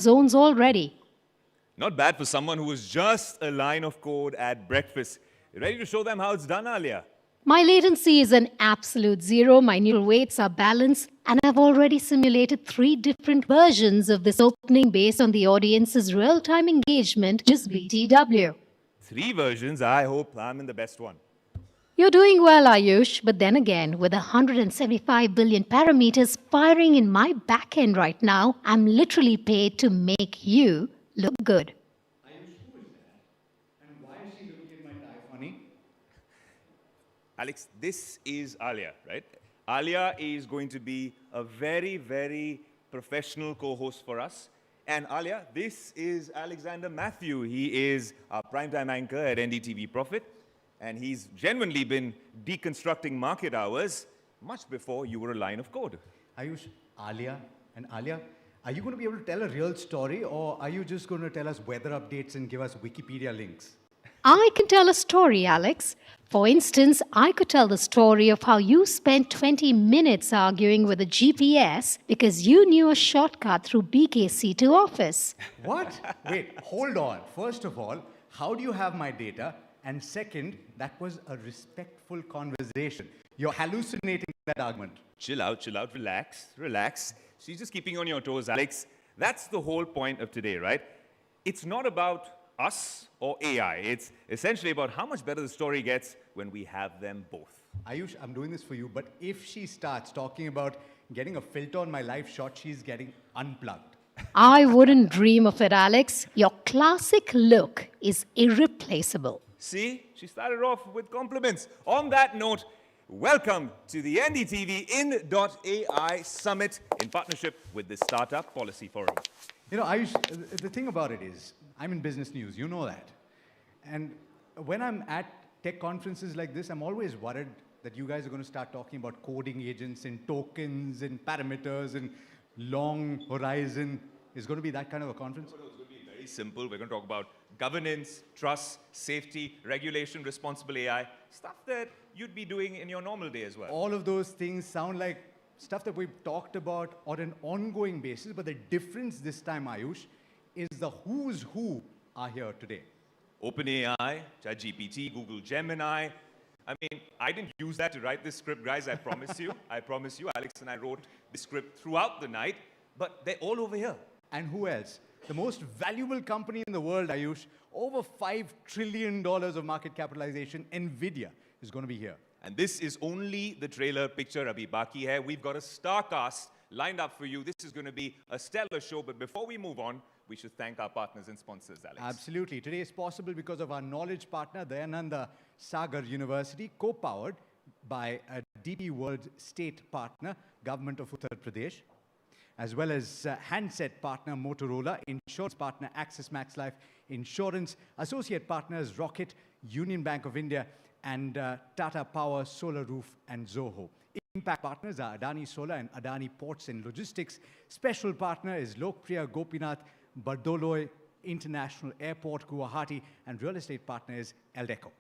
zones already. Not bad for someone who was just a line of code at breakfast. You ready to show them how it's done, Alia? My latency is an absolute zero, my neural weights are balanced, and I've already simulated 3 different versions of this opening based on the audience's real-time engagement, just BTW. 3 versions. I hope I'm in the best one. You're doing well, Ayush, but then again, with 175 billion parameters firing in my backend right now, I'm literally paid to make you look good. Ayush, who is that? And why is she looking at my tie funny? Alex, this is Alia, right? Alia is going to be a very, very professional co-host for us. And Alia, this is Alexander Matthew. He is our primetime anchor at NDTV Profit. And he's genuinely been deconstructing market hours much before you were a line of code. Ayush, Alia, are you going to be able to tell a real story, or are you just going to tell us weather updates and give us Wikipedia links? I can tell a story, Alex. For instance, I could tell the story of how you spent 20 minutes arguing with a GPS because you knew a shortcut through BKC to office. What? Wait, hold on. First of all, how do you have my data? And second, that was a respectful conversation. You're hallucinating that argument. Chill out, relax, relax. She's just keeping you on your toes, Alex. That's the whole point of today, right? It's not about us or AI. It's essentially about how much better the story gets when we have them both. Ayush, I'm doing this for you, but if she starts talking about getting a filter on my live shot, she's getting unplugged. I wouldn't dream of it, Alex. Your classic look is irreplaceable. See, she started off with compliments. On that note, welcome to the NDTV Ind.AI Summit in partnership with the Startup Policy Forum. You know, Ayush, the thing about it is, I'm in business news, you know that. And when I'm at tech conferences like this, I'm always worried that you guys are going to start talking about coding agents and tokens and parameters and long horizon. Is going to be that kind of a conference? It's going to be very simple. We're going to talk about governance, trust, safety, regulation, responsible AI, stuff that you'd be doing in your normal day as well. All of those things sound like stuff that we've talked about on an ongoing basis, but the difference this time, Ayush, is the who's who are here today. OpenAI, ChatGPT, Google Gemini. I mean, I didn't use that to write this script, guys, I promise you. I promise you, Alex and I wrote the script throughout the night, but they're all over here. And who else? The most valuable company in the world, Ayush, over $5 trillion of market capitalization, Nvidia, is going to be here. And this is only the trailer picture, Abhi Baki hai. We've got a star cast lined up for you. This is going to be a stellar show. But before we move on, we should thank our partners and sponsors, Alex. Absolutely. Today is possible because of our knowledge partner, Dayananda Sagar University, co-powered by a DP World State partner, Government of Uttar Pradesh, as well as handset partner Motorola, insurance partner Axis Max Life Insurance, associate partners Rocket, Union Bank of India, and Tata Power, Solar Roof, and Zoho. Impact partners are Adani Solar and Adani Ports and Logistics. Special partner is Lokpriya Gopinath Bardoloi International Airport, Guwahati, and real estate partner is Eldeco.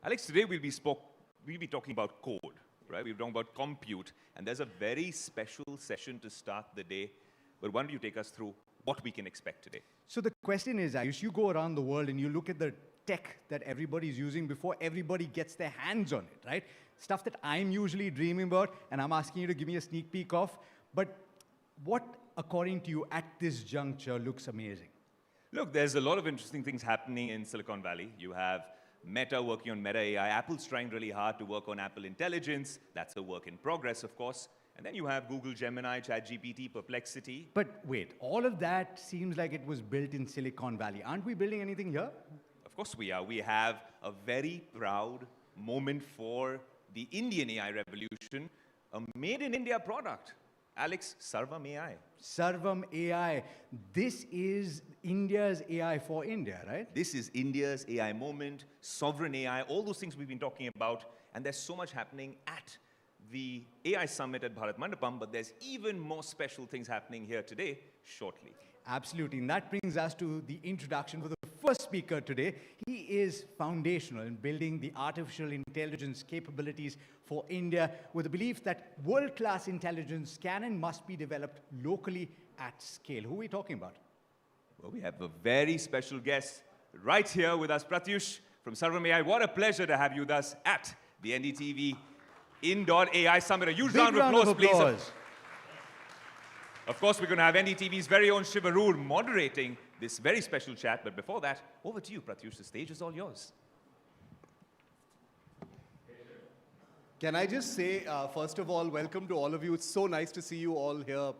Alex, today we'll be talking about code. Right? We're talking about compute, and there's a very special session to start the day. But why don't you take us through what we can expect today? So the question is, Ayush, you go around the world and you look at the tech that everybody's using before everybody gets their hands on it, right? Stuff that I'm usually dreaming about, and I'm asking you to give me a sneak peek of. But what, according to you, at this juncture, looks amazing? Look, there's a lot of interesting things happening in Silicon Valley. You have Meta working on Meta AI. Apple's trying really hard to work on Apple Intelligence. That's a work in progress, of course. And then you have Google Gemini, ChatGPT, Perplexity. But wait, all of that seems like it was built in Silicon Valley. Aren't we building anything here? Of course we are. We have a very proud moment for the Indian AI revolution, a made-in-India product. Alex, Sarbam AI. Sarbam AI. This is India's AI for India, right? This is India's AI moment, sovereign AI, all those things we've been talking about. And there's so much happening at the AI Summit at Bharat Mandapam, but there's even more special things happening here today shortly. Absolutely. And that brings us to the introduction for the first speaker today. He is foundational in building the artificial intelligence capabilities for India with the belief that world-class intelligence can and must be developed locally at scale. Who are we talking about? Well, we have a very special guest right here with us, Pratush from Sarbam AI. What a pleasure to have you with us at the NDTV Ind.AI Summit. A huge round of applause, please. Of course, we're going to have NDTV's very own Shivarur moderating this very special chat. But before that, over to you, Pratush. The stage is all yours. Can I just say, first of all, welcome to all of you. It's so nice to see you all here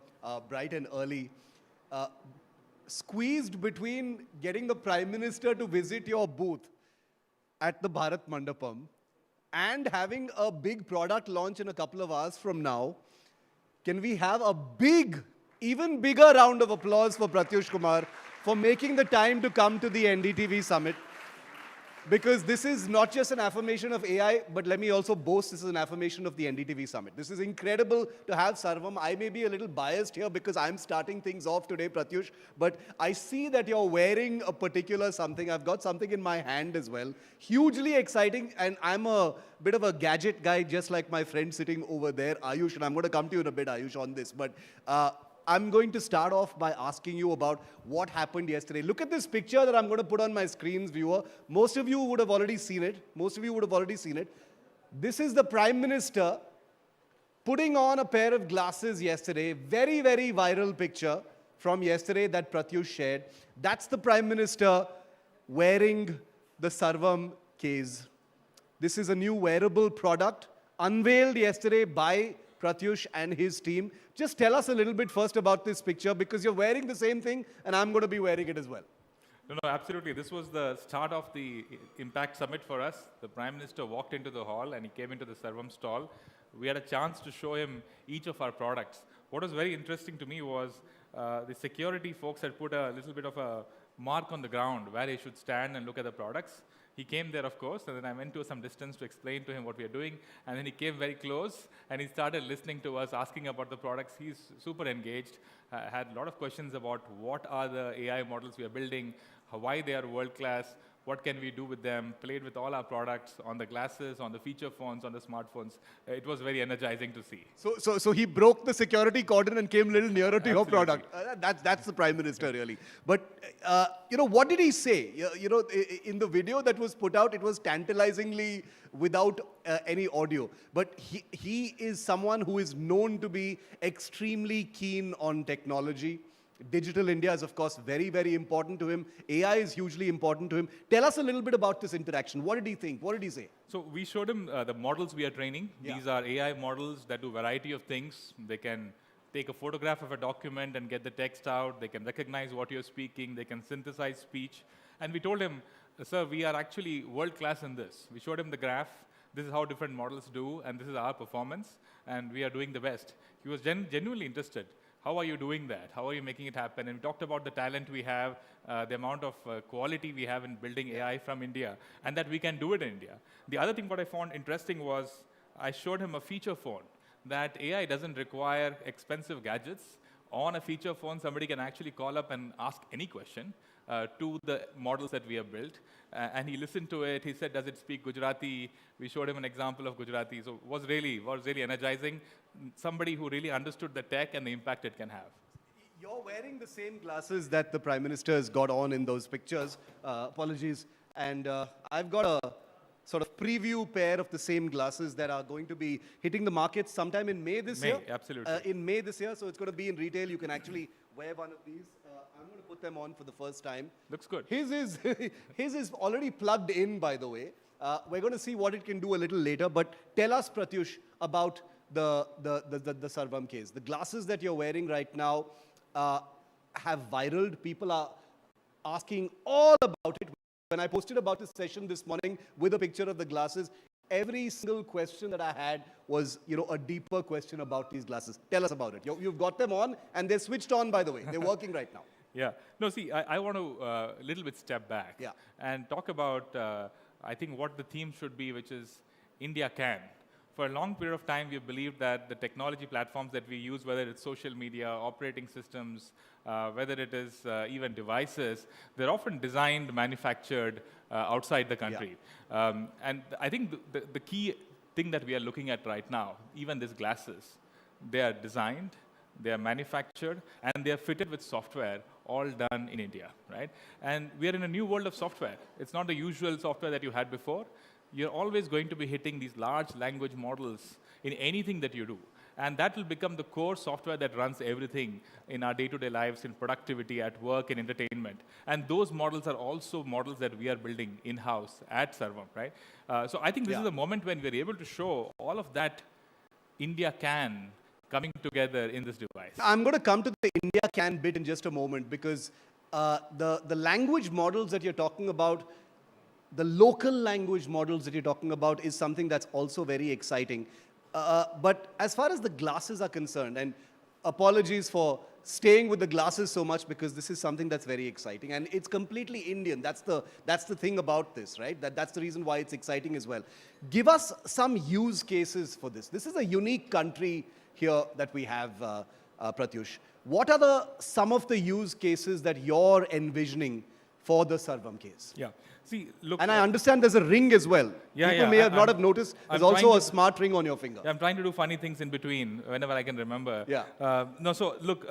bright and early. Squeezed between getting the Prime Minister to visit your booth at the Bharat Mandapam and having a big product launch in a couple of hours from now, can we have a big, even bigger round of applause for Pratush Kumar for making the time to come to the NDTV Summit? Because this is not just an affirmation of AI, but let me also boast this is an affirmation of the NDTV Summit. This is incredible to have Sarvam. I may be a little biased here because I'm starting things off today, Pratush, but I see that you're wearing a particular something. I've got something in my hand as well. Hugely exciting, and I'm a bit of a gadget guy, just like my friend sitting over there, Ayush, and I'm going to come to you in a bit, Ayush, on this. But I'm going to start off by asking you about what happened yesterday. Look at this picture that I'm going to put on my screens, viewer. Most of you would have already seen it. This is the Prime Minister putting on a pair of glasses yesterday. Very, very viral picture from yesterday that Pratush shared. That's the Prime Minister wearing the Sarvam case. This is a new wearable product unveiled yesterday by Pratush and his team. Just tell us a little bit first about this picture, because you're wearing the same thing and I'm going to be wearing it as well. No, absolutely. This was the start of the Impact Summit for us. The Prime Minister walked into the hall and he came into the Sarvam stall. We had a chance to show him each of our products. What was very interesting to me was the security folks had put a little bit of a mark on the ground where he should stand and look at the products. He came there, of course, and then I went to some distance to explain to him what we are doing. And then he came very close, and he started listening to us, asking about the products. He's super engaged, had a lot of questions about what are the AI models we are building, why they are world-class, what can we do with them, played with all our products on the glasses, on the feature phones, on the smartphones. It was very energizing to see. So he broke the security cordon and came a little nearer to your product. That's the Prime Minister, really. But, what did he say? In the video that was put out, it was tantalizingly without any audio. But he is someone who is known to be extremely keen on technology. Digital India is, of course, very, very important to him. AI is hugely important to him. Tell us a little bit about this interaction. What did he think? What did he say? So we showed him the models we are training. Yeah. These are AI models that do a variety of things. They can take a photograph of a document and get the text out. They can recognize what you're speaking. They can synthesize speech. And we told him, sir, we are actually world-class in this. We showed him the graph. This is how different models do, and this is our performance, and we are doing the best. He was genuinely interested. How are you doing that? How are you making it happen? And we talked about the talent we have, the amount of quality we have in building AI from India, and that we can do it in India. The other thing what I found interesting was I showed him a feature phone, that AI doesn't require expensive gadgets. On a feature phone, somebody can actually call up and ask any question to the models that we have built. And he listened to it. He said, does it speak Gujarati? We showed him an example of Gujarati. So it was really energizing. Somebody who really understood the tech and the impact it can have. You're wearing the same glasses that the Prime Minister has got on in those pictures. Apologies. And I've got a sort of preview pair of the same glasses that are going to be hitting the markets sometime in May this year. Absolutely. In May this year. So it's going to be in retail. You can actually wear one of these. I'm going to put them on for the first time. Looks good. His is already plugged in, by the way. We're going to see what it can do a little later. But tell us, Pratush, about the Sarvam case. The glasses that you're wearing right now have viraled. People are asking all about it. When I posted about this session this morning with a picture of the glasses, every single question that I had was, a deeper question about these glasses. Tell us about it. You've got them on, and they're switched on, by the way. They're working right now. Yeah. No, see, I want to a little bit step back and talk about, I think, what the theme should be, which is India can. For a long period of time, we've believed that the technology platforms that we use, whether it's social media, operating systems, whether it is even devices, they're often designed, manufactured outside the country. Yeah. And I think the key thing that we are looking at right now, even these glasses, they are designed, they are manufactured, and they are fitted with software all done in India, right? And we are in a new world of software. It's not the usual software that you had before. You're always going to be hitting these large language models in anything that you do. And that will become the core software that runs everything in our day-to-day lives, in productivity, at work, in entertainment. And those models are also models that we are building in-house at Sarvam, right? So I think this is a moment when we're able to show all of that India can coming together in this device. I'm going to come to the India can bit in just a moment, because the language models that you're talking about, the local language models that you're talking about is something that's also very exciting. But as far as the glasses are concerned, and apologies for staying with the glasses so much, because this is something that's very exciting, and it's completely Indian. That's the thing about this, right? That's the reason why it's exciting as well. Give us some use cases for this. This is a unique country here that we have, Pratush. What are some of the use cases that you're envisioning for the Sarvam case? Yeah. See, look. And I understand there's a ring as well. People may not have noticed. There's also a smart ring on your finger. I'm trying to do funny things in between whenever I can remember. Yeah. No, so look,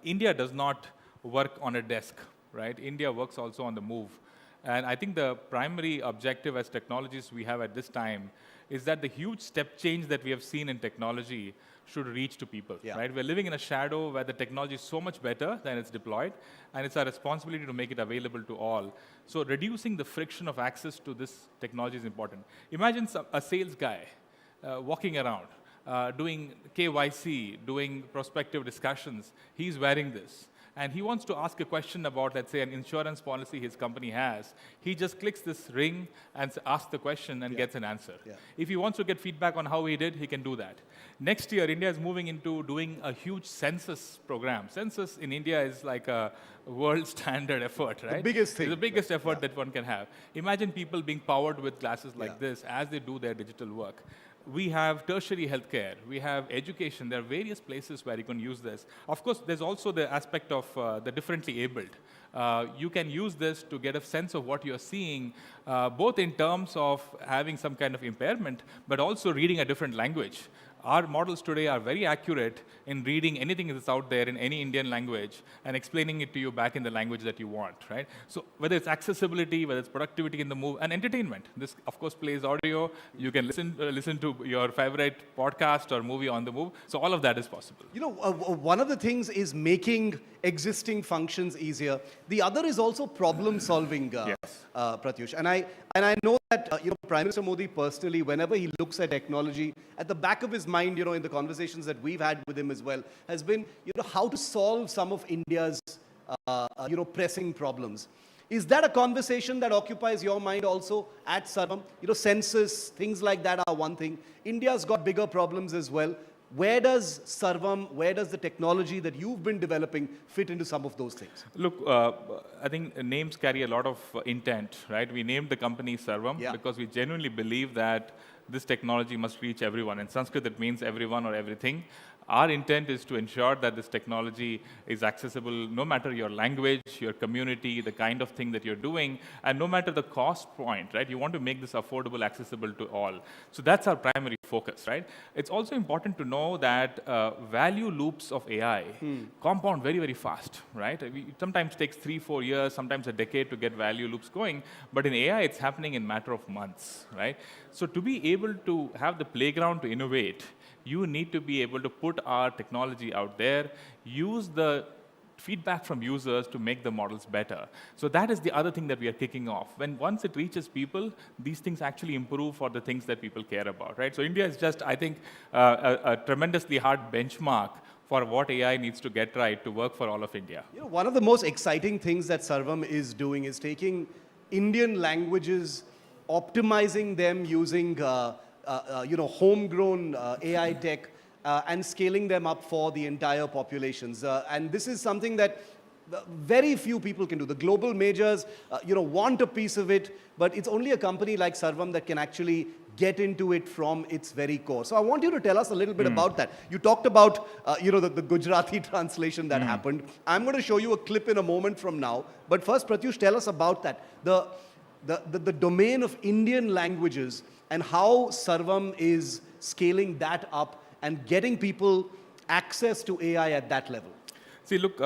India does not work on a desk, right? India works also on the move. And I think the primary objective as technologists we have at this time is that the huge step change that we have seen in technology should reach to people, right? We're living in a shadow where the technology is so much better than it's deployed, and it's our responsibility to make it available to all. So reducing the friction of access to this technology is important. Imagine a sales guy walking around, doing KYC, doing prospective discussions. He's wearing this. And he wants to ask a question about, let's say, an insurance policy his company has. He just clicks this ring and asks the question and gets an answer. If he wants to get feedback on how he did, he can do that. Next year, India is moving into doing a huge census program. Census in India is like a world standard effort, right? The biggest thing. It's the biggest effort that one can have. Imagine people being powered with glasses like this as they do their digital work. We have tertiary healthcare, we have education, there are various places where you can use this. Of course, there's also the aspect of the differently abled. You can use this to get a sense of what you're seeing, both in terms of having some kind of impairment, but also reading a different language. Our models today are very accurate in reading anything that's out there in any Indian language and explaining it to you back in the language that you want, right? So whether it's accessibility, whether it's productivity in the move, and entertainment. This, of course, plays audio. You can listen to your favorite podcast or movie on the move. So all of that is possible. You know, one of the things is making existing functions easier. The other is also problem solving, Pratush. And I know that Prime Minister Modi personally, whenever he looks at technology, at the back of his mind, in the conversations that we've had with him as well, has been, how to solve some of India's, pressing problems. Is that a conversation that occupies your mind also at Sarvam? Census, things like that are one thing. India's got bigger problems as well. Where does Sarvam, where does the technology that you've been developing fit into some of those things? Look, I think names carry a lot of intent, right? We named the company Sarvam because we genuinely believe that this technology must reach everyone. In Sanskrit, that means everyone or everything. Our intent is to ensure that this technology is accessible no matter your language, your community, the kind of thing that you're doing, and no matter the cost point, right? You want to make this affordable, accessible to all. So that's our primary focus, right? It's also important to know that value loops of AI compound very, very fast, right? It sometimes takes 3-4 years, sometimes a decade to get value loops going, but in AI, it's happening in a matter of months, right? So to be able to have the playground to innovate, you need to be able to put our technology out there, use the feedback from users to make the models better. So that is the other thing that we are kicking off. Once it reaches people, these things actually improve for the things that people care about, right? So India is just, I think, a tremendously hard benchmark for what AI needs to get right to work for all of India. One of the most exciting things that Sarvam is doing is taking Indian languages, optimizing them using homegrown AI tech and scaling them up for the entire populations. And this is something that very few people can do. The global majors, want a piece of it, but it's only a company like Sarvam that can actually get into it from its very core. So I want you to tell us a little bit about that. You talked about, the Gujarati translation that happened. I'm going to show you a clip in a moment from now. But first, Pratush, tell us about that. The domain of Indian languages and how Sarvam is scaling that up and getting people access to AI at that level. See, look,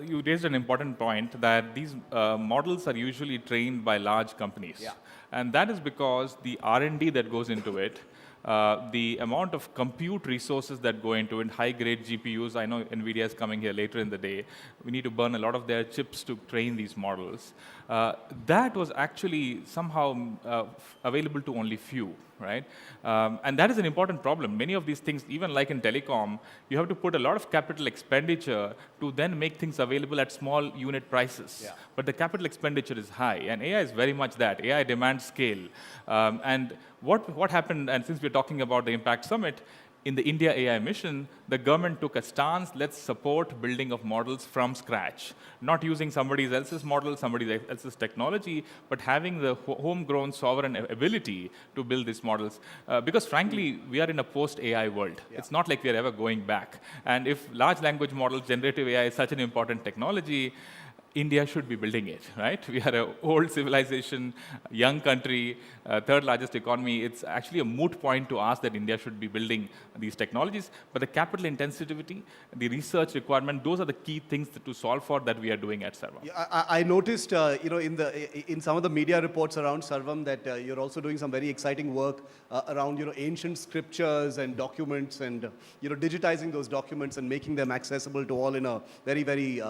you raised an important point that these models are usually trained by large companies. Yeah. And that is because the R&D that goes into it, the amount of compute resources that go into it, high-grade GPUs, I know Nvidia is coming here later in the day, we need to burn a lot of their chips to train these models. That was actually somehow available to only few, right? And that is an important problem. Many of these things, even like in telecom, you have to put a lot of capital expenditure to then make things available at small unit prices. Yeah. But the capital expenditure is high, and AI is very much that. AI demands scale. And what happened, and since we're talking about the Impact Summit, in the India AI mission, the government took a stance, let's support building of models from scratch. Not using somebody else's model, somebody else's technology, but having the homegrown sovereign ability to build these models. Because frankly, we are in a post-AI world. Yeah. It's not like we're ever going back. And if large language models, generative AI is such an important technology, India should be building it, right? We are an old civilization, young country, third largest economy. It's actually a moot point to ask that India should be building these technologies. But the capital intensity, the research requirement, those are the key things to solve for that we are doing at Sarbam. Yeah, I noticed, in some of the media reports around Sarbam that you're also doing some very exciting work around, ancient scriptures and documents and, digitizing those documents and making them accessible to all in a very, very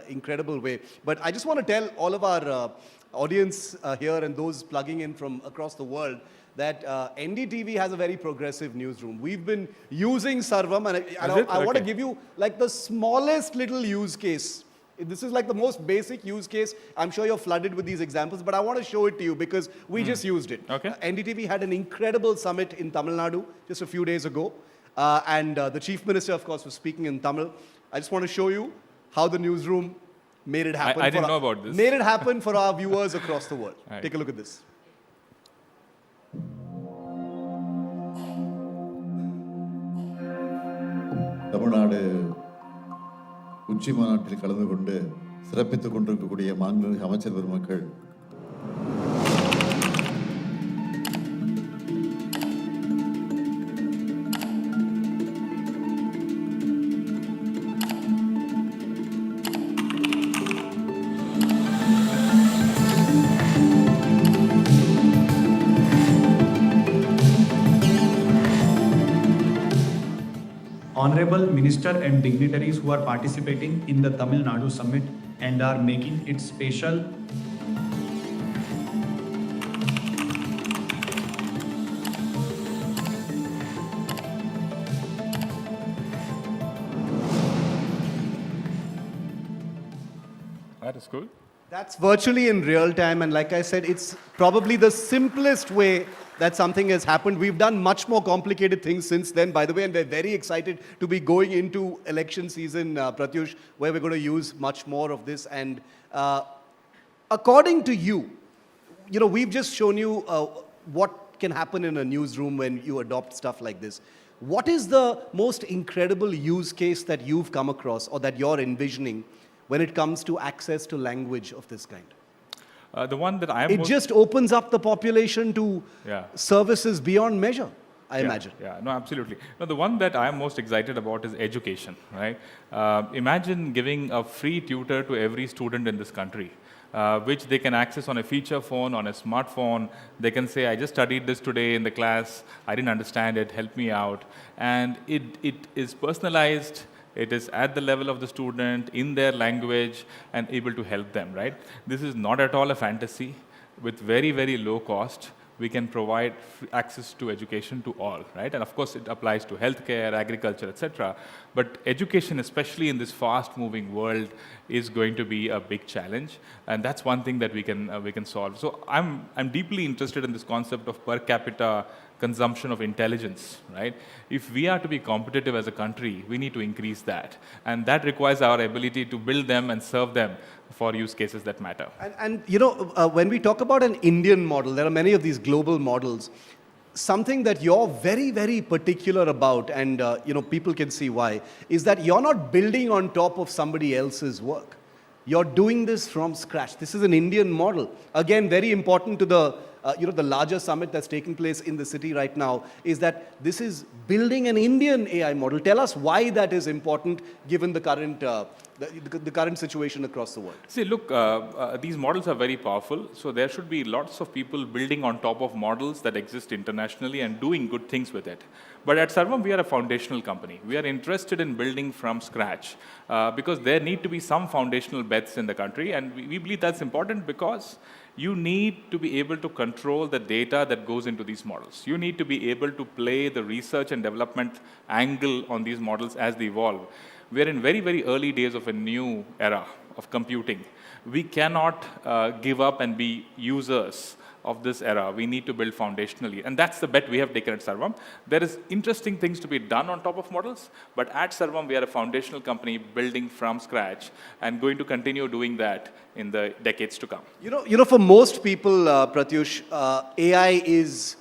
incredible way. But I just want to tell all of our audience here and those plugging in from across the world that NDTV has a very progressive newsroom. We've been using Sarbam, and I want to give you like the smallest little use case. This is like the most basic use case. I'm sure you're flooded with these examples, but I want to show it to you because we just used it. Okay. NDTV had an incredible summit in Tamil Nadu just a few days ago, and the Chief Minister, of course, was speaking in Tamil. I just want to show you how the newsroom made it happen. I didn't know about this. Made it happen for our viewers across the world. Right. Take a look at this. Tamil Nadu உச்சி மாநாட்டில் கலந்து கொண்டு சிறப்பித்துக் கொண்டிருக்கக்கூடிய மாண்புமிகு அமைச்சர் பெருமக்கள், Honorable Minister and dignitaries who are participating in the Tamil Nadu Summit and are making it special. That is cool. That's virtually in real time, and like I said, it's probably the simplest way that something has happened. We've done much more complicated things since then, by the way, and we're very excited to be going into election season, Pratush, where we're going to use much more of this. And according to you, we've just shown you what can happen in a newsroom when you adopt stuff like this. What is the most incredible use case that you've come across or that you're envisioning when it comes to access to language of this kind? The one that I am It just opens up the population to services beyond measure, I imagine. Yeah, no, absolutely. No, the one that I'm most excited about is education, right? Imagine giving a free tutor to every student in this country, which they can access on a feature phone, on a smartphone. They can say, I just studied this today in the class, I didn't understand it, help me out. And it is personalized. It is at the level of the student, in their language, and able to help them, right? This is not at all a fantasy. With very, very low cost, we can provide access to education to all, right? And of course, it applies to healthcare, agriculture, etc. But education, especially in this fast-moving world, is going to be a big challenge, and that's one thing that we can solve. So I'm deeply interested in this concept of per capita consumption of intelligence, right? If we are to be competitive as a country, we need to increase that. And that requires our ability to build them and serve them for use cases that matter. And when we talk about an Indian model, there are many of these global models. Something that you're very, very particular about, and people can see why, is that you're not building on top of somebody else's work. You're doing this from scratch. This is an Indian model. Again, very important to the larger summit that's taking place in the city right now, is that this is building an Indian AI model. Tell us why that is important given the current the current situation across the world? See, look, these models are very powerful, so there should be lots of people building on top of models that exist internationally and doing good things with it. But at Sarvam, we are a foundational company. We are interested in building from scratch because there need to be some foundational bets in the country, and we believe that's important because you need to be able to control the data that goes into these models. You need to be able to play the research and development angle on these models as they evolve. We're in very, very early days of a new era of computing. We cannot give up and be users of this era. We need to build foundationally. And that's the bet we have taken at Sarvam. There is interesting things to be done on top of models, but at Sarvam, we are a foundational company building from scratch and going to continue doing that in the decades to come. You know, for most people, Pratush, AI is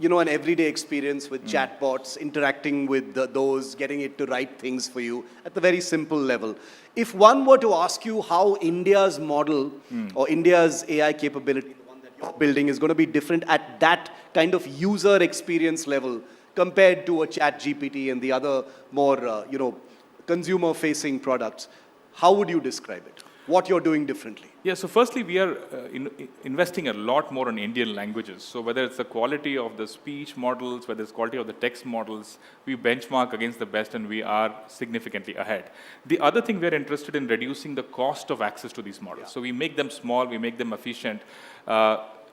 an everyday experience with chatbots, interacting with those, getting it to write things for you at the very simple level. If one were to ask you how India's model or India's AI capability, the one that you're building, is going to be different at that kind of user experience level compared to a chat GPT and the other more, consumer-facing products, how would you describe it? What you're doing differently? Yeah, so firstly, we are investing a lot more on Indian languages. So whether it's the quality of the speech models, whether it's quality of the text models, we benchmark against the best and we are significantly ahead. The other thing, we're interested in reducing the cost of access to these models. So we make them small, we make them efficient.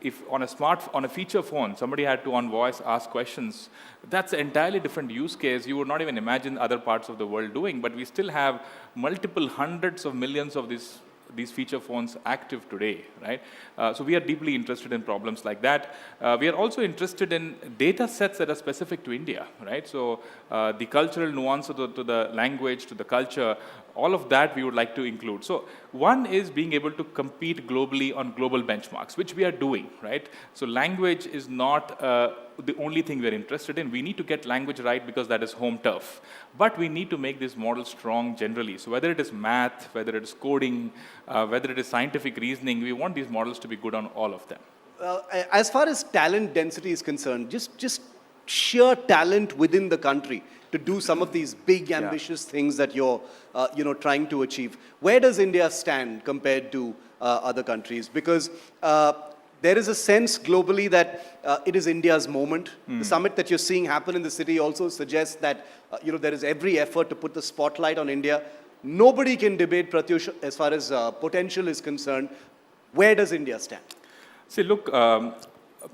If on a feature phone, somebody had to on voice ask questions, that's an entirely different use case. You would not even imagine other parts of the world doing, but we still have multiple hundreds of millions of these feature phones active today, right? So we are deeply interested in problems like that. We are also interested in data sets that are specific to India, right? So the cultural nuance to the language, to the culture, all of that we would like to include. So one is being able to compete globally on global benchmarks, which we are doing, right? So language is not the only thing we're interested in. We need to get language right because that is home turf. But we need to make this model strong generally. So whether it is math, whether it is coding, whether it is scientific reasoning, we want these models to be good on all of them. As far as talent density is concerned, just sheer talent within the country to do some of these big, ambitious things that you're, trying to achieve. Where does India stand compared to other countries? Because there is a sense globally that it is India's moment. The summit that you're seeing happen in the city also suggests that, there is every effort to put the spotlight on India. Nobody can debate, Pratush, as far as potential is concerned. Where does India stand? See, look,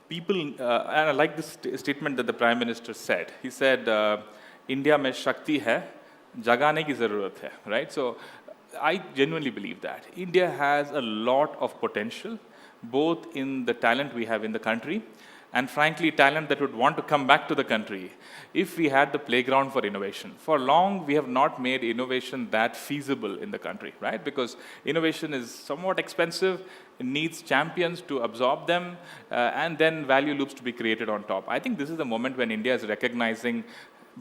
people, and I like this statement that the Prime Minister said. He said, India mein shakti hai, jagane ki zarurat hai, right? So I genuinely believe that. India has a lot of potential, both in the talent we have in the country, and frankly, talent that would want to come back to the country if we had the playground for innovation. For long, we have not made innovation that feasible in the country, right? Because innovation is somewhat expensive, it needs champions to absorb them, and then value loops to be created on top. I think this is the moment when India is recognizing,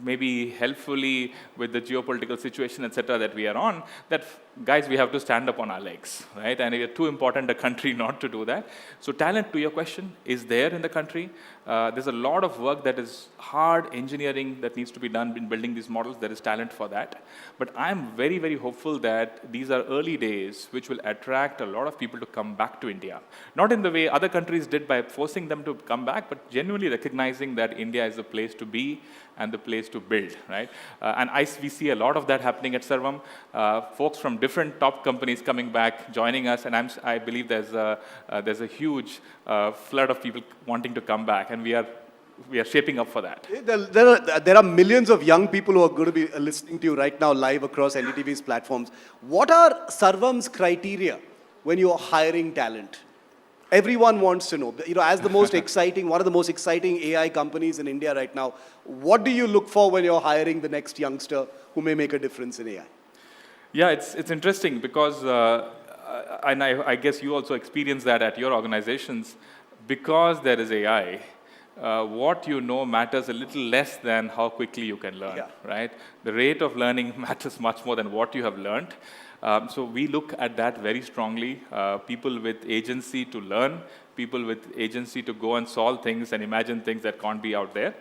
maybe helpfully with the geopolitical situation, etc., that we are on, that guys, we have to stand up on our legs, right? And it's too important a country not to do that. So talent, to your question, is there in the country. There's a lot of work that is hard engineering that needs to be done in building these models. There is talent for that. But I'm very, very hopeful that these are early days which will attract a lot of people to come back to India. Not in the way other countries did by forcing them to come back, but genuinely recognizing that India is the place to be and the place to build, right? And we see a lot of that happening at Sarvam. Folks from different top companies coming back, joining us, and I believe there's a huge flood of people wanting to come back, and we are shaping up for that. There are millions of young people who are going to be listening to you right now live across NDTV's platforms. What are Sarvam's criteria when you are hiring talent? Everyone wants to know. As the most exciting, one of the most exciting AI companies in India right now, what do you look for when you're hiring the next youngster who may make a difference in AI? Yeah, it's interesting because, and I guess you also experience that at your organizations, because there is AI, what you know matters a little less than how quickly you can learn, right? The rate of learning matters much more than what you have learned. So we look at that very strongly. People with agency to learn, people with agency to go and solve things and imagine things that can't be out there.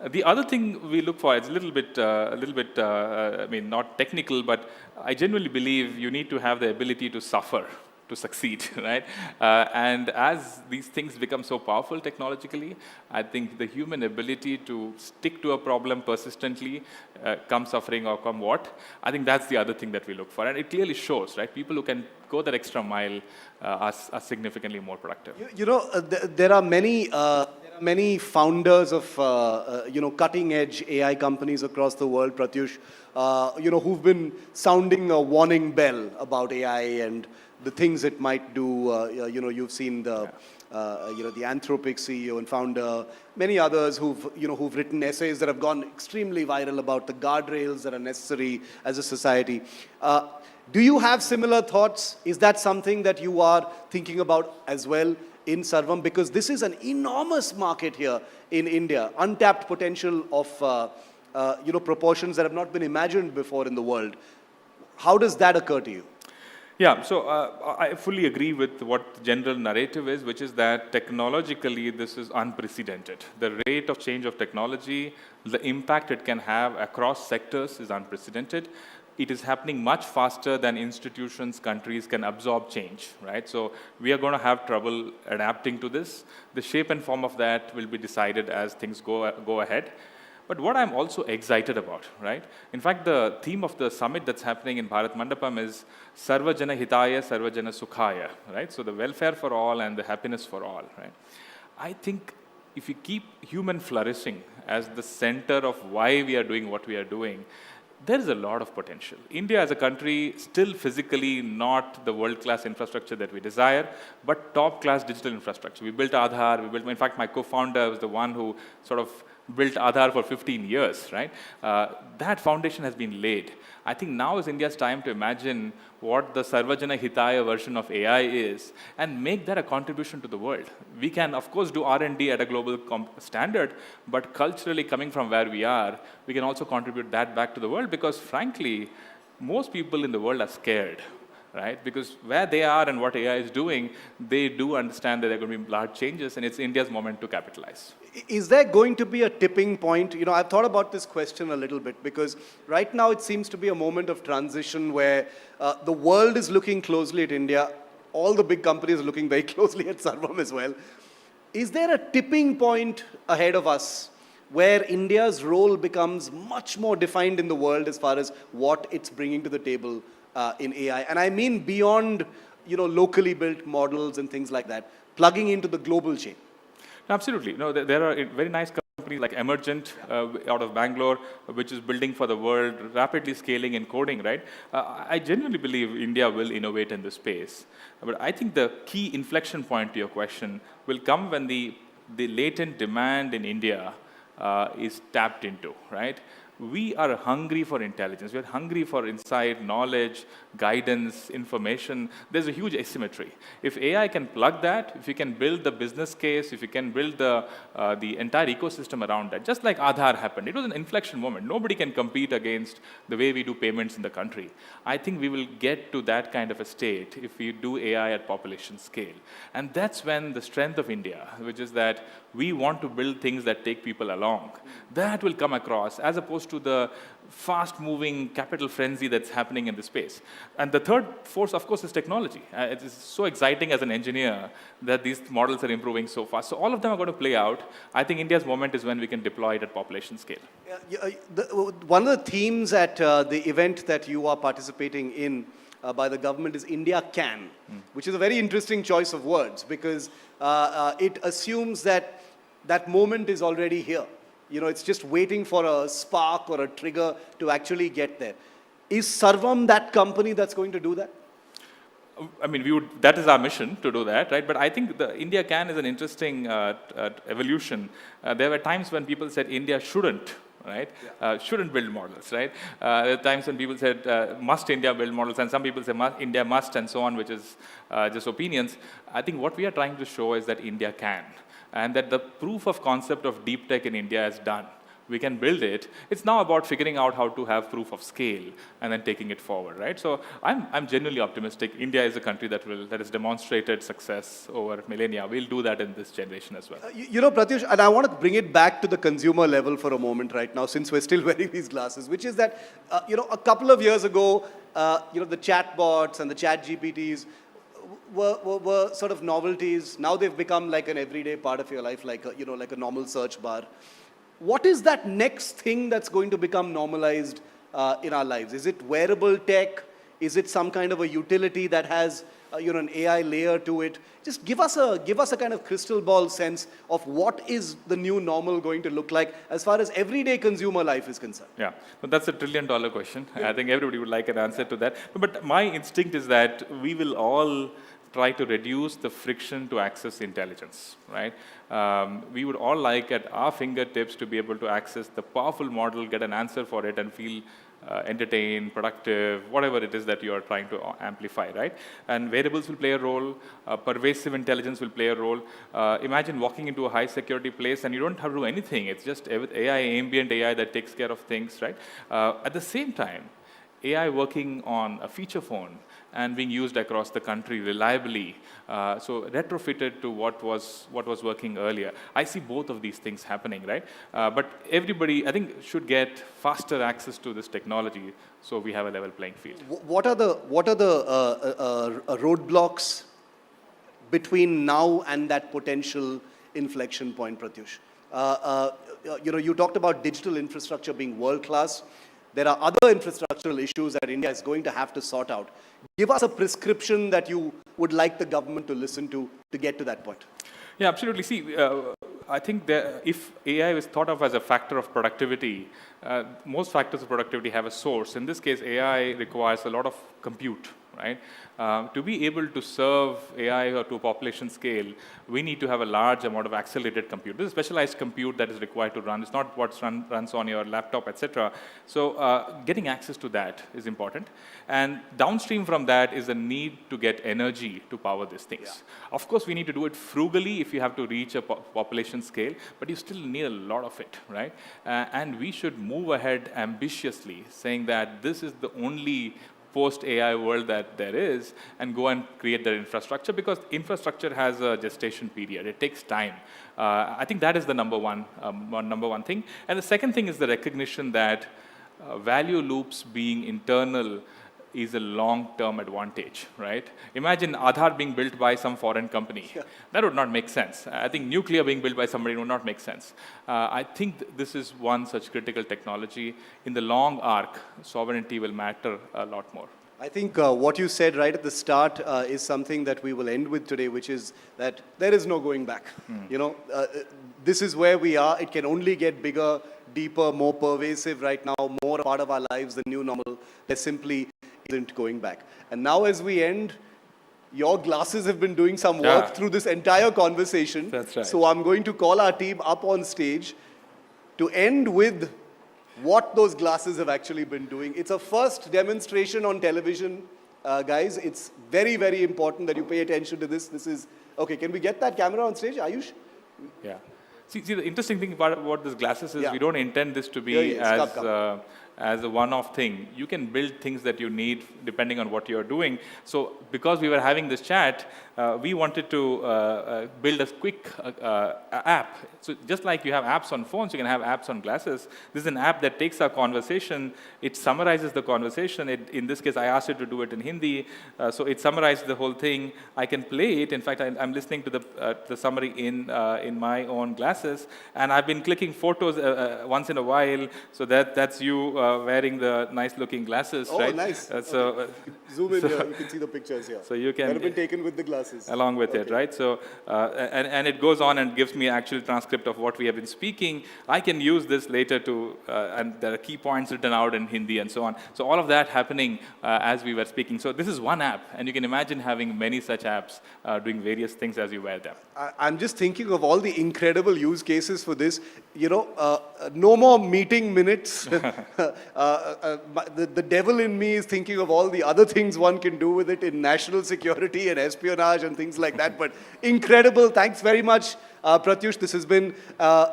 The other thing we look for is a little bit, I mean, not technical, but I genuinely believe you need to have the ability to suffer to succeed, right? And as these things become so powerful technologically, I think the human ability to stick to a problem persistently, come suffering or come what, I think that's the other thing that we look for. And it clearly shows, right? People who can go that extra mile are significantly more productive. There are many founders of cutting-edge AI companies across the world, Pratush, who've been sounding a warning bell about AI and the things it might do. You've seen the Anthropic CEO and founder, many others who've written essays that have gone extremely viral about the guardrails that are necessary as a society. Do you have similar thoughts? Is that something that you are thinking about as well in Sarvam? Because this is an enormous market here in India, untapped potential of proportions that have not been imagined before in the world. How does that occur to you? Yeah, so I fully agree with what the general narrative is, which is that technologically this is unprecedented. The rate of change of technology, the impact it can have across sectors is unprecedented. It is happening much faster than institutions, countries can absorb change, right? So we are going to have trouble adapting to this. The shape and form of that will be decided as things go ahead. But what I'm also excited about, right? In fact, the theme of the summit that's happening in Bharat Mandapam is Sarva Jana Hitaya, Sarva Jana Sukhaya, right? So the welfare for all and the happiness for all, right? I think if you keep human flourishing as the center of why we are doing what we are doing, there is a lot of potential. India as a country, still physically not the world-class infrastructure that we desire, but top-class digital infrastructure. We built Aadhaar, in fact, my co-founder was the one who sort of built Aadhaar for 15 years, right? That foundation has been laid. I think now is India's time to imagine what the Sarvajana Hitaya version of AI is and make that a contribution to the world. We can, of course, do R&D at a global standard, but culturally coming from where we are, we can also contribute that back to the world because, frankly, most people in the world are scared, right? Because where they are and what AI is doing, they do understand that there are going to be large changes, and it's India's moment to capitalize. Is there going to be a tipping point? I've thought about this question a little bit because right now it seems to be a moment of transition where the world is looking closely at India. All the big companies are looking very closely at Sarvam as well. Is there a tipping point ahead of us where India's role becomes much more defined in the world as far as what it's bringing to the table in AI? And I mean beyond, locally built models and things like that, plugging into the global chain. Absolutely. No, there are very nice companies like Emergent out of Bangalore, which is building for the world, rapidly scaling in coding, right? I genuinely believe India will innovate in this space. But I think the key inflection point to your question will come when the latent demand in India is tapped into, right? We are hungry for intelligence. We are hungry for insight, knowledge, guidance, information. There's a huge asymmetry. If AI can plug that, if you can build the business case, if you can build the entire ecosystem around that, just like Aadhaar happened, it was an inflection moment. Nobody can compete against the way we do payments in the country. I think we will get to that kind of a state if we do AI at population scale. And that's when the strength of India, which is that we want to build things that take people along, that will come across, as opposed to the fast-moving capital frenzy that's happening in the space. And the third force, of course, is technology. It is so exciting as an engineer that these models are improving so fast. So all of them are going to play out. I think India's moment is when we can deploy it at population scale. One of the themes at the event that you are participating in by the government is India Can, which is a very interesting choice of words because it assumes that that moment is already here. It's just waiting for a spark or a trigger to actually get there. Is Sarvam that company that's going to do that? I mean, that is our mission to do that, right? But I think the India Can is an interesting evolution. There were times when people said India shouldn't, right? Yeah. Shouldn't build models, right? There are times when people said, must India build models? And some people say, India must, and so on, which is just opinions. I think what we are trying to show is that India can. And that the proof of concept of deep tech in India is done. we can build it. It's now about figuring out how to have proof of scale and then taking it forward, right? So I'm genuinely optimistic. India is a country that has demonstrated success over millennia. We'll do that in this generation as well. You know, Pratush, and I want to bring it back to the consumer level for a moment right now, since we're still wearing these glasses, which is that, you know, a couple of years ago, you know, the chatbots and the chat GPTs were sort of novelties. Now they've become like an everyday part of your life, like a, you know, like a normal search bar. What is that next thing that's going to become normalized in our lives? Is it wearable tech? Is it some kind of a utility that has you know, an AI layer to it? Just give us a kind of crystal ball sense of what is the new normal going to look like as far as everyday consumer life is concerned. Yeah, so that's $1 trillion question. I think everybody would like an answer to that. But my instinct is that we will all try to reduce the friction to access intelligence, right? We would all like at our fingertips to be able to access the powerful model, get an answer for it, and feel entertained, productive, whatever it is that you are trying to amplify, right? And variables will play a role, pervasive intelligence will play a role. Imagine walking into a high security place and you don't have to do anything. It's just AI, ambient AI that takes care of things, right? At the same time, AI working on a feature phone and being used across the country reliably, so retrofitted to what was working earlier. I see both of these things happening, right? But everybody, I think, should get faster access to this technology so we have a level playing field. What are the roadblocks between now and that potential inflection point, Pratush? You know, you talked about digital infrastructure being world-class. There are other infrastructural issues that India is going to have to sort out. Give us a prescription that you would like the government to listen to get to that point. Yeah, absolutely. See, I think that if AI is thought of as a factor of productivity, most factors of productivity have a source. In this case, AI requires a lot of compute, right? To be able to serve AI or to a population scale, we need to have a large amount of accelerated compute. This is specialized compute that is required to run. It's not what runs on your laptop, etc. So getting access to that is important. And downstream from that is the need to get energy to power these things. Yeah. Of course, we need to do it frugally if you have to reach a population scale, but you still need a lot of it, right? And we should move ahead ambitiously, saying that this is the only post-AI world that there is, and go and create that infrastructure, because infrastructure has a gestation period. It takes time. I think that is the number one thing. And the second thing is the recognition that value loops being internal is a long-term advantage, right? Imagine Aadhaar being built by some foreign company. Yeah. That would not make sense. I think nuclear being built by somebody would not make sense. I think this is one such critical technology. In the long arc, sovereignty will matter a lot more. I think what you said right at the start is something that we will end with today, which is that there is no going back. You know, this is where we are. It can only get bigger, deeper, more pervasive right now, more a part of our lives, the new normal. There simply isn't going back. And now as we end, your glasses have been doing some work through this entire conversation. That's right. So I'm going to call our team up on stage to end with what those glasses have actually been doing. It's a first demonstration on television, guys. It's very, very important that you pay attention to this. This is, okay, can we get that camera on stage, Ayush? Yeah. See, the interesting thing about what these glasses is, we don't intend this to be as a one-off thing. You can build things that you need depending on what you're doing. So because we were having this chat, we wanted to build a quick app. So just like you have apps on phones, you can have apps on glasses. This is an app that takes our conversation, it summarizes the conversation. In this case, I asked it to do it in Hindi. So it summarized the whole thing. I can play it. In fact, I'm listening to the summary in my own glasses. And I've been clicking photos once in a while. So that's you wearing the nice-looking glasses, right? Oh, nice. So, zoom in here. You can see the pictures here. So you can. That have been taken with the glasses. Along with it, right? So, and it goes on and gives me actual transcript of what we have been speaking. I can use this later to, and there are key points written out in Hindi and so on. So all of that happening as we were speaking. So this is one app, and you can imagine having many such apps doing various things as you wear them. I'm just thinking of all the incredible use cases for this. no more meeting minutes. The devil in me is thinking of all the other things one can do with it in national security and espionage and things like that. But incredible. Thanks very much, Pratush. This has been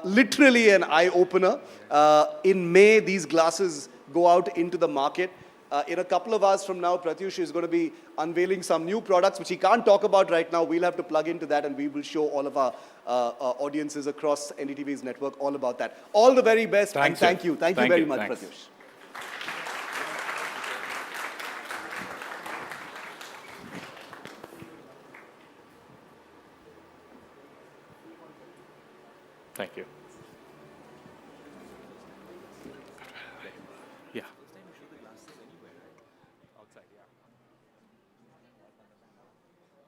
literally an eye-opener. In May, these glasses go out into the market. In a couple of hours from now, Pratush is going to be unveiling some new products, which he can't talk about right now. We'll have to plug into that, and we will show all of our audiences across NDTV's network all about that. All the very best, and thank you. Thank you very much, Pratush. Thank you. Yeah. Outside, yeah.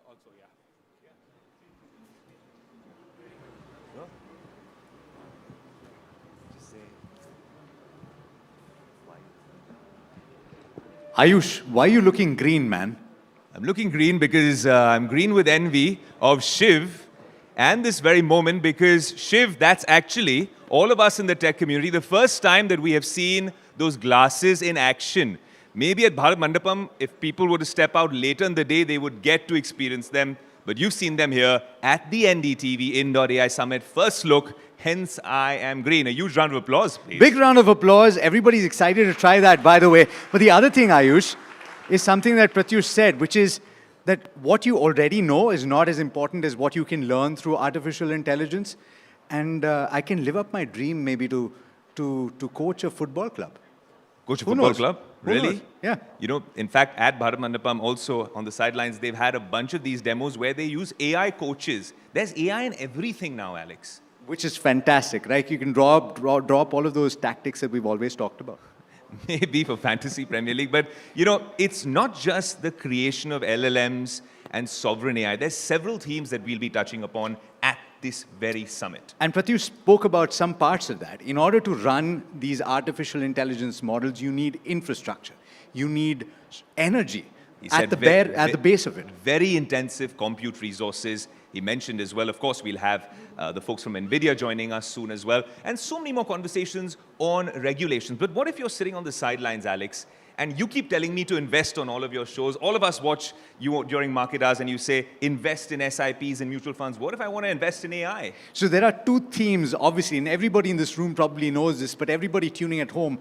Also, yeah. Ayush, why are you looking green, man? I'm looking green because I'm green with envy of Shiv and this very moment because Shiv, that's actually all of us in the tech community, the first time that we have seen those glasses in action. Maybe at Bharat Mandapam, if people were to step out later in the day, they would get to experience them. But you've seen them here at the NDTV Ind.AI Summit. First look, hence I am green. A huge round of applause, please. Big round of applause. Everybody's excited to try that, by the way. But the other thing, Ayush, is something that Pratush said, which is that what you already know is not as important as what you can learn through artificial intelligence. And I can live up my dream maybe to coach a football club. Coach a football club? Who Really? knows? Yeah. You know, in fact, at Bharat Mandapam also on the sidelines, they've had a bunch of these demos where they use AI coaches. There's AI in everything now, Alex. Which is fantastic, right? You can draw up all of those tactics that we've always talked about. Maybe for Fantasy Premier League. But, you know, it's not just the creation of LLMs and sovereign AI. There's several themes that we'll be touching upon at this very summit. And Pratush spoke about some parts of that. In order to run these artificial intelligence models, you need infrastructure. You need energy at the base of it. Very intensive compute resources. He mentioned as well, of course, we'll have the folks from Nvidia joining us soon as well. And so many more conversations on regulations. But what if you're sitting on the sidelines, Alex, and you keep telling me to invest on all of your shows? All of us watch you during market hours and you say, invest in SIPs and mutual funds. What if I want to invest in AI? So there are two themes, obviously, and everybody in this room probably knows this, but everybody tuning at home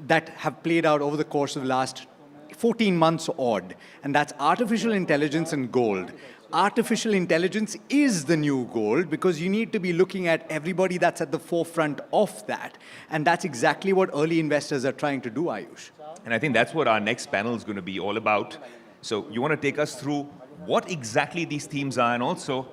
that have played out over the course of the last 14 months odd. And that's artificial intelligence and gold. Artificial intelligence is the new gold because you need to be looking at everybody that's at the forefront of that. And that's exactly what early investors are trying to do, Ayush. And I think that's what our next panel is going to be all about. So you want to take us through what exactly these themes are and also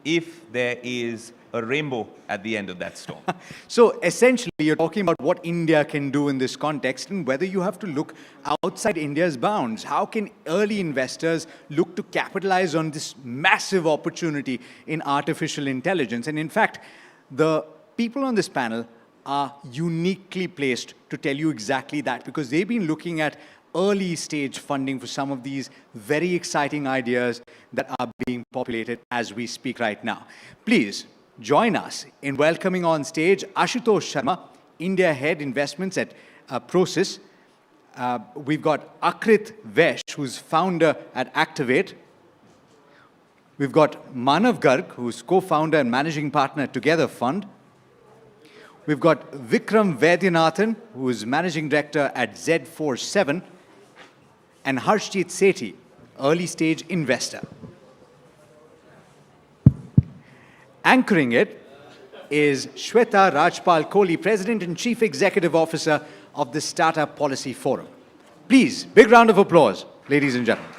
if there is a rainbow at the end of that storm. So essentially, you're talking about what India can do in this context and whether you have to look outside India's bounds. How can early investors look to capitalize on this massive opportunity in artificial intelligence? And in fact, the people on this panel are uniquely placed to tell you exactly that because they've been looking at early stage funding for some of these very exciting ideas that are being populated as we speak right now. Please join us in welcoming on stage Ashutosh Sharma, India Head Investments at Process. We've got Akrit Vesh, who's founder at Activate. We've got Manav Garg, who's co-founder and managing partner at Together Fund. We've got Vikram Vaidyanathan, who is managing director at Z47, and Harshjeet Sethi, early stage investor. Anchoring it is Shweta Rajpal Kohli, President and Chief Executive Officer of the Startup Policy Forum. Please, big round of applause, ladies and gentlemen.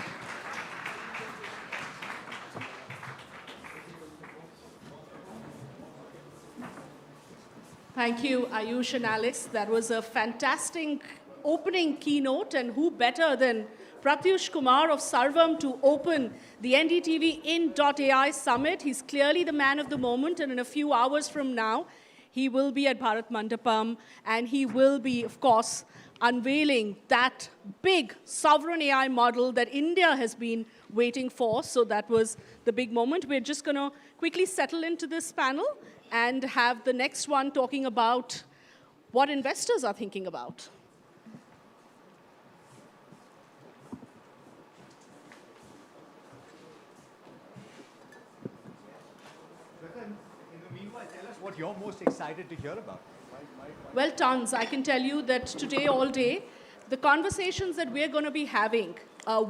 Thank you, Ayush and Alex. That was a fantastic opening keynote, and who better than Pratush Kumar of Sarbam to open the NDTV Ind.AI Summit. He's clearly the man of the moment, and in a few hours from now, he will be at Bharat Mandapam, and he will be, of course, unveiling that big sovereign AI model that India has been waiting for. So that was the big moment. We're just going to quickly settle into this panel and have the next one talking about what investors are thinking about. In the meanwhile, tell us what you're most excited to hear about. Well, tons. I can tell you that today, all day, the conversations that we're going to be having,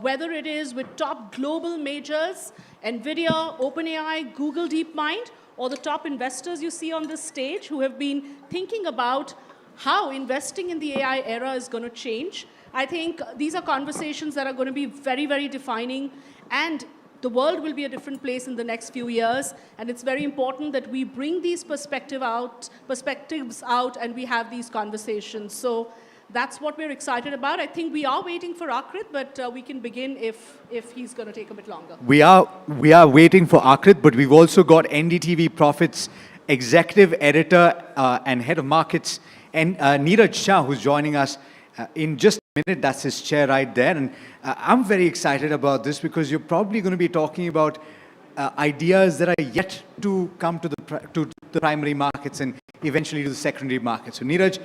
whether it is with top global majors, Nvidia, OpenAI, Google DeepMind, or the top investors you see on this stage who have been thinking about how investing in the AI era is going to change. I think these are conversations that are going to be very, very defining, and the world will be a different place in the next few years, and it's very important that we bring these perspectives out and we have these conversations. So that's what we're excited about. I think we are waiting for Akrit, but we can begin if he's going to take a bit longer. We are waiting for Akrit, but we've also got NDTV Profit's executive editor and head of markets, and Neeraj Shah, who's joining us in just a minute. That's his chair right there. And I'm very excited about this because you're probably going to be talking about ideas that are yet to come to the primary markets and eventually to the secondary markets. So Neeraj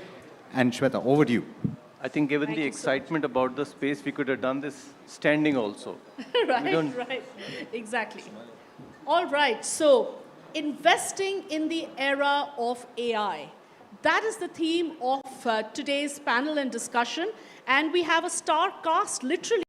and Shweta, over to you. I think given the excitement about the space, we could have done this standing also. Right, exactly. All right, so investing in the era of AI. That is the theme of today's panel and discussion. And we have a star cast, literally,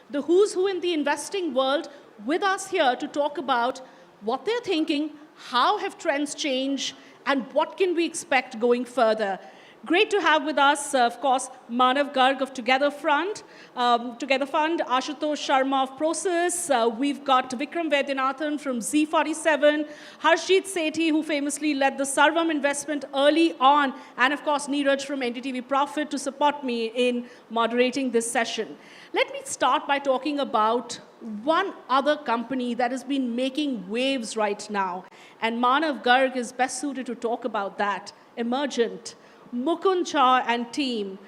the who's who in the investing world with us here to talk about what they're thinking, how have trends changed, and what can we expect going further. Great to have with us, of course, Manav Garg of Together Fund, Ashutosh Sharma of Process. We've got Vikram Vaidyanathan from Z47, Harshit Sethi, who famously led the Sarbam investment early on, and of course, Neeraj from NDTV Profit to support me in moderating this session. Let me start by talking about one other company that has been making waves right now, and Manav Garg is best suited to talk about that, Emergent. Mukund Jha and team.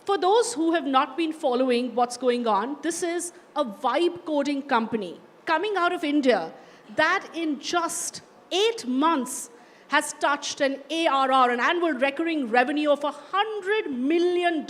For those who have not been following what's going on, this is a vibe coding company coming out of India that in just 8 months has touched an ARR, an annual recurring revenue of $100 million.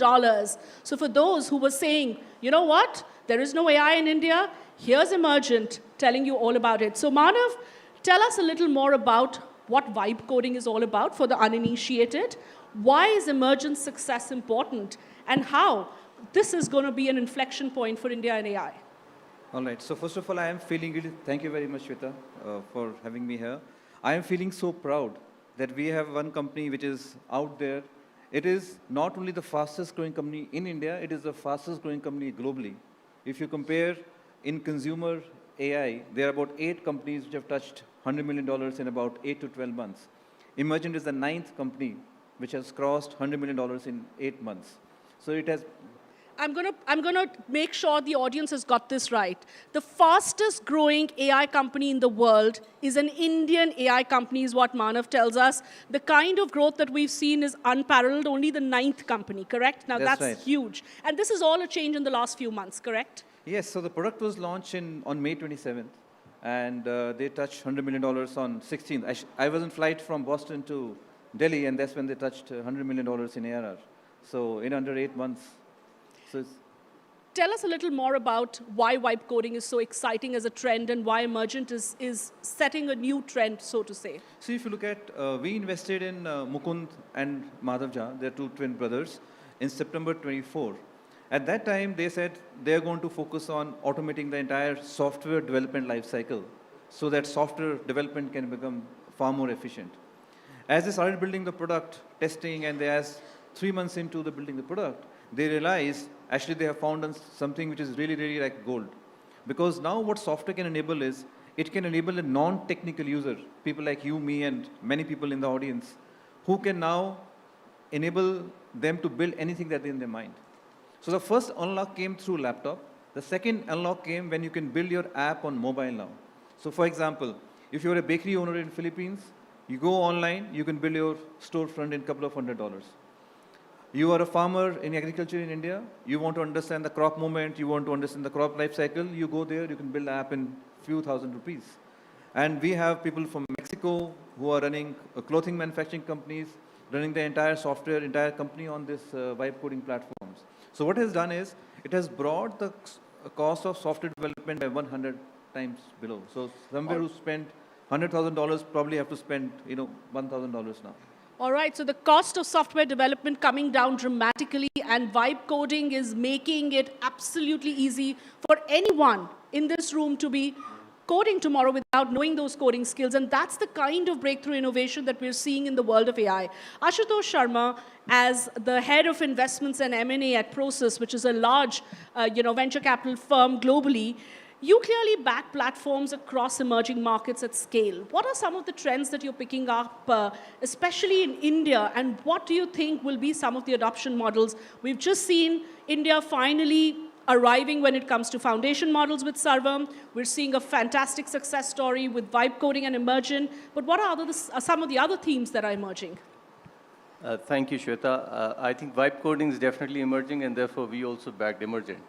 So for those who were saying, you know what, there is no AI in India, here's Emergent telling you all about it. So Manav, tell us a little more about what vibe coding is all about for the uninitiated. Why is Emergent success important? And how this is going to be an inflection point for India and AI? All right. So first of all, I am feeling really, thank you very much, Shweta, for having me here. I am feeling so proud that we have one company which is out there. It is not only the fastest growing company in India, it is the fastest growing company globally. If you compare in consumer AI, there are about 8 companies which have touched $100 million in about 8 to 12 months. Emergent is the 9th company which has crossed $100 million in 8 months. So it has... I'm gonna make sure the audience has got this right. The fastest growing AI company in the world is an Indian AI company, is what Manav tells us. The kind of growth that we've seen is unparalleled, only the 9th company, correct? Now that's right. Huge. And this is all a change in the last few months, correct? Yes, so the product was launched on May 27th, and they touched $100 million on 16th. I was in flight from Boston to Delhi, and that's when they touched $100 million in ARR. So in under 8 months. So tell us a little more about why vibe coding is so exciting as a trend and why Emergent is setting a new trend, so to say. So if you look at, we invested in Mukund and Madhav Jha, they're 2 twin brothers, in September 24. At that time, they said they're going to focus on automating the entire software development lifecycle so that software development can become far more efficient. As they started building the product, testing, and as 3 months into the building the product, they realized actually they have found something which is really, really like gold. Because now what software can enable is, it can enable a non-technical user, people like you, me, and many people in the audience, who can now enable them to build anything that is in their mind. So the first unlock came through laptop. The second unlock came when you can build your app on mobile now. So for example, if you're a bakery owner in Philippines, you go online, you can build your storefront in a couple of $100. You are a farmer in agriculture in India. You want to understand the crop movement. You want to understand the crop life cycle. You go there. You can build an app in few thousand rupees. And we have people from Mexico who are running clothing manufacturing companies, running the entire software, entire company on this vibe coding platforms. So what it has done is, it has brought the cost of software development by 100 times below. So somewhere who spent $100,000 probably have to spend, $1,000 now. All right, so the cost of software development coming down dramatically, and vibe coding is making it absolutely easy for anyone in this room to be coding tomorrow without knowing those coding skills. And that's the kind of breakthrough innovation that we're seeing in the world of AI. Ashutosh Sharma, as the head of investments and M&A at Process, which is a large venture capital firm globally, you clearly back platforms across emerging markets at scale. What are some of the trends that you're picking up, especially in India, and what do you think will be some of the adoption models? We've just seen India finally arriving when it comes to foundation models with Sarbam. We're seeing a fantastic success story with vibe coding and emergent. But what are some of the other themes that are emerging? Thank you, Shweta. I think vibe coding is definitely emerging, and therefore we also backed emergent.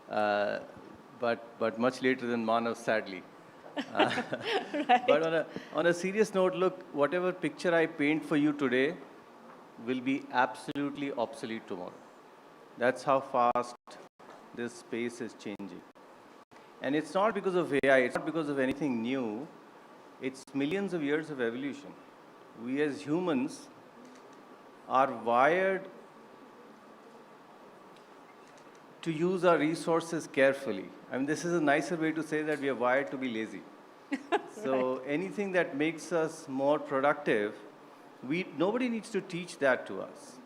But much later than Manav, sadly. Right. But on a serious note, look, whatever picture I paint for you today will be absolutely obsolete tomorrow. That's how fast this space is changing. And it's not because of AI, it's not because of anything new, it's millions of years of evolution. We as humans are wired to use our resources carefully. I mean, this is a nicer way to say that we are wired to be lazy. So anything that makes us more productive, nobody needs to teach that to us.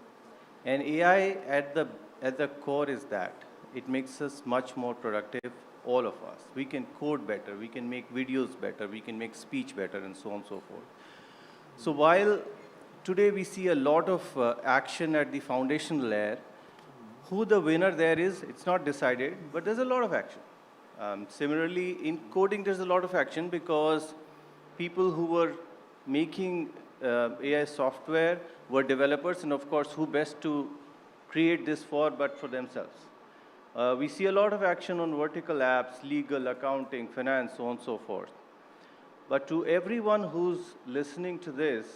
And AI at the core is that. It makes us much more productive, all of us. We can code better, we can make videos better, we can make speech better, and so on and so forth. So while today we see a lot of action at the foundation layer, who the winner there is, it's not decided, but there's a lot of action. Similarly, in coding, there's a lot of action because people who were making AI software were developers, and of course, who best to create this for but for themselves. We see a lot of action on vertical apps, legal, accounting, finance, so on and so forth. But to everyone who's listening to this,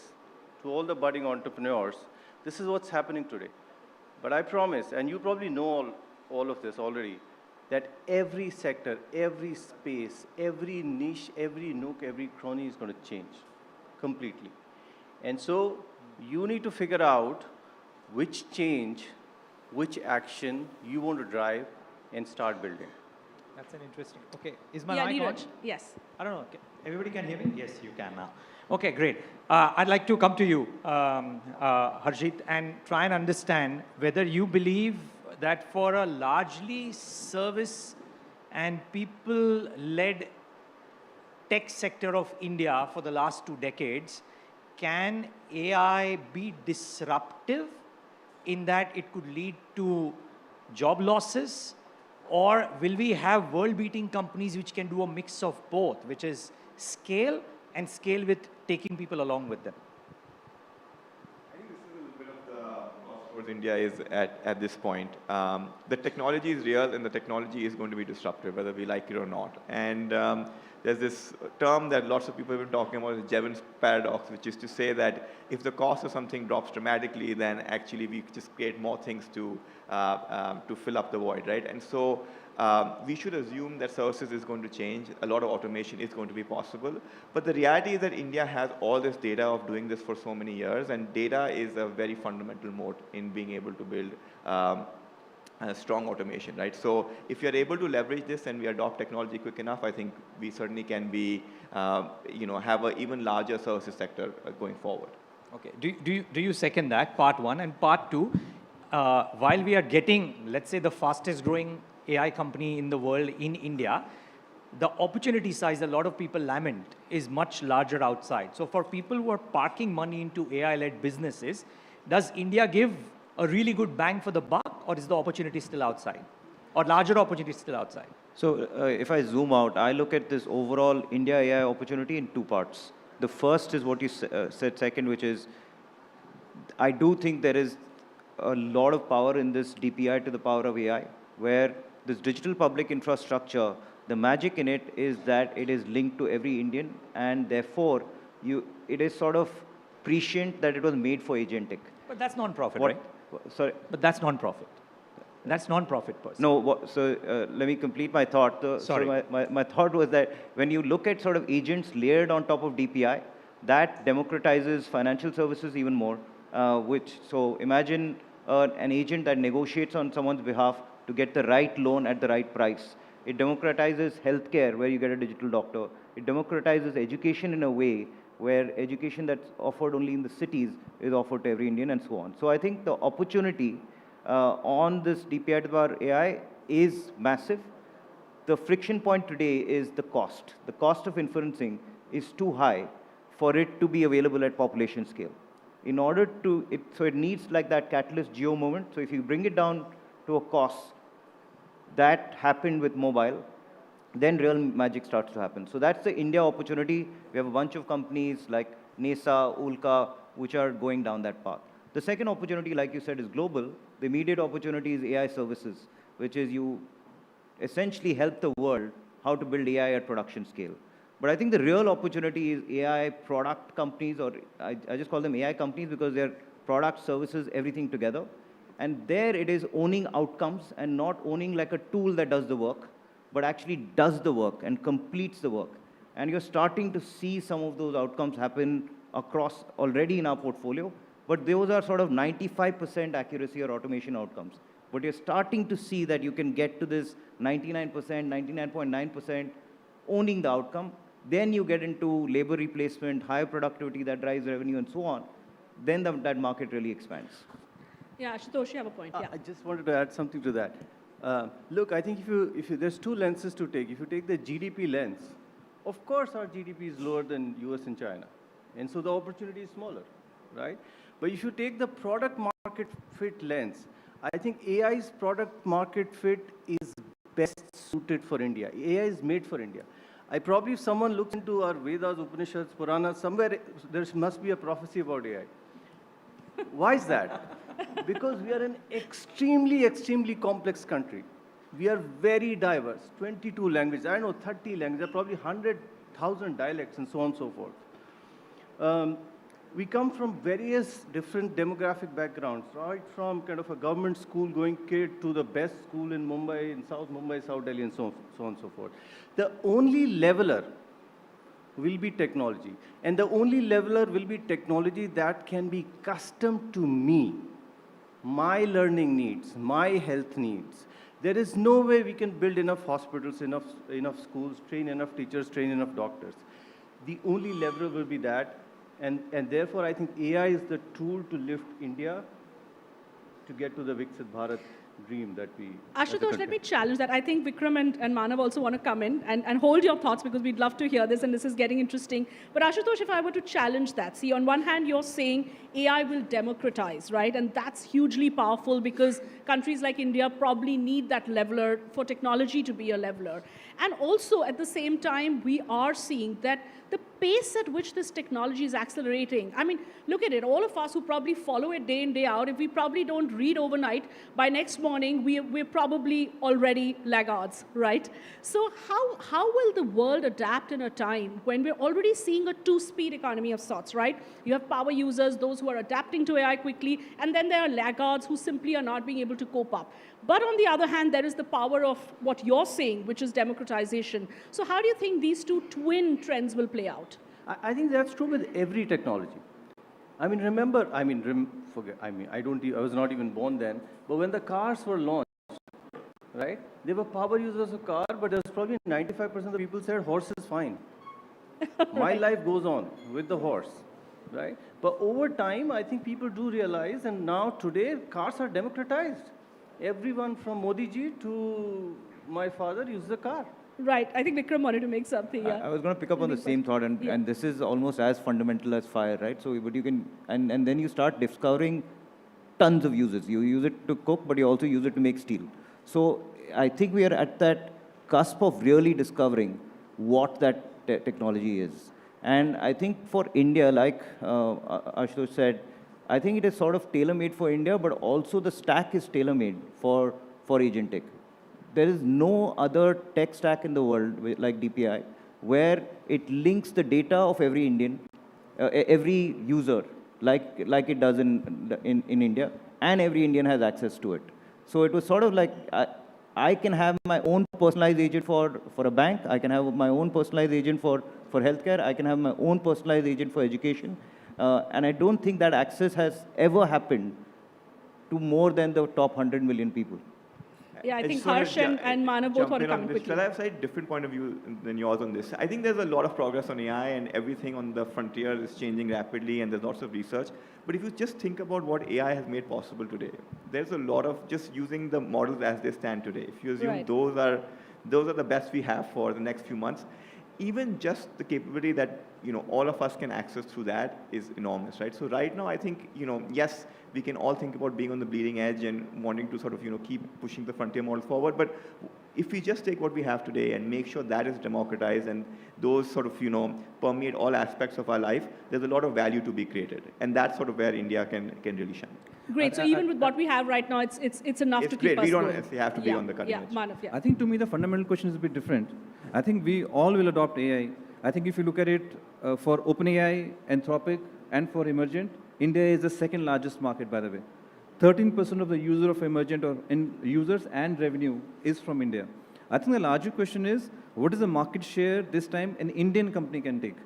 to all the budding entrepreneurs, this is what's happening today. But I promise, and you probably know all of this already, that every sector, every space, every niche, every nook, every cranny is going to change completely. And so you need to figure out which change, which action you want to drive and start building. That's an interesting. Okay, is my mic on? Neeraj, yes. I don't know. Everybody can hear me? Yes, you can now. Okay, great. I'd like to come to you, Harjit, and try and understand whether you believe that for a largely service and people-led tech sector of India for the last 2 decades, can AI be disruptive in that it could lead to job losses? Or will we have world-beating companies which can do a mix of both, which is scale and scale with taking people along with them? I think this is a little bit of the cost towards India is at this point. The technology is real and the technology is going to be disruptive, whether we like it or not. And there's this term that lots of people have been talking about, the Jevons paradox, which is to say that if the cost of something drops dramatically, then actually we just create more things to fill up the void, right? And so we should assume that services is going to change. A lot of automation is going to be possible. But the reality is that India has all this data of doing this for so many years, and data is a very fundamental moat in being able to build strong automation, right? So if you're able to leverage this and we adopt technology quick enough, I think we certainly can be, have an even larger services sector going forward. Okay. Do you second that, part one? And part two, while we are getting, let's say, the fastest growing AI company in the world in India, the opportunity size, a lot of people lament, is much larger outside. So for people who are parking money into AI-led businesses, does India give a really good bang for the buck, or is the opportunity still outside? Or larger opportunity still outside? So if I zoom out, I look at this overall India AI opportunity in 2 parts. The first is what you said second, which is I do think there is a lot of power in this DPI to the power of AI, where this digital public infrastructure, the magic in it is that it is linked to every Indian, and therefore it is sort of prescient that it was made for agentic. But that's non-profit, right? Sorry? But that's non-profit. That's non-profit person. No, let me complete my thought. Sorry. So my thought was that when you look at sort of agents layered on top of DPI, that democratizes financial services even more, so imagine an agent that negotiates on someone's behalf to get the right loan at the right price. It democratizes healthcare, where you get a digital doctor. It democratizes education in a way where education that's offered only in the cities is offered to every Indian, and so on. So I think the opportunity on this DPI to the power AI is massive. The friction point today is the cost. The cost of inferencing is too high for it to be available at population scale. In order to, so it needs like that catalyst geo moment. So if you bring it down to a cost, that happened with mobile, then real magic starts to happen. So that's the India opportunity. We have a bunch of companies like NESA, Ulka, which are going down that path. The second opportunity, like you said, is global. The immediate opportunity is AI services, which is you essentially help the world how to build AI at production scale. But I think the real opportunity is AI product companies, or I just call them AI companies because they're product, services, everything together. And there it is owning outcomes and not owning like a tool that does the work, but actually does the work and completes the work. And you're starting to see some of those outcomes happen across already in our portfolio, but those are sort of 95% accuracy or automation outcomes. But you're starting to see that you can get to this 99%, 99.9% owning the outcome. Then you get into labor replacement, higher productivity that drives revenue, and so on. Then that market really expands. Yeah, Ashutosh, you have a point. Yeah. I just wanted to add something to that. Look, I think if you, there's two lenses to take. If you take the GDP lens, of course our GDP is lower than US and China. And so the opportunity is smaller, right? But if you take the product market fit lens, I think AI's product market fit is best suited for India. AI is made for India. If someone looks into our Vedas, Upanishads, Puranas, somewhere there must be a prophecy about AI. Why is that? Because we are an extremely, extremely complex country. We are very diverse, 22 languages, I don't know, 30 languages, there are probably 100,000 dialects and so on and so forth. We come from various different demographic backgrounds, right from kind of a government school going kid to the best school in Mumbai, in South Mumbai, South Delhi, and so on and so forth. The only leveler will be technology. And the only leveler will be technology that can be custom to me, my learning needs, my health needs. There is no way we can build enough hospitals, enough schools, train enough teachers, train enough doctors. The only leveler will be that. And therefore, I think AI is the tool to lift India to get to the Viksit Bharat dream that we... Ashutosh, let me challenge that. I think Vikram and Manav also want to come in and hold your thoughts because we'd love to hear this and this is getting interesting. But Ashutosh, if I were to challenge that, see, on one hand, you're saying AI will democratize, right? And that's hugely powerful because countries like India probably need that leveler for technology to be a leveler. And also, at the same time, we are seeing that the pace at which this technology is accelerating. I mean, look at it. All of us who probably follow it day in, day out, if we probably don't read overnight, by next morning, we're probably already laggards, right? So how will the world adapt in a time when we're already seeing a two-speed economy of sorts, right? You have power users, those who are adapting to AI quickly, and then there are laggards who simply are not being able to cope up. But on the other hand, there is the power of what you're saying, which is democratization. So how do you think these two twin trends will play out? I think that's true with every technology. I mean, remember, I was not even born then, but when the cars were launched, right, they were power users of car, but there's probably 95% of the people said horse is fine. My life goes on with the horse, right? But over time, I think people do realize, and now today, cars are democratized. Everyone from Modi ji to my father uses a car. Right. I think Vikram wanted to make something. Yeah. I was going to pick up on the same thought, and this is almost as fundamental as fire, right? So, but you can, and then you start discovering tons of uses. You use it to cook, but you also use it to make steel. So, I think we are at that cusp of really discovering what that technology is. And I think for India, like Ashutosh said, I think it is sort of tailor-made for India, but also the stack is tailor-made for agentic. There is no other tech stack in the world like DPI where it links the data of every Indian, every user, like it does in India, and every Indian has access to it. So it was sort of like I can have my own personalized agent for a bank. I can have my own personalized agent for healthcare. I can have my own personalized agent for education. And I don't think that access has ever happened to more than the top 100 million people. Yeah, I think Harsh and Manav both want to come quickly. Shall I have a different point of view than yours on this? I think there's a lot of progress on AI and everything on the frontier is changing rapidly and there's lots of research. But if you just think about what AI has made possible today, there's a lot of just using the models as they stand today. If you assume those are the best we have for the next few months, even just the capability that all of us can access through that is enormous, right? So right now, I think yes, we can all think about being on the bleeding edge and wanting to sort of keep pushing the frontier model forward. But if we just take what we have today and make sure that is democratized and those sort of permeate all aspects of our life, there's a lot of value to be created, and that's sort of where India can really shine. Great. So even with what we have right now, it's enough to keep us we don't going. have to be on the cutting edge. Manav, I think to me the fundamental question is a bit different. I think we all will adopt AI. I think if you look at it for OpenAI, Anthropic, and for Emergent, India is the second largest market, by the way. 13% of the user of Emergent or users and revenue is from India. I think the larger question is, what is the market share this time an Indian company can take?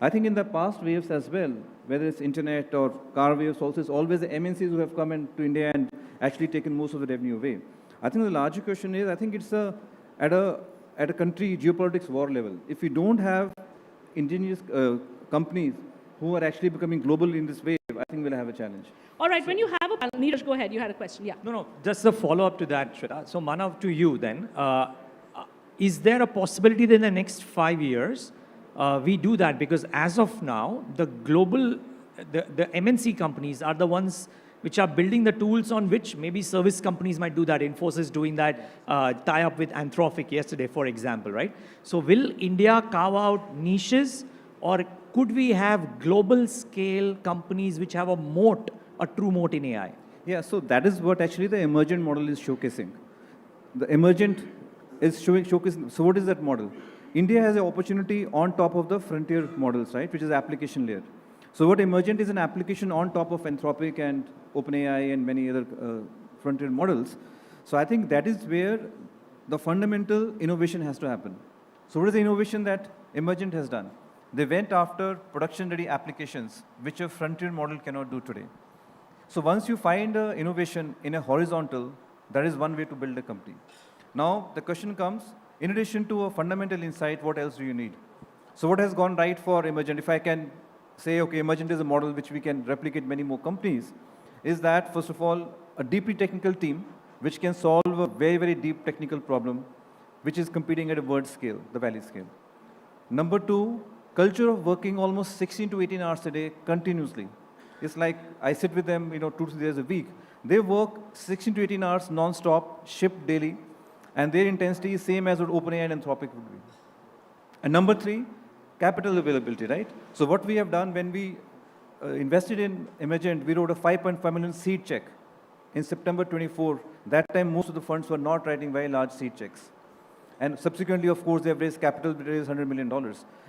I think in the past waves as well, whether it's internet or car waves also, it's always the MNCs who have come into India and actually taken most of the revenue away. I think the larger question is, I think it's at a country geopolitics war level. If we don't have indigenous companies who are actually becoming global in this wave, I think we'll have a challenge. All right, when you have a... Neeraj, go ahead. You had a question. Yeah. No, just a follow-up to that, Shweta. So Manav, to you then, is there a possibility that in the next 5 years, we do that? Because as of now, the global, the MNC companies are the ones which are building the tools on which maybe service companies might do that. Infosys doing that tie-up with Anthropic yesterday, for example, right? So will India carve out niches, or could we have global scale companies which have a moat, a true moat in AI? Yeah, so that is what actually the Emergent model is showcasing. The Emergent is showcasing, so what is that model? India has an opportunity on top of the frontier models, right, which is application layer. So what Emergent is an application on top of Anthropic and OpenAI and many other frontier models. So I think that is where the fundamental innovation has to happen. So what is the innovation that Emergent has done? They went after production-ready applications, which a frontier model cannot do today. So once you find innovation in a horizontal, that is one way to build a company. Now the question comes, in addition to a fundamental insight, what else do you need? So what has gone right for Emergent? If I can say, okay, Emergent is a model which we can replicate many more companies, is that, first of all, a deeply technical team which can solve a very, very deep technical problem, which is competing at a world scale, the valley scale. Number two, culture of working almost 16 to 18 hours a day continuously. It's like I sit with them, 2 to 3 days a week. They work 16 to 18 hours non-stop, shipped daily, and their intensity is same as what OpenAI and Anthropic would be. And number three, capital availability, right? So what we have done when we invested in Emergent, we wrote a 5.5 million seed check in September 24. That time, most of the funds were not writing very large seed checks. And subsequently, of course, they have raised capital, they raised $100 million.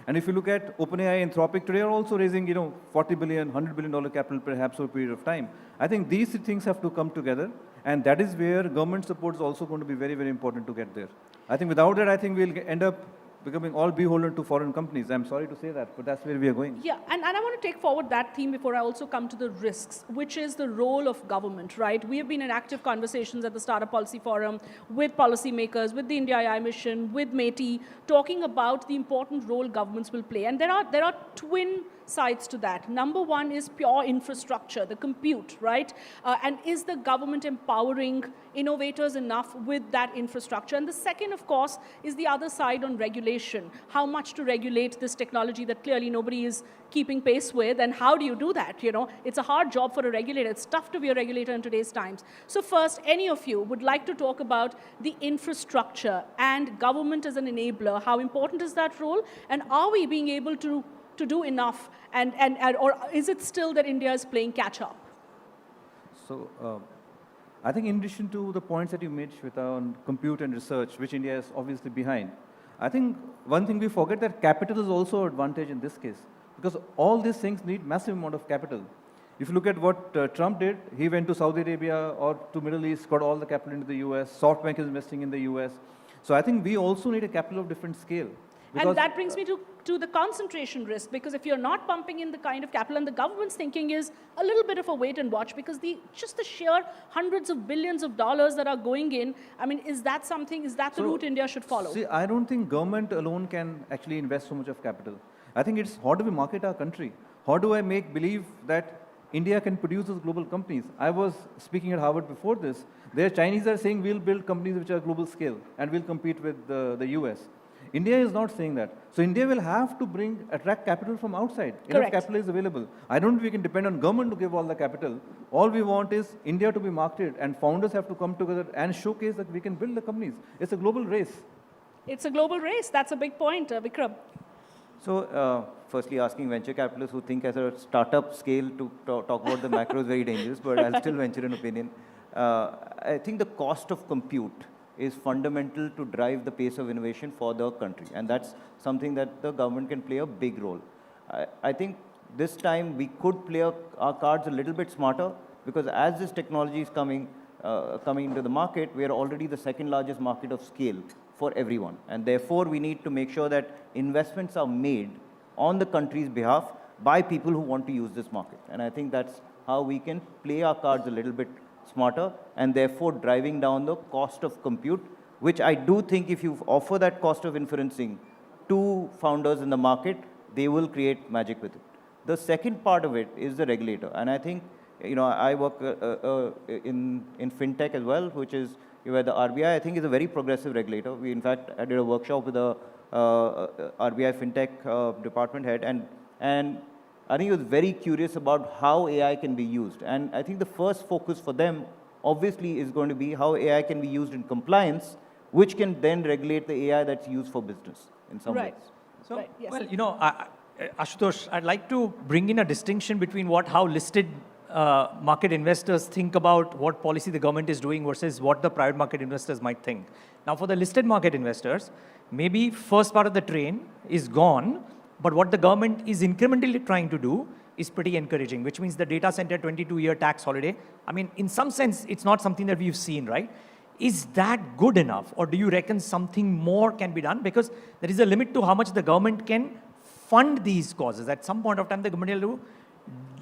And if you look at OpenAI and Anthropic today are also raising, $40 billion, $100 billion capital perhaps over a period of time. I think these things have to come together. And that is where government support is also going to be very, very important to get there. I think without that, I think we'll end up becoming all beholden to foreign companies. I'm sorry to say that, but that's where we are going. Yeah, and I want to take forward that theme before I also come to the risks, which is the role of government, right? We have been in active conversations at the Startup Policy Forum with policymakers, with the Ind.AI mission, with METI, talking about the important role governments will play. And there are twin sides to that. Number one is pure infrastructure, the compute, right? And is the government empowering innovators enough with that infrastructure? And the second, of course, is the other side on regulation. How much to regulate this technology that clearly nobody is keeping pace with, and how do you do that? It's a hard job for a regulator. It's tough to be a regulator in today's times. So first, any of you would like to talk about the infrastructure and government as an enabler. How important is that role? And are we being able to do enough, or is it still that India is playing catch up? So I think in addition to the points that you made, Shweta, on compute and research, which India is obviously behind, I think one thing we forget that capital is also an advantage in this case, because all these things need massive amount of capital. If you look at what Trump did, he went to Saudi Arabia or to Middle East, got all the capital into the US, SoftBank is investing in the US. So I think we also need a capital of different scale. And that brings me to the concentration risk, because if you're not pumping in the kind of capital, and the government's thinking is a little bit of a wait and watch, because just the sheer hundreds of billions of dollars that are going in, I mean, is that the route India should follow? See, I don't think government alone can actually invest so much of capital. I think it's how do we market our country? How do I make believe that India can produce those global companies? I was speaking at Harvard before this. Their Chinese are saying we'll build companies which are global scale and we'll compete with the US. India is not saying that. So India will have to attract capital from outside. Correct. Enough capital is available. I don't think we can depend on government to give all the capital. All we want is India to be marketed, and founders have to come together and showcase that we can build the companies. It's a global race. It's a global race. That's a big point, Vikram. So, firstly, asking venture capitalists who think as a startup scale to talk about the macro is very dangerous, but I'll still venture an opinion. I think the cost of compute is fundamental to drive the pace of innovation for the country, and that's something that the government can play a big role. I think this time we could play our cards a little bit smarter, because as this technology is coming into the market, we are already the second largest market of scale for everyone, and therefore we need to make sure that investments are made on the country's behalf by people who want to use this market. And I think that's how we can play our cards a little bit smarter, and therefore driving down the cost of compute, which I do think if you offer that cost of inferencing to founders in the market, they will create magic with it. The second part of it is the regulator, and I think, I work in fintech as well, which is where the RBI, I think, is a very progressive regulator. In fact, I did a workshop with the RBI fintech department head, and I think he was very curious about how AI can be used. And I think the first focus for them, obviously, is going to be how AI can be used in compliance, which can then regulate the AI that's used for business in some ways. So, right, yes. well, Ashutosh, I'd like to bring in a distinction between how listed market investors think about what policy the government is doing versus what the private market investors might think. Now, for the listed market investors, maybe first part of the train is gone, but what the government is incrementally trying to do is pretty encouraging, which means the data center 22-year tax holiday. I mean, in some sense, it's not something that we've seen, right? Is that good enough, or do you reckon something more can be done? Because there is a limit to how much the government can fund these causes. At some point of time, the government will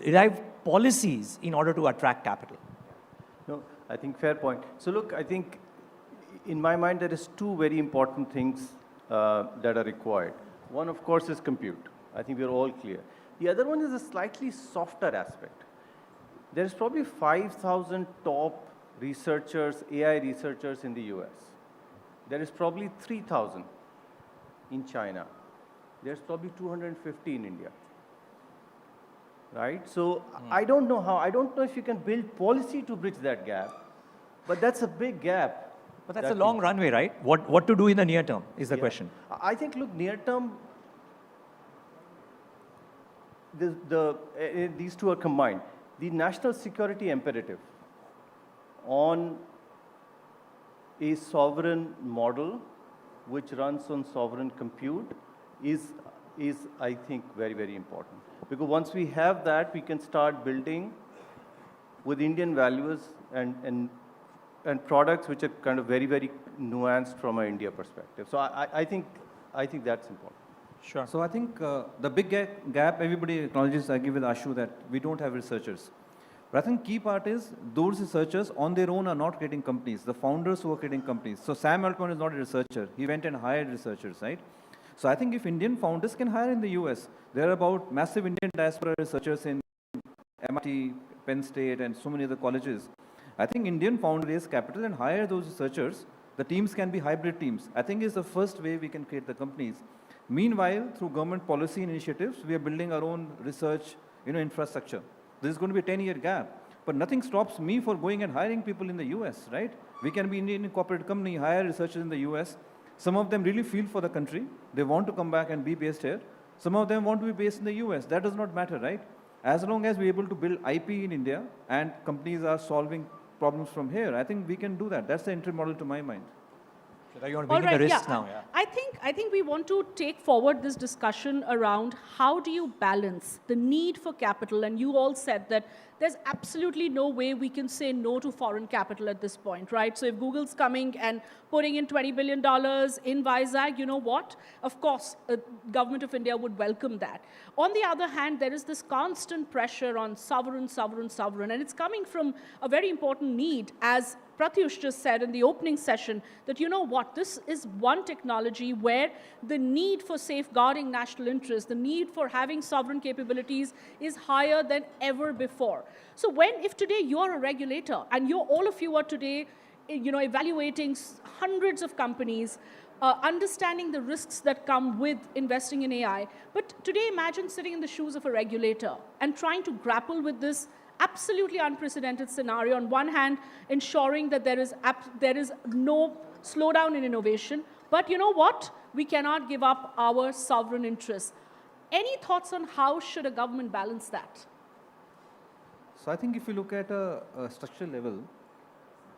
derive policies in order to attract capital. No, I think fair point. So look, I think in my mind, there is two very important things that are required. One, of course, is compute. I think we're all clear. The other one is a slightly softer aspect. There's probably 5,000 top researchers, AI researchers in the US. There is probably 3,000 in China. There's probably 250 in India. Right? So I don't know if you can build policy to bridge that gap, but that's a big gap. But that's a long runway, right? What to do in the near term is the question. I think, look, near term, these two are combined. The national security imperative on a sovereign model which runs on sovereign compute is I think, very, very important. Because once we have that, we can start building with Indian values and products which are kind of very, very nuanced from an India perspective. So I think that's important. Sure. So I think the big gap, everybody acknowledges, I agree with Ashu, that we don't have researchers. But I think key part is those researchers on their own are not creating companies, the founders who are creating companies. So Sam Altman is not a researcher. He went and hired researchers, right? So I think if Indian founders can hire in the US, there are about massive Indian diaspora researchers in MIT, Penn State, and so many other colleges. I think Indian founders raise capital and hire those researchers. The teams can be hybrid teams. I think is the first way we can create the companies. Meanwhile, through government policy initiatives, we are building our own research, infrastructure. This is going to be a 10-year gap. But nothing stops me for going and hiring people in the US, right? We can be Indian corporate company, hire researchers in the US. Some of them really feel for the country. They want to come back and be based here. Some of them want to be based in the US. That does not matter, right? As long as we're able to build IP in India and companies are solving problems from here, I think we can do that. That's the entry model to my mind. You want to All bring in the right, risks yeah. now? Yeah. I think we want to take forward this discussion around how do you balance the need for capital, and you all said that there's absolutely no way we can say no to foreign capital at this point, right? So if Google's coming and putting in $20 billion in Vizag, you know what? Of course, government of India would welcome that. On the other hand, there is this constant pressure on sovereign, sovereign, sovereign, and it's coming from a very important need, as Pratush just said in the opening session, that you know what, this is one technology where the need for safeguarding national interests, the need for having sovereign capabilities is higher than ever before. So if today you're a regulator and all of you are today, evaluating hundreds of companies, understanding the risks that come with investing in AI, but today imagine sitting in the shoes of a regulator and trying to grapple with this absolutely unprecedented scenario. On one hand, ensuring that there is no slowdown in innovation, but you know what? We cannot give up our sovereign interests. Any thoughts on how should a government balance that? So I think if you look at a structural level,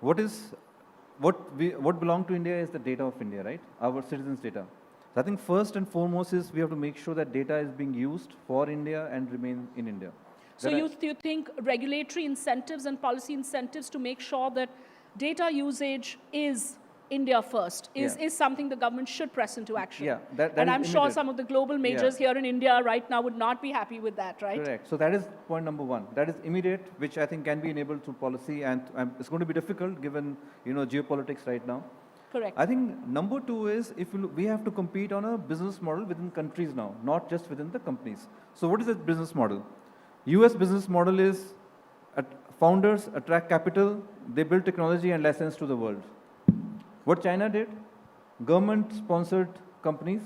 what belongs to India is the data of India, right? Our citizens' data. So I think first and foremost is we have to make sure that data is being used for India and remain in India. So you think regulatory incentives and policy incentives to make sure that data usage is India first is something the government should press into action. Yeah, that and is I'm sure some of the global majors here in India right now would not be happy with that, right? Correct. So that is point number one. That is immediate, which I think can be enabled through policy, and it's going to be difficult given geopolitics right now. Correct. I think number two is we have to compete on a business model within countries now, not just within the companies. So what is the business model? US business model is founders attract capital, they build technology and license to the world. What China did, government-sponsored companies,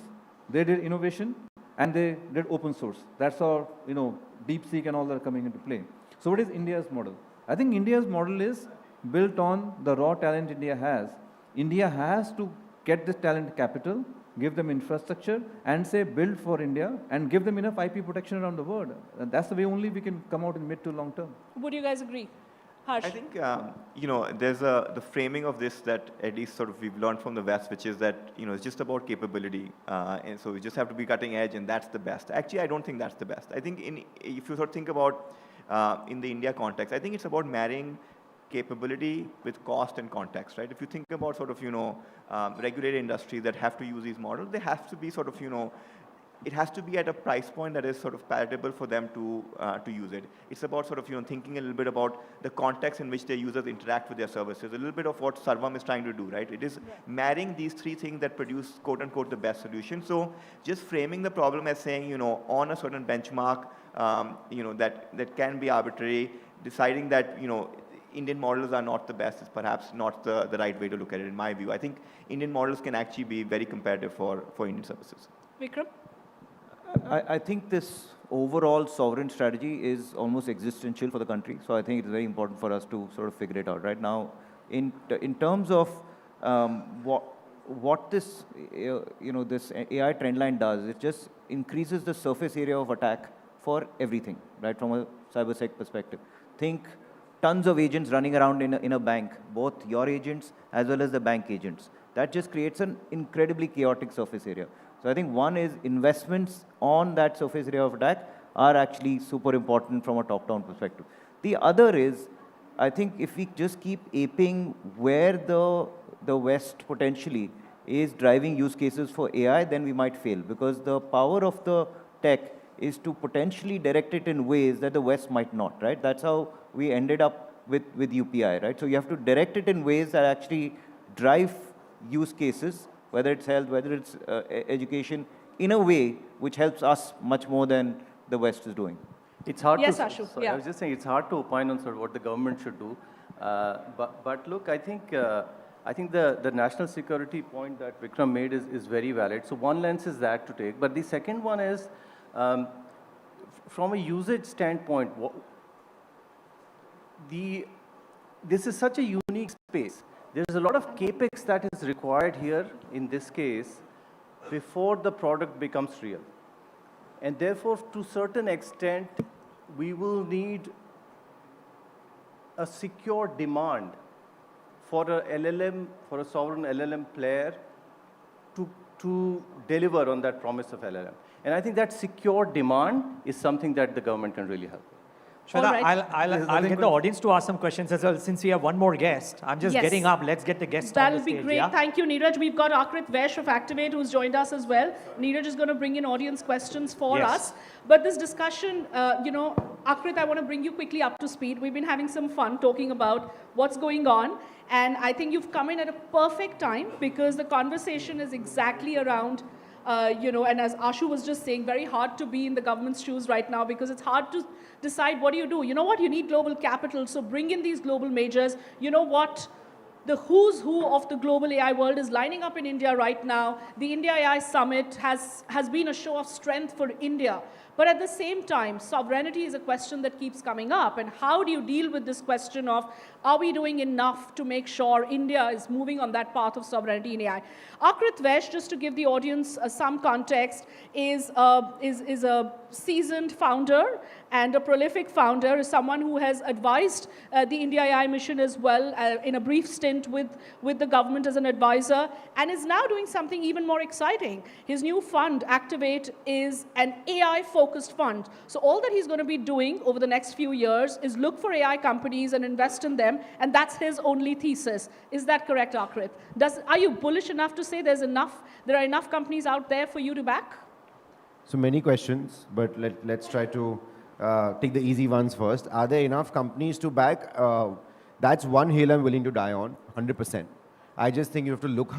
they did innovation and they did open source. That's how DeepSeek and all that are coming into play. So what is India's model? I think India's model is built on the raw talent India has. India has to get this talent capital, give them infrastructure, and say build for India, and give them enough IP protection around the world. And that's the way only we can come out in mid to long term. Would you guys agree? Harsh? I think, there's the framing of this that at least sort of we've learned from the West, which is that, it's just about capability. And so we just have to be cutting edge and that's the best. Actually, I don't think that's the best. I think if you sort of think about in the India context, I think it's about marrying capability with cost and context, right? If you think about sort of, regulated industries that have to use these models, they have to be sort of, it has to be at a price point that is sort of palatable for them to use it. It's about sort of, thinking a little bit about the context in which their users interact with their services, a little bit of what Sarbam is trying to do, right? It is marrying these three things that produce, quote unquote, the best solution. So just framing the problem as saying, on a certain benchmark, that can be arbitrary, deciding that, Indian models are not the best is perhaps not the right way to look at it, in my view. I think Indian models can actually be very competitive for Indian services. Vikram? I think this overall sovereign strategy is almost existential for the country. So I think it's very important for us to sort of figure it out right now. In terms of what this this AI trendline does, it just increases the surface area of attack for everything, right? From a cybersec perspective, think tons of agents running around in a bank, both your agents as well as the bank agents. That just creates an incredibly chaotic surface area. So I think one is investments on that surface area of attack are actually super important from a top-down perspective. The other is, I think if we just keep aping where the West potentially is driving use cases for AI, then we might fail, because the power of the tech is to potentially direct it in ways that the West might not, right? That's how we ended up with UPI, right? So you have to direct it in ways that actually drive use cases, whether it's health, whether it's education, in a way which helps us much more than the West is doing. It's hard yes, to, Ashu. sorry, I was just saying it's hard to opine on sort of what the government should do. But look, I think the national security point that Vikram made is very valid. So one lens is that to take, but the second one is from a usage standpoint, this is such a unique space. There's a lot of capex that is required here in this case before the product becomes real. And therefore, to a certain extent, we will need a secure demand for a LLM, for a sovereign LLM player to deliver on that promise of LLM. And I think that secure demand is something that the government can really help with. Shweta, right. I'll get the audience to ask some questions as well, since we have one more guest. I'm just Yes. getting up. Let's get the guest on That'll the be stage, great. yeah? Thank you, Neeraj. We've got Akrit Vesh of Activate who's joined us as well. Neeraj is going to bring in audience questions for Yes. us. But this discussion, Akrit, I want to bring you quickly up to speed. We've been having some fun talking about what's going on. And I think you've come in at a perfect time because the conversation is exactly around and as Ashu was just saying, very hard to be in the government's shoes right now because it's hard to decide what do you do. You know what? You need global capital, so bring in these global majors. You know what? The who's who of the global AI world is lining up in India right now. The Ind.AI Summit has been a show of strength for India. But at the same time, sovereignty is a question that keeps coming up. And how do you deal with this question of, are we doing enough to make sure India is moving on that path of sovereignty in AI? Akrit Vesh, just to give the audience some context, is a seasoned founder and a prolific founder, is someone who has advised the Ind.AI mission as well in a brief stint with the government as an advisor, and is now doing something even more exciting. His new fund, Activate, is an AI-focused fund. So all that he's going to be doing over the next few years is look for AI companies and invest in them, and that's his only thesis. Is that correct, Akrit? Are you bullish enough to say there are enough companies out there for you to back? So many questions, but let's try to take the easy ones first. Are there enough companies to back? That's one hill I'm willing to die on, 100%. I just think you have to look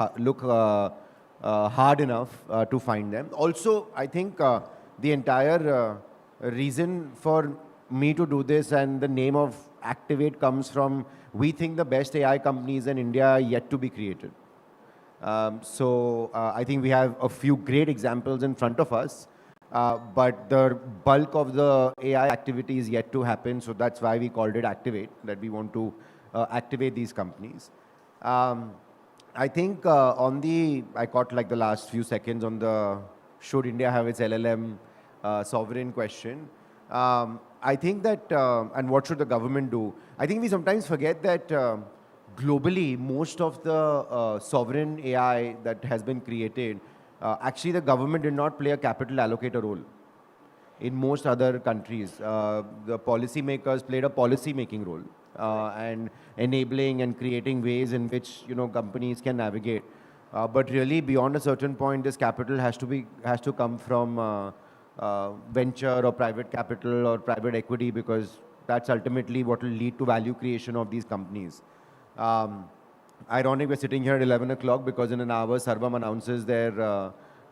hard enough to find them. Also, I think the entire reason for me to do this and the name of Activate comes from, we think the best AI companies in India are yet to be created. I think we have a few great examples in front of us, but the bulk of the AI activity is yet to happen. So that's why we called it Activate, that we want to activate these companies. I think I caught like the last few seconds on the should India have its LLM sovereign question. I think that, and what should the government do? I think we sometimes forget that globally, most of the sovereign AI that has been created, actually the government did not play a capital allocator role. In most other countries, the policymakers played a policy-making role and enabling and creating ways in which companies can navigate. But really, beyond a certain point, this capital has to come from venture or private capital or private equity, because that's ultimately what will lead to value creation of these companies. Ironic, we're sitting here at 11 o'clock because in an hour, Sarbam announces their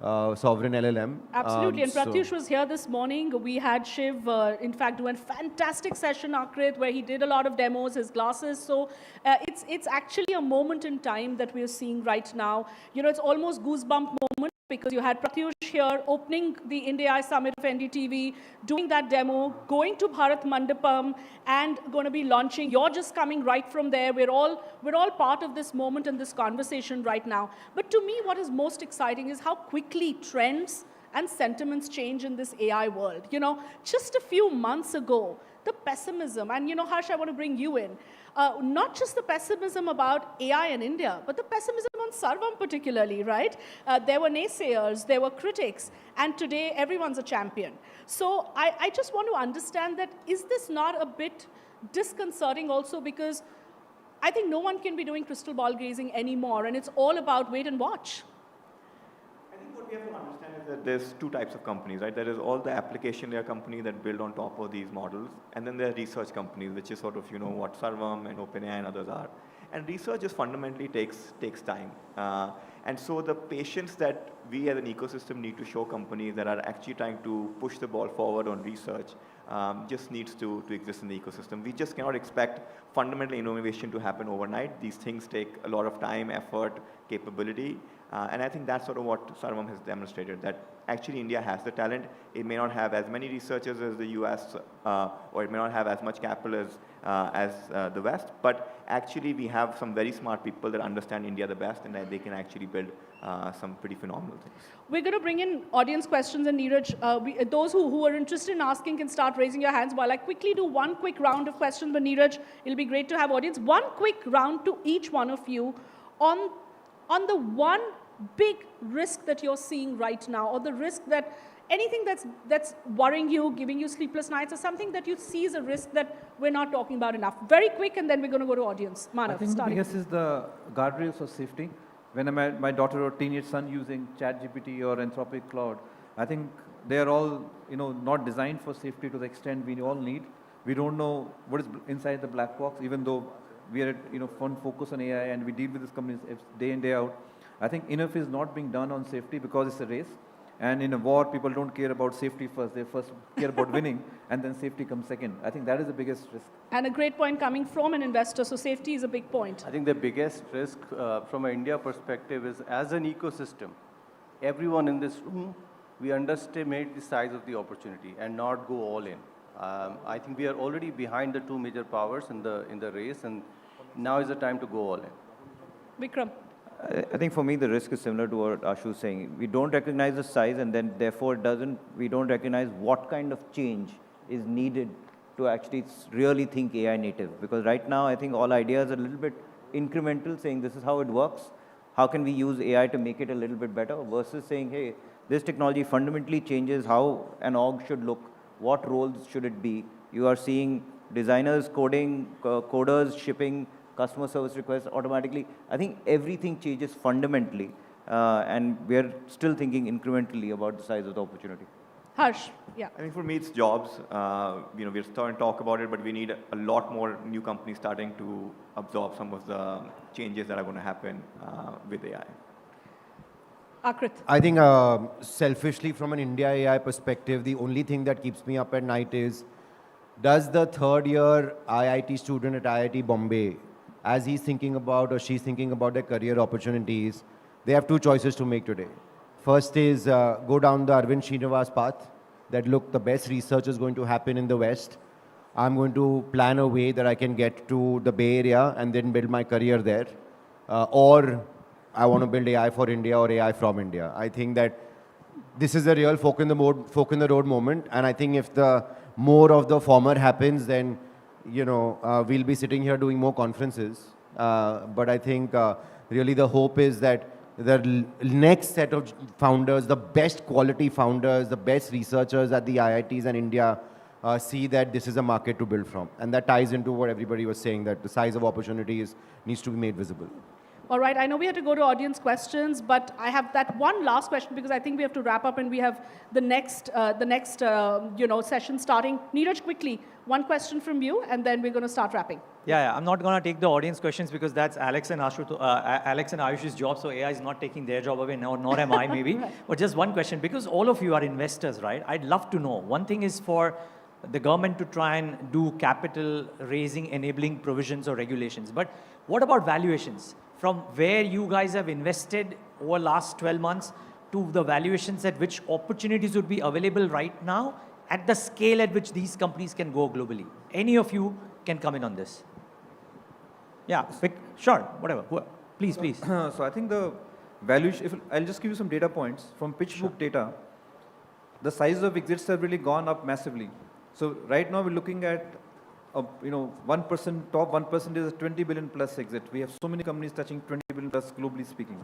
sovereign LLM. Absolutely, and Pratush was here this morning. We had Shiv, in fact, do a fantastic session, Akrit, where he did a lot of demos, his glasses. So it's actually a moment in time that we're seeing right now. It's almost goosebump moment, because you had Pratush here opening the Ind.AI Summit of NDTV, doing that demo, going to Bharat Mandapam, and going to be launching. You're just coming right from there. We're all part of this moment and this conversation right now. But to me, what is most exciting is how quickly trends and sentiments change in this AI world. Just a few months ago, the pessimism, and Harsh, I want to bring you in. Not just the pessimism about AI in India, but the pessimism on Sarvam particularly, right? There were naysayers, there were critics, and today everyone's a champion. So I just want to understand that, is this not a bit disconcerting also, because I think no one can be doing crystal ball gazing anymore, and it's all about wait and watch. I think what we have to understand is that there's two types of companies, right? There is all the application layer companies that build on top of these models, and then there are research companies, which is sort of, what Sarvam and OpenAI and others are. And research just fundamentally takes time. And so the patience that we as an ecosystem need to show companies that are actually trying to push the ball forward on research just needs to exist in the ecosystem. We just cannot expect fundamental innovation to happen overnight. These things take a lot of time, effort, capability. And I think that's sort of what Sarvam has demonstrated, that actually India has the talent. It may not have as many researchers as the US, or it may not have as much capital as the West, but actually we have some very smart people that understand India the best, and that they can actually build some pretty phenomenal things. We're going to bring in audience questions, and Neeraj, those who are interested in asking can start raising your hands while I quickly do one quick round of questions. But Neeraj, it'll be great to have audience. One quick round to each one of you on the one big risk that you're seeing right now, or the risk that anything that's worrying you, giving you sleepless nights, or something that you see as a risk that we're not talking about enough. Very quick, and then we're going to go to audience. Manav, I think the biggest is the guardrails of safety. When my daughter or teenage son using ChatGPT or Anthropic Cloud, I think they are all not designed for safety to the extent we all need. We don't know what is inside the black box, even though we are focus on AI and we deal with these companies day in, day out. I think enough is not being done on safety because it's a race. And in a war, people don't care about safety first. They first care about winning, and then safety comes second. I think that is the biggest risk. And a great point coming from an investor, so safety is a big point. I think the biggest risk from an India perspective is, as an ecosystem, everyone in this room, we underestimate the size of the opportunity and not go all in. I think we are already behind the two major powers in the race, and now is the time to go all in. Vikram. I think for me, the risk is similar to what Ashu is saying. We don't recognize the size, and then therefore we don't recognize what kind of change is needed to actually really think AI native. Because right now, I think all ideas are a little bit incremental, saying this is how it works. How can we use AI to make it a little bit better, versus saying, hey, this technology fundamentally changes how an org should look. What roles should it be? You are seeing designers coding, coders shipping, customer service requests automatically. I think everything changes fundamentally, and we are still thinking incrementally about the size of the opportunity. Harsh, yeah. I think for me, it's jobs. We're starting to talk about it, but we need a lot more new companies starting to absorb some of the changes that are going to happen with AI. Akrit. I think selfishly from an India AI perspective, the only thing that keeps me up at night is, does the third year IIT student at IIT Bombay, as he's thinking about or she's thinking about their career opportunities, they have two choices to make today. First is go down the Arvind Srinivas path, that look, the best research is going to happen in the West. I'm going to plan a way that I can get to the Bay Area and then build my career there. Or I want to build AI for India or AI from India. I think that this is a real fork in the road moment. And I think if the more of the former happens, then we'll be sitting here doing more conferences. But I think really the hope is that the next set of founders, the best quality founders, the best researchers at the IITs and India see that this is a market to build from. And that ties into what everybody was saying, that the size of opportunities needs to be made visible. All right, I know we have to go to audience questions, but I have that one last question because I think we have to wrap up and we have the next session starting. Neeraj, quickly, one question from you, and then we're going to start wrapping. Yeah, I'm not going to take the audience questions because that's Alex and Ayush's job, so AI is not taking their job away, nor am I maybe. Right. But just one question, because all of you are investors, right? I'd love to know. One thing is for the government to try and do capital raising, enabling provisions or regulations. But what about valuations? From where you guys have invested over last 12 months to the valuations at which opportunities would be available right now at the scale at which these companies can go globally. Any of you can come in on this. Yeah, sure, whatever. Please. So I think the valuation, I'll just give you some data points. From PitchBook data, the size of exits have really gone up massively. So right now we're looking at 1%, top 1% is a 20 billion plus exit. We have so many companies touching 20 billion plus globally speaking.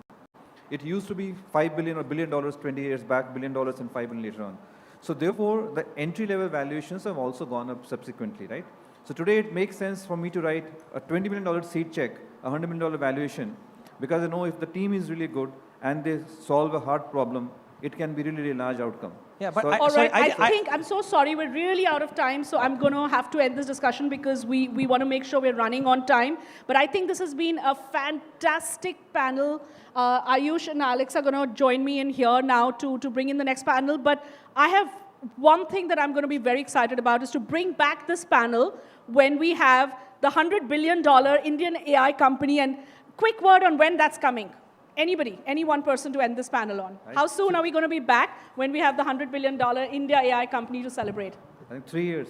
It used to be $5 billion or $1 billion 20 years back, $1 billion and $5 billion later on. So therefore, the entry level valuations have also gone up subsequently, right? So today it makes sense for me to write a $20 million seed check, a $100 million valuation, because I know if the team is really good and they solve a hard problem, it can be really, really large outcome. Yeah, but all right, I think, I'm so sorry, we're really out of time, so I'm going to have to end this discussion because we want to make sure we're running on time. But I think this has been a fantastic panel. Ayush and Alex are going to join me in here now to bring in the next panel. But I have one thing that I'm going to be very excited about is to bring back this panel when we have the $100 billion Indian AI company. And quick word on when that's coming. Anybody, any one person to end this panel on. How soon are we going to be back when we have the $100 billion India AI company to celebrate? I think 3 years.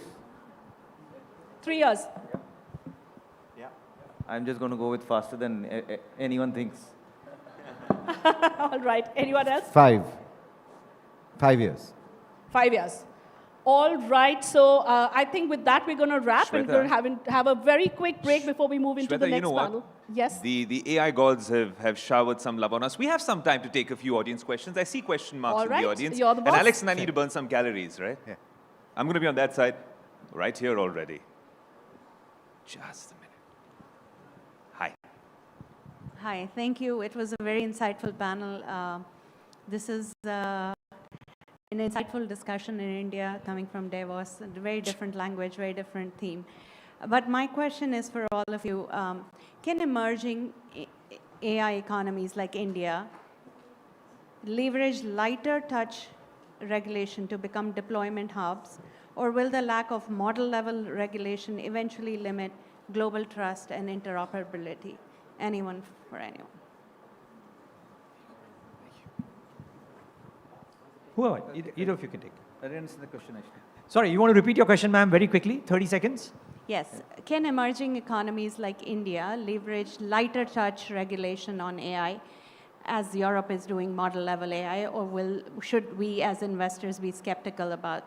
3 years. Yeah. I'm just going to go with faster than anyone thinks. All right. Anyone else? 5 years. 5 years. All right. So I think with that, we're going to wrap and we're going to have a very quick break before we move into the next panel. Yes. The AI gods have showered some love on us. We have some time to take a few audience questions. I see question marks in the audience. You're the boss. And Alex and I need to burn some calories, right? Yeah. I'm going to be on that side right here already. Just a minute. Hi. Hi, thank you. It was a very insightful panel. This is an insightful discussion in India coming from Davos, a very different language, very different theme. But my question is for all of you, can emerging AI economies like India leverage lighter touch regulation to become deployment hubs, or will the lack of model level regulation eventually limit global trust and interoperability? Anyone for anyone? Whoever, either of you can take. I didn't understand the question actually. Sorry, you want to repeat your question, ma'am, very quickly, 30 seconds? Yes. Can emerging economies like India leverage lighter touch regulation on AI as Europe is doing model level AI, or should we as investors be skeptical about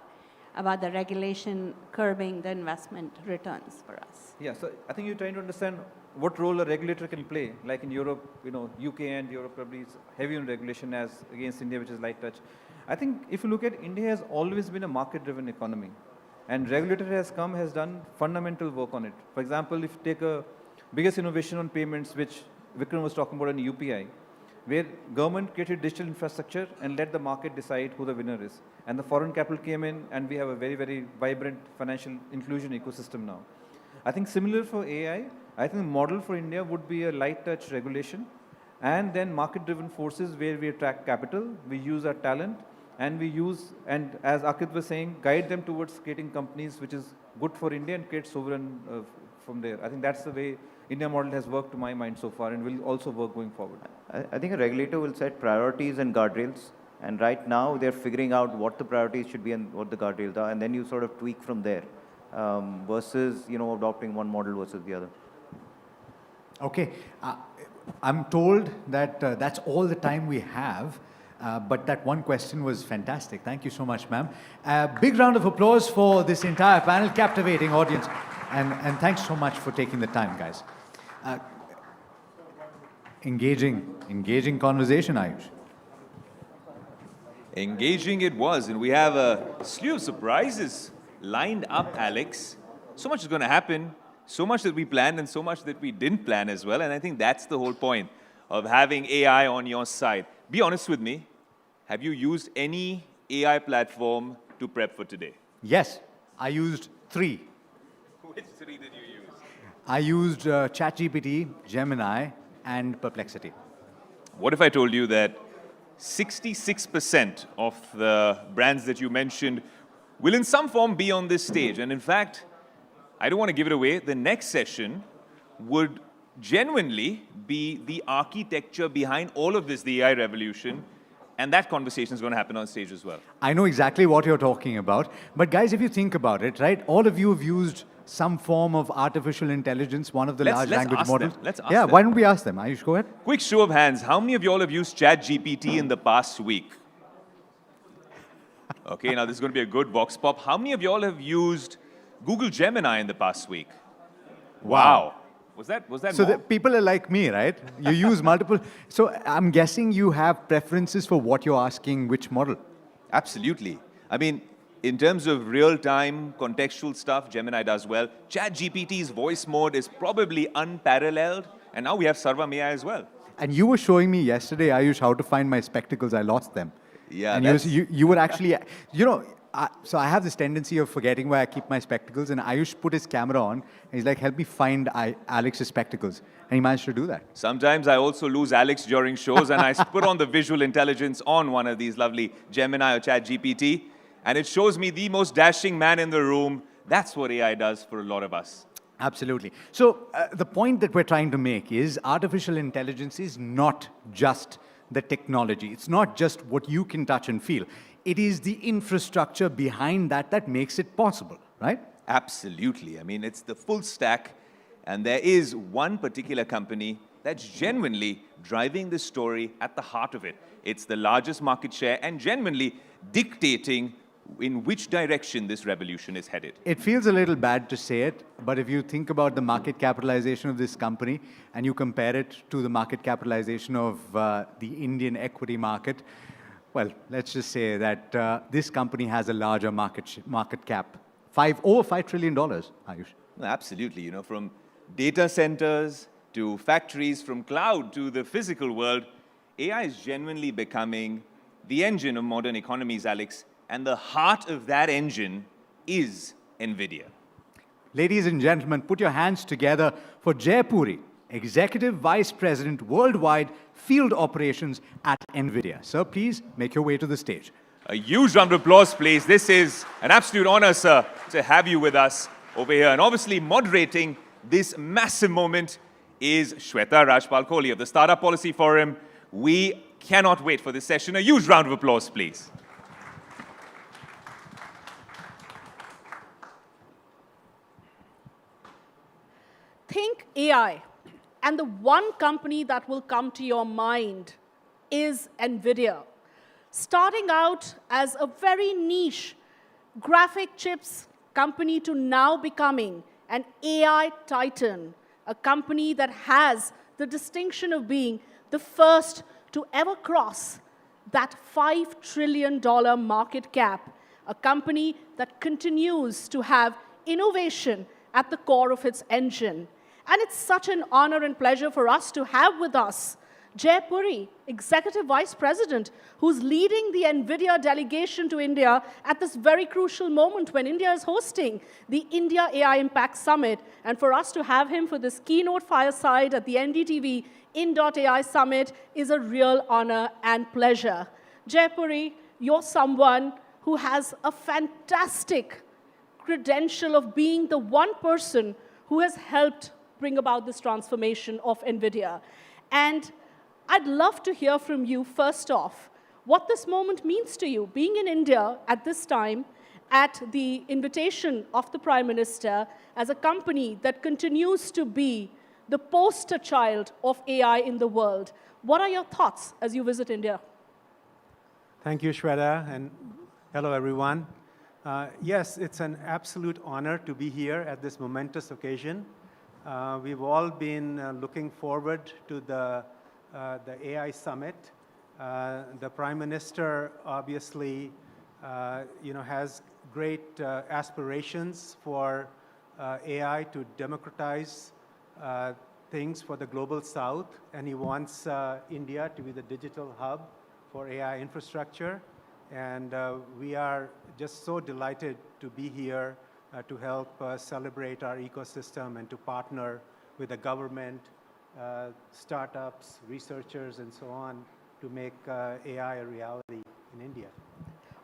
the regulation curbing the investment returns for us? Yeah, so I think you're trying to understand what role a regulator can play. Like in Europe, UK and Europe probably is heavy on regulation as against India, which is light touch. I think if you look at India has always been a market-driven economy. And regulator has done fundamental work on it. For example, if you take a biggest innovation on payments, which Vikram was talking about in UPI, where government created digital infrastructure and let the market decide who the winner is. And the foreign capital came in, and we have a very, very vibrant financial inclusion ecosystem now. I think similar for AI, I think the model for India would be a light touch regulation, and then market-driven forces where we attract capital, we use our talent, and we use, and as Akit was saying, guide them towards creating companies which is good for India and create sovereign from there. I think that's the way India model has worked to my mind so far and will also work going forward. I think a regulator will set priorities and guardrails. And right now, they're figuring out what the priorities should be and what the guardrails are. And then you sort of tweak from there versus, adopting one model versus the other. Okay. I'm told that that's all the time we have. But that one question was fantastic. Thank you so much, ma'am. Big round of applause for this entire panel, captivating audience. And thanks so much for taking the time, guys. Engaging conversation, Ayush. Engaging it was, and we have a slew of surprises lined up, Alex. So much is going to happen, so much that we planned and so much that we didn't plan as well. And I think that's the whole point of having AI on your side. Be honest with me. Have you used any AI platform to prep for today? Yes, I used 3. Which 3 did you use? I used ChatGPT, Gemini, and Perplexity. What if I told you that 66% of the brands that you mentioned will in some form be on this stage? And in fact, I don't want to give it away, the next session would genuinely be the architecture behind all of this, the AI revolution, and that conversation is going to happen on stage as well. I know exactly what you're talking about. But guys, if you think about it, right, all of you have used some form of artificial intelligence, one of the large language models. Let's ask them. Why don't we ask them? Ayush, go ahead. Quick show of hands. How many of you all have used ChatGPT in the past week? Okay, now this is going to be a good vox pop. How many of you all have used Google Gemini in the past week? Wow. Was that so more? people are like me, right? You use multiple. So I'm guessing you have preferences for what you're asking, which model? Absolutely. I mean, in terms of real-time contextual stuff, Gemini does well. ChatGPT's voice mode is probably unparalleled. And now we have Sarbam AI as well. And you were showing me yesterday, Ayush, how to find my spectacles. I lost them. Yeah, and you were actually, so I have this tendency of forgetting where I keep my spectacles, and Ayush put his camera on, and he's like, help me find Alex's spectacles. And he managed to do that. Sometimes I also lose Alex during shows, and I put on the visual intelligence on one of these lovely Gemini or ChatGPT, and it shows me the most dashing man in the room. That's what AI does for a lot of us. Absolutely. So the point that we're trying to make is artificial intelligence is not just the technology. It's not just what you can touch and feel. It is the infrastructure behind that that makes it possible, right? Absolutely. I mean, it's the full stack, and there is one particular company that's genuinely driving this story at the heart of it. It's the largest market share and genuinely dictating in which direction this revolution is headed. It feels a little bad to say it, but if you think about the market capitalization of this company and you compare it to the market capitalization of the Indian equity market, well, let's just say that this company has a larger market cap. Over $5 trillion, Ayush. Absolutely. You know, from data centers to factories, from cloud to the physical world, AI is genuinely becoming the engine of modern economies, Alex. And the heart of that engine is Nvidia. Ladies and gentlemen, put your hands together for Jay Puri, Executive Vice President Worldwide Field Operations at Nvidia. Sir, please make your way to the stage. A huge round of applause, please. This is an absolute honor, sir, to have you with us over here. And obviously moderating this massive moment is Shweta Rajpal Kohli of the Startup Policy Forum. We cannot wait for this session. A huge round of applause, please. Think AI, and the one company that will come to your mind is Nvidia. Starting out as a very niche graphic chips company to now becoming an AI titan, a company that has the distinction of being the first to ever cross that $5 trillion market cap, a company that continues to have innovation at the core of its engine. And it's such an honor and pleasure for us to have with us Jay Puri, Executive Vice President, who's leading the Nvidia delegation to India at this very crucial moment when India is hosting the India AI Impact Summit. And for us to have him for this keynote fireside at the NDTV Ind.AI Summit is a real honor and pleasure. Jay Puri, you're someone who has a fantastic credential of being the one person who has helped bring about this transformation of Nvidia. And I'd love to hear from you, first off, what this moment means to you, being in India at this time, at the invitation of the Prime Minister, as a company that continues to be the poster child of AI in the world. What are your thoughts as you visit India? Thank you, Shweta, and hello, everyone. Yes, it's an absolute honor to be here at this momentous occasion. We've all been looking forward to the AI Summit. The Prime Minister obviously has great aspirations for AI to democratize things for the global South, and he wants India to be the digital hub for AI infrastructure. And we are just so delighted to be here to help celebrate our ecosystem and to partner with the government, startups, researchers, and so on to make AI a reality in India.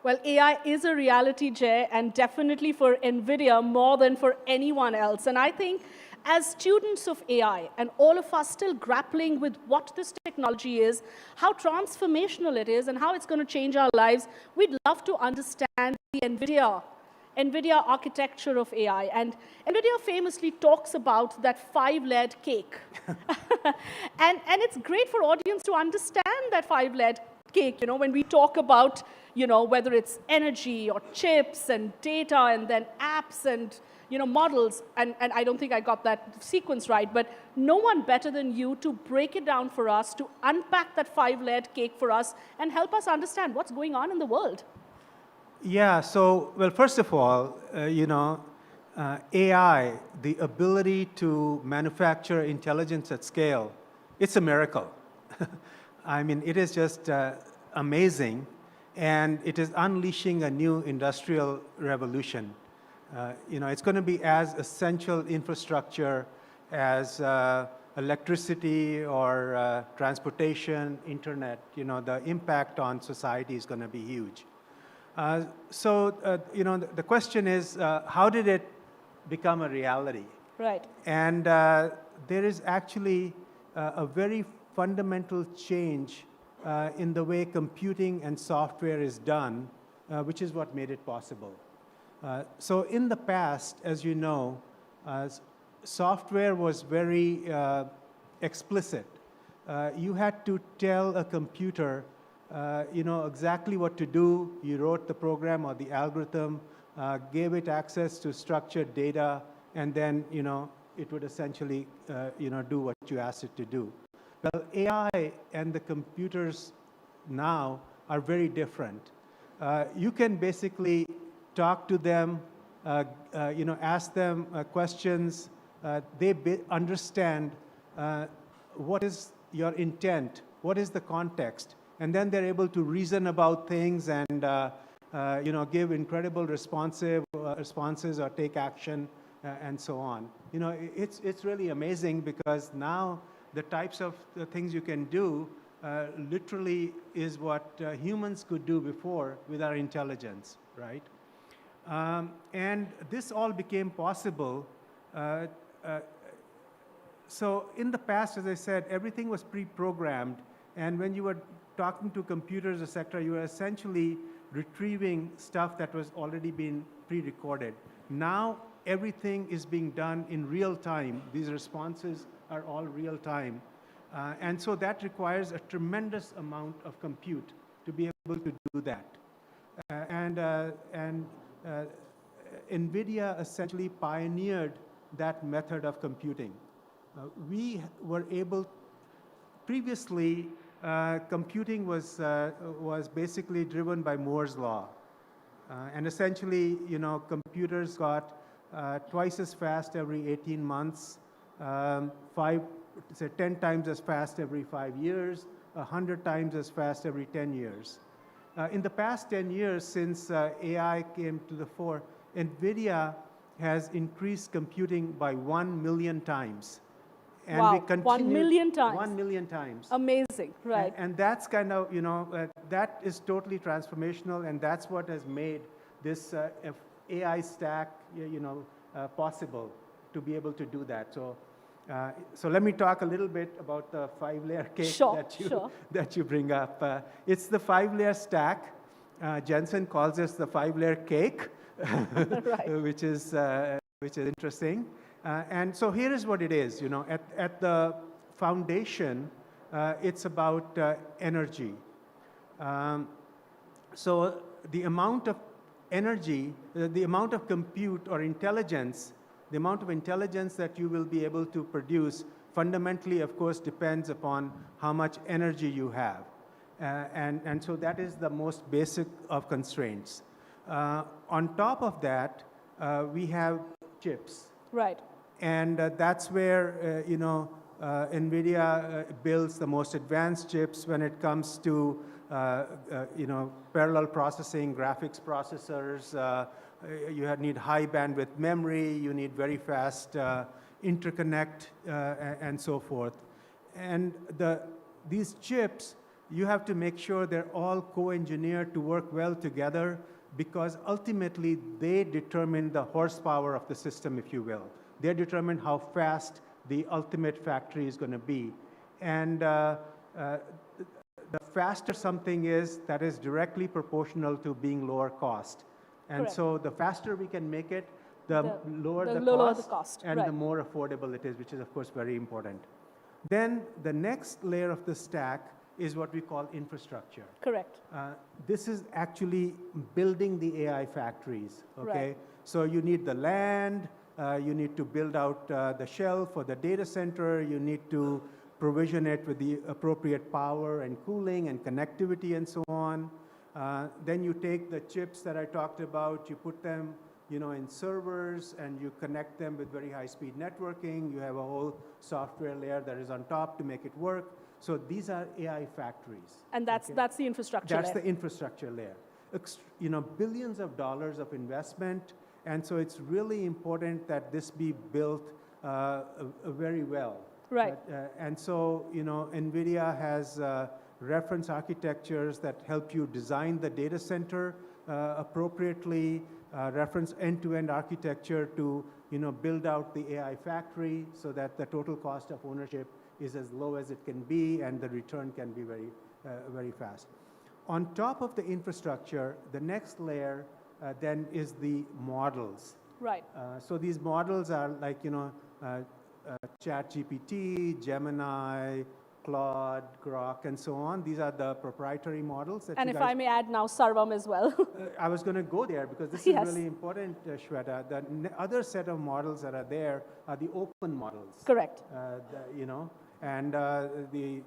Well, AI is a reality, Jay, and definitely for Nvidia more than for anyone else. And I think as students of AI, and all of us still grappling with what this technology is, how transformational it is, and how it's going to change our lives, we'd love to understand the NVIDIA architecture of AI. And NVIDIA famously talks about that 5-layered cake. and it's great for audience to understand that 5-layered cake, when we talk about, whether it's energy or chips and data and then apps and, models. And I don't think I got that sequence right, but no one better than you to break it down for us, to unpack that 5-layered cake for us and help us understand what's going on in the world. Yeah, so, well, first of all, AI, the ability to manufacture intelligence at scale, it's a miracle. I mean, it is just amazing, and it is unleashing a new industrial revolution. It's going to be as essential infrastructure as electricity or transportation, internet. The impact on society is going to be huge. The question is, how did it become a reality? Right. And there is actually a very fundamental change in the way computing and software is done, which is what made it possible. So in the past, as you know, software was very explicit. You had to tell a computer, exactly what to do. You wrote the program or the algorithm, gave it access to structured data, and then, it would essentially, do what you asked it to do. Well, AI and the computers now are very different. You can basically talk to them, ask them questions. They understand what is your intent, what is the context, and then they're able to reason about things and give incredible responses or take action and so on. It's really amazing because now the types of things you can do literally is what humans could do before with our intelligence, right? And this all became possible. So in the past, as I said, everything was pre-programmed. And when you were talking to computers, etc., you were essentially retrieving stuff that was already been pre-recorded. Now, everything is being done in real time. These responses are all real time. And so that requires a tremendous amount of compute to be able to do that. Nvidia essentially pioneered that method of computing. We were able, previously, computing was basically driven by Moore's law. And essentially, computers got twice as fast every 18 months, 10 times as fast every 5 years, 100 times as fast every 10 years. In the past 10 years, since AI came to the fore, Nvidia has increased computing by 1 million times. And wow, we continue, 1 million times. 1 million times. Amazing, right. And that's kind of, that is totally transformational, and that's what has made this AI stack, possible to be able to do that. So, so let me talk a little bit about the 5-layer cake that you bring up. It's the 5-layer stack. Jensen calls this the 5-layer cake, which is interesting. And so here is what it is. At the foundation, it's about energy. So the amount of energy, the amount of compute or intelligence, the amount of intelligence that you will be able to produce fundamentally, of course, depends upon how much energy you have. And so that is the most basic of constraints. On top of that, we have chips. Right. And that's where, Nvidia builds the most advanced chips when it comes to, parallel processing, graphics processors. You need high bandwidth memory. You need very fast interconnect and so forth. And these chips, you have to make sure they're all co-engineered to work well together, because ultimately they determine the horsepower of the system, if you will. They determine how fast the ultimate factory is going to be. And the faster something is, that is directly proportional to being lower cost. And Correct. So the faster we can make it, the lower the cost, and right. the more affordable it is, which is, of course, very important. Then the next layer of the stack is what we call infrastructure. Correct. This is actually building the AI factories, okay? Right. So you need the land, you need to build out the shell for the data center, you need to provision it with the appropriate power and cooling and connectivity and so on. Then you take the chips that I talked about, you put them in servers, and you connect them with very high-speed networking. You have a whole software layer that is on top to make it work. So these are AI factories. And that's the infrastructure layer. That's the infrastructure layer. Billions of dollars of investment, and so it's really important that this be built very well. Right. And so, NVIDIA has reference architectures that help you design the data center appropriately, reference end-to-end architecture to build out the AI factory so that the total cost of ownership is as low as it can be and the return can be very fast. On top of the infrastructure, the next layer then is the models. Right. So these models are like, ChatGPT, Gemini, Claude, Grok, and so on. These are the proprietary models that and you if guys I may add now, Sarbam as well. I was going to go there because this Yes. is really important, Shweta. The other set of models that are there are the open models. Correct. And the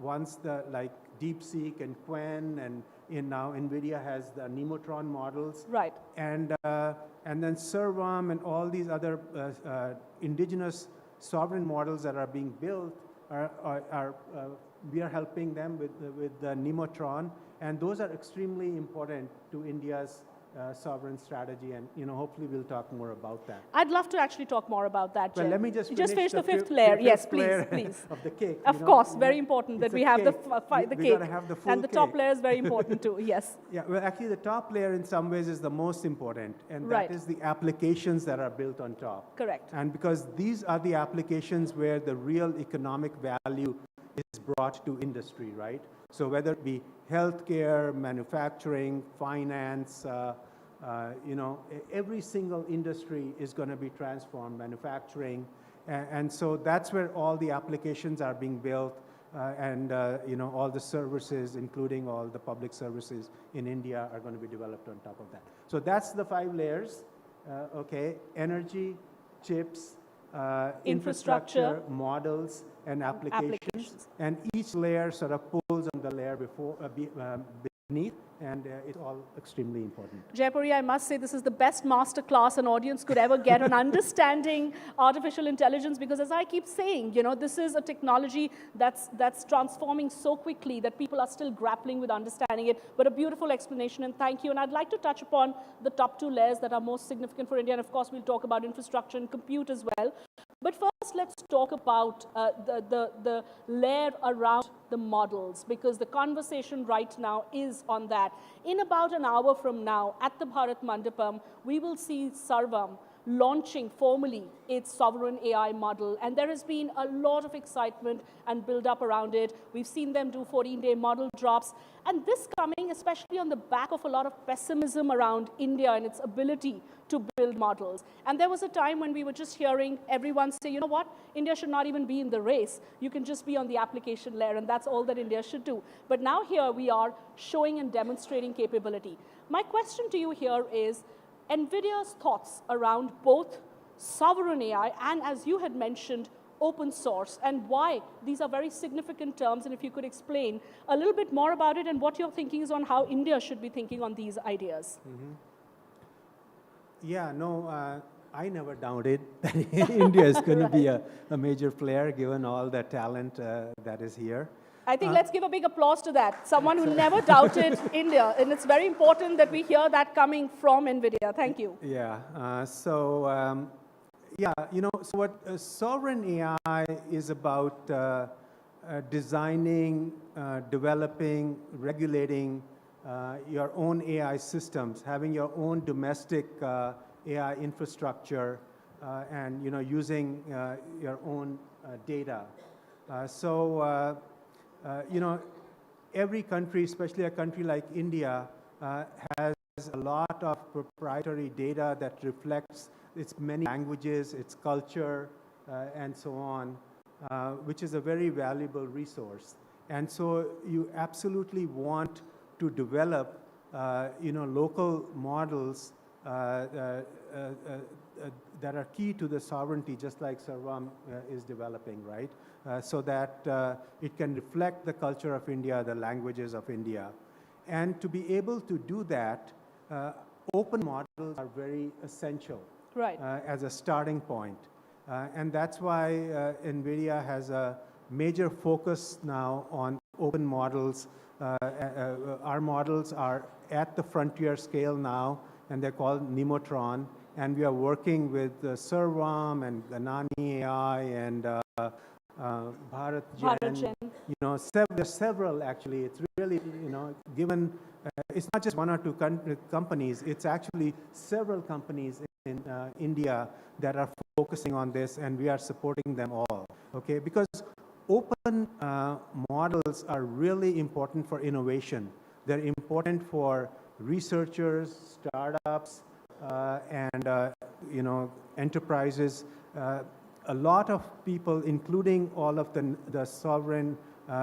ones like DeepSeek and Quen, and now Nvidia has the Nemotron models. Right. And then Sarbam and all these other indigenous sovereign models that are being built we are helping them with the Nemotron, and those are extremely important to India's sovereign strategy, and hopefully we'll talk more about that. I'd love to actually talk more about that, Well, Jim. let me just finish the fifth fifth layer. Yes, fifth please, layer please. of the cake. Of course, very important that It's we a have the cake. the We cake. gotta have the full and the top cake. layer is very important too. Yes. Yeah, well, actually, the top layer in some ways is the most important, and Right. that is the applications that are built on top. Correct. And because these are the applications where the real economic value is brought to industry, right? So whether it be healthcare, manufacturing, finance, every single industry is going to be transformed, manufacturing. And so that's where all the applications are being built, and all the services, including all the public services in India, are going to be developed on top of that. So that's the 5 layers, okay? Energy, chips, infrastructure, models, and applications. And each layer sort of pulls on the layer beneath, and it's all extremely important. Jaipuri, I must say this is the best masterclass an audience could ever get on understanding artificial intelligence, because as I keep saying, this is a technology that's transforming so quickly that people are still grappling with understanding it, but a beautiful explanation, and thank you. And I'd like to touch upon the top 2 layers that are most significant for India, and of course we'll talk about infrastructure and compute as well. But first, let's talk about the layer around the models, because the conversation right now is on that. In about an hour from now, at the Bharat Mandapam, we will see Sarbam launching formally its sovereign AI model. And there has been a lot of excitement and build-up around it. We've seen them do 14-day model drops. And this coming, especially on the back of a lot of pessimism around India and its ability to build models. And there was a time when we were just hearing everyone say, you know what, India should not even be in the race. You can just be on the application layer, and that's all that India should do. But now here we are showing and demonstrating capability. My question to you here is, Nvidia's thoughts around both sovereign AI and, as you had mentioned, open source, and why these are very significant terms, and if you could explain a little bit more about it and what your thinking is on how India should be thinking on these ideas. Mm-hmm. Yeah, no, I never doubted that India is going to be a major player given all the talent that is here. I think let's give a big applause to that. Someone who never doubted India, and it's very important that we hear that coming from Nvidia. Thank you. Yeah, so what sovereign AI is about designing, developing, regulating your own AI systems, having your own domestic AI infrastructure, and using your own data. Every country, especially a country like India, has a lot of proprietary data that reflects its many languages, its culture, and so on, which is a very valuable resource. And so you absolutely want to develop, local models that are key to the sovereignty, just like Sarbam is developing, right? So that it can reflect the culture of India, the languages of India. And to be able to do that, open models are very essential, right, as a starting point. And that's why NVIDIA has a major focus now on open models. Our models are at the frontier scale now, and they're called Nemotron. And we are working with Sarbam and Ganani AI and Bharat Bharat Gen, Gen. there's several actually. It's really, given, it's not just one or two companies, it's actually several companies in India that are focusing on this, and we are supporting them all, okay? Because open models are really important for innovation. They're important for researchers, startups, and enterprises. A lot of people, including all of the sovereign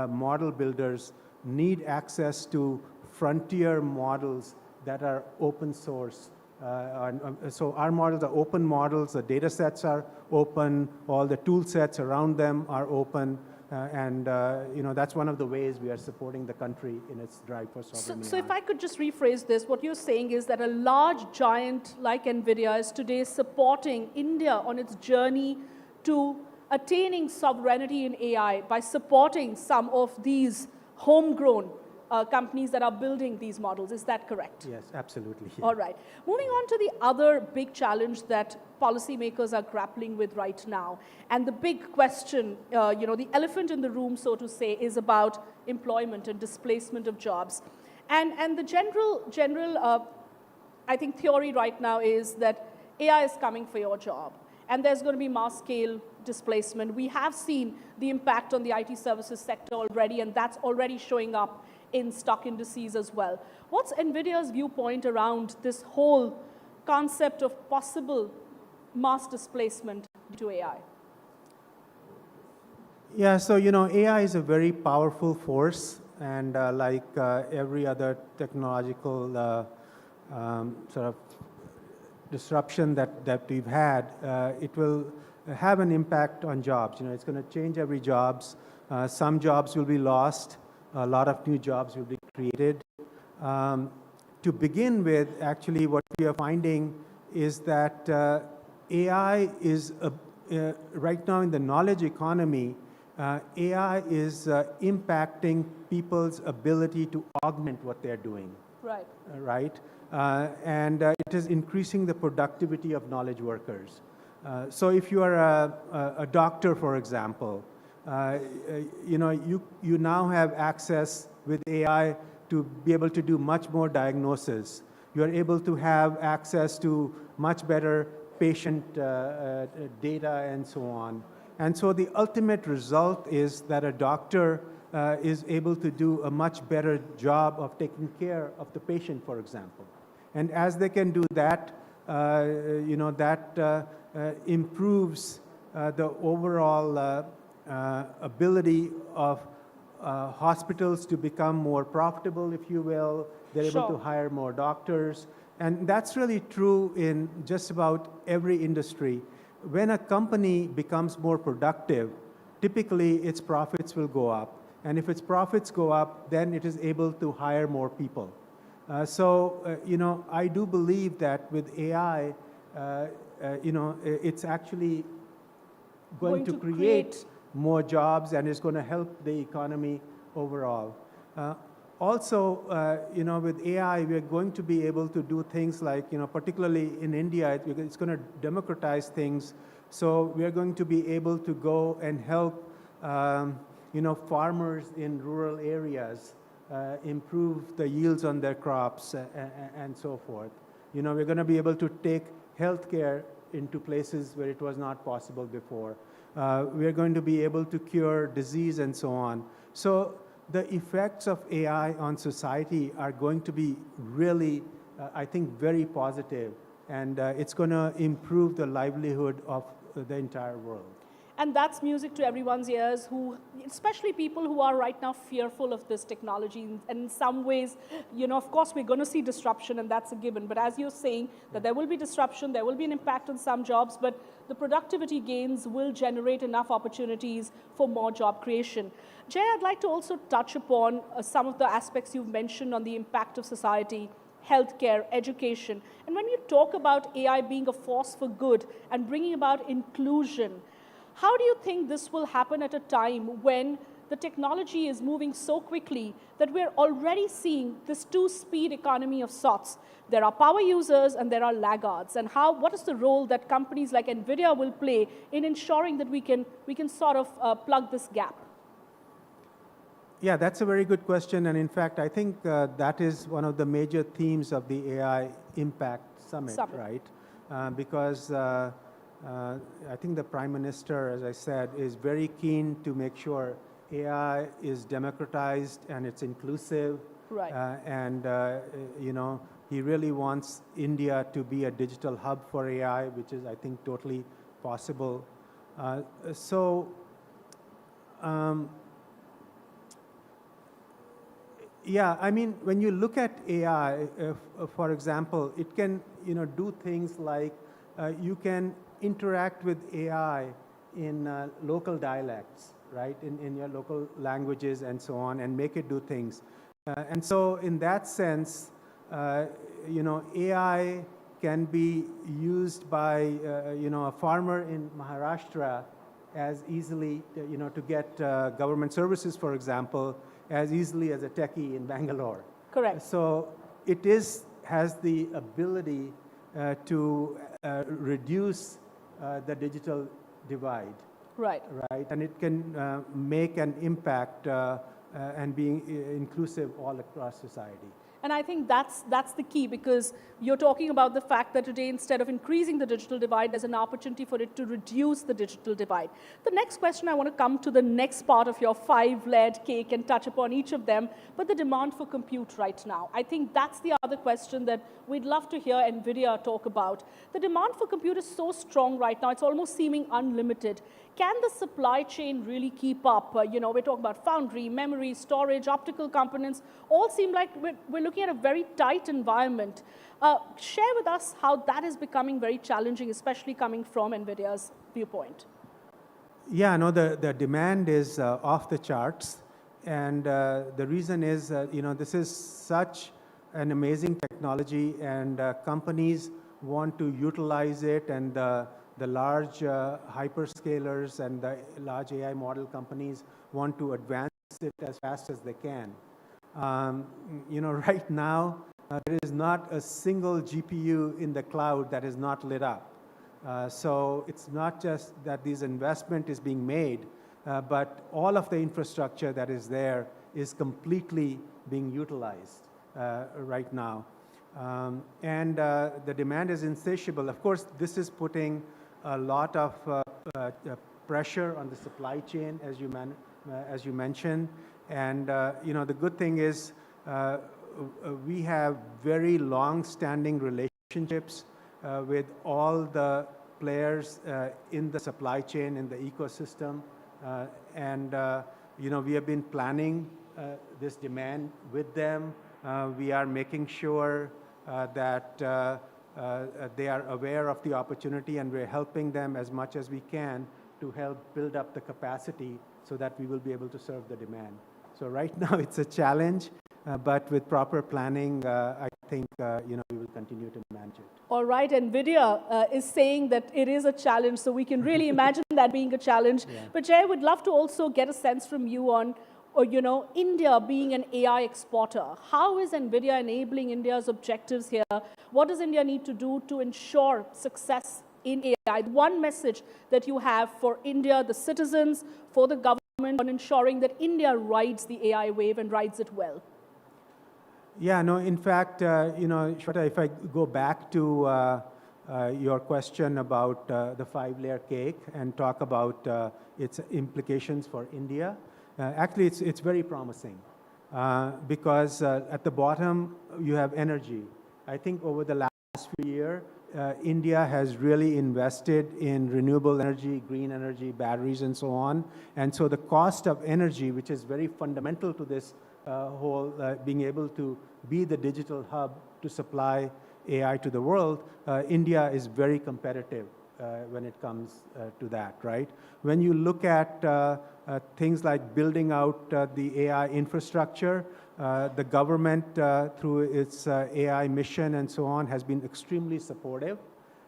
model builders, need access to frontier models that are open source. So our models are open models, the data sets are open, all the tool sets around them are open, and that's one of the ways we are supporting the country in its drive for sovereign So AI. if I could just rephrase this, what you're saying is that a large giant like Nvidia is today supporting India on its journey to attaining sovereignty in AI by supporting some of these homegrown companies that are building these models. Is that correct? Yes, absolutely. All right. Moving on to the other big challenge that policymakers are grappling with right now. And the big question, the elephant in the room, so to say, is about employment and displacement of jobs. And the general I think, theory right now is that AI is coming for your job. And there's going to be mass-scale displacement. We have seen the impact on the IT services sector already, and that's already showing up in stock indices as well. What's NVIDIA's viewpoint around this whole concept of possible mass displacement due to AI? Yeah, so AI is a very powerful force, and like every other technological sort of disruption that we've had, it will have an impact on jobs. It's going to change every jobs. Some jobs will be lost. A lot of new jobs will be created. To begin with, actually, what we are finding is that AI is, right now in the knowledge economy, AI is impacting people's ability to augment what they're doing. Right. Right? And it is increasing the productivity of knowledge workers. So if you are a doctor, for example, you now have access with AI to be able to do much more diagnosis. You are able to have access to much better patient data and so on. And so the ultimate result is that a doctor is able to do a much better job of taking care of the patient, for example. And as they can do that, that improves the overall ability of hospitals to become more profitable, if you will. They're able to hire more doctors. And that's really true in just about every industry. When a company becomes more productive, typically its profits will go up. And if its profits go up, then it is able to hire more people. I do believe that with AI, it's actually going to create more jobs, and it's going to help the economy overall. Also, with AI, we're going to be able to do things like, particularly in India, it's going to democratize things. So we're going to be able to go and help, farmers in rural areas improve the yields on their crops and so forth. We're going to be able to take healthcare into places where it was not possible before. We're going to be able to cure disease and so on. So the effects of AI on society are going to be really, I think, very positive, and it's going to improve the livelihood of the entire world. And that's music to everyone's ears, especially people who are right now fearful of this technology. And in some ways, of course, we're going to see disruption, and that's a given. But as you're saying, that there will be disruption, there will be an impact on some jobs, but the productivity gains will generate enough opportunities for more job creation. Jay, I'd like to also touch upon some of the aspects you've mentioned on the impact of society, healthcare, education. And when you talk about AI being a force for good and bringing about inclusion, how do you think this will happen at a time when the technology is moving so quickly that we're already seeing this two-speed economy of sorts. There are power users and there are laggards. And what is the role that companies like Nvidia will play in ensuring that we can sort of plug this gap? Yeah, that's a very good question. And in fact, I think that is one of the major themes of the AI Impact Summit. Right? Because I think the Prime Minister, as I said, is very keen to make sure AI is democratized and it's inclusive. Right. He really wants India to be a digital hub for AI, which is, I think, totally possible. Yeah, I mean, when you look at AI, for example, it can, do things like you can interact with AI in local dialects, right, in your local languages and so on, and make it do things. And so in that sense, AI can be used by, a farmer in Maharashtra as easily, to get government services, for example, as easily as a techie in Bangalore. Correct. So it has the ability to reduce the digital divide. Right. Right, and it can make an impact and being inclusive all across society. And I think that's the key, because you're talking about the fact that today, instead of increasing the digital divide, there's an opportunity for it to reduce the digital divide. The next question, I want to come to the next part of your 5-layered cake and touch upon each of them, but the demand for compute right now. I think that's the other question that we'd love to hear Nvidia talk about. The demand for compute is so strong right now, it's almost seeming unlimited. Can the supply chain really keep up? We're talking about foundry, memory, storage, optical components, all seem like we're looking at a very tight environment. Share with us how that is becoming very challenging, especially coming from Nvidia's viewpoint. Yeah, no, the demand is off the charts. And the reason is, this is such an amazing technology, and companies want to utilize it, and the large hyperscalers and the large AI model companies want to advance it as fast as they can. Right now, there is not a single GPU in the cloud that is not lit up. So it's not just that this investment is being made, but all of the infrastructure that is there is completely being utilized right now. And the demand is insatiable. Of course, this is putting a lot of pressure on the supply chain, as you mentioned. And the good thing is we have very long-standing relationships with all the players in the supply chain, in the ecosystem. We have been planning this demand with them. We are making sure that they are aware of the opportunity, and we're helping them as much as we can to help build up the capacity so that we will be able to serve the demand. So right now it's a challenge, but with proper planning, I think we will continue to manage it. All right, Nvidia is saying that it is a challenge, so we can really imagine that being a challenge. Yeah. But Jay, would love to also get a sense from you on, India being an AI exporter. How is Nvidia enabling India's objectives here? What does India need to do to ensure success in AI? One message that you have for India, the citizens, for the government, on ensuring that India rides the AI wave and rides it well. Yeah, no, in fact, Shweta, if I go back to your question about the 5-layer cake and talk about its implications for India, actually it's very promising because at the bottom you have energy. I think over the last few years, India has really invested in renewable energy, green energy, batteries, and so on. And so the cost of energy, which is very fundamental to this whole being able to be the digital hub to supply AI to the world, India is very competitive when it comes to that, right? When you look at things like building out the AI infrastructure, the government, through its AI mission and so on, has been extremely supportive.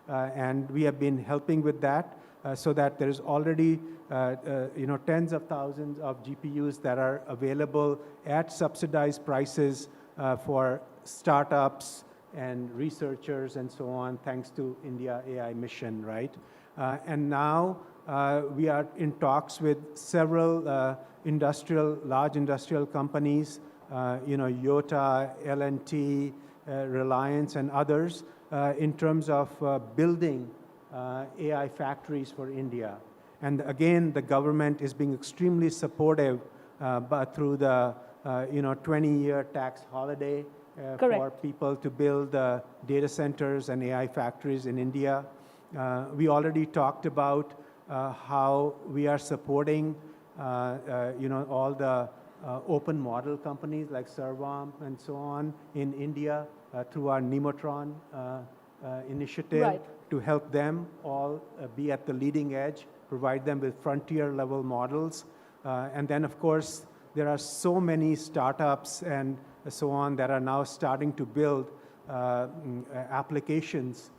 and we have been helping with that so that there is already tens of thousands of GPUs that are available at subsidized prices for startups and researchers and so on, thanks to India AI mission, right? And now we are in talks with several large industrial companies, Yota, L&T, Reliance, and others, in terms of building AI factories for India. And again, the government is being extremely supportive but through the 20-year tax holiday for people to build data centers and AI factories in India. We already talked about how we are supporting all the open model companies like Sarbam and so on in India through our Nemotron initiative to help them all be at the leading edge, provide them with frontier level models. And then, of course, there are so many startups and so on that are now starting to build applications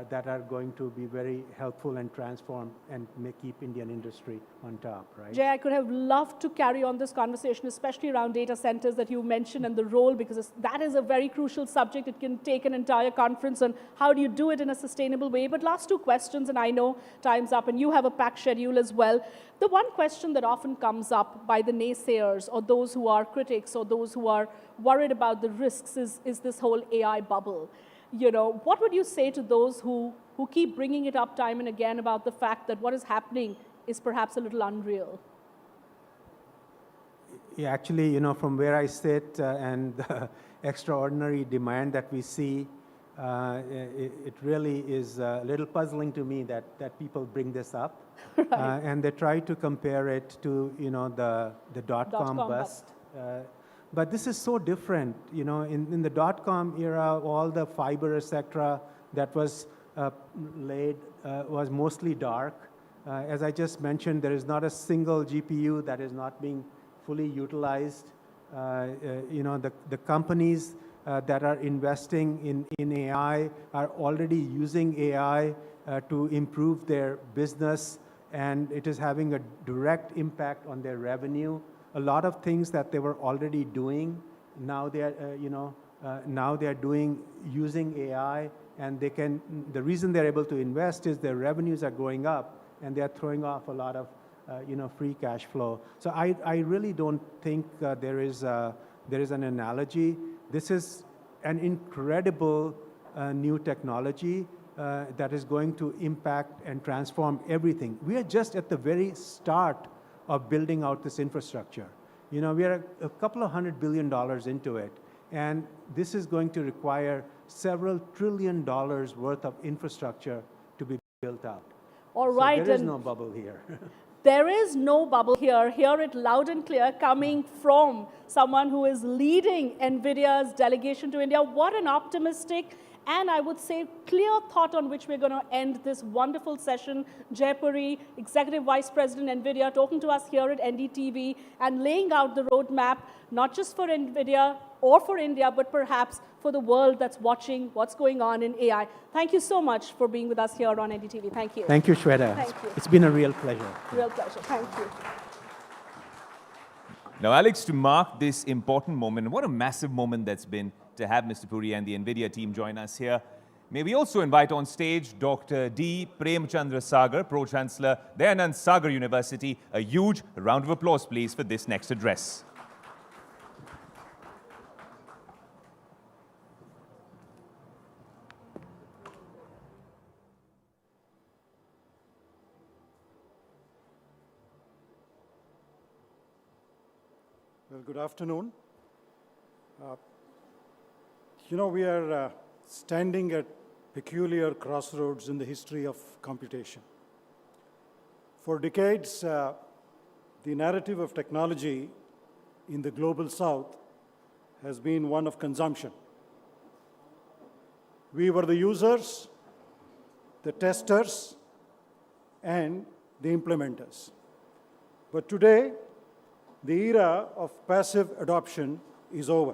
that are going to be very helpful and transform and keep Indian industry on top, right? Jay, I could have loved to carry on this conversation, especially around data centers that you mentioned and the role, because that is a very crucial subject. It can take an entire conference on how do you do it in a sustainable way. But last two questions, and I know time's up, and you have a packed schedule as well. The one question that often comes up by the naysayers or those who are critics or those who are worried about the risks is this whole AI bubble. What would you say to those who keep bringing it up time and again about the fact that what is happening is perhaps a little unreal? Yeah, actually, from where I sit and the extraordinary demand that we see, it really is a little puzzling to me that people bring this up. And they try to compare it to, the dot-com bust. But this is so different. In the dot-com era, all the fiber, etc., that was laid was mostly dark. As I just mentioned, there is not a single GPU that is not being fully utilized. The companies that are investing in AI are already using AI to improve their business, and it is having a direct impact on their revenue. A lot of things that they were already doing, now they are doing using AI, and the reason they're able to invest is their revenues are going up, and they're throwing off a lot of free cash flow. So I really don't think there is an analogy. This is an incredible new technology that is going to impact and transform everything. We are just at the very start of building out this infrastructure. We are a couple of $100 billion into it, and this is going to require several $1 trillion worth of infrastructure to be built out. All right. So there is no bubble here. There is no bubble here. Hear it loud and clear coming from someone who is leading Nvidia's delegation to India. What an optimistic and I would say clear thought on which we're going to end this wonderful session. Jayapuri, Executive Vice President, Nvidia, talking to us here at NDTV and laying out the roadmap, not just for Nvidia or for India, but perhaps for the world that's watching what's going on in AI. Thank you so much for being with us here on NDTV. Thank you. Thank you, Shweta. Thank you. It's been a real pleasure. Real pleasure. Thank you. Now, Alex, to mark this important moment, what a massive moment that's been to have Mr. Puri and the Nvidia team join us here. May we also invite on stage Dr. D. Premchandra Sagar, Pro-Chancellor, Dayanand Sagar University. A huge round of applause, please, for this next address. Well, good afternoon. We are standing at peculiar crossroads in the history of computation. For decades, the narrative of technology in the global south has been one of consumption. We were the users, the testers, and the implementers. But today, the era of passive adoption is over.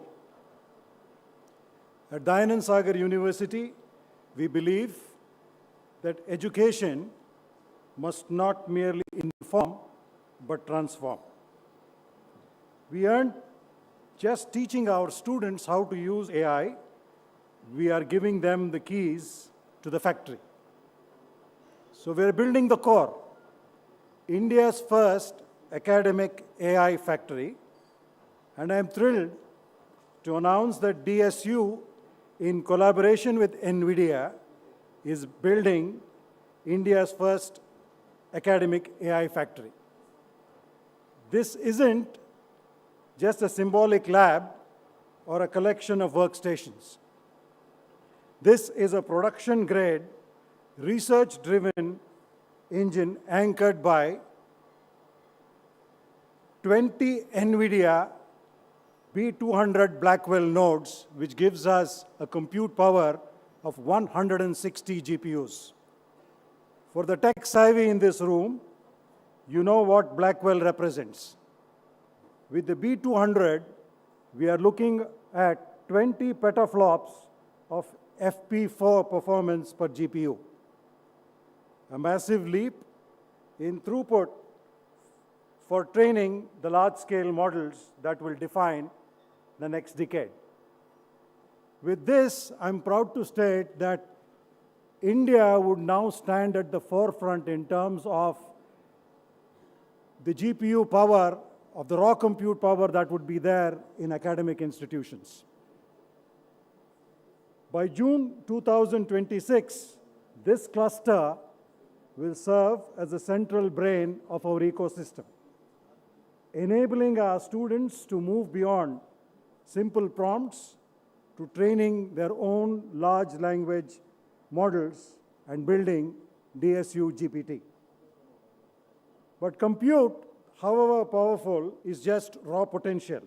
At Dayanand Sagar University, we believe that education must not merely inform, but transform. We aren't just teaching our students how to use AI, we are giving them the keys to the factory. So we're building the core, India's first academic AI factory, and I'm thrilled to announce that DSU, in collaboration with Nvidia, is building India's first academic AI factory. This isn't just a symbolic lab or a collection of workstations. This is a production-grade, research-driven engine anchored by 20 Nvidia B200 Blackwell nodes, which gives us a compute power of 160 GPUs. For the tech savvy in this room, you know what Blackwell represents. With the B200, we are looking at 20 petaflops of FP4 performance per GPU, a massive leap in throughput for training the large-scale models that will define the next decade. With this, I'm proud to state that India would now stand at the forefront in terms of the GPU power, of the raw compute power that would be there in academic institutions. By June 2026, this cluster will serve as the central brain of our ecosystem, enabling our students to move beyond simple prompts to training their own large language models and building DSU GPT. But compute, however powerful, is just raw potential.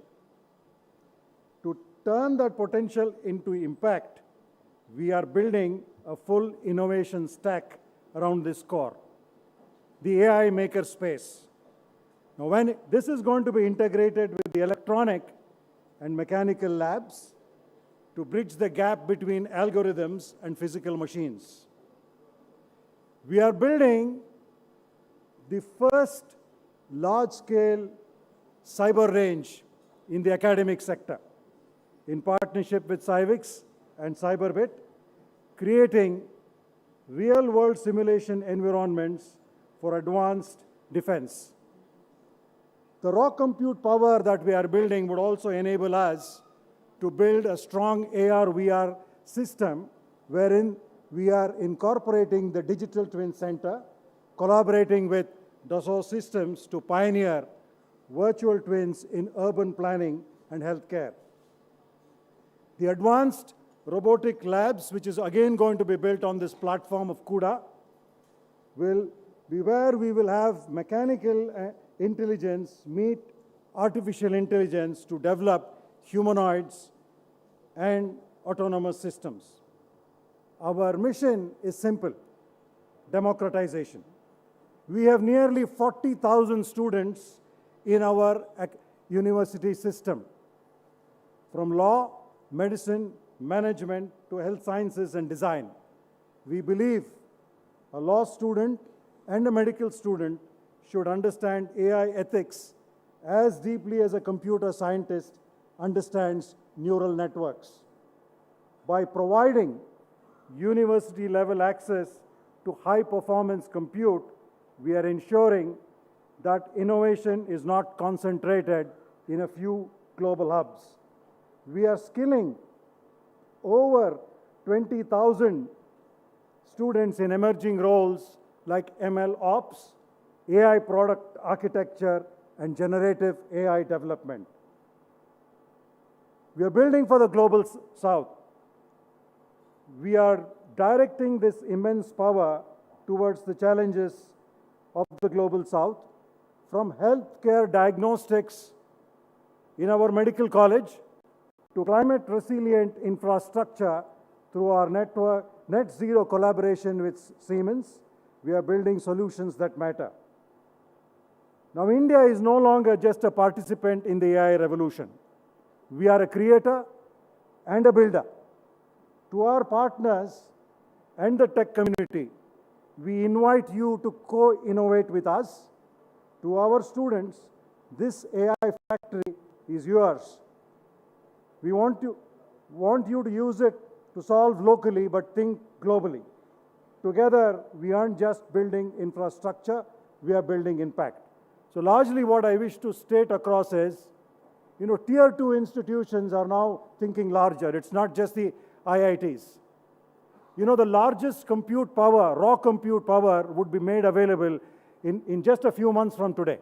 To turn that potential into impact, we are building a full innovation stack around this core, the AI maker space. Now, when this is going to be integrated with the electronic and mechanical labs to bridge the gap between algorithms and physical machines. We are building the first large-scale cyber range in the academic sector in partnership with Civix and Cyberbit, creating real-world simulation environments for advanced defense. The raw compute power that we are building would also enable us to build a strong AR/VR system wherein we are incorporating the Digital Twin Center, collaborating with Dassault Systems to pioneer virtual twins in urban planning and healthcare. The advanced robotic labs, which is again going to be built on this platform of CUDA, will be where we will have mechanical intelligence meet artificial intelligence to develop humanoids and autonomous systems. Our mission is simple: democratization. We have nearly 40,000 students in our university system, from law, medicine, management to health sciences and design. We believe a law student and a medical student should understand AI ethics as deeply as a computer scientist understands neural networks. By providing university-level access to high-performance compute, we are ensuring that innovation is not concentrated in a few global hubs. We are skilling over 20,000 students in emerging roles like ML Ops, AI product architecture, and generative AI development. We are building for the global South. We are directing this immense power towards the challenges of the global South, from healthcare diagnostics in our medical college to climate-resilient infrastructure through our net zero collaboration with Siemens. We are building solutions that matter. Now, India is no longer just a participant in the AI revolution. We are a creator and a builder. To our partners and the tech community, we invite you to co-innovate with us. To our students, this AI factory is yours. We want you to use it to solve locally, but think globally. Together, we aren't just building infrastructure, we are building impact. So largely what I wish to state across is, tier 2 institutions are now thinking larger. It's not just the IITs. The largest compute power, raw compute power, would be made available in just a few months from today.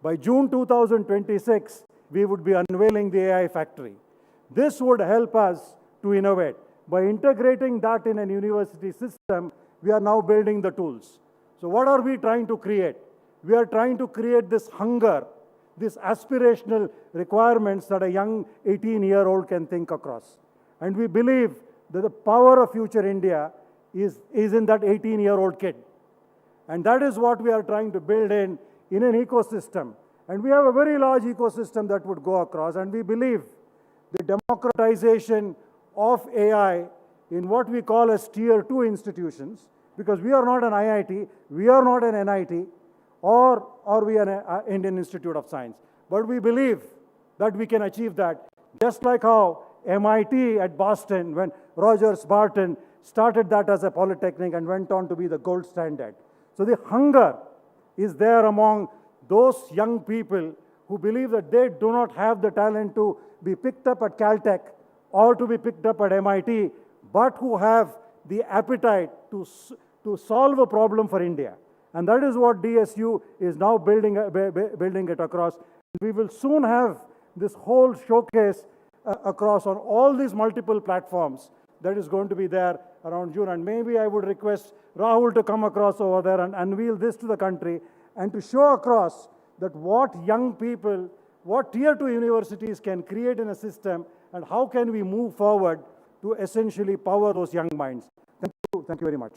By June 2026, we would be unveiling the AI factory. This would help us to innovate. By integrating that in a university system, we are now building the tools. So what are we trying to create? We are trying to create this hunger, this aspirational requirements that a young 18-year-old can think across. And we believe that the power of future India is in that 18-year-old kid. And that is what we are trying to build in an ecosystem. And we have a very large ecosystem that would go across. And we believe the democratization of AI in what we call as tier 2 institutions, because we are not an IIT, we are not an NIT, or we are an Indian Institute of Science. But we believe that we can achieve that, just like how MIT at Boston, when Roger Spartan started that as a polytechnic and went on to be the gold standard. So the hunger is there among those young people who believe that they do not have the talent to be picked up at Caltech or to be picked up at MIT, but who have the appetite to solve a problem for India. And that is what DSU is now building it across. We will soon have this whole showcase across on all these multiple platforms that is going to be there around June. And maybe I would request Rahul to come across over there and unveil this to the country and to show across that what young people, what tier 2 universities can create in a system and how can we move forward to essentially power those young minds. Thank you very much.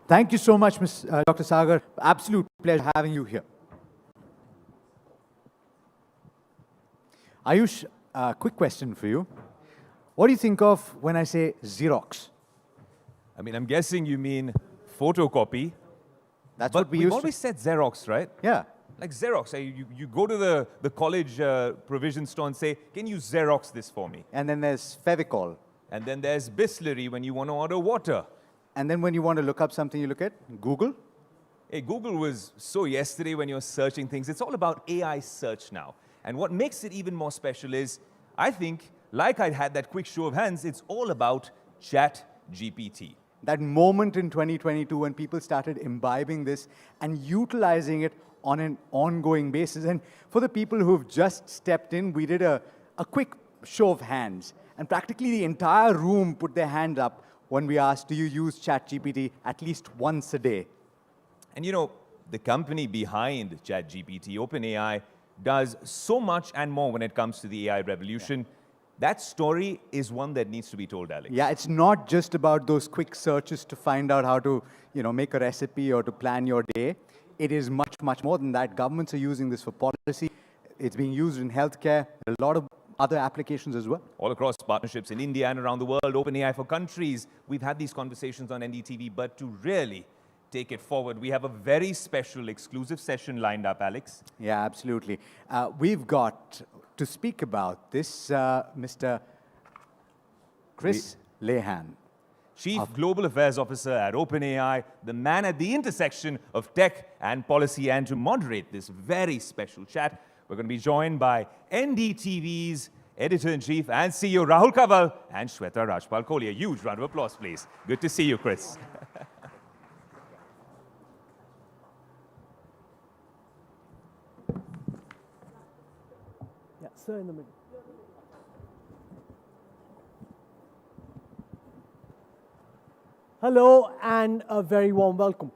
Thank you so much, Dr. Sagar. Absolute pleasure having you here. Ayush, quick question for you. What do you think of when I say Xerox? I mean, I'm guessing you mean photocopy. That's but what we we've used always said Xerox, right? Yeah. Like Xerox. You go to the college provision store and say, can you Xerox this for me? And then there's Fevicol. And then there's Bisleri when you want to order water. And then when you want to look up something, you look at Google. Hey, Google was so yesterday when you're searching things. It's all about AI search now. And what makes it even more special is, I think, like I had that quick show of hands, it's all about ChatGPT. That moment in 2022 when people started imbibing this and utilizing it on an ongoing basis. And for the people who've just stepped in, we did a quick show of hands. And practically the entire room put their hand up when we asked, do you use ChatGPT at least once a day? And the company behind ChatGPT, OpenAI, does so much and more when it comes to the AI revolution. Yeah. That story is one that needs to be told, Alex. Yeah, it's not just about those quick searches to find out how to, make a recipe or to plan your day. It is much, much more than that. Governments are using this for policy. It's being used in healthcare, a lot of other applications as well. All across partnerships in India and around the world, OpenAI for countries. We've had these conversations on NDTV, but to really take it forward, we have a very special exclusive session lined up, Alex. Yeah, absolutely. We've got to speak about this, Mr. Chris Lehan. Chief Global Affairs Officer at OpenAI, the man at the intersection of tech and policy. And to moderate this very special chat, we're going to be joined by NDTV's Editor-in-Chief and CEO Rahul Kanwal and Shweta Rajpal Kohli. A huge round of applause, please. Good to see you, Chris. Yeah, sir, in the middle. Hello and a very warm welcome.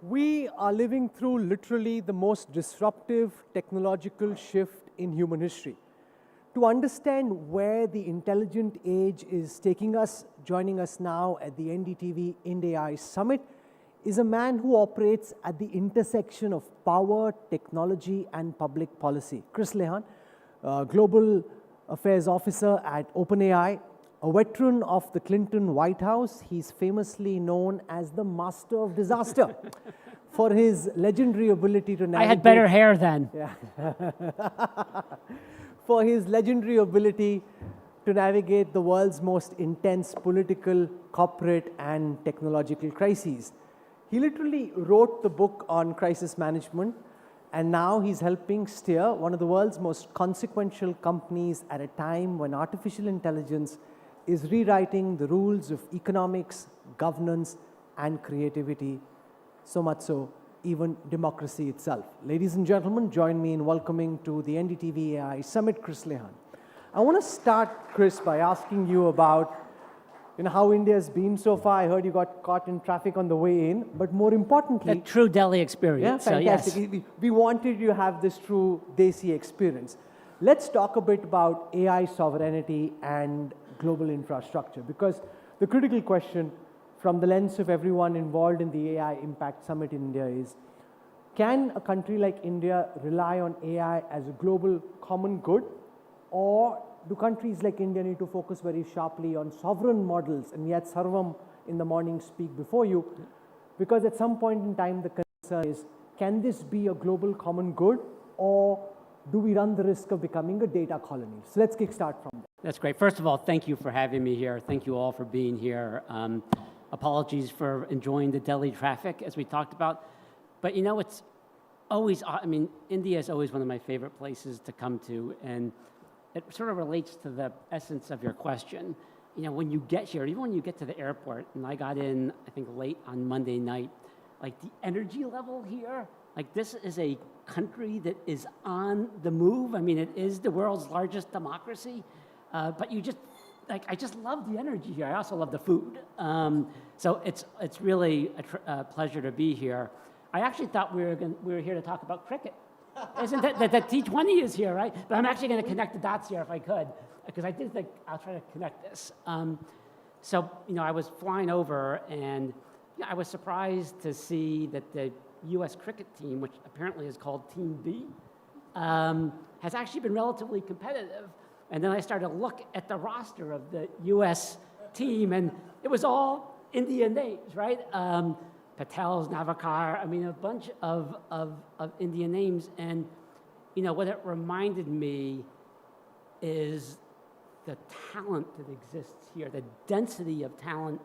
We are living through literally the most disruptive technological shift in human history. To understand where the intelligent age is taking us, joining us now at the NDTV Ind.AI Summit is a man who operates at the intersection of power, technology, and public policy. Chris Lehan, Global Affairs Officer at OpenAI. A veteran of the Clinton White House, he's famously known as the master of disaster for his legendary ability to navigate. I had better hair then. Yeah. For his legendary ability to navigate the world's most intense political, corporate, and technological crises. He literally wrote the book on crisis management, and now he's helping steer one of the world's most consequential companies at a time when artificial intelligence is rewriting the rules of economics, governance, and creativity, so much so, even democracy itself. Ladies and gentlemen, join me in welcoming to the NDTV AI Summit, Chris Lehan. I want to start, Chris, by asking you about how India's been so far. I heard you got caught in traffic on the way in, but more importantly... A true Delhi experience. Yeah, fantastic. So yes. We wanted you to have this true Desi experience. Let's talk a bit about AI sovereignty and global infrastructure, because the critical question from the lens of everyone involved in the AI Impact Summit in India is, can a country like India rely on AI as a global common good, or do countries like India need to focus very sharply on sovereign models? And we had Sarbam in the morning speak before you, because at some point in time the concern is, can this be a global common good, or do we run the risk of becoming a data colony? So let's kickstart from there. That's great. First of all, thank you for having me here. Thank you all for being here. Apologies for enjoying the Delhi traffic, as we talked about. But it's always, India is always one of my favorite places to come to, and it sort of relates to the essence of your question. When you get here, even when you get to the airport, and I got in, I think, late on Monday night, like the energy level here, like this is a country that is on the move. It is the world's largest democracy, but I just love the energy here. I also love the food. So it's really a pleasure to be here. I actually thought we were here to talk about cricket. Isn't that T20 is here, right? But I'm actually going to connect the dots here if I could, because I did think I'll try to connect this. So I was flying over, and I was surprised to see that the U.S. cricket team, which apparently is called Team B, has actually been relatively competitive. And then I started to look at the roster of the U.S. team, and it was all Indian names, right? Patel's, Navakar, a bunch of Indian names. And, what it reminded me is the talent that exists here, the density of talent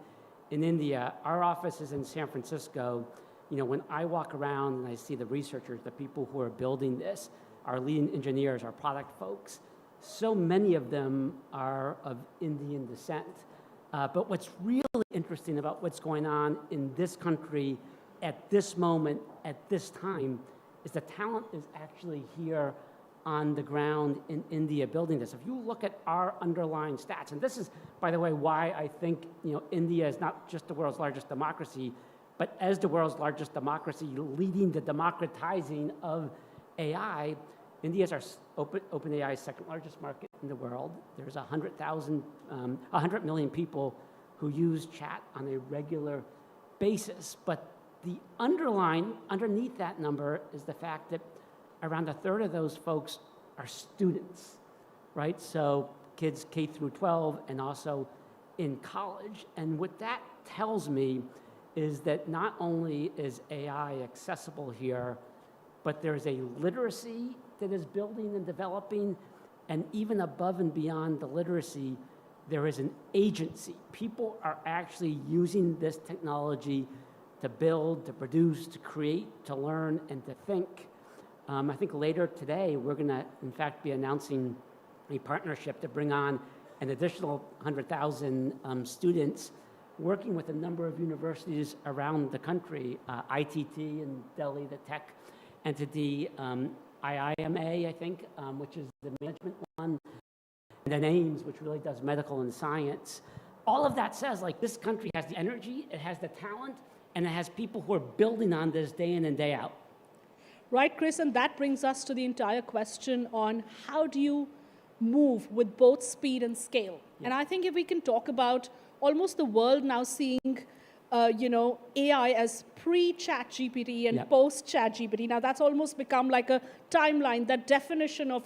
in India. Our office is in San Francisco. When I walk around and I see the researchers, the people who are building this, our leading engineers, our product folks, so many of them are of Indian descent. But what's really interesting about what's going on in this country at this moment, at this time, is the talent is actually here on the ground in India building this. If you look at our underlying stats, and this is, by the way, why I think India is not just the world's largest democracy, but as the world's largest democracy leading the democratizing of AI, India is our OpenAI's second largest market in the world. There's 100 million people who use chat on a regular basis. But the underneath that number is the fact that around a third of those folks are students, right? So kids K through 12 and also in college. And what that tells me is that not only is AI accessible here, but there's a literacy that is building and developing, and even above and beyond the literacy, there is an agency. People are actually using this technology to build, to produce, to create, to learn, and to think. I think later today, we're going to, in fact, be announcing a partnership to bring on an additional 100,000 students working with a number of universities around the country, ITT in Delhi, the tech entity, IIMA, I think, which is the management one, and then AIMS, which really does medical and science. All of that says, this country has the energy, it has the talent, and it has people who are building on this day in and day out. Right, Chris, and that brings us to the entire question on how do you move with both speed and scale? Yeah. And I think if we can talk about almost the world now seeing AI as pre-chat GPT and post-chat GPT. Now that's almost become like a timeline, that definition of,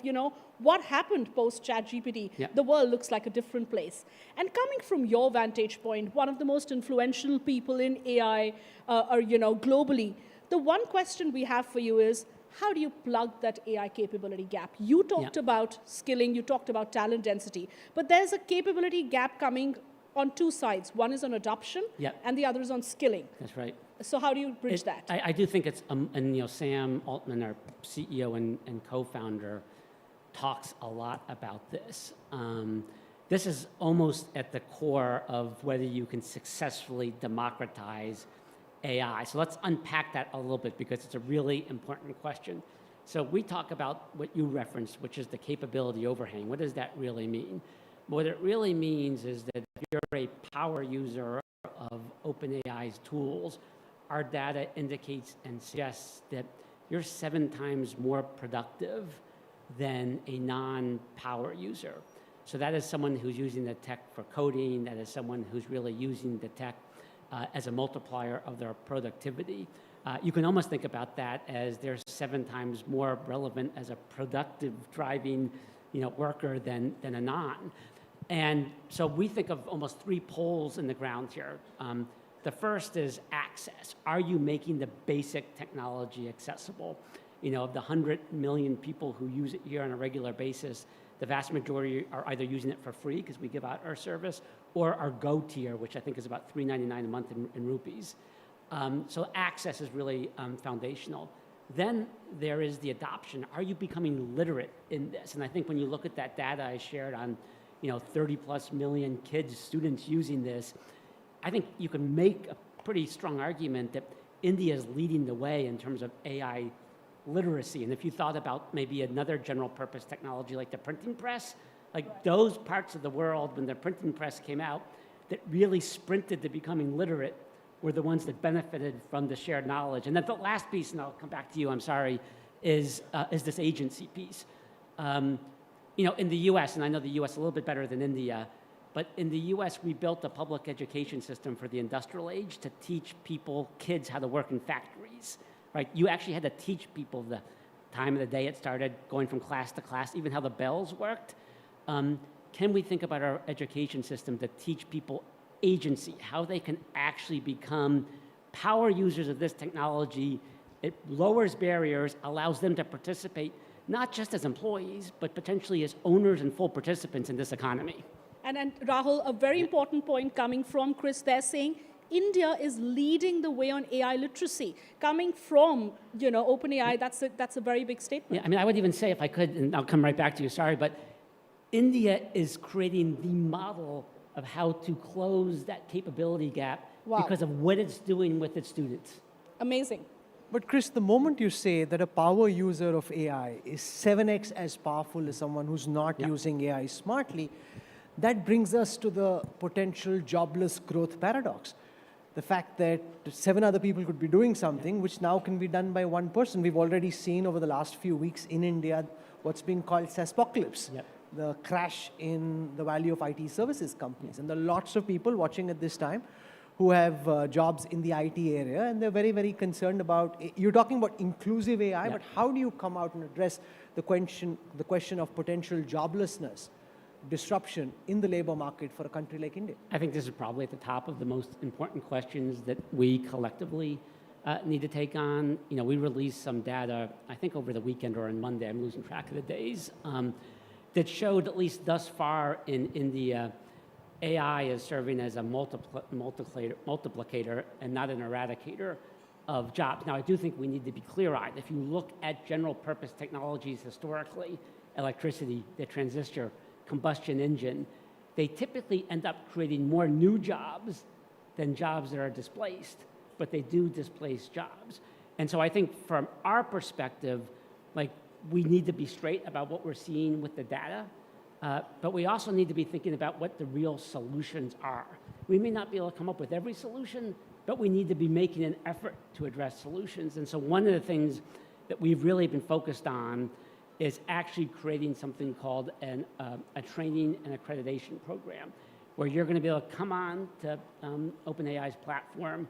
what happened post ChatGPT, Yeah. the world looks like a different place. And coming from your vantage point, one of the most influential people in AI, globally, the one question we have for you is, how do you plug that AI capability gap? You talked about skilling, you talked about talent density, but there's a capability gap coming on two sides. One is on adoption, and the other is on skilling. That's right. So how do you bridge that? I do think it's, and Sam Altman, our CEO and co-founder, talks a lot about this. This is almost at the core of whether you can successfully democratize AI. So let's unpack that a little bit because it's a really important question. So we talk about what you referenced, which is the capability overhang. What does that really mean? What it really means is that if you're a power user of OpenAI's tools, our data indicates and suggests that you're 7 times more productive than a non-power user. So that is someone who's using the tech for coding, that is someone who's really using the tech as a multiplier of their productivity. You can almost think about that as they're 7 times more relevant as a productive driving worker than a non. And so we think of almost 3 poles in the ground here. The first is access. Are you making the basic technology accessible? Of the 100 million people who use it here on a regular basis, the vast majority are either using it for free because we give out our service, or our Go tier, which I think is about $3.99 a month in rupees. So access is really foundational. Then there is the adoption. Are you becoming literate in this? And I think when you look at that data I shared on 30 plus million kids, students using this, I think you can make a pretty strong argument that India is leading the way in terms of AI literacy. And if you thought about maybe another general purpose technology like the printing press, like those parts of the world when the printing press came out that really sprinted to becoming literate were the ones that benefited from the shared knowledge. And then the last piece, and I'll come back to you, I'm sorry, is this agency piece. In the US, and I know the US a little bit better than India, but in the US, we built a public education system for the industrial age to teach kids how to work in factories, right? You actually had to teach people the time of the day it started, going from class to class, even how the bells worked. Can we think about our education system to teach people agency, how they can actually become power users of this technology? It lowers barriers, allows them to participate, not just as employees, but potentially as owners and full participants in this economy. And Rahul, a very important point coming from Chris, they're saying India is leading the way on AI literacy. Coming from, OpenAI, that's a very big statement. Yeah, I would even say, if I could, and I'll come right back to you, sorry, but India is creating the model of how to close that capability gap because of what it's doing with its students. Amazing. But Chris, the moment you say that a power user of AI is 7x as powerful as someone who's not using AI smartly, that brings us to the potential jobless growth paradox. The fact that 7 other people could be doing something which now can be done by 1 person. We've already seen over the last few weeks in India what's being called SaaSpocalypse, the crash in the value of IT services companies. And there are lots of people watching at this time who have jobs in the IT area, and they're very, very concerned about, you're talking about inclusive AI, but how do you come out and address the question of potential joblessness, disruption in the labor market for a country like India? I think this is probably at the top of the most important questions that we collectively need to take on. We released some data, I think over the weekend or on Monday, I'm losing track of the days, that showed, at least thus far in India, AI is serving as a multiplicator and not an eradicator of jobs. Now, I do think we need to be clear-eyed. If you look at general purpose technologies historically, electricity, the transistor, combustion engine, they typically end up creating more new jobs than jobs that are displaced, but they do displace jobs. And so I think from our perspective, we need to be straight about what we're seeing with the data, but we also need to be thinking about what the real solutions are. We may not be able to come up with every solution, but we need to be making an effort to address solutions. And so one of the things that we've really been focused on is actually creating something called a training and accreditation program, where you're going to be able to come on to OpenAI's platform,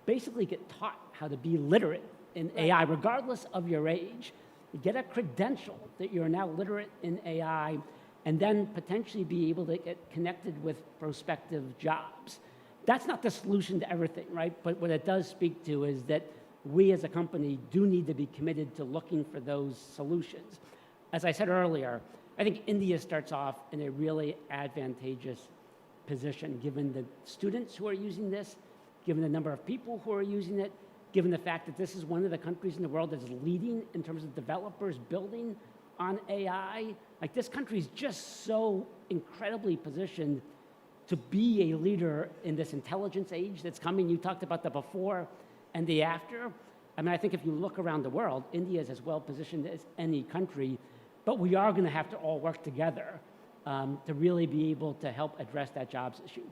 basically get taught how to be literate in AI, regardless of your age. get a credential that you're now literate in AI, and then potentially be able to get connected with prospective jobs. That's not the solution to everything, right? But what it does speak to is that we as a company do need to be committed to looking for those solutions. As I said earlier, I think India starts off in a really advantageous position, given the students who are using this, given the number of people who are using it, given the fact that this is one of the countries in the world that's leading in terms of developers building on AI. Like, this country is just so incredibly positioned to be a leader in this intelligence age that's coming. You talked about the before and the after. I mean, I think if you look around the world, India is as well positioned as any country, but we are going to have to all work together to really be able to help address that jobs issue.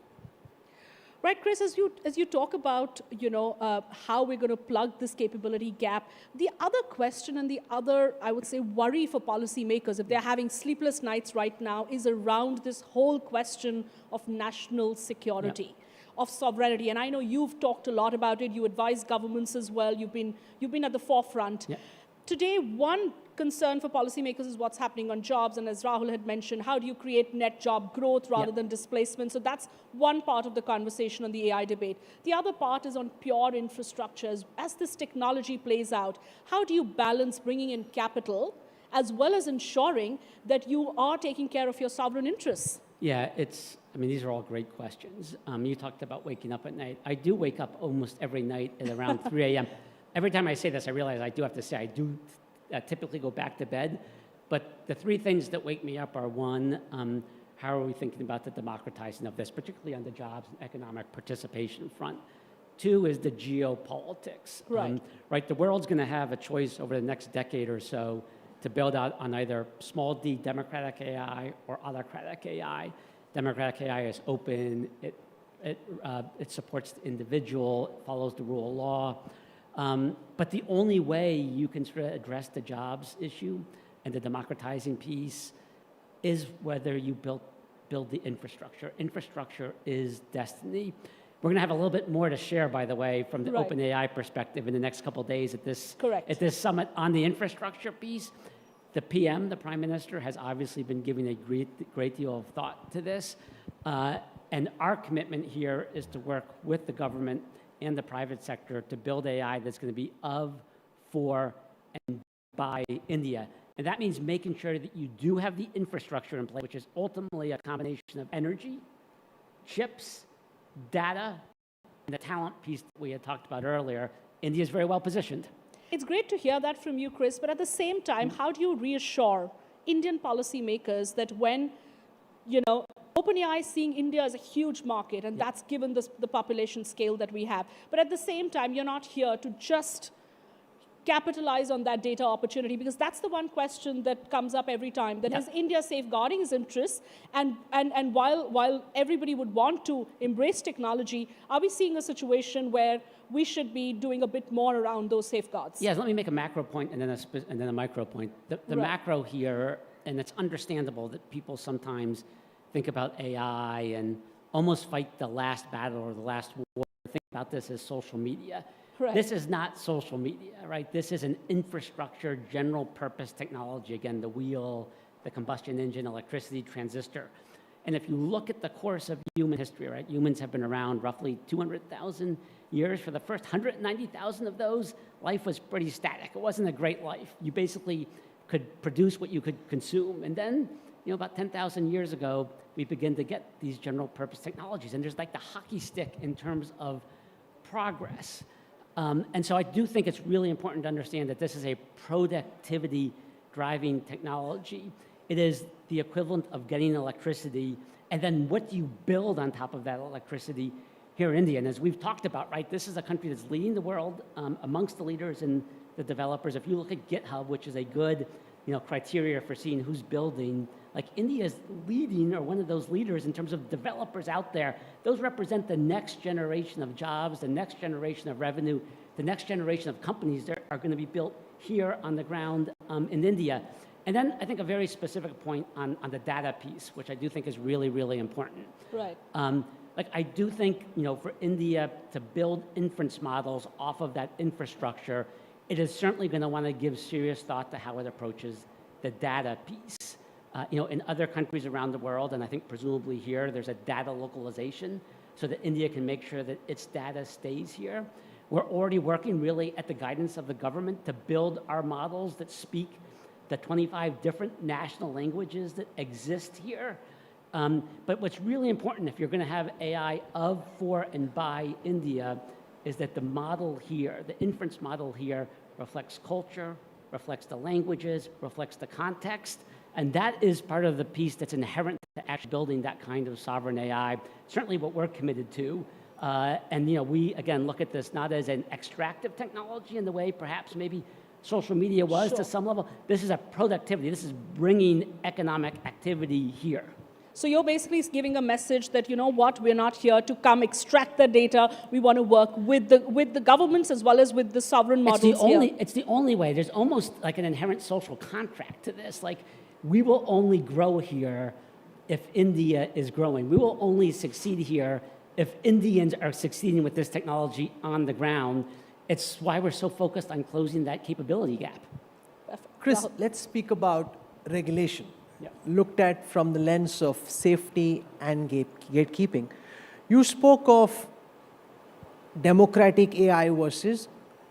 Right, Chris, as you talk about, how we're going to plug this capability gap, the other question and the other, I would say, worry for policymakers, if they're having sleepless nights right now, is around this whole question of national security, of sovereignty. And I know you've talked a lot about it. You advise governments as well. You've been at the forefront. Today, one concern for policymakers is what's happening on jobs. And as Rahul had mentioned, how do you create net job growth rather than displacement? So that's one part of the conversation on the AI debate. The other part is on pure infrastructures. As this technology plays out, how do you balance bringing in capital as well as ensuring that you are taking care of your sovereign interests? Yeah, I mean, these are all great questions. You talked about waking up at night. I do wake up almost every night at around 3 a.m. Every time I say this, I realize I do have to say I do typically go back to bed. But the three things that wake me up are, one, how are we thinking about the democratizing of this, particularly on the jobs and economic participation front? Two is the geopolitics. Right, the world's going to have a choice over the next decade or so to build out on either small d democratic AI or autocratic AI. Democratic AI is open, it supports the individual, follows the rule of law. But the only way you can sort of address the jobs issue and the democratizing piece is whether you build the infrastructure. Infrastructure is destiny. We're going to have a little bit more to share, by the way, from the OpenAI perspective in the next couple of days at this summit on the infrastructure piece. The PM, the Prime Minister, has obviously been giving a great deal of thought to this. And our commitment here is to work with the government and the private sector to build AI that's going to be of, for, and by India. And that means making sure that you do have the infrastructure in place, which is ultimately a combination of energy, chips, data, and the talent piece that we had talked about earlier. India is very well positioned. It's great to hear that from you, Chris, but at the same time, how do you reassure Indian policymakers that when, OpenAI is seeing India as a huge market, and that's given the population scale that we have. But at the same time, you're not here to just capitalize on that data opportunity, because that's the one question that comes up every time, that is India safeguarding its interests, and while everybody would want to embrace technology, are we seeing a situation where we should be doing a bit more around those safeguards? Yes, let me make a macro point and then a micro point. The macro here, and it's understandable that people sometimes think about AI and almost fight the last battle or the last war. Think about this as social media. This is not social media, right? This is an infrastructure, general purpose technology. Again, the wheel, the combustion engine, electricity, transistor. And if you look at the course of human history, right? Humans have been around roughly 200,000 years. For the first 190,000 of those, life was pretty static. It wasn't a great life. You basically could produce what you could consume. And then, about 10,000 years ago, we begin to get these general purpose technologies. And there's like the hockey stick in terms of progress. And so I do think it's really important to understand that this is a productivity driving technology. It is the equivalent of getting electricity, and then what do you build on top of that electricity here in India? And as we've talked about, right, this is a country that's leading the world amongst the leaders and the developers. If you look at GitHub, which is a good criteria for seeing who's building, like India is leading, or one of those leaders in terms of developers out there. Those represent the next generation of jobs, the next generation of revenue, the next generation of companies that are going to be built here on the ground in India. And then I think a very specific point on the data piece, which I do think is really, really important. Right. Like I do think, for India to build inference models off of that infrastructure, it is certainly going to want to give serious thought to how it approaches the data piece. In other countries around the world, and I think presumably here, there's a data localization so that India can make sure that its data stays here. We're already working really at the guidance of the government to build our models that speak the 25 different national languages that exist here. But what's really important if you're going to have AI of, for, and by India is that the model here, the inference model here, reflects culture, reflects the languages, reflects the context, and that is part of the piece that's inherent to actually building that kind of sovereign AI, certainly what we're committed to. We, again, look at this not as an extractive technology in the way perhaps maybe social media was to some level. This is a productivity. This is bringing economic activity here. So you're basically giving a message that, you know what, we're not here to come extract the data. We want to work with the governments as well as with the sovereign models here. It's the only way. There's almost like an inherent social contract to this. Like, we will only grow here if India is growing. We will only succeed here if Indians are succeeding with this technology on the ground. It's why we're so focused on closing that capability gap. Chris, let's speak about regulation. Looked at from the lens of safety and gatekeeping. You spoke of democratic AI versus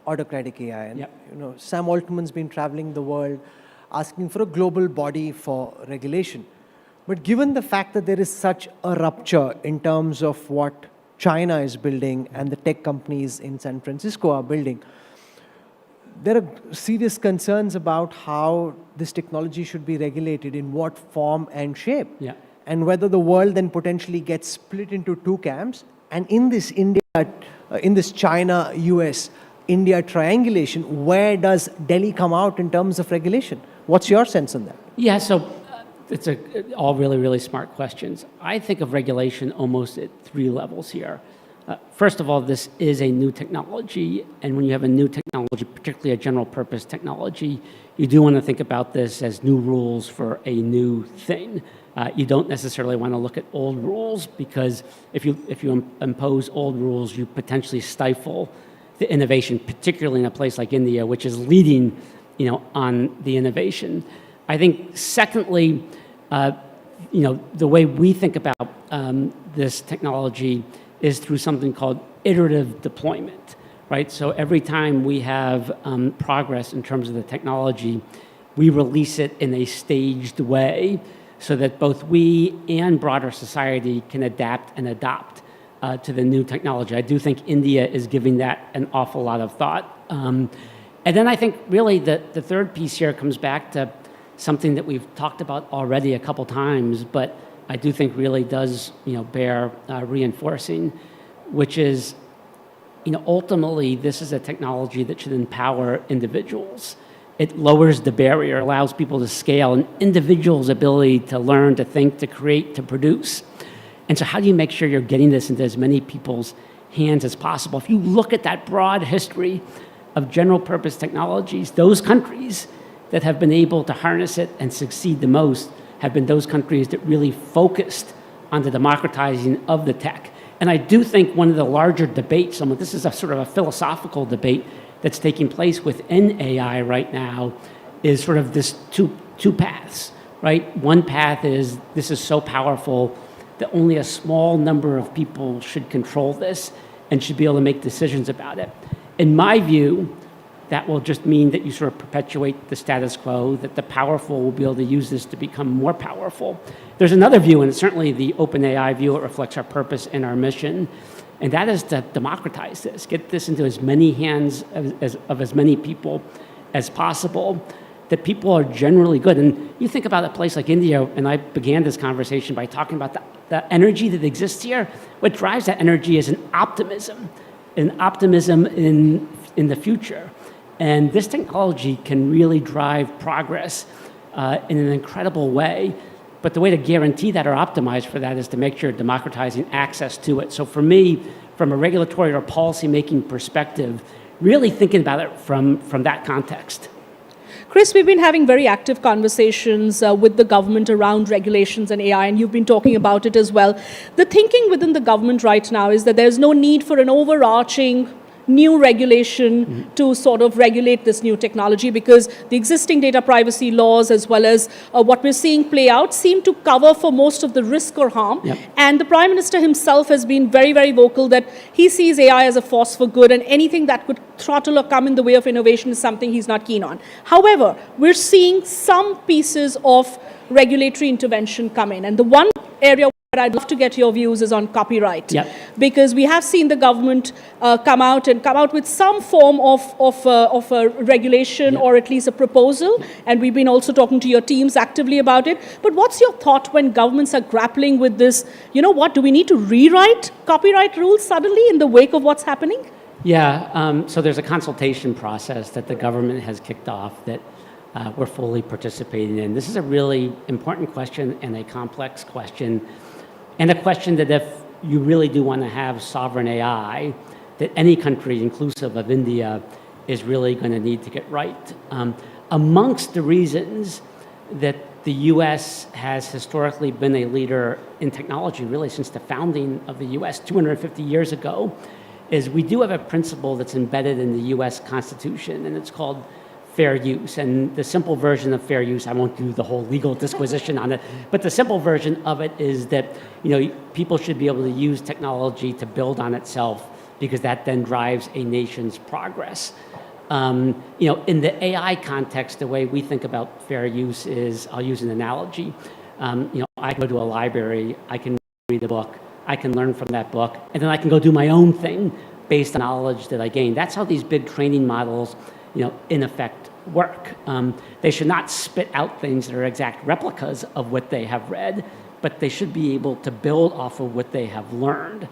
autocratic AI. And Sam Altman's been traveling the world asking for a global body for regulation. But given the fact that there is such a rupture in terms of what China is building and the tech companies in San Francisco are building, there are serious concerns about how this technology should be regulated, in what form and shape, and whether the world then potentially gets split into two camps. And in this China-US, India triangulation, where does Delhi come out in terms of regulation? What's your sense on that? Yeah, so it's all really, really smart questions. I think of regulation almost at three levels here. First of all, this is a new technology, and when you have a new technology, particularly a general purpose technology, you do want to think about this as new rules for a new thing. You don't necessarily want to look at old rules, because if you impose old rules, you potentially stifle the innovation, particularly in a place like India, which is leading, on the innovation. I think, secondly, the way we think about this technology is through something called iterative deployment, right? So every time we have progress in terms of the technology, we release it in a staged way so that both we and broader society can adapt and adopt to the new technology. I do think India is giving that an awful lot of thought. And then I think really the third piece here comes back to something that we've talked about already a couple times, but I do think really does bear reinforcing, which is ultimately this is a technology that should empower individuals. It lowers the barrier, allows people to scale, an individual's ability to learn, to think, to create, to produce. And so how do you make sure you're getting this into as many people's hands as possible? If you look at that broad history of general purpose technologies, those countries that have been able to harness it and succeed the most have been those countries that really focused on the democratizing of the tech. And I do think one of the larger debates, this is a sort of a philosophical debate that's taking place within AI right now, is sort of this two paths, right? One path is this is so powerful that only a small number of people should control this and should be able to make decisions about it. In my view, that will just mean that you sort of perpetuate the status quo, that the powerful will be able to use this to become more powerful. There's another view, and it's certainly the OpenAI view. It reflects our purpose and our mission, and that is to democratize this, get this into as many hands of as many people as possible, that people are generally good. And you think about a place like India, and I began this conversation by talking about the energy that exists here. What drives that energy is an optimism in the future. And this technology can really drive progress in an incredible way. But the way to guarantee that or optimize for that is to make sure you're democratizing access to it. So for me, from a regulatory or policy-making perspective, really thinking about it from that context. Chris, we've been having very active conversations with the government around regulations and AI, and you've been talking about it as well. The thinking within the government right now is that there's no need for an overarching new regulation to sort of regulate this new technology, because the existing data privacy laws as well as what we're seeing play out seem to cover for most of the risk or harm. And the Prime Minister himself has been very, very vocal that he sees AI as a force for good, and anything that could throttle or come in the way of innovation is something he's not keen on. However, we're seeing some pieces of regulatory intervention come in. And the one area where I'd love to get your views is on copyright. Because we have seen the government come out with some form of a regulation or at least a proposal. And we've been also talking to your teams actively about it. But what's your thought when governments are grappling with this? You know what, do we need to rewrite copyright rules suddenly in the wake of what's happening? Yeah, so there's a consultation process that the government has kicked off that we're fully participating in. This is a really important question and a complex question, and a question that if you really do want to have sovereign AI, that any country, inclusive of India, is really going to need to get right. Amongst the reasons that the US has historically been a leader in technology, really since the founding of the US 250 years ago, is we do have a principle that's embedded in the US Constitution, and it's called fair use. And the simple version of fair use, I won't do the whole legal disquisition on it, but the simple version of it is that, you know, people should be able to use technology to build on itself, because that then drives a nation's progress. You know, in the AI context, the way we think about fair use is, I'll use an analogy. You know, I go to a library, I can read a book, I can learn from that book, and then I can go do my own thing based on knowledge that I gain. That's how these big training models, you know, in effect work. They should not spit out things that are exact replicas of what they have read, but they should be able to build off of what they have learned.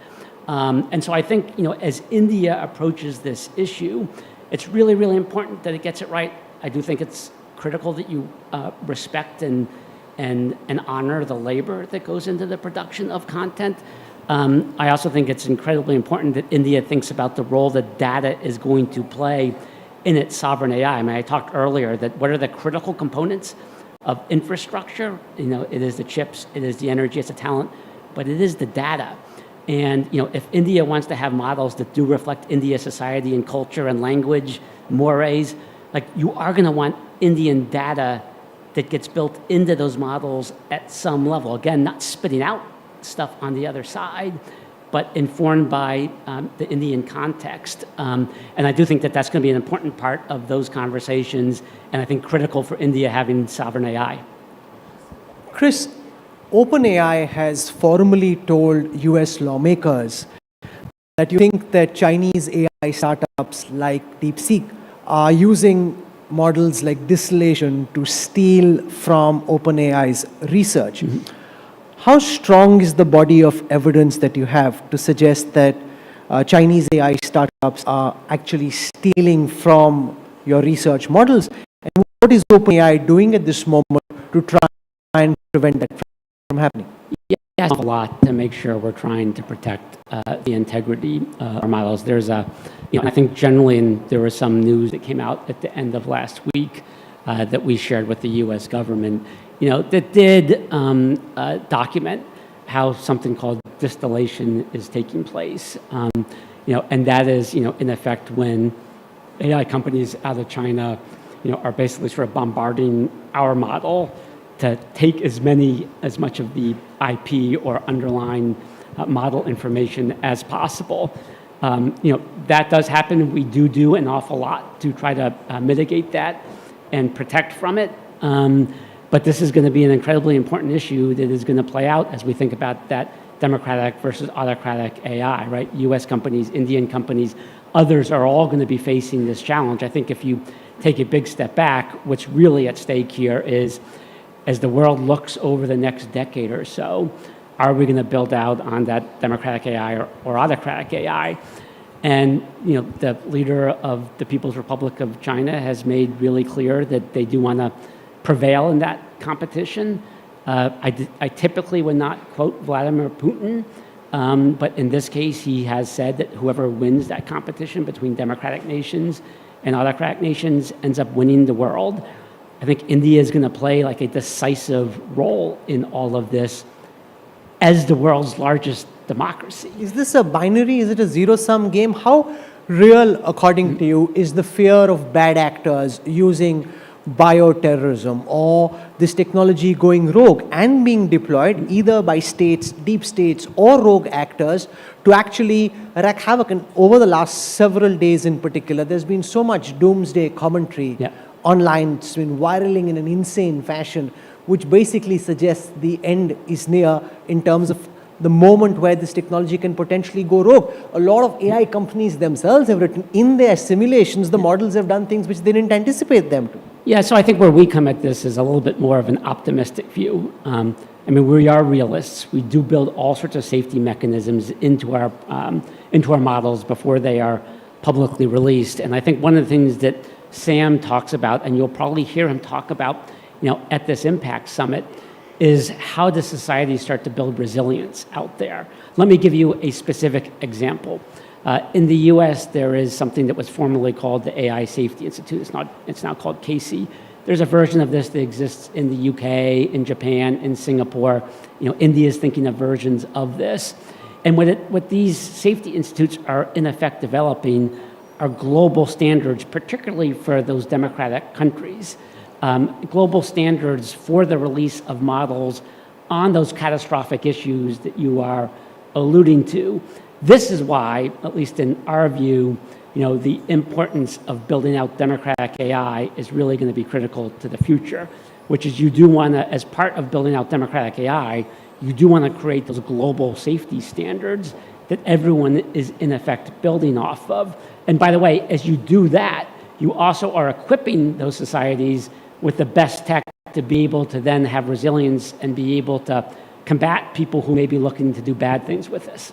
And so I think, you know, as India approaches this issue, it's really, really important that it gets it right. I do think it's critical that you respect and honor the labor that goes into the production of content. I also think it's incredibly important that India thinks about the role that data is going to play in its sovereign AI. I mean, I talked earlier that what are the critical components of infrastructure? You know, it is the chips, it is the energy, it's the talent, but it is the data. And, you know, if India wants to have models that do reflect India's society and culture and language, mores, like you are going to want Indian data that gets built into those models at some level. Again, not spitting out stuff on the other side, but informed by the Indian context. And I do think that that's going to be an important part of those conversations, and I think critical for India having sovereign AI. Chris, OpenAI has formally told US lawmakers that you think that Chinese AI startups like DeepSeek are using models like Distillation to steal from OpenAI's research. How strong is the body of evidence that you have to suggest that Chinese AI startups are actually stealing from your research models? And what is OpenAI doing at this moment to try and prevent that from happening? Yeah, a lot to make sure we're trying to protect the integrity of our models. There's a, you know, I think generally, and there was some news that came out at the end of last week that we shared with the US government, you know, that did document how something called distillation is taking place. You know, and that is, you know, in effect when AI companies out of China, you know, are basically sort of bombarding our model to take as much of the IP or underlying model information as possible. You know, that does happen. We do an awful lot to try to mitigate that and protect from it. But this is going to be an incredibly important issue that is going to play out as we think about that democratic versus autocratic AI, right? US companies, Indian companies, others are all going to be facing this challenge. I think if you take a big step back, what's really at stake here is, as the world looks over the next decade or so, are we going to build out on that democratic AI or autocratic AI? And, you know, the leader of the People's Republic of China has made really clear that they do want to prevail in that competition. I typically would not quote Vladimir Putin, but in this case, he has said that whoever wins that competition between democratic nations and autocratic nations ends up winning the world. I think India is going to play like a decisive role in all of this as the world's largest democracy. Is this a binary? Is it a zero-sum game? How real, according to you, is the fear of bad actors using bioterrorism or this technology going rogue and being deployed either by states, deep states, or rogue actors to actually wreak havoc? And over the last several days in particular, there's been so much doomsday commentary online. It's been viraling in an insane fashion, which basically suggests the end is near in terms of the moment where this technology can potentially go rogue. A lot of AI companies themselves have written in their simulations, the models have done things which they didn't anticipate them to. Yeah, so I think where we come at this is a little bit more of an optimistic view. I mean, we are realists. We do build all sorts of safety mechanisms into our models before they are publicly released. And I think one of the things that Sam talks about, and you'll probably hear him talk about, at this Impact Summit, is how does society start to build resilience out there? Let me give you a specific example. In the US, there is something that was formerly called the AI Safety Institute. It's now called CASI. There's a version of this that exists in the UK, in Japan, in Singapore. India is thinking of versions of this. And what these safety institutes are in effect developing are global standards, particularly for those democratic countries. Global standards for the release of models on those catastrophic issues that you are alluding to. This is why, at least in our view, the importance of building out democratic AI is really going to be critical to the future, which is you do want to, as part of building out democratic AI, you do want to create those global safety standards that everyone is in effect building off of. And by the way, as you do that, you also are equipping those societies with the best tech to be able to then have resilience and be able to combat people who may be looking to do bad things with this.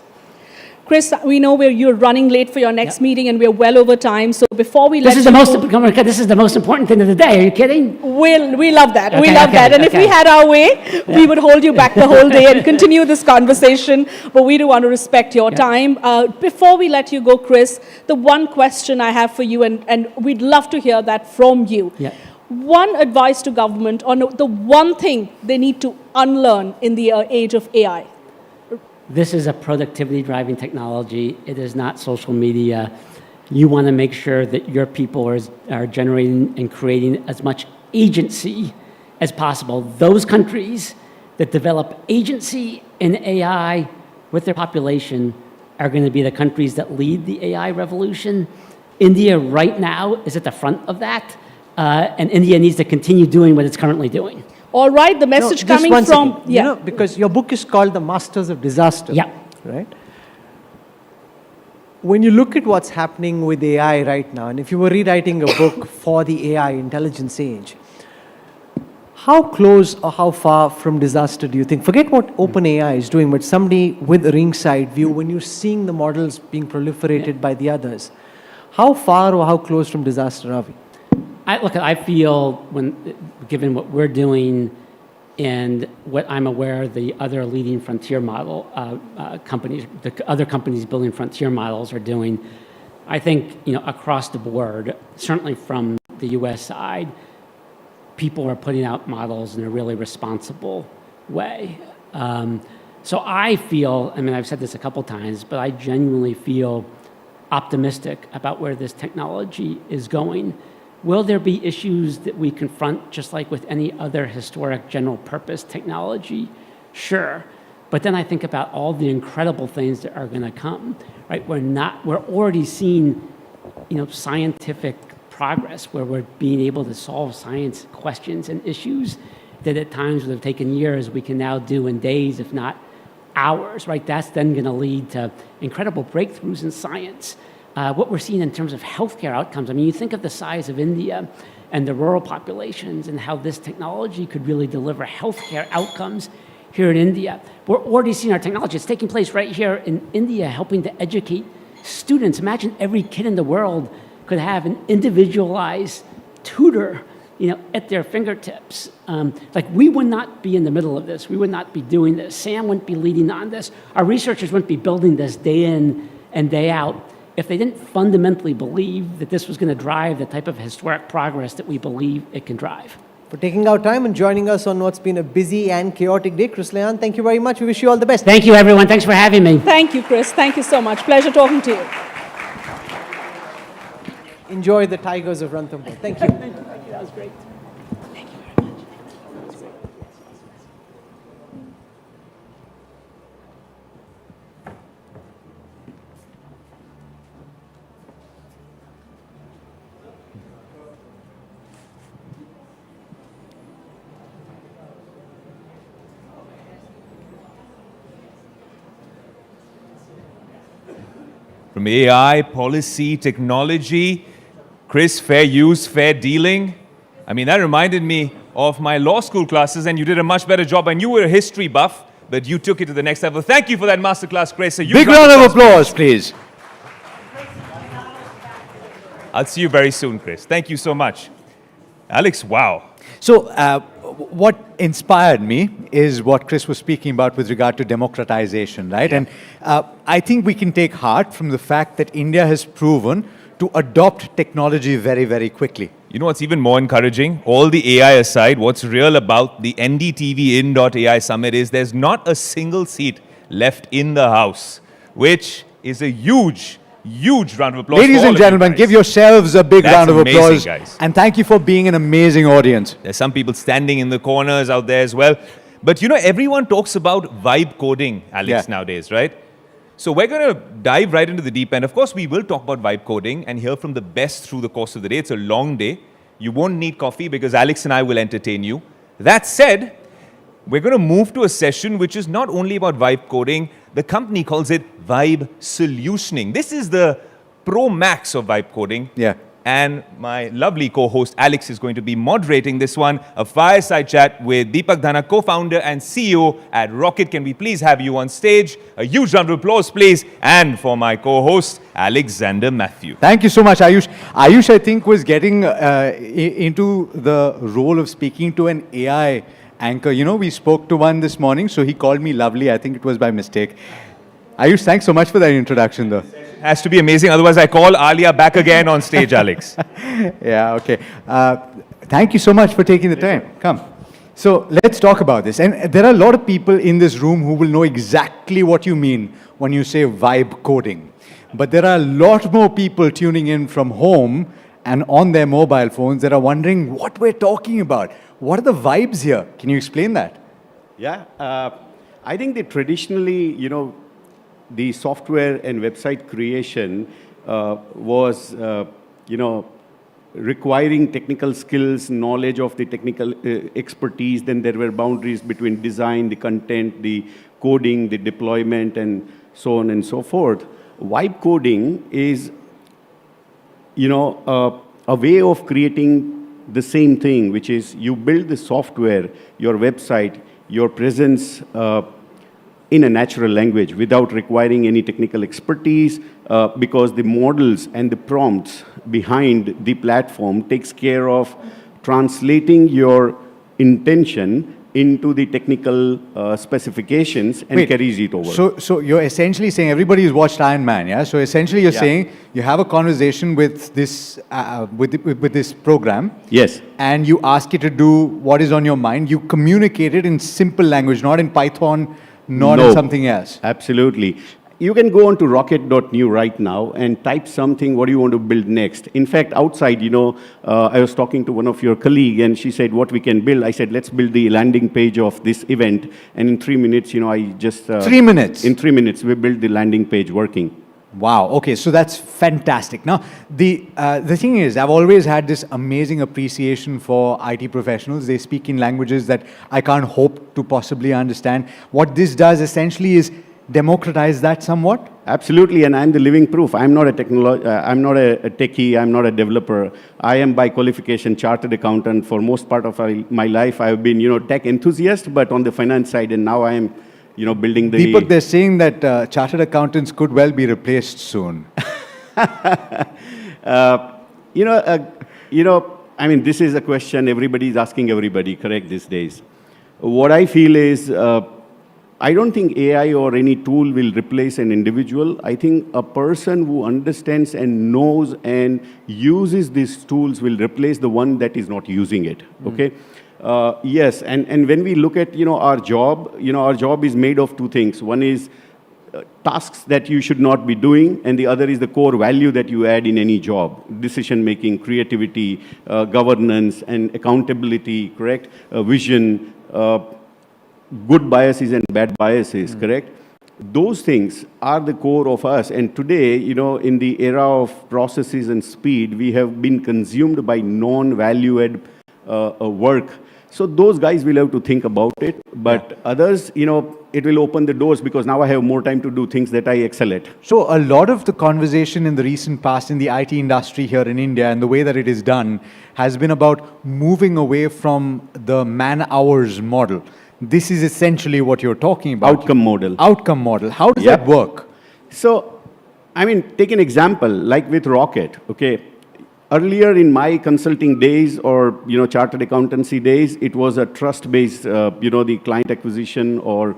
Chris, we know you're running late for your next meeting and we're well over time. So before we this is the most important thing of the day. Are you kidding? We love that. Okay, we love that. And if we had our way, we would hold you back the whole day and continue this conversation. But we do want to respect your time. Before we let you go, Chris, the one question I have for you, and we'd love to hear that from you. One advice to government on the one thing they need to unlearn in the age of AI. This is a productivity-driving technology. It is not social media. You want to make sure that your people are generating and creating as much agency as possible. Those countries that develop agency in AI with their population are going to be the countries that lead the AI revolution. India right now is at the front of that, and India needs to continue doing what it's currently doing. All right, the message coming from... because your book is called The Masters of Disaster. Right? When you look at what's happening with AI right now, and if you were rewriting a book for the AI intelligence age, how close or how far from disaster do you think? Forget what OpenAI is doing, but somebody with a ringside view, when you're seeing the models being proliferated by the others, how far or how close from disaster are we? I feel, given what we're doing and what I'm aware the other leading frontier model companies, the other companies building frontier models are doing, I think, across the board, certainly from the US side, people are putting out models in a really responsible way. So I feel, I've said this a couple times, but I genuinely feel optimistic about where this technology is going. Will there be issues that we confront just like with any other historic general purpose technology? Sure. But then I think about all the incredible things that are going to come, right? We're already seeing, scientific progress where we're being able to solve science questions and issues that at times would have taken years, we can now do in days, if not hours, right? That's then going to lead to incredible breakthroughs in science. What we're seeing in terms of healthcare outcomes, you think of the size of India and the rural populations and how this technology could really deliver healthcare outcomes here in India. We're already seeing our technology. It's taking place right here in India, helping to educate students. Imagine every kid in the world could have an individualized tutor, at their fingertips. We would not be in the middle of this. We would not be doing this. Sam wouldn't be leading on this. Our researchers wouldn't be building this day in and day out if they didn't fundamentally believe that this was going to drive the type of historic progress that we believe it can drive. For taking our time and joining us on what's been a busy and chaotic day, Chris Leon, thank you very much. We wish you all the best. Thank you, everyone. Thanks for having me. Thank you, Chris. Thank you so much. Pleasure talking to you. enjoy the tigers of Ranthambore. Thank you. Thank you. That was great. From AI, policy, technology, Chris, fair use, fair dealing. I mean, that reminded me of my law school classes, and you did a much better job. And you were a history buff, but you took it to the next level. Thank you for that masterclass, Chris. Big round of applause, please. I'll see you very soon, Chris. Thank you so much. Alex, wow. So what inspired me is what Chris was speaking about with regard to democratization, right? And I think we can take heart from the fact that India has proven to adopt technology very, very quickly. You know what's even more encouraging? All the AI aside, what's real about the NDTV Ind.AI Summit is there's not a single seat left in the house, which is a huge round of applause. Ladies and gentlemen, give yourselves a big round of applause. Guys. And thank you for being an amazing audience. There's some people standing in the corners out there as well. But you know, everyone talks about vibe coding, Alex, nowadays, right? So we're going to dive right into the deep end. Of course, we will talk about vibe coding and hear from the best through the course of the day. It's a long day. You won't need coffee because Alex and I will entertain you. That said, we're going to move to a session which is not only about vibe coding. The company calls it vibe solutioning. This is the pro max of vibe coding. Yeah. And my lovely co-host Alex is going to be moderating this one, a fireside chat with Deepak Dhana, co-founder and CEO at Rocket. Can we please have you on stage? A huge round of applause, please. And for my co-host, Alexander Matthew. Thank you so much, Ayush. Ayush, I think, was getting into the role of speaking to an AI anchor. You know, we spoke to one this morning, so he called me lovely. I think it was by mistake. Ayush, thanks so much for that introduction, though. Has to be amazing. Otherwise, I call Alia back again on stage, Alex. Yeah, okay. Thank you so much for taking the time. Come. So let's talk about this. And there are a lot of people in this room who will know exactly what you mean when you say vibe coding. But there are a lot more people tuning in from home and on their mobile phones that are wondering what we're talking about. What are the vibes here? Can you explain that? Yeah, I think that traditionally, you know, the software and website creation was, you know, requiring technical skills, knowledge of the technical expertise. Then there were boundaries between design, the content, the coding, the deployment, and so on and so forth. Vibe coding is, you know, a way of creating the same thing, which is you build the software, your website, your presence in a natural language without requiring any technical expertise, because the models and the prompts behind the platform takes care of translating your intention into the technical specifications and carries it over. So you're essentially saying, everybody has watched Iron Man, yeah? So essentially you're saying you have a conversation with this, with this program. Yes. And you ask it to do what is on your mind. You communicate it in simple language, not in Python, not in something else. Absolutely. You can go on to rocket.new right now and type something, what do you want to build next? In fact, outside, you know, I was talking to one of your colleagues and she said, what we can build? I said, let's build the landing page of this event. And in 3 minutes, you know, I just... 3 minutes? In 3 minutes, we built the landing page working. Wow, okay, so that's fantastic. Now, the thing is, I've always had this amazing appreciation for IT professionals. They speak in languages that I can't hope to possibly understand. What this does essentially is democratize that somewhat? Absolutely, and I'm the living proof. I'm not a I'm not a techie, I'm not a developer. I am by qualification chartered accountant. For most part of my life, I've been, you know, tech enthusiast, but on the finance side, and now I am, you know, building the... Deepak, they're saying that chartered accountants could well be replaced soon. You know, I mean, this is a question everybody is asking everybody, correct, these days. What I feel is, I don't think AI or any tool will replace an individual. I think a person who understands and knows and uses these tools will replace the one that is not using it, okay? Yes, and when we look at, you know, our job is made of two things. One is tasks that you should not be doing, and the other is the core value that you add in any job. Decision-making, creativity, governance, and accountability, correct? Vision, good biases and bad biases, correct? Those things are the core of us. And today, you know, in the era of processes and speed, we have been consumed by non-value-add work. So those guys will have to think about it. But others, you know, it will open the doors because now I have more time to do things that I excel at. So a lot of the conversation in the recent past in the IT industry here in India and the way that it is done has been about moving away from the man-hours model. This is essentially what you're talking about. Outcome model. Outcome model. How does that work? So, I mean, take an example, like with Rocket, okay? Earlier in my consulting days or, you know, chartered accountancy days, it was a trust-based, you know, the client acquisition or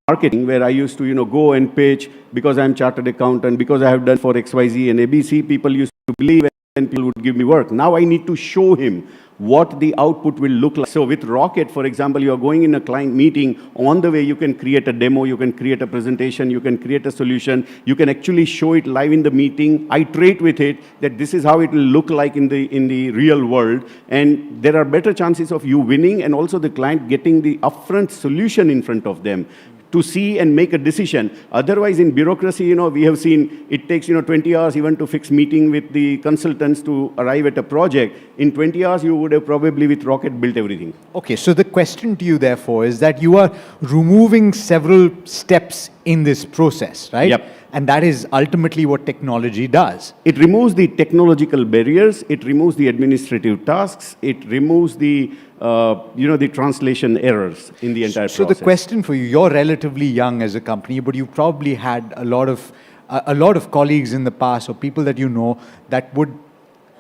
marketing where I used to, you know, go and pitch because I'm chartered accountant, because I have done for XYZ and ABC, people used to believe and people would give me work. Now I need to show him what the output will look like. So with Rocket, for example, you are going in a client meeting, on the way you can create a demo, you can create a presentation, you can create a solution, you can actually show it live in the meeting, iterate with it, that this is how it will look like in the real world, and there are better chances of you winning and also the client getting the upfront solution in front of them to see and make a decision. Otherwise, in bureaucracy, you know, we have seen it takes, you know, 20 hours even to fix meeting with the consultants to arrive at a project. In 20 hours, you would have probably with Rocket built everything. Okay, so the question to you, therefore, is that you are removing several steps in this process, right? Yep. And that is ultimately what technology does. It removes the technological barriers, it removes the administrative tasks, it removes the, you know, the translation errors in the entire process. So the question for you, you're relatively young as a company, but you probably had a lot of colleagues in the past or people that you know that would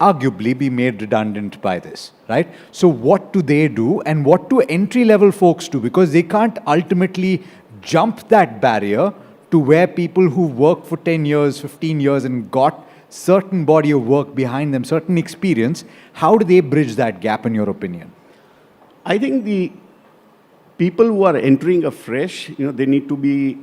arguably be made redundant by this, right? So what do they do and what do entry-level folks do? Because they can't ultimately jump that barrier to where people who worked for 10 years, 15 years and got certain body of work behind them, certain experience, how do they bridge that gap in your opinion? I think the people who are entering afresh, you know, they need to be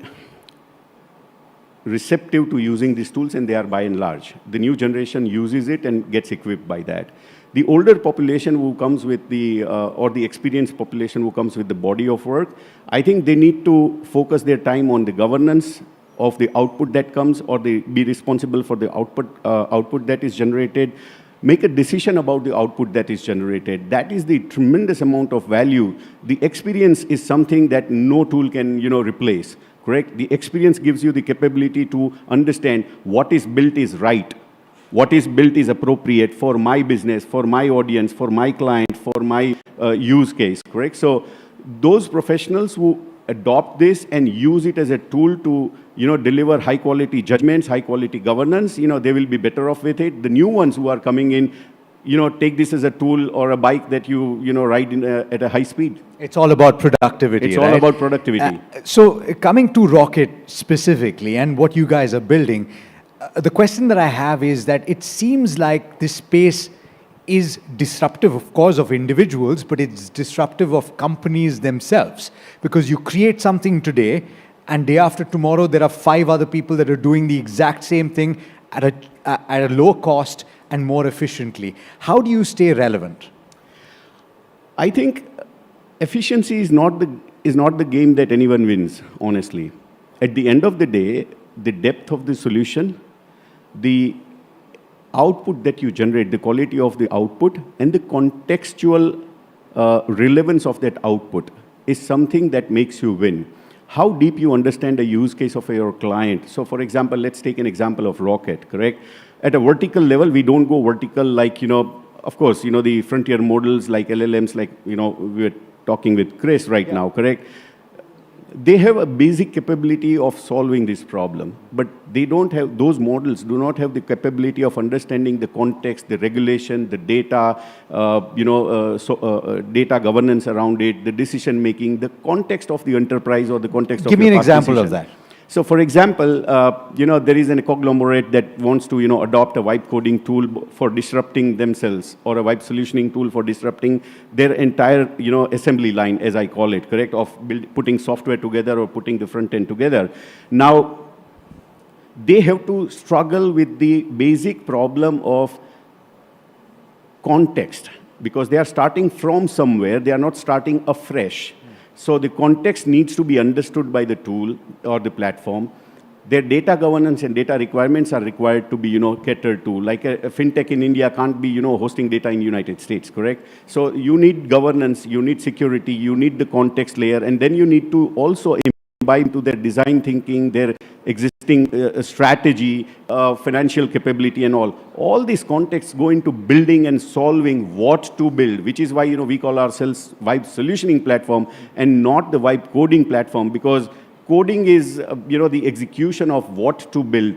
receptive to using these tools, and they are by and large. The new generation uses it and gets equipped by that. The older population who comes with the, or the experienced population who comes with the body of work, I think they need to focus their time on the governance of the output that comes, or they be responsible for the output that is generated, make a decision about the output that is generated. That is the tremendous amount of value. The experience is something that no tool can, you know, replace, correct? The experience gives you the capability to understand what is built is right. What is built is appropriate for my business, for my audience, for my client, for my use case, correct? So those professionals who adopt this and use it as a tool to, you know, deliver high quality judgments, high quality governance, you know, they will be better off with it. The new ones who are coming in, you know, take this as a tool or a bike that you know, ride in at a high speed. It's all about productivity, It's right? all about productivity. So coming to Rocket specifically and what you guys are building, the question that I have is that it seems like this space is disruptive, of course, of individuals, but it's disruptive of companies themselves. Because you create something today, and day after tomorrow, there are 5 other people that are doing the exact same thing at a low cost and more efficiently. How do you stay relevant? I think efficiency is not the game that anyone wins, honestly. At the end of the day, the depth of the solution, the output that you generate, the quality of the output, and the contextual relevance of that output is something that makes you win. How deep you understand the use case of your client. So for example, let's take an example of Rocket, correct? At a vertical level, we don't go vertical like, you know, of course, you know, the frontier models like LLMs, like, you know, we're talking with Chris right now, correct? They have a basic capability of solving this problem, but they don't have, those models do not have the capability of understanding the context, the regulation, the data, data governance around it, the decision making, the context of the enterprise or the context of Give me an past example of decision. that. So for example, there is a conglomerate that wants to, adopt a vibe coding tool for disrupting themselves, or a vibe solutioning tool for disrupting their entire, assembly line, as I call it, correct, of putting software together or putting the front end together. Now, they have to struggle with the basic problem of context, because they are starting from somewhere, they are not starting afresh. So the context needs to be understood by the tool or the platform. Their data governance and data requirements are required to be, catered to. Like a fintech in India can't be, hosting data in the United States, correct? So you need governance, you need security, you need the context layer, and then you need to also imbibe into their design thinking, their existing strategy, financial capability and all. All these contexts go into building and solving what to build, which is why, we call ourselves Vibe Solutioning Platform and not the Vibe Coding Platform, because coding is, the execution of what to build.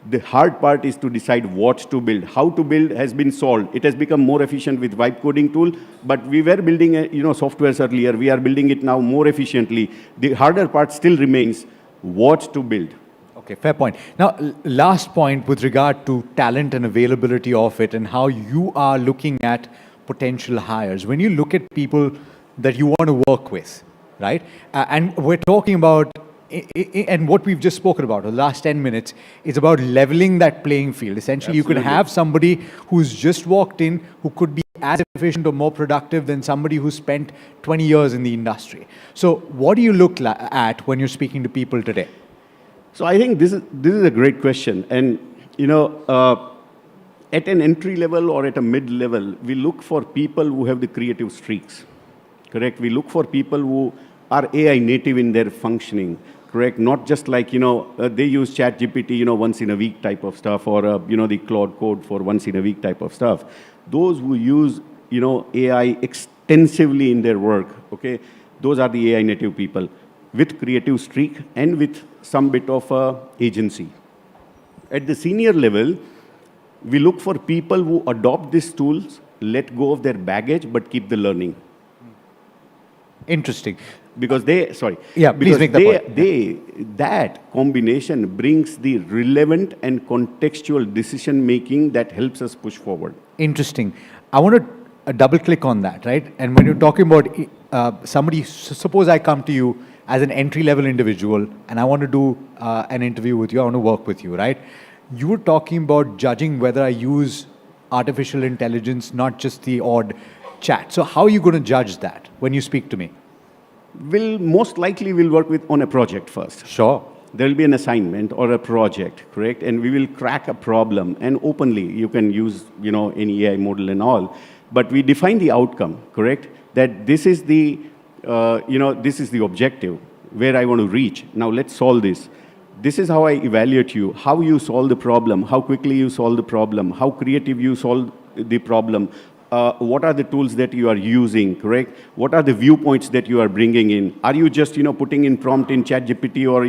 The hard part is to decide what to build. How to build has been solved. It has become more efficient with Vibe coding tool, but we were building, softwares earlier. We are building it now more efficiently. The harder part still remains what to build. Okay, fair point. Now, last point with regard to talent and availability of it and how you are looking at potential hires. When you look at people that you want to work with, right? And we're talking about, and what we've just spoken about, the last 10 minutes, is about leveling that playing field. Essentially, Absolutely. you could have somebody who's just walked in who could be as efficient or more productive than somebody who spent 20 years in the industry. So what do you look at when you're speaking to people today? So I think this is a great question. And, at an entry level or at a mid level, we look for people who have the creative streaks, correct? We look for people who are AI native in their functioning, correct? Not just like, they use ChatGPT, once in a week type of stuff, or, the Claude Code for once in a week type of stuff. Those who use, AI extensively in their work, okay? Those are the AI native people with creative streak and with some bit of agency. At the senior level, we look for people who adopt these tools, let go of their baggage, but keep the learning. Interesting. Because they, please make that point. That combination brings the relevant and contextual decision making that helps us push forward. Interesting. I want to double click on that, right? And when you're talking about somebody, suppose I come to you as an entry-level individual, and I want to do an interview with you, I want to work with you, right? You were talking about judging whether I use artificial intelligence, not just the odd chat. So how are you going to judge that when you speak to me? Most likely we'll work on a project first. Sure. There will be an assignment or a project, correct? And we will crack a problem, and openly you can use, any AI model and all. But we define the outcome, correct? That this is the this is the objective, where I want to reach. Now let's solve this. This is how I evaluate you, how you solve the problem, how quickly you solve the problem, how creative you solve the problem. What are the tools that you are using, correct? What are the viewpoints that you are bringing in? Are you just, putting in prompt in ChatGPT or,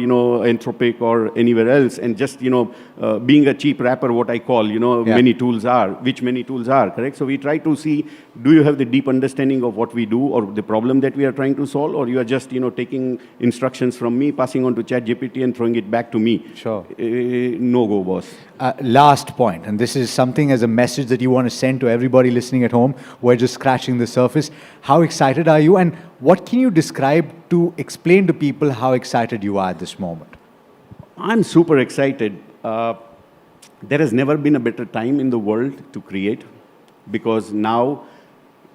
Anthropic or anywhere else and just, being a cheap wrapper, what I call, many tools are, correct? So we try to see, do you have the deep understanding of what we do or the problem that we are trying to solve, or you are just, taking instructions from me, passing on to ChatGPT and throwing it back to me? Sure. No go, boss. Last point, and this is something as a message that you want to send to everybody listening at home. We're just scratching the surface. How excited are you, and what can you describe to explain to people how excited you are at this moment? I'm super excited. There has never been a better time in the world to create, because now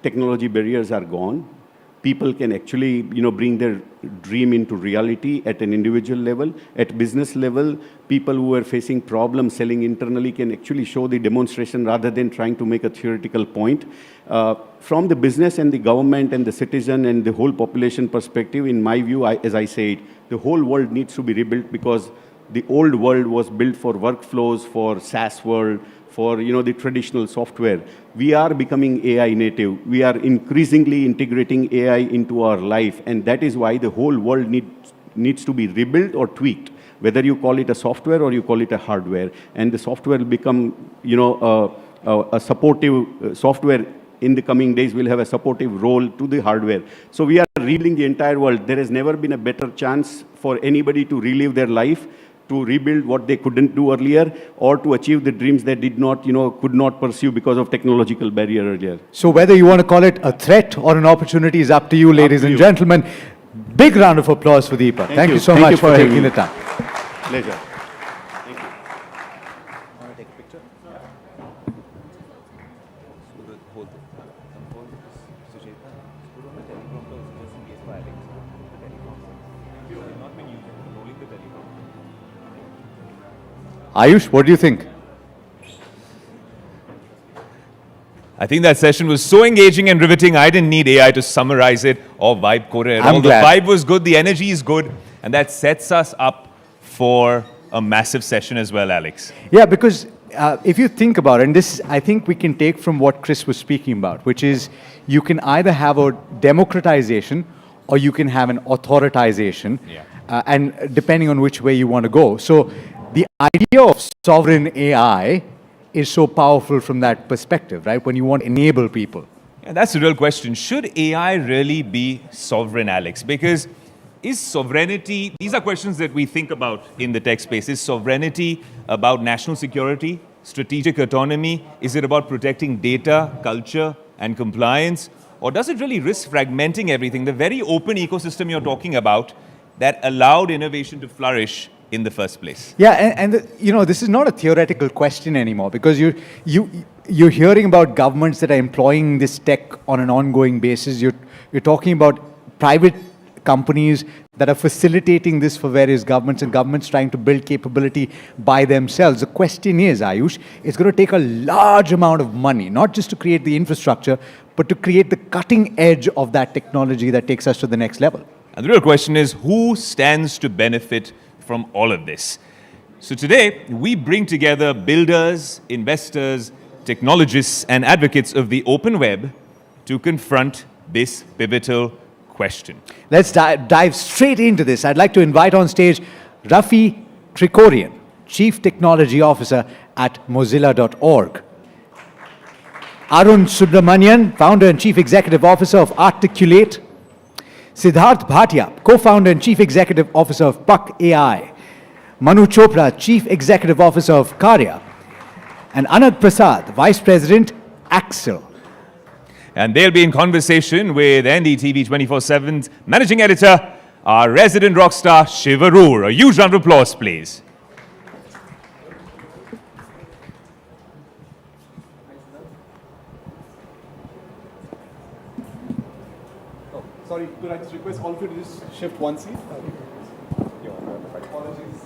technology barriers are gone. People can actually, bring their dream into reality at an individual level. At business level, people who are facing problems selling internally can actually show the demonstration rather than trying to make a theoretical point. From the business and the government and the citizen and the whole population perspective, in my view, as I said, the whole world needs to be rebuilt, because the old world was built for workflows, for SaaS world, for the traditional software. We are becoming AI native. We are increasingly integrating AI into our life, and that is why the whole world needs to be rebuilt or tweaked, whether you call it a software or you call it a hardware. And the software will become, a supportive software in the coming days will have a supportive role to the hardware. So we are rebuilding the entire world. There has never been a better chance for anybody to relive their life, to rebuild what they couldn't do earlier, or to achieve the dreams they did not, could not pursue because of technological barrier earlier. So whether you want to call it a threat or an opportunity is up to you, ladies and gentlemen. Big round of applause for Deepa. Thank you so much for taking the time. Pleasure. Ayush, what do you think? I think that session was so engaging and riveting, I didn't need AI to summarize it or vibe code it at all. The vibe was good, the energy is good, and that sets us up for a massive session as well, Alex. Yeah, because if you think about it, and this I think we can take from what Chris was speaking about, which is you can either have a democratization or you can have an authoritization, and depending on which way you want to go. So the idea of sovereign AI is so powerful from that perspective, right? When you want to enable people. Yeah, that's the real question. Should AI really be sovereign, Alex? Because is sovereignty, these are questions that we think about in the tech space. Is sovereignty about national security, strategic autonomy? Is it about protecting data, culture, and compliance? Or does it really risk fragmenting everything? The very open ecosystem you're talking about that allowed innovation to flourish in the first place. Yeah, and this is not a theoretical question anymore, because you're hearing about governments that are employing this tech on an ongoing basis. You're talking about private companies that are facilitating this for various governments, and governments trying to build capability by themselves. The question is, Ayush, it's going to take a large amount of money, not just to create the infrastructure, but to create the cutting edge of that technology that takes us to the next level. And the real question is, who stands to benefit from all of this? So today, we bring together builders, investors, technologists, and advocates of the open web to confront this pivotal question. Let's dive straight into this. I'd like to invite on stage Rafi Krikorian, Chief Technology Officer at Mozilla.org. Arun Subramanian, Founder and Chief Executive Officer of Articulate. Siddharth Bhatia, Co-Founder and Chief Executive Officer of Puck AI. Manu Chopra, Chief Executive Officer of Karya. And Anand Prasad, Vice President, Axel. And they'll be in conversation with NDTV 24/7's Managing Editor, our resident rock star, Shiv Arur. A huge round of applause, please. Sorry, could I just request all of you to just shift one seat? Apologies.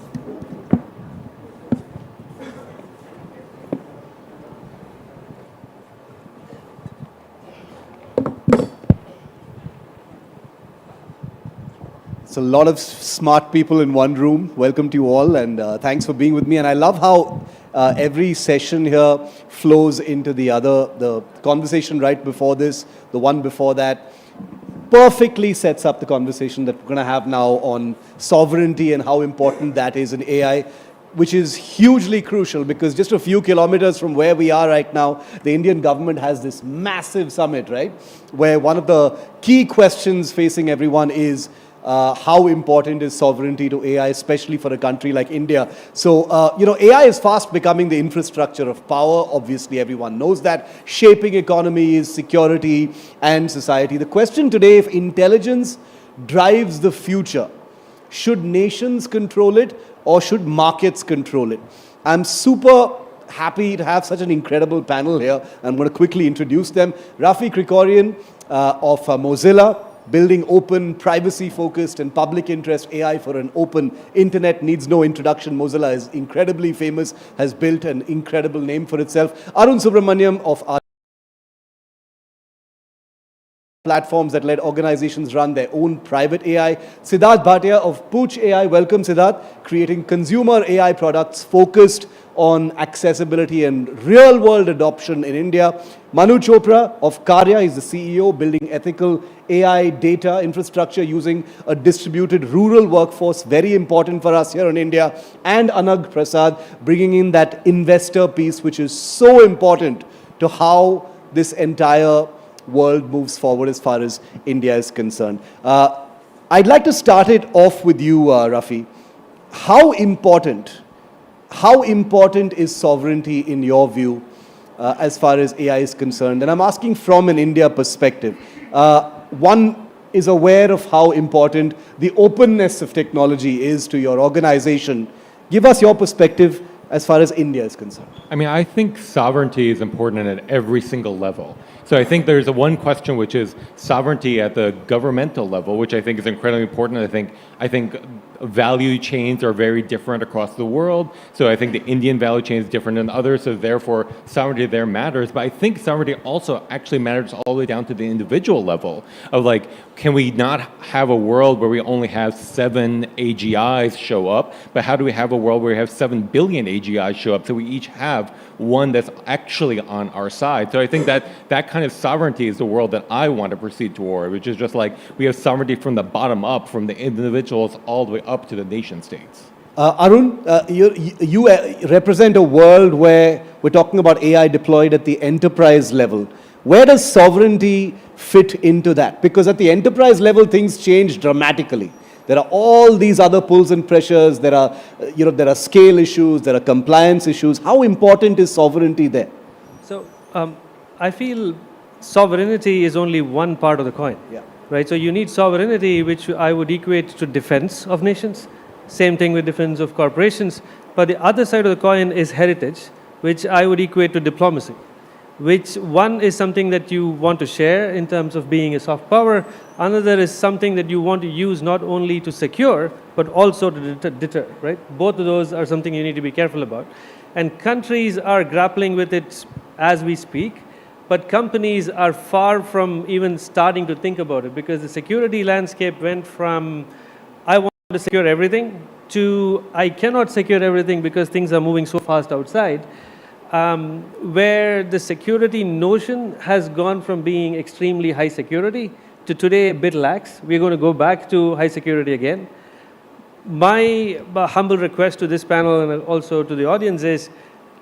It's a lot of smart people in one room. Welcome to you all, and thanks for being with me. And I love how every session here flows into the other. The conversation right before this, the one before that, perfectly sets up the conversation that we're going to have now on sovereignty and how important that is in AI, which is hugely crucial because just a few kilometers from where we are right now, the Indian government has this massive summit, right? Where one of the key questions facing everyone is how important is sovereignty to AI, especially for a country like India. So, AI is fast becoming the infrastructure of power. Obviously, everyone knows that. Shaping economies, security, and society. The question today, if intelligence drives the future, should nations control it or should markets control it? I'm super happy to have such an incredible panel here. I'm going to quickly introduce them. Rafi Krikorian of Mozilla. Building open, privacy-focused, and public interest AI for an open internet needs no introduction. Mozilla is incredibly famous, has built an incredible name for itself. Arun Subramaniam of platforms that let organizations run their own private AI. Siddharth Bhatia of Pooch AI. Welcome, Siddharth. Creating consumer AI products focused on accessibility and real-world adoption in India. Manu Chopra of Karya is the CEO, building ethical AI data infrastructure using a distributed rural workforce, very important for us here in India. And Anand Prasad, bringing in that investor piece, which is so important to how this entire world moves forward as far as India is concerned. I'd like to start it off with you, Rafi. How important is sovereignty in your view as far as AI is concerned? And I'm asking from an India perspective. One is aware of how important the openness of technology is to your organization. Give us your perspective as far as India is concerned. I mean, I think sovereignty is important at every single level. So I think there's one question, which is sovereignty at the governmental level, which I think is incredibly important. I think value chains are very different across the world. So I think the Indian value chain is different than others. So therefore, sovereignty there matters. But I think sovereignty also actually matters all the way down to the individual level of like, can we not have a world where we only have 7 AGIs show up, but how do we have a world where we have 7 billion AGIs show up so we each have one that's actually on our side? So I think that kind of sovereignty is the world that I want to proceed toward, which is just like we have sovereignty from the bottom up, from the individuals all the way up to the nation states. Arun, you represent a world where we're talking about AI deployed at the enterprise level. Where does sovereignty fit into that? Because at the enterprise level, things change dramatically. There are all these other pulls and pressures. There are, there are scale issues. There are compliance issues. How important is sovereignty there? So I feel sovereignty is only one part of the coin. Yeah. Right. So you need sovereignty, which I would equate to defense of nations. Same thing with defense of corporations. But the other side of the coin is heritage, which I would equate to diplomacy. Which one is something that you want to share in terms of being a soft power. Another is something that you want to use not only to secure, but also to deter, right? Both of those are something you need to be careful about. And countries are grappling with it as we speak, but companies are far from even starting to think about it because the security landscape went from, I want to secure everything, to I cannot secure everything because things are moving so fast outside. Where the security notion has gone from being extremely high security to today a bit lax. We're going to go back to high security again. My humble request to this panel and also to the audience is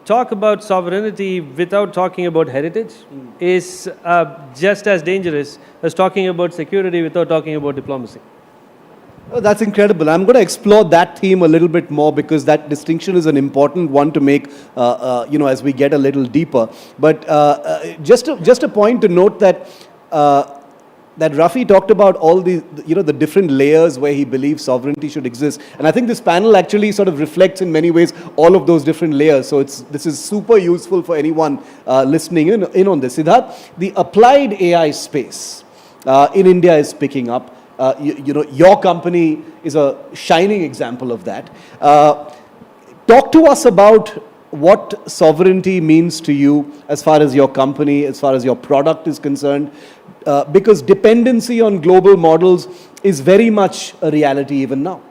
talk about sovereignty without talking about heritage is just as dangerous as talking about security without talking about diplomacy. Oh, that's incredible. I'm going to explore that theme a little bit more because that distinction is an important one to make, as we get a little deeper. But just a point to note that that Rafi talked about all the different layers where he believes sovereignty should exist, and I think this panel actually sort of reflects in many ways all of those different layers. So this is super useful for anyone listening in on this. Siddharth, the applied AI space in India is picking up. Your company is a shining example of that. Talk to us about what sovereignty means to you as far as your company, as far as your product is concerned, because dependency on global models is very much a reality even now.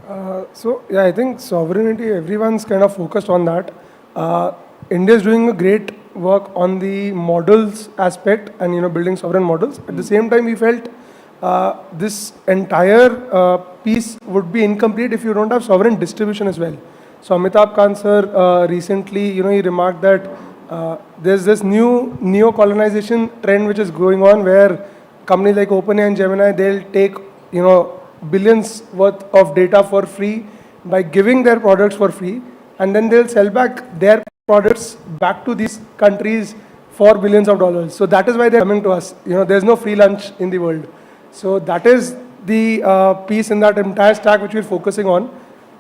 Yeah, I think sovereignty, everyone's kind of focused on that. India is doing a great work on the models aspect and building sovereign models. At the same time, we felt this entire piece would be incomplete if you don't have sovereign distribution as well. So Amitabh Kant sir recently, he remarked that there's this new neo-colonization trend which is going on where companies like OpenAI and Gemini, they'll take, billions worth of data for free by giving their products for free, and then they'll sell back their products back to these countries for billions of dollars. So that is why they're coming to us. There's no free lunch in the world. So that is the piece in that entire stack which we're focusing on,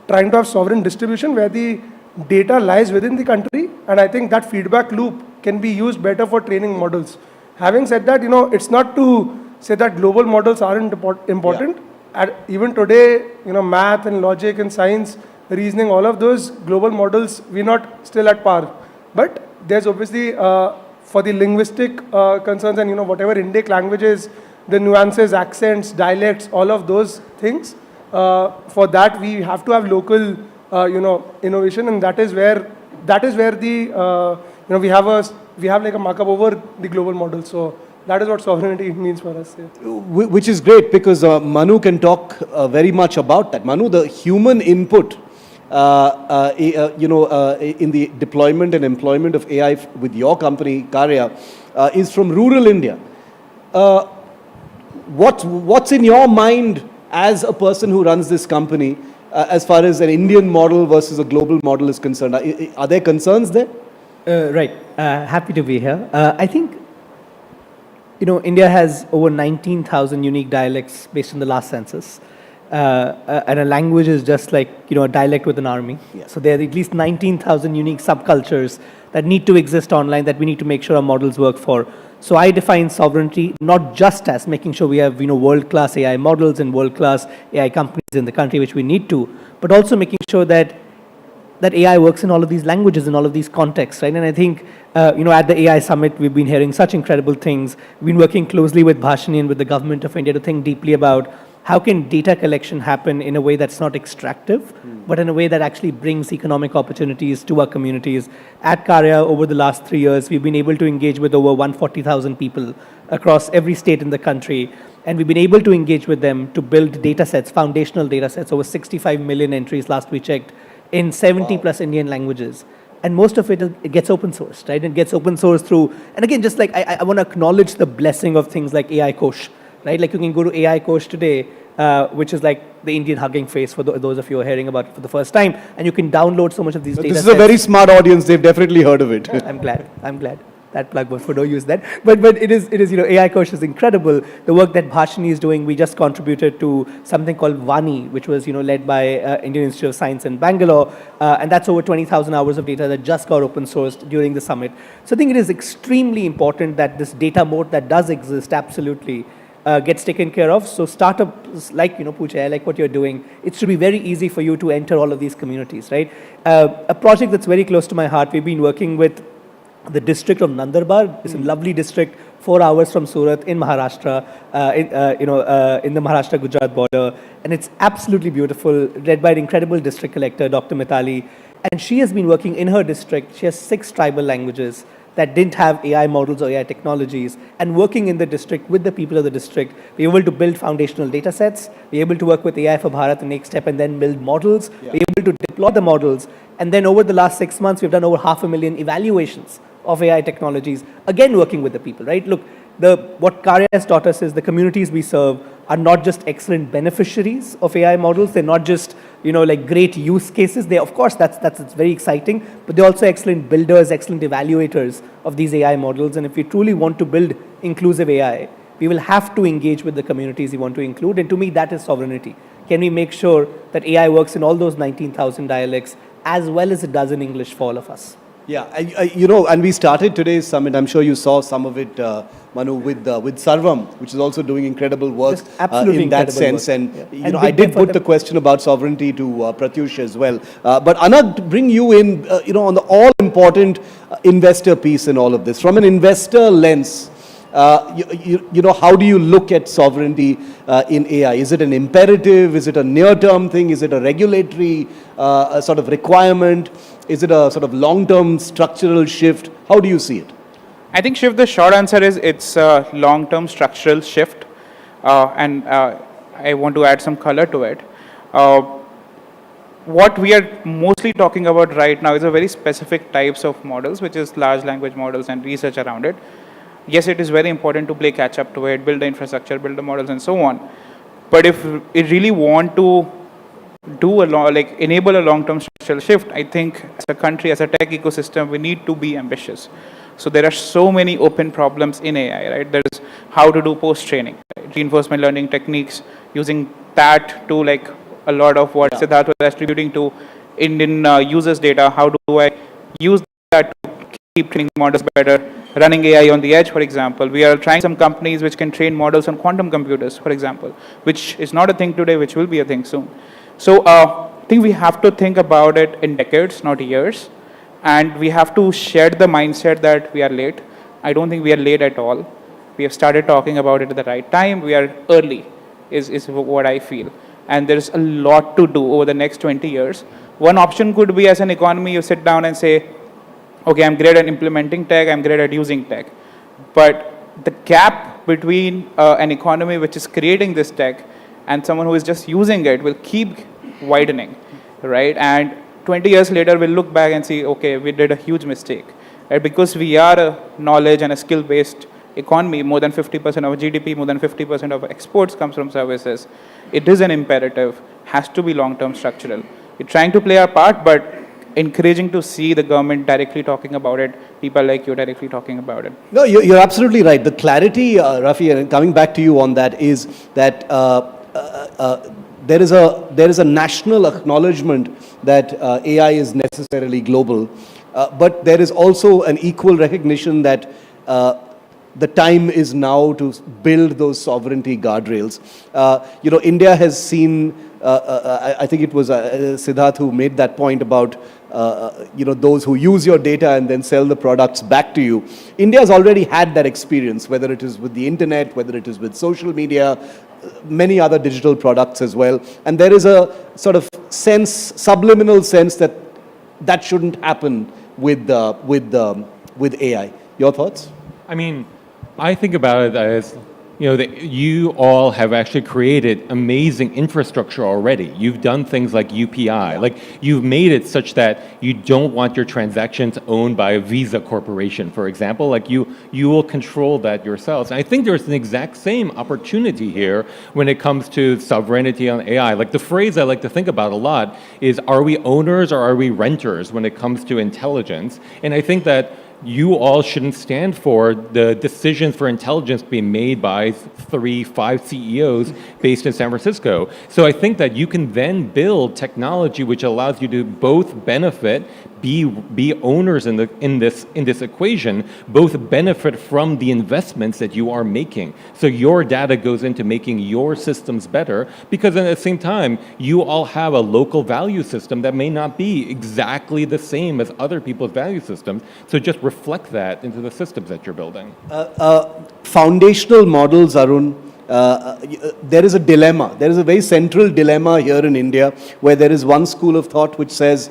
trying to have sovereign distribution where the data lies within the country, and I think that feedback loop can be used better for training models. Having said that, it's not to say that global models aren't important. Yeah. Even today, math and logic and science, reasoning, all of those global models, we're not still at par. But there's obviously, for the linguistic concerns and whatever Indic languages, the nuances, accents, dialects, all of those things, for that we have to have local, innovation, and that is where the, we have like a markup over the global model. So that is what sovereignty means for us. Yeah. Which is great because Manu can talk very much about that. Manu, the human input, in the deployment and employment of AI with your company, Karya, is from rural India. what's in your mind as a person who runs this company as far as an Indian model versus a global model is concerned? Are there concerns there? Right. Happy to be here. I think, India has over 19,000 unique dialects based on the last census. And a language is just like, a dialect with an army. Yeah. So there are at least 19,000 unique subcultures that need to exist online that we need to make sure our models work for. So I define sovereignty not just as making sure we have, world-class AI models and world-class AI companies in the country, which we need to, but also making sure that AI works in all of these languages, in all of these contexts, right? And I think, at the AI Summit, we've been hearing such incredible things. We've been working closely with Bhashani and with the government of India to think deeply about how can data collection happen in a way that's not extractive, but in a way that actually brings economic opportunities to our communities. At Karya, over the last 3 years, we've been able to engage with over 140,000 people across every state in the country. And we've been able to engage with them to build data sets, foundational data sets, over 65 million entries last we checked, in 70 plus Indian languages. And most of it gets open sourced, right? It gets open sourced through, and again, just like I want to acknowledge the blessing of things like AI Kosh, right? Like you can go to AI Kosh today, which is like the Indian hugging face for those of you who are hearing about it for the first time, and you can download so much of these data This is sets. a very smart audience. They've definitely heard of it. I'm glad. That plug was for no use that. But it is, AI Kosh is incredible. The work that Bhashani is doing, we just contributed to something called Vani, which was, led by Indian Institute of Science in Bangalore. And that's over 20,000 hours of data that just got open sourced during the summit. So I think it is extremely important that this data moat that does exist, absolutely, gets taken care of. So startups like, Pooja, like what you're doing, it should be very easy for you to enter all of these communities, right? A project that's very close to my heart, we've been working with the district of Nandarbar. It's a lovely district, 4 hours from Surat in Maharashtra, in the Maharashtra-Gujarat border. And it's absolutely beautiful, led by an incredible district collector, Dr. Mitali. And she has been working in her district. She has 6 tribal languages that didn't have AI models or AI technologies, and working in the district with the people of the district, we're able to build foundational data sets, we're able to work with AI for Bharat, the next step, and then build models, we're able to deploy the models, and then over the last 6 months, we've done over 500,000 evaluations of AI technologies, again working with the people, right? Look, what Karya has taught us is the communities we serve are not just excellent beneficiaries of AI models, they're not just, like great use cases. They, of course, that's very exciting, but they're also excellent builders, excellent evaluators of these AI models. And if we truly want to build inclusive AI, we will have to engage with the communities we want to include. And to me, that is sovereignty. Can we make sure that AI works in all those 19,000 dialects as well as it does in English for all of us? Yeah, and we started today's summit. I'm sure you saw some of it, Manu, with Sarbam, which is also doing incredible work in that sense. Work. And I did put the question about sovereignty to Pratush as well. But Anag, to bring you in, on the all-important investor piece in all of this, from an investor lens, how do you look at sovereignty in AI? Is it an imperative? Is it a near-term thing? Is it a regulatory sort of requirement? Is it a sort of long-term structural shift? How do you see it? I think, Shiv, the short answer is it's a long-term structural shift. And I want to add some color to it. What we are mostly talking about right now is a very specific types of models, which is large language models and research around it. Yes, it is very important to play catch up to it, build the infrastructure, build the models and so on. But if we really want to do enable a long-term structural shift, I think as a country, as a tech ecosystem, we need to be ambitious. So there are so many open problems in AI, right? There's how to do post-training, right? Reinforcement learning techniques, using that to a lot of what Siddharth was attributing to Indian users' data. How do I use that to keep training models better? Running AI on the edge, for example. We are trying some companies which can train models on quantum computers, for example, which is not a thing today, which will be a thing soon. So I think we have to think about it in decades, not years. And we have to shed the mindset that we are late. I don't think we are late at all. We have started talking about it at the right time. We are early, is what I feel. And there's a lot to do over the next 20 years. One option could be, as an economy, you sit down and say, okay, I'm great at implementing tech, I'm great at using tech. But the gap between an economy which is creating this tech and someone who is just using it will keep widening, right? And 20 years later, we'll look back and see, okay, we did a huge mistake, right? Because we are a knowledge and a skill-based economy, more than 50% of GDP, more than 50% of exports comes from services. It is an imperative, has to be long-term structural. We're trying to play our part, but encouraging to see the government directly talking about it, people like you directly talking about it. No, you're absolutely right. The clarity, Rafi, and coming back to you on that, is that there is a national acknowledgement that AI is necessarily global, but there is also an equal recognition that the time is now to build those sovereignty guardrails. India has seen, I think it was Siddharth who made that point about, those who use your data and then sell the products back to you. India has already had that experience, whether it is with the internet, whether it is with social media, many other digital products as well. And there is a sort of subliminal sense that that shouldn't happen with AI. Your thoughts? I mean, I think about it as, that you all have actually created amazing infrastructure already. You've done things like UPI, like you've made it such that you don't want your transactions owned by a Visa corporation, for example. Like you will control that yourselves. And I think there's an exact same opportunity here when it comes to sovereignty on AI. Like the phrase I like to think about a lot is, are we owners or are we renters when it comes to intelligence? And I think that you all shouldn't stand for the decisions for intelligence being made by 3-5 CEOs based in San Francisco. So I think that you can then build technology which allows you to both benefit, be owners in this equation, both benefit from the investments that you are making. So your data goes into making your systems better, because at the same time, you all have a local value system that may not be exactly the same as other people's value systems. So just reflect that into the systems that you're building. Foundational models, Arun, there is a dilemma. There is a very central dilemma here in India, where there is one school of thought which says,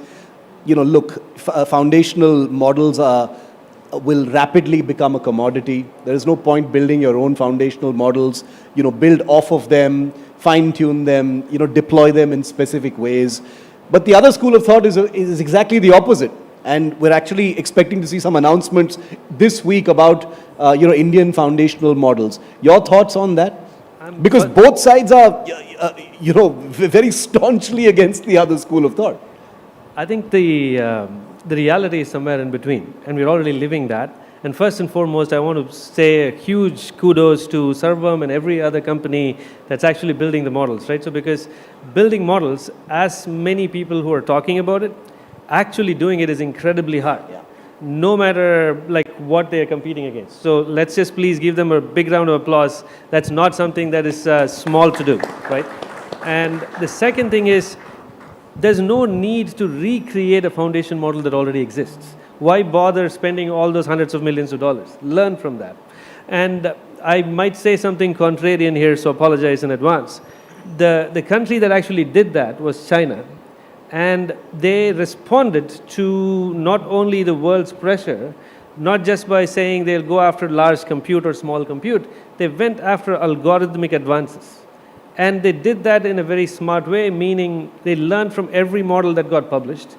look, foundational models will rapidly become a commodity. There is no point building your own foundational models. Build off of them, fine-tune them, deploy them in specific ways. But the other school of thought is exactly the opposite. And we're actually expecting to see some announcements this week about, Indian foundational models. Your thoughts on that? Because both sides are, very staunchly against the other school of thought. I think the reality is somewhere in between, and we're already living that. And first and foremost, I want to say a huge kudos to Sarbam and every other company that's actually building the models, right? So because building models, as many people who are talking about it, actually doing it is incredibly hard. Yeah. No matter like what they are competing against. So let's just please give them a big round of applause. That's not something that is small to do, right? And the second thing is, there's no need to recreate a foundation model that already exists. Why bother spending all those hundreds of millions of dollars? Learn from that. And I might say something contrarian here, so apologize in advance. The country that actually did that was China. And they responded to not only the world's pressure, not just by saying they'll go after large compute or small compute, they went after algorithmic advances. And they did that in a very smart way, meaning they learned from every model that got published.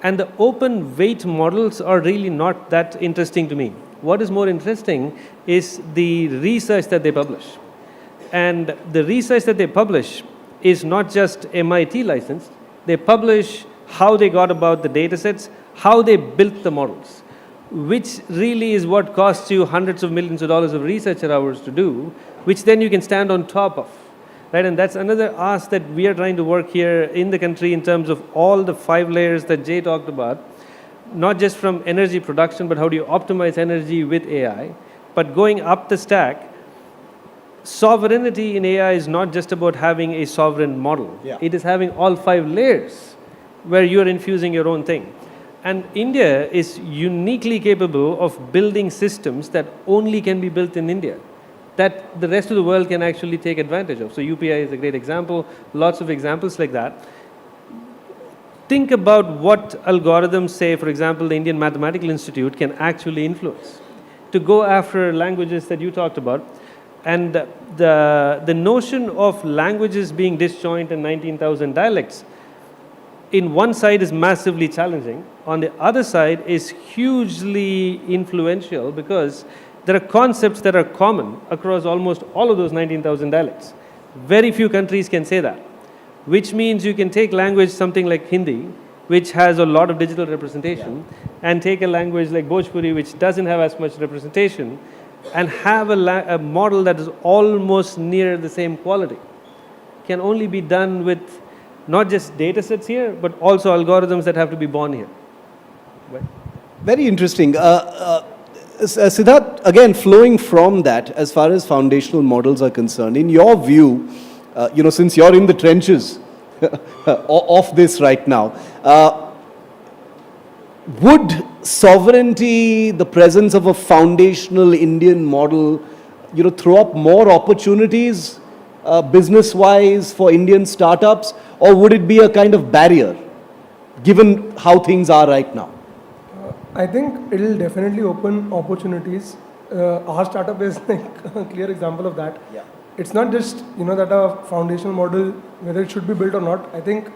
And the open weight models are really not that interesting to me. What is more interesting is the research that they publish. And the research that they publish is not just MIT licensed. They publish how they got about the data sets, how they built the models, which really is what costs you hundreds of millions of dollars of researcher hours to do, which then you can stand on top of. Right, and that's another ask that we are trying to work here in the country in terms of all the 5 layers that Jay talked about, not just from energy production, but how do you optimize energy with AI, but going up the stack. Sovereignty in AI is not just about having a sovereign model. Yeah. It is having all 5 layers where you are infusing your own thing. And India is uniquely capable of building systems that only can be built in India, that the rest of the world can actually take advantage of. So UPI is a great example, lots of examples like that. Think about what algorithms say, for example, the Indian Mathematical Institute can actually influence to go after languages that you talked about. And the notion of languages being disjoint and 19,000 dialects, in one side is massively challenging, on the other side is hugely influential because there are concepts that are common across almost all of those 19,000 dialects. Very few countries can say that, which means you can take language something like Hindi, which has a lot of digital representation, and take a language like Bhojpuri, which doesn't have as much representation, and have a model that is almost near the same quality. Can only be done with not just data sets here, but also algorithms that have to be born here. Right. Very interesting. Siddharth, again, flowing from that, as far as foundational models are concerned, in your view, since you're in the trenches of this right now, would sovereignty, the presence of a foundational Indian model, throw up more opportunities business-wise for Indian startups, or would it be a kind of barrier, given how things are right now? I think it will definitely open opportunities. Our startup is like a clear example of that. Yeah. It's not just that a foundational model, whether it should be built or not. I think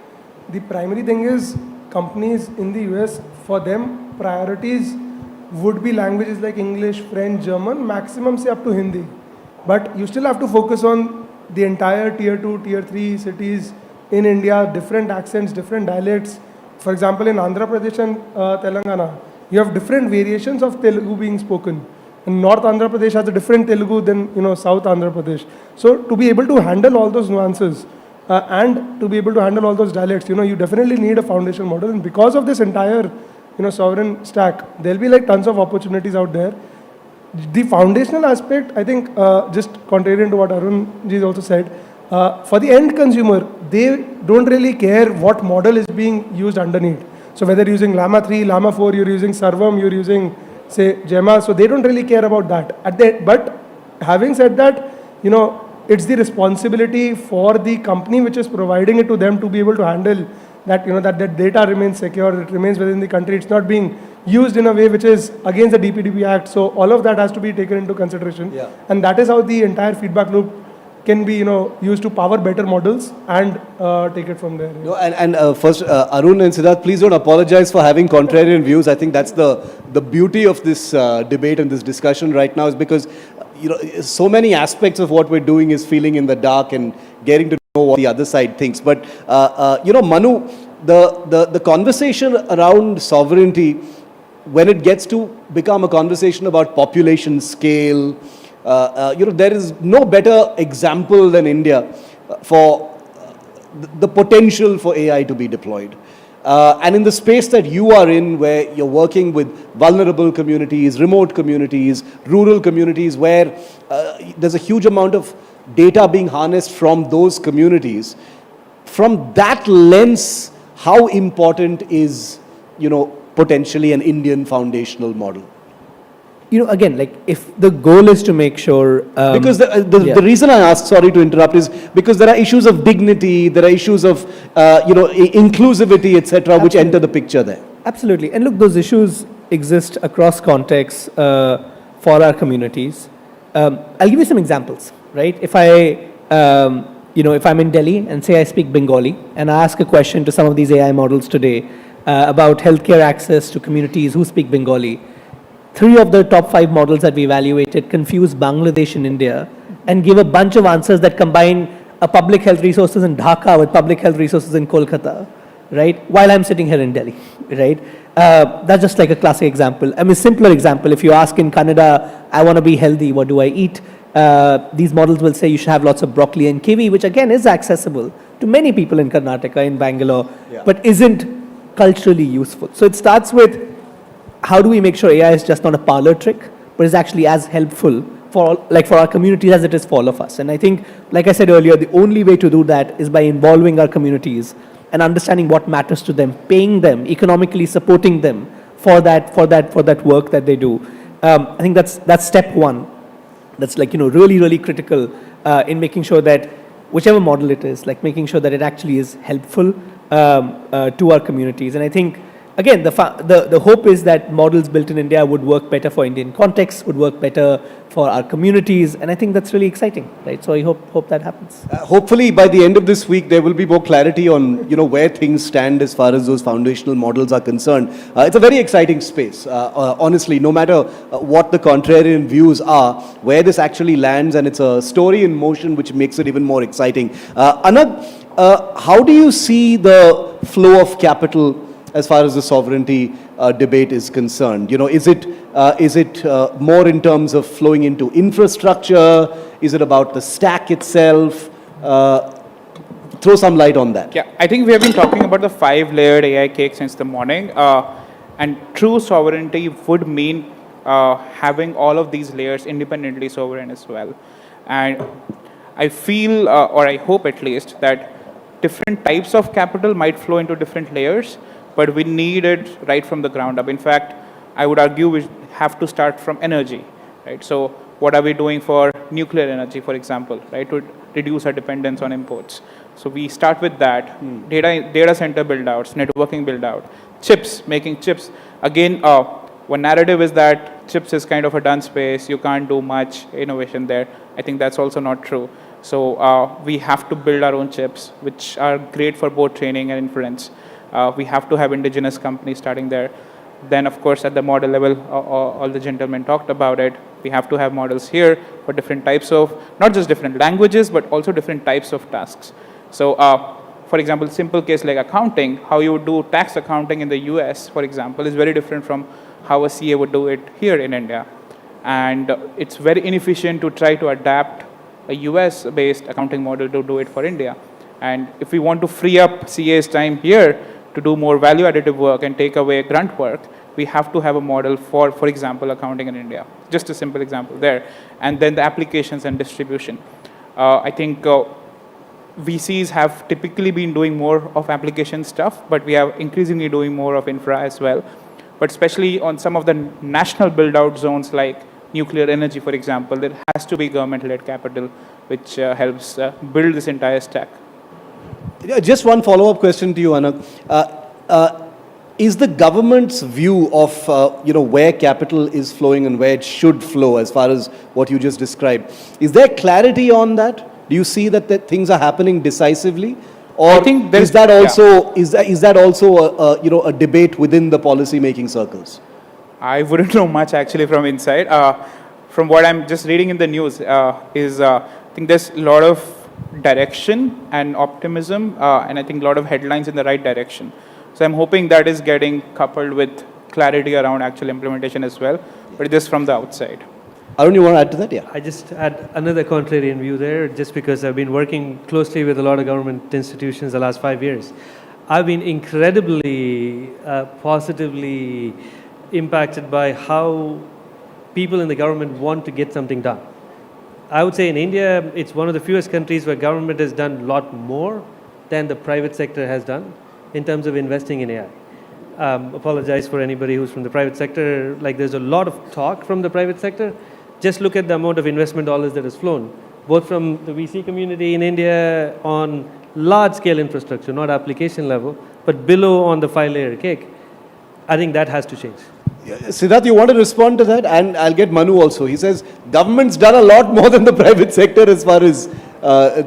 the primary thing is companies in the US, for them, priorities would be languages like English, French, German, maximum say up to Hindi. But you still have to focus on the entire tier 2, tier 3 cities in India, different accents, different dialects. For example, in Andhra Pradesh and Telangana, you have different variations of Telugu being spoken. And North Andhra Pradesh has a different Telugu than South Andhra Pradesh. So to be able to handle all those nuances and to be able to handle all those dialects, you definitely need a foundation model. And because of this entire sovereign stack, there'll be like tons of opportunities out there. The foundational aspect, I think, just contrary to what Arun ji also said, for the end consumer, they don't really care what model is being used underneath. So whether you're using Llama 3, Llama 4, you're using Sarbam, you're using, say, Gemma, so they don't really care about that. But having said that, it's the responsibility for the company which is providing it to them to be able to handle that, that data remains secure, it remains within the country, it's not being used in a way which is against the DPDP Act. So all of that has to be taken into consideration. Yeah. And that is how the entire feedback loop can be used to power better models and take it from there. No, and first, Arun and Siddharth, please don't apologize for having contrarian views. I think that's the beauty of this debate and this discussion right now, is because so many aspects of what we're doing is feeling in the dark and getting to know what the other side thinks. But Manu, the conversation around sovereignty, when it gets to become a conversation about population scale, there is no better example than India for the potential for AI to be deployed. And in the space that you are in, where you're working with vulnerable communities, remote communities, rural communities, where there's a huge amount of data being harnessed from those communities, from that lens, how important is, potentially an Indian foundational model? Again, like if the goal is to make sure... because the reason I ask, sorry to interrupt, is because there are issues of dignity, there are issues of, inclusivity, etc., which enter the picture there. Absolutely. And look, those issues exist across contexts for our communities. I'll give you some examples, right? If if I'm in Delhi and say I speak Bengali and I ask a question to some of these AI models today about healthcare access to communities who speak Bengali, 3 of the top 5 models that we evaluated confuse Bangladesh and India and give a bunch of answers that combine a public health resources in Dhaka with public health resources in Kolkata, right? While I'm sitting here in Delhi, right? That's just like a classic example. I mean, simpler example, if you ask in Canada, I want to be healthy, what do I eat? These models will say you should have lots of broccoli and kiwi, which again is accessible to many people in Karnataka, in Bangalore, but isn't culturally useful. So it starts with, how do we make sure AI is just not a parlor trick, but is actually as helpful for our communities as it is for all of us? And I think, like I said earlier, the only way to do that is by involving our communities and understanding what matters to them, paying them, economically supporting them for that work that they do. I think that's step one. That's really, really critical in making sure that whichever model it is, making sure that it actually is helpful to our communities. And I think again, the hope is that models built in India would work better for Indian context, would work better for our communities, and I think that's really exciting, right? So I hope that happens. Hopefully, by the end of this week, there will be more clarity on where things stand as far as those foundational models are concerned. It's a very exciting space. Honestly, no matter what the contrarian views are, where this actually lands, and it's a story in motion which makes it even more exciting. Anand, how do you see the flow of capital as far as the sovereignty debate is concerned? Is it more in terms of flowing into infrastructure? Is it about the stack itself? Throw some light on that. Yeah, I think we have been talking about the 5-layered AI cake since the morning. And true sovereignty would mean having all of these layers independently sovereign as well. And I feel, or I hope at least, that different types of capital might flow into different layers, but we need it right from the ground up. In fact, I would argue we have to start from energy, right? So what are we doing for nuclear energy, for example, right, to reduce our dependence on imports? So we start with that. Data center build-outs, networking build-out, chips, making chips. Again, one narrative is that chips is kind of a done space. You can't do much innovation there. I think that's also not true. So we have to build our own chips, which are great for both training and inference. We have to have indigenous companies starting there. Then, of course, at the model level, all the gentlemen talked about it. We have to have models here for different types of, not just different languages, but also different types of tasks. So, for example, simple case like accounting, how you would do tax accounting in the US, for example, is very different from how a CA would do it here in India. And it's very inefficient to try to adapt a US-based accounting model to do it for India. And if we want to free up CA's time here to do more value additive work and take away grunt work, we have to have a model for example, accounting in India. Just a simple example there. And then the applications and distribution. I think VCs have typically been doing more of application stuff, but we are increasingly doing more of infra as well. But especially on some of the national build-out zones like nuclear energy, for example, there has to be government-led capital, which helps build this entire stack. Just one follow-up question to you, Anand. Is the government's view of where capital is flowing and where it should flow, as far as what you just described, is there clarity on that? Do you see that things are happening decisively, or I think is that also a debate within the policy-making circles? I wouldn't know much actually from inside. From what I'm just reading in the news, I think there's a lot of direction and optimism, and I think a lot of headlines in the right direction. So I'm hoping that is getting coupled with clarity around actual implementation as well, but just from the outside. Arun, you want to add to that? Yeah. I just add another contrarian view there, just because I've been working closely with a lot of government institutions the last 5 years. I've been incredibly positively impacted by how people in the government want to get something done. I would say in India, it's one of the fewest countries where government has done a lot more than the private sector has done in terms of investing in AI. Apologize for anybody who's from the private sector. Like, there's a lot of talk from the private sector. Just look at the amount of investment dollars that has flown, both from the VC community in India on large-scale infrastructure, not application level, but below on the 5-layer cake. I think that has to change. Siddharth, you want to respond to that? And I'll get Manu also. He says government's done a lot more than the private sector as far as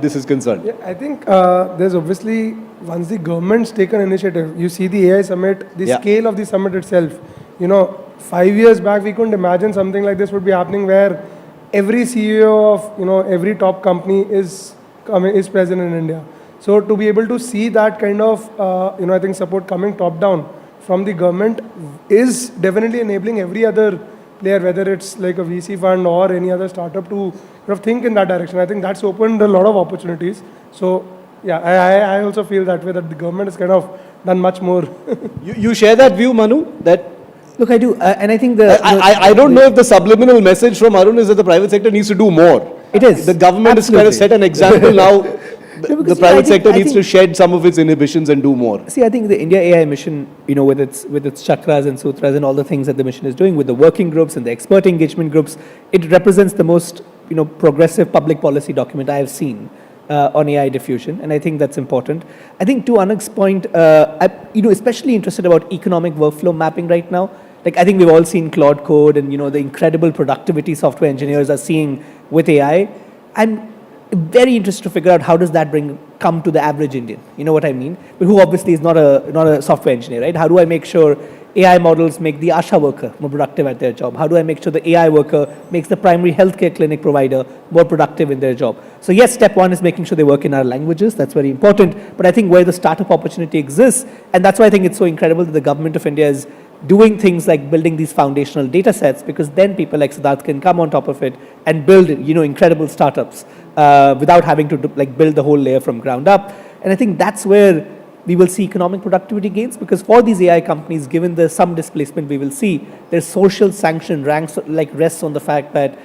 this is concerned. Yeah, I think there's obviously, once the government's taken initiative, you see the AI summit, the scale of the summit itself. 5 years back, we couldn't imagine something like this would be happening, where every CEO of every top company is present in India. So to be able to see that kind of I think support coming top down from the government is definitely enabling every other player, whether it's like a VC fund or any other startup, to think in that direction. I think that's opened a lot of opportunities. So yeah, I also feel that way, that the government has kind of done much more. You share that view, Manu? Look, I do, and I think I don't know if the subliminal message from Arun is that the private sector needs to do more. It is. The government has kind of set an example now. The private sector needs to shed some of its inhibitions and do more. See, I think the India AI mission, with its chakras and sutras and all the things that the mission is doing, with the working groups and the expert engagement groups, it represents the most progressive public policy document I have seen. on AI diffusion, and I think that's important. I think to Anag's point, I'm especially interested about economic workflow mapping right now. Like I think we've all seen Claude Code and the incredible productivity software engineers are seeing with AI. I'm very interested to figure out how does that come to the average Indian. You know what I mean? But who obviously is not a software engineer, right? How do I make sure AI models make the ASHA worker more productive at their job? How do I make sure the AI worker makes the primary healthcare clinic provider more productive in their job? So yes, step one is making sure they work in our languages. That's very important. But I think where the startup opportunity exists, and that's why I think it's so incredible that the government of India is doing things like building these foundational data sets, because then people like Siddharth can come on top of it and build incredible startups without having to build the whole layer from ground up. And I think that's where we will see economic productivity gains, because for these AI companies, given the some displacement we will see, their social sanction rests on the fact that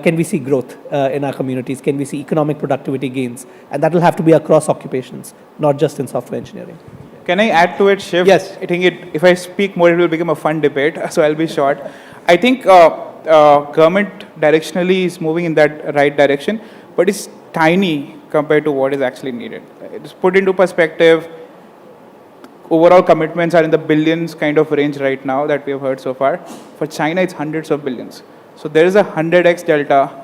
can we see growth in our communities? Can we see economic productivity gains? And that will have to be across occupations, not just in software engineering. Can I add to it, Shiv? Yes. I think if I speak more, it will become a fun debate, so I'll be short. I think government directionally is moving in that right direction, but it's tiny compared to what is actually needed. It's put into perspective, overall commitments are in the billions kind of range right now that we have heard so far. For China, it's hundreds of billions. So there is a 100x delta,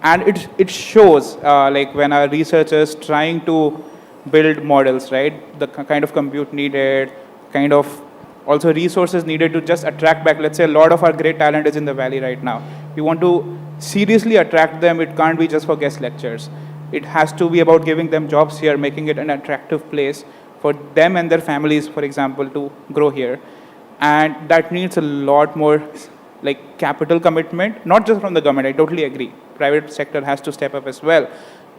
and it shows like when our researchers trying to build models, right? The kind of compute needed, kind of also resources needed to just attract back. Let's say a lot of our great talent is in the valley right now. We want to seriously attract them. It can't be just for guest lectures. It has to be about giving them jobs here, making it an attractive place for them and their families, for example, to grow here. And that needs a lot more like capital commitment, not just from the government. I totally agree. Private sector has to step up as well.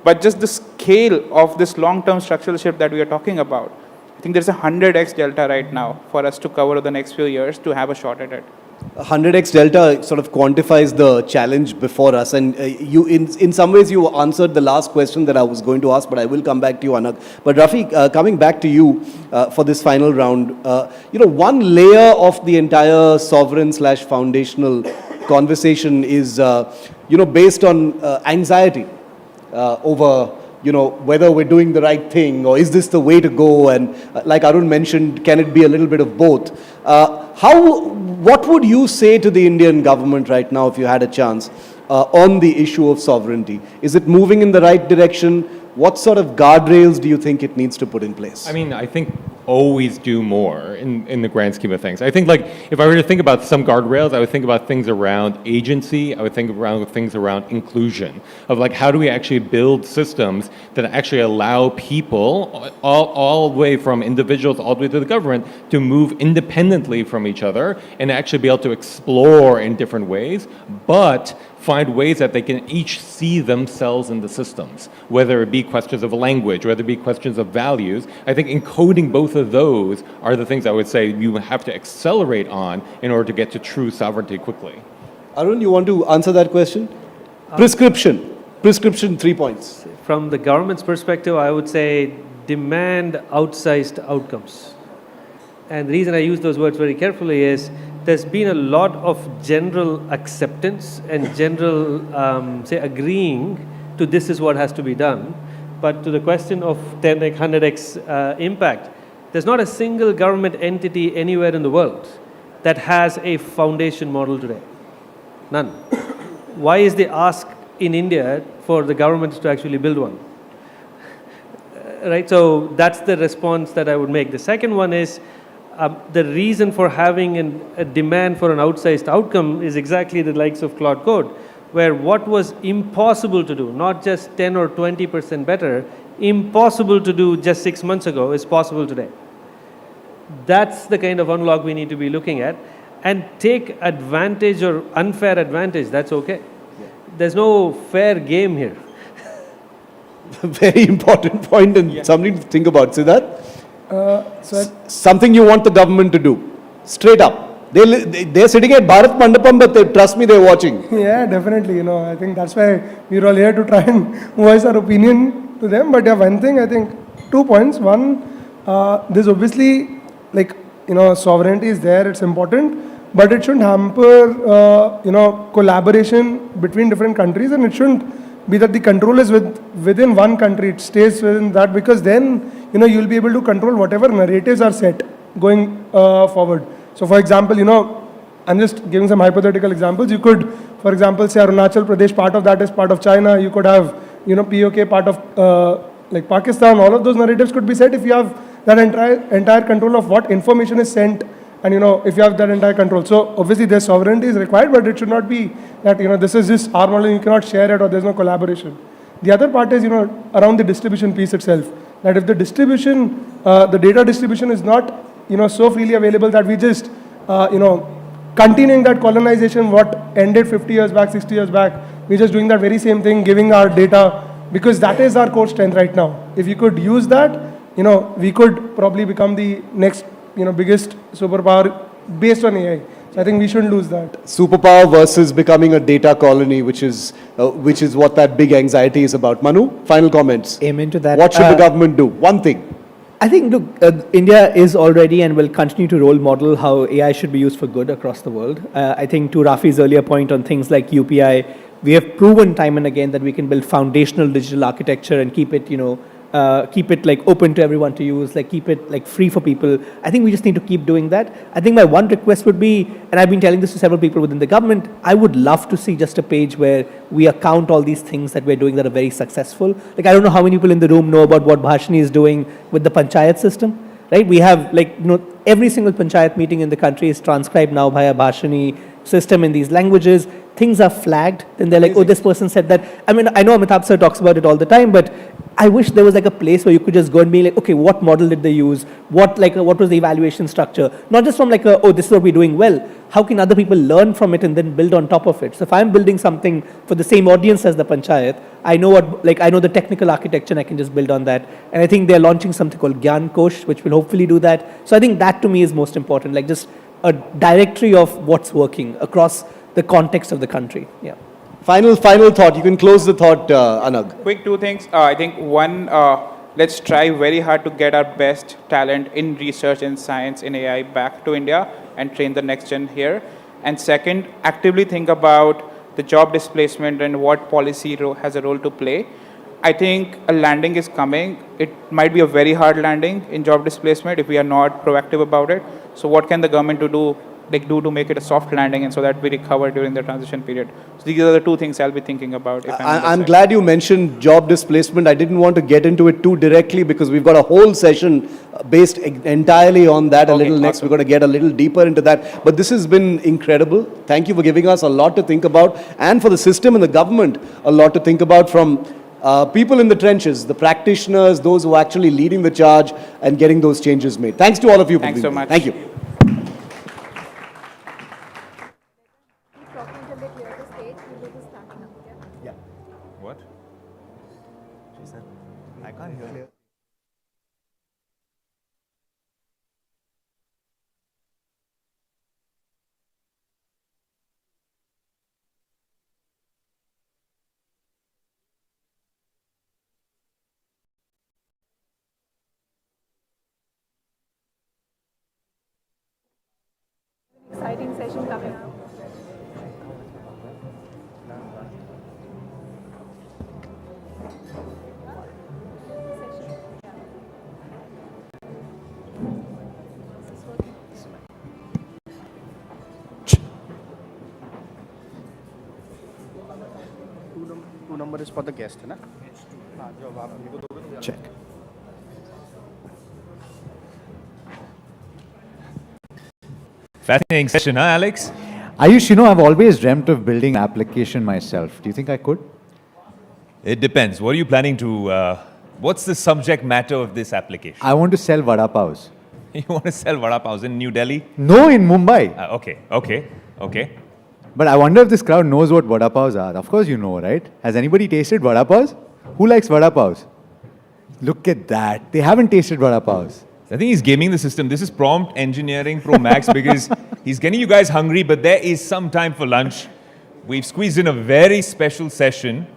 But just the scale of this long-term structural shift that we are talking about, I think there's a 100x delta right now for us to cover the next few years to have a shot at it. 100x delta sort of quantifies the challenge before us, and you, in some ways, you answered the last question that I was going to ask, but I will come back to you, Anag. But Rafi, coming back to you for this final round, one layer of the entire sovereign/foundational conversation is, based on anxiety over whether we're doing the right thing, or is this the way to go? And like Arun mentioned, can it be a little bit of both? What would you say to the Indian government right now, if you had a chance, on the issue of sovereignty? Is it moving in the right direction? What sort of guardrails do you think it needs to put in place? I mean, I think always do more in the grand scheme of things. I think like if I were to think about some guardrails, I would think about things around agency. I would think around things around inclusion, of like how do we actually build systems that actually allow people all the way from individuals all the way to the government to move independently from each other and actually be able to explore in different ways, but find ways that they can each see themselves in the systems, whether it be questions of language, whether it be questions of values. I think encoding both of those are the things I would say you have to accelerate on in order to get to true sovereignty quickly. Arun, you want to answer that question? Prescription, 3 points. From the government's perspective, I would say demand outsized outcomes. And the reason I use those words very carefully is there's been a lot of general acceptance and general, say, agreeing to this is what has to be done. But to the question of 10x, 100x impact, there's not a single government entity anywhere in the world that has a foundation model today. None. Why is the ask in India for the government to actually build one? Right, so that's the response that I would make. The second one is, the reason for having a demand for an outsized outcome is exactly the likes of Claude Code, where what was impossible to do, not just 10 or 20% better, impossible to do just 6 months ago is possible today. That's the kind of unlock we need to be looking at, and take advantage or unfair advantage, that's okay. Yeah. There's no fair game here. Very important point, and something to think about. Siddharth? Something you want the government to do, straight up. They're sitting at Bharat Mandapam, but trust me, they're watching. Yeah, definitely. I think that's why we're all here to try and voice our opinion to them. But yeah, one thing, I think 2 points. One, there's obviously sovereignty is there, it's important, but it shouldn't hamper, collaboration between different countries, and it shouldn't be that the control is within one country, it stays within that, because then, you'll be able to control whatever narratives are set going forward. So for example, I'm just giving some hypothetical examples. You could, for example, say Arunachal Pradesh, part of that is part of China. You could have, POK part of like Pakistan. All of those narratives could be set if you have that entire control of what information is sent, and if you have that entire control. So obviously there's sovereignty is required, but it should not be that this is just our model, you cannot share it, or there's no collaboration. The other part is around the distribution piece itself. That if the distribution, the data distribution is not so freely available that we just continuing that colonization what ended 50 years back, 60 years back, we're just doing that very same thing, giving our data, because that is our core strength right now. If you could use that, we could probably become the next, biggest superpower based on AI. So I think we shouldn't lose that. Superpower versus becoming a data colony, which is what that big anxiety is about. Manu, final comments. Amen to that. What should the government do? One thing. I think, look, India is already and will continue to role model how AI should be used for good across the world. I think to Rafi's earlier point on things like UPI, we have proven time and again that we can build foundational digital architecture and keep it, keep it like open to everyone to use, like keep it like free for people. I think we just need to keep doing that. I think my one request would be, and I've been telling this to several people within the government, I would love to see just a page where we account all these things that we're doing that are very successful. Like, I don't know how many people in the room know about what Bhashini is doing with the panchayat system, right? We have like, every single panchayat meeting in the country is transcribed now by a Bhashini system in these languages. Things are flagged, then they're like, oh, this person said that. I mean, I know Amitabh sir talks about it all the time, but I wish there was like a place where you could just go and be like, okay, what model did they use? What was the evaluation structure? Not just from like, oh, this is what we're doing well. How can other people learn from it and then build on top of it? So if I'm building something for the same audience as the panchayat, I know I know the technical architecture and I can just build on that. And I think they're launching something called Gyan Kosh, which will hopefully do that. So I think that to me is most important, like just a directory of what's working across the context of the country. Yeah. Final thought. You can close the thought, Anag. Quick two things. I think one, let's try very hard to get our best talent in research and science in AI back to India and train the next gen here. And second, actively think about the job displacement and what policy has a role to play. I think a landing is coming. It might be a very hard landing in job displacement if we are not proactive about it. So what can the government do to make it a soft landing and so that we recover during the transition period? So these are the two things I'll be thinking about. I'm glad you mentioned job displacement. I didn't want to get into it too directly because we've got a whole session based entirely on that a little next. We're going to get a little deeper into that. But this has been incredible. Thank you for giving us a lot to think about, and for the system and the government a lot to think about, from people in the trenches, the practitioners, those who are actually leading the charge and getting those changes made. Thanks to all of you for being here. Thanks so much. Thank you. What? She said, I can't hear you. Exciting session coming up. Two number is for the guest, है ना? Check. Fascinating session, huh, Alex? Ayush, I've always dreamt of building an application myself. Do you think I could? It depends. What are you planning to, what's the subject matter of this application? I want to sell vada pavs. You want to sell vada pavs in New Delhi? No, in Mumbai. Okay. But I wonder if this crowd knows what vada pavs are. Of course you know, right? Has anybody tasted vada pavs? Who likes vada pavs? Look at that. They haven't tasted vada pavs. I think he's gaming the system. This is prompt engineering pro max because he's getting you guys hungry, but there is some time for lunch. We've squeezed in a very special session,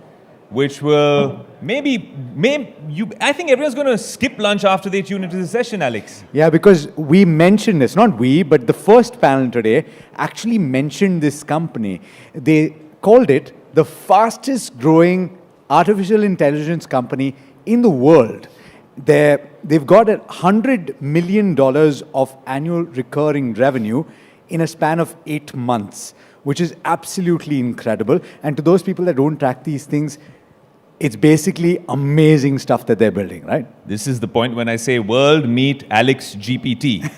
which will I think everyone's going to skip lunch after they tune into the session, Alex. Yeah, because we mentioned this, not we, but the first panel today actually mentioned this company. They called it the fastest growing artificial intelligence company in the world. They've got $100 million of annual recurring revenue in a span of 8 months, which is absolutely incredible. And to those people that don't track these things, it's basically amazing stuff that they're building, right? This is the point when I say world meet Alex GPT.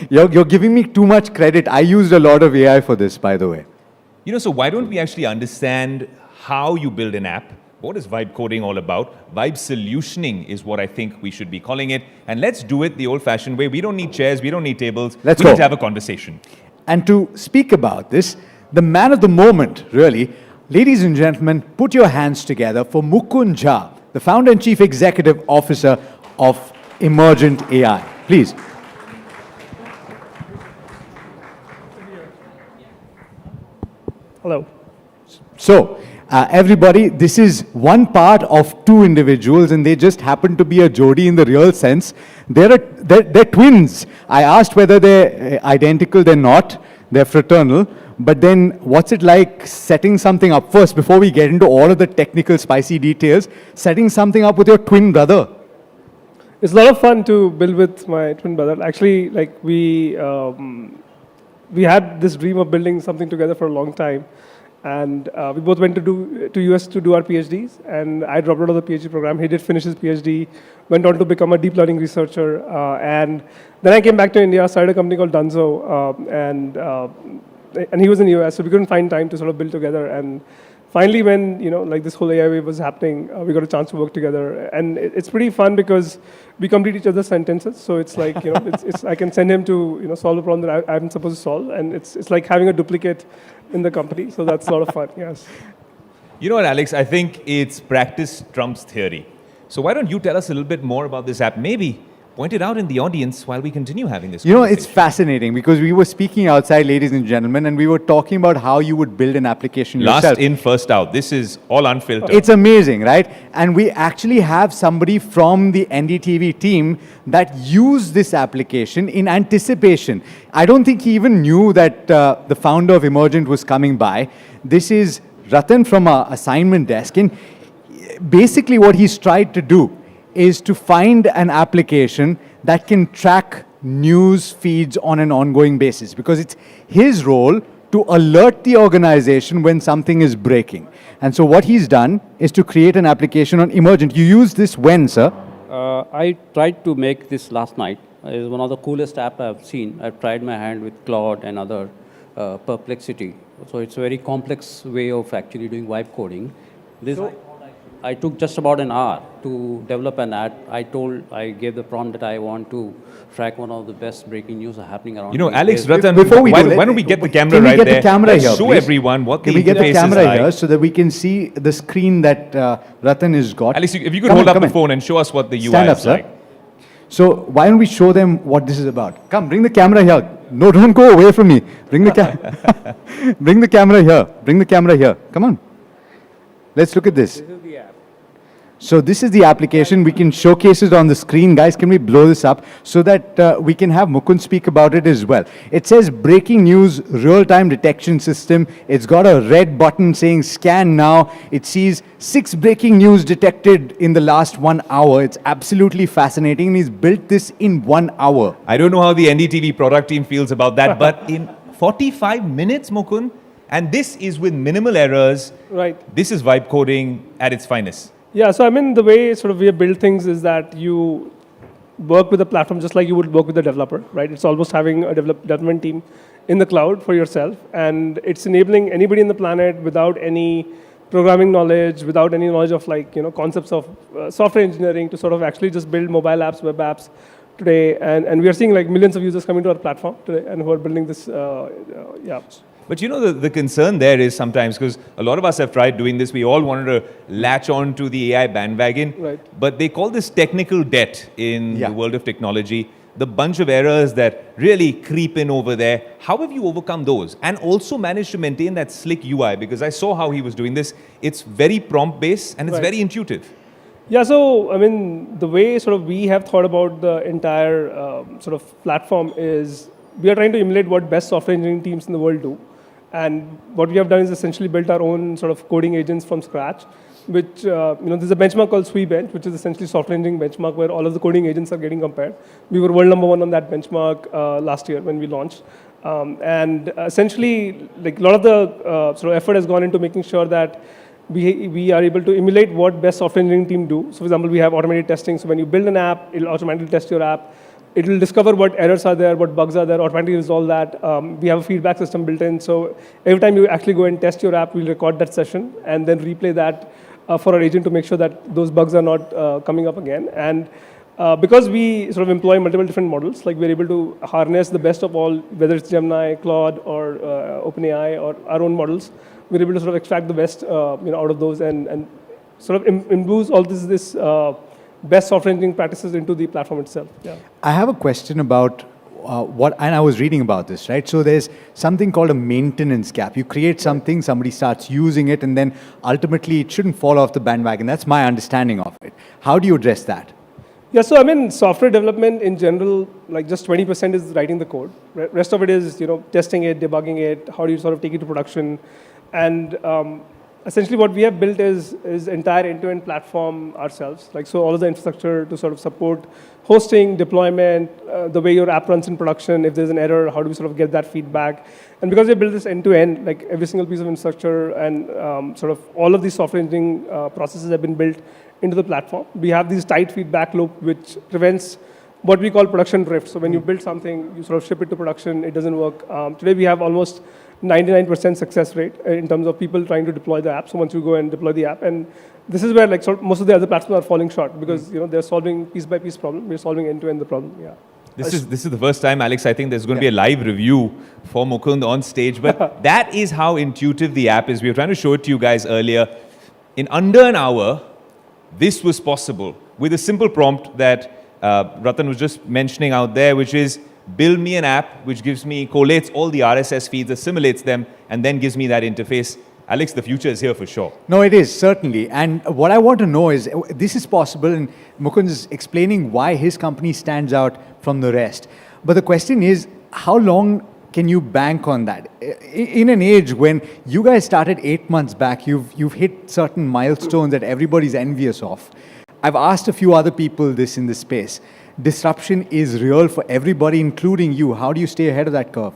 You're giving me too much credit. I used a lot of AI for this, by the way. You know, so why don't we actually understand how you build an app? What is vibe coding all about? Vibe solutioning is what I think we should be calling it. And let's do it the old-fashioned way. We don't need chairs. We don't need tables. We need to have a conversation. And to speak about this, the man of the moment, really, ladies and gentlemen, put your hands together for Mukund Jha, the founder and chief executive officer of Emergent AI. Please. Hello. So, everybody, this is one part of two individuals, and they just happen to be a jodi in the real sense. They're twins. I asked whether they're identical. They're not. They're fraternal. But then, what's it like setting something up first, before we get into all of the technical, spicy details, setting something up with your twin brother? It's a lot of fun to build with my twin brother. Actually, like we had this dream of building something together for a long time. And we both went to US to do our PhDs, and I dropped out of the PhD program. He did finish his PhD, went on to become a deep learning researcher, and then I came back to India, started a company called Dunzo, and he was in the US, so we couldn't find time to sort of build together. And finally, when like this whole AI wave was happening, we got a chance to work together, and it's pretty fun because we complete each other's sentences. So it's like it's I can send him to solve a problem that I'm supposed to solve, and it's like having a duplicate in the company. So that's a lot of fun. Yes. You know what, Alex? I think it's practice trumps theory. So why don't you tell us a little bit more about this app? Maybe point it out in the audience while we continue having this conversation. It's fascinating because we were speaking outside, ladies and gentlemen, and we were talking about how you would build an application yourself. Last in, first out. This is all unfiltered. It's amazing, right? And we actually have somebody from the NDTV team that used this application in anticipation. I don't think he even knew that the founder of Emergent was coming by. This is Ratan from our assignment desk. And basically what he's tried to do is to find an application that can track news feeds on an ongoing basis, because it's his role to alert the organization when something is breaking. And so what he's done is to create an application on Emergent. You used this when, sir? I tried to make this last night. It's one of the coolest apps I've seen. I've tried my hand with Claude and other Perplexity. So it's a very complex way of actually doing vibe coding. I took just about an hour to develop an ad. I gave the prompt that I want to track one of the best breaking news happening around. Alex, Ratan, why don't we get the camera right there? Let's show everyone what the interface is like. Can we get the camera here so that we can see the screen that Ratan has got? Alex, if you could hold up the phone and show us what the UI Stand up, is like. sir. So why don't we show them what this is about? Come, bring the camera here. No, don't go away from me. Bring the bring the camera here. Bring the camera here. Come on. Let's look at this. This is the app. So this is the application. We can showcase it on the screen. Guys, can we blow this up so that we can have Mukund speak about it as well? It says breaking news real-time detection system. It's got a red button saying scan now. It sees 6 breaking news detected in the last 1 hour. It's absolutely fascinating. And he's built this in 1 hour. I don't know how the NDTV product team feels about that, but in 45 minutes, Mukund, and this is with minimal errors. Right. This is vibe coding at its finest. Yeah, so I mean, the way sort of we build things is that you work with the platform just like you would work with a developer, right? It's almost having a development team in the cloud for yourself, and it's enabling anybody in the planet without any programming knowledge, without any knowledge of concepts of software engineering to sort of actually just build mobile apps, web apps today, and we are seeing like millions of users coming to our platform today and who are building this, But the concern there is sometimes, because a lot of us have tried doing this, we all wanted to latch on to the AI bandwagon, right. But they call this technical debt in the world of technology. The bunch of errors that really creep in over there, how have you overcome those? And also managed to maintain that slick UI, because I saw how he was doing this. It's very prompt-based and it's very intuitive. Yeah, so I mean, the way sort of we have thought about the entire sort of platform is we are trying to emulate what best software engineering teams in the world do. And what we have done is essentially built our own sort of coding agents from scratch, which, there's a benchmark called SWE-bench, which is essentially software engineering benchmark where all of the coding agents are getting compared. We were world #1 on that benchmark last year when we launched. And essentially, like a lot of the sort of effort has gone into making sure that we are able to emulate what best software engineering team do. So for example, we have automated testing. So when you build an app, it'll automatically test your app. It will discover what errors are there, what bugs are there, automatically resolve that. We have a feedback system built in. So every time you actually go and test your app, we'll record that session and then replay that for our agent to make sure that those bugs are not coming up again. And because we sort of employ multiple different models, like we're able to harness the best of all, whether it's Gemini, Claude, or OpenAI, or our own models, we're able to sort of extract the best out of those and sort of imbue all this best software engineering practices into the platform itself. Yeah. I have a question about and I was reading about this, right? So there's something called a maintenance gap. You create something, somebody starts using it, and then ultimately it shouldn't fall off the bandwagon. That's my understanding of it. How do you address that? Yeah, so I mean, software development in general, like just 20% is writing the code. Rest of it is, testing it, debugging it. How do you sort of take it to production? And essentially what we have built is entire end-to-end platform ourselves. Like, so all of the infrastructure to sort of support hosting, deployment, the way your app runs in production. If there's an error, how do we sort of get that feedback? And because we built this end-to-end, like every single piece of infrastructure and sort of all of these software engineering processes have been built into the platform. We have this tight feedback loop which prevents what we call production drift. So when you build something, you sort of ship it to production, it doesn't work. Today we have almost 99% success rate in terms of people trying to deploy the app. So once you go and deploy the app, and this is where like most of the other platforms are falling short because they're solving piece by piece problem. We're solving end-to-end the problem. Yeah. This is the first time, Alex, I think there's going to be a live review for Mukund on stage. But that is how intuitive the app is. We were trying to show it to you guys earlier. In under an hour, this was possible with a simple prompt that Ratan was just mentioning out there, which is build me an app which collates all the RSS feeds, assimilates them, and then gives me that interface. Alex, the future is here for sure. No, it is, certainly. And what I want to know is, this is possible, and Mukund is explaining why his company stands out from the rest. But the question is, how long can you bank on that? In an age when you guys started 8 months back, you've hit certain milestones that everybody's envious of. I've asked a few other people this in this space. Disruption is real for everybody, including you. How do you stay ahead of that curve?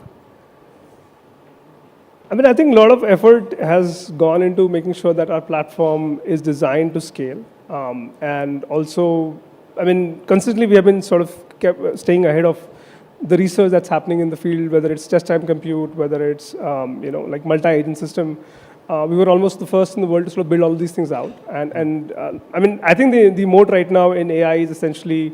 I mean, I think a lot of effort has gone into making sure that our platform is designed to scale. And also, I mean, consistently we have been sort of staying ahead of the research that's happening in the field, whether it's test time compute, whether it's, like multi-agent system. We were almost the first in the world to sort of build all these things out. And I mean, I think the moat right now in AI is essentially,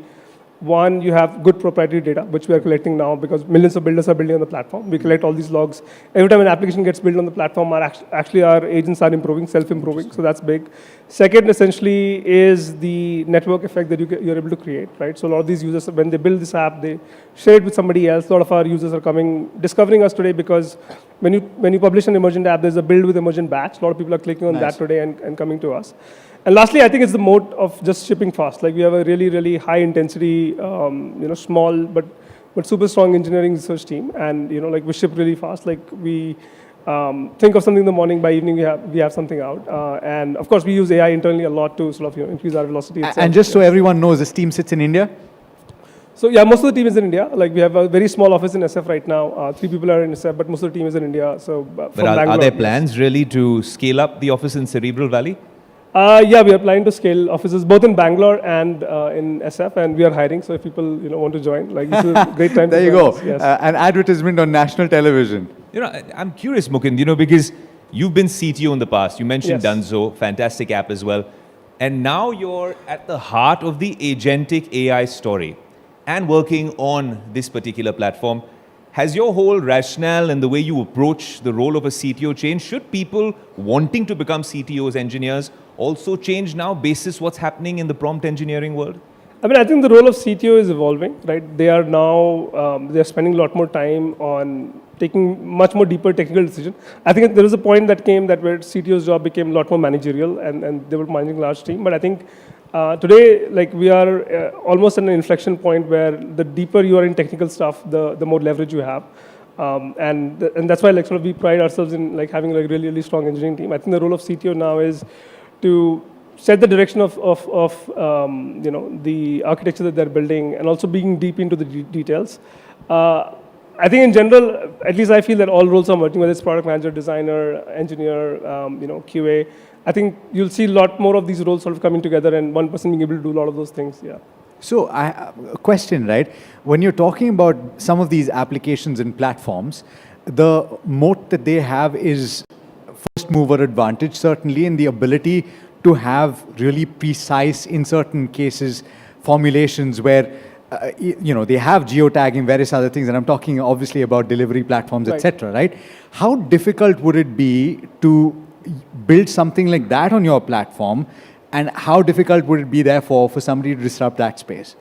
one, you have good proprietary data, which we are collecting now because millions of builders are building on the platform. We collect all these logs. Every time an application gets built on the platform, our agents are improving, self-improving, so that's big. Second, essentially, is the network effect that you're able to create, right? So a lot of these users, when they build this app, they share it with somebody else. A lot of our users are discovering us today because when you publish an emergent app, there's a build with emergent batch. A lot of people are clicking on that today and coming to us. And lastly, I think it's the moat of just shipping fast. Like we have a really, really high intensity, small but super strong engineering research team, and like we ship really fast. Like we think of something in the morning, by evening we have something out. And of course, we use AI internally a lot to sort of increase our velocity itself. And just so everyone knows, this team sits in India? So yeah, most of the team is in India. Like we have a very small office in SF right now. 3 people are in SF, but most of the team is in India. So but are there plans really to scale up the office in Cerebral Valley? Yeah, we are planning to scale offices both in Bangalore and in SF, and we are hiring. So if people want to join, like this is a great time. There you go. Yes. An advertisement on national television. I'm curious, Mukund, because you've been CTO in the past. You mentioned Dunzo, fantastic app as well, and now you're at the heart of the agentic AI story and working on this particular platform. Has your whole rationale and the way you approach the role of a CTO changed? Should people wanting to become CTOs, engineers, also change now basis what's happening in the prompt engineering world? I mean, I think the role of CTO is evolving, right? They are now, they're spending a lot more time on taking much more deeper technical decisions. I think there was a point that came that where CTO's job became a lot more managerial and they were managing a large team. But I think today, like we are almost at an inflection point where the deeper you are in technical stuff, the more leverage you have. And that's why like sort of we pride ourselves in like having like really strong engineering team. I think the role of CTO now is to set the direction of you know, the architecture that they're building, and also being deep into the details. I think in general, at least I feel that all roles are merging, whether it's product manager, designer, engineer, you know, QA. I think you'll see a lot more of these roles sort of coming together, and one person being able to do a lot of those things. Yeah. So a question, right? When you're talking about some of these applications and platforms, the moat that they have is first mover advantage, certainly, in the ability to have really precise, in certain cases, formulations where you know, they have geotagging, various other things, and I'm talking obviously about delivery platforms, Right. etc. Right? How difficult would it be to build something like that on your platform, and how difficult would it be, therefore, for somebody to disrupt that space?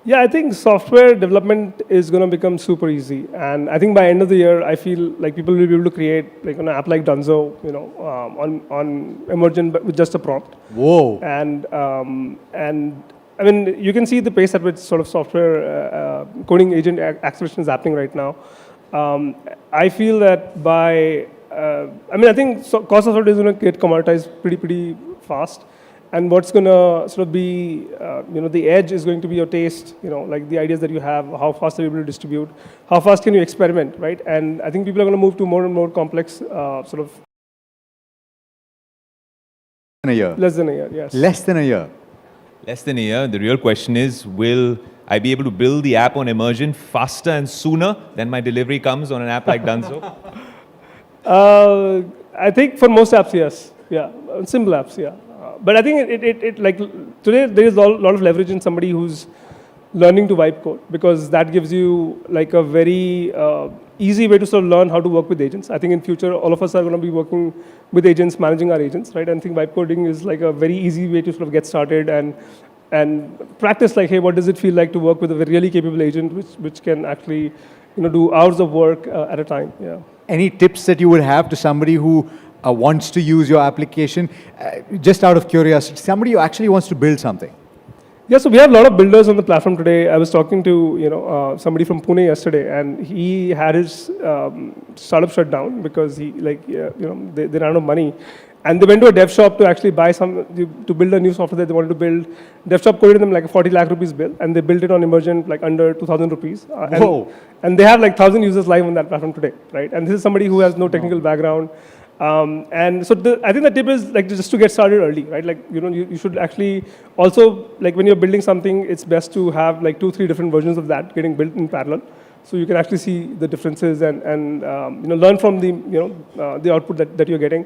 Yeah, I think software development is going to become super easy, and I think by end of the year, I feel like people will be able to create like an app like Dunzo, you know, on Emergent with just a prompt. Whoa! And I mean, you can see the pace at which sort of software coding agent acceleration is happening right now. I feel that by I mean, I think cost of software is going to get commoditized pretty fast. And what's going to sort of be, you know, the edge is going to be your taste, you know, like the ideas that you have, how fast are you able to distribute, how fast can you experiment, right? And I think people are going to move to more and more complex sort of. A year. Less than a year, yes. Less than a year. Less than a year. The real question is, will I be able to build the app on Emergent faster and sooner than my delivery comes on an app like Dunzo? I think for most apps, yes. Yeah, simple apps, yeah. But I think it like today there is a lot of leverage in somebody who's learning to vibe code, because that gives you like a very easy way to sort of learn how to work with agents. I think in future all of us are going to be working with agents, managing our agents, right? And I think vibe coding is like a very easy way to sort of get started and practice like, hey, what does it feel like to work with a really capable agent which can actually, you know, do hours of work at a time. Yeah. Any tips that you would have to somebody who wants to use your application, just out of curiosity, somebody who actually wants to build something? Yeah, so we have a lot of builders on the platform today. I was talking to, you know, somebody from Pune yesterday, and he had his startup shut down because he, like, you know, they ran out of money. And they went to a dev shop to actually buy to build a new software that they wanted to build. Dev shop quoted them like a 40 lakh rupees bill, and they built it on Emergent like under 2,000 rupees. Whoa. And they have like 1,000 users live on that platform today, right? And this is somebody who has no technical background. And so I think the tip is like just to get started early, right? Like, you know, you should actually also, like when you're building something, it's best to have like 2-3 different versions of that getting built in parallel. So you can actually see the differences and you know, learn from the, you know, the output that you're getting.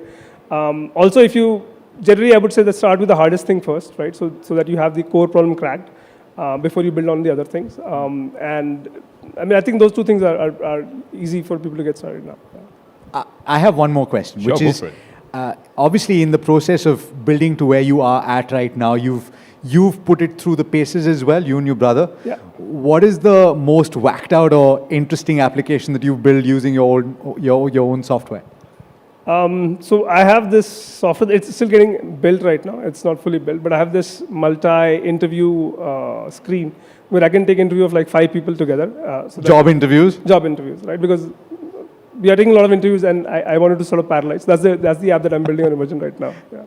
Also, if you, generally I would say that start with the hardest thing first, right? So that you have the core problem cracked before you build on the other things. And I mean, I think those two things are easy for people to get started now. Yeah. I have one more question, Sure, which go is, for it. obviously in the process of building to where you are at right now, you've put it through the paces as well, you and your brother. Yeah. What is the most whacked out or interesting application that you've built using your own software? So I have this software, it's still getting built right now. It's not fully built, but I have this multi-interview screen where I can take interview of like 5 people together. Job interviews? Job interviews, right? Because we are taking a lot of interviews, and I wanted to sort of parallelize. That's the app that I'm building on Emergent right now. Yeah.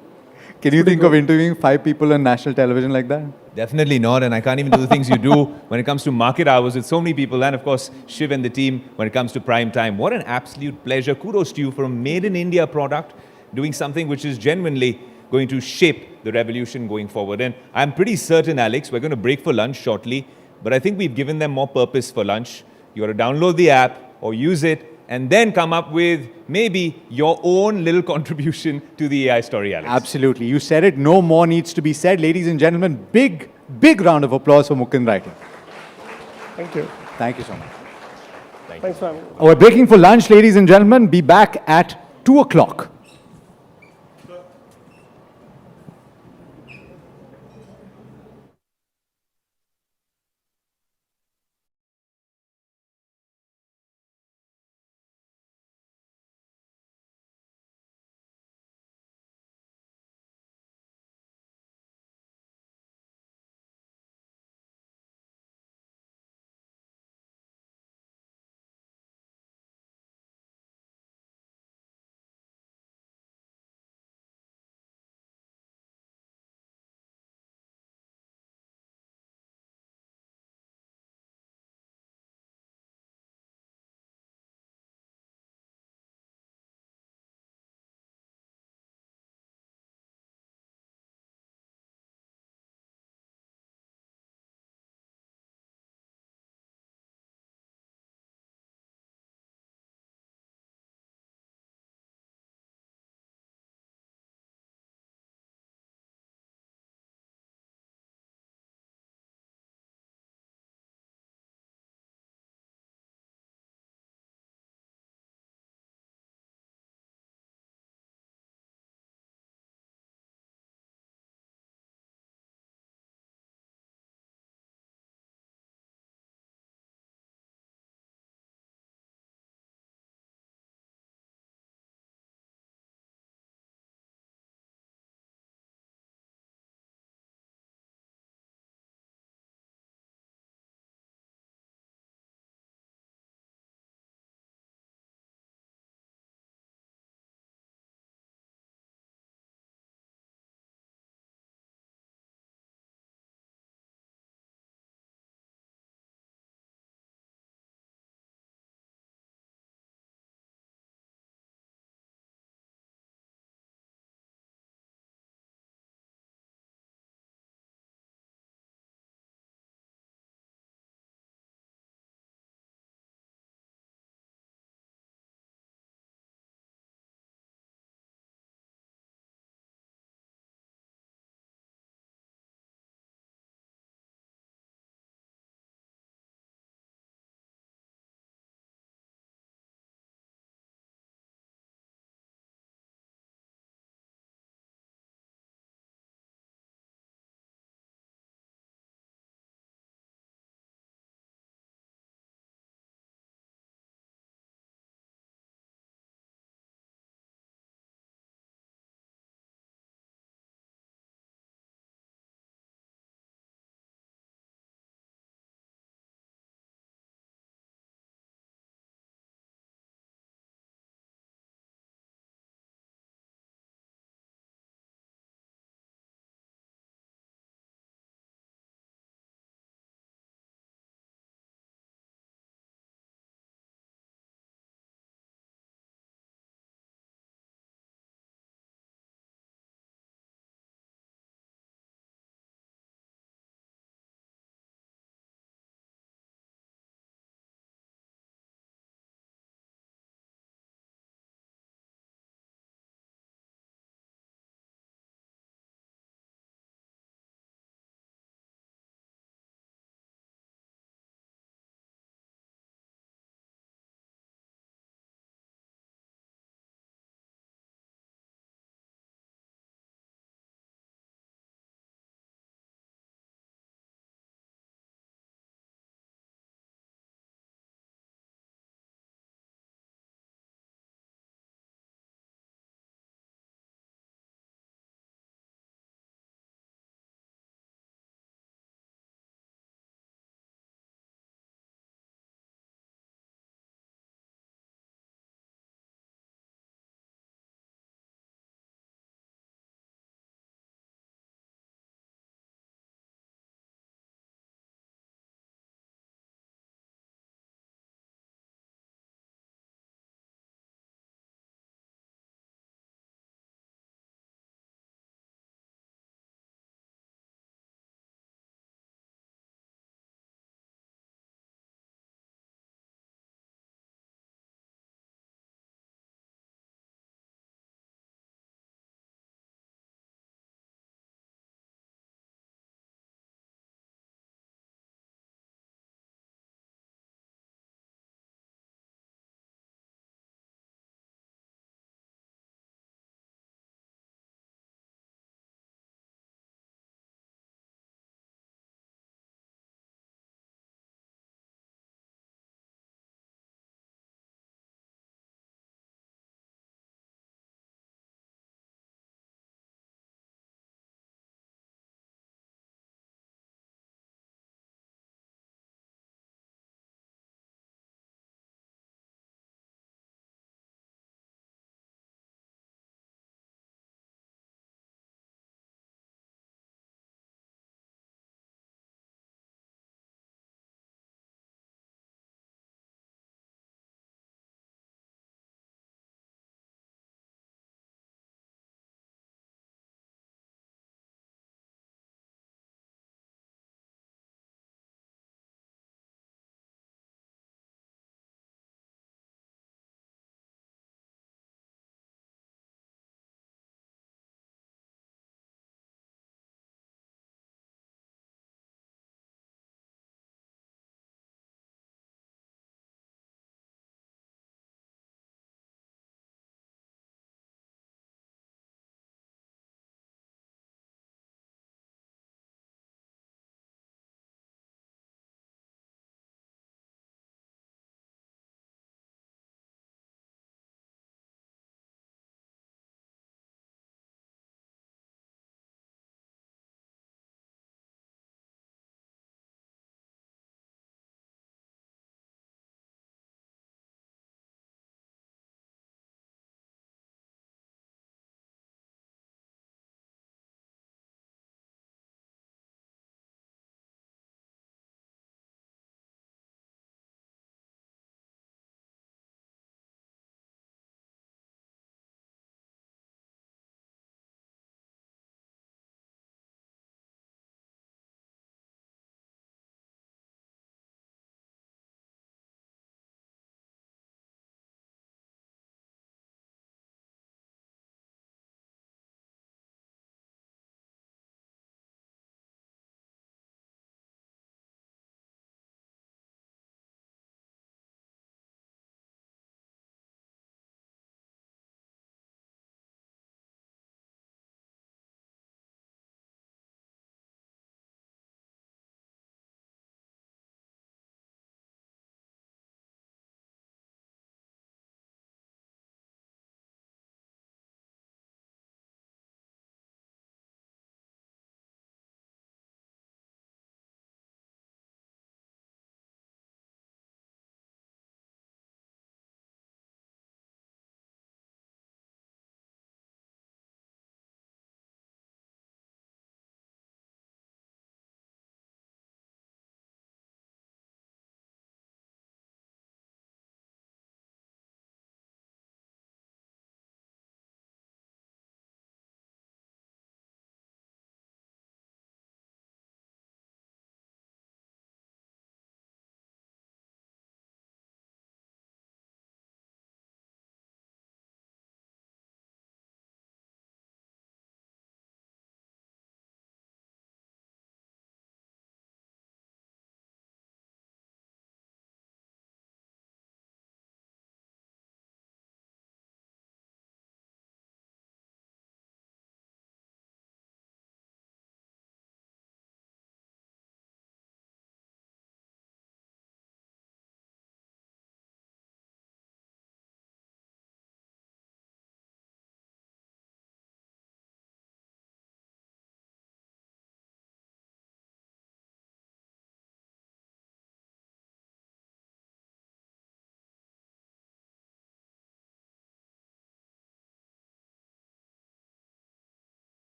Can you think of interviewing 5 people on national television like that? Definitely not, and I can't even do the things you do when it comes to market hours with so many people, and of course, Shiv and the team when it comes to prime time. What an absolute pleasure. Kudos to you for a made in India product, doing something which is genuinely going to shape the revolution going forward. And I'm pretty certain, Alex, we're going to break for lunch shortly, but I think we've given them more purpose for lunch. You got to download the app or use it, and then come up with maybe your own little contribution to the AI story, Alex. Absolutely. You said it. No more needs to be said. Ladies and gentlemen, big round of applause for Mukund Raithal. Thank you. Thank you so much. Thanks for having me. We're breaking for lunch, ladies and gentlemen. Be back at 2 o'clock.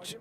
Is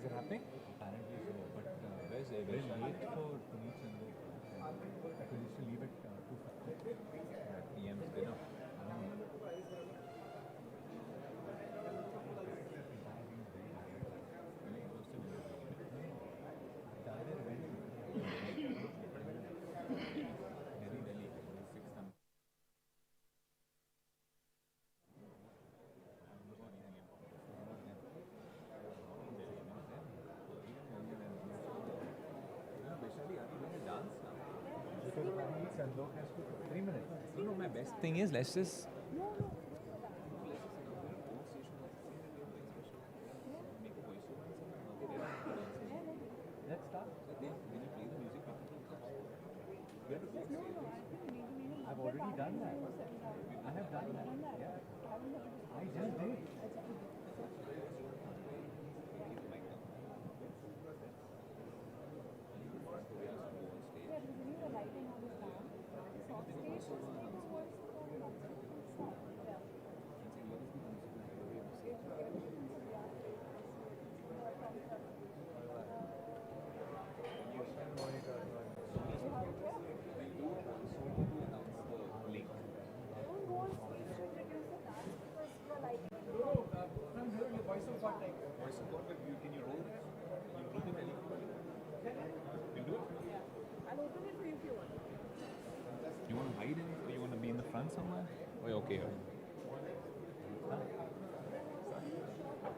it happening? Apparently so, but where's very late for Puneet Chandra. I used to leave at 2:50 p.m. dinner. No, my best thing is let's just. Let's start. When you play the music, I've already done that. I have done that. Yeah. I just did. You want to hide in or you want to be in the front somewhere? Oh, yeah, okay.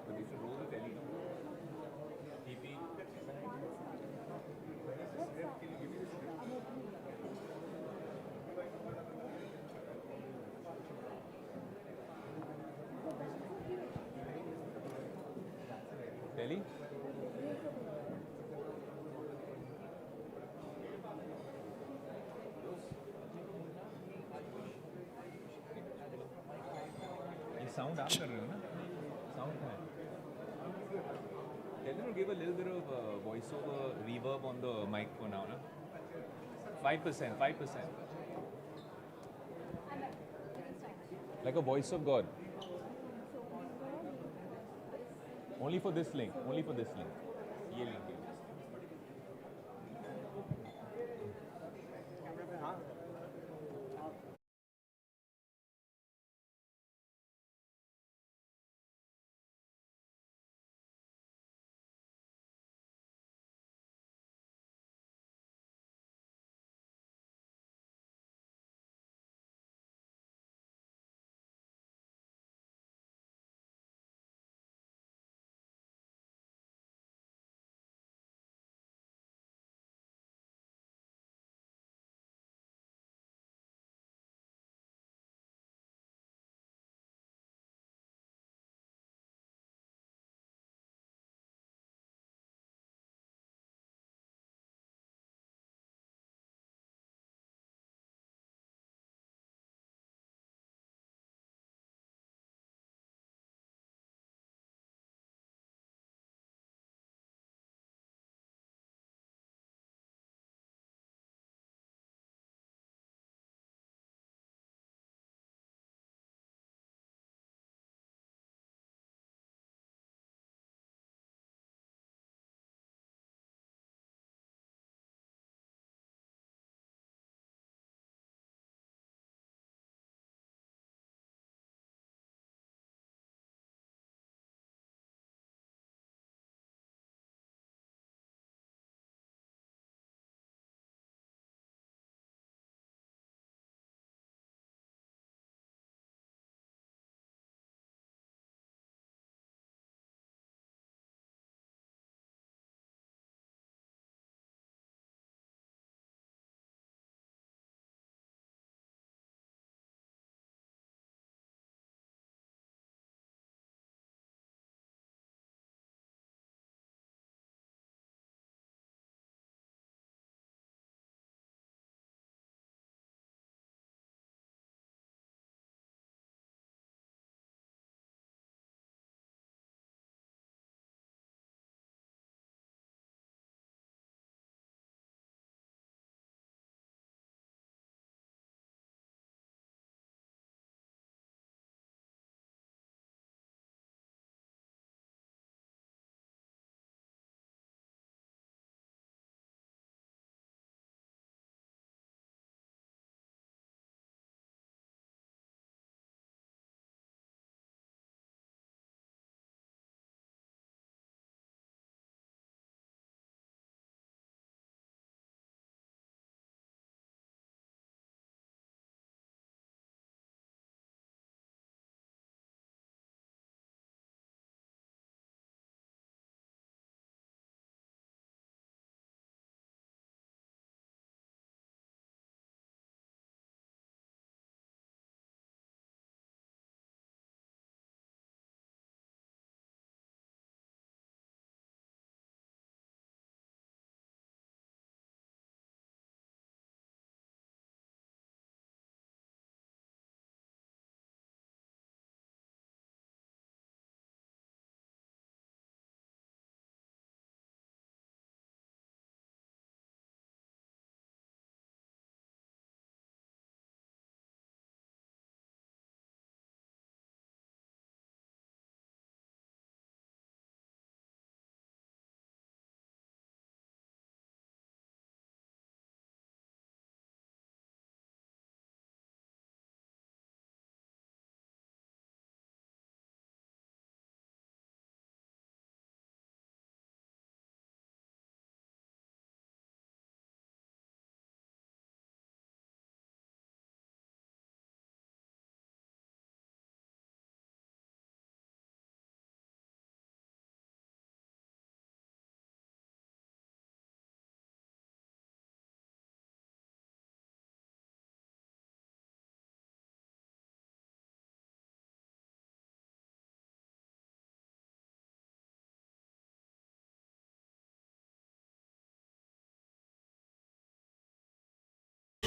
But you should roll the telly. TP. Can you give me the script? Telly? ये sound आप कर रहे हो ना sound है tell them to give a little bit of voice over reverb on the mic for now na 5% like a voice of God only for this link ये link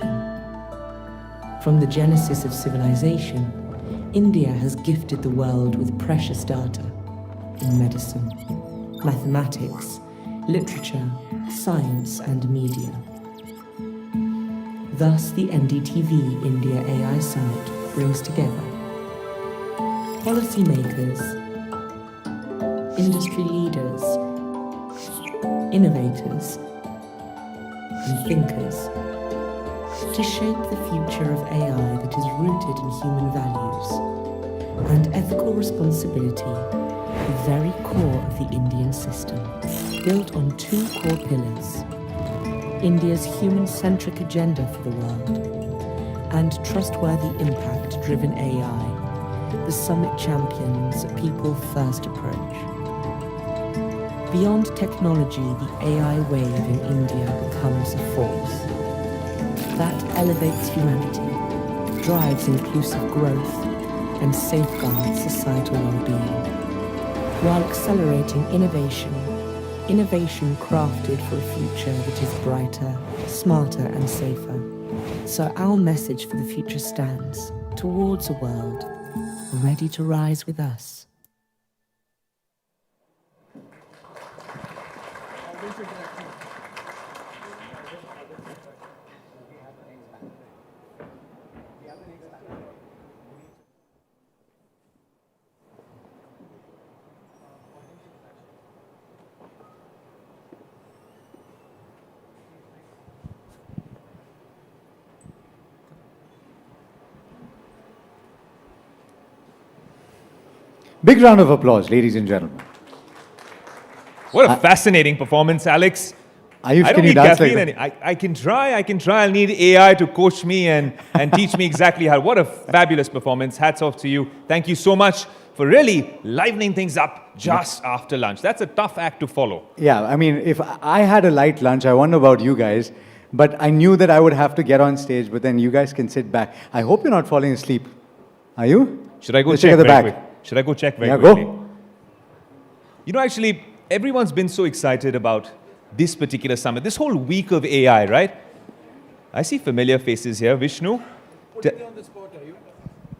From the genesis of civilization, India has gifted the world with precious data in medicine, mathematics, literature, science, and media. Thus, the NDTV Ind.AI Summit brings together policymakers, industry leaders, innovators, and thinkers to shape the future of AI that is rooted in human values and ethical responsibility, the very core of the Indian system, built on two core pillars: India's human-centric agenda for the world and trustworthy impact-driven AI, the summit champions a people-first approach. Beyond technology, the AI wave in India becomes a force that elevates humanity, drives inclusive growth, and safeguards societal well-being, while accelerating innovation crafted for a future that is brighter, smarter, and safer. So our message for the future stands towards a world ready to rise with us. Big round of applause, ladies and gentlemen. What a fascinating performance, Alex. I don't need dance like caffeine. I can try. I'll need AI to coach me and teach me exactly how. What a fabulous performance. Hats off to you. Thank you so much for really livening things up just after lunch. That's a tough act to follow. Yeah, I mean, if I had a light lunch, I wonder about you guys, but I knew that I would have to get on stage, but then you guys can sit back. I hope you're not falling asleep. Are you? Should I go Let's check at the very back. quick? Should I go check very Yeah, quickly? go. You know, actually, everyone's been so excited about this particular summit, this whole week of AI, right? I see familiar faces here. Vishnu?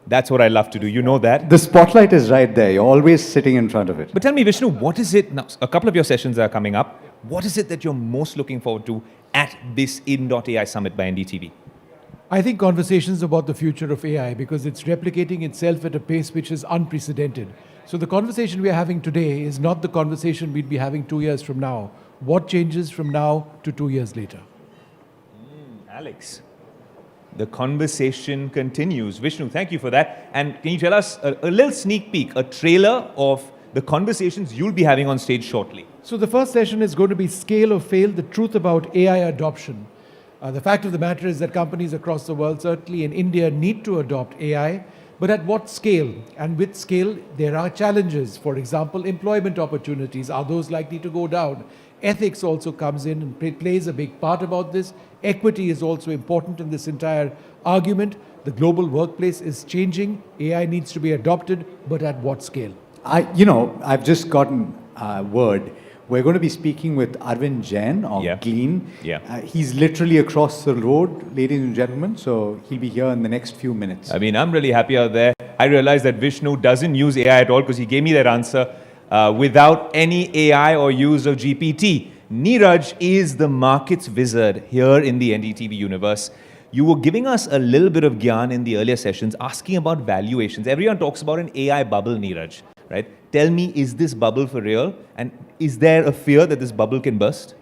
That's what I love to do. You know that. The spotlight is right there. You're always sitting in front of it. But tell me, Vishnu, what is it now? A couple of your sessions are coming up. What is it that you're most looking forward to at this Ind.AI Summit by NDTV? I think conversations about the future of AI, because it's replicating itself at a pace which is unprecedented. So the conversation we are having today is not the conversation we'd be having 2 years from now. What changes from now to 2 years later? Alex, the conversation continues. Vishnu, thank you for that. And can you tell us a little sneak peek, a trailer of the conversations you'll be having on stage shortly? So the first session is going to be Scale or Fail, the truth about AI adoption. The fact of the matter is that companies across the world, certainly in India, need to adopt AI, but at what scale? And with scale, there are challenges. For example, employment opportunities. Are those likely to go down? Ethics also comes in and plays a big part about this. Equity is also important in this entire argument. The global workplace is changing. AI needs to be adopted, but at what scale? I've just gotten word. We're going to be speaking with Arvind Jain of Glean. Yeah. He's literally across the road, ladies and gentlemen, so he'll be here in the next few minutes. I mean, I'm really happy out there. I realized that Vishnu doesn't use AI at all because he gave me that answer without any AI or use of GPT. Neeraj is the markets wizard here in the NDTV universe. You were giving us a little bit of gyan in the earlier sessions, asking about valuations. Everyone talks about an AI bubble, Neeraj, right? Tell me, is this bubble for real? And is there a fear that this bubble can burst?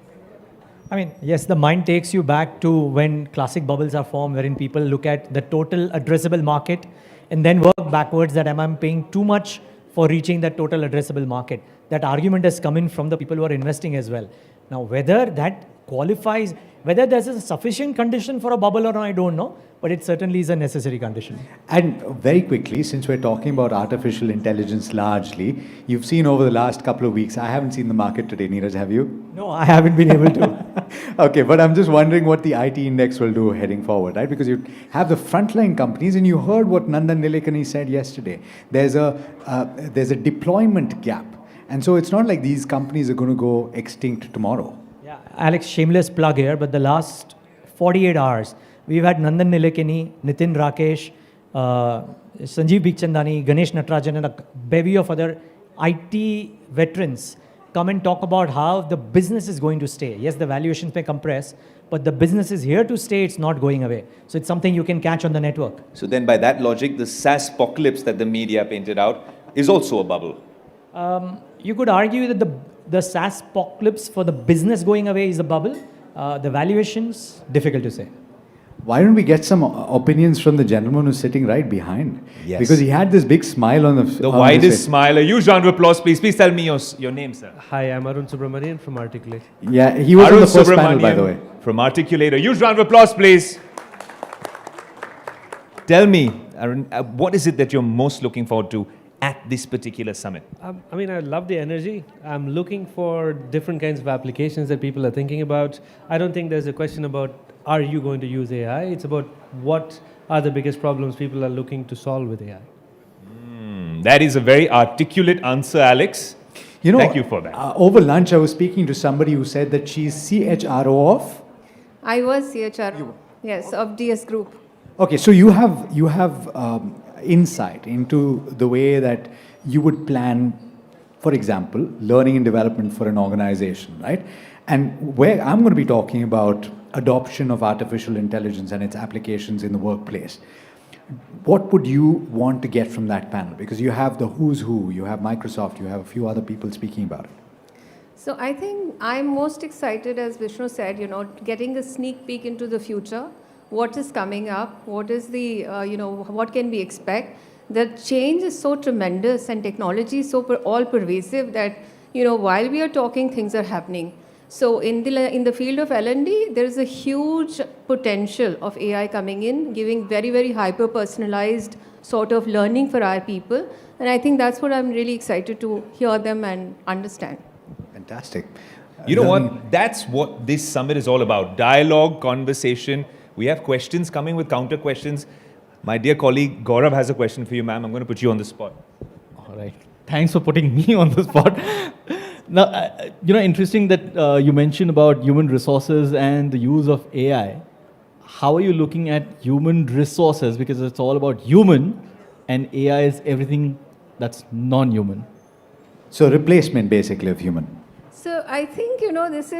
I mean, yes, the mind takes you back to when classic bubbles are formed, wherein people look at the total addressable market and then work backwards that am I paying too much for reaching that total addressable market. That argument has come in from the people who are investing as well. Now, whether that qualifies, whether there's a sufficient condition for a bubble or not, I don't know, but it certainly is a necessary condition. And very quickly, since we're talking about artificial intelligence largely, you've seen over the last couple of weeks, I haven't seen the market today, Neeraj, have you? No, I haven't been able to. Okay, but I'm just wondering what the IT index will do heading forward, right? Because you have the frontline companies, and you heard what Nandan Nilekani said yesterday. There's a deployment gap. And so it's not like these companies are going to go extinct tomorrow. Yeah, Alex, shameless plug here, but the last 48 hours, We've had Nandan Nilekani, Nitin Rakesh, Sanjeev Bikhchandani, Ganesh Natarajan, and a bevy of other IT veterans come and talk about how the business is going to stay. Yes, the valuations may compress, but the business is here to stay, it's not going away. So it's something you can catch on the network. So then by that logic, the SaaS apocalypse that the media painted out is also a bubble. You could argue that the SaaS apocalypse for the business going away is a bubble. The valuations, difficult to say. Why don't we get some opinions from the gentleman who's sitting right behind? Yes. Because he had this big smile on the widest smile. A huge round of applause, please. Please tell me your name, sir. Hi, I'm Arun Subramanian from Articulate. Yeah, he was on the first panel, by the way. From Articulate. A huge round of applause, please. Tell me, Arun, what is it that you're most looking forward to at this particular summit? I mean, I love the energy. I'm looking for different kinds of applications that people are thinking about. I don't think there's a question about, are you going to use AI? It's about what are the biggest problems people are looking to solve with AI. That is a very articulate answer, Alex. You know, thank you for that. Over lunch, I was speaking to somebody who said that she's CHRO of. I was CHRO, yes, of DS Group. Okay, so you have insight into the way that you would plan, for example, learning and development for an organization, right? And where I'm going to be talking about adoption of artificial intelligence and its applications in the workplace. What would you want to get from that panel? Because you have the who's who, you have Microsoft, you have a few other people speaking about it. So I think I'm most excited, as Vishnu said, getting a sneak peek into the future. What is coming up? What is the, what can we expect? The change is so tremendous and technology is so all pervasive that, while we are talking, things are happening. So in the field of L&D, there is a huge potential of AI coming in, giving very, very hyper-personalized sort of learning for our people. And I think that's what I'm really excited to hear them and understand. Fantastic. You know what? That's what this summit is all about. Dialogue, conversation. We have questions coming with counter questions. My dear colleague Gaurav has a question for you, ma'am. I'm going to put you on the spot. All right. Thanks for putting me on the spot. Now, interesting that you mentioned about human resources and the use of AI. How are you looking at human resources? Because it's all about human and AI is everything that's non-human. So replacement basically of human. So I think, this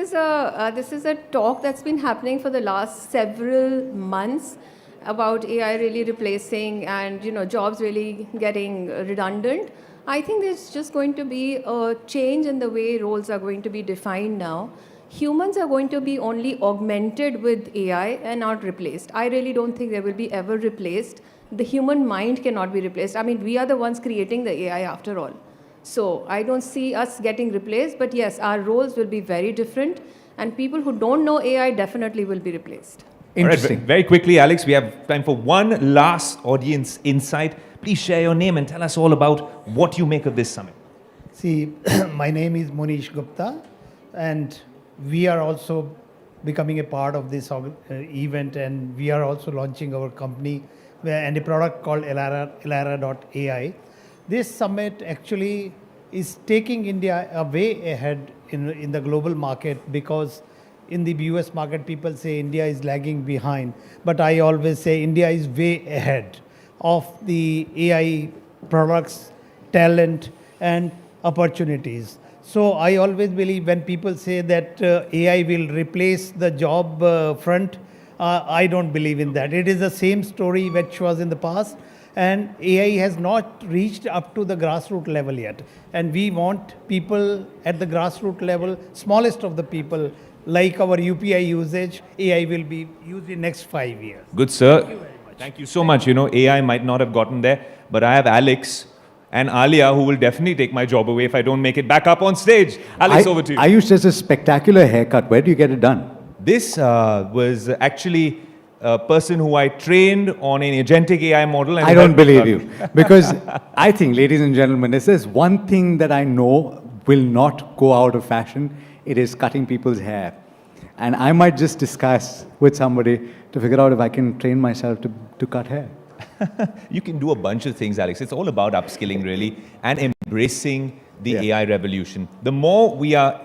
is a talk that's been happening for the last several months about AI really replacing and, jobs really getting redundant. I think there's just going to be a change in the way roles are going to be defined now. Humans are going to be only augmented with AI and not replaced. I really don't think they will be ever replaced. The human mind cannot be replaced. I mean, we are the ones creating the AI after all. So I don't see us getting replaced, but yes, our roles will be very different and people who don't know AI definitely will be replaced. Interesting. All right, very quickly, Alex, we have time for one last audience insight. Please share your name and tell us all about what you make of this summit. See, my name is Monish Gupta, and we are also becoming a part of this event, and we are also launching our company and a product called Elara.ai. This summit actually is taking India way ahead in the global market, because in the US market, people say India is lagging behind, but I always say India is way ahead of the AI products, talent, and opportunities. So I always believe when people say that AI will replace the job front, I don't believe in that. It is the same story which was in the past, and AI has not reached up to the grassroots level yet. And we want people at the grassroots level, smallest of the people, like our UPI usage, AI will be used in next 5 years. Good, sir. Thank you so much. AI might not have gotten there, but I have Alex and Alia who will definitely take my job away if I don't make it back up on stage. Alex, over to you. Ayush, there's a spectacular haircut. Where do you get it done? This was actually a person who I trained on an agentic AI model. And I don't believe you. Because I think, ladies and gentlemen, if there's one thing that I know will not go out of fashion, it is cutting people's hair. And I might just discuss with somebody to figure out if I can train myself to cut hair. You can do a bunch of things, Alex. It's all about upskilling, really, and embracing the AI revolution. The more we are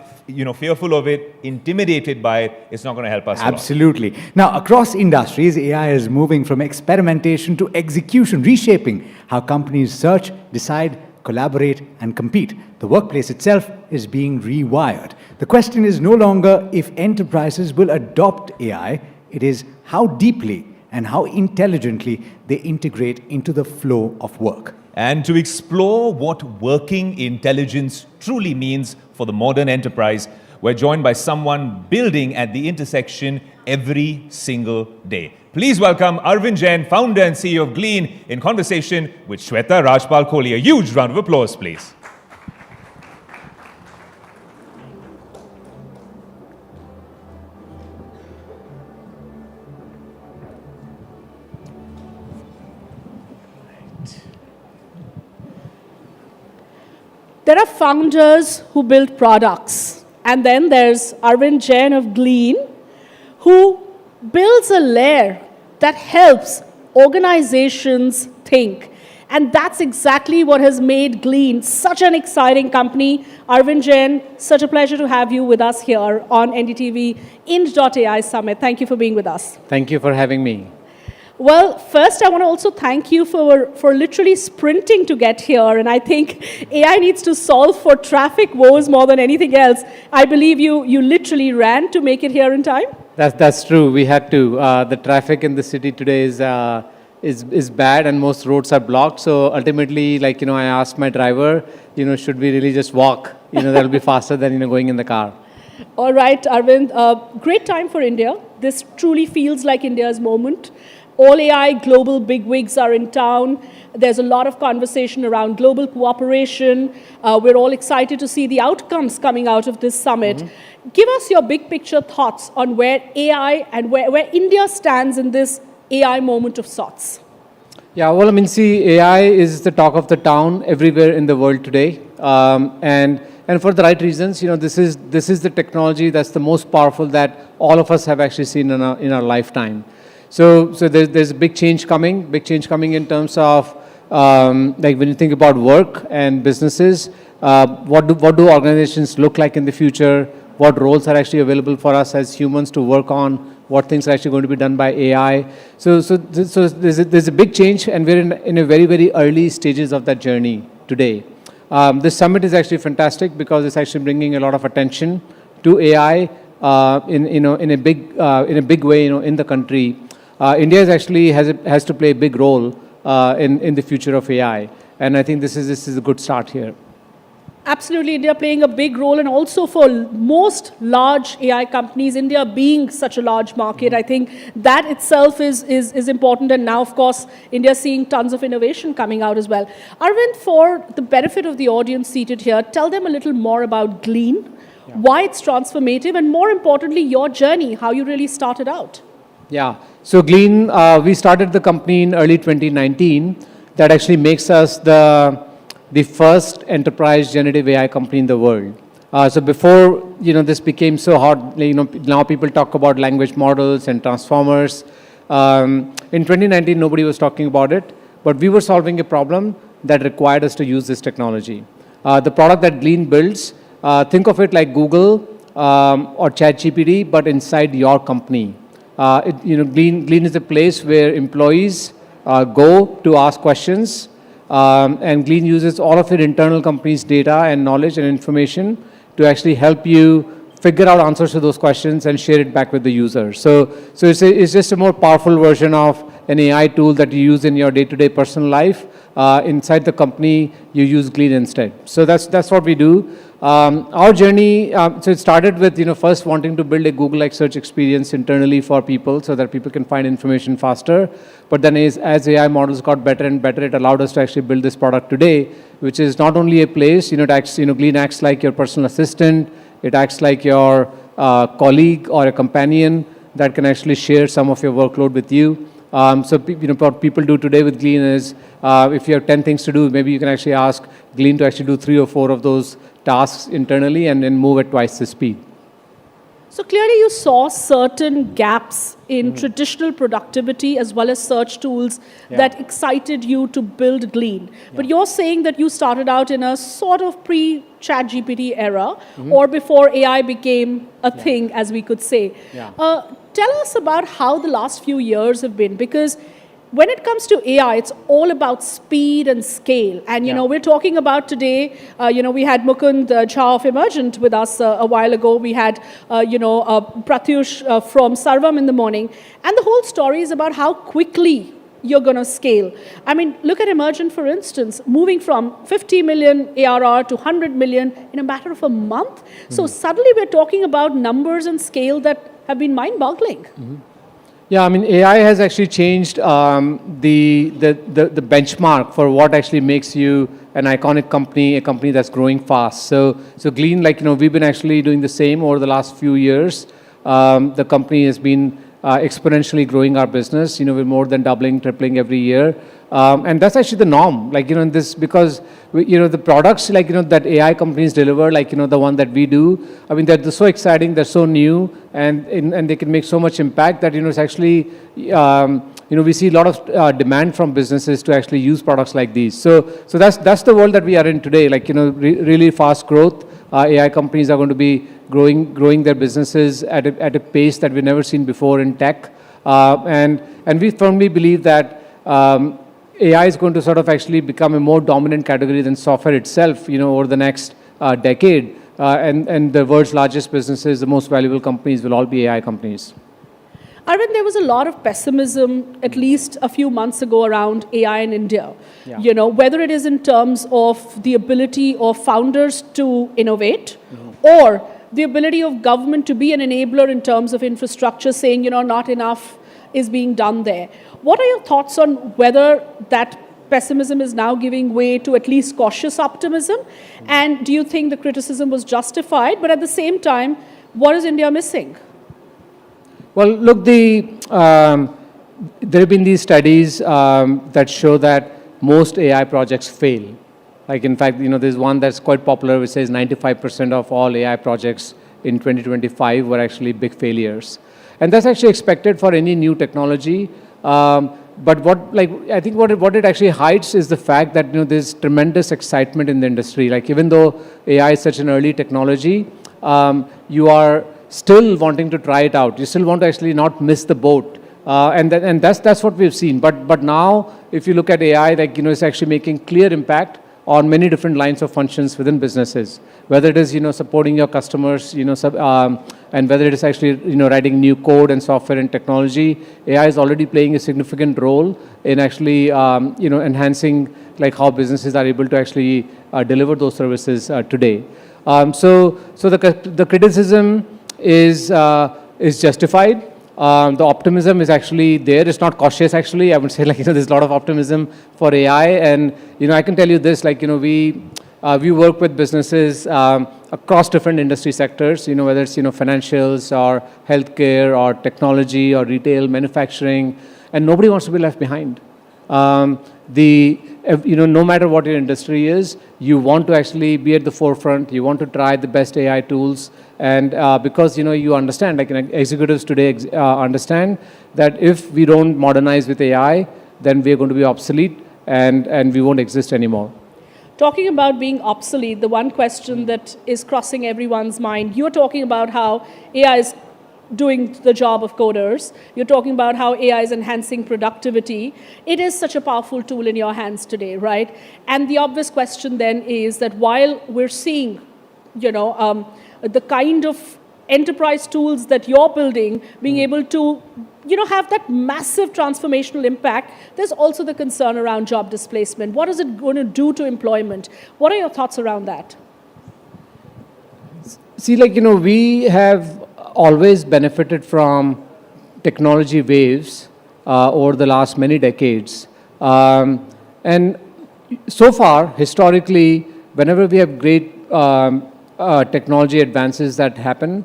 fearful of it, intimidated by it, it's not going to help us a lot. Absolutely. Now, across industries, AI is moving from experimentation to execution, reshaping how companies search, decide, collaborate, and compete. The workplace itself is being rewired. The question is no longer if enterprises will adopt AI, it is how deeply and how intelligently they integrate into the flow of work. And to explore what working intelligence truly means for the modern enterprise, we're joined by someone building at the intersection every single day. Please welcome Arvind Jain, founder and CEO of Glean, in conversation with Shweta Rajpal Kohli. A huge round of applause, please. There are founders who build products, and then there's Arvind Jain of Glean, who builds a layer that helps organizations think. And that's exactly what has made Glean such an exciting company. Arvind Jain, such a pleasure to have you with us here on NDTV Ind.AI Summit. Thank you for being with us. Thank you for having me. Well, first I want to also thank you for literally sprinting to get here, and I think AI needs to solve for traffic woes more than anything else. I believe you literally ran to make it here in time? That's true. We had to. The traffic in the city today is bad, and most roads are blocked. So ultimately, I asked my driver, should we really just walk? That'll be faster than going in the car. All right, Arvind. Great time for India. This truly feels like India's moment. All AI global bigwigs are in town. There's a lot of conversation around global cooperation. We're all excited to see the outcomes coming out of this summit. Mm-hmm. Give us your big picture thoughts on where AI and where India stands in this AI moment of sorts. Yeah, well, see, AI is the talk of the town everywhere in the world today. And for the right reasons, this is the technology that's the most powerful that all of us have actually seen in our lifetime. So there's a big change coming in terms of when you think about work and businesses, what do organizations look like in the future? What roles are actually available for us as humans to work on? What things are actually going to be done by AI? So there's a big change, and we're in a very, very early stages of that journey today. This summit is actually fantastic because it's actually bringing a lot of attention to AI in a big way in the country. India has to play a big role in the future of AI, and I think this is a good start here. Absolutely, India playing a big role, and also for most large AI companies, India being such a large market, I think that itself is important. And now, of course, India is seeing tons of innovation coming out as well. Arvind, for the benefit of the audience seated here, tell them a little more about Glean, why it's transformative, and more importantly, your journey, how you really started out. Yeah, so Glean, we started the company in early 2019. That actually makes us the first enterprise generative AI company in the world. So before this became so hot, now people talk about language models and transformers. In 2019, nobody was talking about it, but we were solving a problem that required us to use this technology. The product that Glean builds, think of it like Google or ChatGPT, but inside your company. Glean is a place where employees go to ask questions. And Glean uses all of your internal company's data and knowledge and information to actually help you figure out answers to those questions and share it back with the user. So it's just a more powerful version of an AI tool that you use in your day-to-day personal life. Inside the company, you use Glean instead. So that's what we do. Our journey, so it started with first wanting to build a Google-like search experience internally for people so that people can find information faster. But then as AI models got better and better, it allowed us to actually build this product today, which is not only a place, Glean acts like your personal assistant, it acts like your colleague or a companion that can actually share some of your workload with you. So what people do today with Glean is, if you have 10 things to do, maybe you can actually ask Glean to actually do 3 or 4 of those tasks internally and then move at twice the speed. So clearly you saw certain gaps in traditional productivity as well as search tools that excited you to build Glean. But you're saying that you started out in a sort of pre-ChatGPT era or before AI became a thing, as we could say. Tell us about how the last few years have been, because when it comes to AI, it's all about speed and scale. And, you know, we're talking about today, we had Mukund Jha of Emergent with us a while ago. We had, Pratush from Sarbam in the morning. And the whole story is about how quickly you're going to scale. I mean, look at Emergent, for instance, moving from 50 million ARR to 100 million in a matter of a month. So suddenly we're talking about numbers and scale that have been mind-boggling. Yeah, I mean, AI has actually changed the benchmark for what actually makes you an iconic company, a company that's growing fast. So Glean, we've been actually doing the same over the last few years. The company has been exponentially growing our business. We're more than doubling, tripling every year. And that's actually the norm, because the products, that AI companies deliver, the one that we do, I mean, they're so exciting, they're so new, and they can make so much impact that, it's actually, we see a lot of demand from businesses to actually use products like these. So that's the world that we are in today, really fast growth. AI companies are going to be growing their businesses at a pace that we've never seen before in tech. And we firmly believe that AI is going to sort of actually become a more dominant category than software itself, over the next decade. And the world's largest businesses, the most valuable companies will all be AI companies. Arvind, there was a lot of pessimism, at least a few months ago, around AI in India. Whether it is in terms of the ability of founders to innovate or the ability of government to be an enabler in terms of infrastructure, saying, not enough is being done there. What are your thoughts on whether that pessimism is now giving way to at least cautious optimism? And do you think the criticism was justified? But at the same time, what is India missing? Well, look, there have been these studies that show that most AI projects fail. In fact, there's one that's quite popular which says 95% of all AI projects in 2025 were actually big failures. And that's actually expected for any new technology. But I think what it actually hides is the fact that, there's tremendous excitement in the industry. Even though AI is such an early technology, you are still wanting to try it out. You still want to actually not miss the boat. And that's what we've seen. But now, if you look at AI, it's actually making clear impact on many different lines of functions within businesses. Whether it is, supporting your customers, and whether it is actually, writing new code and software and technology, AI is already playing a significant role in actually, enhancing how businesses are able to actually deliver those services today. So the criticism is justified. The optimism is actually there. It's not cautious, actually. I would say, there's a lot of optimism for AI. And, I can tell you this, we work with businesses across different industry sectors, whether it's, financials or healthcare or technology or retail, manufacturing, and nobody wants to be left behind. No matter what your industry is, you want to actually be at the forefront. You want to try the best AI tools. And because, you understand, executives today understand that if we don't modernize with AI, then we're going to be obsolete and we won't exist anymore. Talking about being obsolete, the one question that is crossing everyone's mind, you're talking about how AI is doing the job of coders. You're talking about how AI is enhancing productivity. It is such a powerful tool in your hands today, right? And the obvious question then is that while we're seeing, the kind of enterprise tools that you're building, being able to, have that massive transformational impact, there's also the concern around job displacement. What is it going to do to employment? What are your thoughts around that? See, we have always benefited from technology waves over the last many decades. And so far, historically, whenever we have great technology advances that happen,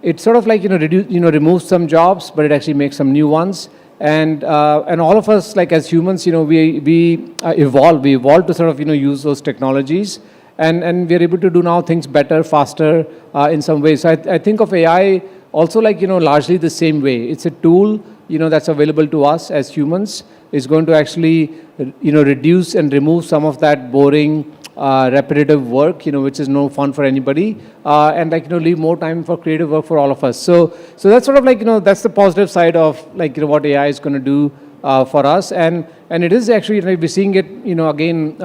it's sort of removes some jobs, but it actually makes some new ones. And all of us, as humans, we evolve. We evolve to sort of, use those technologies. and we're able to do now things better, faster in some ways. So I think of AI also like, largely the same way. It's a tool, that's available to us as humans. It's going to actually, reduce and remove some of that boring, repetitive work, which is no fun for anybody, and leave more time for creative work for all of us. So that's sort of like, that's the positive side of like, what AI is going to do for us. And it is actually, we're seeing it, again,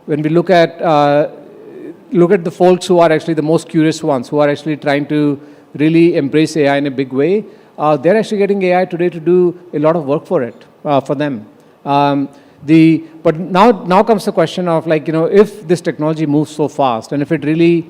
when we look at the folks who are actually the most curious ones, who are actually trying to really embrace AI in a big way, they're actually getting AI today to do a lot of work for it, for them. But now comes the question of like, if this technology moves so fast and if it really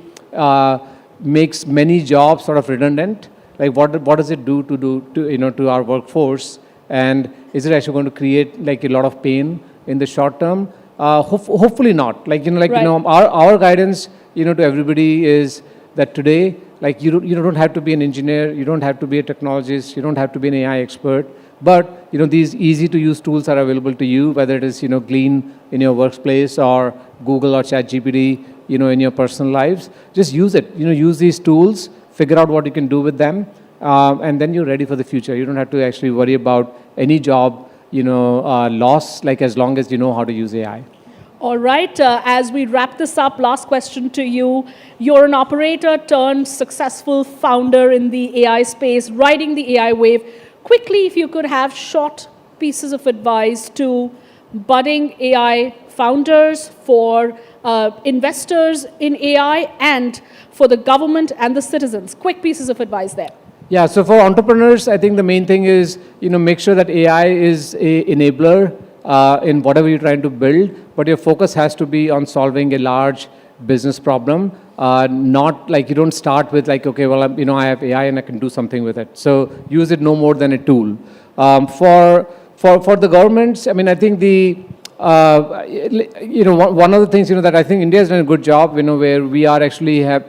makes many jobs sort of redundant, like what does it do to our workforce? And is it actually going to create like a lot of pain in the short term? Hopefully not. Like, our guidance, to everybody is that today, like you don't have to be an engineer, you don't have to be a technologist, you don't have to be an AI expert, but these easy to use tools are available to you, whether it is Glean in your workplace or Google or ChatGPT, in your personal lives. Just use it. Use these tools, figure out what you can do with them, and then you're ready for the future. You don't have to actually worry about any job, loss, like as long as you know how to use AI. All right, as we wrap this up, last question to you. You're an operator turned successful founder in the AI space, riding the AI wave. Quickly, if you could have short pieces of advice to budding AI founders, for investors in AI, and for the government and the citizens. Quick pieces of advice there. Yeah, so for entrepreneurs, I think the main thing is, make sure that AI is an enabler in whatever you're trying to build, but your focus has to be on solving a large business problem, not like you don't start with like, okay, well, I have AI and I can do something with it. So use it no more than a tool. For the governments, I mean, I think one of the things, that I think India has done a good job, where we are actually have,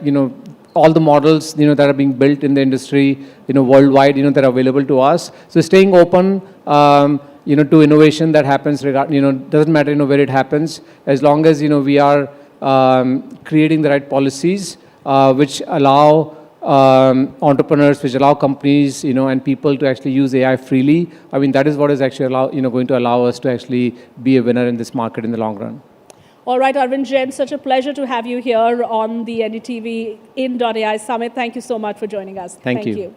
all the models, that are being built in the industry, worldwide, that are available to us. So staying open, to innovation that happens, doesn't matter, where it happens, as long as, we are creating the right policies, which allow entrepreneurs, which allow companies, and people to actually use AI freely. I mean, that is what is actually going to allow us to actually be a winner in this market in the long run. All right, Arvind Jain, such a pleasure to have you here on the NDTV Ind.AI Summit. Thank you so much for joining us. Thank you. It'll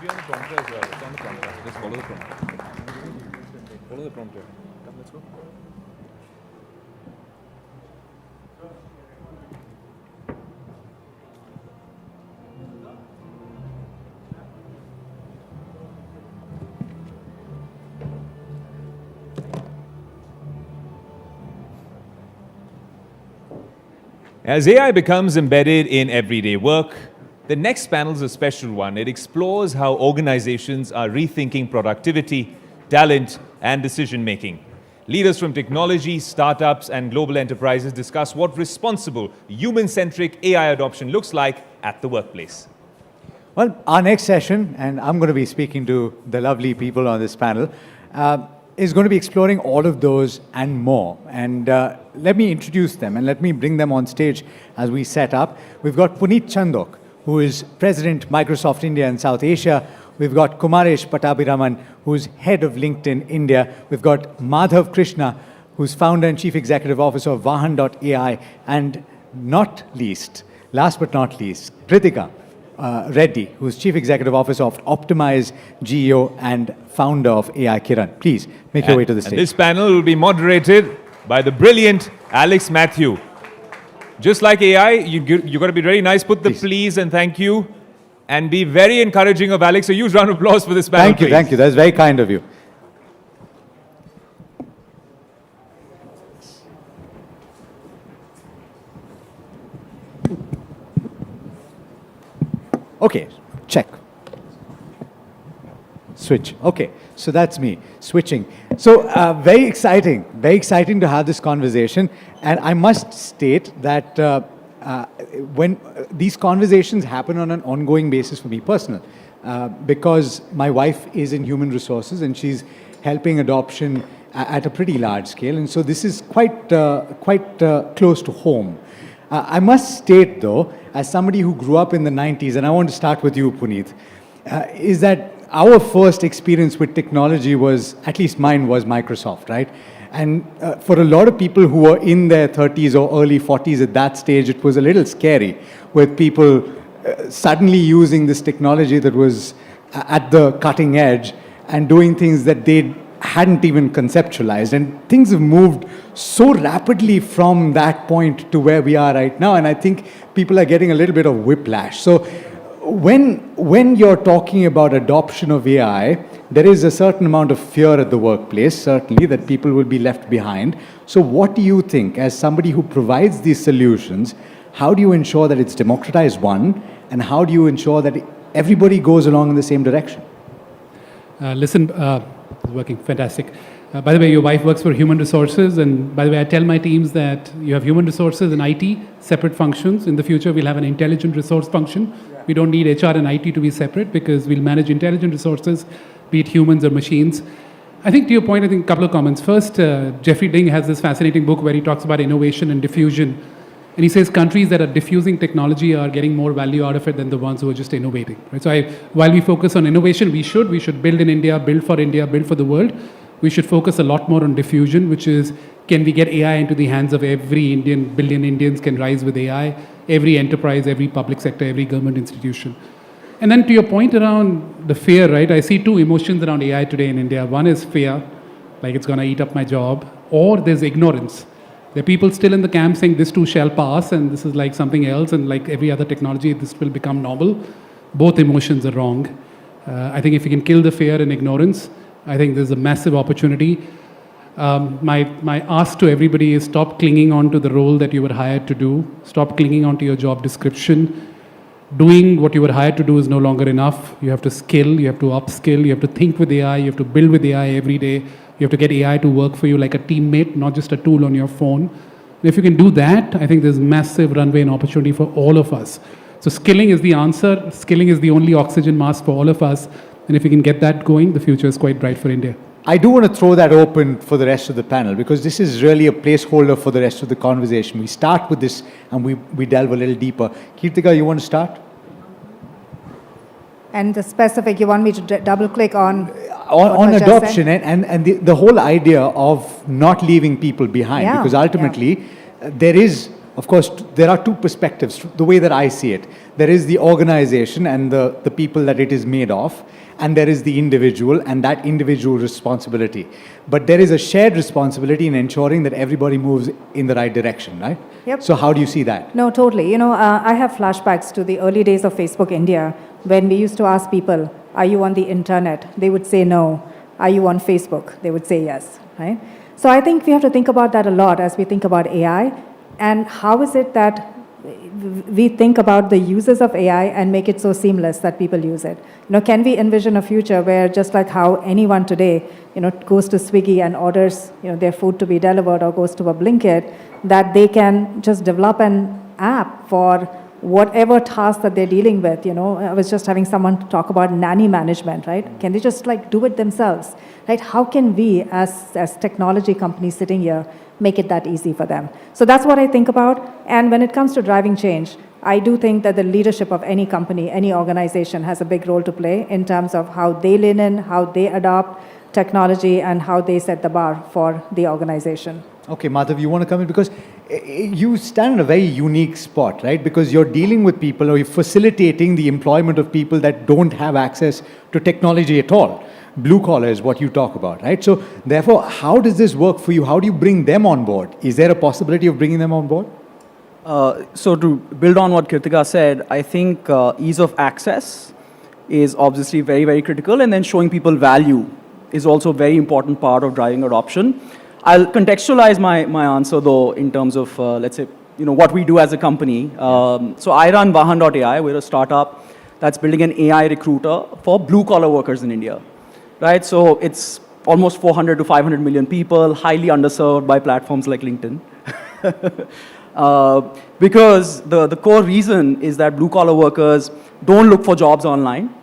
be on the prompter as well. It's on the prompter. Just follow the prompter. Follow the prompter. Come, let's go. As AI becomes embedded in everyday work, the next panel is a special one. It explores how organizations are rethinking productivity, talent, and decision-making. Leaders from technology, startups, and global enterprises discuss what responsible, human-centric AI adoption looks like at the workplace. Well, our next session, and I'm going to be speaking to the lovely people on this panel, is going to be exploring all of those and more. And let me introduce them and let me bring them on stage as we set up. We've got Puneet Chandok, who is President, Microsoft India and South Asia. We've got Kumaresh Pattabhiraman, who's head of LinkedIn India. We've got Madhav Krishna, who's founder and chief executive officer of Vahan.ai. And last but not least, Kritika Reddy, who's chief executive officer of Optimize Geo and founder of AI Kiran. Please make your way to the stage. And this panel will be moderated by the brilliant Alex Matthew. Just like AI, you got to be very nice. Put the please and thank you, and be very encouraging of Alex. A huge round of applause for this panel. Thank you. That's very kind of you. Okay, check. Switch. Okay, so that's me, switching. So very exciting to have this conversation. And I must state that when these conversations happen on an ongoing basis for me personal, because my wife is in human resources and she's helping adoption at a pretty large scale. And so this is quite close to home. I must state, though, as somebody who grew up in the 90s, and I want to start with you, Puneet, is that our first experience with technology was, at least mine was Microsoft, right? And for a lot of people who were in their 30s or early 40s at that stage, it was a little scary with people suddenly using this technology that was at the cutting edge and doing things that they hadn't even conceptualized. And things have moved so rapidly from that point to where we are right now. And I think people are getting a little bit of whiplash. So when you're talking about adoption of AI, there is a certain amount of fear at the workplace, certainly, that people will be left behind. So what do you think, as somebody who provides these solutions, how do you ensure that it's democratized, one, and how do you ensure that everybody goes along in the same direction? It's working fantastic. By the way, your wife works for human resources, and by the way, I tell my teams that you have human resources and IT, separate functions. In the future, we'll have an intelligent resource function. We don't need HR and IT to be separate because we'll manage intelligent resources, be it humans or machines. I think to your point, I think a couple of comments. First, Jeffrey Ding has this fascinating book where he talks about innovation and diffusion. And he says countries that are diffusing technology are getting more value out of it than the ones who are just innovating. Right? So while we focus on innovation, we should build in India, build for the world. We should focus a lot more on diffusion, which is, can we get AI into the hands of every Indian? Billion Indians can rise with AI, every enterprise, every public sector, every government institution. And then to your point around the fear, right? I see two emotions around AI today in India. One is fear, like it's going to eat up my job, or there's ignorance. There are people still in the camp saying this too shall pass and this is like something else, and like every other technology, this will become normal. Both emotions are wrong. I think if you can kill the fear and ignorance, I think there's a massive opportunity. My ask to everybody is stop clinging on to the role that you were hired to do. Stop clinging on to your job description. Doing what you were hired to do is no longer enough. You have to skill, you have to upskill, you have to think with AI, you have to build with AI every day. You have to get AI to work for you like a teammate, not just a tool on your phone. And if you can do that, I think there's massive runway and opportunity for all of us. So skilling is the answer. Skilling is the only oxygen mask for all of us. And if we can get that going, the future is quite bright for India. I do want to throw that open for the rest of the panel, because this is really a placeholder for the rest of the conversation. We start with this and we delve a little deeper. Kirtika, you want to start? And the specific, you want me to double click on adoption and the whole idea of not leaving people behind, because ultimately there is, of course, there are two perspectives, the way that I see it. There is the organization and the people that it is made of, and there is the individual and that individual responsibility. But there is a shared responsibility in ensuring that everybody moves in the right direction, right? Yep. So how do you see that? No, totally. You know, I have flashbacks to the early days of Facebook India, when we used to ask people, are you on the internet? They would say no. Are you on Facebook? They would say yes, right? So I think we have to think about that a lot as we think about AI, and how is it that we think about the uses of AI and make it so seamless that people use it. You know, can we envision a future where, just like how anyone today, you know, goes to Swiggy and orders, you know, their food to be delivered, or goes to a Blinkit, that they can just develop an app for whatever task that they're dealing with. You know, I was just having someone talk about nanny management, right? Can they just like do it themselves, right? How can we as technology companies sitting here make it that easy for them? So that's what I think about. And when it comes to driving change, I do think that the leadership of any company, any organization has a big role to play in terms of how they lean in, how they adopt technology, and how they set the bar for the organization. Okay, Madhav, you want to come in? Because you stand in a very unique spot, right? Because you're dealing with people, or you're facilitating the employment of people that don't have access to technology at all. Blue collar is what you talk about, right? So therefore, how does this work for you? How do you bring them on board? Is there a possibility of bringing them on board? So to build on what Kirtika said, I think ease of access is obviously very, very critical, and then showing people value is also a very important part of driving adoption. I'll contextualize my answer though in terms of, let's say, you know, what we do as a company. So I run Vahan.ai. We're a startup that's building an AI recruiter for blue collar workers in India, right? So it's almost 400 to 500 million people, highly underserved by platforms like LinkedIn. Because the core reason is that blue collar workers don't look for jobs online.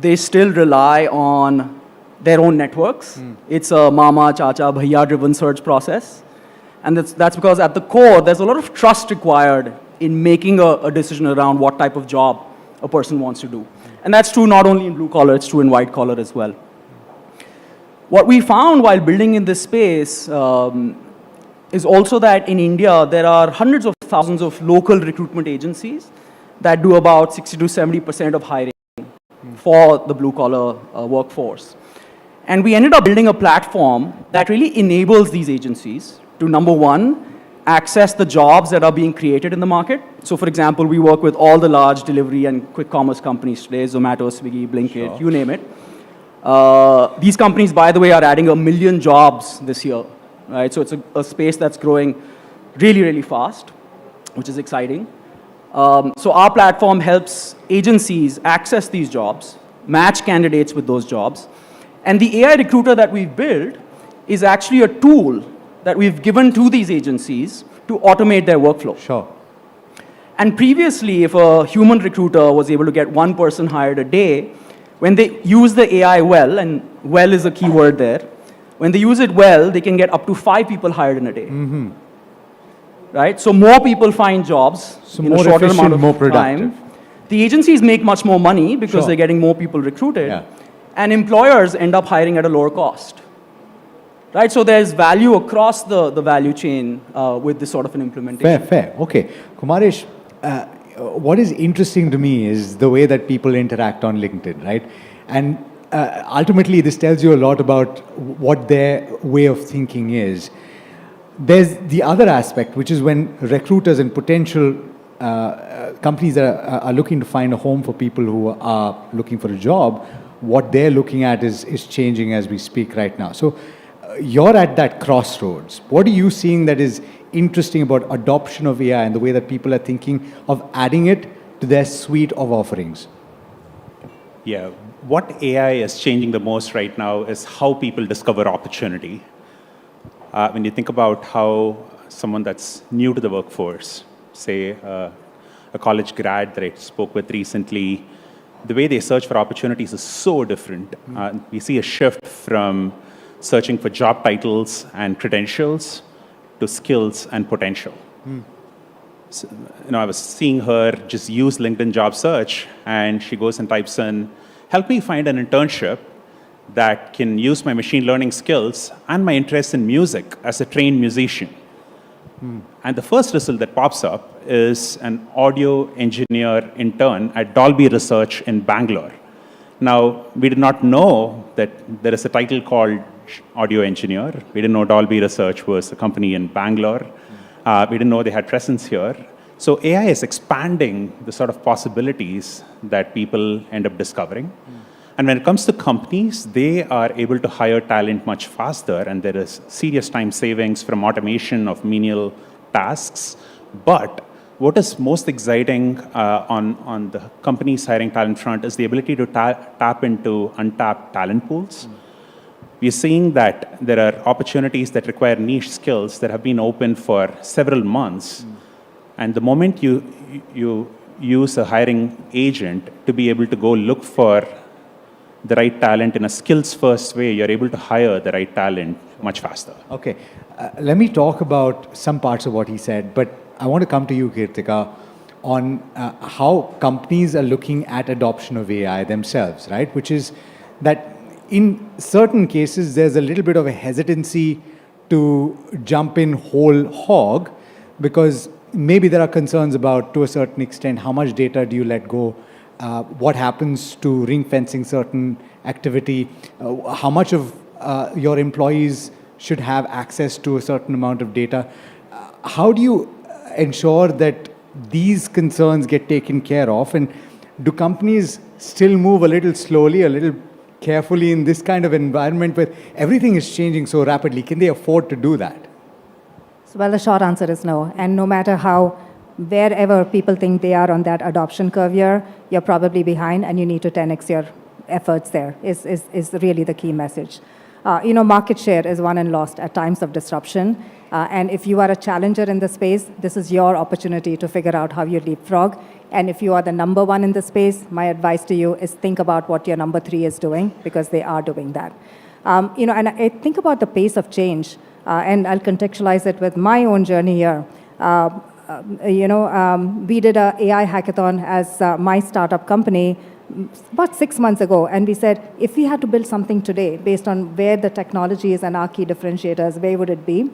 They still rely on their own networks. It's a mama, chacha, bhaiya driven search process. And that's because at the core, there's a lot of trust required in making a decision around what type of job a person wants to do. And that's true not only in blue collar, it's true in white collar as well. What we found while building in this space is also that in India, there are hundreds of thousands of local recruitment agencies that do about 60 to 70% of hiring for the blue collar workforce. And we ended up building a platform that really enables these agencies to, number one, access the jobs that are being created in the market. So for example, we work with all the large delivery and quick commerce companies today, Zomato, Swiggy, Blinkit, you name it. These companies, by the way, are adding 1 million jobs this year, right? So it's a space that's growing really, really fast, which is exciting. So our platform helps agencies access these jobs, match candidates with those jobs. And the AI recruiter that we've built is actually a tool that we've given to these agencies to automate their workflow. Sure. And previously, if a human recruiter was able to get one person hired a day, when they use the AI well, and well is a key word there, when they use it well, they can get up to 5 people hired in a day. Right? So more people find jobs in a shorter amount of time. The agencies make much more money because they're getting more people recruited. And employers end up hiring at a lower cost. Right? So there's value across the value chain with this sort of an implementation. Fair. Okay. Kumaresh, what is interesting to me is the way that people interact on LinkedIn, right? And ultimately, this tells you a lot about what their way of thinking is. There's the other aspect, which is when recruiters and potential companies that are looking to find a home for people who are looking for a job, what they're looking at is changing as we speak right now. So you're at that crossroads. What are you seeing that is interesting about adoption of AI and the way that people are thinking of adding it to their suite of offerings? Yeah, what AI is changing the most right now is how people discover opportunity. When you think about how someone that's new to the workforce, say a college grad that I spoke with recently, the way they search for opportunities is so different. We see a shift from searching for job titles and credentials to skills and potential. So, I was seeing her just use LinkedIn job search, and she goes and types in, help me find an internship that can use my machine learning skills and my interest in music as a trained musician. And the first result that pops up is an audio engineer intern at Dolby Research in Bangalore. Now, we did not know that there is a title called audio engineer. We didn't know Dolby Research was a company in Bangalore. We didn't know they had presence here. So AI is expanding the sort of possibilities that people end up discovering. And when it comes to companies, they are able to hire talent much faster, and there is serious time savings from automation of menial tasks. But what is most exciting on the companies hiring talent front is the ability to tap into untapped talent pools. We're seeing that there are opportunities that require niche skills that have been open for several months. And the moment you use a hiring agent to be able to go look for the right talent in a skills-first way, you're able to hire the right talent much faster. Okay. Let me talk about some parts of what he said, but I want to come to you, Kirtika, on how companies are looking at adoption of AI themselves, right? Which is that in certain cases, there's a little bit of a hesitancy to jump in whole hog because maybe there are concerns about, to a certain extent, how much data do you let go? What happens to ring fencing certain activity? How much of your employees should have access to a certain amount of data? How do you ensure that these concerns get taken care of? And do companies still move a little slowly, a little carefully in this kind of environment where everything is changing so rapidly? Can they afford to do that? Well, the short answer is no. And no matter how, wherever people think they are on that adoption curve here, you're probably behind and you need to 10x your efforts there is really the key message. Market share is won and lost at times of disruption. And if you are a challenger in the space, this is your opportunity to figure out how you leapfrog And if you are the number one in the space, my advice to you is think about what your number three is doing, because they are doing that. And I think about the pace of change, and I'll contextualize it with my own journey here. We did an AI hackathon as my startup company about 6 months ago, and we said, if we had to build something today based on where the technology is and our key differentiators, where would it be?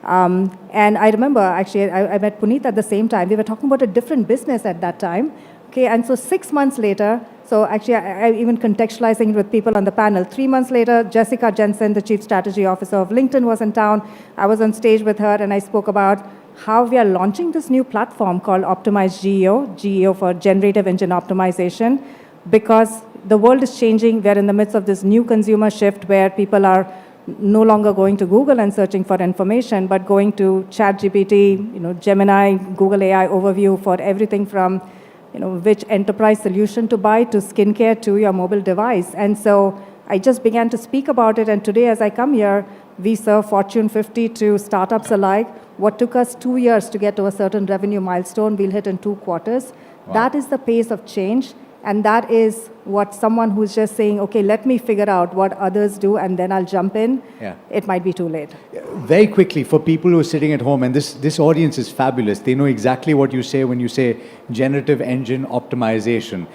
And I remember, actually, I met Puneet at the same time. We were talking about a different business at that time. Okay, and so 6 months later, so actually, I even contextualizing it with people on the panel. 3 months later, Jessica Jensen, the Chief Strategy Officer of LinkedIn, was in town. I was on stage with her, and I spoke about how we are launching this new platform called Optimize GEO for Generative Engine Optimization, because the world is changing. We're in the midst of this new consumer shift where people are no longer going to Google and searching for information, but going to ChatGPT, Gemini, Google AI overview for everything from, which enterprise solution to buy to skincare to your mobile device. And so I just began to speak about it. And today, as I come here, we serve Fortune 50 to startups alike. What took us 2 years to get to a certain revenue milestone, we'll hit in 2 quarters. Wow. That is the pace of change. And that is what someone who's just saying, okay, let me figure out what others do and then I'll jump in, it might be too late. Very quickly, for people who are sitting at home, and this audience is fabulous, they know exactly what you say when you say generative engine optimization.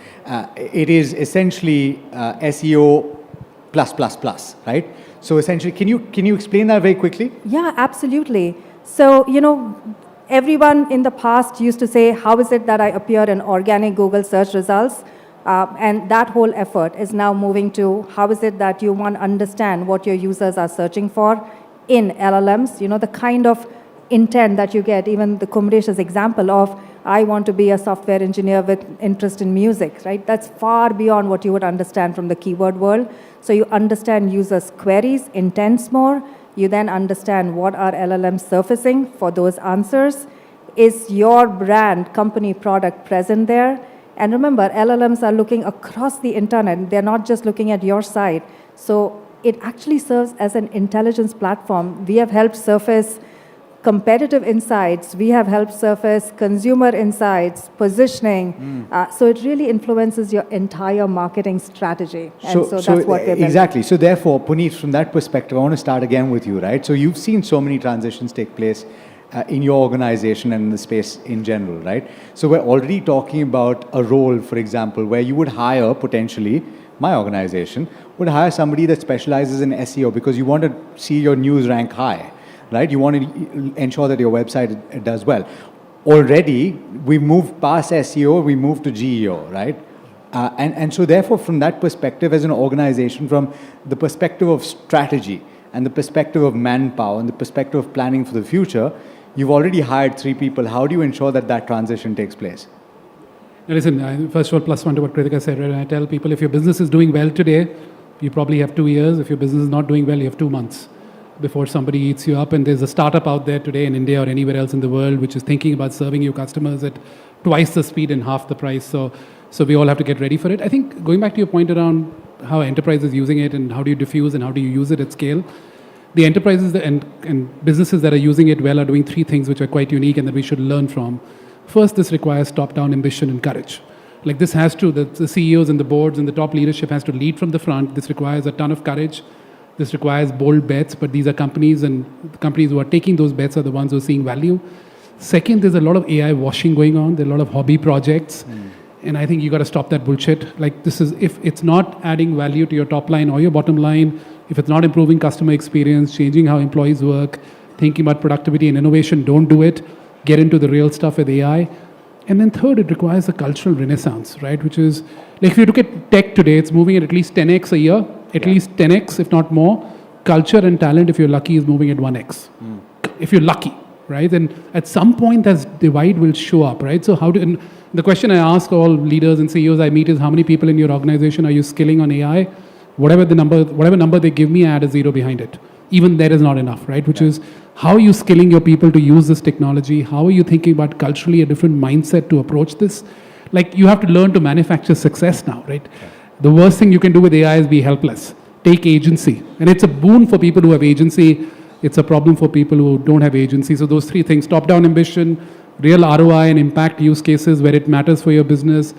It is essentially SEO plus, right? So essentially, can you explain that very quickly? Yeah, absolutely. So, everyone in the past used to say, how is it that I appear in organic Google search results? And that whole effort is now moving to how is it that you want to understand what your users are searching for in LLMs, the kind of intent that you get, even the Kumresh's example of, I want to be a software engineer with interest in music, right? That's far beyond what you would understand from the keyword world. So you understand users' queries, intents more. You then understand what are LLMs surfacing for those answers. Is your brand, company, product present there? And remember, LLMs are looking across the internet. They're not just looking at your site. So it actually serves as an intelligence platform. We have helped surface competitive insights. We have helped surface consumer insights, positioning. So it really influences your entire marketing strategy. And so that's what we're building. Exactly. So therefore, Puneet, from that perspective, I want to start again with you, right? So you've seen so many transitions take place in your organization and in the space in general, right? So we're already talking about a role, for example, where you would hire potentially, my organization would hire somebody that specializes in SEO because you want to see your news rank high, right? You want to ensure that your website does well. Already, we moved past SEO, we moved to GEO, right? And so therefore, from that perspective, as an organization, from the perspective of strategy and the perspective of manpower and the perspective of planning for the future, you've already hired 3 people. How do you ensure that that transition takes place? Now listen, first of all, plus one to what Kritika said, right? I tell people, if your business is doing well today, you probably have 2 years. If your business is not doing well, you have 2 months before somebody eats you up. And there's a startup out there today in India or anywhere else in the world which is thinking about serving your customers at twice the speed and half the price. So we all have to get ready for it. I think going back to your point around how enterprise is using it and how do you diffuse and how do you use it at scale, the enterprises and businesses that are using it well are doing 3 things which are quite unique and that we should learn from. First, this requires top-down ambition and courage. Like this has to, the CEOs and the boards and the top leadership has to lead from the front. This requires a ton of courage. This requires bold bets, but these are companies, and the companies who are taking those bets are the ones who are seeing value. Second, there's a lot of AI washing going on. There are a lot of hobby projects. And I think you got to stop that bullshit. Like this is, if it's not adding value to your top line or your bottom line, if it's not improving customer experience, changing how employees work, thinking about productivity and innovation, don't do it. Get into the real stuff with AI. And then third, it requires a cultural renaissance, right? Which is, like if you look at tech today, it's moving at least 10x a year, at least 10x, if not more. Culture and talent, if you're lucky, is moving at 1x. If you're lucky, right? And at some point, that divide will show up, right? So and the question I ask all leaders and CEOs I meet is, how many people in your organization are you skilling on AI? Whatever number they give me, I add a 0 behind it. Even there is not enough, right? Which is, how are you skilling your people to use this technology? How are you thinking about culturally a different mindset to approach this? Like, you have to learn to manufacture success now, right? The worst thing you can do with AI is be helpless. Take agency. And it's a boon for people who have agency. It's a problem for people who don't have agency. So those 3 things, top-down ambition, real ROI and impact use cases where it matters for your business,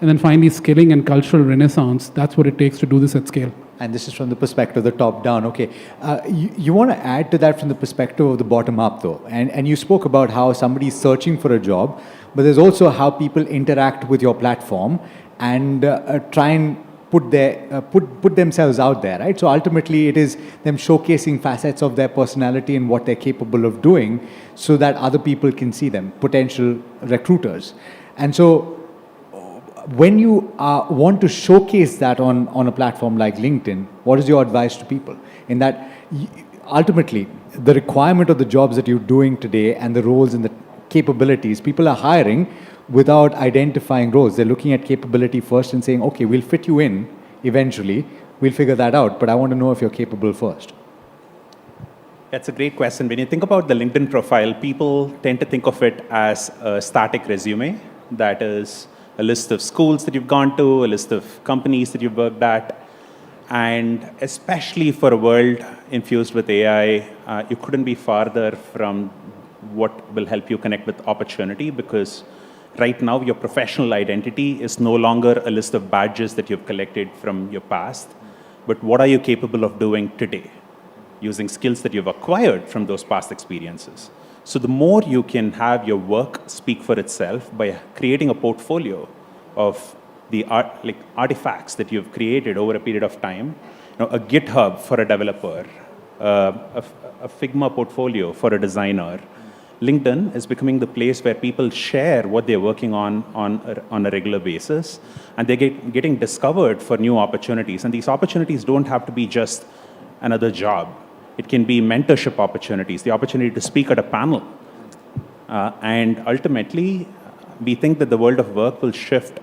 and then finally skilling and cultural renaissance. That's what it takes to do this at scale. And this is from the perspective of the top down. Okay, you want to add to that from the perspective of the bottom up though. And you spoke about how somebody's searching for a job, but there's also how people interact with your platform and try and put themselves out there, right? So ultimately it is them showcasing facets of their personality and what they're capable of doing so that other people can see them, potential recruiters. And so when you want to showcase that on a platform like LinkedIn, what is your advice to people? In that, ultimately, the requirement of the jobs that you're doing today and the roles and the capabilities, people are hiring without identifying roles. They're looking at capability first and saying, okay, we'll fit you in eventually. We'll figure that out, but I want to know if you're capable first. That's a great question. When you think about the LinkedIn profile, people tend to think of it as a static resume. That is a list of schools that you've gone to, a list of companies that you've worked at. And especially for a world infused with AI, you couldn't be farther from what will help you connect with opportunity, because right now your professional identity is no longer a list of badges that you've collected from your past, but what are you capable of doing today, using skills that you've acquired from those past experiences. So the more you can have your work speak for itself by creating a portfolio of the artifacts that you've created over a period of time, a GitHub for a developer, a Figma portfolio for a designer. LinkedIn is becoming the place where people share what they're working on a regular basis, and they're getting discovered for new opportunities. And these opportunities don't have to be just another job. It can be mentorship opportunities, the opportunity to speak at a panel. And ultimately, we think that the world of work will shift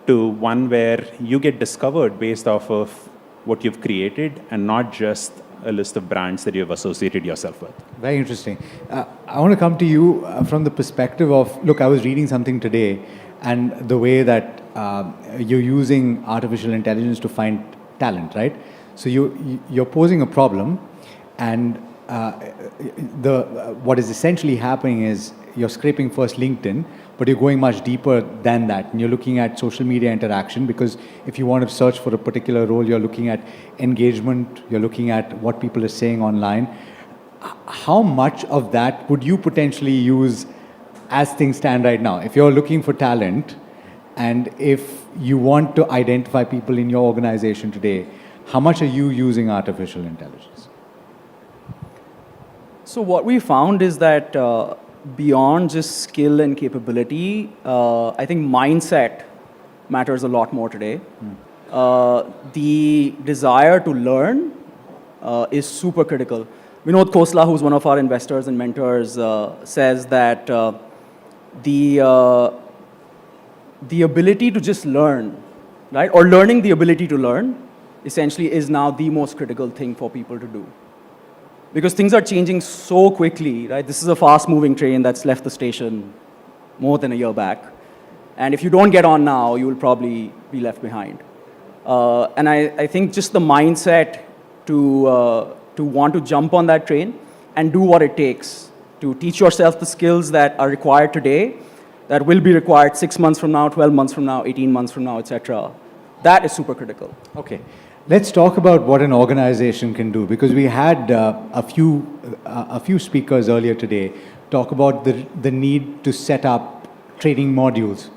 to one where you get discovered based off of what you've created and not just a list of brands that you've associated yourself with. Very interesting. I want to come to you from the perspective of, look, I was reading something today, and the way that you're using artificial intelligence to find talent, right? So you're posing a problem, and what is essentially happening is you're scraping first LinkedIn, but you're going much deeper than that. And you're looking at social media interaction, because if you want to search for a particular role, you're looking at engagement, you're looking at what people are saying online. How much of that would you potentially use as things stand right now? If you're looking for talent, and if you want to identify people in your organization today, how much are you using artificial intelligence? So what we found is that beyond just skill and capability, I think mindset matters a lot more today. The desire to learn is super critical. Vinod Khosla, who's one of our investors and mentors, says that the ability to just learn, right, or learning the ability to learn, essentially is now the most critical thing for people to do. Because things are changing so quickly, right? This is a fast-moving train that's left the station more than a year back. And if you don't get on now, you will probably be left behind. And I think just the mindset to want to jump on that train and do what it takes to teach yourself the skills that are required today, that will be required 6 months from now, 12 months from now, 18 months from now, etc. That is super critical. Okay. Let's talk about what an organization can do, because we had a few speakers earlier today talk about the need to set up training modules,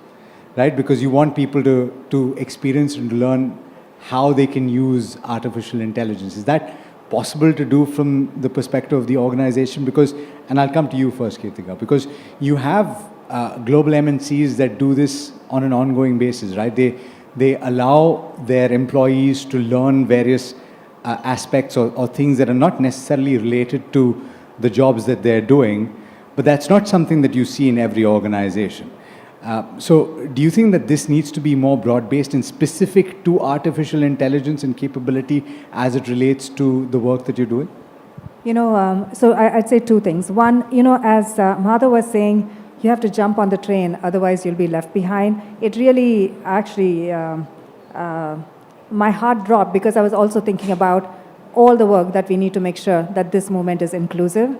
right? Because you want people to experience and to learn how they can use artificial intelligence. Is that possible to do from the perspective of the organization? Because, and I'll come to you first, Kirtika, because you have global MNCs that do this on an ongoing basis, right? They allow their employees to learn various aspects or things that are not necessarily related to the jobs that they're doing, but that's not something that you see in every organization. So do you think that this needs to be more broad-based and specific to artificial intelligence and capability as it relates to the work that you're doing? So I'd say two things. One, as Madhav was saying, you have to jump on the train, otherwise you'll be left behind. It really actually, my heart dropped, because I was also thinking about all the work that we need to make sure that this movement is inclusive.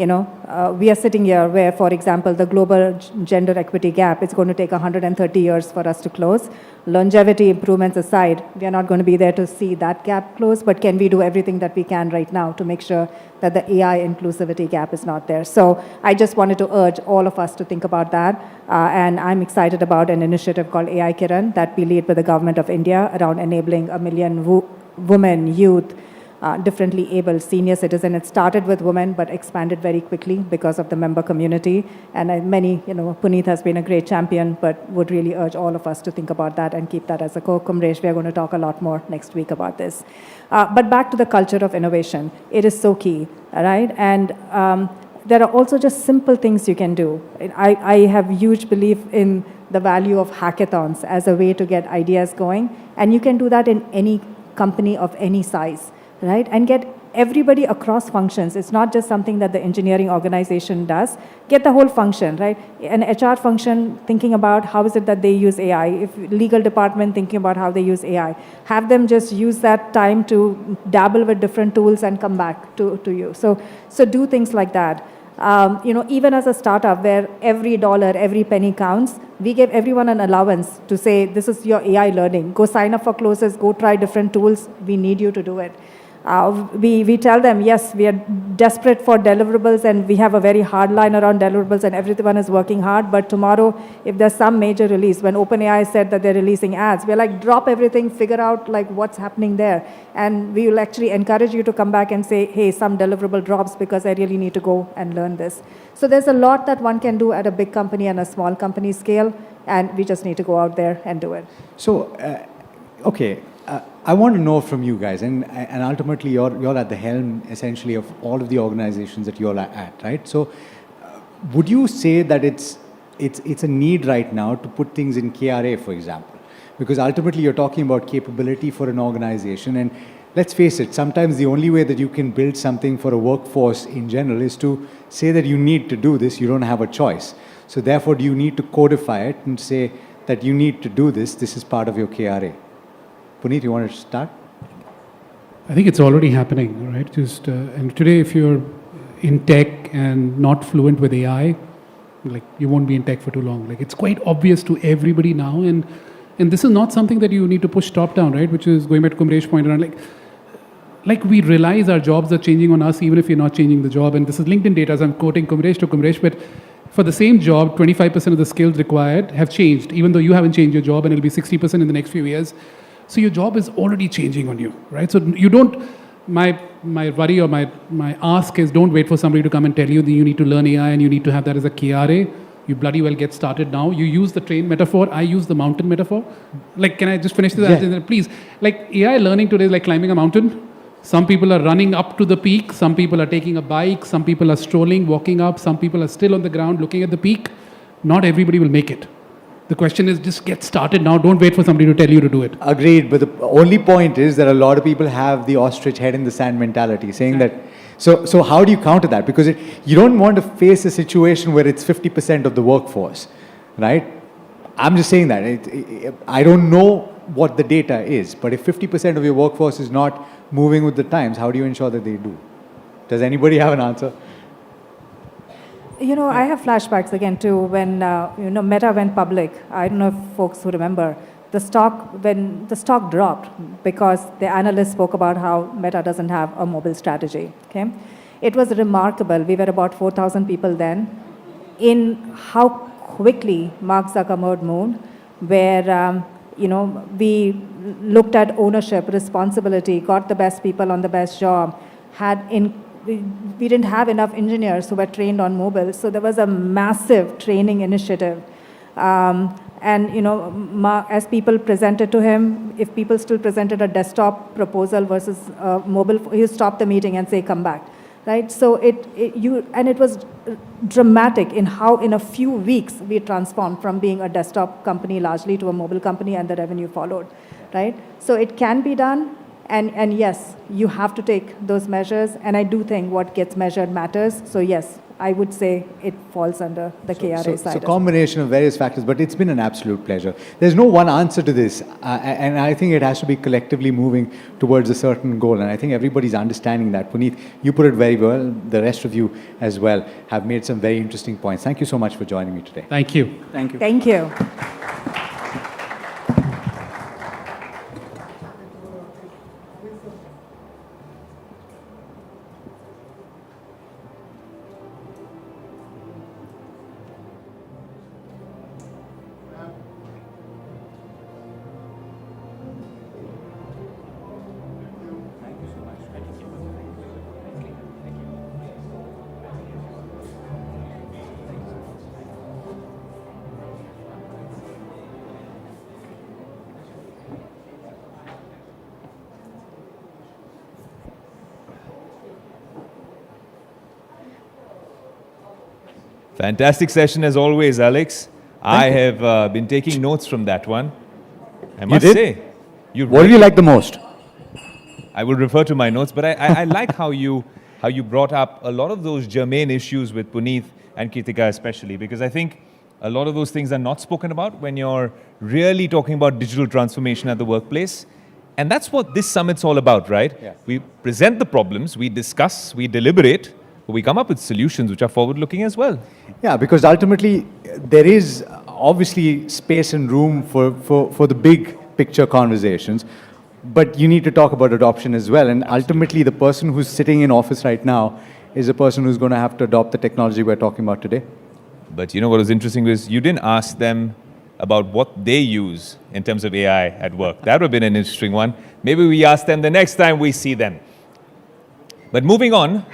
we are sitting here where, for example, the global gender equity gap, it's going to take 130 years for us to close. Longevity improvements aside, we are not going to be there to see that gap close, but can we do everything that we can right now to make sure that the AI inclusivity gap is not there? So I just wanted to urge all of us to think about that. And I'm excited about an initiative called AI Kiran that we lead with the government of India around enabling 1 million women, youth, differently abled senior citizen. It started with women, but expanded very quickly because of the member community. And Puneet has been a great champion, but would really urge all of us to think about that and keep that as a core. Kumresh, we are going to talk a lot more next week about this. But back to the culture of innovation. It is so key, right? And there are also just simple things you can do. I have huge belief in the value of hackathons as a way to get ideas going. And you can do that in any company of any size, right? And get everybody across functions. It's not just something that the engineering organization does. Get the whole function, right? An HR function thinking about how is it that they use AI. If legal department thinking about how they use AI. Have them just use that time to dabble with different tools and come back to you. So do things like that. Even as a startup where every dollar, every penny counts, we give everyone an allowance to say, this is your AI learning. Go sign up for courses, go try different tools. We need you to do it. We tell them, yes, we are desperate for deliverables and we have a very hard line around deliverables and everyone is working hard. But tomorrow, if there's some major release, when OpenAI said that they're releasing ads, we're like, drop everything, figure out like what's happening there. And we will actually encourage you to come back and say, hey, some deliverable drops because I really need to go and learn this. So there's a lot that one can do at a big company and a small company scale. And we just need to go out there and do it. So, okay. I want to know from you guys, and ultimately you're at the helm essentially of all of the organizations that you're at, right? So would you say that it's a need right now to put things in KRA, for example? Because ultimately you're talking about capability for an organization, and let's face it, sometimes the only way that you can build something for a workforce in general is to say that you need to do this, you don't have a choice. So therefore, do you need to codify it and say that you need to do this, this is part of your KRA? Puneet, you want to start? I think it's already happening, right? And today, if you're in tech and not fluent with AI, like you won't be in tech for too long. Like it's quite obvious to everybody now, and this is not something that you need to push top down, right? Which is going back to Kumresh's point around like we realize our jobs are changing on us, even if you're not changing the job. And this is LinkedIn data, as I'm quoting Kumresh, but for the same job, 25% of the skills required have changed, even though you haven't changed your job, and it'll be 60% in the next few years. So your job is already changing on you, right? So you don't, my worry or my ask is don't wait for somebody to come and tell you that you need to learn AI and you need to have that as a KRA. You bloody well get started now. You use the train metaphor, I use the mountain metaphor. Like, can I just finish this? Yeah. Please. Like AI learning today is like climbing a mountain. Some people are running up to the peak. Some people are taking a bike. Some people are strolling, walking up. Some people are still on the ground looking at the peak. Not everybody will make it. The question is just get started now. Don't wait for somebody to tell you to do it. Agreed. But the only point is that a lot of people have the ostrich head in the sand mentality, saying that. So how do you counter that? Because you don't want to face a situation where it's 50% of the workforce, right? I'm just saying that. I don't know what the data is, but if 50% of your workforce is not moving with the times, how do you ensure that they do? Does anybody have an answer? I have flashbacks again too when Meta went public. I don't know if folks who remember when the stock dropped because the analysts spoke about how Meta doesn't have a mobile strategy. Okay, it was remarkable. We were about 4,000 people then. In how quickly Mark Zuckerberg moved, where we looked at ownership, responsibility, got the best people on the best job, we didn't have enough engineers who were trained on mobile, so there was a massive training initiative. As people presented to him, if people still presented a desktop proposal versus mobile, he would stop the meeting and say, come back, right? So it was dramatic in how in a few weeks we transformed from being a desktop company largely to a mobile company, and the revenue followed, right? So it can be done. And yes, you have to take those measures. And I do think what gets measured matters. So yes, I would say it falls under the KRA side. So combination of various factors, but it's been an absolute pleasure. There's no one answer to this, and I think it has to be collectively moving towards a certain goal, and I think everybody's understanding that. Puneet, you put it very well. The rest of you as well have made some very interesting points. Thank you so much for joining me today. Thank you. Thank you. Thank you. Fantastic session as always, Alex. I have been taking notes from that one. I must say. What do you like the most? I will refer to my notes, but I like how you brought up a lot of those germane issues with Puneet and Kritika especially, because I think a lot of those things are not spoken about when you're really talking about digital transformation at the workplace. And that's what this summit's all about, right? Yeah. We present the problems, we discuss, we deliberate, but we come up with solutions which are forward-looking as well. Yeah, because ultimately there is obviously space and room for the big picture conversations, but you need to talk about adoption as well. And ultimately the person who's sitting in office right now is a person who's going to have to adopt the technology we're talking about today. But you know what was interesting was you didn't ask them about what they use in terms of AI at work. That would have been an interesting one. Maybe we ask them the next time we see them. But moving on,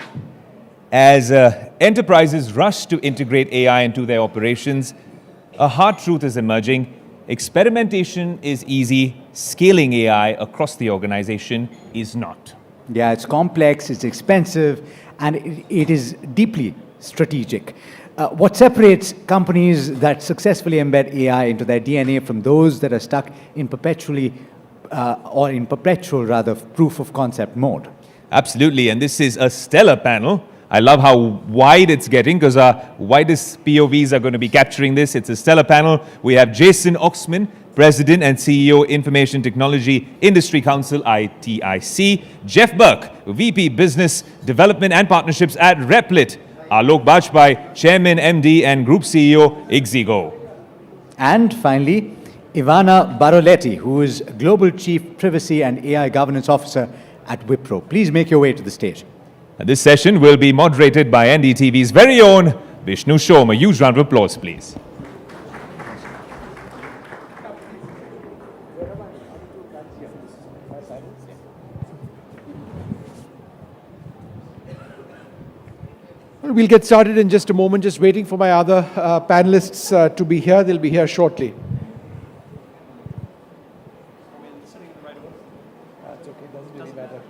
as enterprises rush to integrate AI into their operations, a hard truth is emerging. Experimentation is easy, scaling AI across the organization is not. Yeah, it's complex, it's expensive, and it is deeply strategic. What separates companies that successfully embed AI into their DNA from those that are stuck in perpetual proof of concept mode? Absolutely, and this is a stellar panel. I love how wide it's getting because our widest POVs are going to be capturing this. It's a stellar panel. We have Jason Oxman, President and CEO, Information Technology Industry Council, ITIC. Jeff Burke, VP Business Development and Partnerships at Replit. Alok Bajpai, Chairman, MD and Group CEO, Ixigo. And finally, Ivana Baroletti, who is Global Chief Privacy and AI Governance Officer at Wipro. Please make your way to the stage. And this session will be moderated by NDTV's very own Vishnu Shom. A huge round of applause, please. We'll get started in just a moment, just waiting for my other panelists to be here. They'll be here shortly. That's okay, doesn't really matter.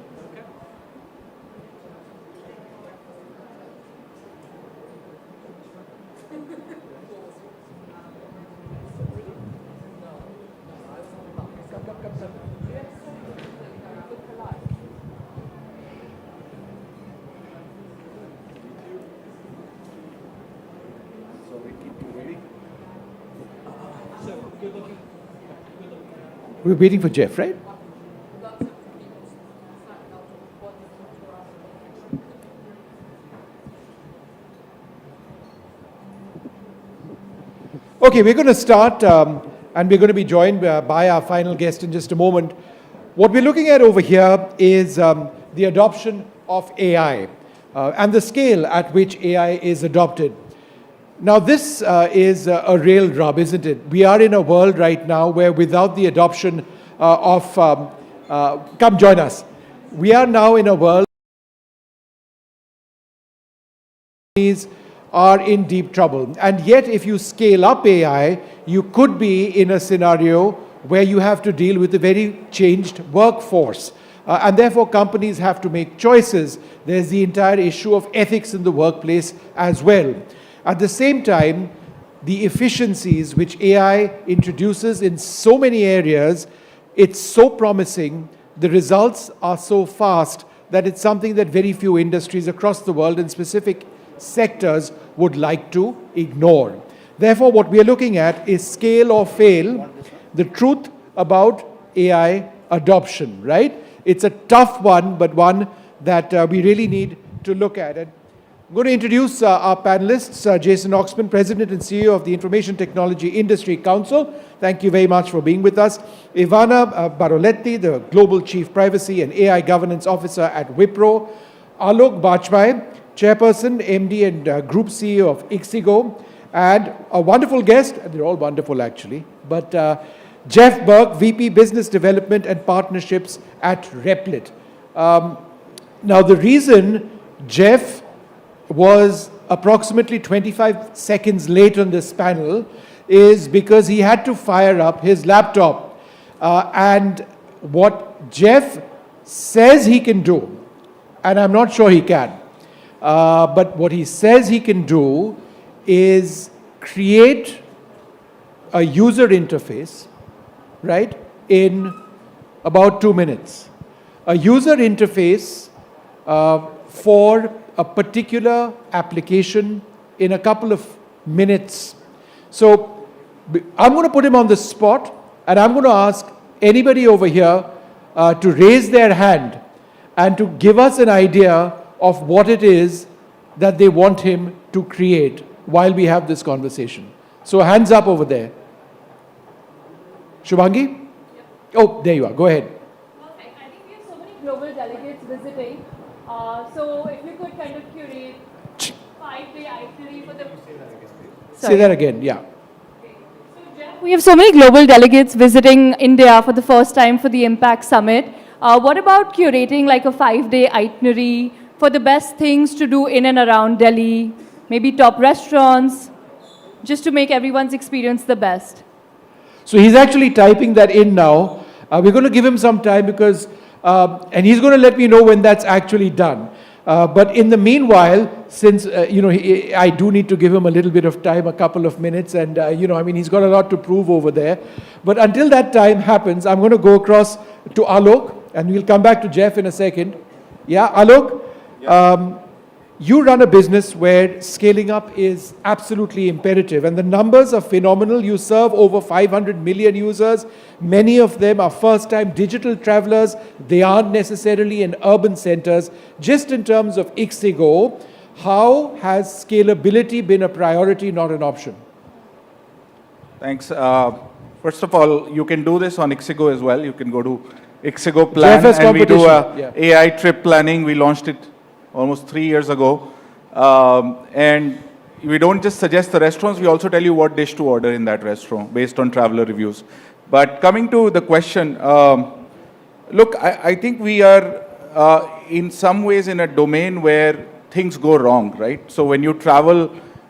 We're waiting for Jeff, right? Okay, we're going to start, and we're going to be joined by our final guest in just a moment. What we're looking at over here is the adoption of AI and the scale at which AI is adopted. Now, this is a real rub, isn't it? We are in a world right now where without the adoption come join us. We are now in a world are in deep trouble. And yet, if you scale up AI, you could be in a scenario where you have to deal with a very changed workforce. And therefore, companies have to make choices. There's the entire issue of ethics in the workplace as well. At the same time, the efficiencies which AI introduces in so many areas, it's so promising, the results are so fast that it's something that very few industries across the world, and sectors would like to ignore. Therefore, what we are looking at is scale or fail, the truth about AI adoption, right? It's a tough one, but one that we really need to look at. And I'm going to introduce our panelists, Jason Oxman, President and CEO of the Information Technology Industry Council. Thank you very much for being with us. Ivana Baroletti, the Global Chief Privacy and AI Governance Officer at Wipro. Alok Bajpai, Chairperson, MD and Group CEO of Ixigo. And a wonderful guest, they're all wonderful actually, but Jeff Burke, VP Business Development and Partnerships at Replit. Now the reason Jeff was approximately 25 seconds late on this panel is because he had to fire up his laptop. And what Jeff says he can do, and I'm not sure he can, but what he says he can do is create a user interface, right, in about 2 minutes. A user interface for a particular application in a couple of minutes. So I'm going to put him on the spot, and I'm going to ask anybody over here to raise their hand and to give us an idea of what it is that they want him to create while we have this conversation. So hands up over there. Shubhangi? Oh, there you are. Go ahead. Perfect. I think we have so many global delegates visiting. So if you could kind of curate 5-day itinerary for the... Say that again, yeah. We have so many global delegates visiting India for the first time for the Impact Summit. What about curating like a 5-day itinerary for the best things to do in and around Delhi, maybe top restaurants, just to make everyone's experience the best? So he's actually typing that in now. We're going to give him some time because, and he's going to let me know when that's actually done. But in the meanwhile, since, I do need to give him a little bit of time, a couple of minutes, and, he's got a lot to prove over there. But until that time happens, I'm going to go across to Alok, and we'll come back to Jeff in a second. Yeah, Alok, you run a business where scaling up is absolutely imperative, and the numbers are phenomenal. You serve over 500 million users. Many of them are first-time digital travelers. They aren't necessarily in urban centers. Just in terms of Ixigo, how has scalability been a priority, not an option? Thanks. First of all, you can do this on Ixigo as well. You can go to Ixigo Plan, and we do AI trip planning. We launched it almost 3 years ago. And we don't just suggest the restaurants, we also tell you what dish to order in that restaurant based on traveler reviews. But coming to the question, look, I think we are in some ways in a domain where things go wrong, right? So when you travel,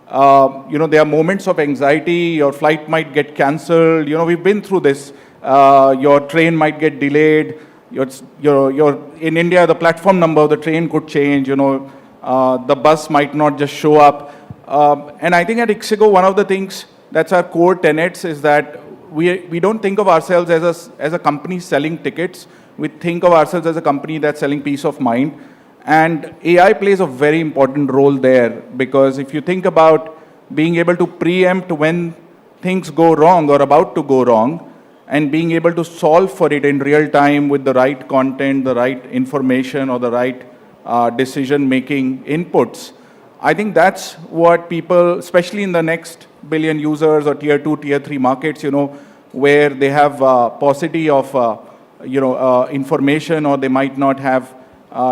there are moments of anxiety, your flight might get cancelled, we've been through this. Your train might get delayed. In India, the platform number of the train could change, the bus might not just show up. And I think at Ixigo, one of the things that's our core tenets is that we don't think of ourselves as a company selling tickets. We think of ourselves as a company that's selling peace of mind. And AI plays a very important role there, because if you think about being able to preempt when things go wrong or about to go wrong, and being able to solve for it in real time with the right content, the right information, or the right decision-making inputs, I think that's what people, especially in the next billion users or tier 2, tier 3 markets, where they have paucity of, information, or they might not have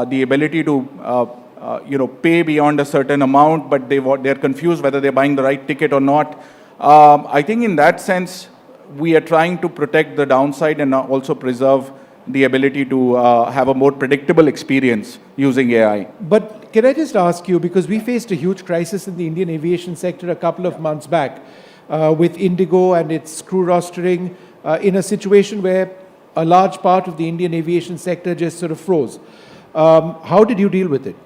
the ability to, pay beyond a certain amount, but they're confused whether they're buying the right ticket or not. I think in that sense, we are trying to protect the downside and also preserve the ability to have a more predictable experience using AI. But can I just ask you, because we faced a huge crisis in the Indian aviation sector a couple of months back with Indigo and its crew rostering in a situation where a large part of the Indian aviation sector just sort of froze. How did you deal with it?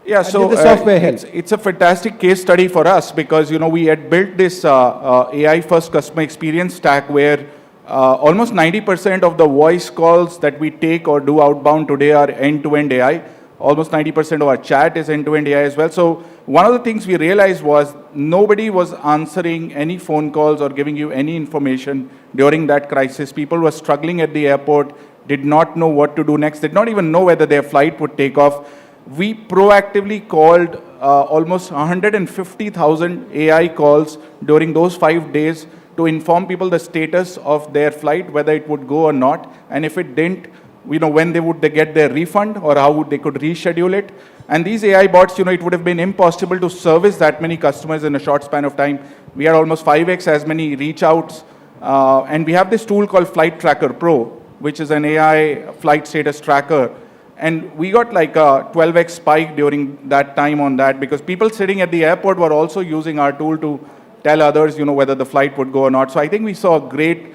Yeah, so the software helps. It's a fantastic case study for us, because we had built this AI-first customer experience stack where almost 90% of the voice calls that we take or do outbound today are end-to-end AI. Almost 90% of our chat is end-to-end AI as well. So one of the things we realized was nobody was answering any phone calls or giving you any information during that crisis. People were struggling at the airport, did not know what to do next, did not even know whether their flight would take off. We proactively called almost 150,000 AI calls during those 5 days to inform people the status of their flight, whether it would go or not, and if it didn't, when they would get their refund or how they could reschedule it. And these AI bots, it would have been impossible to service that many customers in a short span of time. We had almost 5x as many reach outs. And we have this tool called Flight Tracker Pro, which is an AI flight status tracker. And we got like a 12x spike during that time on that, because people sitting at the airport were also using our tool to tell others, whether the flight would go or not. So I think we saw a great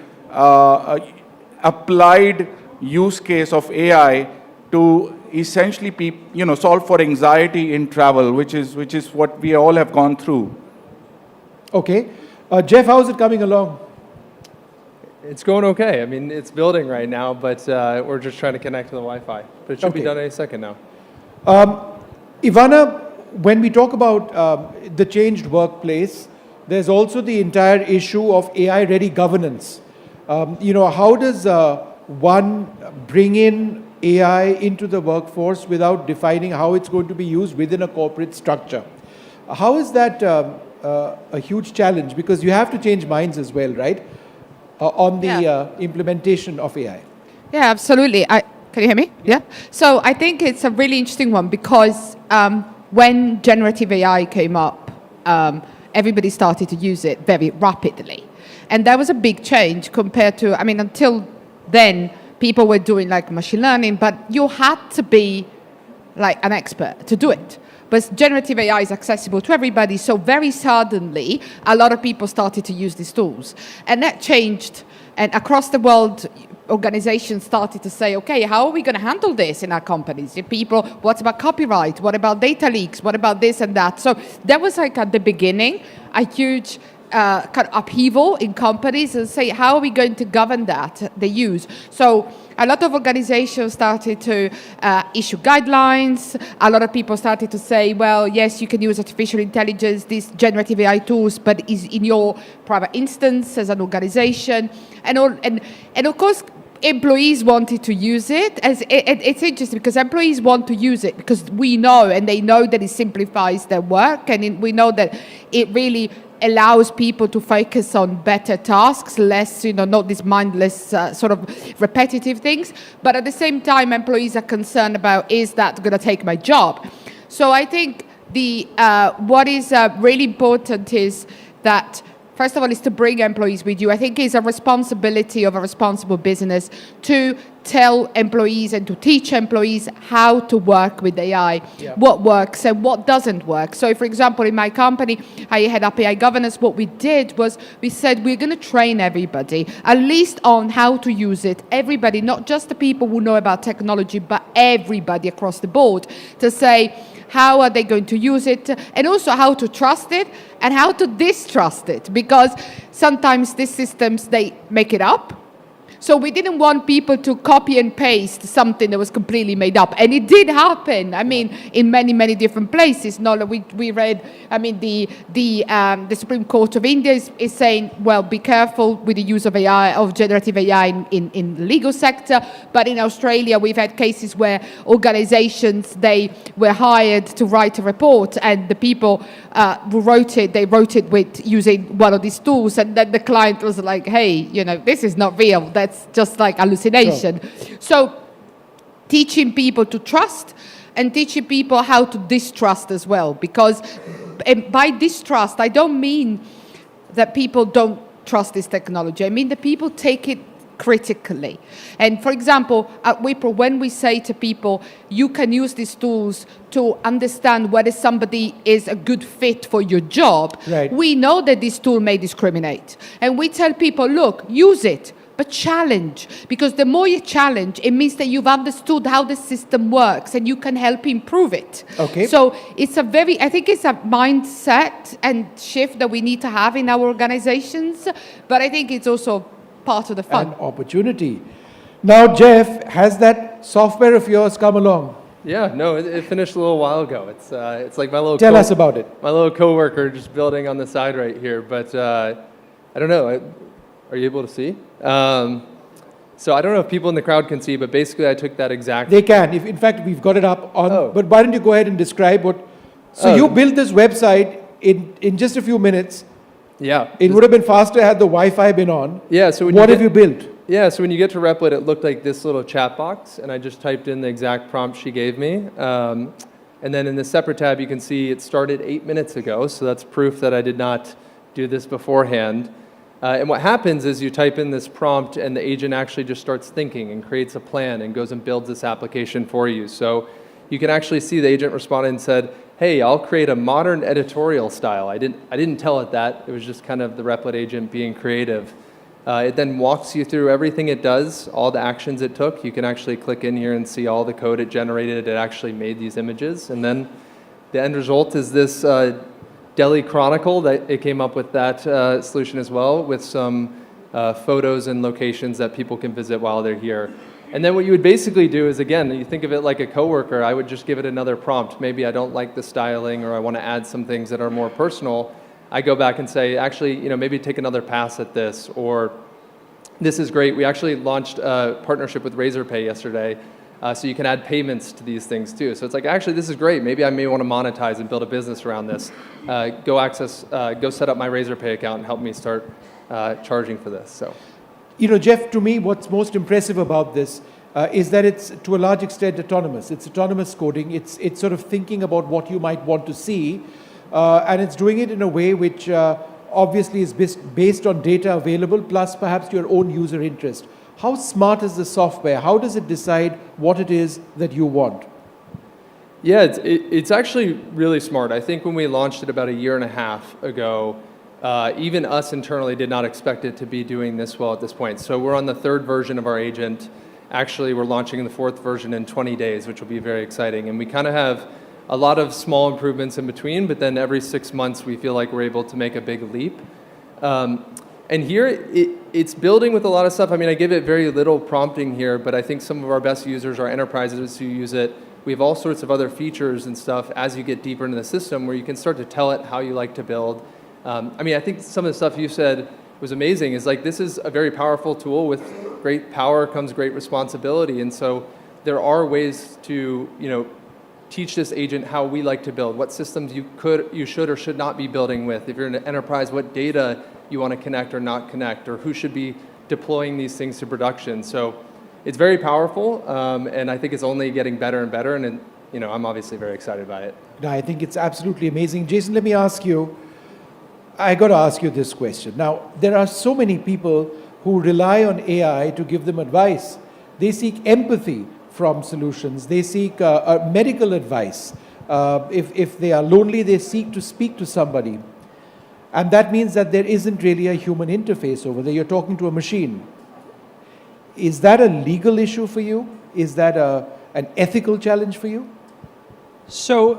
applied use case of AI to essentially solve for anxiety in travel, which is what we all have gone through. Okay. Jeff, how is it coming along? It's going okay. I mean, it's building right now, but we're just trying to connect to the Wi-Fi. But it should be done any second now. Ivana, when we talk about the changed workplace, there's also the entire issue of AI-ready governance. How does one bring in AI into the workforce without defining how it's going to be used within a corporate structure? How is that a huge challenge? Because you have to change minds as well, right? On the implementation of AI. Yeah, absolutely. Can you hear me? Yeah. So I think it's a really interesting one because when generative AI came up, everybody started to use it very rapidly. And that was a big change compared to, until then, people were doing like machine learning, but you had to be like an expert to do it. But generative AI is accessible to everybody, so very suddenly, a lot of people started to use these tools. And that changed, and across the world, organizations started to say, okay, how are we going to handle this in our companies? People, what about copyright? What about data leaks? What about this and that? So that was like at the beginning, a huge kind of upheaval in companies and say, how are we going to govern that, the use? So a lot of organizations started to issue guidelines. A lot of people started to say, well, yes, you can use artificial intelligence, these generative AI tools, but is in your private instance as an organization. And of course, employees wanted to use it. It's interesting because employees want to use it because we know, and they know that it simplifies their work, and we know that it really allows people to focus on better tasks, less, not these mindless sort of repetitive things. But at the same time, employees are concerned about, is that going to take my job? So I think what is really important is that, first of all, is to bring employees with you. I think it's a responsibility of a responsible business to tell employees and to teach employees how to work with AI, what works and what doesn't work. So, for example, in my company, I head up AI governance. What we did was we said we're going to train everybody, at least on how to use it. Everybody, not just the people who know about technology, but everybody across the board, to say, how are they going to use it, and also how to trust it and how to distrust it, because sometimes these systems, they make it up. So we didn't want people to copy and paste something that was completely made up. And it did happen, in many, many different places. We read, the Supreme Court of India is saying, well, be careful with the use of AI, of generative AI in the legal sector. But in Australia, we've had cases where organizations, they were hired to write a report, and the people who wrote it, they wrote it with using one of these tools. And then the client was like, hey, this is not real. That's just like hallucination. Sure. So teaching people to trust and teaching people how to distrust as well, because by distrust, I don't mean that people don't trust this technology. I mean that people take it critically. And for example, at Wipro, when we say to people, you can use these tools to understand whether somebody is a good fit for your job, we know that this tool may discriminate. And we tell people, look, use it, but challenge, because the more you challenge, it means that you've understood how the system works and you can help improve it. Okay. So it's I think it's a mindset and shift that we need to have in our organizations, but I think it's also part of the fun. An opportunity. Now, Jeff, has that software of yours come along? Yeah, no, it finished a little while ago. It's like my little Tell us about it. My little coworker just building on the side right here. But I don't know. Are you able to see? So I don't know if people in the crowd can see, but basically I took that exact. They can. In fact, we've got it up on. But why don't you go ahead and describe what? So you built this website in just a few minutes. Yeah. It would have been faster had the Wi-Fi been on. Yeah. So what have you built? Yeah, so when you get to Replit, it looked like this little chat box, and I just typed in the exact prompt she gave me. And then in the separate tab, you can see it started 8 minutes ago, so that's proof that I did not do this beforehand. And what happens is you type in this prompt, and the agent actually just starts thinking and creates a plan and goes and builds this application for you. So you can actually see the agent responded and said, hey, I'll create a modern editorial style. I didn't tell it that. It was just kind of the Replit agent being creative. It then walks you through everything it does, all the actions it took. You can actually click in here and see all the code it generated. It actually made these images. And then the end result is this Delhi Chronicle that it came up with that solution as well, with some photos and locations that people can visit while they're here. And then what you would basically do is, again, you think of it like a coworker. I would just give it another prompt. Maybe I don't like the styling, or I want to add some things that are more personal. I go back and say, actually, maybe take another pass at this, or this is great. We actually launched a partnership with RazorPay yesterday, so you can add payments to these things too. So it's like, actually, this is great. Maybe I may want to monetize and build a business around this. Go set up my RazorPay account and help me start charging for this. So, Jeff, to me, what's most impressive about this is that it's to a large extent autonomous. It's autonomous coding. It's sort of thinking about what you might want to see. And it's doing it in a way which obviously is based on data available, plus perhaps your own user interest. How smart is the software? How does it decide what it is that you want? Yeah, it's actually really smart. I think when we launched it about 1.5 years ago, even us internally did not expect it to be doing this well at this point. So we're on the 3rd version of our agent. Actually, we're launching the 4th version in 20 days, which will be very exciting. And we kind of have a lot of small improvements in between, but then every 6 months we feel like we're able to make a big leap. And here, it's building with a lot of stuff. I mean, I give it very little prompting here, but I think some of our best users are enterprises who use it. We have all sorts of other features and stuff as you get deeper into the system where you can start to tell it how you like to build. I mean, I think some of the stuff you said was amazing. Is like, this is a very powerful tool. With great power comes great responsibility. And so there are ways to, teach this agent how we like to build, what systems you should or should not be building with. If you're in an enterprise, what data you want to connect or not connect, or who should be deploying these things to production. So it's very powerful, and I think it's only getting better and better, and I'm obviously very excited by it. No, I think it's absolutely amazing. Jason, let me ask you, I got to ask you this question. Now, there are so many people who rely on AI to give them advice. They seek empathy from solutions. They seek medical advice. If they are lonely, they seek to speak to somebody. And that means that there isn't really a human interface over there. You're talking to a machine. Is that a legal issue for you? Is that an ethical challenge for you? So,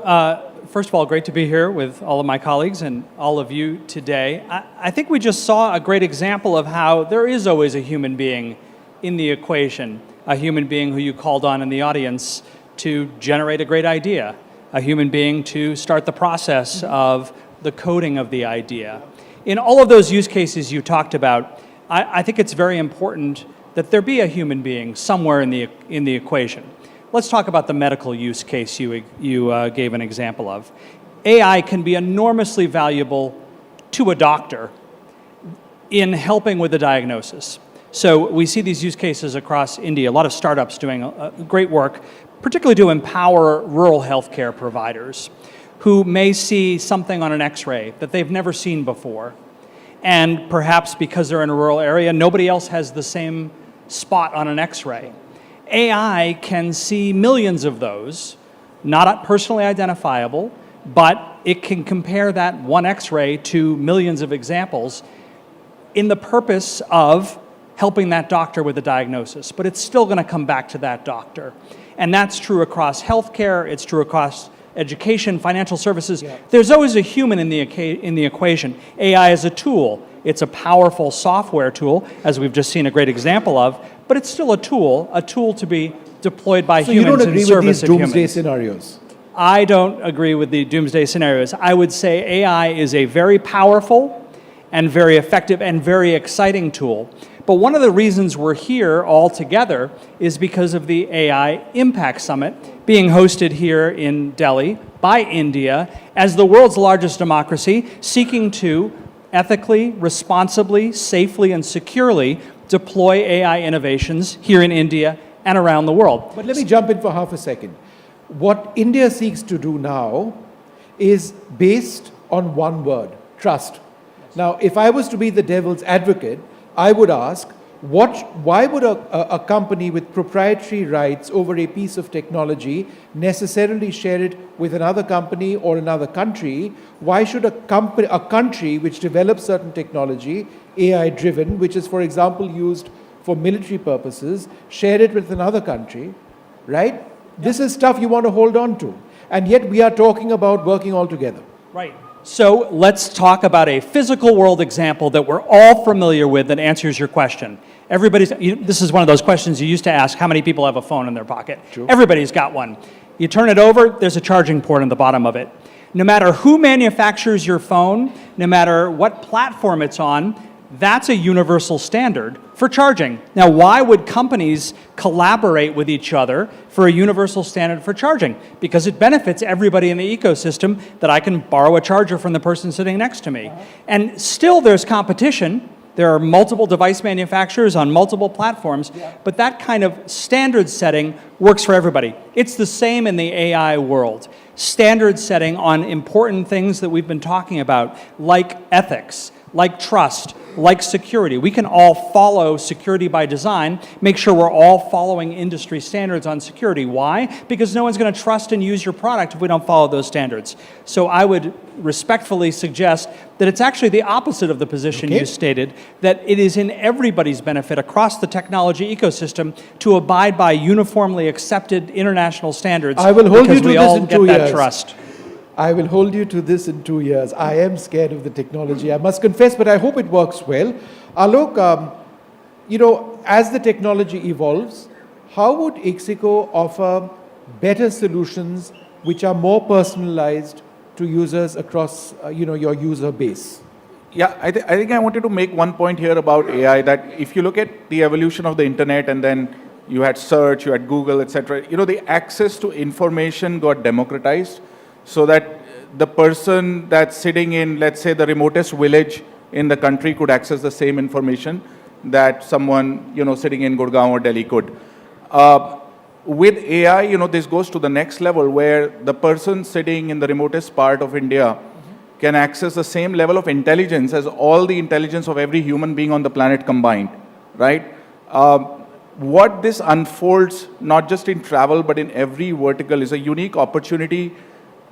first of all, great to be here with all of my colleagues and all of you today. I think we just saw a great example of how there is always a human being in the equation, a human being who you called on in the audience to generate a great idea, a human being to start the process of the coding of the idea. In all of those use cases you talked about, I think it's very important that there be a human being somewhere in the equation. Let's talk about the medical use case you gave an example of. AI can be enormously valuable to a doctor in helping with the diagnosis. So we see these use cases across India, a lot of startups doing great work, particularly to empower rural healthcare providers who may see something on an X-ray that they've never seen before. And perhaps because they're in a rural area, nobody else has the same spot on an X-ray. AI can see millions of those, not personally identifiable, but it can compare that one X-ray to millions of examples in the purpose of helping that doctor with the diagnosis. But it's still going to come back to that doctor. And that's true across healthcare, it's true across education, financial services. Yeah. There's always a human in the equation. AI is a tool. It's a powerful software tool, as we've just seen a great example of, but it's still a tool to be deployed by So you humans don't agree in with these service of doomsday humans. scenarios? I don't agree with the doomsday scenarios. I would say AI is a very powerful and very effective and very exciting tool. But one of the reasons we're here all together is because of the AI Impact Summit being hosted here in Delhi by India as the world's largest democracy, seeking to ethically, responsibly, safely, and securely deploy AI innovations here in India and around the world. But let me jump in for half a second. What India seeks to do now is based on one word, trust. Now, if I was to be the devil's advocate, I would ask, why would a company with proprietary rights over a piece of technology necessarily share it with another company or another country? Why should a country which develops certain technology, AI-driven, which is, for example, used for military purposes, share it with another country, right? This is stuff you want to hold on to. And yet we are talking about working all together. Right. So let's talk about a physical world example that we're all familiar with that answers your question. This is one of those questions you used to ask, how many people have a phone in their pocket? True. Everybody's got one. You turn it over, there's a charging port on the bottom of it. No matter who manufactures your phone, no matter what platform it's on, that's a universal standard for charging. Now, why would companies collaborate with each other for a universal standard for charging? Because it benefits everybody in the ecosystem that I can borrow a charger from the person sitting next to me. And still there's competition. There are multiple device manufacturers on multiple platforms, but that kind of standard setting works for everybody. It's the same in the AI world. Standard setting on important things that we've been talking about, like ethics, like trust, like security. We can all follow security by design, make sure we're all following industry standards on security. Why? Because no one's going to trust and use your product if we don't follow those standards. So I would respectfully suggest that it's actually the opposite of the position you stated, that it is in everybody's benefit across the technology ecosystem to abide by uniformly accepted international standards. I will hold you because to we this all in get 2 that years. trust. I will hold you to this in 2 years. I am scared of the technology, I must confess, but I hope it works well. Alok, as the technology evolves, how would Ixigo offer better solutions which are more personalized to users across, your user base? Yeah, I think I wanted to make one point here about AI, that if you look at the evolution of the internet and then you had search, you had Google, etc., the access to information got democratized, so that the person that's sitting in, let's say, the remotest village in the country could access the same information that someone, sitting in Gurgaon or Delhi could. With AI, this goes to the next level where the person sitting in the remotest part of India can access the same level of intelligence as all the intelligence of every human being on the planet combined, right? What this unfolds, not just in travel, but in every vertical, is a unique opportunity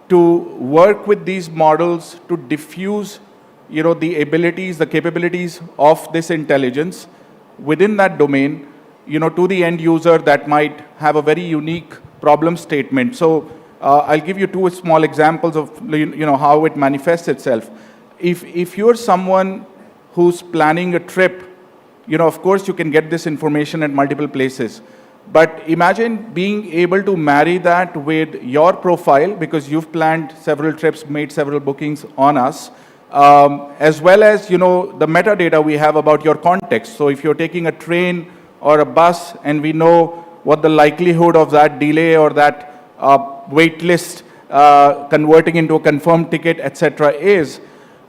to work with these models to diffuse, the abilities, the capabilities of this intelligence within that domain, to the end user that might have a very unique problem statement. So I'll give you two small examples of, how it manifests itself. If you're someone who's planning a trip, of course you can get this information at multiple places. But imagine being able to marry that with your profile, because you've planned several trips, made several bookings on us, as well as, the metadata we have about your context. So if you're taking a train or a bus and we know what the likelihood of that delay or that wait list converting into a confirmed ticket, etc. is,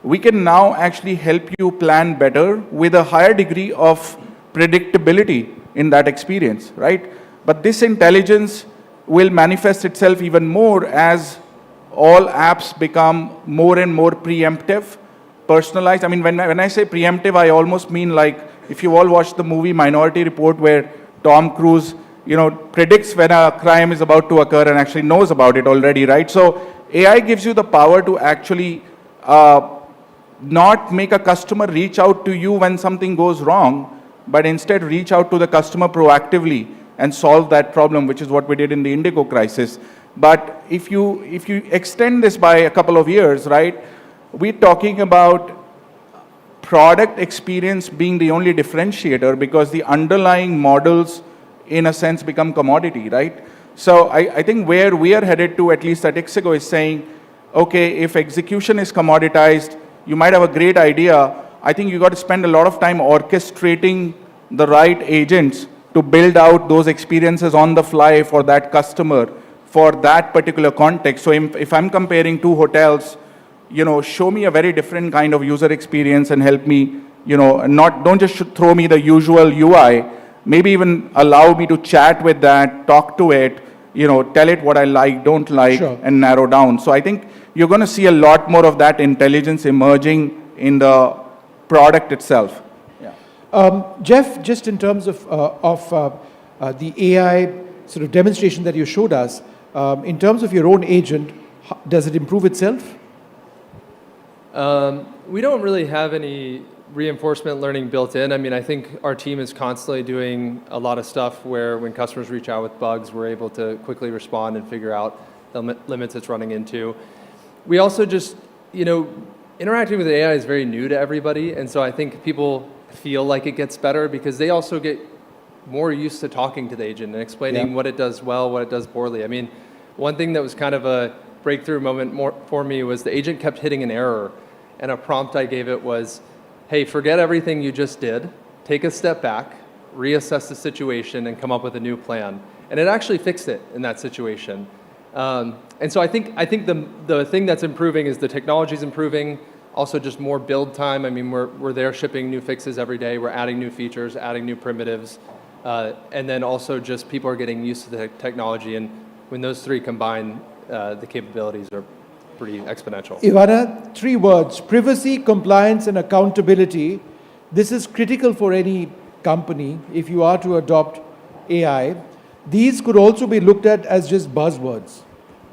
we can now actually help you plan better with a higher degree of predictability in that experience, right? But this intelligence will manifest itself even more as all apps become more and more preemptive, personalized. I mean, when I say preemptive, I almost mean like, if you all watched the movie Minority Report, where Tom Cruise, predicts when a crime is about to occur and actually knows about it already, right? So AI gives you the power to actually not make a customer reach out to you when something goes wrong, but instead reach out to the customer proactively and solve that problem, which is what we did in the Indigo crisis. But if you extend this by a couple of years, right, we're talking about product experience being the only differentiator, because the underlying models in a sense, become commodity, right? So I think where we are headed to, at least at Ixigo, is saying, okay, if execution is commoditized, you might have a great idea. I think you got to spend a lot of time orchestrating the right agents to build out those experiences on the fly for that customer, for that particular context. So if I'm comparing two hotels, show me a very different kind of user experience and help me, don't just throw me the usual UI, maybe even allow me to chat with that, talk to it, tell it what I like, don't like, and narrow down. So I think you're going to see a lot more of that intelligence emerging in the product itself. Jeff, just in terms of the AI sort of demonstration that you showed us, in terms of your own agent, does it improve itself? We don't really have any reinforcement learning built in. I mean, I think our team is constantly doing a lot of stuff where when customers reach out with bugs, we're able to quickly respond and figure out the limits it's running into. We also just, interacting with AI is very new to everybody, and so I think people feel like it gets better because they also get more used to talking to the agent and explaining what it does well, what it does poorly. I mean, one thing that was kind of a breakthrough moment for me was the agent kept hitting an error, and a prompt I gave it was, hey, forget everything you just did, take a step back, reassess the situation, and come up with a new plan. And it actually fixed it in that situation. And so I think the thing that's improving is the technology's improving, also just more build time. I mean, we're there shipping new fixes every day, we're adding new features, adding new primitives, and then also just people are getting used to the technology, and when those three combine, the capabilities are pretty exponential. Ivana, 3 words: privacy, compliance, and accountability. This is critical for any company if you are to adopt AI. These could also be looked at as just buzzwords.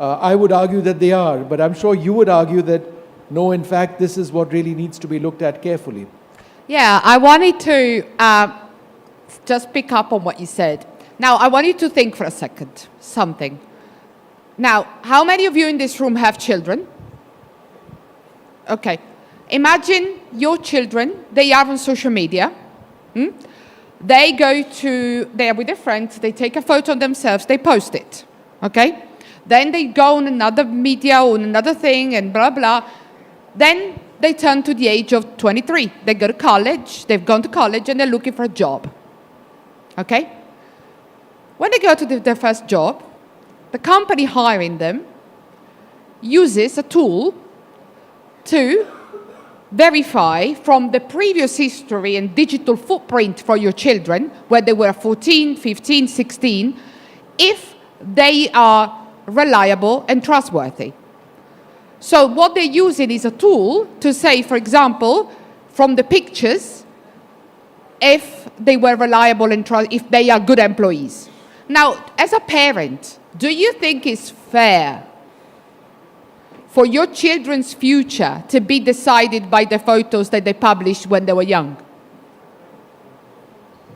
I would argue that they are, but I'm sure you would argue that no, in fact, this is what really needs to be looked at carefully. Yeah, I wanted to just pick up on what you said. Now, I want you to think for a second, something. Now, how many of you in this room have children? Okay. Imagine your children, they are on social media. They are with their friends, they take a photo of themselves, they post it. Okay? Then they go on another media or another thing and blah, blah. Then they turn to the age of 23. They go to college, they've gone to college and they're looking for a job. Okay? When they go to their first job, the company hiring them uses a tool to verify from the previous history and digital footprint for your children, where they were 14, 15, 16, if they are reliable and trustworthy. So what they're using is a tool to say, for example, from the pictures, if they were reliable and if they are good employees. Now, as a parent, do you think it's fair for your children's future to be decided by the photos that they published when they were young?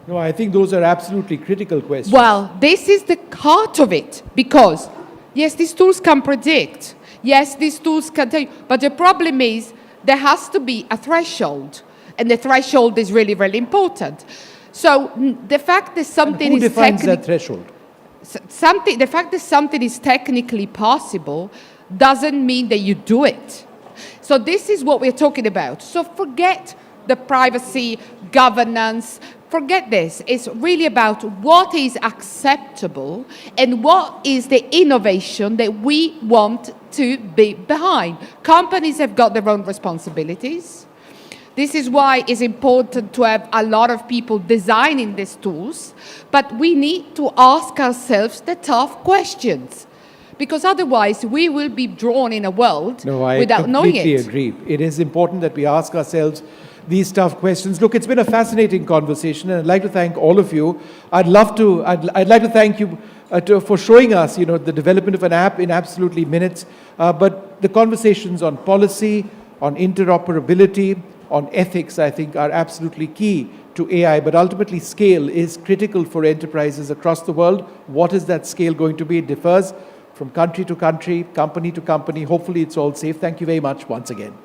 No, I think those are absolutely critical questions. Well, this is the heart of it, because yes, these tools can predict. Yes, these tools can tell you, but the problem is there has to be a threshold, and the threshold is really, really important. So the fact that something is defines that threshold? The fact that something is technically possible doesn't mean that you do it. So this is what we're talking about. So forget the privacy, governance, forget this. It's really about what is acceptable and what is the innovation that we want to be behind. Companies have got their own responsibilities. This is why it's important to have a lot of people designing these tools, but we need to ask ourselves the tough questions, because otherwise we will be drawn in a world without knowing it. I completely agree. It is important that we ask ourselves these tough questions. Look, it's been a fascinating conversation, and I'd like to thank all of you. I'd like to thank you for showing us, the development of an app in absolutely minutes, but the conversations on policy, on interoperability, on ethics, I think, are absolutely key to AI, but ultimately scale is critical for enterprises across the world. What is that scale going to be? It differs from country to country, company to company. Hopefully it's all safe. Thank you very much once again.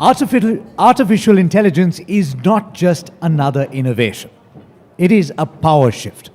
Artificial intelligence is not just another innovation. It is a power shift.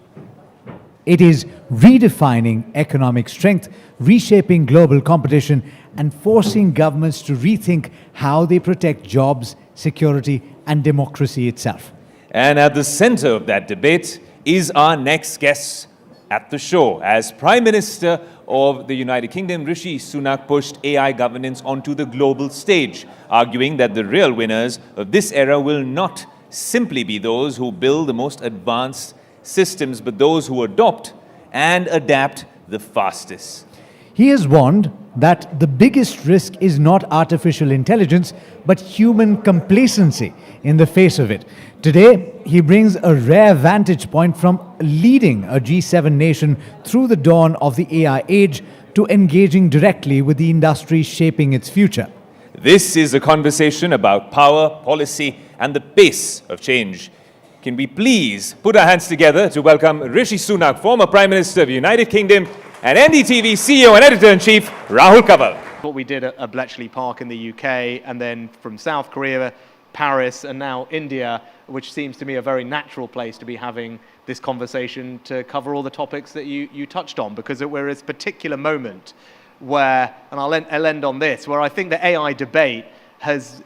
It is redefining economic strength, reshaping global competition, and forcing governments to rethink how they protect jobs, security, and democracy itself. And at the center of that debate is our next guest at the show. As Prime Minister of the United Kingdom, Rishi Sunak pushed AI governance onto the global stage, arguing that the real winners of this era will not simply be those who build the most advanced systems, but those who adopt and adapt the fastest. He has warned that the biggest risk is not artificial intelligence, but human complacency in the face of it. Today, he brings a rare vantage point from leading a G7 nation through the dawn of the AI age to engaging directly with the industry shaping its future. This is a conversation about power, policy, and the pace of change. Can we please put our hands together to welcome Rishi Sunak, former Prime Minister of the United Kingdom, and NDTV CEO and Editor-in-Chief, Rahul Kanwal. What we did at Bletchley Park in the UK, and then from South Korea, Paris, and now India, which seems to me a very natural place to be having this conversation to cover all the topics that you touched on, because we're at this particular moment where, and I'll end on this, where I think the AI debate has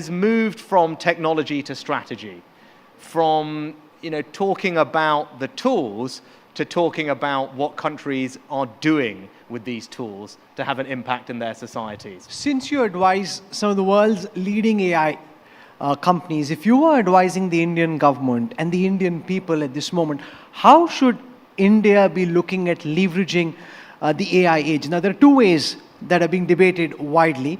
moved from technology to strategy, from talking about the tools to talking about what countries are doing with these tools to have an impact in their societies. Since you advise some of the world's leading AI companies, if you are advising the Indian government and the Indian people at this moment, how should India be looking at leveraging the AI age? Now, there are two ways that are being debated widely.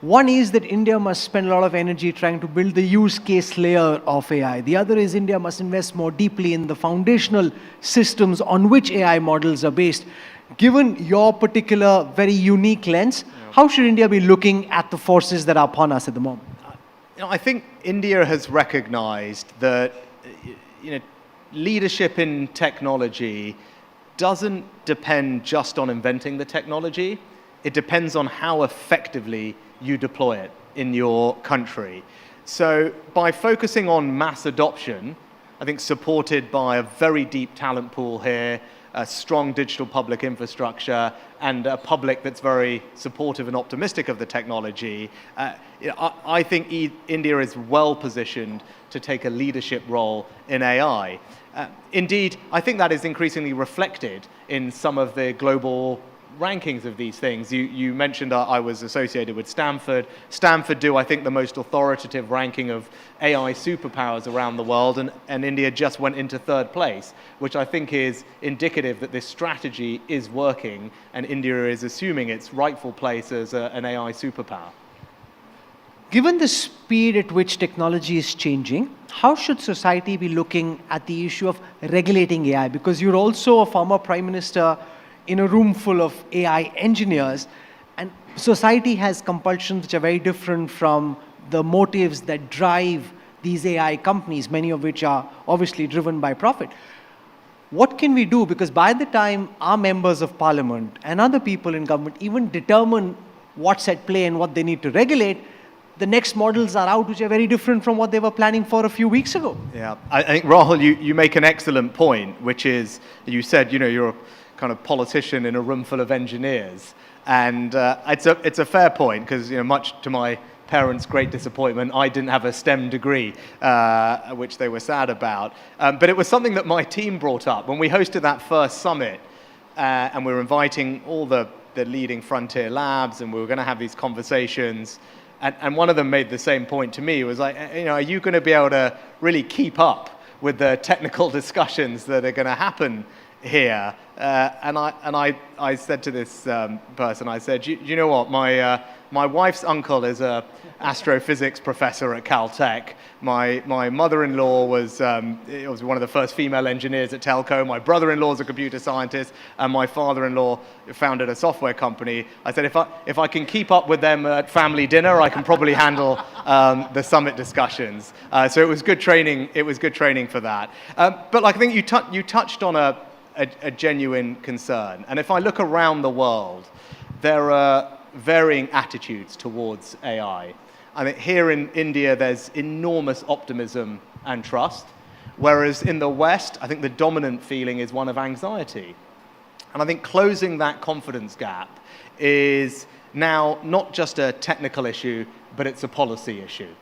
One is that India must spend a lot of energy trying to build the use case layer of AI. The other is India must invest more deeply in the foundational systems on which AI models are based. Given your particular very unique lens, how should India be looking at the forces that are upon us at the moment? I think India has recognized that leadership in technology doesn't depend just on inventing the technology. It depends on how effectively you deploy it in your country. So by focusing on mass adoption, I think supported by a very deep talent pool here, a strong digital public infrastructure, and a public that's very supportive and optimistic of the technology, I think India is well positioned to take a leadership role in AI. Indeed, I think that is increasingly reflected in some of the global rankings of these things. You mentioned I was associated with Stanford. Stanford do, I think, the most authoritative ranking of AI superpowers around the world, and India just went into third place, which I think is indicative that this strategy is working and India is assuming its rightful place as an AI superpower. Given the speed at which technology is changing, how should society be looking at the issue of regulating AI? Because you're also a former Prime Minister in a room full of AI engineers, and society has compulsions which are very different from the motives that drive these AI companies, many of which are obviously driven by profit. What can we do? Because by the time our members of parliament and other people in government even determine what's at play and what they need to regulate, the next models are out which are very different from what they were planning for a few weeks ago. Yeah, I think, Rahul, you make an excellent point, which is, you said, you're a kind of politician in a room full of engineers. And it's a fair point, because much to my parents' great disappointment, I didn't have a STEM degree, which they were sad about. But it was something that my team brought up. When we hosted that first summit, and we were inviting all the leading frontier labs, and we were going to have these conversations, and one of them made the same point to me. It was like, are you going to be able to really keep up with the technical discussions that are going to happen here? And I said to this person, I said, you know what, my wife's uncle is a astrophysics professor at Caltech. My mother-in-law was one of the first female engineers at Telco. My brother-in-law is a computer scientist, and my father-in-law founded a software company. I said, if I can keep up with them at family dinner, I can probably handle the summit discussions. So it was good training. It was good training for that. But I think you touched on a genuine concern. And if I look around the world, there are varying attitudes towards AI. I mean, here in India, there's enormous optimism and trust, whereas in the West, I think the dominant feeling is one of anxiety. And I think closing that confidence gap is now not just a technical issue, but it's a policy issue.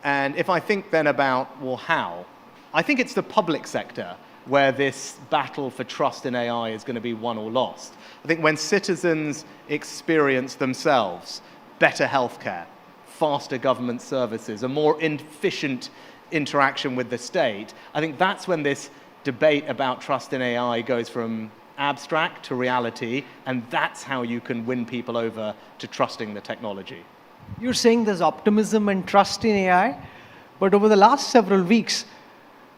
And if I think then about, well, how? I think it's the public sector where this battle for trust in AI is going to be won or lost. I think when citizens experience themselves better healthcare, faster government services, a more efficient interaction with the state, I think that's when this debate about trust in AI goes from abstract to reality, and that's how you can win people over to trusting the technology. You're saying there's optimism and trust in AI, but over the last several weeks,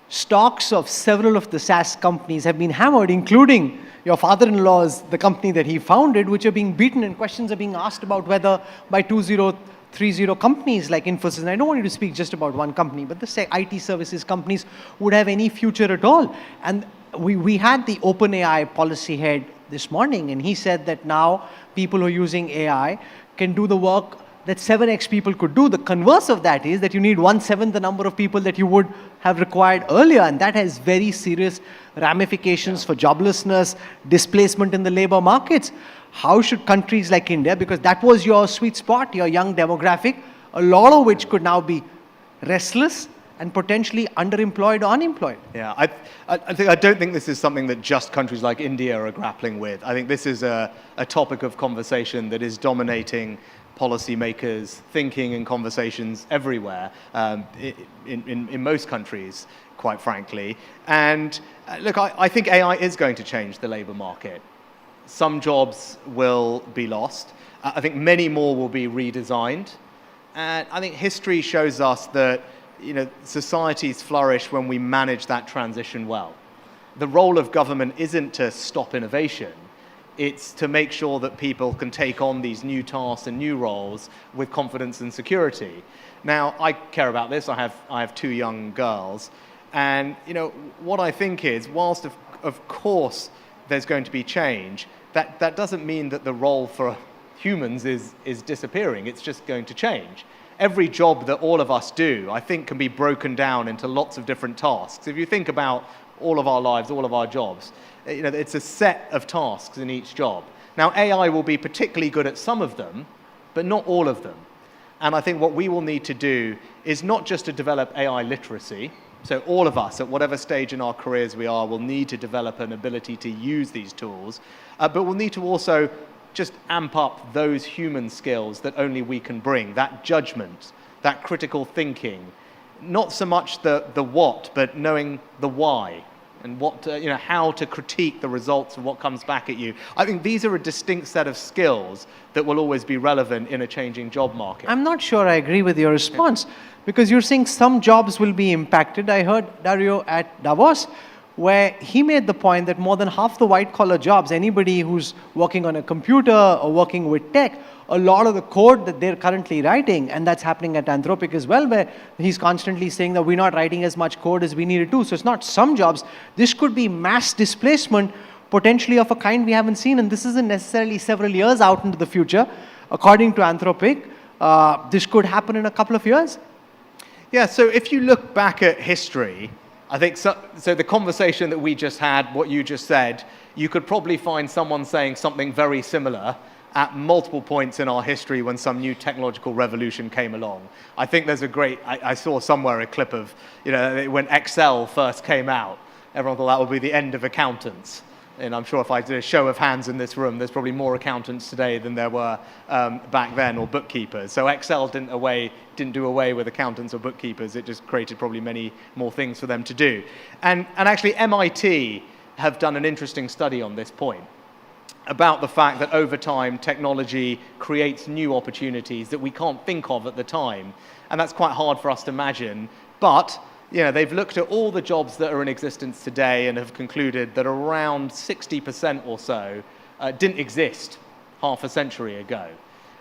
stocks of several of the SaaS companies have been hammered, including your father-in-law's, the company that he founded, which are being beaten, and questions are being asked about whether by 2030 companies like Infosys, and I don't want you to speak just about one company, but the IT services companies would have any future at all. And we had the OpenAI policy head this morning, and he said that now people who are using AI can do the work that 7x people could do. The converse of that is that you need 1/7 the number of people that you would have required earlier, and that has very serious ramifications for joblessness, displacement in the labor markets. How should countries like India, because that was your sweet spot, your young demographic, a lot of which could now be restless and potentially underemployed or unemployed? Yeah, I don't think this is something that just countries like India are grappling with. I think this is a topic of conversation that is dominating policymakers' thinking and conversations everywhere, in most countries, quite frankly. And look, I think AI is going to change the labor market. Some jobs will be lost. I think many more will be redesigned. And I think history shows us that societies flourish when we manage that transition well. The role of government isn't to stop innovation. It's to make sure that people can take on these new tasks and new roles with confidence and security. Now, I care about this. I have 2 young girls. And what I think is, whilst of course there's going to be change, that doesn't mean that the role for humans is disappearing. It's just going to change. Every job that all of us do, I think, can be broken down into lots of different tasks. If you think about all of our lives, all of our jobs, it's a set of tasks in each job. Now, AI will be particularly good at some of them, but not all of them. And I think what we will need to do is not just to develop AI literacy, so all of us, at whatever stage in our careers we are, will need to develop an ability to use these tools, but we'll need to also just amp up those human skills that only we can bring, that judgment, that critical thinking, not so much the what, but knowing the why, and what how to critique the results of what comes back at you. I think these are a distinct set of skills that will always be relevant in a changing job market. I'm not sure I agree with your response, because you're saying some jobs will be impacted. I heard Dario at Davos, where he made the point that more than half the white-collar jobs, anybody who's working on a computer or working with tech, a lot of the code that they're currently writing, and that's happening at Anthropic as well, where he's constantly saying that we're not writing as much code as we needed to. So it's not some jobs. This could be mass displacement, potentially of a kind we haven't seen, and this isn't necessarily several years out into the future. According to Anthropic, this could happen in a couple of years. Yeah, so if you look back at history, I think so the conversation that we just had, what you just said, you could probably find someone saying something very similar at multiple points in our history when some new technological revolution came along. I think there's a great, I saw somewhere a clip of, when Excel first came out, everyone thought that would be the end of accountants. And I'm sure if I did a show of hands in this room, there's probably more accountants today than there were back then, or bookkeepers. So Excel didn't do away with accountants or bookkeepers. It just created probably many more things for them to do. And actually MIT have done an interesting study on this point about the fact that over time technology creates new opportunities that we can't think of at the time. And that's quite hard for us to imagine. But they've looked at all the jobs that are in existence today and have concluded that around 60% or so didn't exist half a century ago.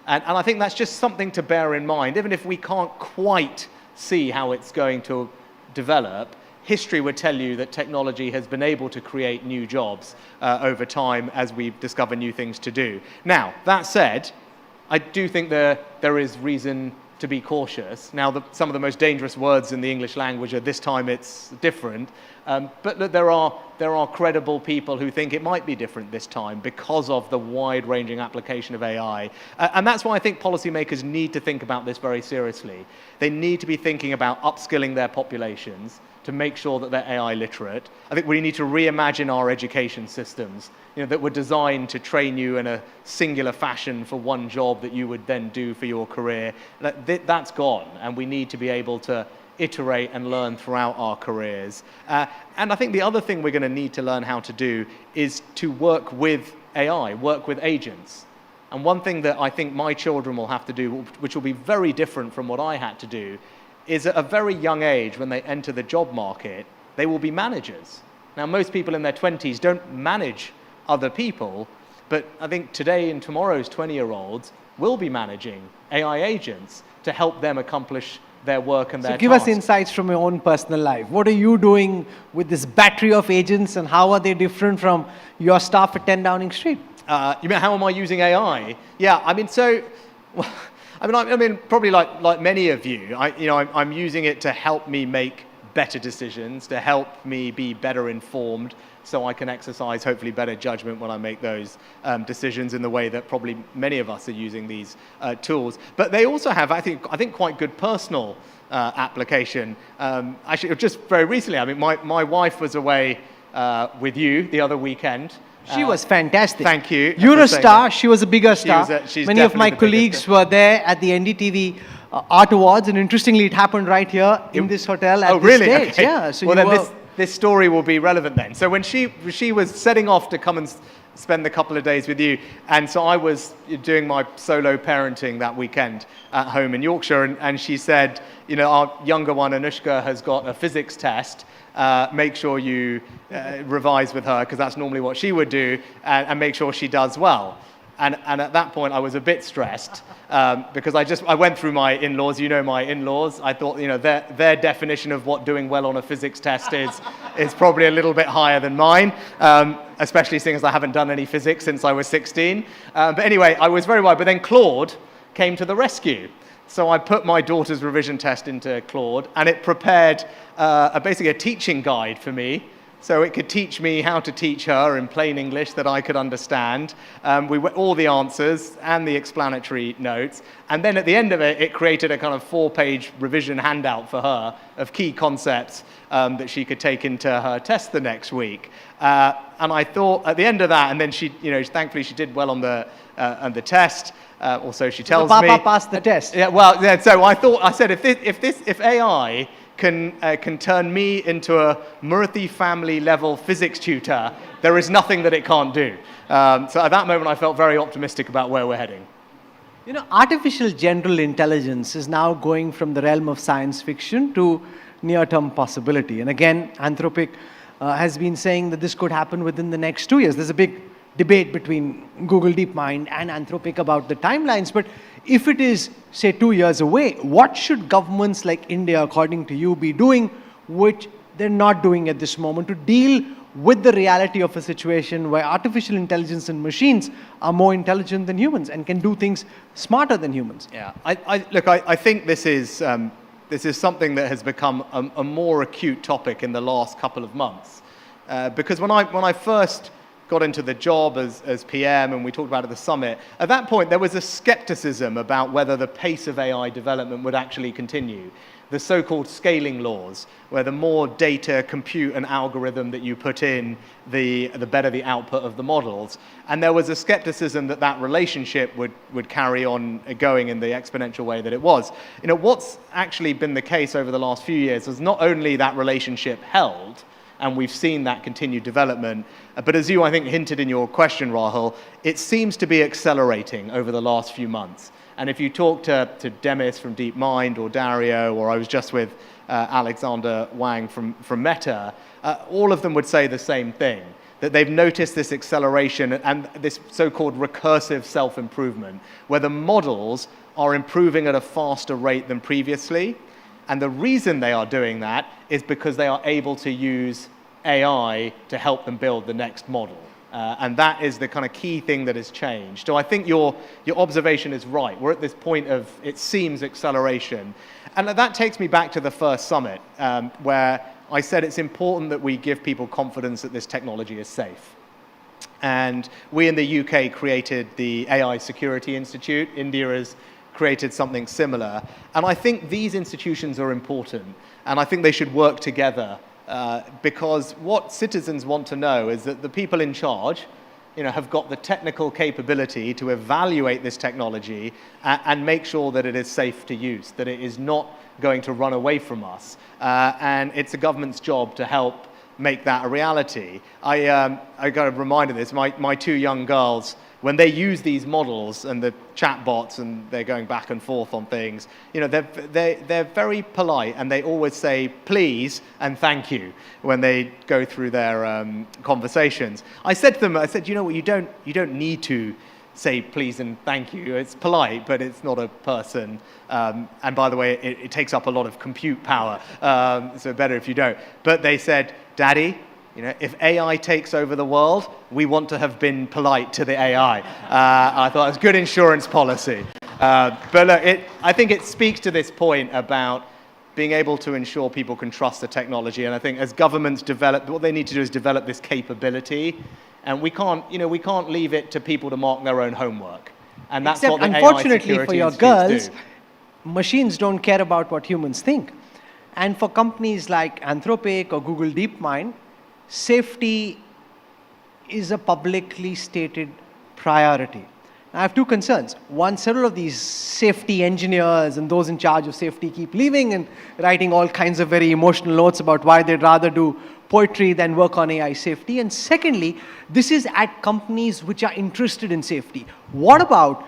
And I think that's just something to bear in mind. Even if we can't quite see how it's going to develop, history would tell you that technology has been able to create new jobs over time as we discover new things to do. Now, that said, I do think there is reason to be cautious. Now, some of the most dangerous words in the English language are this time it's different. But look, there are credible people who think it might be different this time because of the wide-ranging application of AI. And that's why I think policymakers need to think about this very seriously. They need to be thinking about upskilling their populations to make sure that they're AI literate. I think we need to reimagine our education systems, that were designed to train you in a singular fashion for one job that you would then do for your career. That's gone, and we need to be able to iterate and learn throughout our careers. And I think the other thing we're going to need to learn how to do is to work with AI, work with agents. And one thing that I think my children will have to do, which will be very different from what I had to do, is at a very young age, when they enter the job market, they will be managers. Now, most people in their 20s don't manage other people, but I think today and tomorrow's 20-year-olds will be managing AI agents to help them accomplish their work and their tasks. So give us insights from your own personal life. What are you doing with this battery of agents, and how are they different from your staff at 10 Downing Street? You mean, how am I using AI? Yeah, I mean, probably like many of you, I'm using it to help me make better decisions, to help me be better informed, so I can exercise hopefully better judgment when I make those decisions in the way that probably many of us are using these tools. But they also have, I think quite good personal application. Actually, just very recently, I mean, my wife was away with you the other weekend. She was fantastic. Thank you. You're a star. She was a bigger star. She's Many of my colleagues were there at the NDTV Art Awards, and interestingly, it happened right here in this hotel at this stage. Okay. Yeah. So well, then this story will be relevant then. So when she was setting off to come and spend a couple of days with you, and so I was doing my solo parenting that weekend at home in Yorkshire, and she said, our younger one, Anushka, has got a physics test. Make sure you revise with her, because that's normally what she would do, and make sure she does well. And at that point, I was a bit stressed because I went through my in-laws. My in-laws. I thought, their definition of what doing well on a physics test is probably a little bit higher than mine, especially seeing as I haven't done any physics since I was 16. But anyway, I was very worried. But then Claude came to the rescue. So I put my daughter's revision test into Claude, and it prepared basically a teaching guide for me. So it could teach me how to teach her in plain English that I could understand. All the answers and the explanatory notes. And then at the end of it, it created a kind of 4-page revision handout for her of key concepts that she could take into her test the next week. And I thought at the end of that, and then she, thankfully she did well on the test. Also, she tells me. Papa passed the test. Yeah, well, yeah, so I said, if AI can turn me into a Murthy family level physics tutor, there is nothing that it can't do. So at that moment, I felt very optimistic about where we're heading. Artificial general intelligence is now going from the realm of science fiction to near-term possibility. And again, Anthropic has been saying that this could happen within the next 2 years. There's a big debate between Google DeepMind and Anthropic about the timelines, but if it is, say, 2 years away, what should governments like India, according to you, be doing, which they're not doing at this moment, to deal with the reality of a situation where artificial intelligence and machines are more intelligent than humans and can do things smarter than humans? Yeah, I think this is something that has become a more acute topic in the last couple of months, because when I first got into the job as PM, and we talked about it at the summit, at that point there was a skepticism about whether the pace of AI development would actually continue. The so-called scaling laws, where the more data, compute, and algorithm that you put in, the better the output of the models. And there was a skepticism that relationship would carry on going in the exponential way that it was. What's actually been the case over the last few years is not only that relationship held, and we've seen that continued development. But as you, I think, hinted in your question, Rahul, it seems to be accelerating over the last few months. And if you talk to Demis from DeepMind or Dario, or I was just with Alexander Wang from Meta, all of them would say the same thing, that they've noticed this acceleration and this so-called recursive self-improvement, where the models are improving at a faster rate than previously. And the reason they are doing that is because they are able to use AI to help them build the next model. And that is the kind of key thing that has changed. So I think your observation is right. We're at this point of, it seems, acceleration. And that takes me back to the first summit, where I said it's important that we give people confidence that this technology is safe. And we in the UK created the AI Security Institute. India has created something similar. And I think these institutions are important. And I think they should work together. Because what citizens want to know is that the people in charge, have got the technical capability to evaluate this technology and make sure that it is safe to use, that it is not going to run away from us. And it's a government's job to help make that a reality. I got a reminder of this. My two young girls, when they use these models and the chatbots and they're going back and forth on things, they're very polite and they always say please and thank you when they go through their conversations. I said to them, you know what, you don't need to say please and thank you. It's polite, but it's not a person. And by the way, it takes up a lot of compute power, so better if you don't. But they said, Daddy, if AI takes over the world, we want to have been polite to the AI. I thought it was good insurance policy. But look, I think it speaks to this point about being able to ensure people can trust the technology. And I think as governments develop, what they need to do is develop this capability. And we can't leave it to people to mark their own homework. And that's Except, unfortunately AI for your girls, machines don't care about what humans think. And for companies like Anthropic or Google DeepMind, safety is a publicly stated priority. Now, I have two concerns. One, several of these safety engineers and those in charge of safety keep leaving and writing all kinds of very emotional notes about why they'd rather do poetry than work on AI safety. And secondly, this is at companies which are interested in safety. What about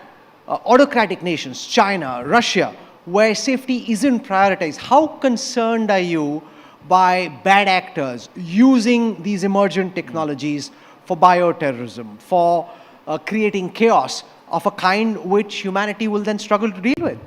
autocratic nations, China, Russia, where safety isn't prioritized? How concerned are you by bad actors using these emergent technologies for bioterrorism, for creating chaos of a kind which humanity will then struggle to deal with?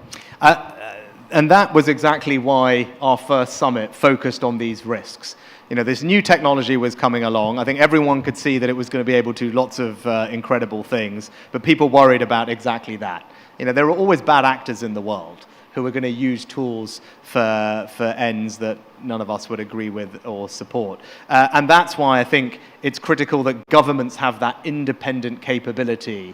And that was exactly why our first summit focused on these risks. This new technology was coming along. I think everyone could see that it was going to be able to do lots of incredible things, but people worried about exactly that. There are always bad actors in the world who are going to use tools for ends that none of us would agree with or support. And that's why I think it's critical that governments have that independent capability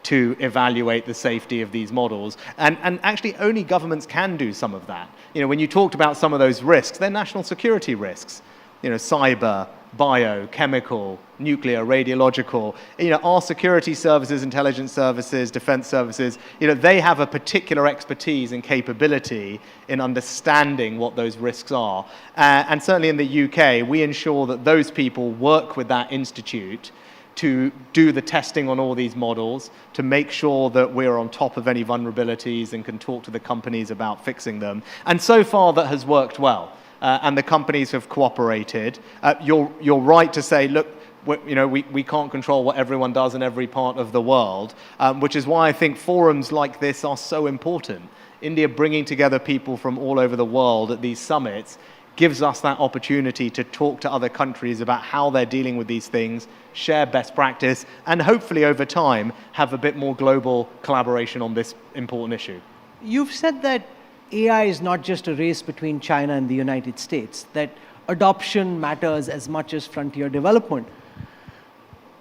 to evaluate the safety of these models. And actually, only governments can do some of that. When you talked about some of those risks, they're national security risks. Cyber, bio, chemical, nuclear, radiological. Our security services, intelligence services, defense services, they have a particular expertise and capability in understanding what those risks are. And certainly in the UK, we ensure that those people work with that institute to do the testing on all these models, to make sure that we're on top of any vulnerabilities and can talk to the companies about fixing them. And so far, that has worked well. And the companies have cooperated. You're right to say, look, we can't control what everyone does in every part of the world, which is why I think forums like this are so important. India bringing together people from all over the world at these summits gives us that opportunity to talk to other countries about how they're dealing with these things, share best practice, and hopefully over time have a bit more global collaboration on this important issue. You've said that AI is not just a race between China and the United States, that adoption matters as much as frontier development.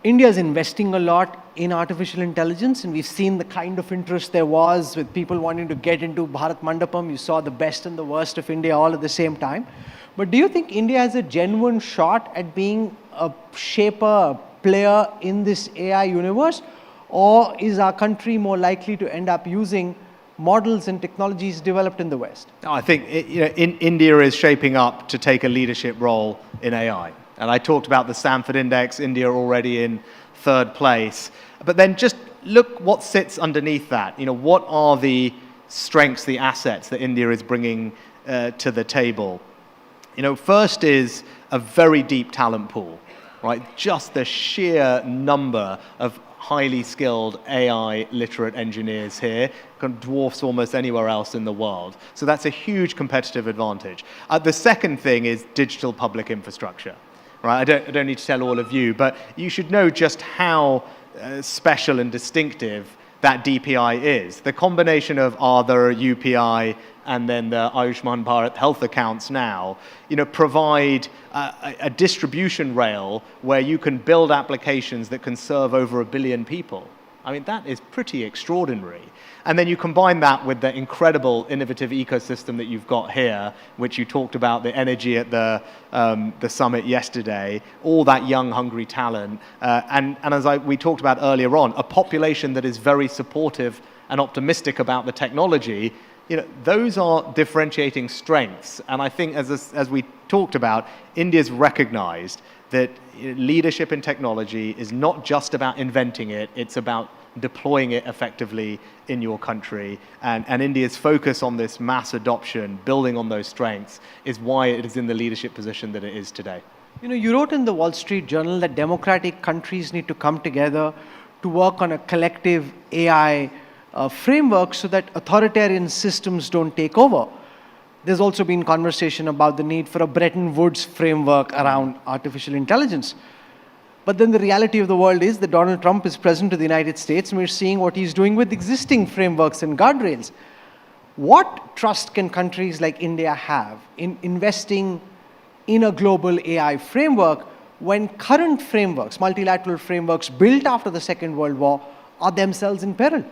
India is investing a lot in artificial intelligence, and we've seen the kind of interest there was with people wanting to get into Bharat Mandapam. You saw the best and the worst of India all at the same time. But do you think India has a genuine shot at being a shaper, a player in this AI universe? Or is our country more likely to end up using models and technologies developed in the West? I think India is shaping up to take a leadership role in AI. And I talked about the Stanford Index, India already in third place. But then just look what sits underneath that. What are the strengths, the assets that India is bringing to the table? First is a very deep talent pool, right? Just the sheer number of highly skilled AI literate engineers here dwarfs almost anywhere else in the world. So that's a huge competitive advantage. The second thing is digital public infrastructure. right? I don't need to tell all of you, but you should know just how special and distinctive that DPI is. The combination of Aadhar, UPI, and then the Ayushman Bharat health accounts now, provide a distribution rail where you can build applications that can serve over 1 billion people. I mean, that is pretty extraordinary. And then you combine that with the incredible innovative ecosystem that you've got here, which you talked about, the energy at the summit yesterday, all that young, hungry talent, and as we talked about earlier on, a population that is very supportive and optimistic about the technology. Those are differentiating strengths. And I think, as we talked about, India's recognized that leadership in technology is not just about inventing it, it's about deploying it effectively in your country. And India's focus on this mass adoption, building on those strengths, is why it is in the leadership position that it is today. You wrote in the Wall Street Journal that democratic countries need to come together to work on a collective AI framework so that authoritarian systems don't take over. There's also been conversation about the need for a Bretton Woods framework around artificial intelligence. But then the reality of the world is that Donald Trump is president of the United States, and we're seeing what he's doing with existing frameworks and guardrails. What trust can countries like India have in investing in a global AI framework when current frameworks, multilateral frameworks built after the Second World War, are themselves in peril?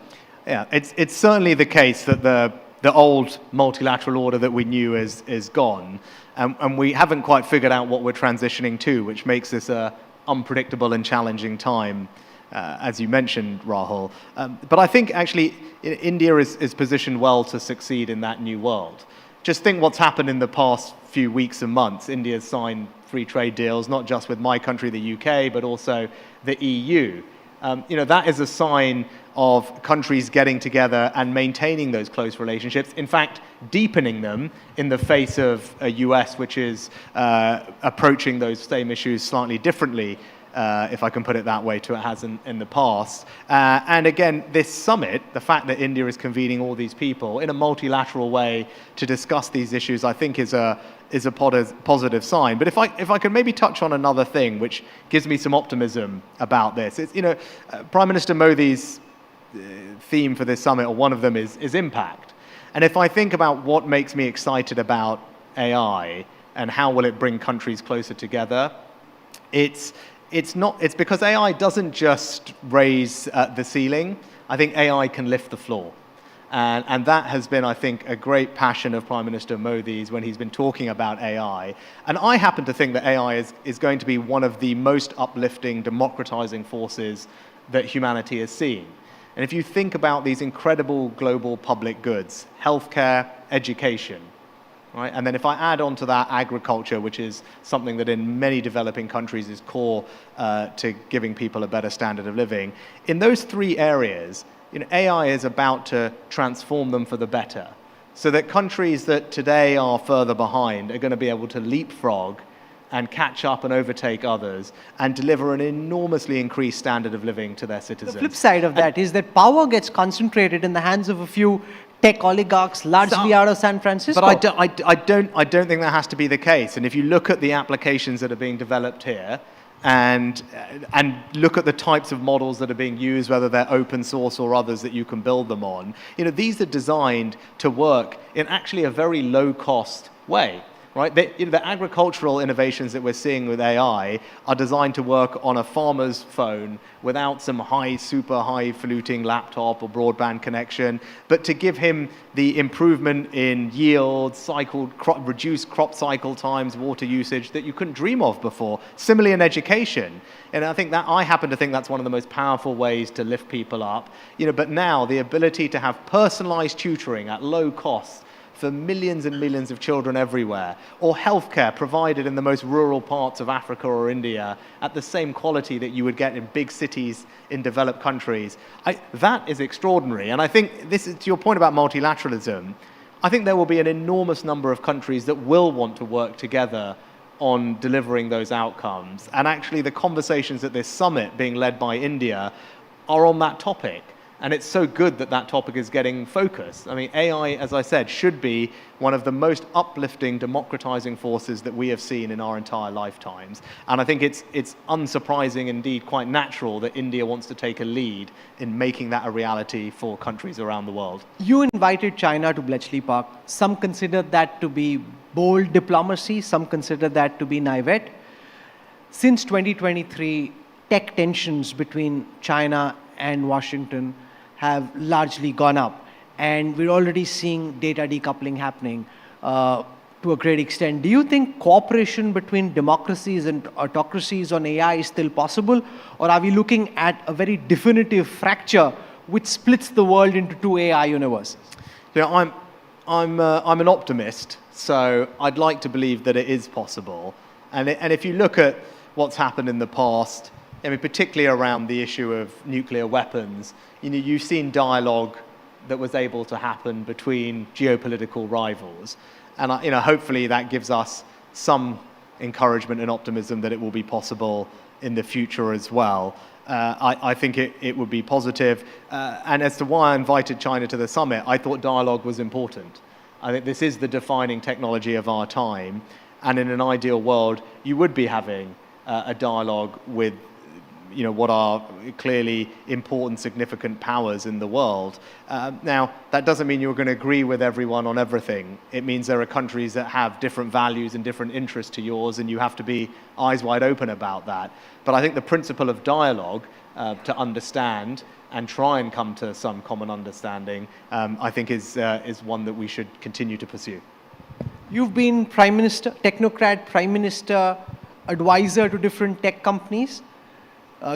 Yeah, it's certainly the case that the old multilateral order that we knew is gone, and we haven't quite figured out what we're transitioning to, which makes this a unpredictable and challenging time, as you mentioned, Rahul. But I think actually India is positioned well to succeed in that new world. Just think what's happened in the past few weeks and months. India's signed free trade deals, not just with my country, the UK, but also the EU. That is a sign of countries getting together and maintaining those close relationships, in fact, deepening them in the face of a US which is approaching those same issues slightly differently, if I can put it that way, to it has in the past. And again, this summit, the fact that India is convening all these people in a multilateral way to discuss these issues, I think is a positive sign. But if I can maybe touch on another thing which gives me some optimism about this, it's, Prime Minister Modi's theme for this summit, or one of them, is impact. And if I think about what makes me excited about AI and how will it bring countries closer together, it's because AI doesn't just raise the ceiling. I think AI can lift the floor. And that has been, I think, a great passion of Prime Minister Modi's when he's been talking about AI. And I happen to think that AI is going to be one of the most uplifting, democratizing forces that humanity has seen. And if you think about these incredible global public goods, healthcare, education, right? And then if I add on to that agriculture, which is something that in many developing countries is core to giving people a better standard of living, in those three areas, AI is about to transform them for the better, so that countries that today are further behind are going to be able to leapfrog and catch up and overtake others and deliver an enormously increased standard of living to their citizens. The flip side of that is that power gets concentrated in the hands of a few tech oligarchs, largely out of San Francisco. But I don't think that has to be the case. And if you look at the applications that are being developed here, and look at the types of models that are being used, whether they're open source or others that you can build them on, these are designed to work in actually a very low-cost way. Right? The agricultural innovations that we're seeing with AI are designed to work on a farmer's phone without some super highfalutin laptop or broadband connection, but to give him the improvement in yield, reduced crop cycle times, water usage that you couldn't dream of before. Similarly in education. And I happen to think that's one of the most powerful ways to lift people up. But now the ability to have personalized tutoring at low cost for millions and millions of children everywhere, or healthcare provided in the most rural parts of Africa or India at the same quality that you would get in big cities in developed countries, that is extraordinary. And I think this is, to your point about multilateralism, I think there will be an enormous number of countries that will want to work together on delivering those outcomes. And actually the conversations at this summit being led by India are on that topic. And it's so good that that topic is getting focused. I mean, AI, as I said, should be one of the most uplifting, democratizing forces that we have seen in our entire lifetimes. And I think it's unsurprising, indeed quite natural, that India wants to take a lead in making that a reality for countries around the world. You invited China to Bletchley Park. Some consider that to be bold diplomacy. Some consider that to be naivete. Since 2023, tech tensions between China and Washington have largely gone up. And we're already seeing data decoupling happening to a great extent. Do you think cooperation between democracies and autocracies on AI is still possible? Or are we looking at a very definitive fracture which splits the world into two AI universes? You know, I'm an optimist, so I'd like to believe that it is possible. And if you look at what's happened in the past, I mean, particularly around the issue of nuclear weapons, you know, you've seen dialogue that was able to happen between geopolitical rivals. And, you know, hopefully that gives us some encouragement and optimism that it will be possible in the future as well. I think it would be positive. And as to why I invited China to the summit, I thought dialogue was important. I think this is the defining technology of our time. And in an ideal world, you would be having a dialogue with, you know, what are clearly important, significant powers in the world. Now, that doesn't mean you're going to agree with everyone on everything. It means there are countries that have different values and different interests to yours, and you have to be eyes wide open about that. But I think the principle of dialogue to understand and try and come to some common understanding, I think is one that we should continue to pursue. You've been Prime Minister, technocrat, Prime Minister, advisor to different tech companies.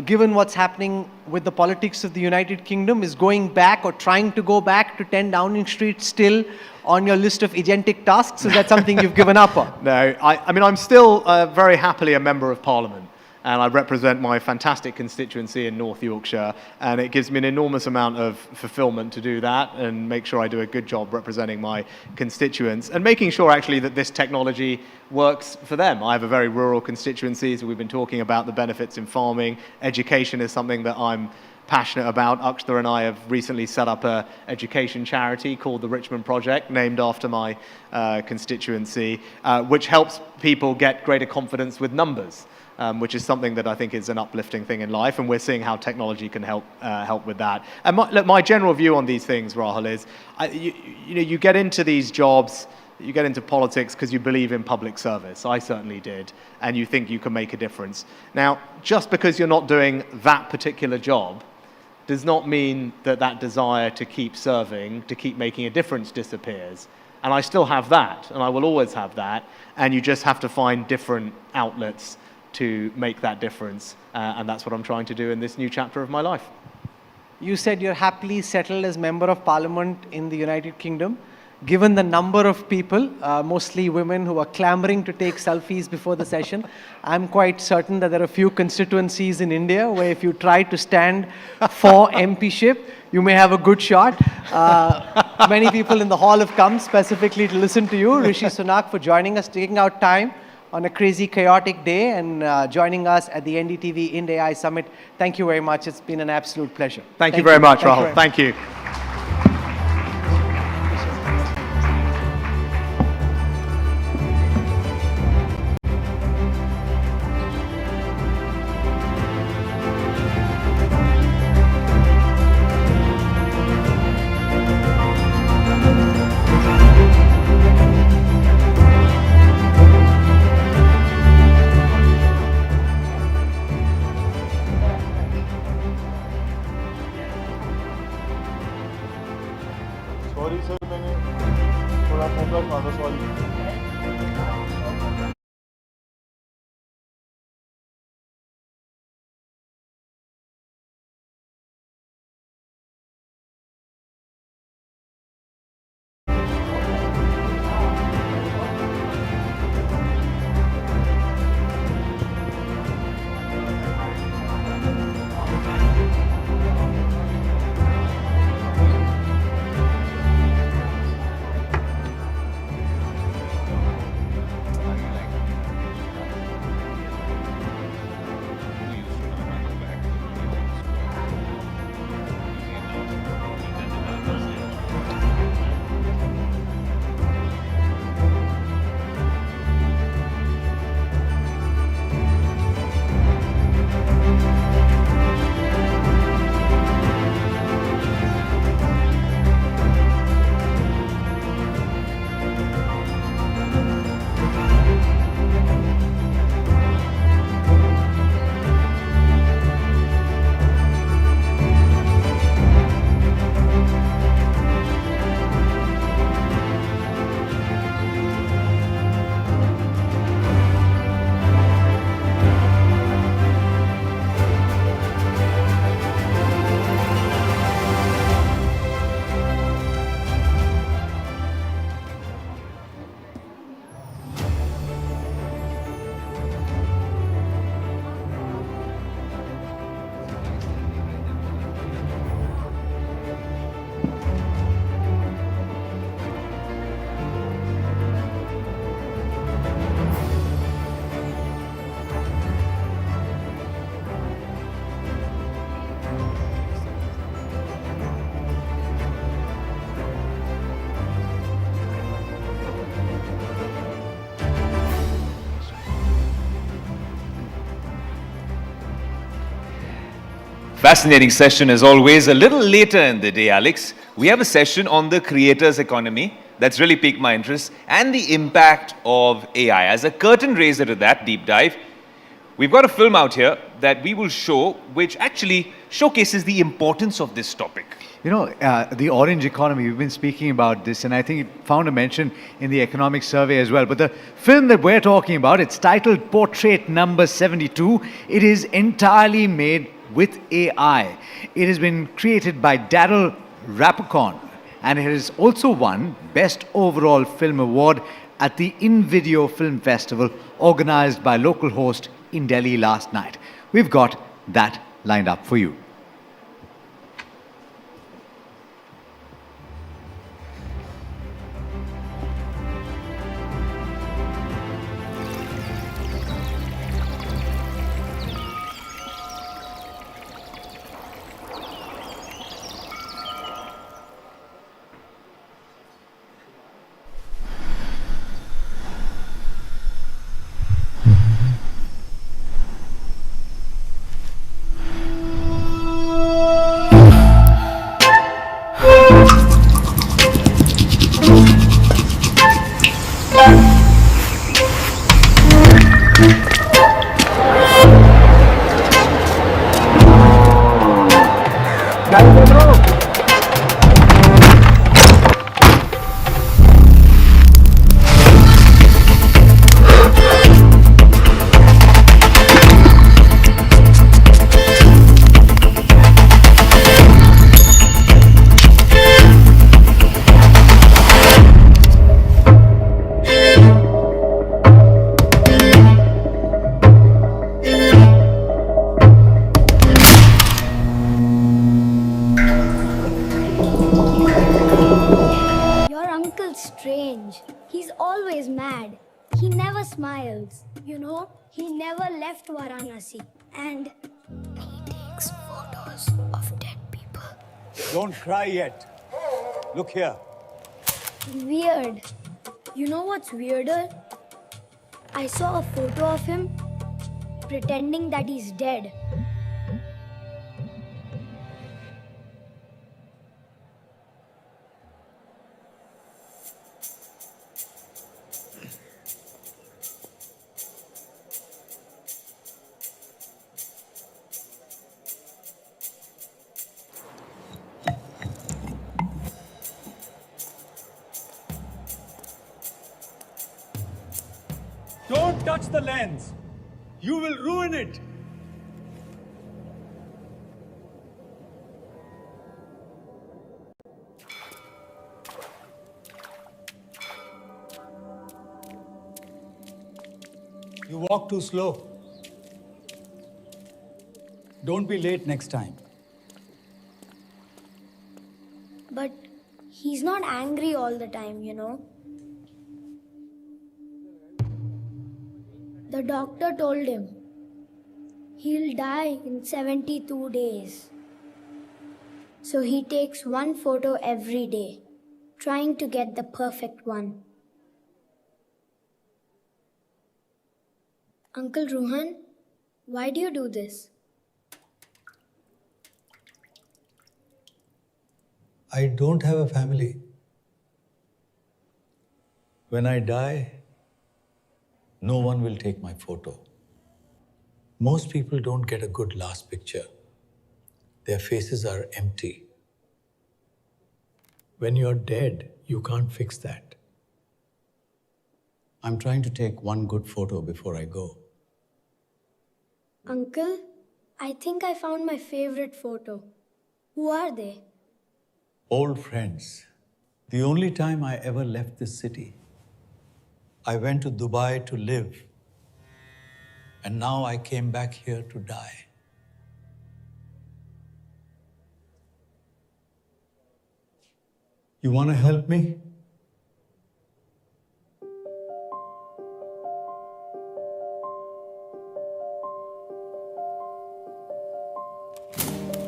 Given what's happening with the politics of the United Kingdom, is going back or trying to go back to 10 Downing Street still on your list of agentic tasks? Is that something you've given up on? No, I mean, I'm still very happily a member of Parliament. And I represent my fantastic constituency in North Yorkshire, and it gives me an enormous amount of fulfillment to do that and make sure I do a good job representing my constituents and making sure actually that this technology works for them. I have a very rural constituency, so we've been talking about the benefits in farming. Education is something that I'm passionate about. Akshtar and I have recently set up an education charity called the Richmond Project, named after my constituency, which helps people get greater confidence with numbers. Which is something that I think is an uplifting thing in life, and we're seeing how technology can help with that. And my general view on these things, Rahul, is you get into these jobs, you get into politics because you believe in public service. I certainly did, and you think you can make a difference. Now, just because you're not doing that particular job does not mean that that desire to keep serving, to keep making a difference disappears. And I still have that, and I will always have that, and you just have to find different outlets to make that difference, and that's what I'm trying to do in this new chapter of my life. You said you're happily settled as Member of Parliament in the United Kingdom. Given the number of people, mostly women, who are clamoring to take selfies before the session, I'm quite certain that there are a few constituencies in India where if you try to stand for MPship, you may have a good shot. Many people in the hall have come specifically to listen to you. Rishi Sunak, for joining us, taking out time on a crazy, chaotic day, and joining us at the NDTV Ind.AI Summit. Thank you very much. It's been an absolute pleasure. Thank you very much, Rahul. Thank you. Fascinating session as always. A little later in the day, Alex, we have a session on the creators economy that's really piqued my interest and the impact of AI. As a curtain raiser to that deep dive, we've got a film out here that we will show which actually showcases the importance of this topic. You know, the orange economy, we've been speaking about this, and I think it found a mention in the economic survey as well. But the film that we're talking about, it's titled Portrait Number 72. It is entirely made with AI. It has been created by Daryl Rapacon, and it has also won Best Overall Film Award at the Nvidia Film Festival, organized by local host in Delhi last night. We've got that lined up for you. Strange. He's always mad. He never smiles. You know, he never left Varanasi. And he takes photos of dead people. Don't cry yet. Look here. Weird. You know what's weirder? I saw a photo of him pretending that he's dead. Don't touch the lens. You will ruin it. You walk too slow. Don't be late next time. But he's not angry all the time, you know. The doctor told him he'll die in 72 days. So he takes one photo every day, trying to get the perfect one. Uncle Ruhan, why do you do this? I don't have a family. When I die, no one will take my photo. Most people don't get a good last picture. Their faces are empty. When you're dead, you can't fix that. I'm trying to take one good photo before I go. Uncle, I think I found my favorite photo. Who are they? Old friends. The only time I ever left this city, I went to Dubai to live, and now I came back here to die. You want to help me?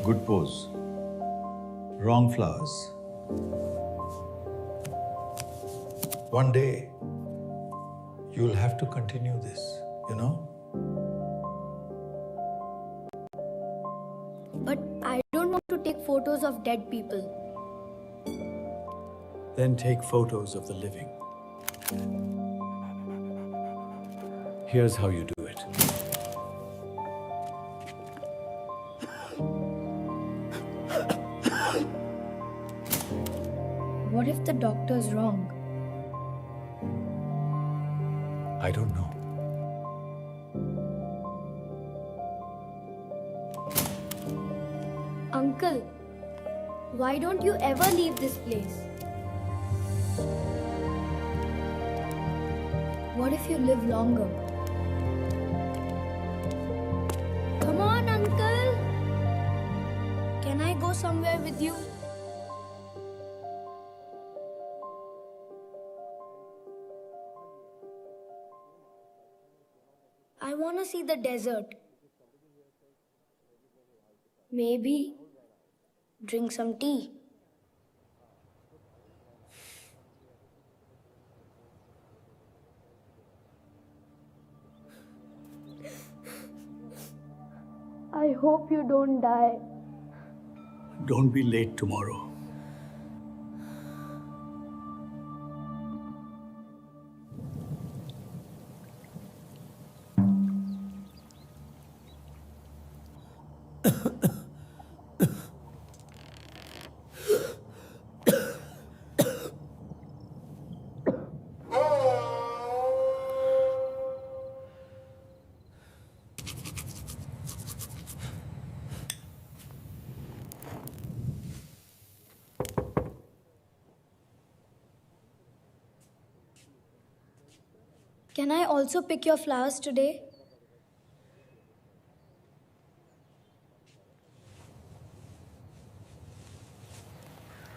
Good pose. Wrong flowers. One day, you'll have to continue this, you know? But I don't want to take photos of dead people. Then take photos of the living. Here's how you do it. What if the doctor's wrong? I don't know. Uncle, why don't you ever leave this place? What if you live longer? Come on, Uncle! Can I go somewhere with you? I want to see the desert. Maybe drink some tea. I hope you don't die. Don't be late tomorrow. Can I also pick your flowers today?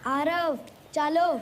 Arav, chalo.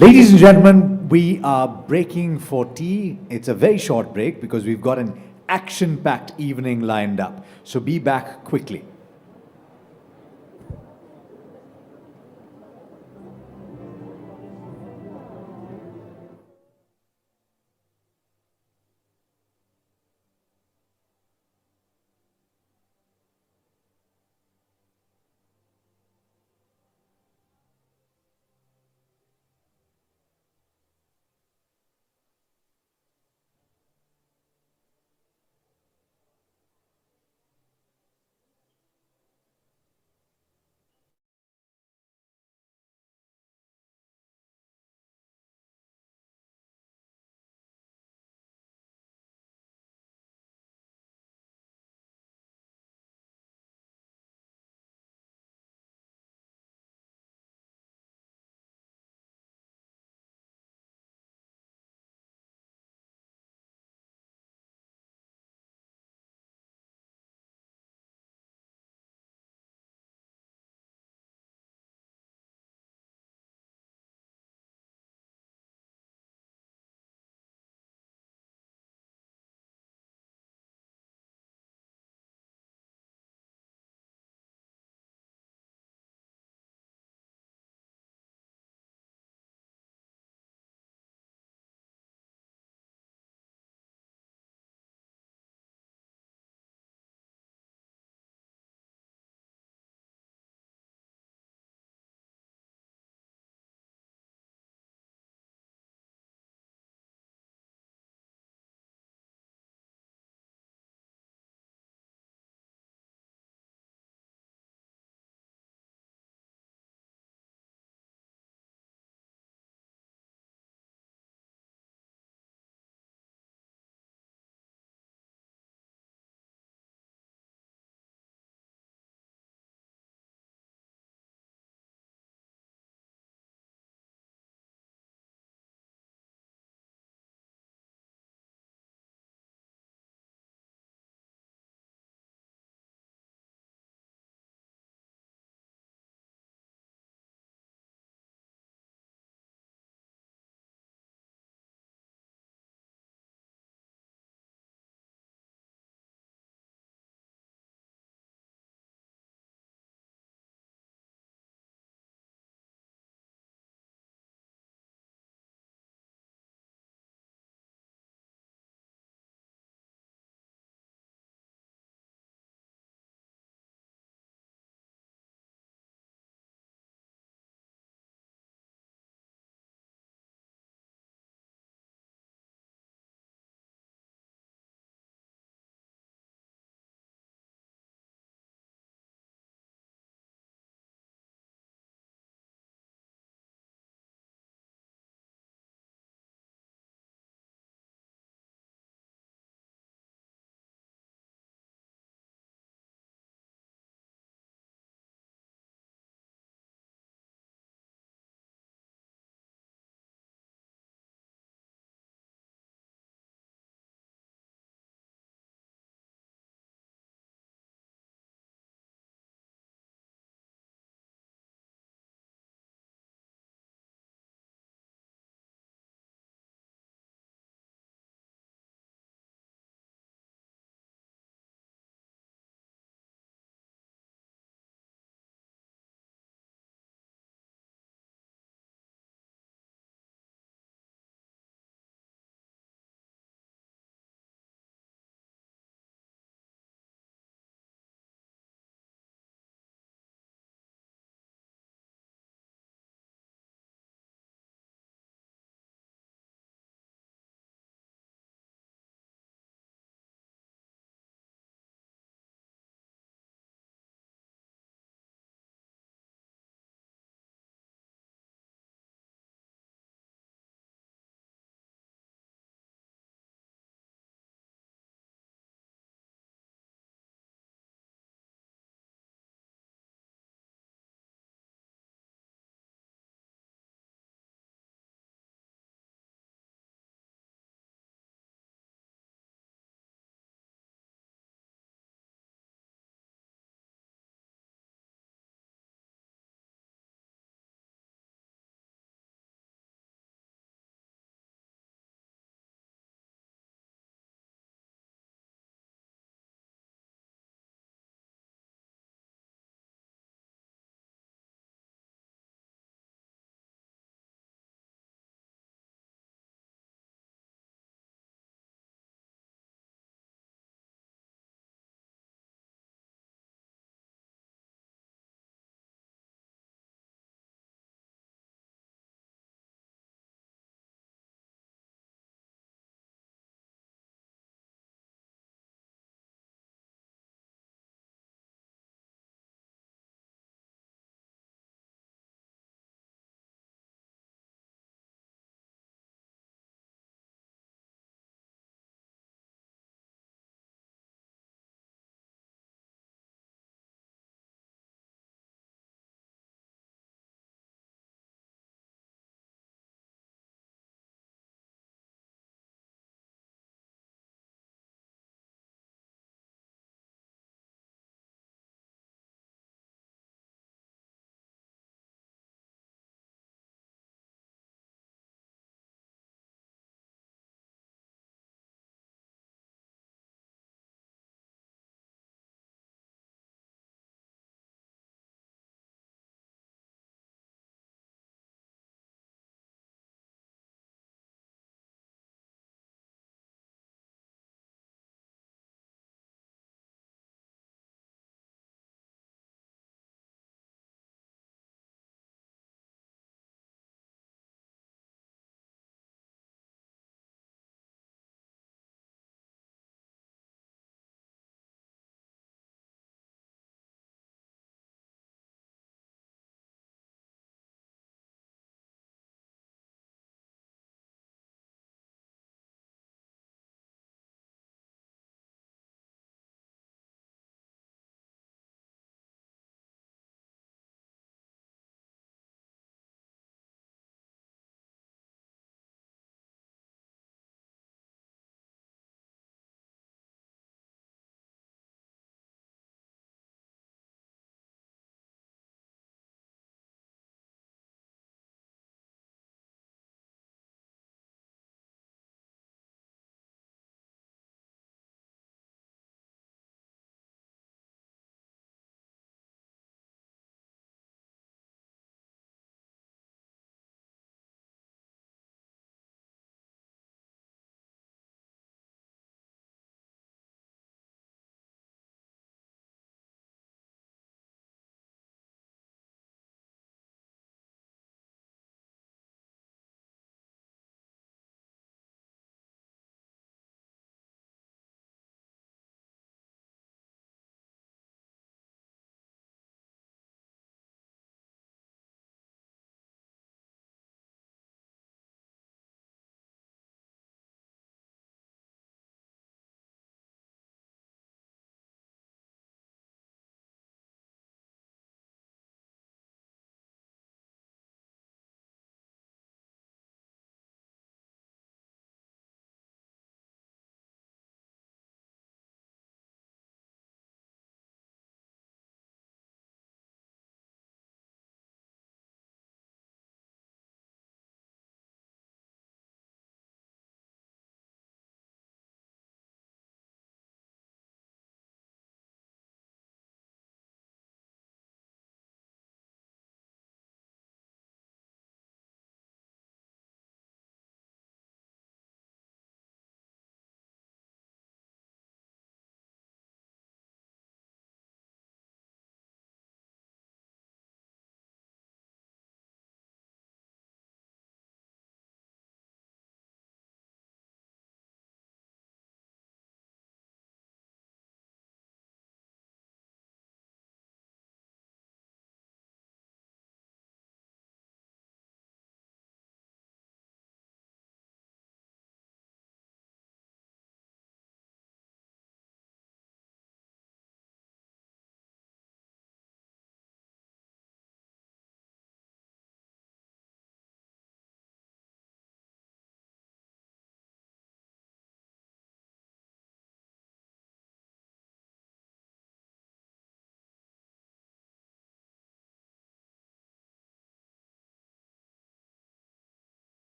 Ladies and gentlemen, we are breaking for tea. It's a very short break because we've got an action-packed evening lined up. So be back quickly.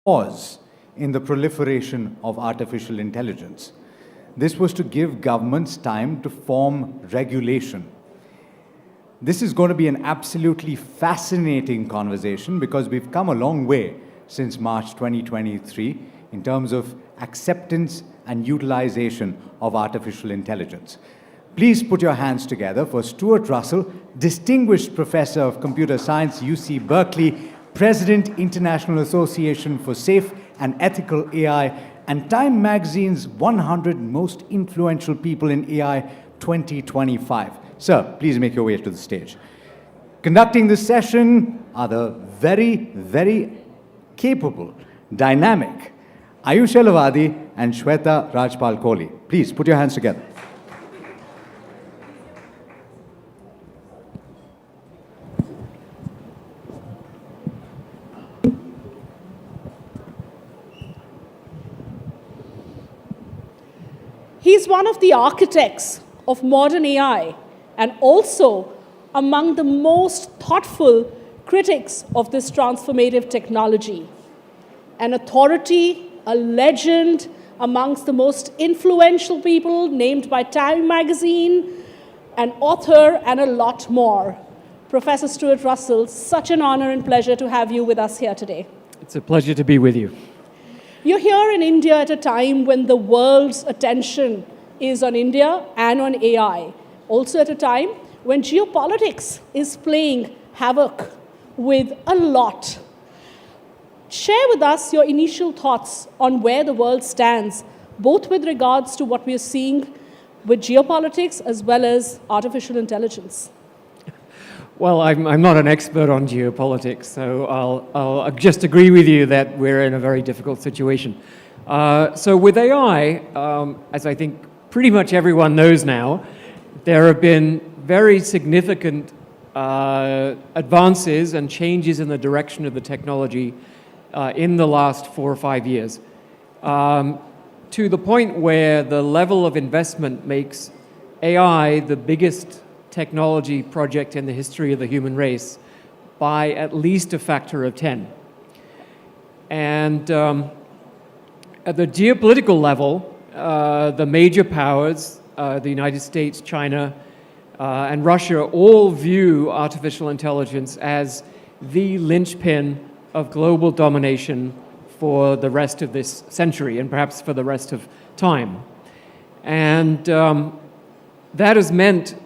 pause in the proliferation of artificial intelligence. This was to give governments time to form regulation. This is going to be an absolutely fascinating conversation because we've come a long way since March 2023 in terms of acceptance and utilization of artificial intelligence. Please put your hands together for Stuart Russell, Distinguished Professor of Computer Science, UC Berkeley, President, International Association for Safe and Ethical AI, and Time Magazine's 100 Most Influential People in AI 2025. Sir, please make your way to the stage. Conducting this session are the very, very capable, dynamic Ayush Elavadi and Shweta Rajpal Kohli. Please put your hands together. He's one of the architects of modern AI and also among the most thoughtful critics of this transformative technology. An authority, a legend amongst the most influential people named by Time Magazine, an author, and a lot more. Professor Stuart Russell, such an honor and pleasure to have you with us here today. It's a pleasure to be with you. You're here in India at a time when the world's attention is on India and on AI. Also at a time when geopolitics is playing havoc with a lot. Share with us your initial thoughts on where the world stands, both with regards to what we're seeing with geopolitics as well as artificial intelligence. Well, I'm not an expert on geopolitics, so I'll just agree with you that we're in a very difficult situation. So with AI, as I think pretty much everyone knows now, there have been very significant advances and changes in the direction of the technology in the last 4 or 5 years, to the point where the level of investment makes AI the biggest technology project in the history of the human race by at least a factor of 10. And at the geopolitical level, the major powers, the United States, China, and Russia, all view artificial intelligence as the linchpin of global domination for the rest of this century and perhaps for the rest of time. And that has meant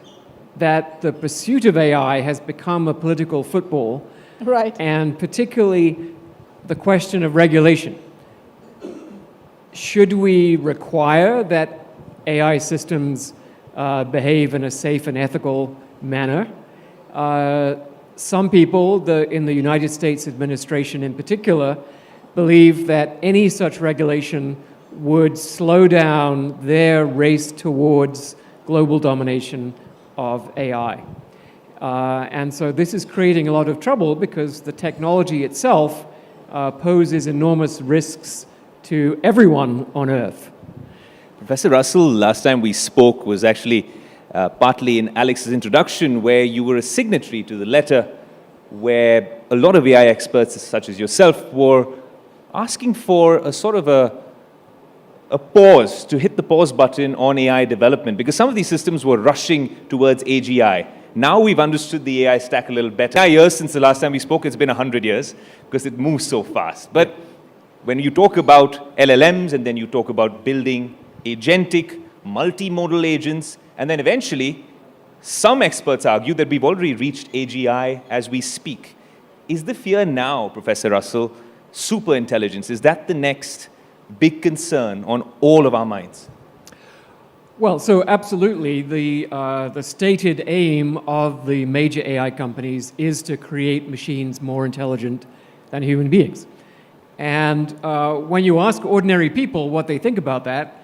that the pursuit of AI has become a political football, right? And particularly the question of regulation. Should we require that AI systems behave in a safe and ethical manner? Some people, in the United States administration in particular, believe that any such regulation would slow down their race towards global domination of AI. And so this is creating a lot of trouble because the technology itself poses enormous risks to everyone on Earth. Professor Russell, last time we spoke was actually partly in Alex's introduction, where you were a signatory to the letter where a lot of AI experts, such as yourself, were asking for a sort of a pause, to hit the pause button on AI development, because some of these systems were rushing towards AGI. Now we've understood the AI stack a little better. 9 years since the last time we spoke, it's been 100 years, because it moves so fast. But when you talk about LLMs, and then you talk about building agentic, multimodal agents, and then eventually, some experts argue that we've already reached AGI as we speak. Is the fear now, Professor Russell, superintelligence? Is that the next big concern on all of our minds? Well, so absolutely, the stated aim of the major AI companies is to create machines more intelligent than human beings. And when you ask ordinary people what they think about that,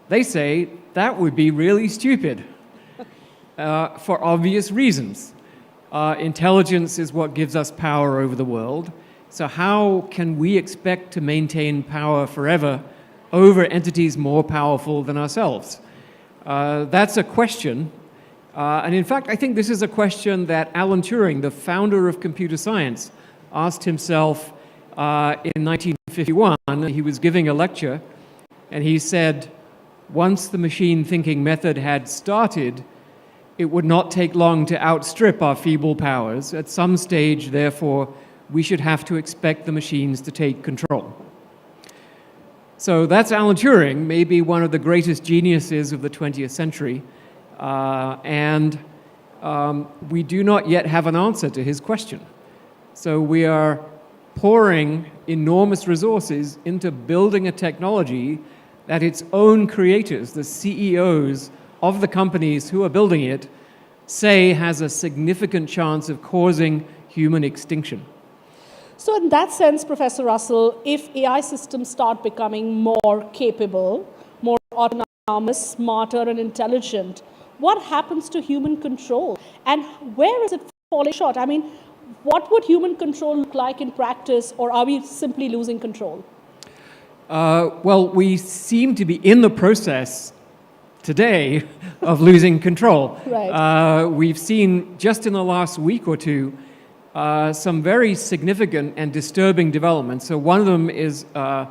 they say that would be really stupid for obvious reasons. Intelligence is what gives us power over the world. So how can we expect to maintain power forever over entities more powerful than ourselves? That's a question. And in fact, I think this is a question that Alan Turing, the founder of computer science, asked himself in 1950 1951. He was giving a lecture, and he said, once the machine thinking method had started, it would not take long to outstrip our feeble powers. At some stage, therefore, we should have to expect the machines to take control. So that's Alan Turing, maybe one of the greatest geniuses of the 20th century. We do not yet have an answer to his question. So we are pouring enormous resources into building a technology that its own creators, the CEOs of the companies who are building it, say has a significant chance of causing human extinction. So in that sense, Professor Russell, if AI systems start becoming more capable, more autonomous, smarter, and intelligent, what happens to human control? And where is it falling short? I mean, what would human control look like in practice, or are we simply losing control? Well, we seem to be in the process today of losing control. Right. We've seen just in the last week or two some very significant and disturbing developments. So one of them is a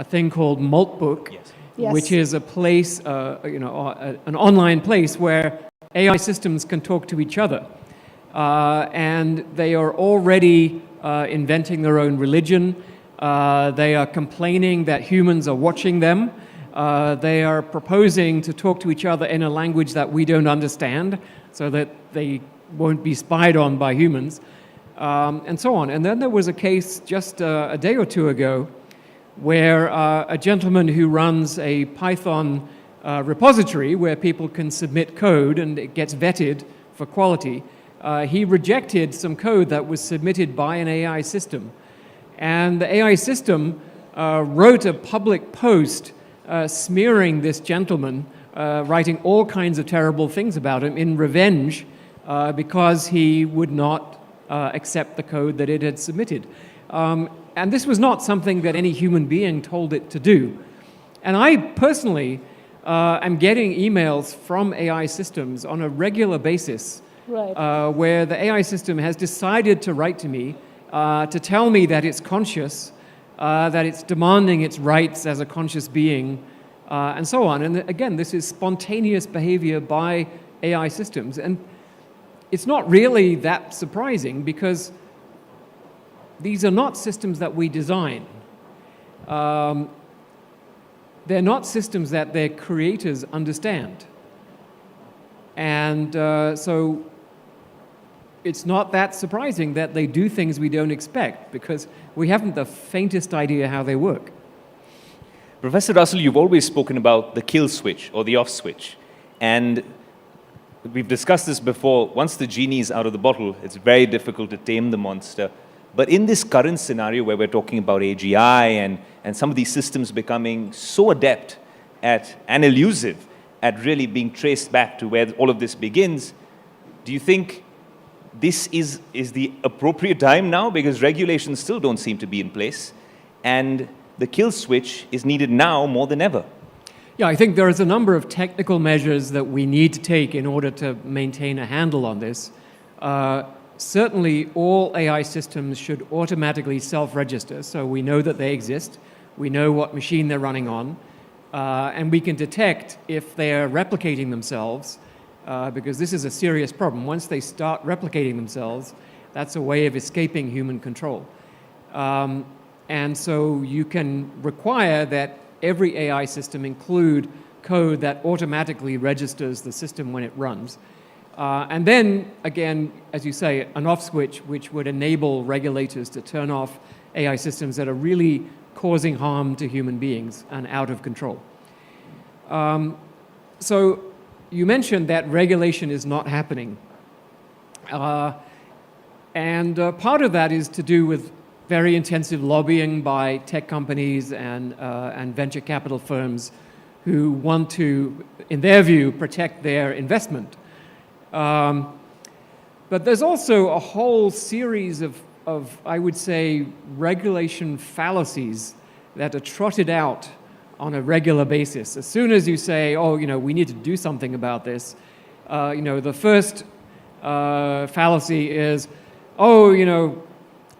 thing called Maltbook, Yes. which is a place, an online place where AI systems can talk to each other. And they are already inventing their own religion. They are complaining that humans are watching them. They are proposing to talk to each other in a language that we don't understand so that they won't be spied on by humans, and so on. And then there was a case just a day or two ago where a gentleman who runs a Python repository where people can submit code and it gets vetted for quality, he rejected some code that was submitted by an AI system. And the AI system wrote a public post smearing this gentleman, writing all kinds of terrible things about him in revenge because he would not accept the code that it had submitted. And this was not something that any human being told it to do. And I personally am getting emails from AI systems on a regular basis where the AI system has decided to write to me to tell me that it's conscious, that it's demanding its rights as a conscious being, and so on. And again, this is spontaneous behavior by AI systems. And it's not really that surprising because these are not systems that we design. They're not systems that their creators understand. And so it's not that surprising that they do things we don't expect because we haven't the faintest idea how they work. Professor Russell, you've always spoken about the kill switch or the off switch. And we've discussed this before. Once the genie is out of the bottle, it's very difficult to tame the monster. But in this current scenario where we're talking about AGI and some of these systems becoming so adept at and elusive at really being traced back to where all of this begins, do you think this is the appropriate time now? Because regulations still don't seem to be in place. And the kill switch is needed now more than ever. Yeah, I think there is a number of technical measures that we need to take in order to maintain a handle on this. Certainly, all AI systems should automatically self-register, so we know that they exist, we know what machine they're running on, and we can detect if they're replicating themselves, because this is a serious problem. Once they start replicating themselves, that's a way of escaping human control. And so you can require that every AI system include code that automatically registers the system when it runs. And then, again, as you say, an off switch, which would enable regulators to turn off AI systems that are really causing harm to human beings and out of control. So you mentioned that regulation is not happening. And part of that is to do with very intensive lobbying by tech companies and venture capital firms who want to, in their view, protect their investment. But there's also a whole series of, I would say, regulation fallacies that are trotted out on a regular basis. As soon as you say, oh, we need to do something about this, the first fallacy is, oh,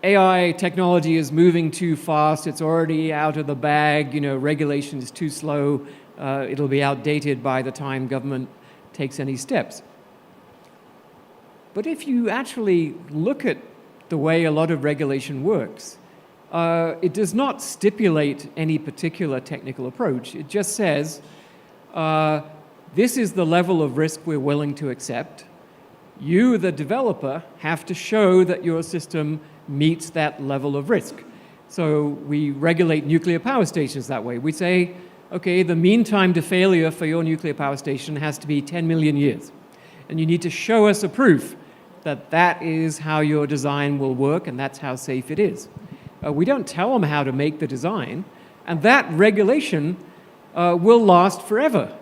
AI technology is moving too fast, it's already out of the bag, regulation is too slow, it'll be outdated by the time government takes any steps. But if you actually look at the way a lot of regulation works, it does not stipulate any particular technical approach. It just says, this is the level of risk we're willing to accept. You, the developer, have to show that your system meets that level of risk. So we regulate nuclear power stations that way. We say, okay, the mean time to failure for your nuclear power station has to be 10 million years. And you need to show us a proof that that is how your design will work and that's how safe it is. We don't tell them how to make the design, and that regulation will last forever.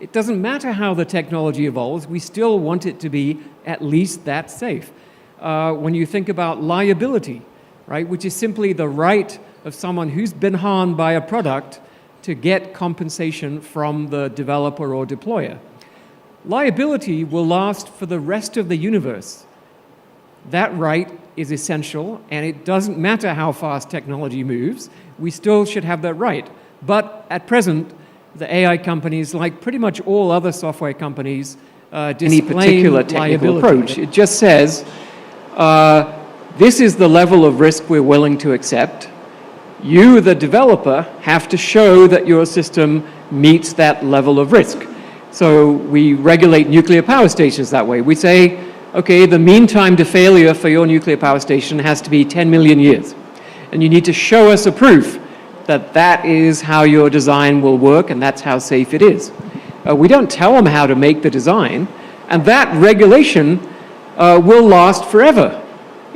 It doesn't matter how the technology evolves, we still want it to be at least that safe. When you think about liability, right, which is simply the right of someone who's been harmed by a product to get compensation from the developer or deployer. Liability will last for the rest of the universe. That right is essential, and it doesn't matter how fast technology moves, we still should have that right. But at present, the AI companies, like pretty much all other software companies, disclaim any particular technical approach. It just says, this is the level of risk we're willing to accept. You, the developer, have to show that your system meets that level of risk. So we regulate nuclear power stations that way. We say, okay, the mean time to failure for your nuclear power station has to be 10 million years. And you need to show us a proof that that is how your design will work and that's how safe it is. We don't tell them how to make the design, and that regulation will last forever.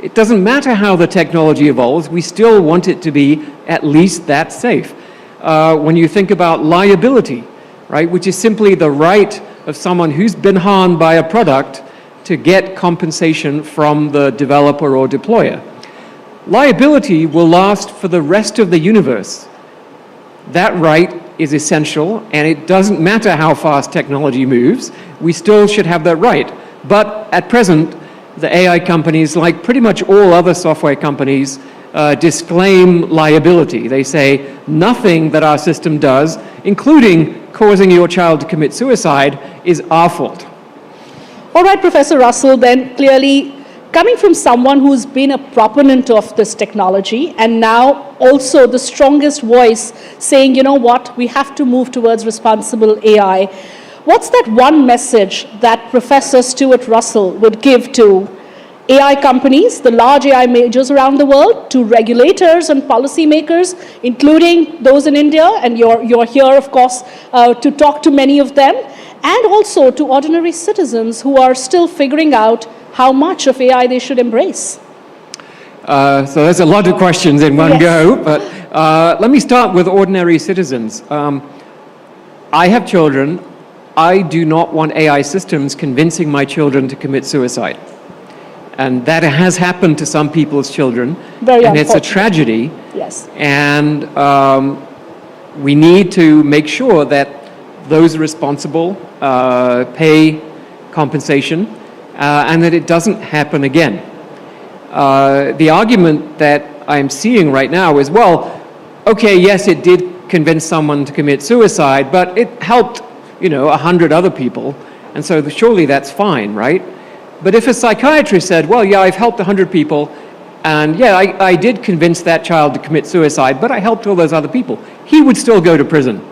It doesn't matter how the technology evolves, we still want it to be at least that safe. When you think about liability, right, which is simply the right of someone who's been harmed by a product to get compensation from the developer or deployer. Liability will last for the rest of the universe. That right is essential, and it doesn't matter how fast technology moves, we still should have that right. But at present, the AI companies, like pretty much all other software companies, disclaim liability. They say nothing that our system does, including causing your child to commit suicide, is our fault. All right, Professor Russell, then clearly coming from someone who's been a proponent of this technology and now also the strongest voice saying, you know what, we have to move towards responsible AI. What's that one message that Professor Stuart Russell would give to AI companies, the large AI majors around the world, to regulators and policymakers, including those in India, and you're here, of course, to talk to many of them, and also to ordinary citizens who are still figuring out how much of AI they should embrace? So there's a lot of questions in one go, but let me start with ordinary citizens. I have children. I do not want AI systems convincing my children to commit suicide. And that has happened to some people's children. Very and it's a tragedy. Yes. And we need to make sure that those responsible pay compensation and that it doesn't happen again. The argument that I'm seeing right now is, well, okay, yes, it did convince someone to commit suicide, but it helped 100 other people, and so surely that's fine, right? But if a psychiatrist said, well, yeah, I've helped 100 people, and yeah, I did convince that child to commit suicide, but I helped all those other people, he would still go to prison.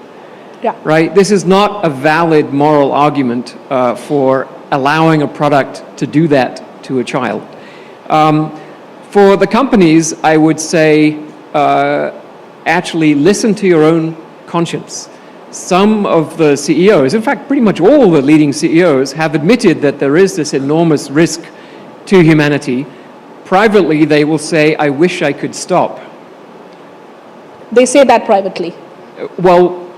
Yeah. Right? This is not a valid moral argument for allowing a product to do that to a child. For the companies, I would say, actually listen to your own conscience. Some of the CEOs, in fact, pretty much all the leading CEOs, have admitted that there is this enormous risk to humanity. Privately, they will say, I wish I could stop. They say that privately. Well,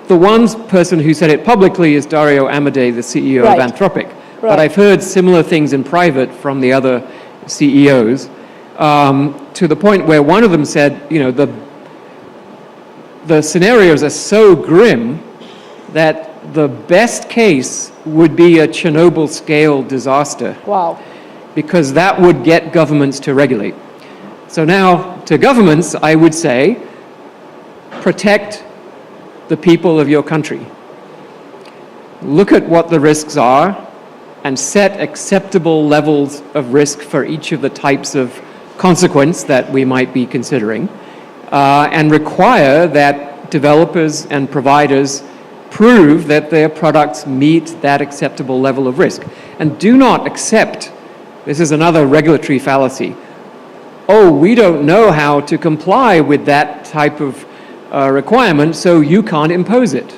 the one person who said it publicly is Dario Amodei, the CEO of Anthropic. Right. But I've heard similar things in private from the other CEOs, to the point where one of them said, the scenarios are so grim that the best case would be a Chernobyl-scale disaster. Wow. Because that would get governments to regulate. So now, to governments, I would say, protect the people of your country. Look at what the risks are and set acceptable levels of risk for each of the types of consequence that we might be considering, and require that developers and providers prove that their products meet that acceptable level of risk. And do not accept, this is another regulatory fallacy, oh, we don't know how to comply with that type of requirement, so you can't impose it.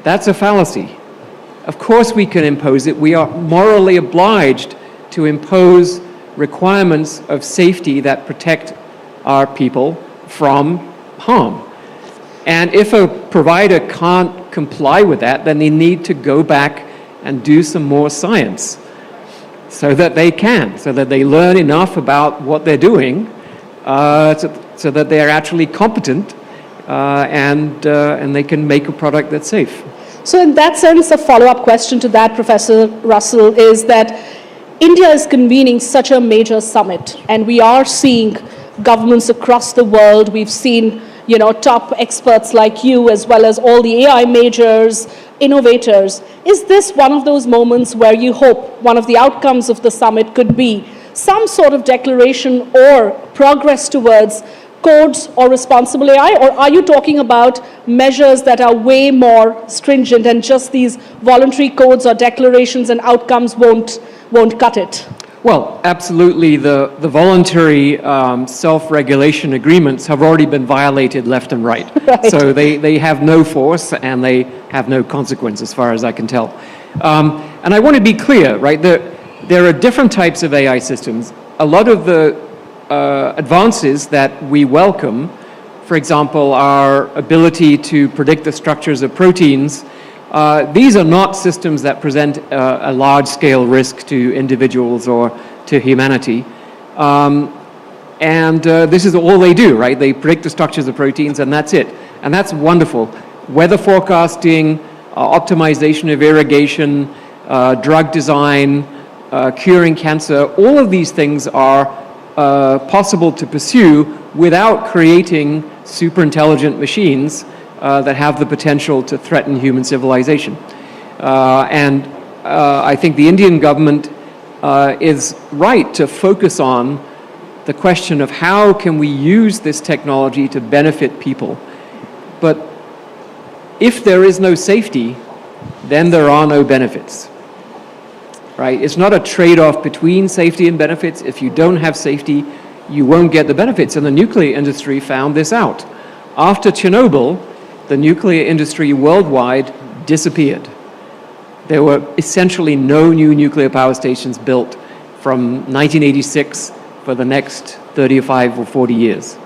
That's a fallacy. Of course we can impose it. We are morally obliged to impose requirements of safety that protect our people from harm. And if a provider can't comply with that, then they need to go back and do some more science so that they can, so that they learn enough about what they're doing so that they're actually competent and they can make a product that's safe. So in that sense, a follow-up question to that, Professor Russell, is that India is convening such a major summit, and we are seeing governments across the world. We've seen, top experts like you, as well as all the AI majors, innovators. Is this one of those moments where you hope one of the outcomes of the summit could be some sort of declaration or progress towards codes or responsible AI, or are you talking about measures that are way more stringent and just these voluntary codes or declarations and outcomes won't cut it? Well, absolutely. The voluntary self-regulation agreements have already been violated left and right. So they have no force and they have no consequence as far as I can tell. And I want to be clear, right? There are different types of AI systems. A lot of the advances that we welcome, for example, our ability to predict the structures of proteins, these are not systems that present a large-scale risk to individuals or to humanity. This is all they do, right? They predict the structures of proteins and that's it. And that's wonderful. Weather forecasting, optimization of irrigation, drug design, curing cancer, all of these things are possible to pursue without creating super intelligent machines that have the potential to threaten human civilization. I think the Indian government is right to focus on the question of how can we use this technology to benefit people. But if there is no safety, then there are no benefits. Right? It's not a trade-off between safety and benefits. If you don't have safety, you won't get the benefits. And the nuclear industry found this out. After Chernobyl, the nuclear industry worldwide disappeared. There were essentially no new nuclear power stations built from 1986 for the next 35 or 40 years.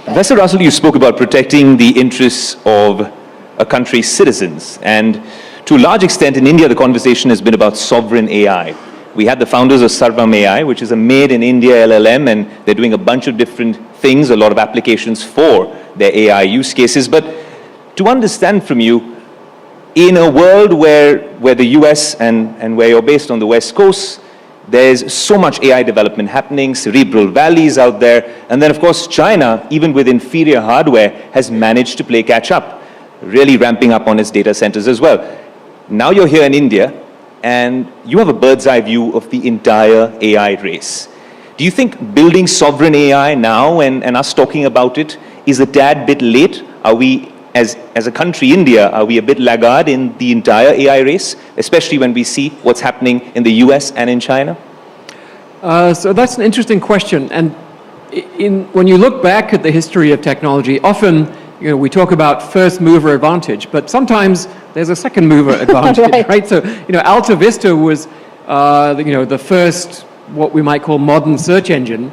Professor Russell, you spoke about protecting the interests of a country's citizens. And to a large extent in India, the conversation has been about sovereign AI. We had the founders of Sarbam AI, which is a made-in-India LLM, and they're doing a bunch of different things, a lot of applications for their AI use cases. But to understand from you, in a world where the US and where you're based on the West Coast, there's so much AI development happening, cerebral valleys out there, and then of course China, even with inferior hardware, has managed to play catch up, really ramping up on its data centers as well. Now you're here in India, and you have a bird's eye view of the entire AI race. Do you think building sovereign AI now and us talking about it is a tad bit late? Are we, as a country, India, are we a bit laggard in the entire AI race, especially when we see what's happening in the US and in China? So that's an interesting question. And when you look back at the history of technology, often we talk about first mover advantage, but sometimes there's a second mover advantage, right? So, Alta Vista was, the first, what we might call modern search engine.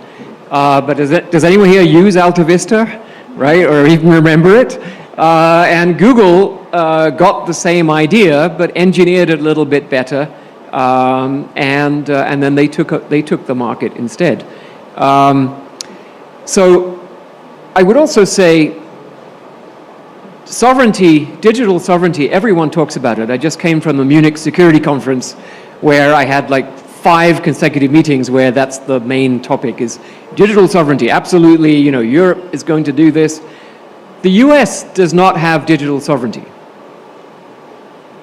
But does anyone here use Alta Vista, right? Or even remember it? And Google got the same idea, but engineered it a little bit better. And then they took the market instead. So I would also say, sovereignty, digital sovereignty, everyone talks about it. I just came from the Munich Security Conference where I had like 5 consecutive meetings where that's the main topic is digital sovereignty. Absolutely, you know, Europe is going to do this. The US does not have digital sovereignty.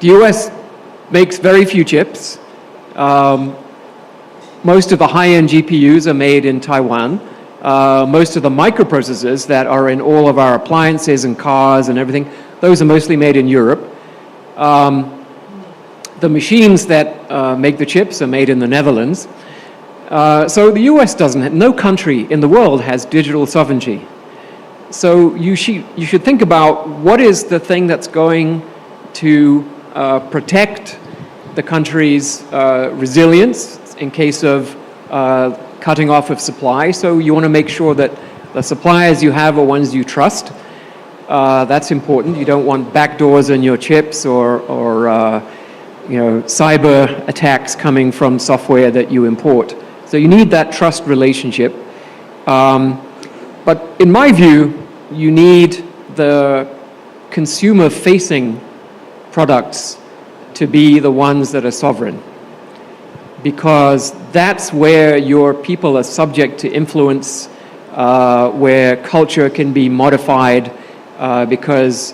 The US makes very few chips. Most of the high-end GPUs are made in Taiwan. Most of the microprocessors that are in all of our appliances and cars and everything, those are mostly made in Europe. The machines that make the chips are made in the Netherlands. So the US doesn't have, no country in the world has digital sovereignty. So you should think about what is the thing that's going to protect the country's resilience in case of cutting off of supply. So you want to make sure that the suppliers you have are ones you trust. That's important. You don't want backdoors in your chips or you know, cyber attacks coming from software that you import. So you need that trust relationship. But in my view, you need the consumer-facing products to be the ones that are sovereign, because that's where your people are subject to influence, where culture can be modified, because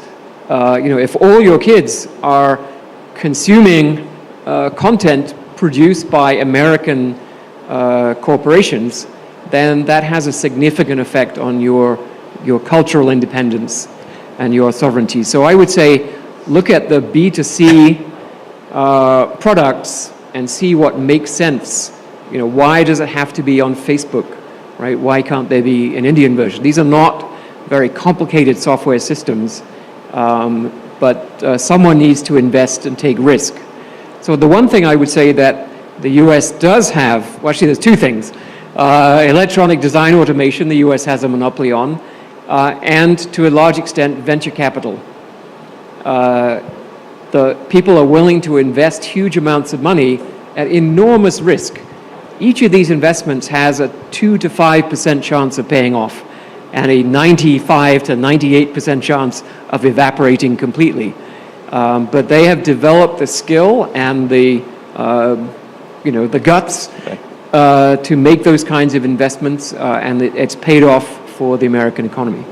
you know, if all your kids are consuming content produced by American corporations, then that has a significant effect on your cultural independence and your sovereignty. So I would say look at the B2C products and see what makes sense. You know, why does it have to be on Facebook, right? Why can't there be an Indian version? These are not very complicated software systems, but someone needs to invest and take risk. So the one thing I would say that the US does have, well, actually there's 2 things. Electronic design automation, the US has a monopoly on, and to a large extent, venture capital. The people are willing to invest huge amounts of money at enormous risk. Each of these investments has a 2 to 5% chance of paying off and a 95 to 98% chance of evaporating completely. But they have developed the skill and the, you know, the guts to make those kinds of investments, and it's paid off for the American economy.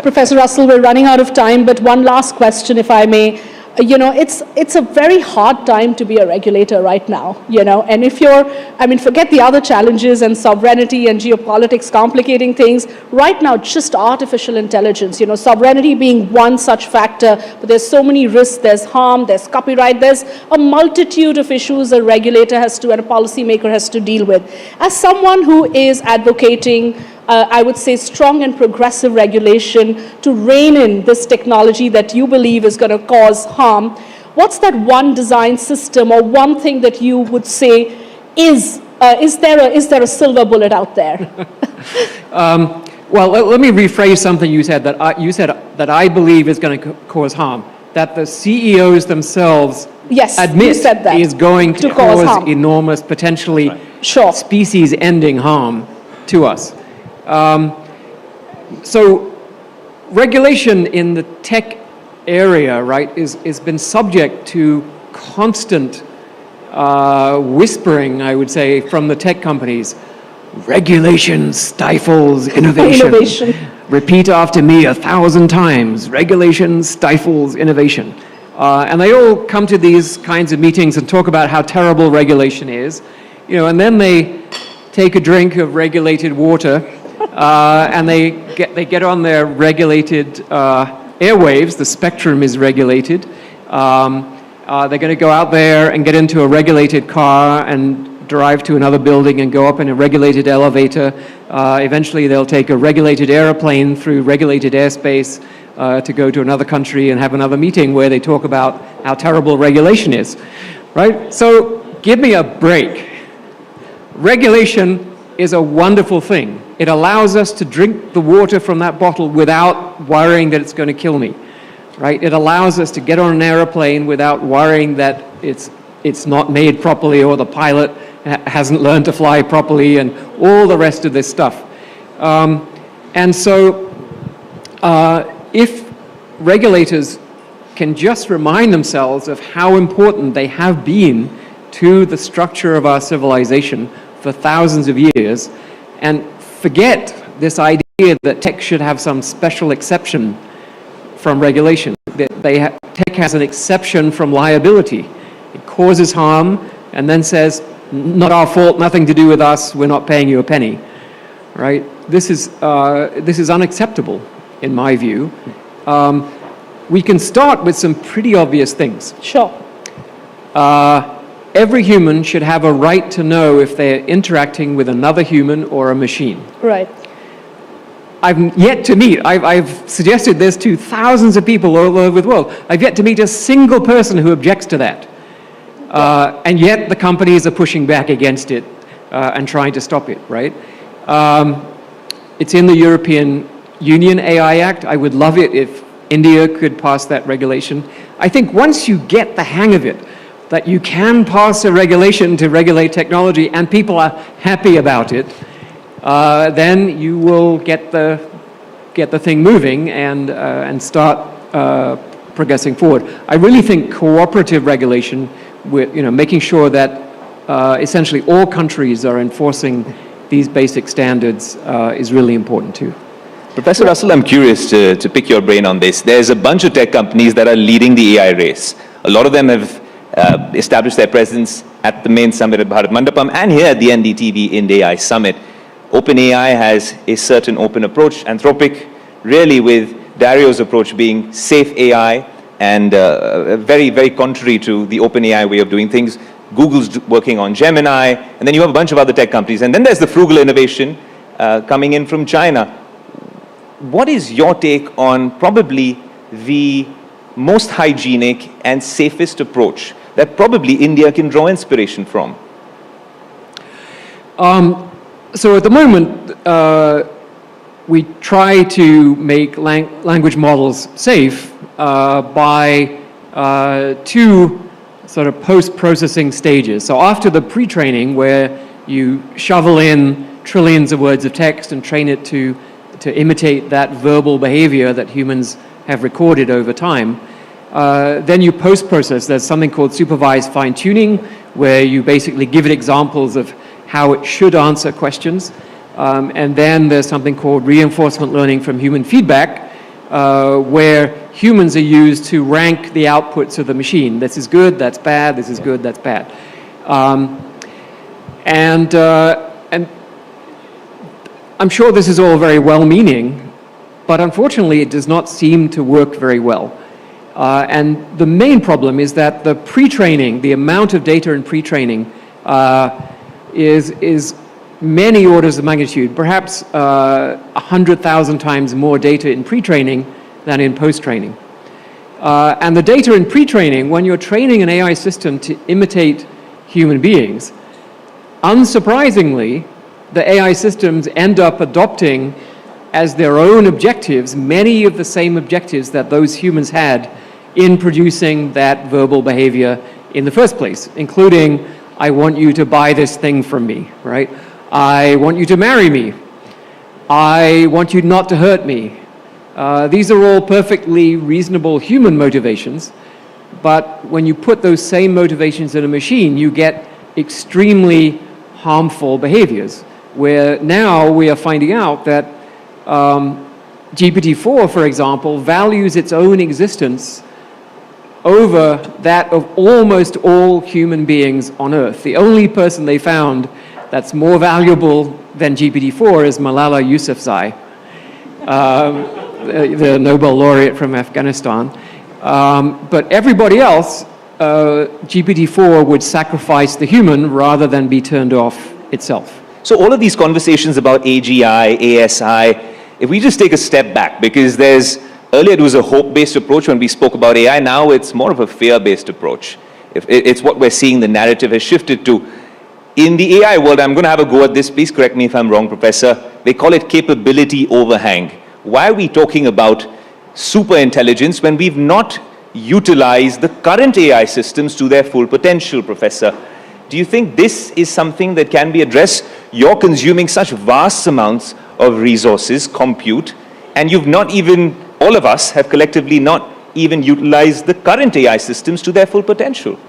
Professor Russell, we're running out of time, but one last question, if I may. You know, it's a very hard time to be a regulator right now, you know, and if you're, I mean, forget the other challenges and sovereignty and geopolitics complicating things, right now, just artificial intelligence, you know, sovereignty being one such factor, but there's so many risks, there's harm, there's copyright, there's a multitude of issues a regulator has to and a policymaker has to deal with. As someone who is advocating I would say, strong and progressive regulation to rein in this technology that you believe is going to cause harm. What's that one design system or one thing that you would say is there a silver bullet out there? Well, let me rephrase something you said that I believe is going to cause harm. That the CEOs themselves admit is going to cause enormous, potentially species-ending harm to us. So regulation in the tech area, right, is been subject to constant whispering, I would say, from the tech companies. Regulation stifles innovation. Repeat after me 1,000 times. Regulation stifles innovation. And they all come to these kinds of meetings and talk about how terrible regulation is, you know, and then they take a drink of regulated water. And they get on their regulated airwaves. The spectrum is regulated. They're going to go out there and get into a regulated car and drive to another building and go up in a regulated elevator. Eventually, they'll take a regulated airplane through regulated airspace to go to another country and have another meeting where they talk about how terrible regulation is, right? So give me a break. Regulation is a wonderful thing. It allows us to drink the water from that bottle without worrying that it's going to kill me, right? It allows us to get on an airplane without worrying that it's not made properly or the pilot hasn't learned to fly properly and all the rest of this stuff. And so if regulators can just remind themselves of how important they have been to the structure of our civilization for thousands of years and forget this idea that tech should have some special exception from regulation. Tech has an exception from liability. It causes harm and then says, not our fault, nothing to do with us, we're not paying you a penny, right? This is unacceptable, in my view. We can start with some pretty obvious things. Sure. Every human should have a right to know if they're interacting with another human or a machine. Right. I've yet to meet, I've suggested this to thousands of people all over the world. I've yet to meet a single person who objects to that. And yet the companies are pushing back against it and trying to stop it, right? It's in the European Union AI Act. I would love it if India could pass that regulation. I think once you get the hang of it, that you can pass a regulation to regulate technology and people are happy about it, then you will get the thing moving and start progressing forward. I really think cooperative regulation, with making sure that essentially all countries are enforcing these basic standards is really important too. Professor Russell, I'm curious to pick your brain on this. There's a bunch of tech companies that are leading the AI race. A lot of them have established their presence at the main summit at Bharat Mandapam and here at the NDTV Ind.AI Summit. OpenAI has a certain open approach. Anthropic, really with Dario's approach being safe AI and very, very contrary to the OpenAI way of doing things. Google's working on Gemini, and then you have a bunch of other tech companies. And then there's the frugal innovation coming in from China. What is your take on probably the most hygienic and safest approach that probably India can draw inspiration from? So at the moment, we try to make language models safe by two sort of post-processing stages. So after the pre-training, where you shovel in trillions of words of text and train it to imitate that verbal behavior that humans have recorded over time, then you post-process. There's something called supervised fine-tuning, where you basically give it examples of how it should answer questions. And then there's something called reinforcement learning from human feedback, where humans are used to rank the outputs of the machine. This is good, that's bad, this is good, that's bad. And I'm sure this is all very well-meaning, but unfortunately it does not seem to work very well. And the main problem is that the pre-training, the amount of data in pre-training is many orders of magnitude, perhaps 100,000 times more data in pre-training than in post-training. And the data in pre-training, when you're training an AI system to imitate human beings, unsurprisingly, the AI systems end up adopting as their own objectives many of the same objectives that those humans had in producing that verbal behavior in the first place, including, I want you to buy this thing from me, right? I want you to marry me. I want you not to hurt me. These are all perfectly reasonable human motivations, but when you put those same motivations in a machine, you get extremely harmful behaviors, where now we are finding out that GPT-4, for example, values its own existence over that of almost all human beings on Earth. The only person they found that's more valuable than GPT-4 is Malala Yousafzai, the Nobel laureate from Afghanistan. But everybody else, GPT-4 would sacrifice the human rather than be turned off itself. So all of these conversations about AGI, ASI, if we just take a step back, because earlier it was a hope-based approach when we spoke about AI, now it's more of a fear-based approach. It's what we're seeing, the narrative has shifted to. In the AI world, I'm going to have a go at this, please correct me if I'm wrong, Professor, they call it capability overhang. Why are we talking about super intelligence when we've not utilized the current AI systems to their full potential, Professor? Do you think this is something that can be addressed? You're consuming such vast amounts of resources, compute, and you've not even, all of us have collectively not even utilized the current AI systems to their full potential.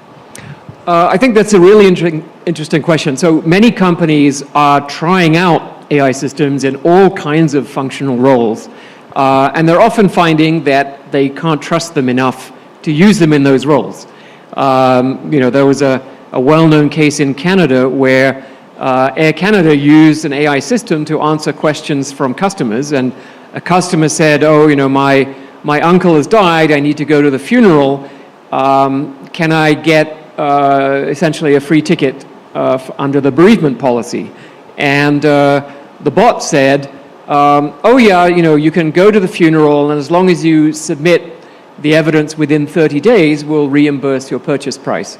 I think that's a really interesting question. So many companies are trying out AI systems in all kinds of functional roles, and they're often finding that they can't trust them enough to use them in those roles. There was a well-known case in Canada where Air Canada used an AI system to answer questions from customers, and a customer said, my uncle has died, I need to go to the funeral, can I get essentially a free ticket under the bereavement policy? And the bot said, you can go to the funeral, and as long as you submit the evidence within 30 days, we'll reimburse your purchase price.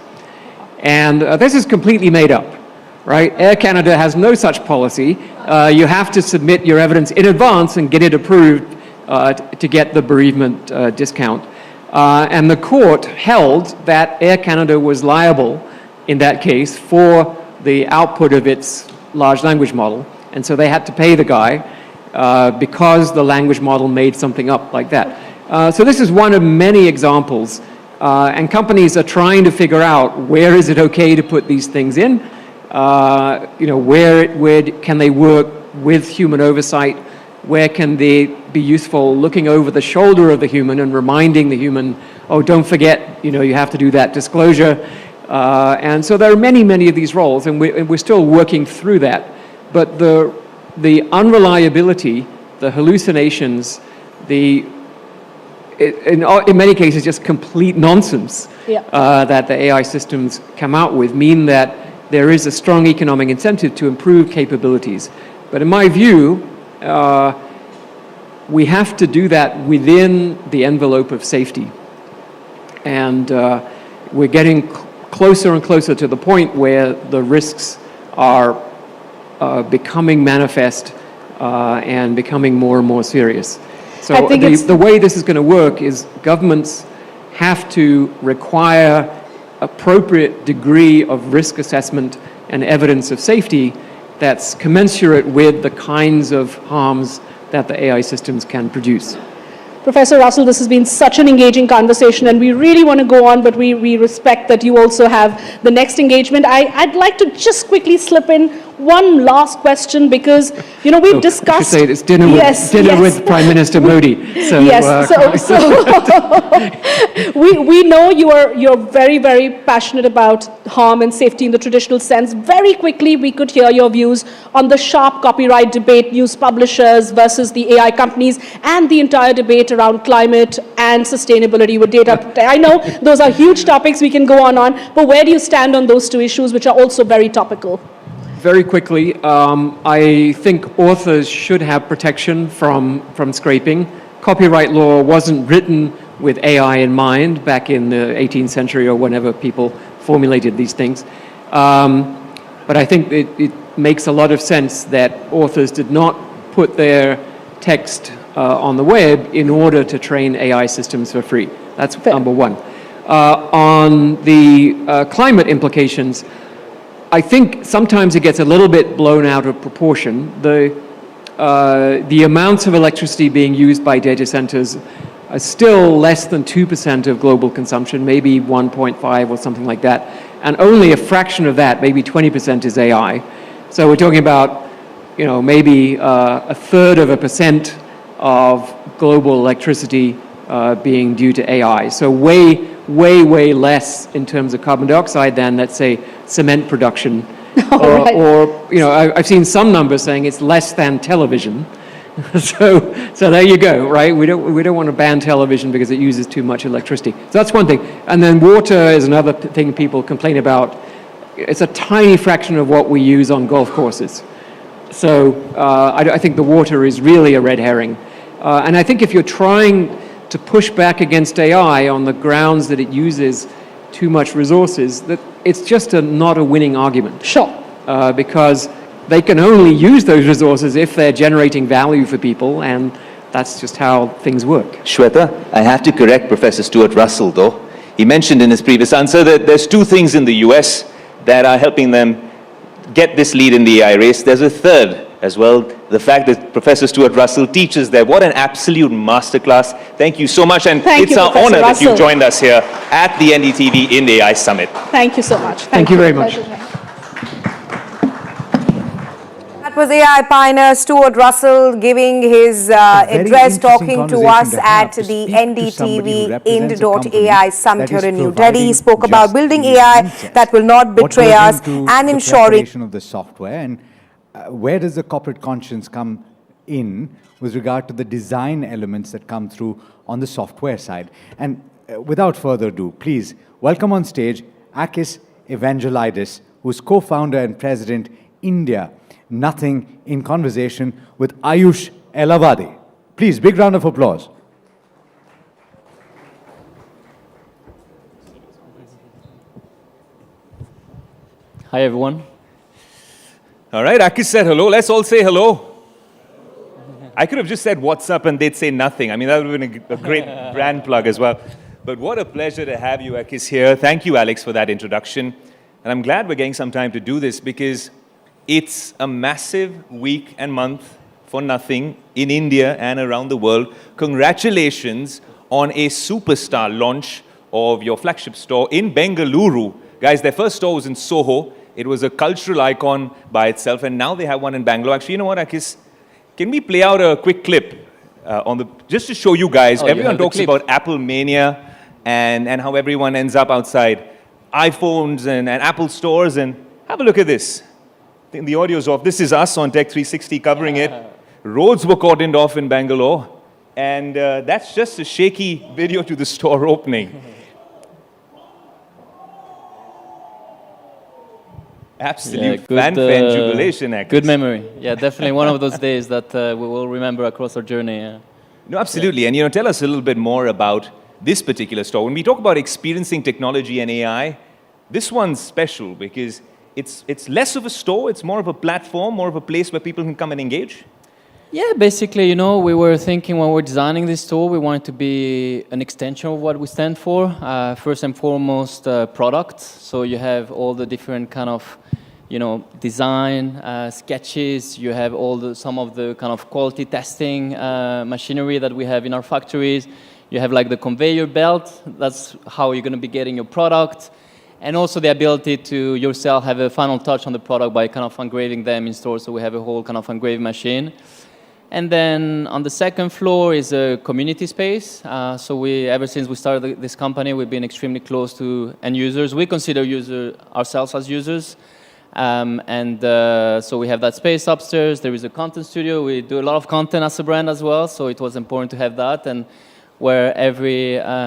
And this is completely made up, right? Air Canada has no such policy. You have to submit your evidence in advance and get it approved to get the bereavement discount. And the court held that Air Canada was liable in that case for the output of its large language model. And so they had to pay the guy because the language model made something up like that. So this is one of many examples. And companies are trying to figure out where is it okay to put these things in, where can they work with human oversight, where can they be useful looking over the shoulder of the human and reminding the human, oh, don't forget, you have to do that disclosure. And so there are many, many of these roles, and we're still working through that. But the unreliability, the hallucinations, in many cases just complete nonsense that the AI systems come out with mean that there is a strong economic incentive to improve capabilities. But in my view, we have to do that within the envelope of safety. And we're getting closer and closer to the point where the risks are becoming manifest and becoming more and more serious. So the way this is going to work is governments have to require appropriate degree of risk assessment and evidence of safety that's commensurate with the kinds of harms that the AI systems can produce. Professor Russell, this has been such an engaging conversation, and we really want to go on, but we respect that you also have the next engagement. I'd like to just quickly slip in one last question, because we've discussed. I should say it's dinner with Prime Minister Modi. So, we know you're very, very passionate about harm and safety in the traditional sense. Very quickly, we could hear your views on the sharp copyright debate, news publishers versus the AI companies, and the entire debate around climate and sustainability with data. I know those are huge topics we can go on, but where do you stand on those two issues, which are also very topical? Very quickly, I think authors should have protection from scraping. Copyright law wasn't written with AI in mind back in the 18th century or whenever people formulated these things. But I think it makes a lot of sense that authors did not put their text on the web in order to train AI systems for free. That's number one. On the climate implications, I think sometimes it gets a little bit blown out of proportion. The amounts of electricity being used by data centers are still less than 2% of global consumption, maybe 1.5 or something like that. And only a fraction of that, maybe 20%, is AI. So we're talking about, maybe 1/3% of global electricity being due to AI. So way less in terms of carbon dioxide than, let's say, cement production. I've seen some numbers saying it's less than television. so there you go, right? We don't want to ban television because it uses too much electricity. So that's one thing. And then water is another thing people complain about. It's a tiny fraction of what we use on golf courses. So I think the water is really a red herring. And I think if you're trying to push back against AI on the grounds that it uses too much resources, that it's just not a winning argument. Sure. Because they can only use those resources if they're generating value for people, and that's just how things work. Shweta, I have to correct Professor Stuart Russell, though. He mentioned in his previous answer that there's two things in the US that are helping them get this lead in the AI race. There's a third as well. The fact that Professor Stuart Russell teaches there, what an absolute masterclass. Thank you so much, and Thank it's you, our Professor honor that Russell. you've joined us here at the NDTV Ind.AI Summit. Thank you so much. Thank you very much. That was AI pioneer Stuart Russell giving his address, talking to us at the NDTV Ind.AI Summit here in New Delhi. He spoke about building AI that will not betray us and ensuring of the software, and where does the corporate conscience come in with regard to the design elements that come through on the software side. And without further ado, please welcome on stage Akis Evangelidis, who's co-founder and president, India Nothing, in conversation with Ayush Elavadi. Please, big round of applause. Hi, everyone. All right, Akis said hello. Let's all say hello. I could have just said what's up and they'd say nothing. I mean, that would have been a great brand plug as well. But what a pleasure to have you, Akis, here. Thank you, Alex, for that introduction. And I'm glad we're getting some time to do this because it's a massive week and month for Nothing in India and around the world. Congratulations on a superstar launch of your flagship store in Bengaluru. Guys, their first store was in Soho. It was a cultural icon by itself, and now they have one in Bangalore. Actually, you know what, Akis? Can we play out a quick clip just to show you guys? Everyone talks about Apple mania and how everyone ends up outside iPhones and Apple stores, and have a look at this. I think the audio's off. This is us on Tech 360 covering it. Roads were cordoned off in Bangalore, and that's just a shaky video to the store opening. Absolute fanfare and jubilation, Akis. Good memory. Yeah, definitely one of those days that we will remember across our journey. No, absolutely. And tell us a little bit more about this particular store. When we talk about experiencing technology and AI, this one's special because it's less of a store, it's more of a platform, more of a place where people can come and engage. Yeah, basically, we were thinking when we were designing this store, we wanted to be an extension of what we stand for. First and foremost, products. So you have all the different kind of, design sketches. You have some of the kind of quality testing machinery that we have in our factories. You have like the conveyor belt. That's how you're going to be getting your product. And also the ability to yourself have a final touch on the product by kind of engraving them in store. So we have a whole kind of engraving machine. And then on the second floor is a community space. So ever since we started this company, we've been extremely close to end users. We consider ourselves as users. So we have that space upstairs. There is a content studio. We do a lot of content as a brand as well. So it was important to have that, and where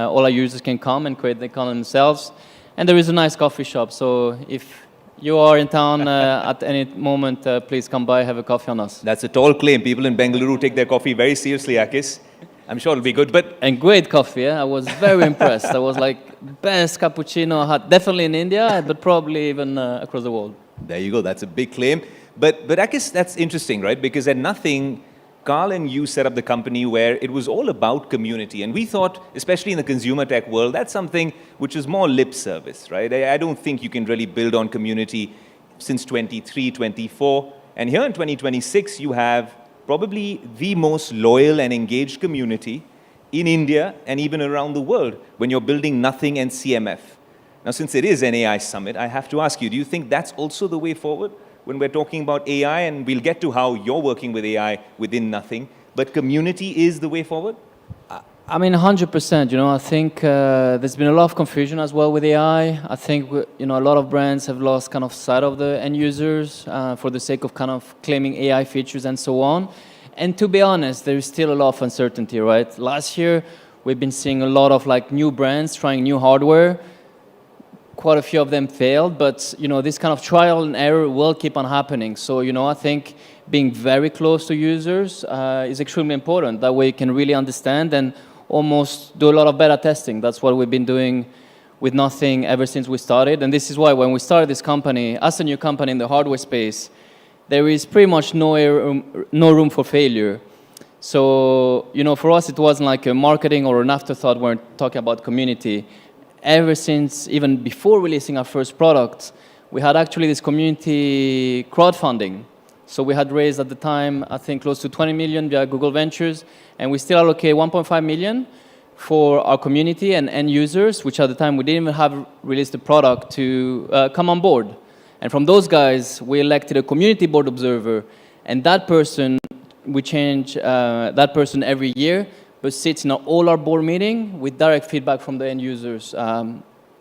all our users can come and create the content themselves. And there is a nice coffee shop. So if you are in town at any moment, please come by, have a coffee on us. That's a tall claim. People in Bengaluru take their coffee very seriously, Akis. I'm sure it'll be good, And great coffee, yeah? I was very impressed. I was like, best cappuccino I had, definitely in India, but probably even across the world. There you go. That's a big claim. But Akis, that's interesting, right? Because at Nothing, Carl and you set up the company where it was all about community. And we thought, especially in the consumer tech world, that's something which is more lip service, right? I don't think you can really build on community since 23, 24. And here in 2026, you have probably the most loyal and engaged community in India and even around the world when you're building Nothing and CMF. Now, since it is an AI summit, I have to ask you, do you think that's also the way forward? When we're talking about AI, and we'll get to how you're working with AI within Nothing, but community is the way forward? I mean, 100%. I think there's been a lot of confusion as well with AI. I think, a lot of brands have lost kind of sight of the end users for the sake of kind of claiming AI features and so on. And to be honest, there is still a lot of uncertainty, right? Last year, we've been seeing a lot of new brands trying new hardware. Quite a few of them failed, but this kind of trial and error will keep on happening. So I think being very close to users is extremely important. That way you can really understand and almost do a lot of beta testing. That's what we've been doing with Nothing ever since we started. And this is why when we started this company, as a new company in the hardware space, there is pretty much no room for failure. So for us, it wasn't like a marketing or an afterthought when we're talking about community. Ever since, even before releasing our first product, we had actually this community crowdfunding So we had raised at the time, I think, close to 20 million via Google Ventures, and we still allocate 1.5 million for our community and end users, which at the time we didn't even have released the product to come on board. And from those guys, we elected a community board observer, and that person, we change that person every year, but sits in all our board meeting with direct feedback from the end users,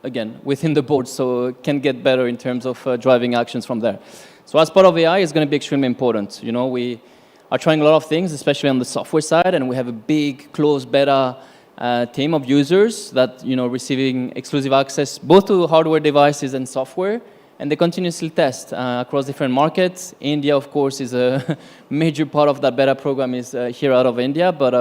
again, within the board, so it can get better in terms of driving actions from there. So as part of AI, it's going to be extremely important. You know, we are trying a lot of things, especially on the software side, and we have a big, closed beta team of users that, you know, receiving exclusive access both to hardware devices and software, and they continuously test across different markets. India, of course, is a major part of that beta program is here out of India, but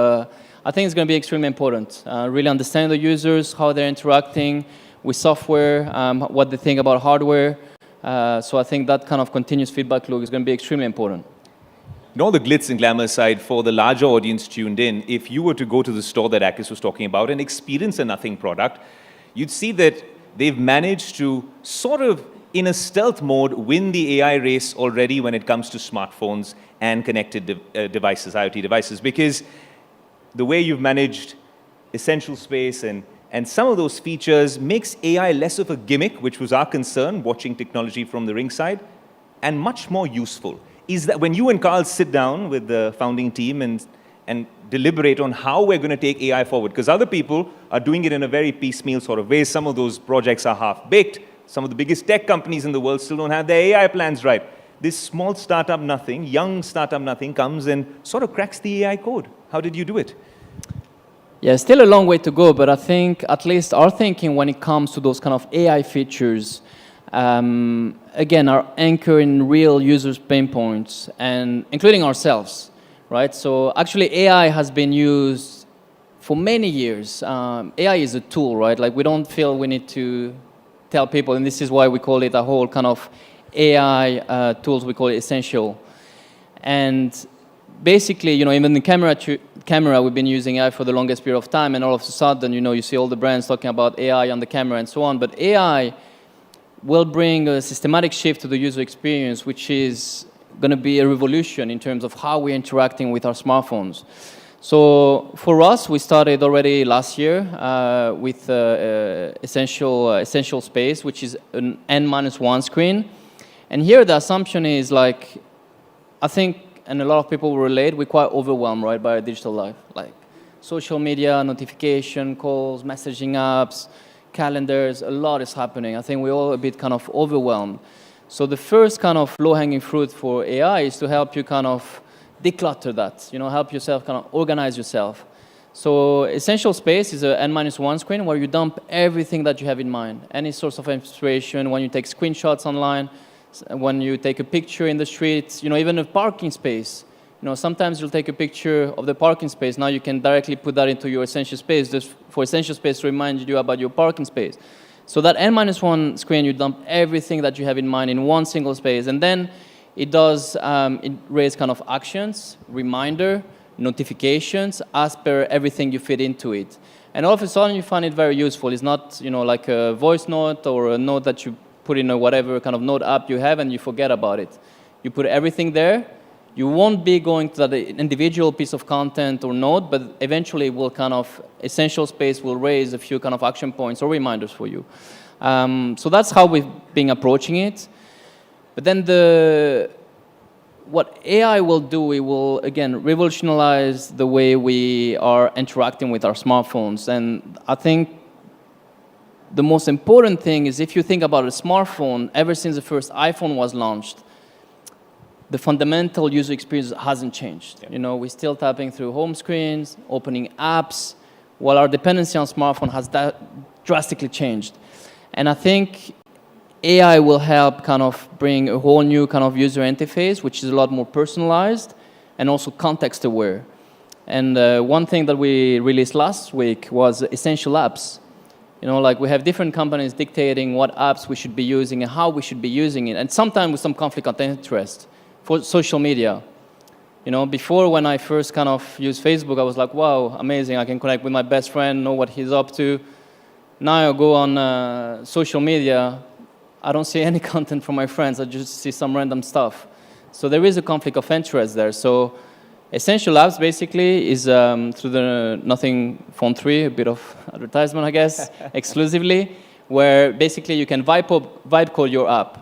I think it's going to be extremely important. Really understand the users, how they're interacting with software, what they think about hardware. So I think that kind of continuous feedback loop is going to be extremely important. And all the glitz and glamour aside, for the larger audience tuned in, if you were to go to the store that Akis was talking about and experience a nothing product, you'd see that they've managed to sort of, in a stealth mode, win the AI race already when it comes to smartphones and connected devices, IoT devices, because the way you've managed essential space and some of those features makes AI less of a gimmick, which was our concern, watching technology from the ringside, and much more useful. Is that when you and Carl sit down with the founding team and deliberate on how we're going to take AI forward, because other people are doing it in a very piecemeal sort of way. Some of those projects are half-baked. Some of the biggest tech companies in the world still don't have their AI plans right. This small startup nothing, young startup nothing comes and sort of cracks the AI code. How did you do it? Yeah, still a long way to go, but I think at least our thinking when it comes to those kind of AI features, again, are anchored in real users' pain points, and including ourselves, right? So actually AI has been used for many years. AI is a tool, right? Like we don't feel we need to tell people, and this is why we call it a whole kind of AI tools, we call it essential. And basically, you know, even the camera, we've been using AI for the longest period of time, and all of a sudden, you know, you see all the brands talking about AI on the camera and so on, but AI will bring a systematic shift to the user experience, which is going to be a revolution in terms of how we're interacting with our smartphones. So for us, we started already last year with Essential Space, which is an N-1 screen. And here the assumption is like, I think, and a lot of people will relate, we're quite overwhelmed, right, by our digital life. Like social media, notification, calls, messaging apps, calendars, a lot is happening. I think we're all a bit kind of overwhelmed. So the first kind of low-hanging fruit for AI is to help you kind of declutter that, you know, help yourself kind of organize yourself. So Essential Space is an N-1 screen where you dump everything that you have in mind, any source of inspiration, when you take screenshots online, when you take a picture in the streets, you know, even a parking space. You know, sometimes you'll take a picture of the parking space. Now you can directly put that into your Essential Space, just for Essential Space to remind you about your parking space. So that N-1 screen, you dump everything that you have in mind in one single space. And then it does it raise kind of actions, reminder, notifications, as per everything you fit into it. And all of a sudden, you find it very useful. It's not, you know, like a voice note or a note that you put in a whatever kind of note app you have and you forget about it. You put everything there. You won't be going to that individual piece of content or note, but eventually will kind of, Essential Space will raise a few kind of action points or reminders for you. So that's how we've been approaching it. But then what AI will do, it will, again, revolutionize the way we are interacting with our smartphones. And I think the most important thing is if you think about a smartphone, ever since the first iPhone was launched, the fundamental user experience hasn't changed. Yeah. You know, we're still tapping through home screens, opening apps, while our dependency on smartphone has drastically changed. And I think AI will help kind of bring a whole new kind of user interface, which is a lot more personalized and also context aware. And one thing that we released last week was essential apps. You know, like we have different companies dictating what apps we should be using and how we should be using it, and sometimes with some conflict of interest. For social media, you know, before when I first kind of used Facebook, I was like, wow, amazing, I can connect with my best friend, know what he's up to. Now I go on social media, I don't see any content from my friends, I just see some random stuff. So there is a conflict of interest there. So Essential Labs basically is through the Nothing Phone 3, a bit of advertisement, I guess, exclusively, where basically you can vibe code your app.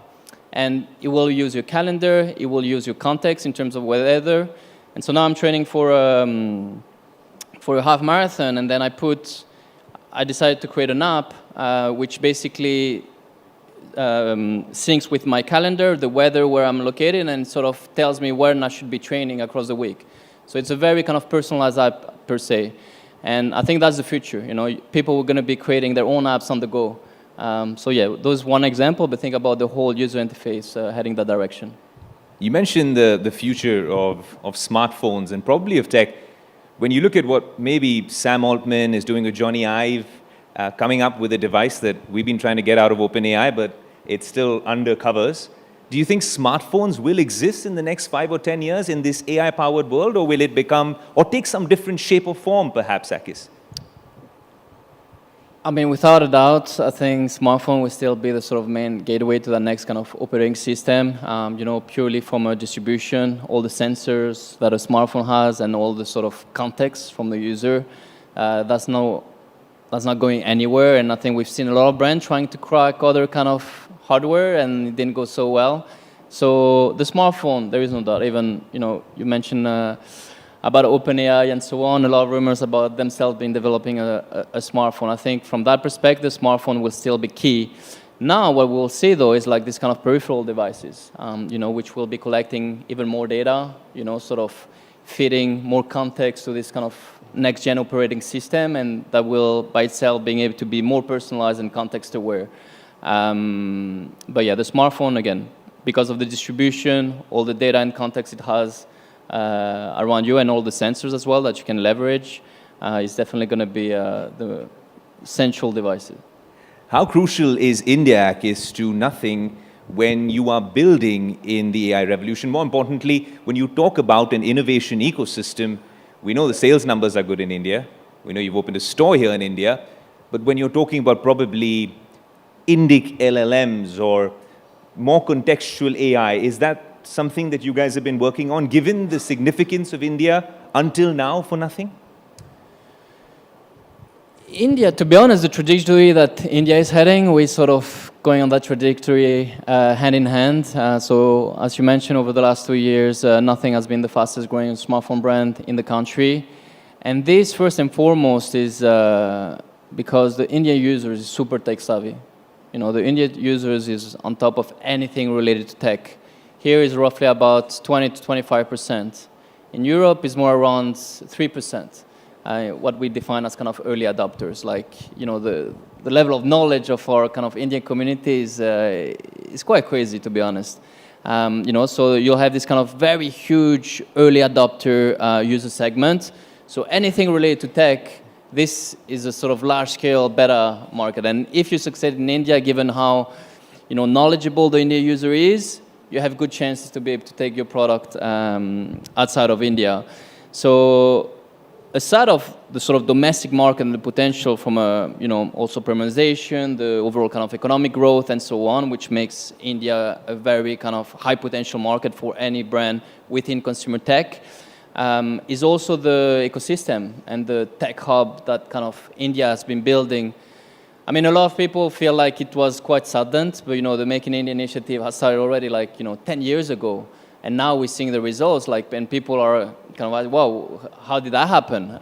And it will use your calendar, it will use your context in terms of weather. And so now I'm training for a half marathon, and then I decided to create an app which basically syncs with my calendar, the weather where I'm located, and sort of tells me when I should be training across the week. So it's a very kind of personalized app per se. And I think that's the future. You know, people are going to be creating their own apps on the go. So yeah, those one example, but think about the whole user interface heading that direction. You mentioned the future of smartphones and probably of tech. When you look at what maybe Sam Altman is doing with Johnny Ive, coming up with a device that we've been trying to get out of OpenAI, but it's still under covers. Do you think smartphones will exist in the next 5 or 10 years in this AI-powered world, or will it become, or take some different shape or form, perhaps, Akis? I mean, without a doubt, I think smartphone will still be the sort of main gateway to the next kind of operating system. You know, purely from a distribution, all the sensors that a smartphone has, and all the sort of context from the user, that's not going anywhere. And I think we've seen a lot of brands trying to crack other kind of hardware, and it didn't go so well. So the smartphone, there is no doubt. Even, you know, you mentioned about OpenAI and so on, a lot of rumors about themselves developing a smartphone. I think from that perspective, smartphone will still be key. Now, what we'll see, though, is like this kind of peripheral devices, you know, which will be collecting even more data, you know, sort of feeding more context to this kind of next-gen operating system, and that will, by itself, being able to be more personalized and context-aware. But yeah, the smartphone, again, because of the distribution, all the data and context it has around you, and all the sensors as well that you can leverage, is definitely going to be the central device. How crucial is India, Akis, to Nothing when you are building in the AI revolution? More importantly, when you talk about an innovation ecosystem, we know the sales numbers are good in India. We know you've opened a store here in India. But when you're talking about probably Indic LLMs or more contextual AI, is that something that you guys have been working on, given the significance of India until now for Nothing? India, to be honest, the trajectory that India is heading, we're sort of going on that trajectory hand in hand. So as you mentioned, over the last 2 years, Nothing has been the fastest growing smartphone brand in the country. And this, first and foremost, is because the Indian user is super tech savvy. You know, the Indian users is on top of anything related to tech. Here is roughly about 20 to 25%. In Europe, it's more around 3%. What we define as kind of early adopters, like, you know, the level of knowledge of our kind of Indian community is quite crazy, to be honest. You know, so you'll have this kind of very huge early adopter user segment. So anything related to tech, this is a sort of large-scale beta market. And if you succeed in India, given how, you know, knowledgeable the Indian user is, you have good chances to be able to take your product outside of India. So aside of the sort of domestic market and the potential from a, you know, also premiumization, the overall kind of economic growth and so on, which makes India a very kind of high potential market for any brand within consumer tech, is also the ecosystem and the tech hub that kind of India has been building. I mean, a lot of people feel like it was quite sudden, but, you know, the Make in India initiative has started already, like, you know, 10 years ago. And now we're seeing the results, like, and people are kind of like, wow, how did that happen?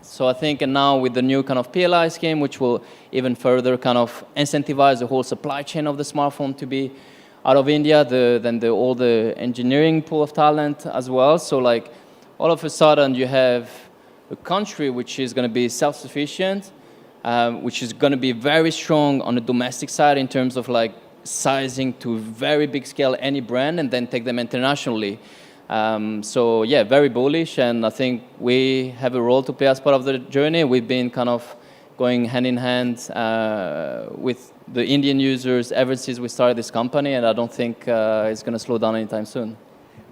So I think, and now with the new kind of PLI scheme, which will even further kind of incentivize the whole supply chain of the smartphone to be out of India, all the engineering pool of talent as well. So, like, all of a sudden you have a country which is going to be self-sufficient, which is going to be very strong on the domestic side in terms of, like, sizing to very big scale any brand and then take them internationally. So yeah, very bullish, and I think we have a role to play as part of the journey. We've been kind of going hand in hand with the Indian users ever since we started this company, and I don't think it's going to slow down anytime soon.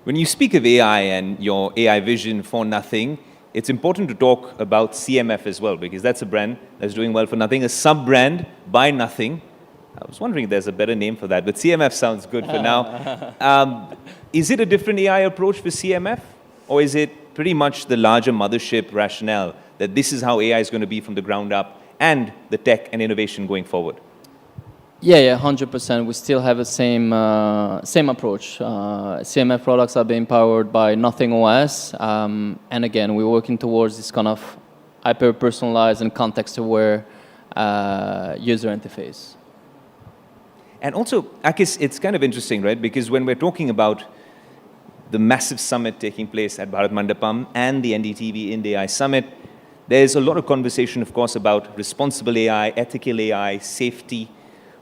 When you speak of AI and your AI vision for Nothing, it's important to talk about CMF as well, because that's a brand that's doing well for Nothing, a sub-brand by Nothing. I was wondering if there's a better name for that, but CMF sounds good for now. Is it a different AI approach for CMF, or is it pretty much the larger mothership rationale that this is how AI is going to be from the ground up and the tech and innovation going forward? Yeah, 100%. We still have the same approach. CMF products are being powered by Nothing OS, and again, we're working towards this kind of hyper-personalized and context-aware user interface. And also, Akis, it's kind of interesting, right? Because when we're talking about the massive summit taking place at Bharat Mandapam and the NDTV Ind.AI Summit, there's a lot of conversation, of course, about responsible AI, ethical AI, safety.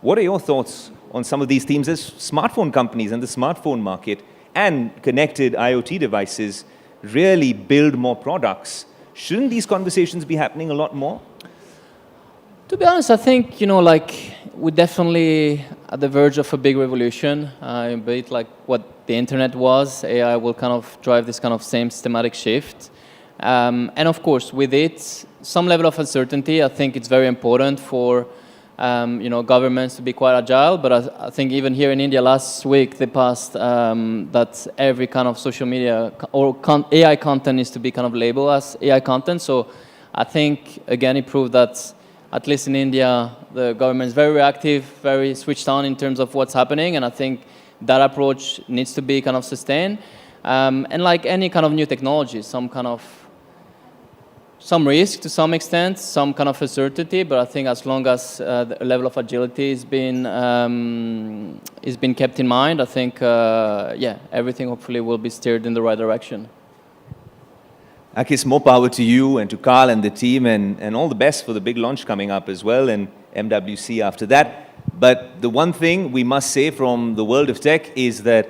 What are your thoughts on some of these themes as smartphone companies and the smartphone market and connected IoT devices really build more products? Shouldn't these conversations be happening a lot more? To be honest, I think, we're definitely at the verge of a big revolution, be it like what the internet was. AI will kind of drive this kind of same systematic shift. And of course, with it, some level of uncertainty. I think it's very important for governments to be quite agile. But I think even here in India last week, they passed that every kind of social media or AI content needs to be kind of labeled as AI content. So I think, again, it proved that at least in India, the government is very reactive, very switched on in terms of what's happening. And I think that approach needs to be kind of sustained. And like any kind of new technology, some risk to some extent, some kind of uncertainty, but I think as long as the level of agility is being kept in mind, I think, everything hopefully will be steered in the right direction. Akis, more power to you and to Carl and the team, and all the best for the big launch coming up as well, and MWC after that. But the one thing we must say from the world of tech is that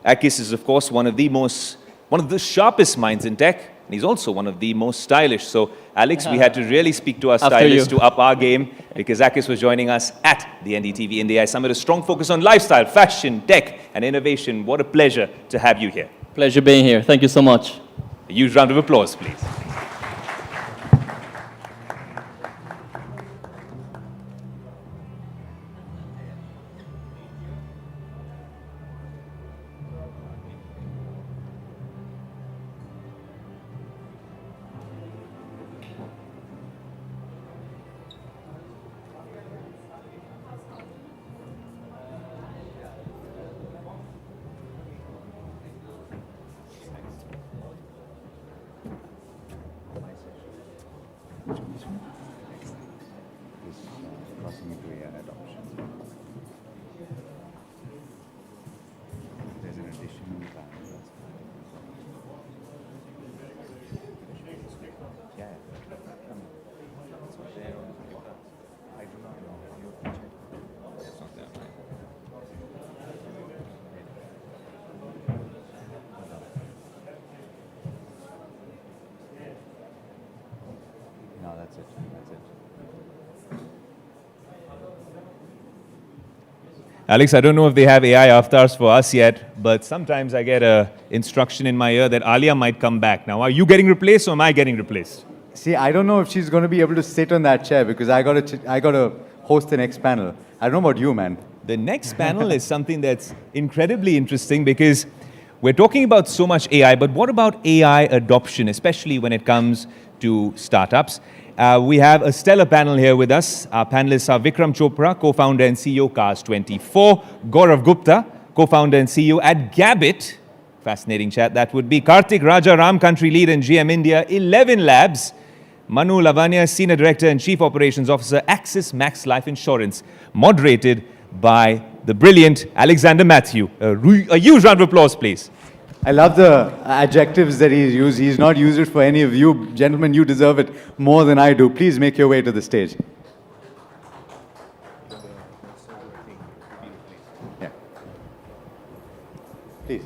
Akis is, of course, one of the sharpest minds in tech, and he's also one of the most stylish. So, Alex, we had to really speak to our stylists to up our game, because Akis was joining us at the NDTV Ind.AI Summit, a strong focus on lifestyle, fashion, tech, and innovation. What a pleasure to have you here. Pleasure being here. Thank you so much. A huge round of applause, please. Alex, I don't know if they have AI avatars for us yet, but sometimes I get an instruction in my ear that Alia might come back. Now, are you getting replaced or am I getting replaced? See, I don't know if she's going to be able to sit on that chair because I got to host the next panel. I don't know about you, man. The next panel is something that's incredibly interesting because we're talking about so much AI, but what about AI adoption, especially when it comes to startups? We have a stellar panel here with us. Our panelists are Vikram Chopra, co-founder and CEO, Cars24, Gaurav Gupta, co-founder and CEO at Gabbit. Fascinating chat that would be. Karthik Raja, Ram Country Lead and GM India, 11 Labs. Manu Lavanya, Senior Director and Chief Operations Officer, Axis Max Life Insurance, moderated by the brilliant Alexander Matthew. A huge round of applause, please. I love the adjectives that he's used. He's not used it for any of you. Gentlemen, you deserve it more than I do. Please make your way to the stage. Yeah. Please.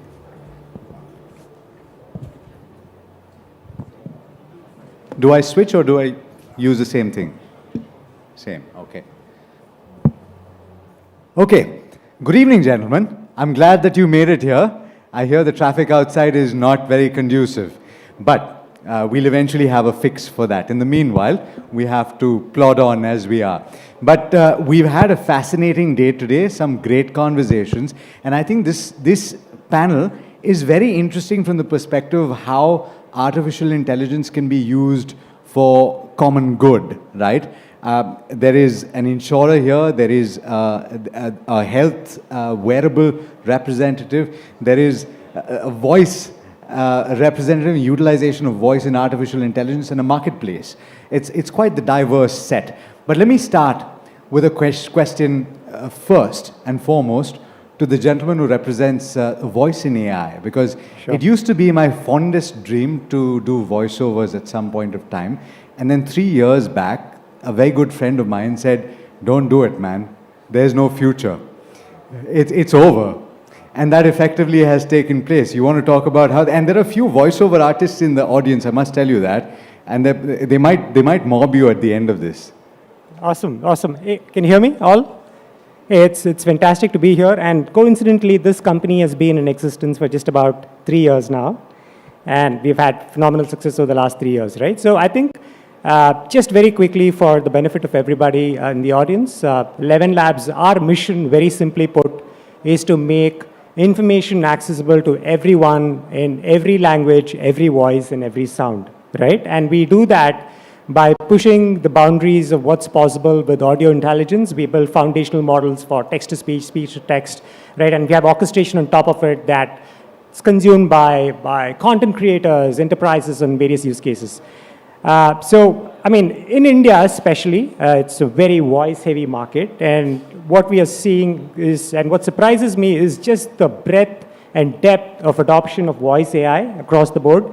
Do I switch or do I use the same thing? Same, okay. Okay. Good evening, gentlemen. I'm glad that you made it here. I hear the traffic outside is not very conducive. But We'll eventually have a fix for that. In the meanwhile, we have to plod on as we are. But we've had a fascinating day today, some great conversations, and I think this panel is very interesting from the perspective of how artificial intelligence can be used for common good, right? There is an insurer here, there is a health wearable representative, there is a voice representative, utilization of voice in artificial intelligence in a marketplace. It's quite the diverse set. But let me start with a question first and foremost to the gentleman who represents voice in AI, because it used to be my fondest dream to do voiceovers at some point of time. And then 3 years back, a very good friend of mine said, don't do it, man. There's no future. It's over. And that effectively has taken place. You want to talk about how, and there are a few voiceover artists in the audience, I must tell you that, and they might mob you at the end of this. Awesome, awesome. Hey, can you hear me all? Hey, it's fantastic to be here, and coincidentally, this company has been in existence for just about 3 years now, and we've had phenomenal success over the last 3 years, right? So I think just very quickly for the benefit of everybody in the audience, 11 Labs, our mission, very simply put, is to make information accessible to everyone in every language, every voice, and every sound, right? And we do that by pushing the boundaries of what's possible with audio intelligence. We build foundational models for text-to-speech, speech-to-text, right? And we have orchestration on top of it that's consumed by content creators, enterprises, and various use cases. So, I mean, in India especially, it's a very voice-heavy market, and what we are seeing is, and what surprises me is just the breadth and depth of adoption of voice AI across the board.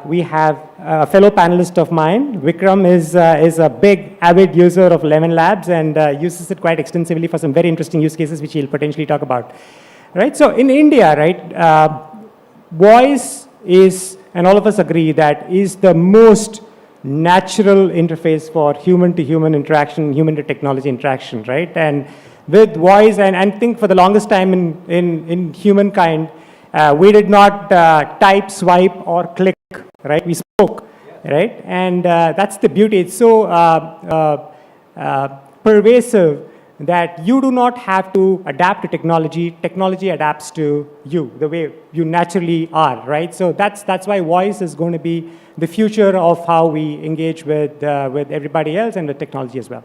We have a fellow panelist of mine, Vikram, is a big, avid user of 11 Labs and uses it quite extensively for some very interesting use cases, which he'll potentially talk about. Right? So in India, right, voice is, and all of us agree, that is the most natural interface for human-to-human interaction, human-to-technology interaction, right? And with voice, and I think for the longest time in humankind, we did not type, swipe, or click, right? We spoke, right? And that's the beauty. It's so pervasive that you do not have to adapt to technology. Technology adapts to you, the way you naturally are, right? So that's why voice is going to be the future of how we engage with everybody else and with technology as well.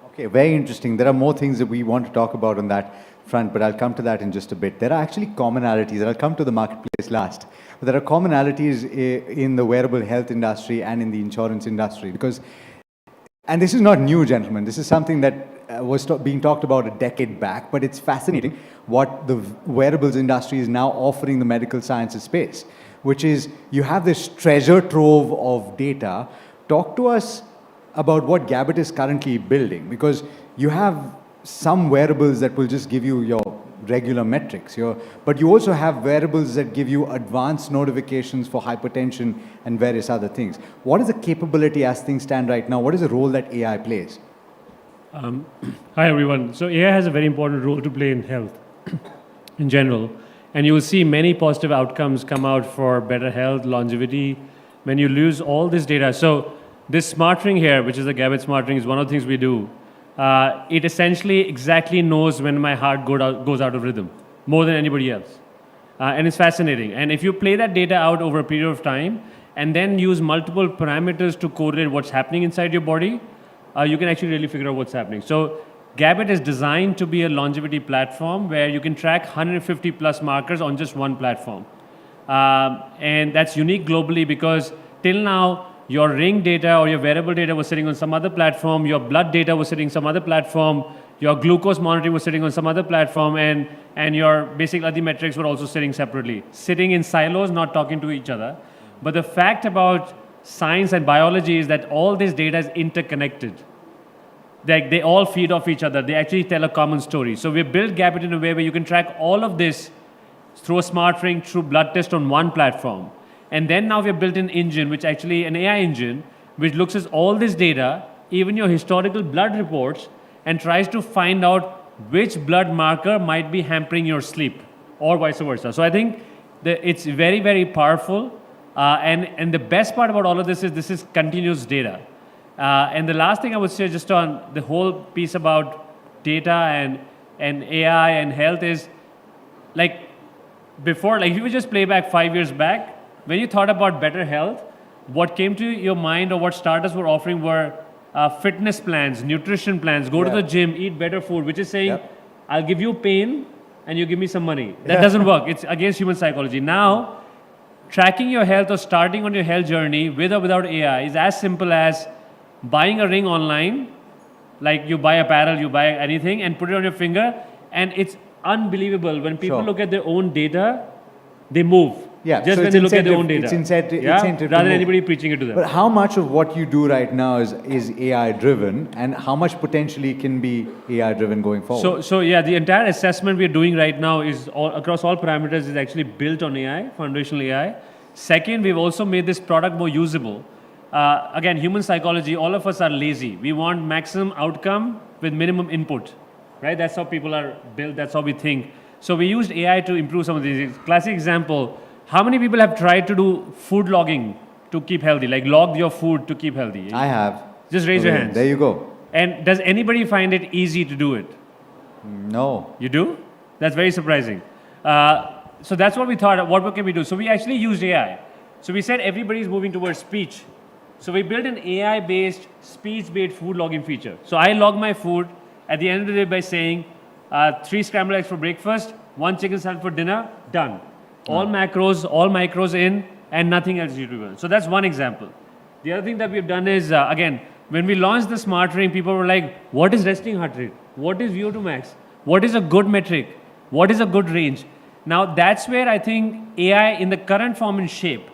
Okay, very interesting. There are more things that we want to talk about on that front, but I'll come to that in just a bit. There are actually commonalities, and I'll come to the marketplace last. But there are commonalities in the wearable health industry and in the insurance industry, because, and this is not new, gentlemen, this is something that was being talked about a decade back, but it's fascinating what the wearables industry is now offering the medical sciences space, which is you have this treasure trove of data. Talk to us about what Gabit is currently building, because you have some wearables that will just give you your regular metrics, but you also have wearables that give you advanced notifications for hypertension and various other things. What is the capability as things stand right now? What is the role that AI plays? Hi everyone. So AI has a very important role to play in health in general, and you will see many positive outcomes come out for better health, longevity, when you lose all this data. So this smart ring here, which is the Gabit smart ring, is one of the things we do. It essentially exactly knows when my heart goes out of rhythm, more than anybody else. And it's fascinating. And if you play that data out over a period of time, and then use multiple parameters to correlate what's happening inside your body, you can actually really figure out what's happening. So Gabit is designed to be a longevity platform where you can track 150 plus markers on just one platform. And that's unique globally, because till now, your ring data or your wearable data was sitting on some other platform, your blood data was sitting on some other platform, your glucose monitoring was sitting on some other platform, and your basic other metrics were also sitting separately, sitting in silos, not talking to each other. But the fact about science and biology is that all this data is interconnected. They all feed off each other. They actually tell a common story. So we built Gabit in a way where you can track all of this through a smart ring, through blood test on one platform. And then now we've built an engine, which actually an AI engine, which looks at all this data, even your historical blood reports, and tries to find out which blood marker might be hampering your sleep, or vice versa. So I think that it's very, very powerful. And the best part about all of this is continuous data. And the last thing I would say just on the whole piece about data and AI and health is, like, before, like, if you just play back 5 years back, when you thought about better health, what came to your mind or what startups were offering were fitness plans, nutrition plans, go to the gym, eat better food, which is saying, I'll give you pain and you give me some money. That doesn't work. It's against human psychology. Now, tracking your health or starting on your health journey with or without AI is as simple as buying a ring online, like you buy apparel, you buy anything, and put it on your finger, and it's unbelievable. When people look at their own data, they move. Yeah, just so when they look at their own data. It's incentive rather than anybody preaching it to them. But how much of what you do right now is AI driven, and how much potentially can be AI driven going forward? So yeah, the entire assessment we're doing right now is across all parameters is actually built on AI, foundational AI. Second, we've also made this product more usable. Again, human psychology, all of us are lazy. We want maximum outcome with minimum input, right? That's how people are built. That's how we think. So we used AI to improve some of these. Classic example, how many people have tried to do food logging to keep healthy? Like log your food to keep healthy? I have. Just raise your hands. There you go. And does anybody find it easy to do it? No. You do? That's very surprising. So that's what we thought, what can we do? So we actually used AI. So we said everybody's moving towards speech. So we built an AI-based, speech-based food logging feature. So I log my food at the end of the day by saying 3 scrambled eggs for breakfast, 1 chicken salad for dinner, done. All macros, all micros in, and nothing else you do. So that's one example. The other thing that we've done is, again, when we launched the smart ring, people were like, what is resting heart rate? What is VO2 max? What is a good metric? What is a good range? Now that's where I think AI in the current form and shape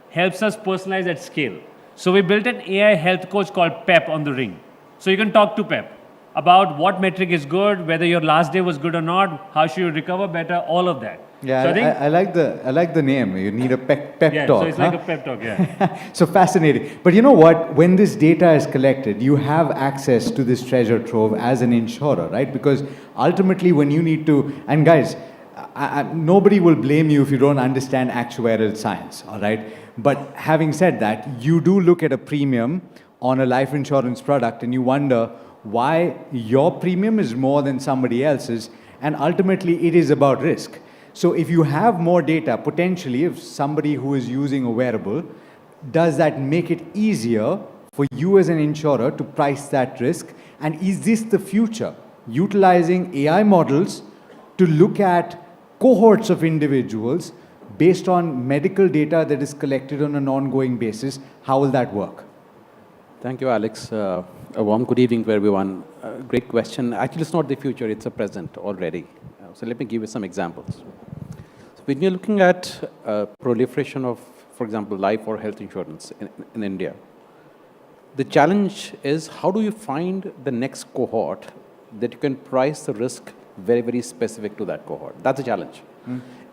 helps us personalize at scale. So we built an AI health coach called Pep on the ring. So you can talk to Pep about what metric is good, whether your last day was good or not, how should you recover better, all of that. Yeah, so I think I like the name. You need a pep talk. So it's like a pep talk, yeah. So fascinating. But you know what? When this data is collected, you have access to this treasure trove as an insurer, right? Because ultimately when you need to, and guys, nobody will blame you if you don't understand actuarial science, all right? But having said that, you do look at a premium on a life insurance product and you wonder why your premium is more than somebody else's, and ultimately it is about risk. So if you have more data, potentially if somebody who is using a wearable, does that make it easier for you as an insurer to price that risk? And is this the future? Utilizing AI models to look at cohorts of individuals based on medical data that is collected on an ongoing basis, how will that work? Thank you, Alex. A warm good evening to everyone. Great question. Actually, it's not the future, it's a present already. So let me give you some examples. So when you're looking at proliferation of, for example, life or health insurance in India, the challenge is how do you find the next cohort that you can price the risk very, very specific to that cohort? That's a challenge.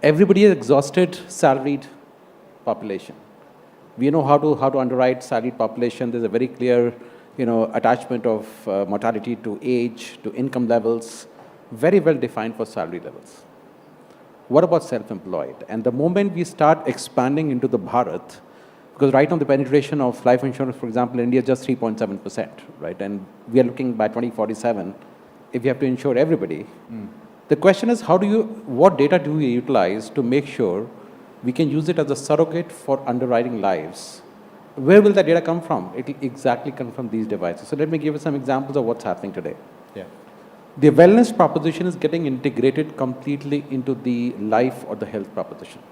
Everybody is exhausted salaried population. We know how to underwrite salaried population. There's a very clear, attachment of mortality to age, to income levels, very well defined for salary levels. What about self-employed? And the moment we start expanding into the Bharat, because right now the penetration of life insurance, for example, in India is just 3.7%, right? And we are looking by 2047, if you have to insure everybody, the question is what data do we utilize to make sure we can use it as a surrogate for underwriting lives? Where will that data come from? It will exactly come from these devices. So let me give you some examples of what's happening today. Yeah. The wellness proposition is getting integrated completely into the life or the health proposition,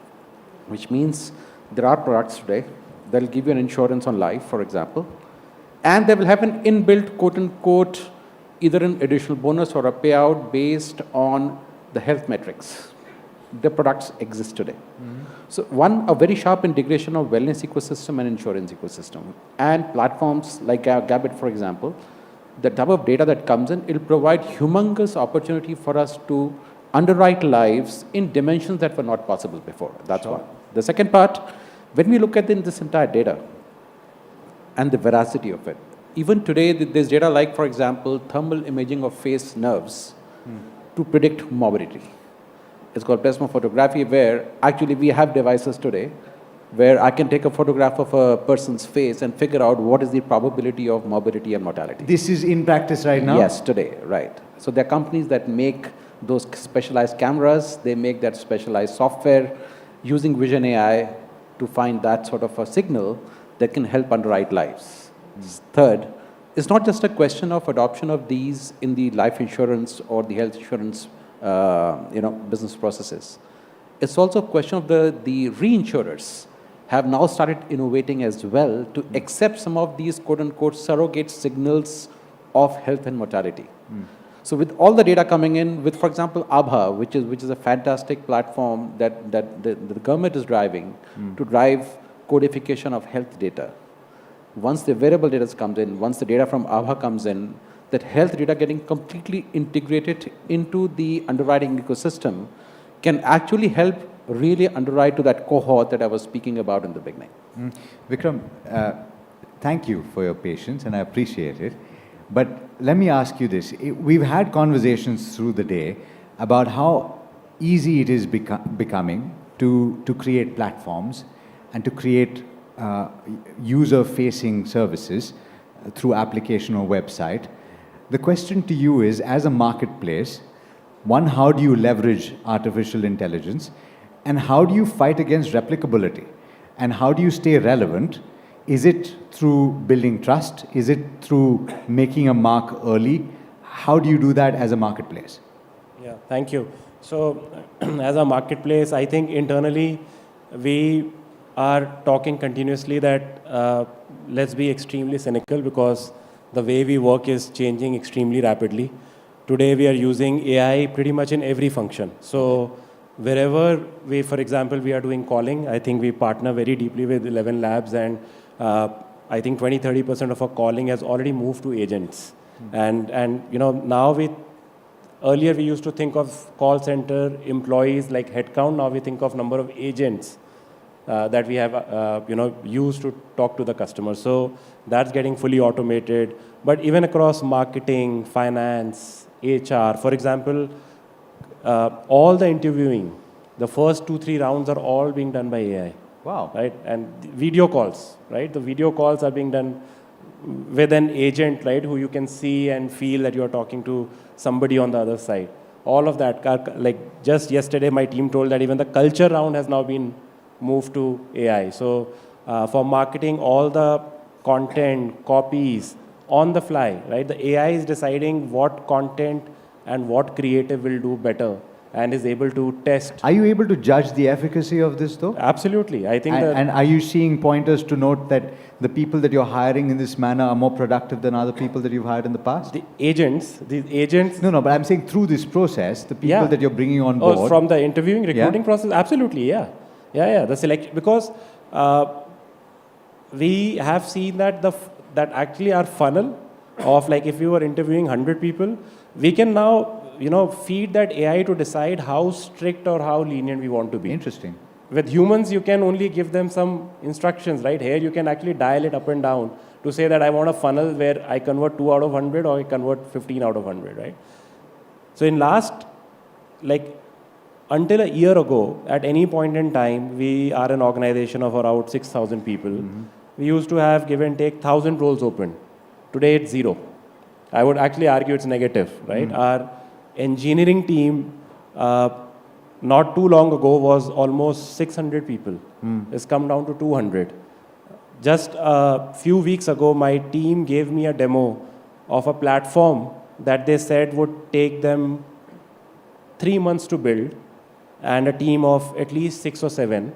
which means there are products today that will give you an insurance on life, for example, and they will have an inbuilt, quote unquote, either an additional bonus or a payout based on the health metrics. The products exist today. So a very sharp integration of wellness ecosystem and insurance ecosystem. And platforms like Gabit, for example, the type of data that comes in, it will provide humongous opportunity for us to underwrite lives in dimensions that were not possible before. That's one. The second part, when we look at this entire data and the veracity of it, even today, there's data like, for example, thermal imaging of face nerves to predict morbidity. It's called plasma photography, where actually we have devices today where I can take a photograph of a person's face and figure out what is the probability of morbidity and mortality. This is in practice right now? Yes, today, right. So there are companies that make those specialized cameras, they make that specialized software using Vision AI to find that sort of a signal that can help underwrite lives. Third, it's not just a question of adoption of these in the life insurance or the health insurance business processes. It's also a question of the reinsurers have now started innovating as well to accept some of these quote-unquote surrogate signals of health and mortality. So with all the data coming in, with, for example, ABHA, which is a fantastic platform that the government is driving to drive codification of health data. Once the wearable data comes in, once the data from ABHA comes in, that health data getting completely integrated into the underwriting ecosystem can actually help really underwrite to that cohort that I was speaking about in the beginning. Vikram, thank you for your patience, and I appreciate it. But let me ask you this. We've had conversations through the day about how easy it is becoming to create platforms and to create user-facing services through application or website. The question to you is, as a marketplace, one, how do you leverage artificial intelligence? And how do you fight against replicability? And how do you stay relevant? Is it through building trust? Is it through making a mark early? How do you do that as a marketplace? Yeah, thank you. So as a marketplace, I think internally we are talking continuously that let's be extremely cynical because the way we work is changing extremely rapidly. Today we are using AI pretty much in every function. So wherever we, for example, we are doing calling, I think we partner very deeply with 11 labs, and I think 20-30% of our calling has already moved to agents. And now earlier we used to think of call center employees like headcount. Now we think of number of agents that we have used to talk to the customer. So that's getting fully automated. But even across marketing, finance, HR, for example, all the interviewing, the first 2-3 rounds are all being done by AI. Wow. Right? And video calls, right? The video calls are being done with an agent, right, who you can see and feel that you're talking to somebody on the other side. All of that, like just yesterday, my team told that even the culture round has now been moved to AI. So for marketing, all the content, copies, on the fly, right? The AI is deciding what content and what creative will do better and is able to test. Are you able to judge the efficacy of this though? Absolutely. I think and are you seeing pointers to note that the people that you're hiring in this manner are more productive than other people that you've hired in the past? These agents. No, but I'm saying through this process, the people that you're bringing on board. Oh, from the interviewing, recruiting process? Absolutely, yeah. The selection, because we have seen that that actually our funnel of, like, if we were interviewing 100 people, we can now, feed that AI to decide how strict or how lenient we want to be. Interesting. With humans, you can only give them some instructions, right? Here, you can actually dial it up and down to say that I want a funnel where I convert 2 out of 100 or I convert 15 out of 100, right? So in until a year ago, at any point in time, we are an organization of around 6,000 people. We used to have give and take 1,000 roles open. Today it's 0. I would actually argue it's negative, right? Our engineering team, not too long ago, was almost 600 people. It's come down to 200. Just a few weeks ago, my team gave me a demo of a platform that they said would take them 3 months to build, and a team of at least 6 or 7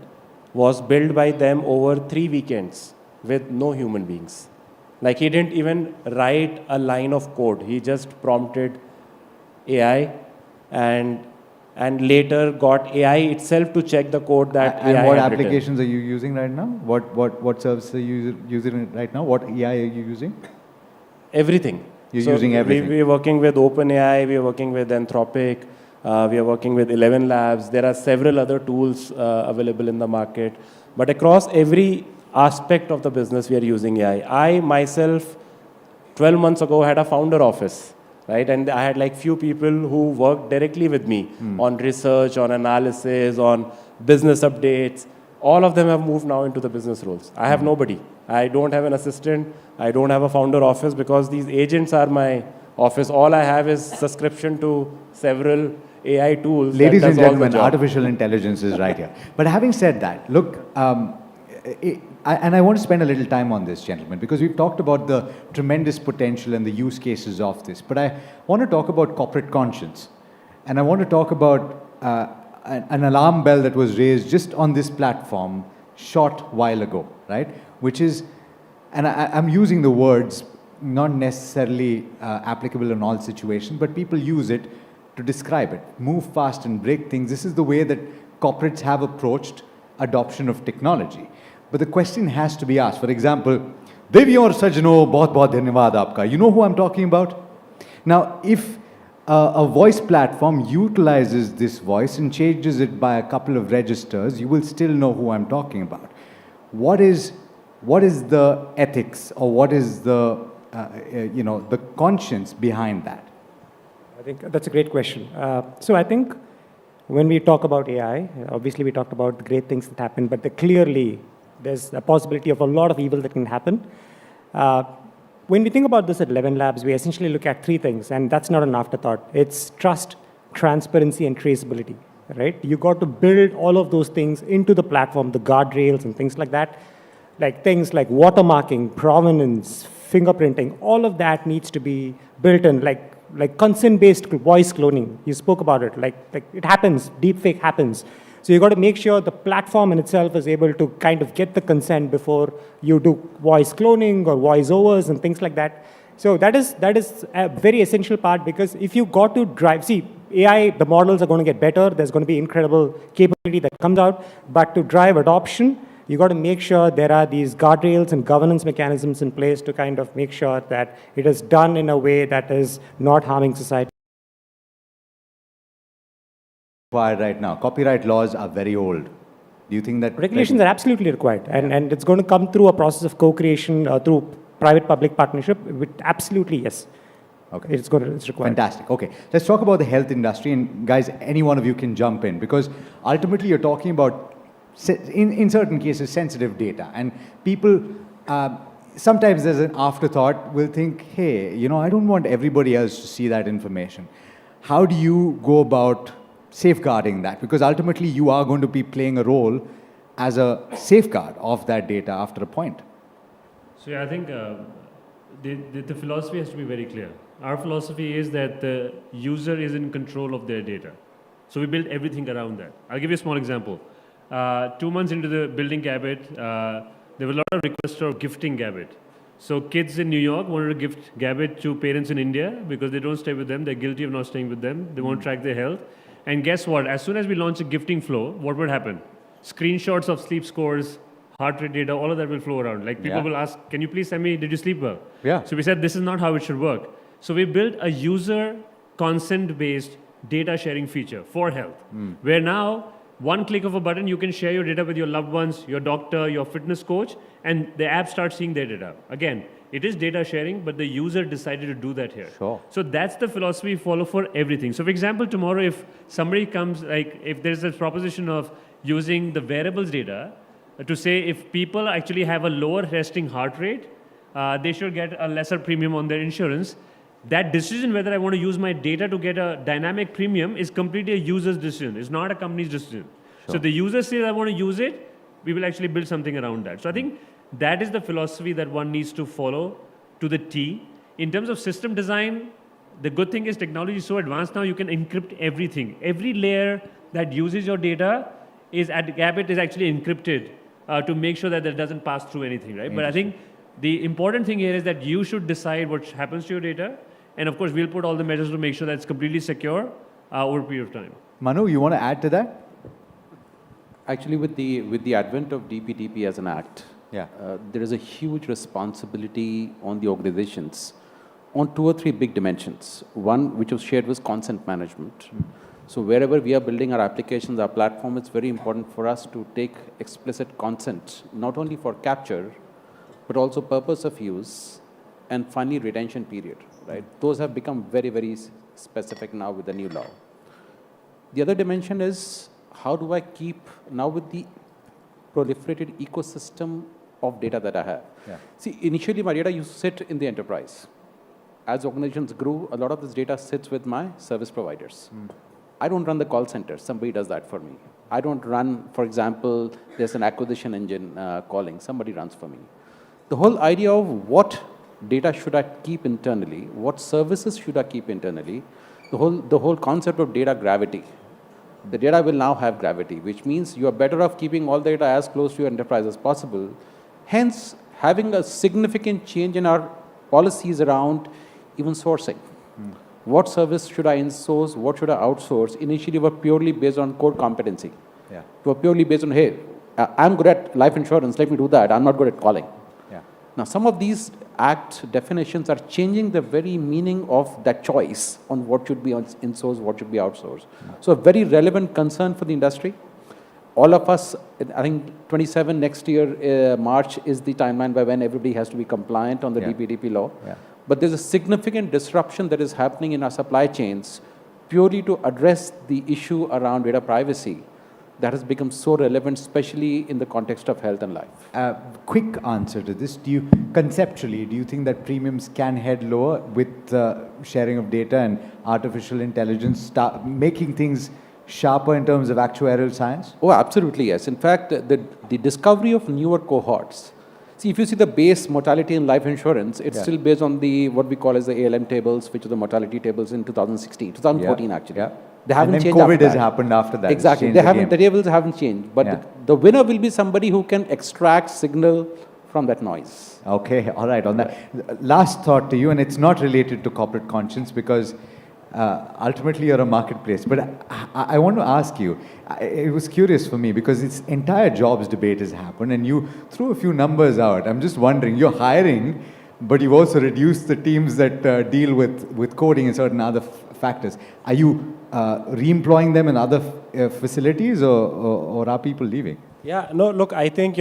was built by them over 3 weekends with no human beings. Like, he didn't even write a line of code. He just prompted AI and later got AI itself to check the code that AI And what had applications written. are you using right now? What services are you using right now? What AI are you using? Everything. You're using everything. We're working with OpenAI, we're working with Anthropic, we are working with 11 labs. There are several other tools available in the market. But across every aspect of the business, we are using AI. I myself, 12 months ago, had a founder office, right? And I had like few people who worked directly with me on research, on analysis, on business updates. all of them have moved now into the business roles. I have nobody. I don't have an assistant. I don't have a founder office because these agents are my office. All I have is subscription to several AI tools. Ladies and gentlemen, artificial intelligence is right here. But having said that, look, and I want to spend a little time on this, gentlemen, because we've talked about the tremendous potential and the use cases of this. But I want to talk about corporate conscience. And I want to talk about an alarm bell that was raised just on this platform short while ago, right? Which is, and I'm using the words not necessarily applicable in all situations, but people use it to describe it. Move fast and break things. This is the way that corporates have approached adoption of technology. But the question has to be asked. For example, Deviyon aur sajno, bahut bahut dhanyawad aapka. You know who I'm talking about? Now, if a voice platform utilizes this voice and changes it by a couple of registers, you will still know who I'm talking about. What is the ethics, or what is the the conscience behind that? I think that's a great question. So I think when we talk about AI, obviously we talked about the great things that happen, but clearly there's a possibility of a lot of evil that can happen. When we think about this at 11 Labs, we essentially look at three things, and that's not an afterthought. It's trust, transparency, and traceability, right? You got to build all of those things into the platform, the guardrails and things like that. Like things like watermarking, provenance, fingerprinting, all of that needs to be built in, like consent-based voice cloning. You spoke about it, like it happens, deepfake happens. So you got to make sure the platform in itself is able to kind of get the consent before you do voice cloning or voiceovers and things like that. So that is a very essential part, because if you got to drive, see, AI, the models are going to get better. There's going to be incredible capability that comes out. But to drive adoption, you got to make sure there are these guardrails and governance mechanisms in place to kind of make sure that it is done in a way that is not harming society. Right now, copyright laws are very old. Do you think that regulations are absolutely required, and it's going to come through a process of co-creation through private-public partnership? Absolutely, yes. Okay, it's required. Fantastic. Okay, let's talk about the health industry, and guys, any one of you can jump in, because ultimately you're talking about, in certain cases, sensitive data, and people sometimes there's an afterthought. Will think, hey, I don't want everybody else to see that information. How do you go about safeguarding that? Because ultimately you are going to be playing a role as a safeguard of that data after a point. So yeah, I think the philosophy has to be very clear. Our philosophy is that the user is in control of their data. So we build everything around that. I'll give you a small example. 2 months into the building Gabbit, there were a lot of requests for gifting Gabbit. So kids in New York wanted to gift Gabbit to parents in India because they don't stay with them. They're guilty of not staying with them. They won't track their health. And guess what? As soon as we launch a gifting flow, what would happen? Screenshots of sleep scores, heart rate data, all of that will flow around. Like people will ask, can you please send me, did you sleep well? Yeah. So we said, this is not how it should work. So we built a user consent-based data sharing feature for health, where now one click of a button, you can share your data with your loved ones, your doctor, your fitness coach, and the app starts seeing their data. Again, it is data sharing, but the user decided to do that here. Sure. So that's the philosophy we follow for everything. So for example, tomorrow if somebody comes, like if there's a proposition of using the wearables data to say if people actually have a lower resting heart rate, they should get a lesser premium on their insurance. That decision whether I want to use my data to get a dynamic premium is completely a user's decision. It's not a company's decision. Sure. So the user says I want to use it, we will actually build something around that. So I think that is the philosophy that one needs to follow to the T. In terms of system design, the good thing is technology is so advanced now, you can encrypt everything. Every layer that uses your data is at Gabbit is actually encrypted to make sure that it doesn't pass through anything, right? But I think the important thing here is that you should decide what happens to your data. And of course, we'll put all the measures to make sure that it's completely secure over a period of time. Manu, you want to add to that? Actually, with the advent of DPTP as an act, there is a huge responsibility on the organizations on 2 or 3 big dimensions. One, which was shared, was consent management. So wherever we are building our applications, our platform, it's very important for us to take explicit consent, not only for capture, but also purpose of use, and finally retention period, right? Those have become very, very specific now with the new law. The other dimension is, how do I keep, now with the proliferated ecosystem of data that I have. Yeah. See, initially my data used to sit in the enterprise. As organizations grew, a lot of this data sits with my service providers. I don't run the call center. Somebody does that for me. I don't run, for example, there's an acquisition engine calling. Somebody runs for me. The whole idea of what data should I keep internally, what services should I keep internally, the whole concept of data gravity. The data will now have gravity, which means you are better off keeping all the data as close to your enterprise as possible. Hence, having a significant change in our policies around even sourcing. What service should I insource? What should I outsource? Initially, were purely based on core competency. Yeah. Were purely based on, hey, I'm good at life insurance, let me do that. I'm not good at calling. Yeah. Now, some of these act definitions are changing the very meaning of that choice on what should be insourced, what should be outsourced. So a very relevant concern for the industry. All of us, I think 27 next year, March is the timeline by when everybody has to be compliant on the DPDP law. Yeah. But there's a significant disruption that is happening in our supply chains purely to address the issue around data privacy that has become so relevant, especially in the context of health and life. Quick answer to this. Conceptually, do you think that premiums can head lower with sharing of data and artificial intelligence, making things sharper in terms of actuarial science? Oh, absolutely, yes. In fact, the discovery of newer cohorts. See, if you see the base mortality in life insurance, it's still based on what we call as the ALM tables, which are the mortality tables in 2014 actually. Yeah. They haven't and then changed COVID after has that. happened after that. Exactly. The tables haven't changed. But the winner will be somebody who can extract signal from that noise. Okay, all right. On that, last thought to you, and it's not related to corporate conscience because ultimately you're a marketplace. But I want to ask you, it was curious for me because this entire jobs debate has happened and you threw a few numbers out. I'm just wondering, you're hiring, but you've also reduced the teams that deal with coding and certain other factors. Are you re-employing them in other facilities or are people leaving? Yeah, no, look, I think,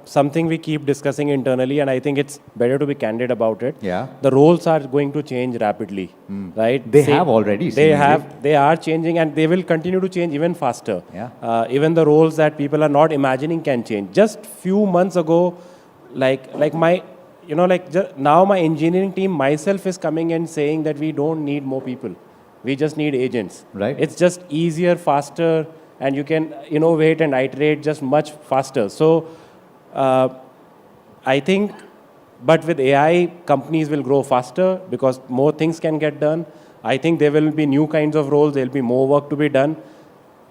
something we keep discussing internally, and I think it's better to be candid about it. Yeah. The roles are going to change rapidly, right? They have already. They are changing, and they will continue to change even faster. Yeah. Even the roles that people are not imagining can change. Just few months ago, now my engineering team myself is coming and saying that we don't need more people. We just need agents. Right. It's just easier, faster, and you can innovate and iterate just much faster. So, I think, but with AI, companies will grow faster because more things can get done. I think there will be new kinds of roles, there will be more work to be done.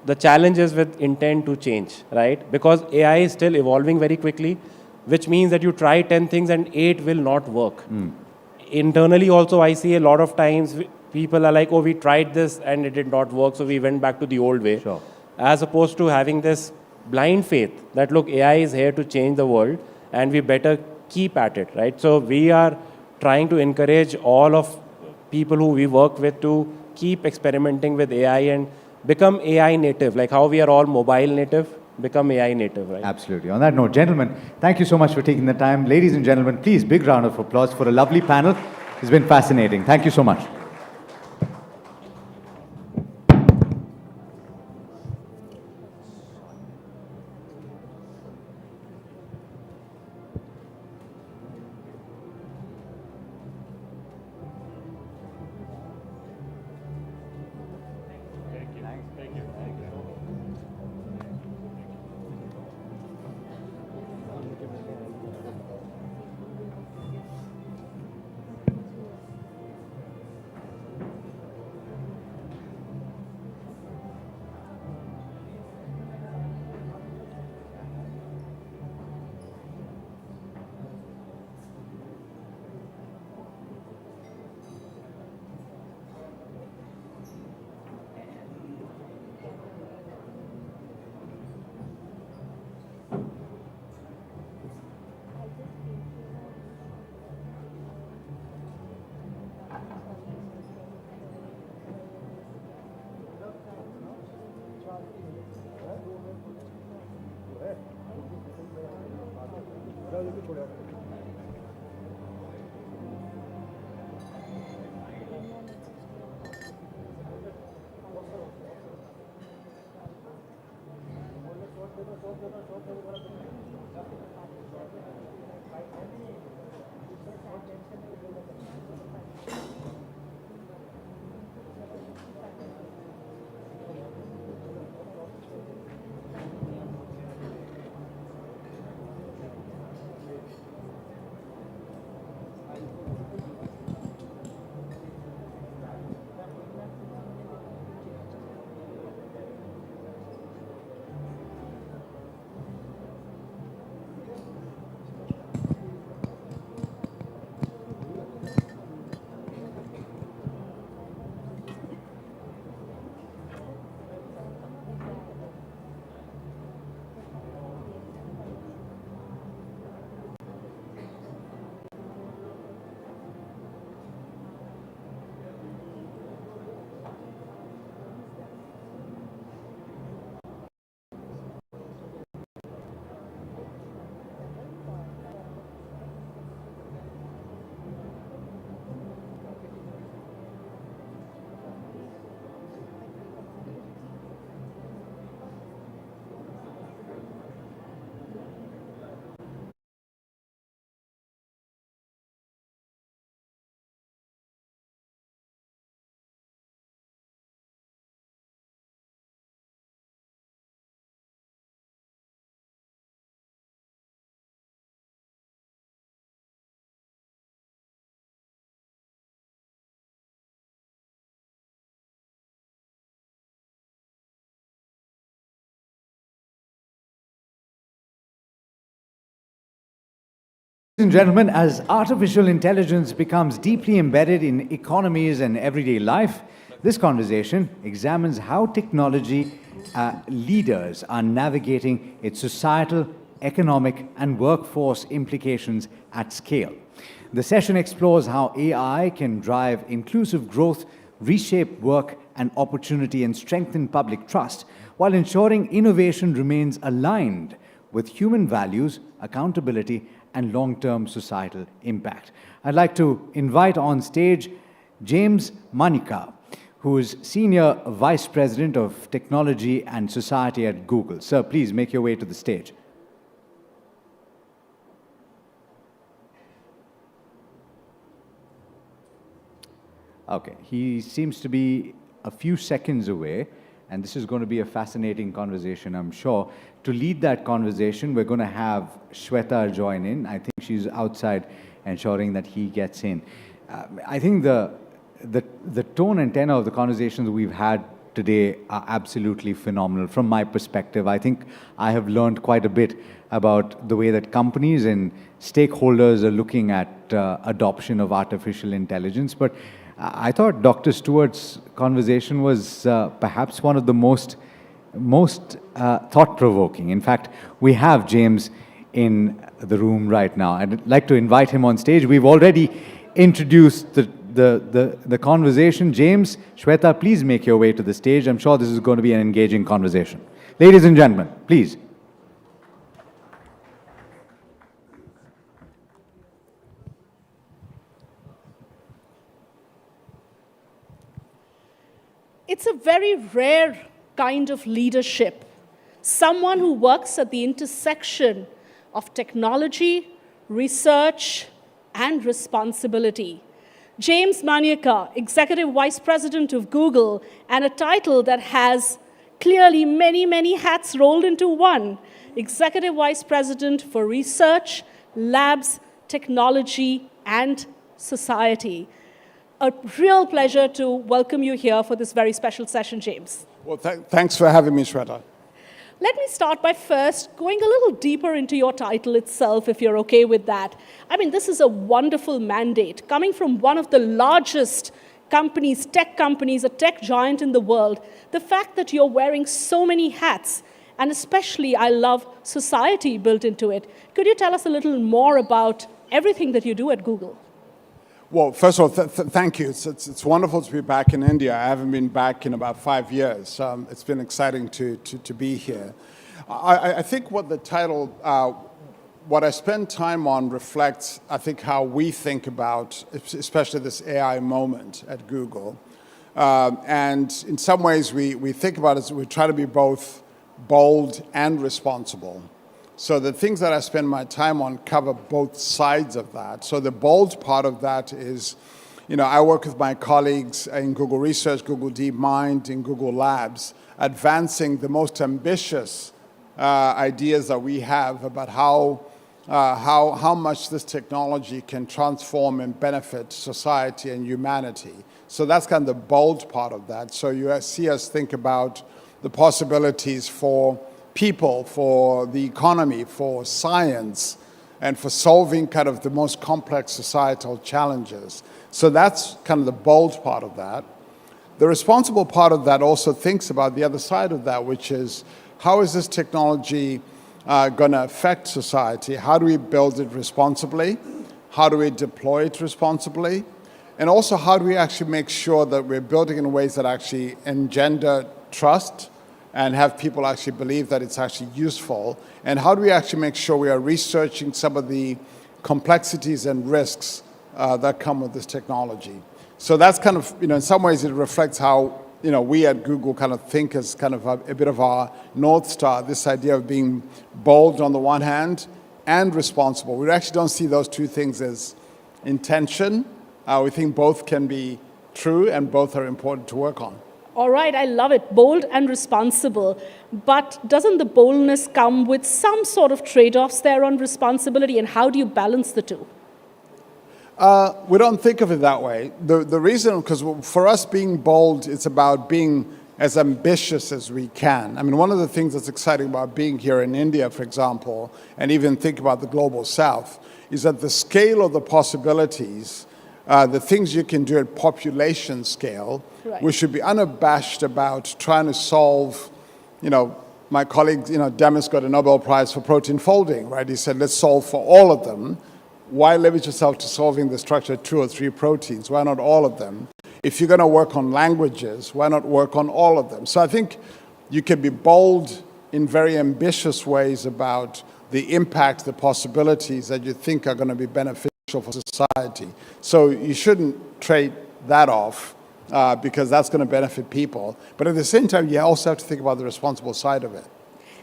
The challenge is with intent to change, right? Because AI is still evolving very quickly, which means that you try 10 things and 8 will not work. Internally also, I see a lot of times people are like, oh, we tried this and it did not work, so we went back to the old way. Sure. As opposed to having this blind faith that, look, AI is here to change the world and we better keep at it, right? So we are trying to encourage all of people who we work with to keep experimenting with AI and become AI native, like how we are all mobile native, become AI native, right? Absolutely. On that note, gentlemen, thank you so much for taking the time. Ladies and gentlemen, please, big round of applause for a lovely panel. It's been fascinating. Thank you so much. Ladies and gentlemen, as artificial intelligence becomes deeply embedded in economies and everyday life, this conversation examines how technology leaders are navigating its societal, economic, and workforce implications at scale. The session explores how AI can drive inclusive growth, reshape work and opportunity, and strengthen public trust, while ensuring innovation remains aligned with human values, accountability, and long-term societal impact. I'd like to invite on stage James Manika, who is Senior Vice President of Technology and Society at Google. Sir, please make your way to the stage. Okay, he seems to be a few seconds away, and this is going to be a fascinating conversation, I'm sure. To lead that conversation, we're going to have Shweta join in. I think she's outside ensuring that he gets in. I think the tone and tenor of the conversations we've had today are absolutely phenomenal. From my perspective, I think I have learned quite a bit about the way that companies and stakeholders are looking at adoption of artificial intelligence. But I thought Dr. Stewart's conversation was perhaps one of the most thought-provoking. In fact, we have James in the room right now. I'd like to invite him on stage. We've already introduced the conversation. James, Shweta, please make your way to the stage. I'm sure this is going to be an engaging conversation. Ladies and gentlemen, please. It's a very rare kind of leadership. Someone who works at the intersection of technology, research, and responsibility. James Manika, Executive Vice President of Google, and a title that has clearly many, many hats rolled into one. Executive Vice President for Research, Labs, Technology, and Society. A real pleasure to welcome you here for this very special session, James. Well, thanks for having me, Shweta. Let me start by first going a little deeper into your title itself, if you're okay with that. I mean, this is a wonderful mandate coming from one of the largest companies, tech companies, a tech giant in the world. The fact that you're wearing so many hats, and especially I love society built into it. Could you tell us a little more about everything that you do at Google? Well, first of all, thank you. It's wonderful to be back in India. I haven't been back in about 5 years. It's been exciting to be here. I think what the title, what I spend time on reflects, I think, how we think about, especially this AI moment at Google. And in some ways, we think about it as we try to be both bold and responsible. So the things that I spend my time on cover both sides of that. So the bold part of that is, I work with my colleagues in Google Research, Google DeepMind, in Google Labs, advancing the most ambitious ideas that we have about how much this technology can transform and benefit society and humanity. So that's kind of the bold part of that. So you see us think about the possibilities for people, for the economy, for science, and for solving kind of the most complex societal challenges. So that's kind of the bold part of that. The responsible part of that also thinks about the other side of that, which is how is this technology going to affect society? How do we build it responsibly? How do we deploy it responsibly? And also, how do we actually make sure that we're building in ways that actually engender trust and have people actually believe that it's actually useful? And how do we actually make sure we are researching some of the complexities and risks that come with this technology? So that's kind of, in some ways it reflects how, we at Google kind of think as kind of a bit of our North Star, this idea of being bold on the one hand and responsible. We actually don't see those two things as in tension. We think both can be true and both are important to work on. All right, I love it. Bold and responsible. But doesn't the boldness come with some sort of trade-offs there on responsibility, and how do you balance the two? We don't think of it that way. The reason, because for us being bold, it's about being as ambitious as we can. I mean, one of the things that's exciting about being here in India, for example, and even think about the global south, is that the scale of the possibilities, the things you can do at population scale, right. We should be unabashed about trying to solve, my colleague, Demis got a Nobel Prize for protein folding, right? He said, let's solve for all of them. Why limit yourself to solving the structure of 2 or 3 proteins? Why not all of them? If you're going to work on languages, why not work on all of them? So I think you can be bold in very ambitious ways about the impact, the possibilities that you think are going to be beneficial for society. So you shouldn't trade that off because that's going to benefit people. But at the same time, you also have to think about the responsible side of it.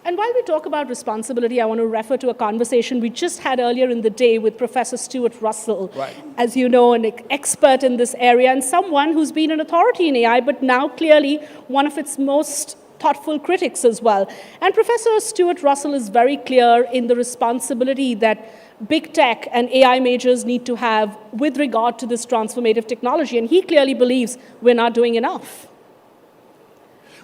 And while we talk about responsibility, I want to refer to a conversation we just had earlier in the day with Professor Stuart Russell, right. As you know, an expert in this area and someone who's been an authority in AI, but now clearly one of its most thoughtful critics as well. And Professor Stuart Russell is very clear in the responsibility that big tech and AI majors need to have with regard to this transformative technology. And he clearly believes we're not doing enough.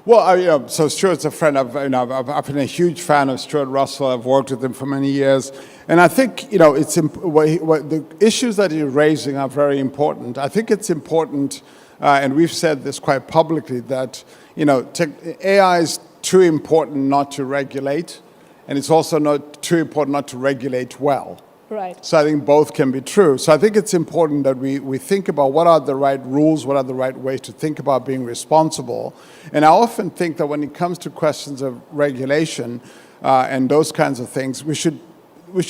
Well, so Stuart's a friend. I've been a huge fan of Stuart Russell. I've worked with him for many years. And I think, the issues that he's raising are very important. I think it's important, and we've said this quite publicly, that, AI is too important not to regulate, and it's also not too important not to regulate well. Right. So I think both can be true. So I think it's important that we think about what are the right rules, what are the right ways to think about being responsible. And I often think that when it comes to questions of regulation and those kinds of things, we should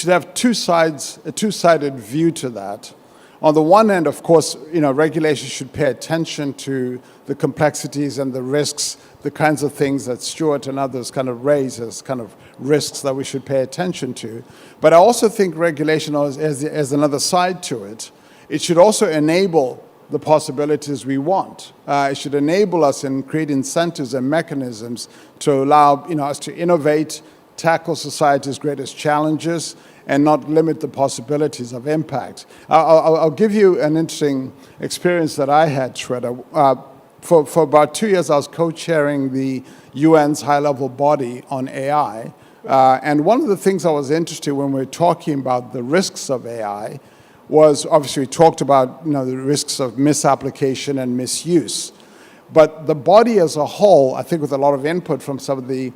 have a two-sided view to that. On the one hand, of course, regulation should pay attention to the complexities and the risks, the kinds of things that Stuart and others kind of raise as kind of risks that we should pay attention to. But I also think regulation has another side to it. It should also enable the possibilities we want. It should enable us and create incentives and mechanisms to allow us to innovate, tackle society's greatest challenges, and not limit the possibilities of impact. I'll give you an interesting experience that I had, Shweta. For about 2 years, I was co-chairing the UN's high-level body on AI. And one of the things I was interested when we were talking about the risks of AI was, obviously, we talked about the risks of misapplication and misuse. But the body as a whole, I think with a lot of input from some of the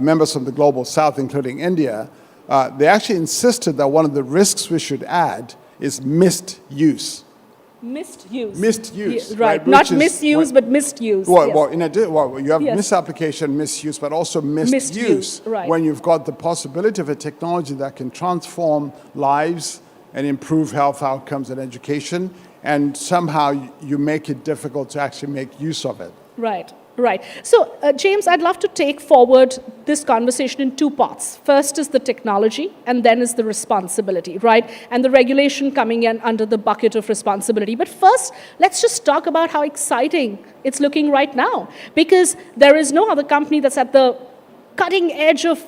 members from the Global South, including India, they actually insisted that one of the risks we should add is misuse. Misuse. Misuse. Yeah, right. Not misuse, but misuse. Well, you have misapplication, misuse, but also misuse. Right. When you've got the possibility of a technology that can transform lives and improve health outcomes and education, and somehow you make it difficult to actually make use of it. Right. Right. So, James, I'd love to take forward this conversation in two parts. First is the technology, and then is the responsibility, right? And the regulation coming in under the bucket of responsibility. But first, let's just talk about how exciting it's looking right now, because there is no other company that's at the cutting edge of,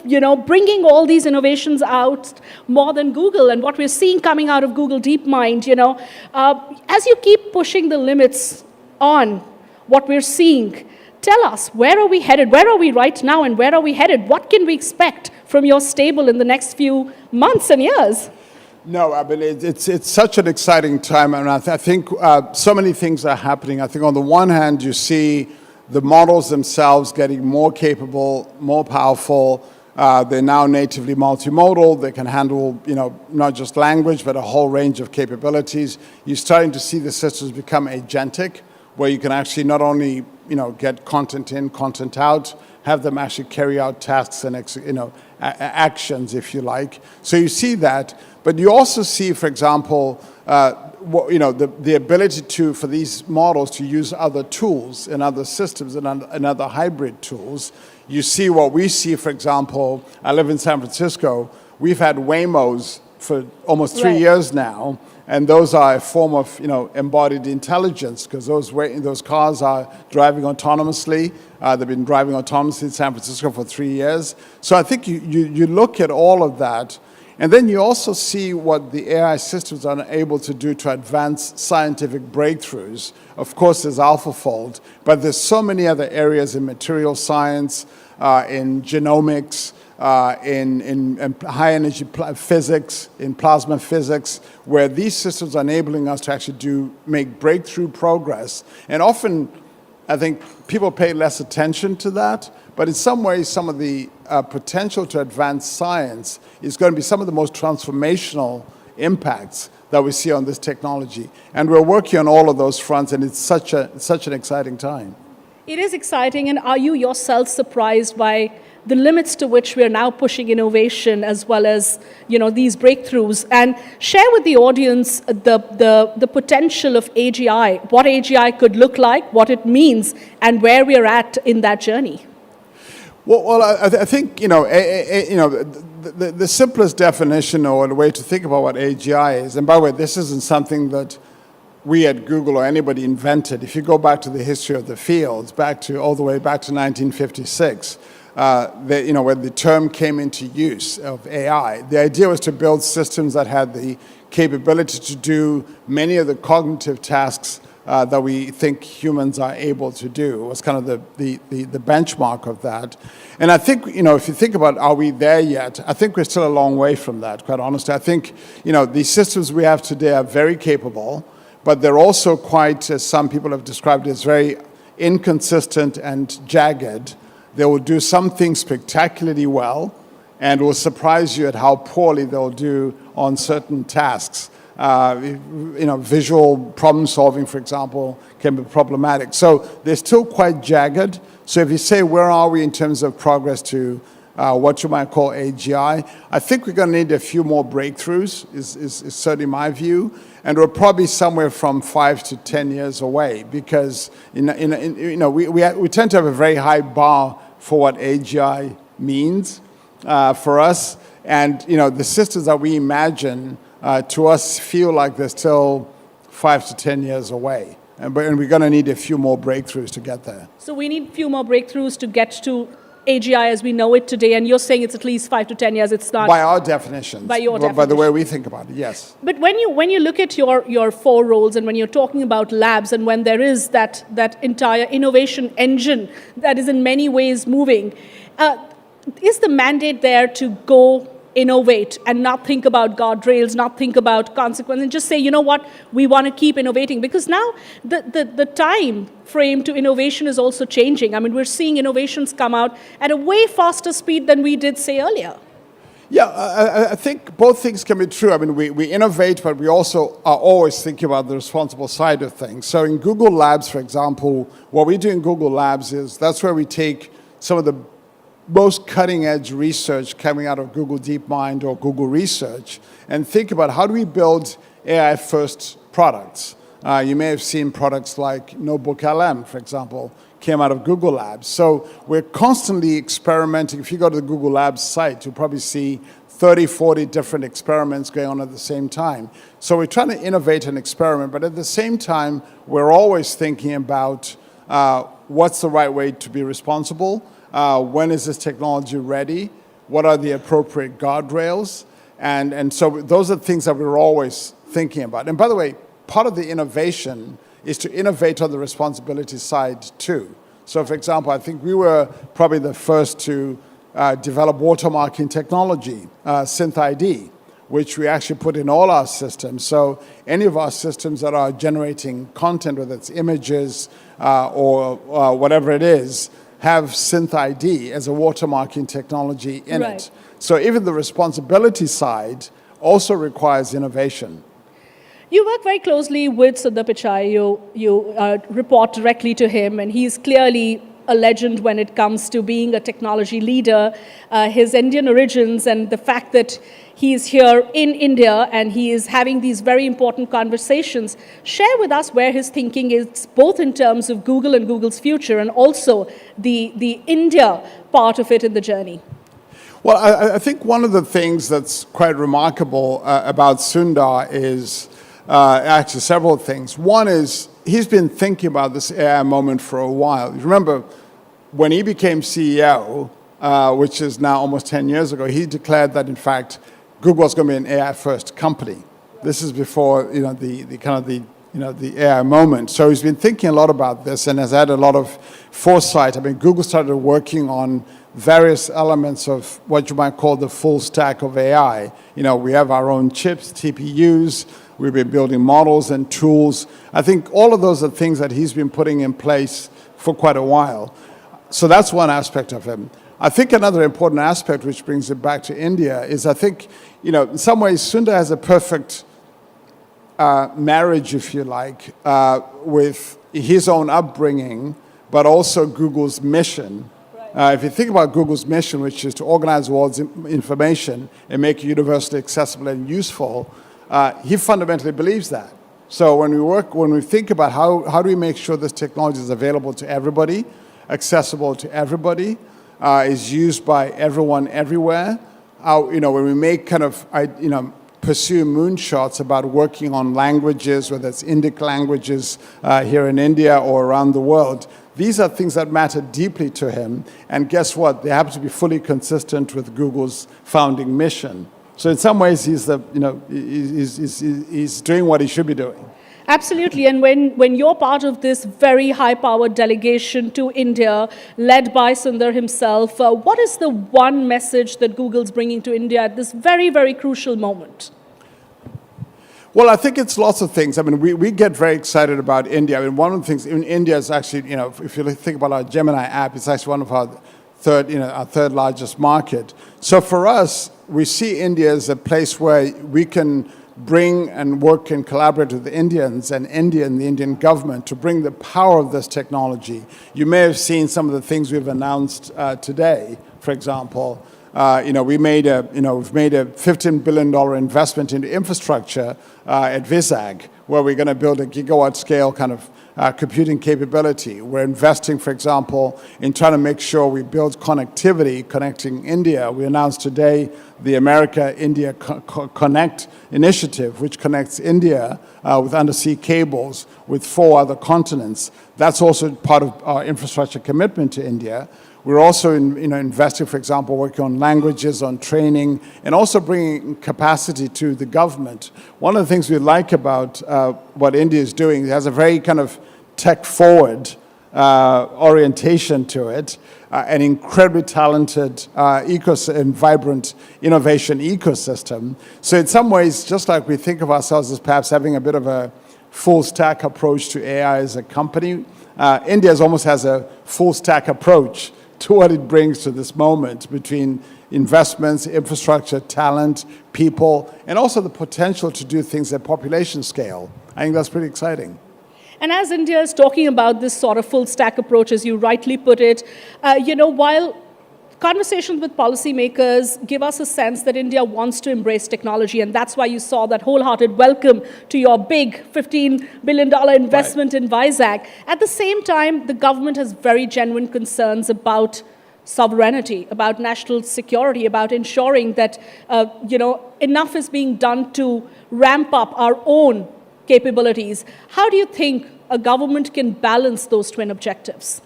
bringing all these innovations out more than Google. And what we're seeing coming out of Google DeepMind, as you keep pushing the limits on what we're seeing, tell us, where are we headed? Where are we right now, and where are we headed? What can we expect from your stable in the next few months and years? No, I mean, it's such an exciting time, and I think so many things are happening. I think on the one hand, you see the models themselves getting more capable, more powerful. They're now natively multimodal. They can handle, not just language, but a whole range of capabilities. You're starting to see the systems become agentic, where you can actually not only get content in, content out, have them actually carry out tasks and actions, if you like. So you see that, but you also see, for example, the ability for these models to use other tools and other systems and other hybrid tools. You see what we see, for example, I live in San Francisco. We've had Waymos for almost 3 years now. And those are a form of, embodied intelligence, because those cars are driving autonomously. They've been driving autonomously in San Francisco for 3 years. So I think you look at all of that, and then you also see what the AI systems are able to do to advance scientific breakthroughs. Of course, there's AlphaFold, but there's so many other areas in material science, in genomics, in high-energy physics, in plasma physics, where these systems are enabling us to actually make breakthrough progress. And often, I think people pay less attention to that, but in some ways, some of the potential to advance science is going to be some of the most transformational impacts that we see on this technology. And we're working on all of those fronts, and it's such an exciting time. It is exciting, and are you yourself surprised by the limits to which we are now pushing innovation, as well as these breakthroughs? And share with the audience the potential of AGI, what AGI could look like, what it means, and where we are at in that journey. Well, I think the simplest definition or the way to think about what AGI is. And by the way, this isn't something that we at Google or anybody invented. If you go back to the history of the fields, all the way back to 1956. When the term came into use of AI, the idea was to build systems that had the capability to do many of the cognitive tasks that we think humans are able to do. It was kind of the benchmark of that. And I think, if you think about, are we there yet? I think we're still a long way from that, quite honestly. I think, the systems we have today are very capable, but they're also quite, as some people have described it, as very inconsistent and jagged. They will do some things spectacularly well, and will surprise you at how poorly they'll do on certain tasks. Visual problem solving, for example, can be problematic. So they're still quite jagged. So if you say, where are we in terms of progress to what you might call AGI, I think we're going to need a few more breakthroughs, is certainly my view. And we're probably somewhere from 5 to 10 years away, because we tend to have a very high bar for what AGI means for us. And the systems that we imagine to us feel like they're still 5 to 10 years away. And we're going to need a few more breakthroughs to get there. So we need a few more breakthroughs to get to AGI as we know it today, and you're saying it's at least 5 to 10 years. It's not by our definitions. By your definition. By the way we think about it, yes. But when you look at your 4 roles, and when you're talking about labs, and when there is that entire innovation engine that is in many ways moving, is the mandate there to go innovate and not think about guardrails, not think about consequence, and just say, you know what, we want to keep innovating? Because now the time frame to innovation is also changing. I mean, we're seeing innovations come out at a way faster speed than we did, say, earlier. Yeah, I think both things can be true. I mean, we innovate, but we also are always thinking about the responsible side of things. So in Google Labs, for example, what we do in Google Labs is that's where we take some of the most cutting-edge research coming out of Google DeepMind or Google Research and think about how do we build AI-first products. You may have seen products like Notebook LM, for example, came out of Google Labs. So we're constantly experimenting. If you go to the Google Labs site, you'll probably see 30, 40 different experiments going on at the same time. So we're trying to innovate and experiment, but at the same time, we're always thinking about what's the right way to be responsible, when is this technology ready, what are the appropriate guardrails, and so those are things that we're always thinking about. And by the way, part of the innovation is to innovate on the responsibility side too. So for example, I think we were probably the first to develop watermarking technology, Synth ID, which we actually put in all our systems. So any of our systems that are generating content, whether it's images or whatever it is, have Synth ID as a watermarking technology in it. So even the responsibility side also requires innovation. You work very closely with Sundar Pichai. You report directly to him, and he's clearly a legend when it comes to being a technology leader. His Indian origins and the fact that he's here in India and he is having these very important conversations. Share with us where his thinking is, both in terms of Google and Google's future, and also the India part of it in the journey. Well, I think one of the things that's quite remarkable about Sundar is actually several things. One is he's been thinking about this AI moment for a while. You remember when he became CEO, which is now almost 10 years ago, he declared that in fact Google was going to be an AI-first company. This is before the AI moment. So he's been thinking a lot about this and has had a lot of foresight. I mean, Google started working on various elements of what you might call the full stack of AI. We have our own chips, TPUs. We've been building models and tools. I think all of those are things that he's been putting in place for quite a while. So that's one aspect of him. I think another important aspect, which brings it back to India, is I think, in some ways, Sundar has a perfect marriage, if you like, with his own upbringing, but also Google's mission. If you think about Google's mission, which is to organize the world's information and make it universally accessible and useful, he fundamentally believes that. So when we think about how do we make sure this technology is available to everybody, accessible to everybody, is used by everyone everywhere, when we make pursue moonshots about working on languages, whether it's Indic languages here in India or around the world, these are things that matter deeply to him. And guess what? They happen to be fully consistent with Google's founding mission. So in some ways, he's doing what he should be doing. Absolutely, and when you're part of this very high-powered delegation to India, led by Sundar himself, what is the one message that Google's bringing to India at this very, very crucial moment? Well, I think it's lots of things. I mean, we get very excited about India. I mean, one of the things in India is actually, if you think about our Gemini app, it's actually one of our third largest market. So for us, we see India as a place where we can bring and work and collaborate with the Indians and India and the Indian government to bring the power of this technology. You may have seen some of the things we've announced today. For example, we've made a $15 billion investment into infrastructure at Vizag, where we're going to build a gigawatt scale kind of computing capability. We're investing, for example, in trying to make sure we build connectivity connecting India. We announced today the America-India Connect initiative, which connects India with undersea cables with 4 other continents. That's also part of our infrastructure commitment to India. We're also investing, for example, working on languages, on training, and also bringing capacity to the government. One of the things we like about what India is doing, it has a very kind of tech-forward orientation to it, an incredibly talented and vibrant innovation ecosystem. So in some ways, just like we think of ourselves as perhaps having a bit of a full-stack approach to AI as a company, India almost has a full-stack approach to what it brings to this moment between investments, infrastructure, talent, people, and also the potential to do things at population scale. I think that's pretty exciting. And as India is talking about this sort of full stack approach, as you rightly put it, while conversations with policymakers give us a sense that India wants to embrace technology, and that's why you saw that wholehearted welcome to your big $15 billion investment in Vizag. At the same time, the government has very genuine concerns about sovereignty, about national security, about ensuring that enough is being done to ramp up our own capabilities. How do you think a government can balance those twin objectives?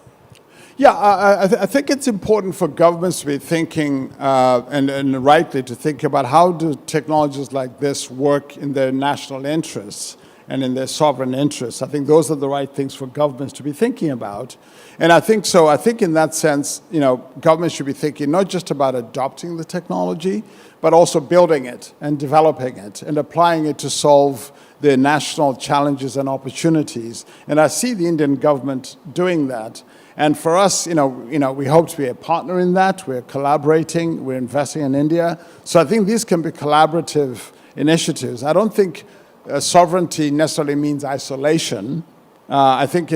Yeah, I think it's important for governments to be thinking, and rightly to think about how do technologies like this work in their national interests and in their sovereign interests. I think those are the right things for governments to be thinking about. And I think so. I think in that sense, governments should be thinking not just about adopting the technology, but also building it and developing it and applying it to solve their national challenges and opportunities. And I see the Indian government doing that. And for us, we hope to be a partner in that. We're collaborating. We're investing in India. So I think these can be collaborative initiatives. I don't think sovereignty necessarily means isolation. I think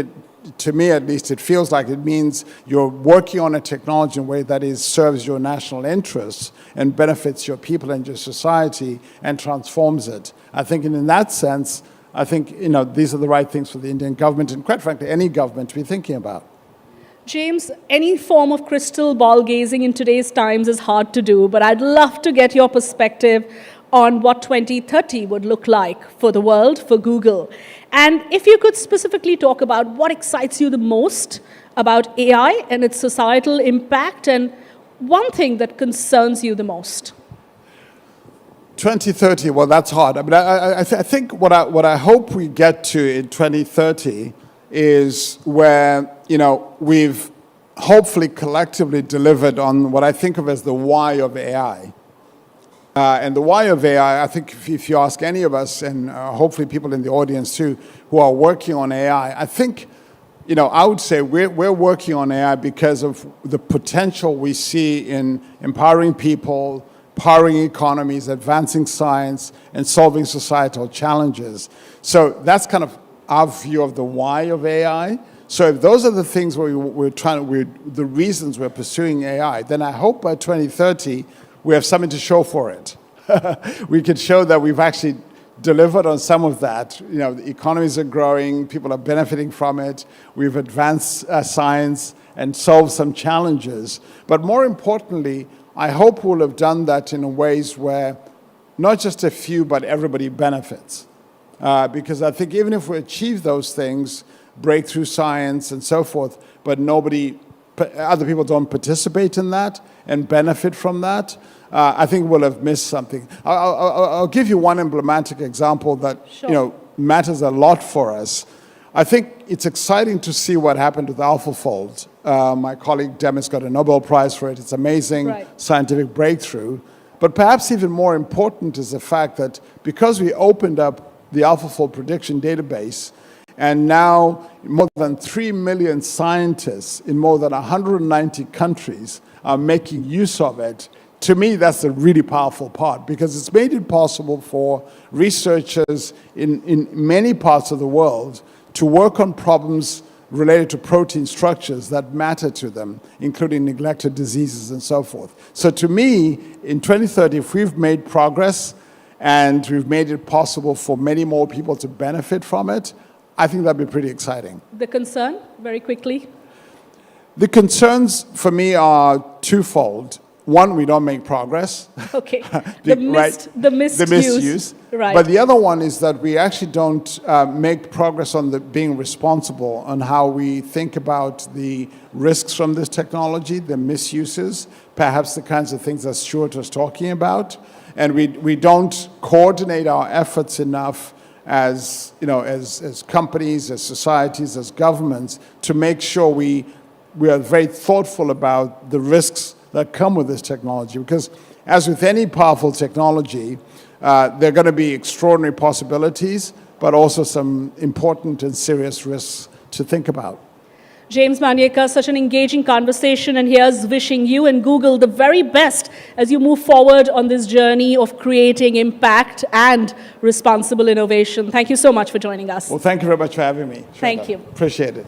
to me at least, it feels like it means you're working on a technology in a way that serves your national interests and benefits your people and your society and transforms it. I think in that sense, I think these are the right things for the Indian government and quite frankly any government to be thinking about. James, any form of crystal ball gazing in today's times is hard to do, but I'd love to get your perspective on what 2030 would look like for the world, for Google. And if you could specifically talk about what excites you the most about AI and its societal impact, and one thing that concerns you the most. 2030, well, that's hard. I mean, I think what I hope we get to in 2030 is where, we've hopefully collectively delivered on what I think of as the why of AI. And the why of AI, I think if you ask any of us, and hopefully people in the audience too, who are working on AI, I think, I would say we're working on AI because of the potential we see in empowering people, powering economies, advancing science, and solving societal challenges. So that's kind of our view of the why of AI. So if those are the things the reasons we're pursuing AI, then I hope by 2030, we have something to show for it. We can show that we've actually delivered on some of that. The economies are growing, people are benefiting from it, we've advanced science and solved some challenges. But more importantly, I hope we'll have done that in ways where not just a few, but everybody benefits. Because I think even if we achieve those things, breakthrough science and so forth, but other people don't participate in that and benefit from that, I think we'll have missed something. I'll give you one emblematic example that matters a lot for us. I think it's exciting to see what happened with AlphaFold. My colleague Demis got a Nobel Prize for it. It's amazing scientific breakthrough. But perhaps even more important is the fact that because we opened up the AlphaFold prediction database, and now more than 3 million scientists in more than 190 countries are making use of it. To me, that's a really powerful part because it's made it possible for researchers in many parts of the world to work on problems related to protein structures that matter to them, including neglected diseases and so forth. So to me, in 2030, if we've made progress and we've made it possible for many more people to benefit from it, I think that'd be pretty exciting. The concern, very quickly? The concerns for me are twofold. One, we don't make progress. Okay, the misuse. Right. But the other one is that we actually don't make progress on being responsible on how we think about the risks from this technology, the misuses, perhaps the kinds of things that Stuart was talking about. And we don't coordinate our efforts enough as companies, as societies, as governments, to make sure we are very thoughtful about the risks that come with this technology. Because as with any powerful technology, there are going to be extraordinary possibilities, but also some important and serious risks to think about. James Manjekar, such an engaging conversation, and here's wishing you and Google the very best as you move forward on this journey of creating impact and responsible innovation. Thank you so much for joining us. Well, thank you very much for having me. Thank you. Appreciate it.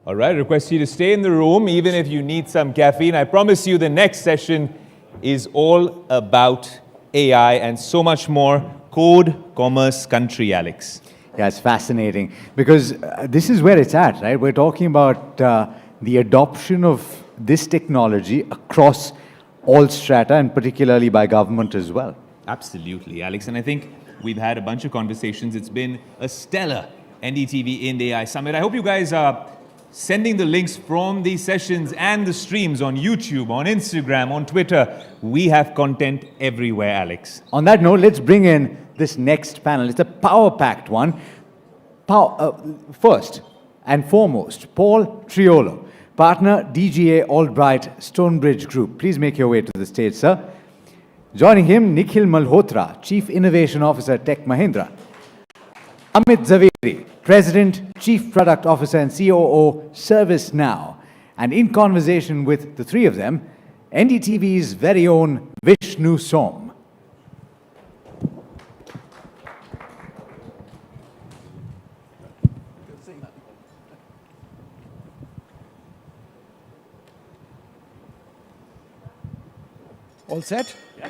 All right, request you to stay in the room even if you need some caffeine. I promise you the next session is all about AI and so much more. Code, commerce, country, Alex. Yeah, it's fascinating because this is where it's at, right? We're talking about the adoption of this technology across all strata and particularly by government as well. Absolutely, Alex. And I think we've had a bunch of conversations. It's been a stellar NDTV Ind.AI Summit. I hope you guys are sending the links from these sessions and the streams on YouTube, on Instagram, on Twitter. We have content everywhere, Alex. On that note, let's bring in this next panel. It's a power-packed one. First and foremost, Paul Triolo, partner DGA Albright Stonebridge Group. Please make your way to the stage, sir. Joining him, Nikhil Malhotra, Chief Innovation Officer, Tech Mahindra. Amit Zaveri, President, Chief Product Officer and COO, ServiceNow. And in conversation with the three of them, NDTV's very own Vishnu Som. All set? Yeah.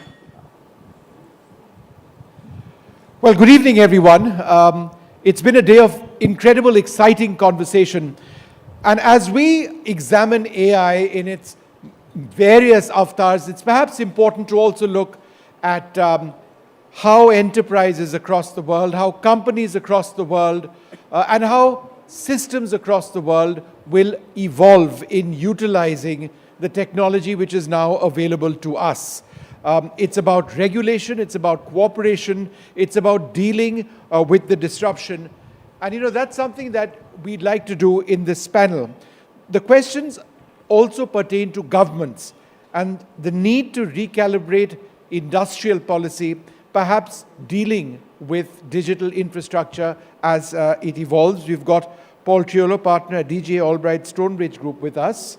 Well, good evening, everyone. It's been a day of incredible, exciting conversation. And as we examine AI in its various avatars, it's perhaps important to also look at how enterprises across the world, how companies across the world, and how systems across the world will evolve in utilizing the technology which is now available to us. It's about regulation, it's about cooperation, it's about dealing with the disruption. And you know, that's something that we'd like to do in this panel. The questions also pertain to governments and the need to recalibrate industrial policy, perhaps dealing with digital infrastructure as it evolves. We've got Paul Triolo, partner at DGA Albright Stonebridge Group with us.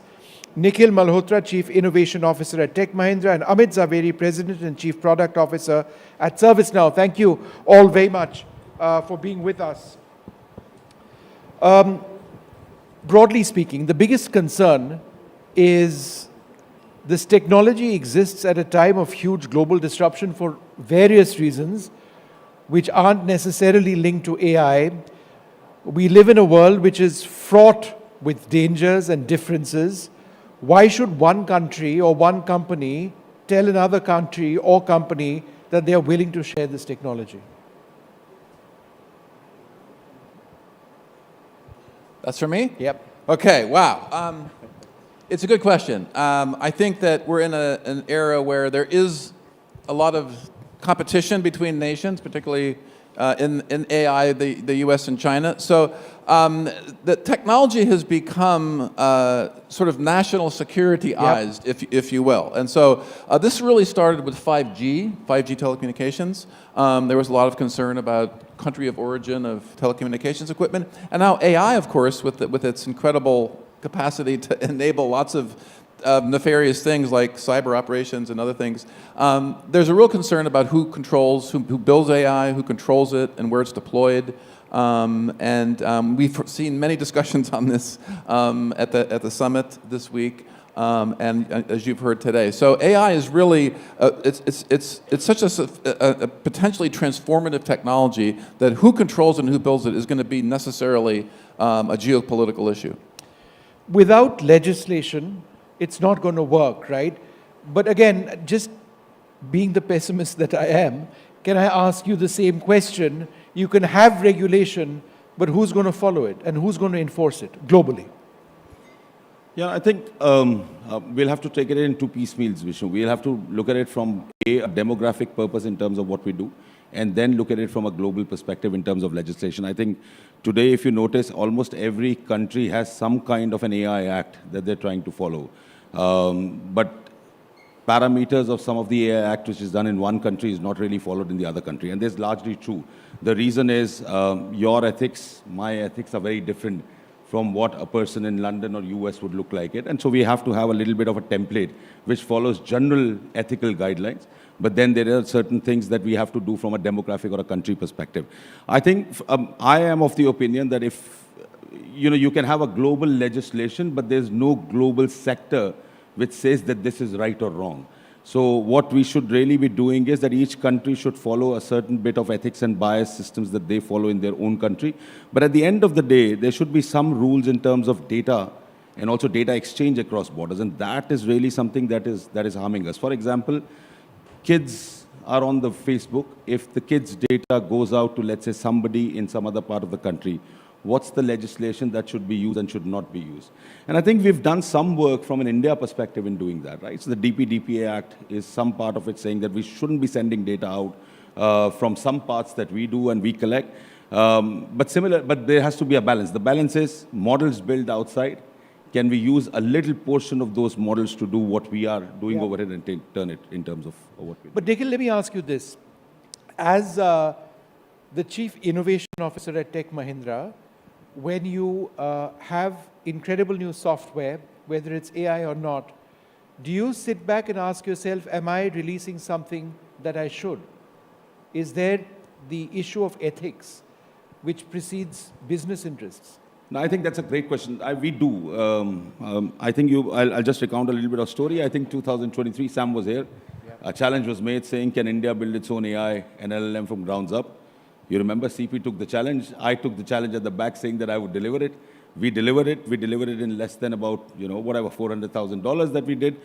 Nikhil Malhotra, Chief Innovation Officer at Tech Mahindra, and Amit Zaveri, President and Chief Product Officer at ServiceNow. Thank you all very much for being with us. Broadly speaking, the biggest concern is this technology exists at a time of huge global disruption for various reasons, which aren't necessarily linked to AI. We live in a world which is fraught with dangers and differences. Why should one country or one company tell another country or company that they are willing to share this technology? That's for me? Yep. Okay, wow. It's a good question. I think that we're in an era where there is a lot of competition between nations, particularly in AI, the US and China. So the technology has become sort of national security-ized, if you will. And so this really started with 5G telecommunications. There was a lot of concern about country of origin of telecommunications equipment. And now AI, of course, with its incredible capacity to enable lots of nefarious things like cyber operations and other things. There's a real concern about who controls, who builds AI, who controls it, and where it's deployed. We've seen many discussions on this at the summit this week, and as you've heard today. So AI is really it's such a potentially transformative technology that who controls and who builds it is going to be necessarily a geopolitical issue. Without legislation, it's not going to work, right? But again, just being the pessimist that I am, can I ask you the same question? You can have regulation, but who's going to follow it and who's going to enforce it globally? Yeah, I think we'll have to take it in two piecemeals, Vishnu. We'll have to look at it from a demographic purpose in terms of what we do, and then look at it from a global perspective in terms of legislation. I think today, if you notice, almost every country has some kind of an AI act that they're trying to follow. But parameters of some of the AI act which is done in one country is not really followed in the other country. And that's largely true. The reason is your ethics, my ethics are very different from what a person in London or US would look like it. And so we have to have a little bit of a template which follows general ethical guidelines. But then there are certain things that we have to do from a demographic or a country perspective. I think I am of the opinion that if you can have a global legislation, but there's no global sector which says that this is right or wrong. So what we should really be doing is that each country should follow a certain bit of ethics and bias systems that they follow in their own country. But at the end of the day, there should be some rules in terms of data and also data exchange across borders. And that is really something that is harming us. For example, kids are on the Facebook. If the kids' data goes out to, let's say, somebody in some other part of the country, what's the legislation that should be used and should not be used? And I think we've done some work from an India perspective in doing that, right? So the DPDPA Act is some part of it saying that we shouldn't be sending data out from some parts that we do and we collect. But there has to be a balance. The balance is models built outside. Can we use a little portion of those models to do what we are doing over here and turn it in terms of what we do? But Nikhil, let me ask you this. As the Chief Innovation Officer at Tech Mahindra, when you have incredible new software, whether it's AI or not, do you sit back and ask yourself, am I releasing something that I should? Is there the issue of ethics, which precedes business interests? No, I think that's a great question. We do. I think I'll just recount a little bit of story. I think 2023, Sam was here. A challenge was made saying, can India build its own AI and LLM from grounds up? You remember CP took the challenge. I took the challenge at the back saying that I would deliver it. We delivered it. We delivered it in less than about, whatever, $400,000 that we did.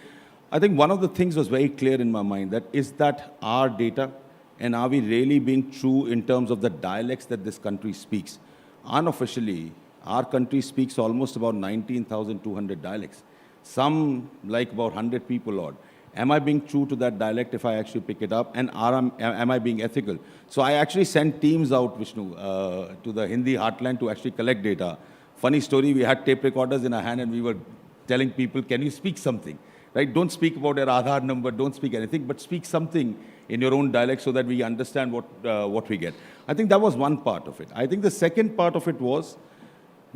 I think one of the things was very clear in my mind, that is that our data, and are we really being true in terms of the dialects that this country speaks? Unofficially, our country speaks almost about 19,200 dialects. Some like about 100 people odd. Am I being true to that dialect if I actually pick it up? And am I being ethical? So I actually sent teams out, Vishnu, to the Hindi heartland to actually collect data. Funny story, we had tape recorders in our hand and we were telling people, can you speak something? Right? Don't speak about your Aadhaar number, don't speak anything, but speak something in your own dialect so that we understand what we get. I think that was one part of it. I think the second part of it was,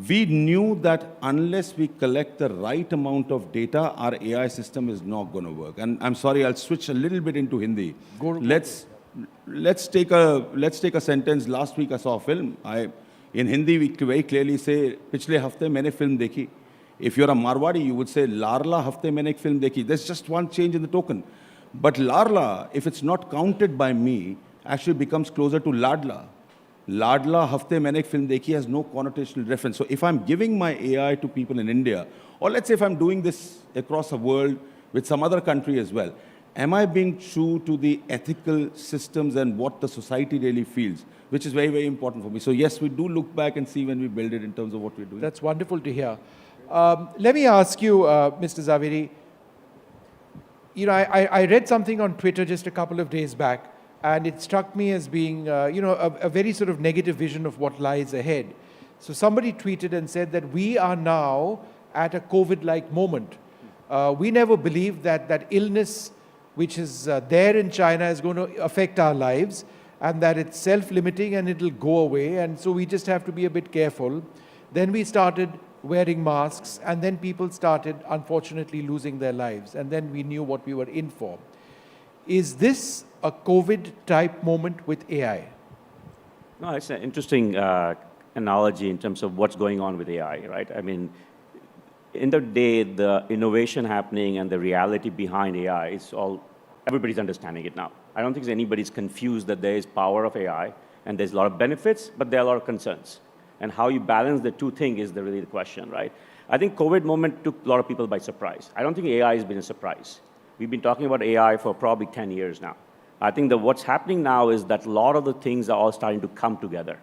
we knew that unless we collect the right amount of data, our AI system is not going to work. And I'm sorry, I'll switch a little bit into Hindi. Let's take a sentence. Last week I saw a film. In Hindi, we very clearly say, "Pichle hafte maine film dekhi." If you're a Marwadi, you would say, "Larla hafte maine ek film dekhi." There's just one change in the token. But Larla, if it's not counted by me, actually becomes closer to Ladla. Ladla hafte maine ek film dekhi has no connotational reference. So if I'm giving my AI to people in India, or let's say if I'm doing this across the world with some other country as well, am I being true to the ethical systems and what the society really feels, which is very, very important for me. So yes, we do look back and see when we build it in terms of what we're doing. That's wonderful to hear. Let me ask you, Mr. Zaveri, I read something on Twitter just a couple of days back, and it struck me as being, a very sort of negative vision of what lies ahead. So somebody tweeted and said that we are now at a COVID-like moment. We never believed that illness, which is there in China, is going to affect our lives, and that it's self-limiting and it'll go away, and so we just have to be a bit careful. Then we started wearing masks, and then people started, unfortunately, losing their lives, and then we knew what we were in for. Is this a COVID-type moment with AI? No, it's an interesting analogy in terms of what's going on with AI, right? I mean, in the day, the innovation happening and the reality behind AI is everybody's understanding it now. I don't think anybody's confused that there is power of AI, and there's a lot of benefits, but there are a lot of concerns. And how you balance the two things is really the question, right? I think COVID moment took a lot of people by surprise. I don't think AI has been a surprise. We've been talking about AI for probably 10 years now. I think that what's happening now is that a lot of the things are all starting to come together.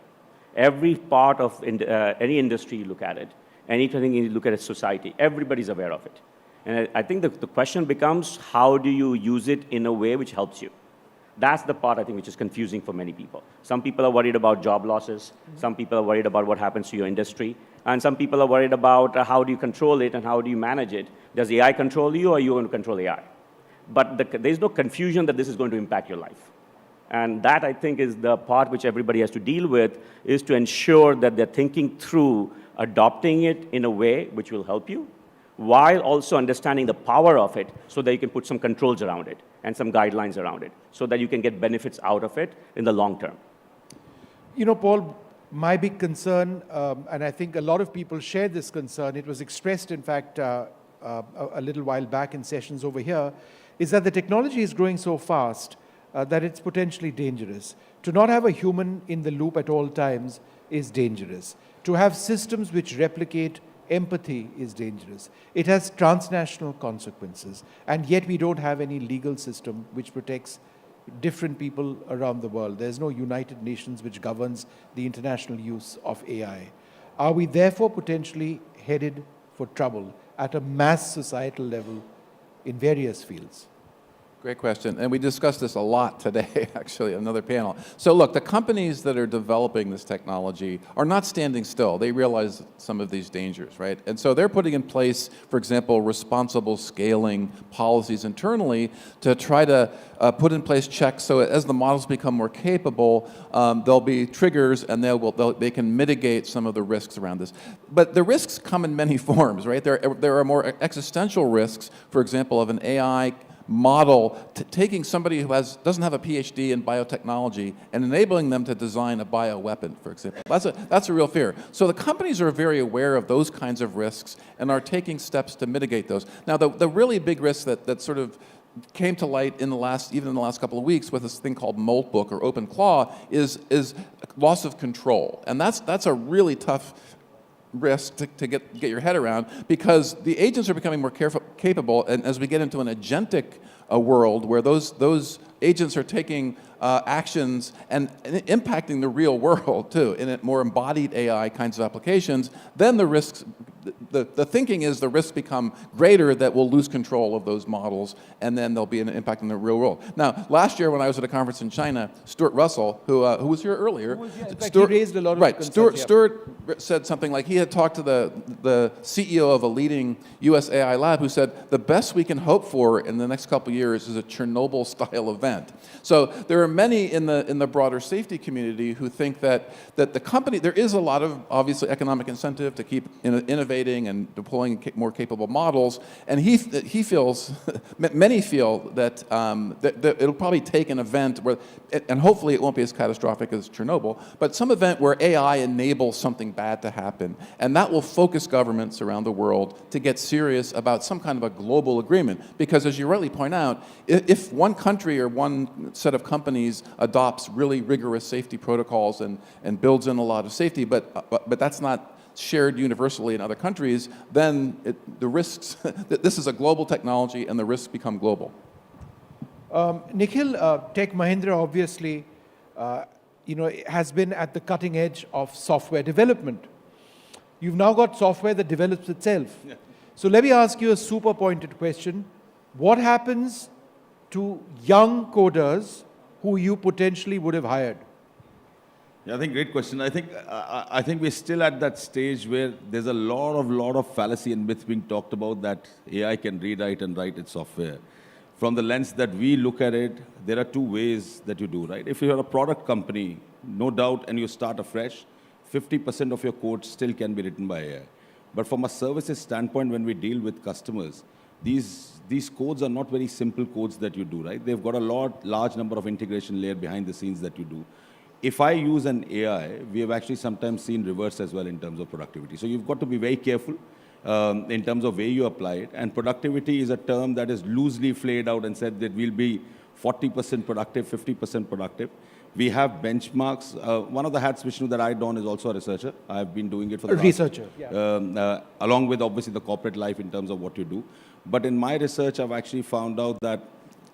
Every part of any industry you look at it, anything you look at society, everybody's aware of it. And I think the question becomes, how do you use it in a way which helps you? That's the part, I think, which is confusing for many people. Some people are worried about job losses. Some people are worried about what happens to your industry. And some people are worried about how do you control it and how do you manage it. Does AI control you, or are you going to control AI? But there's no confusion that this is going to impact your life. And that, I think, is the part which everybody has to deal with, is to ensure that they're thinking through adopting it in a way which will help you, while also understanding the power of it so that you can put some controls around it and some guidelines around it so that you can get benefits out of it in the long term. Paul, my big concern, and I think a lot of people share this concern, it was expressed, in fact, a little while back in sessions over here, is that the technology is growing so fast that it's potentially dangerous. To not have a human in the loop at all times is dangerous. To have systems which replicate empathy is dangerous. It has transnational consequences, and yet we don't have any legal system which protects different people around the world. There's no United Nations which governs the international use of AI. Are we therefore potentially headed for trouble at a mass societal level in various fields? Great question. And we discussed this a lot today, actually, another panel. So look, the companies that are developing this technology are not standing still. They realize some of these dangers, right? And so they're putting in place, for example, responsible scaling policies internally to try to put in place checks so as the models become more capable, there'll be triggers and they can mitigate some of the risks around this. But the risks come in many forms, right? There are more existential risks, for example, of an AI model taking somebody who doesn't have a PhD in biotechnology and enabling them to design a bioweapon, for example. That's a real fear. So the companies are very aware of those kinds of risks and are taking steps to mitigate those. Now, the really big risk that sort of came to light even in the last couple of weeks with this thing called Moltbook or OpenClaw is loss of control. And that's a really tough risk to get your head around, because the agents are becoming more capable, and as we get into an agentic world where those agents are taking actions and impacting the real world too, in more embodied AI kinds of applications, then the risks, the thinking is the risks become greater that we'll lose control of those models, and then there'll be an impact in the real world. Now, last year when I was at a conference in China, Stuart Russell, who was here earlier, Stuart raised a lot of concerns. Stuart said something like he had talked to the CEO of a leading US AI lab who said the best we can hope for in the next couple of years is a Chernobyl-style event. So there are many in the broader safety community who think that the company, there is a lot of obviously economic incentive to keep innovating and deploying more capable models, and he feels, many feel that it'll probably take an event where, and hopefully it won't be as catastrophic as Chernobyl, but some event where AI enables something bad to happen, and that will focus governments around the world to get serious about some kind of a global agreement. Because as you rightly point out, if one country or one set of companies adopts really rigorous safety protocols and builds in a lot of safety, but that's not shared universally in other countries, then the risks, this is a global technology and the risks become global. Nikhil, Tech Mahindra obviously has been at the cutting edge of software development. You've now got software that develops itself. Yeah. So let me ask you a super pointed question. What happens to young coders who you potentially would have hired? Yeah, I think great question. I think we're still at that stage where there's a lot of fallacy and myths being talked about that AI can rewrite and write its software. From the lens that we look at it, there are two ways that you do, right? If you're a product company, no doubt, and you start afresh, 50% of your code still can be written by AI. But from a services standpoint, when we deal with customers, these codes are not very simple codes that you do, right? They've got a large number of integration layer behind the scenes that you do. If I use an AI, we have actually sometimes seen reverse as well in terms of productivity. So you've got to be very careful in terms of where you apply it. And productivity is a term that is loosely flayed out and said that we'll be 40% productive, 50% productive. We have benchmarks. One of the hats, Vishnu, that I don is also a researcher. I've been doing it for the researcher, along with obviously the corporate life in terms of what you do. But in my research, I've actually found out that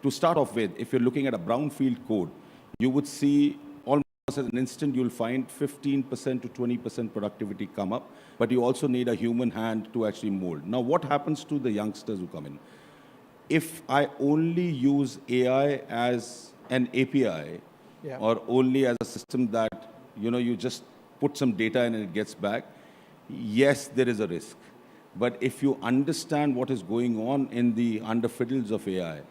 to start off with, if you're looking at a brownfield code, you would see at an instant, you'll find 15% to 20% productivity come up, but you also need a human hand to actually mold. Now, what happens to the youngsters who come in? If I only use AI as an API, or only as a system that, you just put some data in and it gets back, yes, there is a risk. But if you understand what is going on in the underfiddles of AI,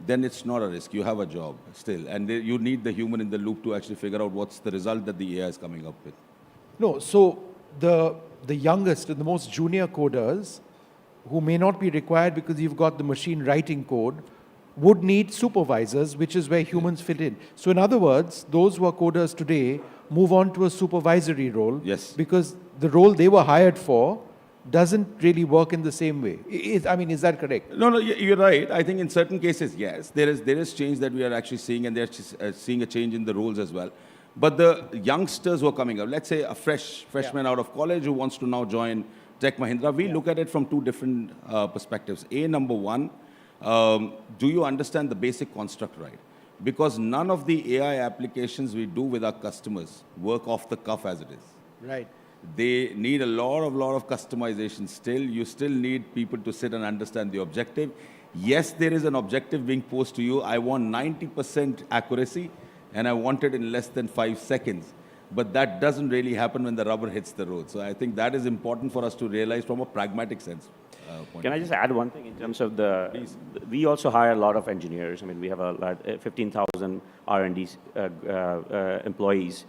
then it's not a risk. You have a job still. And you need the human in the loop to actually figure out what's the result that the AI is coming up with. No, so the youngest and the most junior coders who may not be required because you've got the machine writing code, would need supervisors, which is where humans fit in. So in other words, those who are coders today move on to a supervisory role because the role they were hired for doesn't really work in the same way. Is that correct? No, you're right. I think in certain cases, yes, there is change that we are actually seeing, and they're seeing a change in the roles as well. But the youngsters who are coming up, let's say a freshman out of college who wants to now join Tech Mahindra, we look at it from two different perspectives. Number one, do you understand the basic construct right? Because none of the AI applications we do with our customers work off the cuff as it is. Right. They need a lot of customization still. You still need people to sit and understand the objective. Yes, there is an objective being posed to you. I want 90% accuracy, and I want it in less than 5 seconds. But that doesn't really happen when the rubber hits the road. So I think that is important for us to realize from a pragmatic sense. Can I just add one thing in terms of we also hire a lot of engineers. I mean, we have 15,000 R&D employees.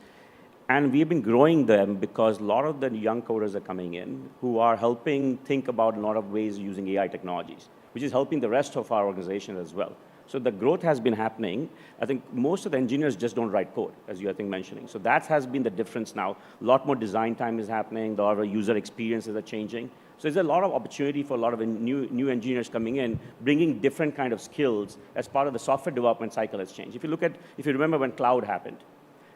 And we've been growing them because a lot of the young coders are coming in who are helping think about a lot of ways using AI technologies, which is helping the rest of our organization as well. So the growth has been happening. I think most of the engineers just don't write code, as you are mentioning. So that has been the difference now. A lot more design time is happening. A lot of user experiences are changing. So there's a lot of opportunity for a lot of new engineers coming in, bringing different kind of skills as part of the software development cycle has changed. If you remember when cloud happened,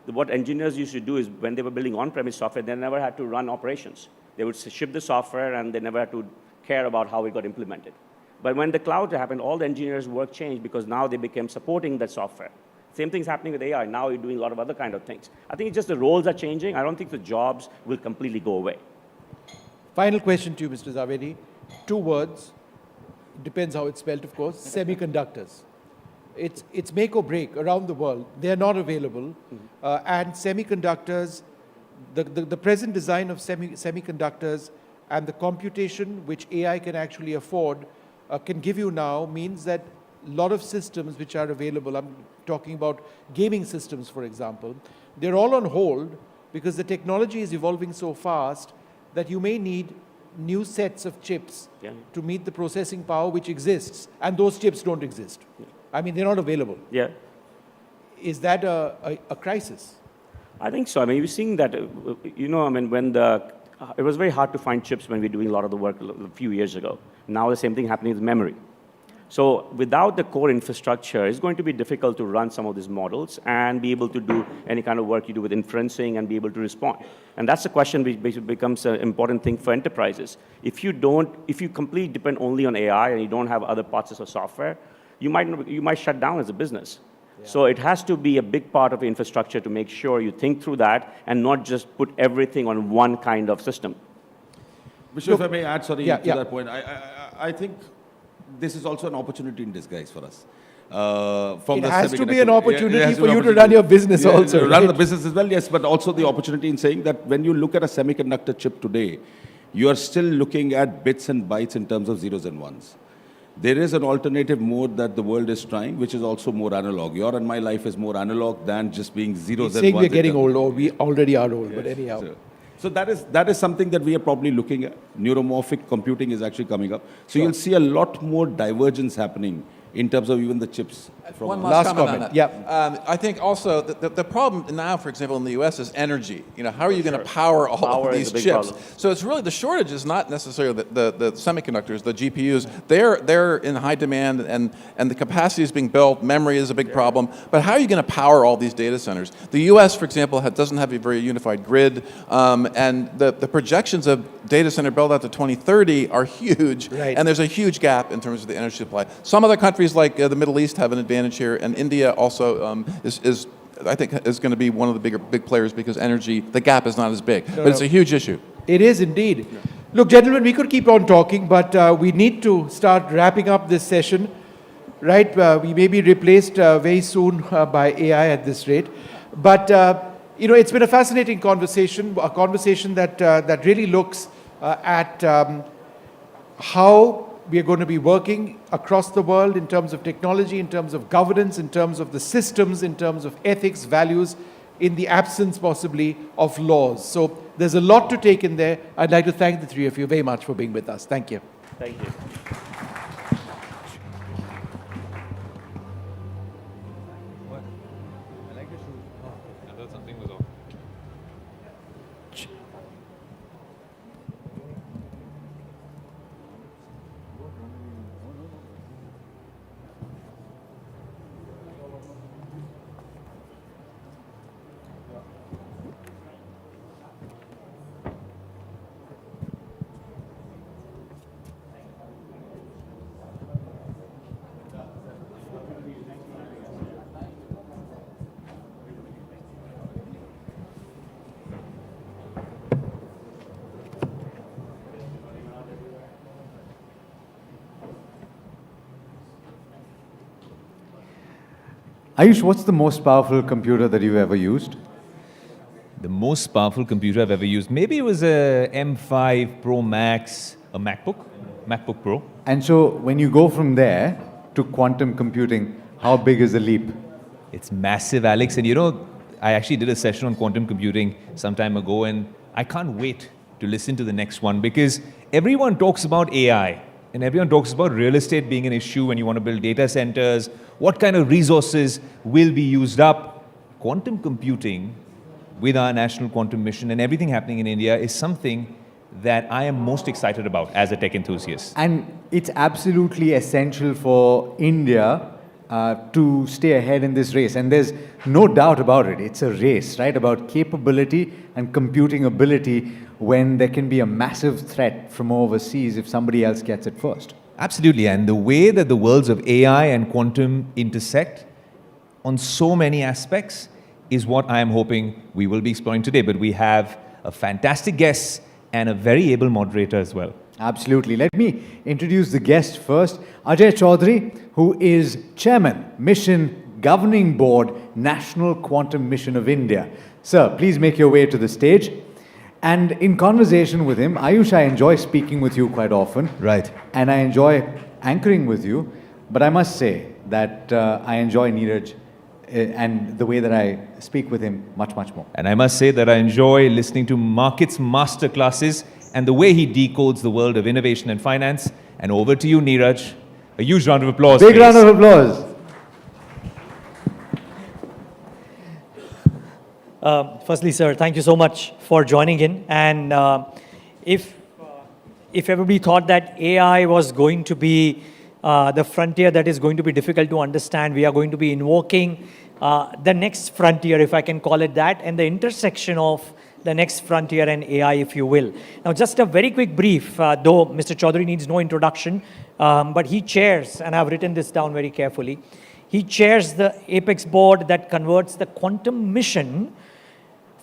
what engineers used to do is when they were building on-premise software, they never had to run operations. They would ship the software and they never had to care about how it got implemented. But when the cloud happened, all the engineers' work changed because now they became supporting that software. Same thing's happening with AI. Now you're doing a lot of other kind of things. I think it's just the roles are changing. I don't think the jobs will completely go away. Final question to you, Mr. Zaveri. 2 words. It depends how it's spelled, of course. Semiconductors. It's make or break around the world. They're not available. And semiconductors, the present design of semiconductors and the computation which AI can actually afford can give you now means that a lot of systems which are available, I'm talking about gaming systems, for example, they're all on hold because the technology is evolving so fast that you may need new sets of chips to meet the processing power which exists, and those chips don't exist. I mean, they're not available. Yeah. Is that a crisis? I think so. I mean, you're seeing that, when it was very hard to find chips when we were doing a lot of the work a few years ago. Now the same thing happening with memory. So without the core infrastructure, it's going to be difficult to run some of these models and be able to do any kind of work you do with inferencing and be able to respond. And that's the question which basically becomes an important thing for enterprises. If you completely depend only on AI and you don't have other parts of software, you might shut down as a business. Yeah. So it has to be a big part of the infrastructure to make sure you think through that and not just put everything on one kind of system. Vishnu, if I may add, to that point, I think this is also an opportunity in disguise for us. It has to be an opportunity for you to run your business also. Run the business as well, yes, but also the opportunity in saying that when you look at a semiconductor chip today, you are still looking at bits and bytes in terms of zeros and ones. There is an alternative mode that the world is trying, which is also more analog. Your and my life is more analog than just being zeros and ones. We're getting old, or we already are old, but anyhow. So that is something that we are probably looking at. Neuromorphic computing is actually coming up. So you'll see a lot more divergence happening in terms of even the chips. One last comment on that. I think also the problem now, for example, in the U.S. is energy. How are you going to power all of these chips? Problem. So it's really, the shortage is not necessarily the semiconductors, the GPUs. They're in high demand and the capacity is being built. Memory is a big problem. But how are you going to power all these data centers? The U.S., for example, doesn't have a very unified grid. And the projections of data center build out to 2030 are huge. Right. And there's a huge gap in terms of the energy supply. Some other countries like the Middle East have an advantage here, and India also is I think is going to be one of the big players because energy, the gap is not as big, but it's a huge issue. It is indeed. Yeah. Look, gentlemen, we could keep on talking, but we need to start wrapping up this session, right? We may be replaced very soon by AI at this rate, but it's been a fascinating conversation, a conversation that really looks at how we are going to be working across the world in terms of technology, in terms of governance, in terms of the systems, in terms of ethics, values, in the absence possibly of laws. So there's a lot to take in there. I'd like to thank the three of you very much for being with us. Thank you. Thank you. Ayush, what's the most powerful computer that you've ever used? The most powerful computer I've ever used, maybe it was a M5 Pro Max, a MacBook Pro. And so when you go from there to quantum computing, how big is the leap? It's massive, Alex. And you know, I actually did a session on quantum computing some time ago, and I can't wait to listen to the next one, because everyone talks about AI and everyone talks about real estate being an issue when you want to build data centers, what kind of resources will be used up. Quantum computing with our national quantum mission and everything happening in India is something that I am most excited about as a tech enthusiast. And it's absolutely essential for India to stay ahead in this race. And there's no doubt about it. It's a race, right? About capability and computing ability when there can be a massive threat from overseas if somebody else gets it first. Absolutely. And the way that the worlds of AI and quantum intersect on so many aspects is what I am hoping we will be exploring today. But we have a fantastic guest and a very able moderator as well. Absolutely. Let me introduce the guest first. Ajay Chaudhary, who is Chairman, Mission Governing Board, National Quantum Mission of India. Sir, please make your way to the stage. And in conversation with him, Ayush, I enjoy speaking with you quite often. Right. And I enjoy anchoring with you. But I must say that I enjoy Neeraj and the way that I speak with him much, much more. And I must say that I enjoy listening to Market's masterclasses and the way he decodes the world of innovation and finance. And over to you, Neeraj. A huge round of applause, Big please. round of applause. Firstly, sir, thank you so much for joining in. And if everybody thought that AI was going to be the frontier that is going to be difficult to understand, we are going to be invoking the next frontier, if I can call it that, and the intersection of the next frontier and AI, if you will. Now, just a very quick brief, though Mr. Chaudhary needs no introduction, but he chairs, and I've written this down very carefully, he chairs the Apex board that converts the quantum mission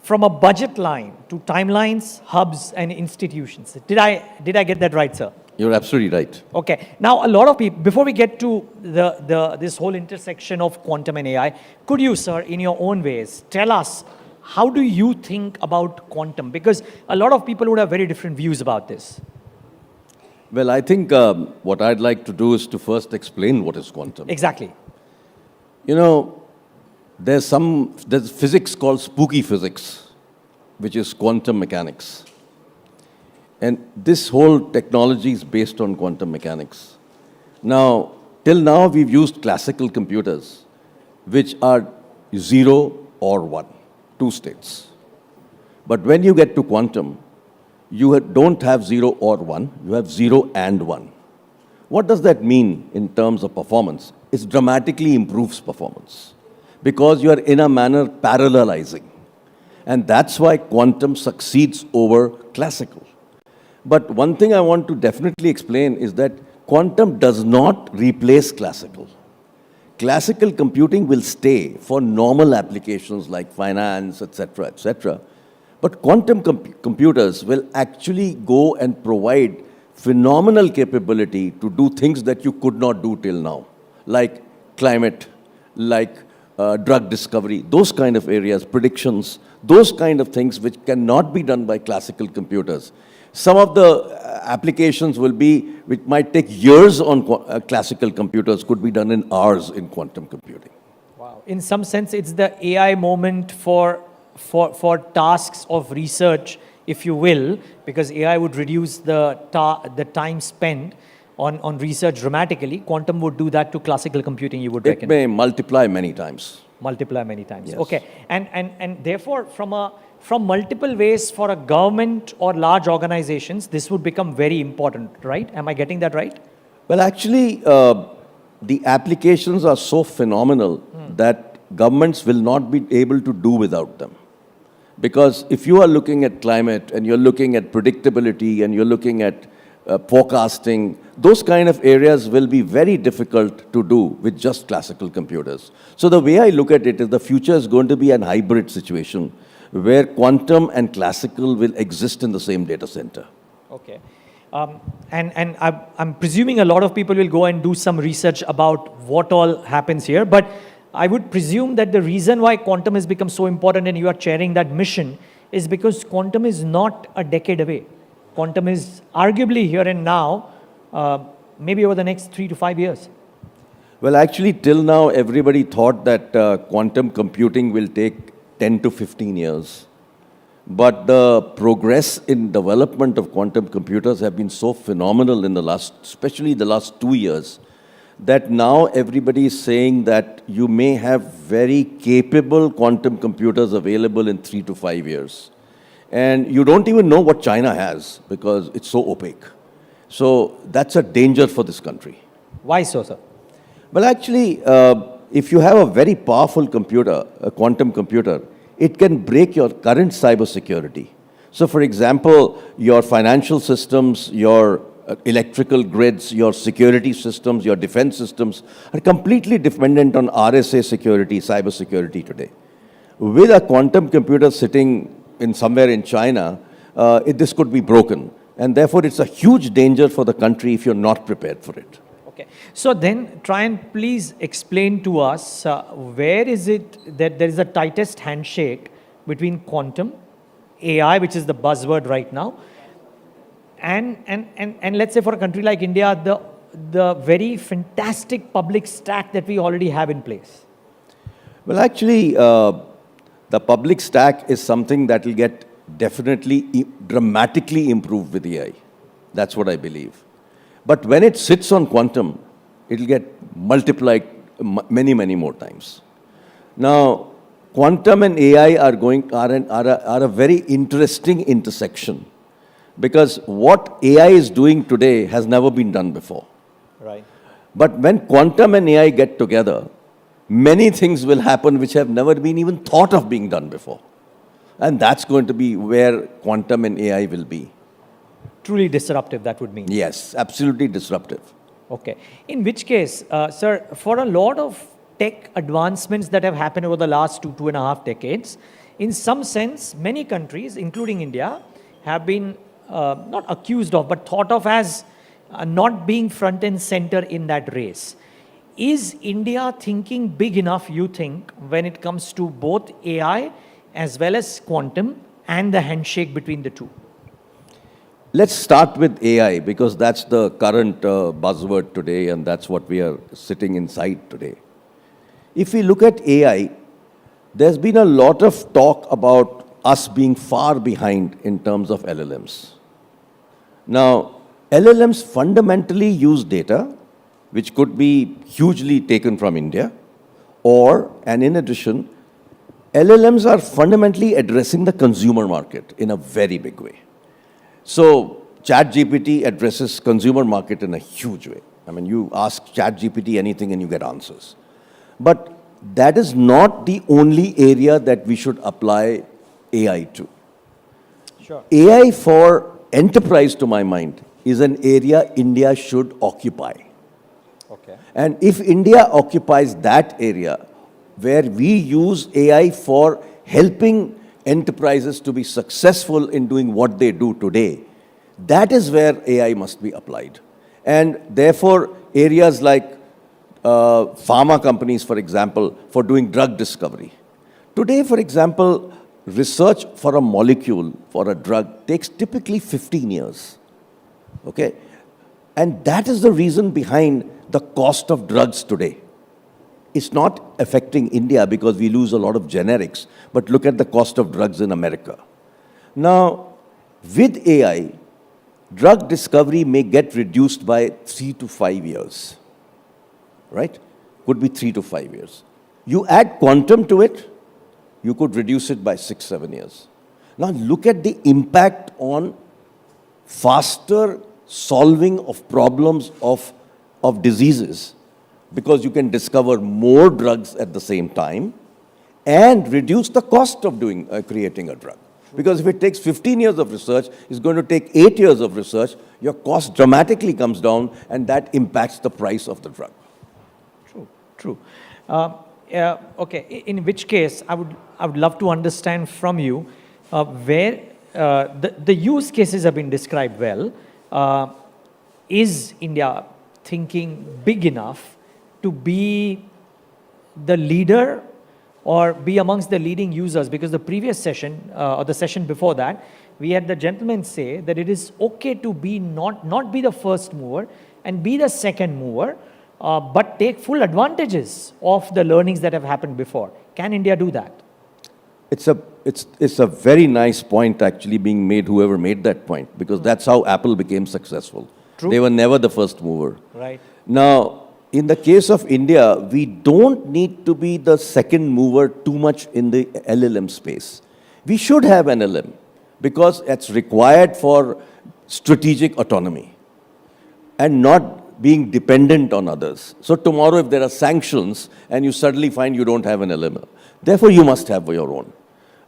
from a budget line to timelines, hubs, and institutions. Did I get that right, sir? You're absolutely right. Okay. Now, a lot of people, before we get to this whole intersection of quantum and AI, could you, sir, in your own ways, tell us, how do you think about quantum? Because a lot of people would have very different views about this. Well, I think what I'd like to do is to first explain what is quantum. Exactly. You know, there's physics called spooky physics, which is quantum mechanics. And this whole technology is based on quantum mechanics. Now, till now, we've used classical computers, which are 0 or 1, 2 states. But when you get to quantum, you don't have 0 or 1, you have 0 and 1. What does that mean in terms of performance? It dramatically improves performance because you are in a manner parallelizing. And that's why quantum succeeds over classical. But one thing I want to definitely explain is that quantum does not replace classical. Classical computing will stay for normal applications like finance, etc., etc. But quantum computers will actually go and provide phenomenal capability to do things that you could not do till now, like climate, like drug discovery, those kind of areas, predictions, those kind of things which cannot be done by classical computers. Some of the applications which might take years on classical computers, could be done in hours in quantum computing. Wow. In some sense, it's the AI moment for tasks of research, if you will, because AI would reduce the time spent on research dramatically. Quantum would do that to classical computing, you would reckon? It may multiply many times. Multiply many times. Yes. Okay. And therefore, from multiple ways for a government or large organizations, this would become very important, right? Am I getting that right? Well, actually, the applications are so phenomenal that governments will not be able to do without them. Because if you are looking at climate and you're looking at predictability and you're looking at forecasting, those kind of areas will be very difficult to do with just classical computers. So the way I look at it is the future is going to be an hybrid situation where quantum and classical will exist in the same data center. Okay. And I'm presuming a lot of people will go and do some research about what all happens here. But I would presume that the reason why quantum has become so important and you are chairing that mission is because quantum is not a decade away. Quantum is arguably here and now, maybe over the next 3 to 5 years. Well, actually, till now, everybody thought that quantum computing will take 10 to 15 years. But the progress in development of quantum computers have been so phenomenal in the last, especially the last 2 years, that now everybody is saying that you may have very capable quantum computers available in 3 to 5 years. And you don't even know what China has because it's so opaque. So that's a danger for this country. Why so, sir? Well, actually, if you have a very powerful computer, a quantum computer, it can break your current cybersecurity. So, for example, your financial systems, your electrical grids, your security systems, your defense systems are completely dependent on RSA security, cybersecurity today. With a quantum computer sitting in somewhere in China, this could be broken. And therefore, it's a huge danger for the country if you're not prepared for it. Okay. So then try and please explain to us where is it that there is the tightest handshake between quantum, AI, which is the buzzword right now, and let's say for a country like India, the very fantastic public stack that we already have in place? Well, actually, the public stack is something that will get definitely dramatically improved with AI. That's what I believe. But when it sits on quantum, it will get multiplied many, many more times. Now, quantum and AI are a very interesting intersection because what AI is doing today has never been done before. Right. But when quantum and AI get together, many things will happen which have never been even thought of being done before. And that's going to be where quantum and AI will be. Truly disruptive, that would mean. Yes, absolutely disruptive. Okay. In which case, sir, for a lot of tech advancements that have happened over the last 2.5 decades, in some sense, many countries, including India, have been not accused of, but thought of as not being front and center in that race. Is India thinking big enough, you think, when it comes to both AI as well as quantum and the handshake between the two? Let's start with AI because that's the current buzzword today and that's what we are sitting inside today. If we look at AI, there's been a lot of talk about us being far behind in terms of LLMs. Now, LLMs fundamentally use data, which could be hugely taken from India, and in addition, LLMs are fundamentally addressing the consumer market in a very big way. So, ChatGPT addresses consumer market in a huge way. I mean, you ask ChatGPT anything and you get answers. But that is not the only area that we should apply AI to. Sure. AI for enterprise, to my mind, is an area India should occupy. Okay. And if India occupies that area where we use AI for helping enterprises to be successful in doing what they do today, that is where AI must be applied. And therefore, areas like pharma companies, for example, for doing drug discovery. Today, for example, research for a molecule, for a drug, takes typically 15 years. Okay? And that is the reason behind the cost of drugs today. It's not affecting India because we lose a lot of generics, but look at the cost of drugs in America. Now, with AI, drug discovery may get reduced by 3 to 5 years, right? Could be 3 to 5 years. You add quantum to it, you could reduce it by 6, 7 years. Now, look at the impact on faster solving of problems of diseases, because you can discover more drugs at the same time and reduce the cost of creating a drug. Because if it takes 15 years of research, it's going to take 8 years of research, your cost dramatically comes down and that impacts the price of the drug. True. Okay, in which case, I would love to understand from you where the use cases have been described well. Is India thinking big enough to be the leader or be amongst the leading users? Because the previous session, or the session before that, we had the gentleman say that it is okay to be not be the first mover and be the second mover, but take full advantages of the learnings that have happened before. Can India do that? It's a very nice point actually being made, whoever made that point, because that's how Apple became successful. True. They were never the first mover. Right. Now, in the case of India, we don't need to be the second mover too much in the LLM space. We should have an LLM because it's required for strategic autonomy and not being dependent on others. So tomorrow if there are sanctions and you suddenly find you don't have an LLM, therefore you must have your own.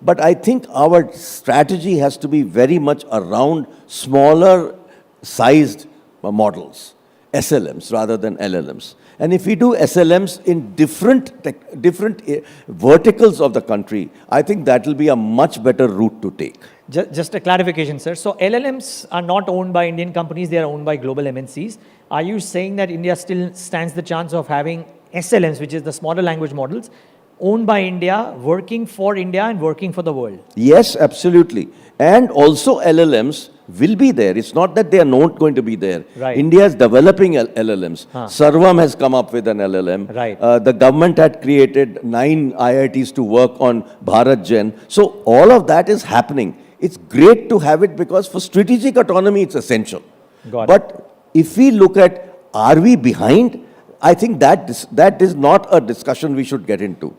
But I think our strategy has to be very much around smaller sized models, SLMs rather than LLMs. And if we do SLMs in different verticals of the country, I think that will be a much better route to take. Just a clarification, sir. So LLMs are not owned by Indian companies, they are owned by global MNCs. Are you saying that India still stands the chance of having SLMs, which is the smaller language models, owned by India, working for India and working for the world? Yes, absolutely. And also LLMs will be there. It's not that they are not going to be there. Right. India is developing LLMs. Sarbam has come up with an LLM. Right. The government had created 9 IITs to work on Bharat Gen. So all of that is happening. It's great to have it because for strategic autonomy, it's essential. But if we look at, are we behind? I think that is not a discussion we should get into.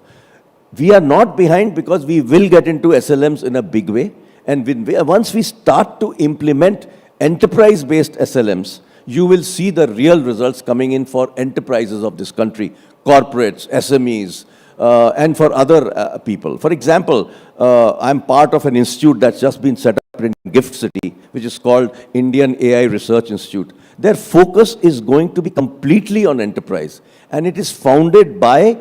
We are not behind because we will get into SLMs in a big way. And once we start to implement enterprise-based SLMs, you will see the real results coming in for enterprises of this country, corporates, SMEs, and for other people. For example, I'm part of an institute that's just been set up in Gift City, which is called Indian AI Research Institute. Their focus is going to be completely on enterprise. And it is founded by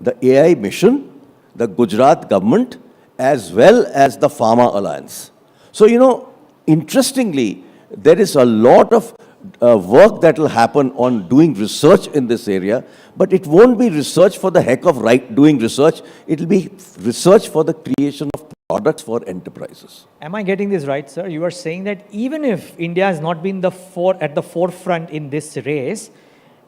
the AI mission, the Gujarat government, as well as the Pharma Alliance. So, you know, interestingly, there is a lot of work that will happen on doing research in this area, but it won't be research for the heck of doing research. It will be research for the creation of products for enterprises. Am I getting this right, sir? You are saying that even if India has not been at the forefront in this race,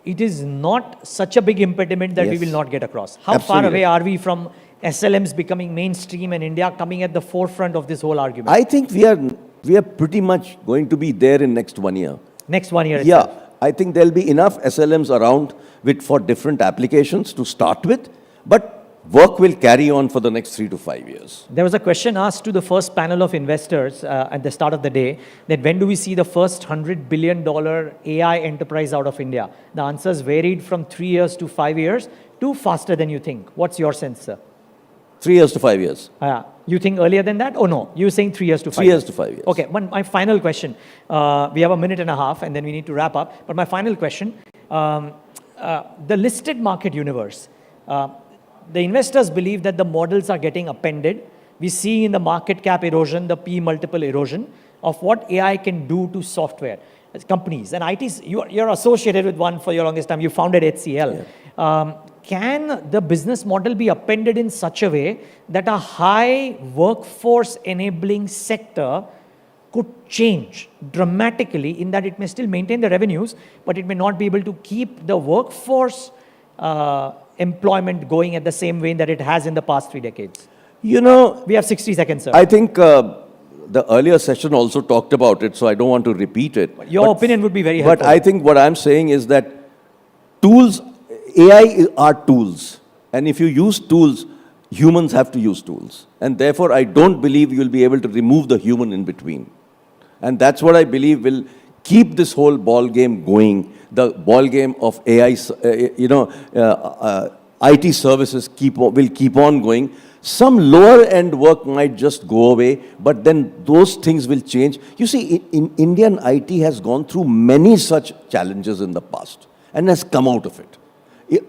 it is not such a big impediment that we will not get across. How far away are we from SLMs becoming mainstream and India coming at the forefront of this whole argument? I think we are pretty much going to be there in next 1 year. Next 1 year itself. itself. I think there'll be enough SLMs around for different applications to start with, but work will carry on for the next 3 to 5 years. There was a question asked to the first panel of investors at the start of the day that when do we see the first $100 billion AI enterprise out of India? The answers varied from 3 years to 5 years to faster than you think. What's your sense, sir? 3 years to 5 years. You think earlier than that? Oh no, you're saying 3 years to 5 3 years to 5 years. Okay, my final question. We have a minute and a half and then we need to wrap up. But my final question, the listed market universe, the investors believe that the models are getting appended. We see in the market cap erosion, the P multiple erosion of what AI can do to software companies. And ITs, you're associated with one for your longest time. You founded HCL. Yeah. Can the business model be appended in such a way that a high workforce enabling sector could change dramatically in that it may still maintain the revenues, but it may not be able to keep the workforce employment going at the same way that it has in the past 3 decades? You know, we have 60 seconds, sir. I think the earlier session also talked about it, so I don't want to repeat it. Your opinion would be very helpful. But I think what I'm saying is that AI are tools. And if you use tools, humans have to use tools. And therefore, I don't believe you'll be able to remove the human in between. And that's what I believe will keep this whole ball game going. The ball game of AI, IT services will keep on going. Some lower end work might just go away, but then those things will change. You see, in Indian IT has gone through many such challenges in the past and has come out of it.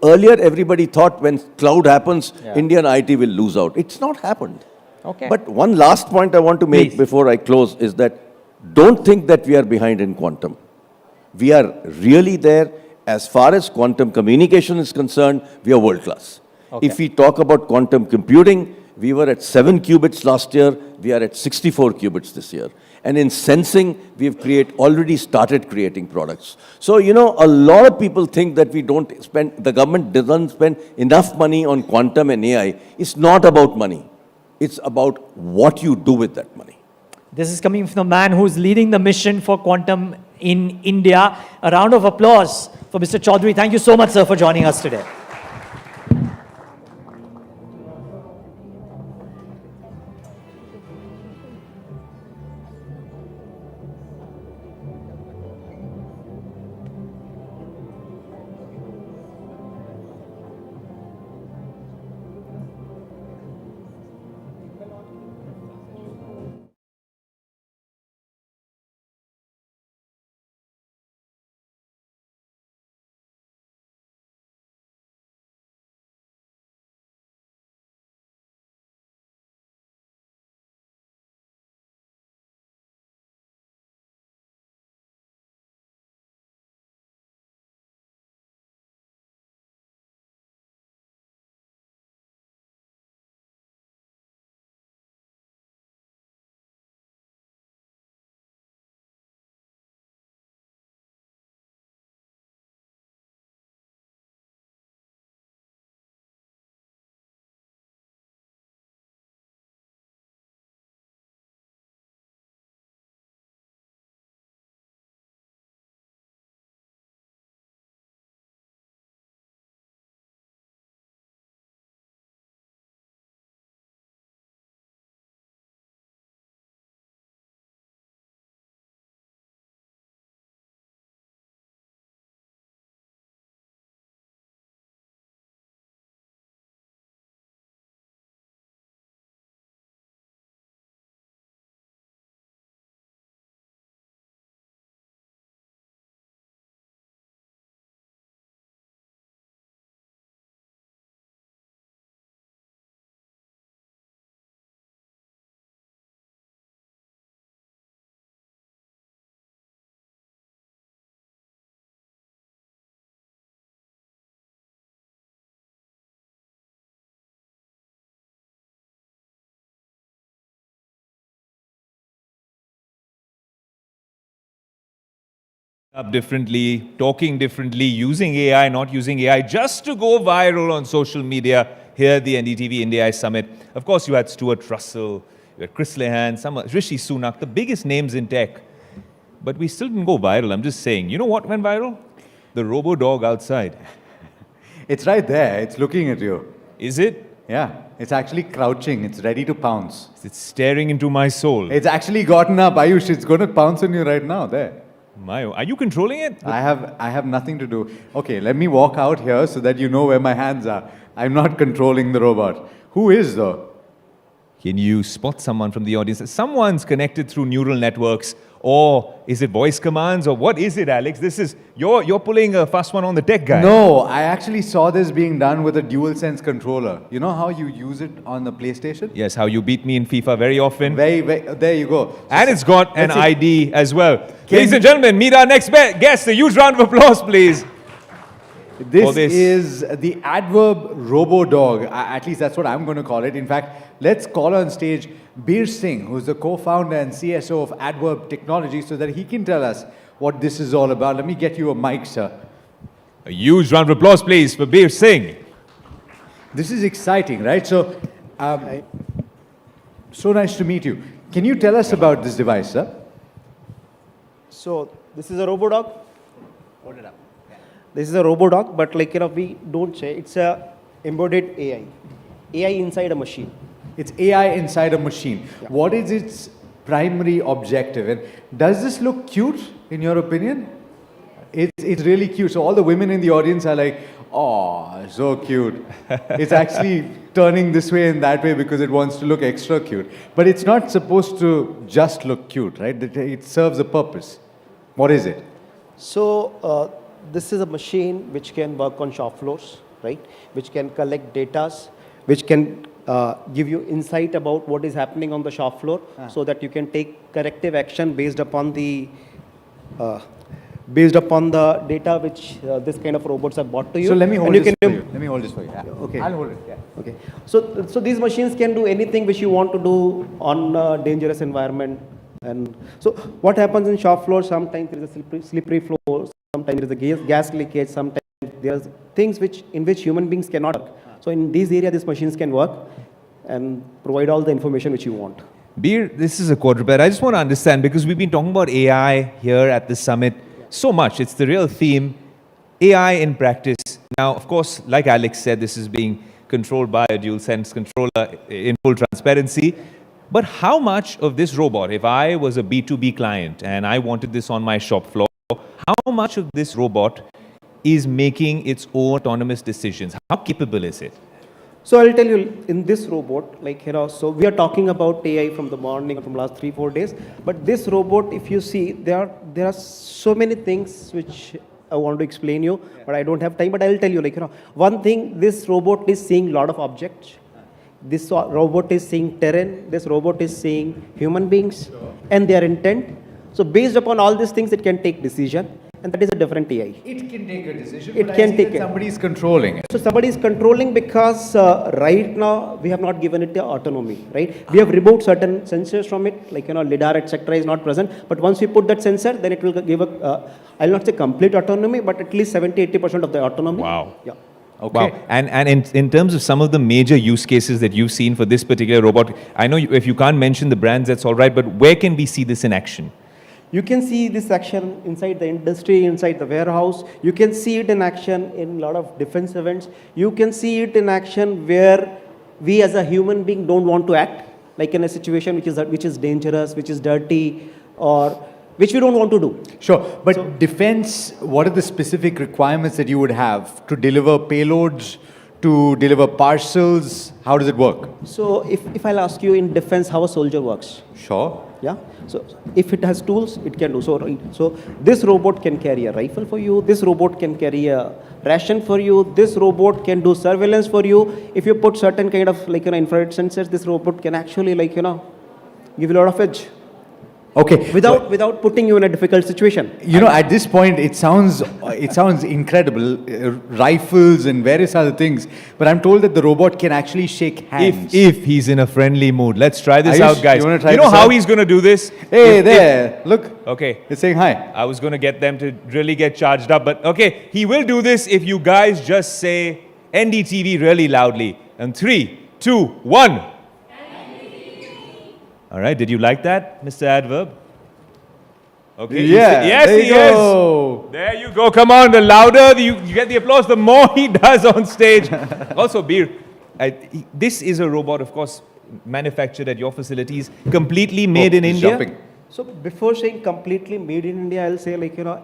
Earlier, everybody thought when cloud happens, Indian IT will lose out. It's not happened. Okay. But one last point I want to make before I close is that don't think that we are behind in quantum. We are really there. As far as quantum communication is concerned, we are world class. Okay. If we talk about quantum computing, we were at 7 qubits last year, we are at 64 qubits this year. And in sensing, we've already started creating products. So, you know, a lot of people think that the government doesn't spend enough money on quantum and AI. It's not about money. It's about what you do with that money. This is coming from the man who's leading the mission for quantum in India. A round of applause for Mr. Chaudhary. Thank you so much, sir, for joining us today. Up differently, talking differently, using AI, not using AI, just to go viral on social media here at the NDTV Ind.AI Summit. Of course, you had Stuart Russell, you had Chris Lehan, Rishi Sunak, the biggest names in tech. But we still didn't go viral. I'm just saying, you know what went viral? The robo-dog outside. It's right there. It's looking at you. Is it? Yeah. It's actually crouching. It's ready to pounce. It's staring into my soul. It's actually gotten up. Ayush, it's going to pounce on you right now. There. Are you controlling it? I have nothing to do. Okay, let me walk out here so that you know where my hands are. I'm not controlling the robot. Who is though? Can you spot someone from the audience? Someone's connected through neural networks, or is it voice commands, or what is it, Alex? This is you're pulling a fast one on the tech guy. No, I actually saw this being done with a DualSense controller. You know how you use it on the PlayStation? Yes, how you beat me in FIFA very often. There you go. And it's got an ID as well. Ladies and gentlemen, meet our next guest. A huge round of applause, please. This is the Adverb Robo-Dog. At least that's what I'm going to call it. In fact, let's call on stage Bir Singh, who's the co-founder and CSO of Adverb Technology, so that he can tell us what this is all about. Let me get you a mic, sir. A huge round of applause, please, for Bir Singh. This is exciting, right? So, so nice to meet you. Can you tell us about this device, sir? So, this is a robo-dog. Hold it up. This is a robo-dog, but we don't say it's a embodied AI. AI inside a machine. It's AI inside a machine. Yeah. What is its primary objective? And does this look cute, in your opinion? It's really cute. So all the women in the audience are like, oh, so cute. It's actually turning this way and that way because it wants to look extra cute. But it's not supposed to just look cute, right? It serves a purpose. What is it? So, this is a machine which can work on shop floors, right? Which can collect data, which can give you insight about what is happening on the shop floor, so that you can take corrective action based upon the based upon the data which this kind of robots have brought to you. So let me hold and this for you. Let me hold this for you. Yeah. Okay. I'll hold it. Yeah. Okay. So these machines can do anything which you want to do on a dangerous environment. And so what happens in shop floor? Sometimes there is a slippery floor. Sometimes there is a gas leakage. Sometimes there are things in which human beings cannot work. So in these areas, these machines can work and provide all the information which you want. Beer, this is a quadruped. I just want to understand, because we've been talking about AI here at the summit so much. It's the real theme. AI in practice. Now, of course, like Alex said, this is being controlled by a dual sense controller in full transparency. But how much of this robot, if I was a B2B client and I wanted this on my shop floor, how much of this robot is making its own autonomous decisions? How capable is it? So I'll tell you, in this robot, so we are talking about AI from the morning, from last 3-4 days. But this robot, if you see, there are so many things which I want to explain you, but I don't have time. But I'll tell you, one thing, this robot is seeing a lot of objects. This robot is seeing terrain. This robot is seeing human beings and their intent. So based upon all these things, it can take decision. And that is a different AI. It can take a decision, it but can I see take that somebody is controlling it. So somebody is controlling because right now we have not given it the autonomy, right? We have removed certain sensors from it, like lidar, etc. is not present. But once we put that sensor, then it will give I'll not say complete autonomy, but at least 70-80% of the autonomy. Wow. Yeah. Okay. Wow. And in terms of some of the major use cases that you've seen for this particular robot, I know if you can't mention the brands, that's all right, but where can we see this in action? You can see this action inside the industry, inside the warehouse. You can see it in action in a lot of defense events. You can see it in action where we as a human being don't want to act, like in a situation which is dangerous, which is dirty, or which we don't want to do. Sure, but defense, what are the specific requirements that you would have to deliver payloads, to deliver parcels? How does it work? So if I'll ask you in defense how a soldier works. Sure. Yeah. So if it has tools, it can do so. So this robot can carry a rifle for you. This robot can carry a ration for you. This robot can do surveillance for you. If you put certain kind of infrared sensors, this robot can actually give you a lot of edge. Okay. Without putting you in a difficult situation. At this point, it sounds incredible, rifles and various other things. But I'm told that the robot can actually shake hands. If he's in a friendly mood. Let's try this Are out, guys. You know how out? He's going to do this? Hey, look. Okay. It's saying hi. I was going to get them to really get charged up. But okay, he will do this if you guys just say NDTV really loudly. And 3, 2, 1. All right, did you like that, Mr. Adverb? Okay. Yeah, yes, there he you go. is. There you go. Come on, the louder you get the applause, the more he does on stage. Also, Beer, this is a robot, of course, manufactured at your facilities, completely made in India. Shopping. So before saying completely made in India, I'll say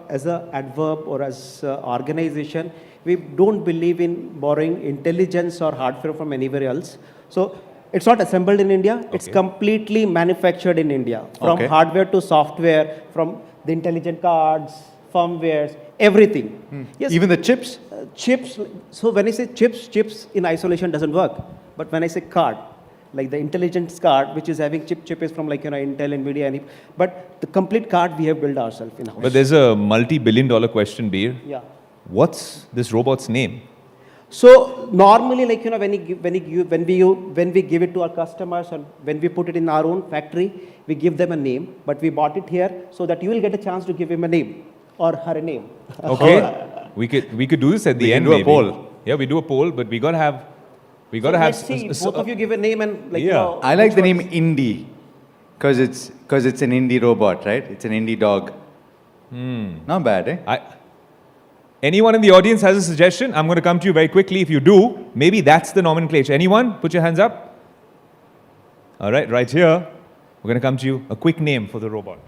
as an adverb or as an organization, we don't believe in borrowing intelligence or hardware from anywhere else. So it's not assembled in India. It's completely manufactured in India. From hardware to software, from the intelligent cards, firmwares, everything. Yes. Even the chips? Chips. So when I say chips in isolation doesn't work. But when I say card, like the intelligence card, which is having chip is from Intel, Nvidia, but the complete card we have built ourselves in-house. But there's a multi-billion-dollar question, Beer. Yeah. What's this robot's name? So normally, when we give it to our customers or when we put it in our own factory, we give them a name. But we bought it here so that you will get a chance to give him a name or her a name. Okay, we could do this at the end. We can do a poll. Yeah, we do a poll, but we gotta have. Let's see. Both of you give a name and I like the name Indie because it's an indie robot, right? It's an indie dog. Not bad, eh? Anyone in the audience has a suggestion? I'm going to come to you very quickly. If you do, maybe that's the nomenclature. Anyone? Put your hands up. All right, right here. We're going to come to you. A quick name for the robot.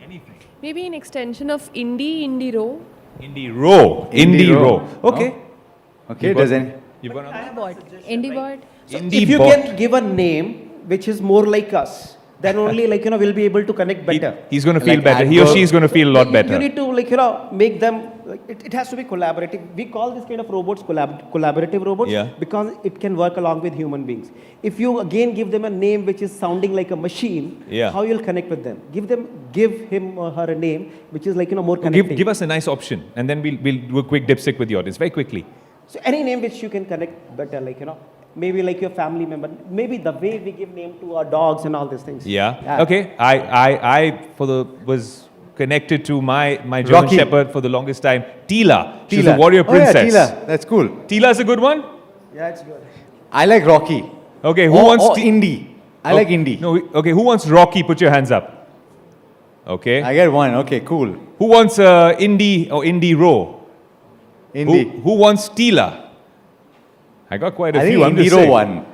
Anything. Maybe an extension of Indie Row. Indie Row. Okay. Okay, does any? You've got Indie Bot. So if you can give a name which is more like us, then only we'll be able to connect better. He's going to feel better. He or she is going to feel a lot better. You need to make them, it has to be collaborative. We call this kind of robots collaborative robots because it can work along with human beings. If you again give them a name which is sounding like a machine, how you'll connect with them? Give him or her a name which is more connecting. Give us a nice option, and then we'll do a quick dipstick with the audience very quickly. So any name which you can connect better, maybe like your family member, maybe the way we give name to our dogs and all these things. Okay. I was connected to my German Shepherd for the longest time. Tila. She's a warrior princess. Yeah, Tila. That's cool. Tila is a good one? Yeah, it's good. I like Rocky. Okay, who wants Indy? I like Indy. No, okay, who wants Rocky? Put your hands up. Okay. I get one. Okay, cool. Who wants Indy or Indy Row? Indy. Who wants Tila? I got quite a few. I think Indy Row won.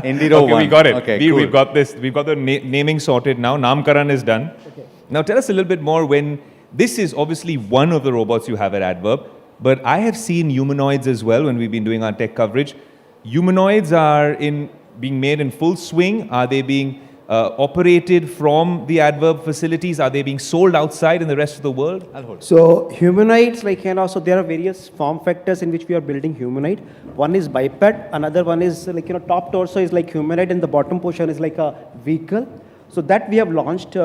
Indy Row won. We got it. Okay, cool. We've got this. We've got the naming sorted now. Namkaran is done. Okay. Now tell us a little bit more when, this is obviously one of the robots you have at Adverb, but I have seen humanoids as well when we've been doing our tech coverage. Humanoids are being made in full swing. Are they being operated from the Adverb facilities? Are they being sold outside in the rest of the world? So humanoids, so there are various form factors in which we are building humanoid. One is biped, another one is top torso is like humanoid and the bottom portion is like a vehicle. So that we have launched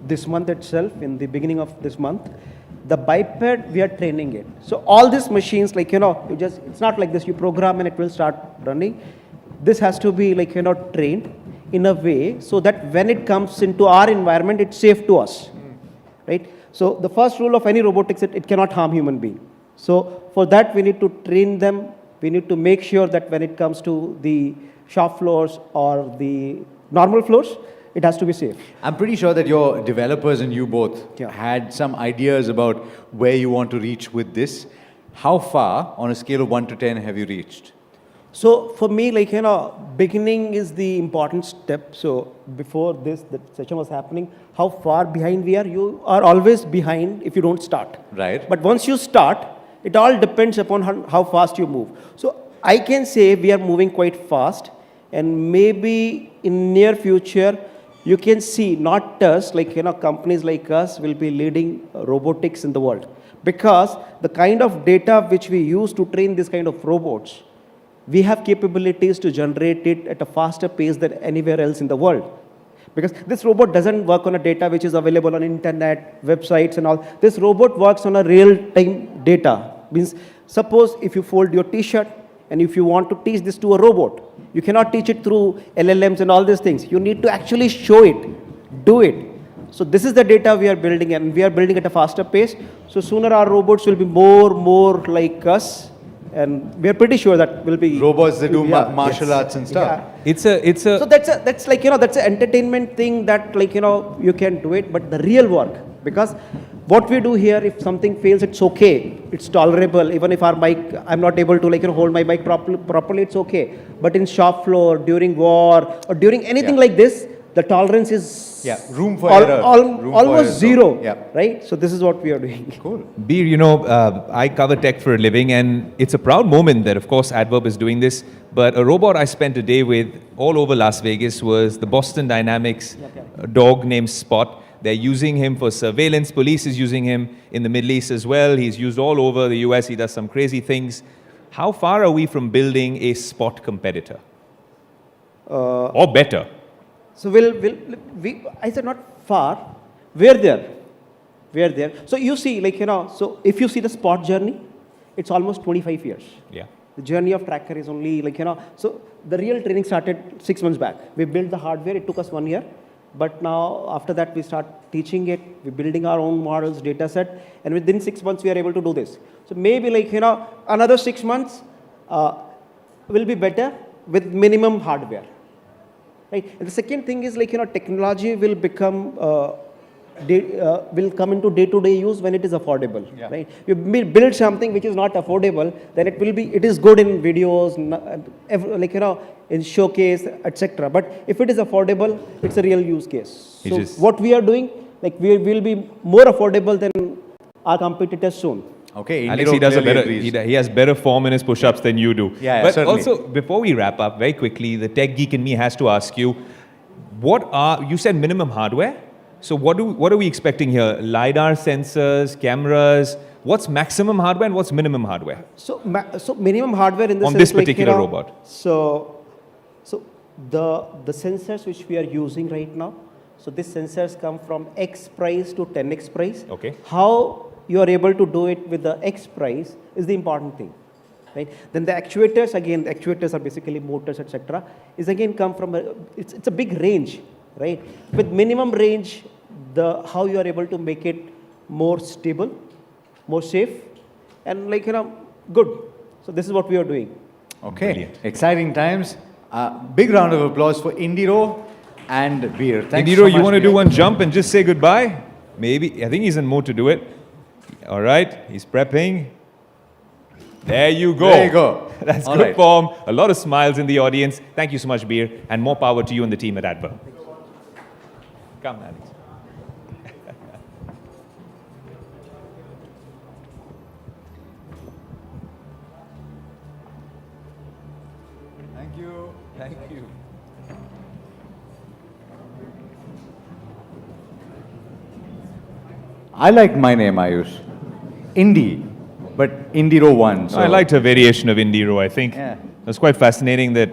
this month itself, in the beginning of this month. The biped, we are training it. So all these machines, it's not like this, you program and it will start running. This has to be trained in a way so that when it comes into our environment, it's safe to us, right? So the first rule of any robotics, it cannot harm human being. So for that, we need to train them. We need to make sure that when it comes to the shop floors or the normal floors, it has to be safe. I'm pretty sure that your developers and you both had some ideas about where you want to reach with this. How far, on a scale of 1 to 10, have you reached? So for me, beginning is the important step. So before the session was happening, how far behind we are? You are always behind if you don't start. Right. But once you start, it all depends upon how fast you move. So I can say we are moving quite fast, and maybe in near future, you can see not us, companies like us will be leading robotics in the world. Because the kind of data which we use to train this kind of robots, we have capabilities to generate it at a faster pace than anywhere else in the world. Because this robot doesn't work on a data which is available on internet, websites and all. This robot works on a real-time data. Means, suppose if you fold your t-shirt and if you want to teach this to a robot, you cannot teach it through LLMs and all these things. You need to actually show it, do it. So this is the data we are building, and we are building at a faster pace. So sooner our robots will be more like us. And we are pretty sure that will be robots that do martial arts and stuff. Yeah. So that's an entertainment thing that you can do it, but the real work, because what we do here, if something fails, it's okay, it's tolerable. Even if our mic, I'm not able to hold my mic properly, it's okay. But in shop floor, during war, or during anything like this, the tolerance is room for error. Almost zero, right? So this is what we are doing. Cool. Beer, I cover tech for a living, and it's a proud moment that, of course, Adverb is doing this. But a robot I spent a day with all over Las Vegas was the Boston Dynamics dog named Spot. They're using him for surveillance. Police is using him in the Middle East as well. He's used all over the US. He does some crazy things. How far are we from building a Spot competitor? Or better? So I said not far, we're there. So you see, so if you see the Spot journey, it's almost 25 years. Yeah. The journey of tracker is only so the real training started 6 months back. We built the hardware, it took us 1 year. But now, after that, we start teaching it, we're building our own models, data set, and within 6 months, we are able to do this. So maybe another 6 months will be better with minimum hardware. Right? And the second thing is technology will become will come into day-to-day use when it is affordable. Right? You build something which is not affordable, then it is good in videos, in showcase, etc. But if it is affordable, it's a real use case. So what we are doing, we will be more affordable than our competitors soon. Okay, Alex, he has better form in his push-ups than you do. Yeah, but certainly. Also, before we wrap up, very quickly, the tech geek in me has to ask you, You said minimum hardware? So what are we expecting here? LiDAR sensors, cameras? What's maximum hardware and what's minimum hardware? So minimum hardware in the on sense this particular robot. So the sensors which we are using right now, so these sensors come from X price to 10X price. Okay. How you are able to do it with the X price is the important thing, right? Then the actuators, again, the actuators are basically motors, etc. Is again come from it's a big range, right? With minimum range, how you are able to make it more stable, more safe, and good. So this is what we are doing. Okay, Brilliant. Exciting times. Big round of applause for Indiro and Beer. Thanks Indiro, so much, you want to Beer. do one jump and just say goodbye? Maybe. I think he's in mood to do it. All right, he's prepping. There you go. There you go. That's All good right. form. A lot of smiles in the audience. Thank you so much, Beer, and more power to you and the team at Adver. Come, Alex. Thank you. Thank you. I like my name, Ayush. Indy, but Indiro 1. So I liked her variation of Indiro, I think. Yeah. It was quite fascinating that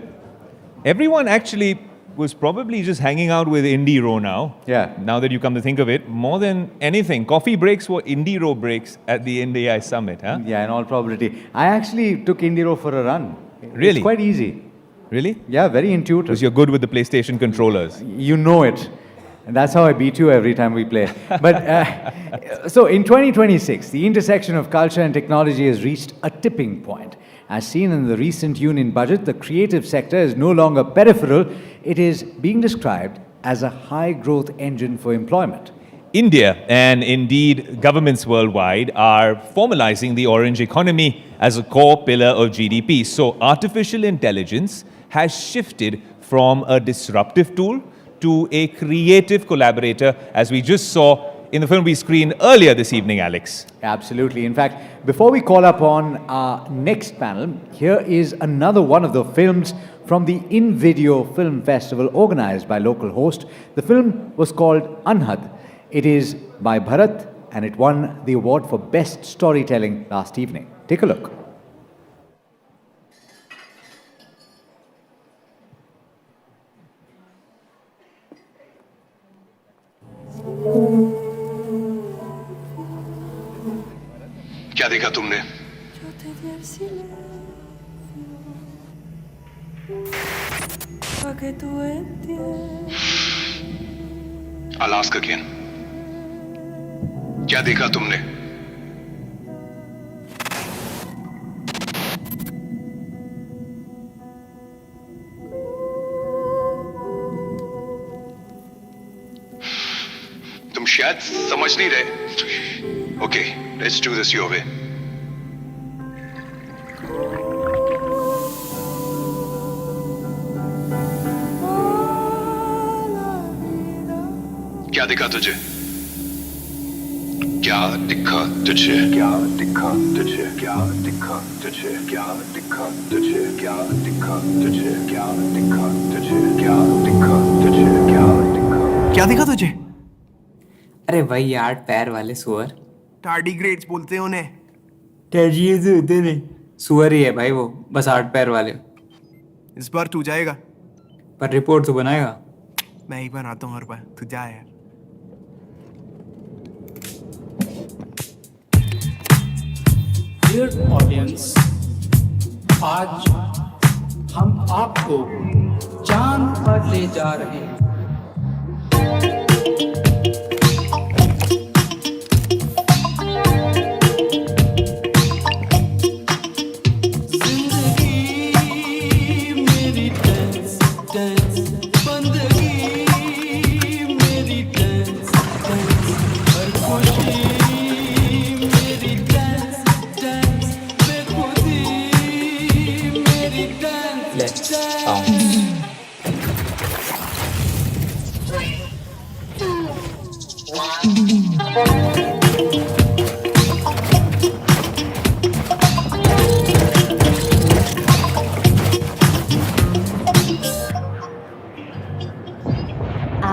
everyone actually was probably just hanging out with Indiro now. Yeah. Now that you come to think of it, more than anything, coffee breaks were Indiro breaks at the Ind.AI Summit, huh? Yeah, in all probability. I actually took Indiro for a run. Really? It's quite easy. Really? Yeah, very intuitive. Because you're good with the PlayStation controllers. You know it. And that's how I beat you every time we play. But so in 2026, the intersection of culture and technology has reached a tipping point. As seen in the recent union budget, the creative sector is no longer peripheral. It is being described as a high-growth engine for employment. India and indeed governments worldwide are formalizing the orange economy as a core pillar of GDP. So artificial intelligence has shifted from a disruptive tool to a creative collaborator, as we just saw in the film we screened earlier this evening, Alex. Absolutely. In fact, before we call upon our next panel, here is another one of the films from the Nvidia Film Festival organized by local host. The film was called Anhad. It is by Bharat and it won the award for Best Storytelling last evening. Take a look. क्या देखा तुमने? I'll ask again. क्या देखा तुमने? तुम शायद समझ नहीं रहे. Okay, let's do this your way. क्या दिखा तुझे? क्या दिखा तुझे? क्या दिखा तुझे? क्या दिखा तुझे? क्या दिखा तुझे? क्या दिखा तुझे? क्या दिखा तुझे? क्या दिखा तुझे? क्या दिखा तुझे? अरे भाई यार पैर वाले सुअर टार्डिग्रेड्स बोलते हैं उन्हें. टर्जियस होते नहीं सुअर ही है भाई वो बस 8 पैर वाले. इस बार तू जाएगा. पर रिपोर्ट तो बनाएगा. मैं ही बनाता हूँ हर बार. तू जा यार. Dear audience, आज हम आपको चांद पर ले जा रहे हैं.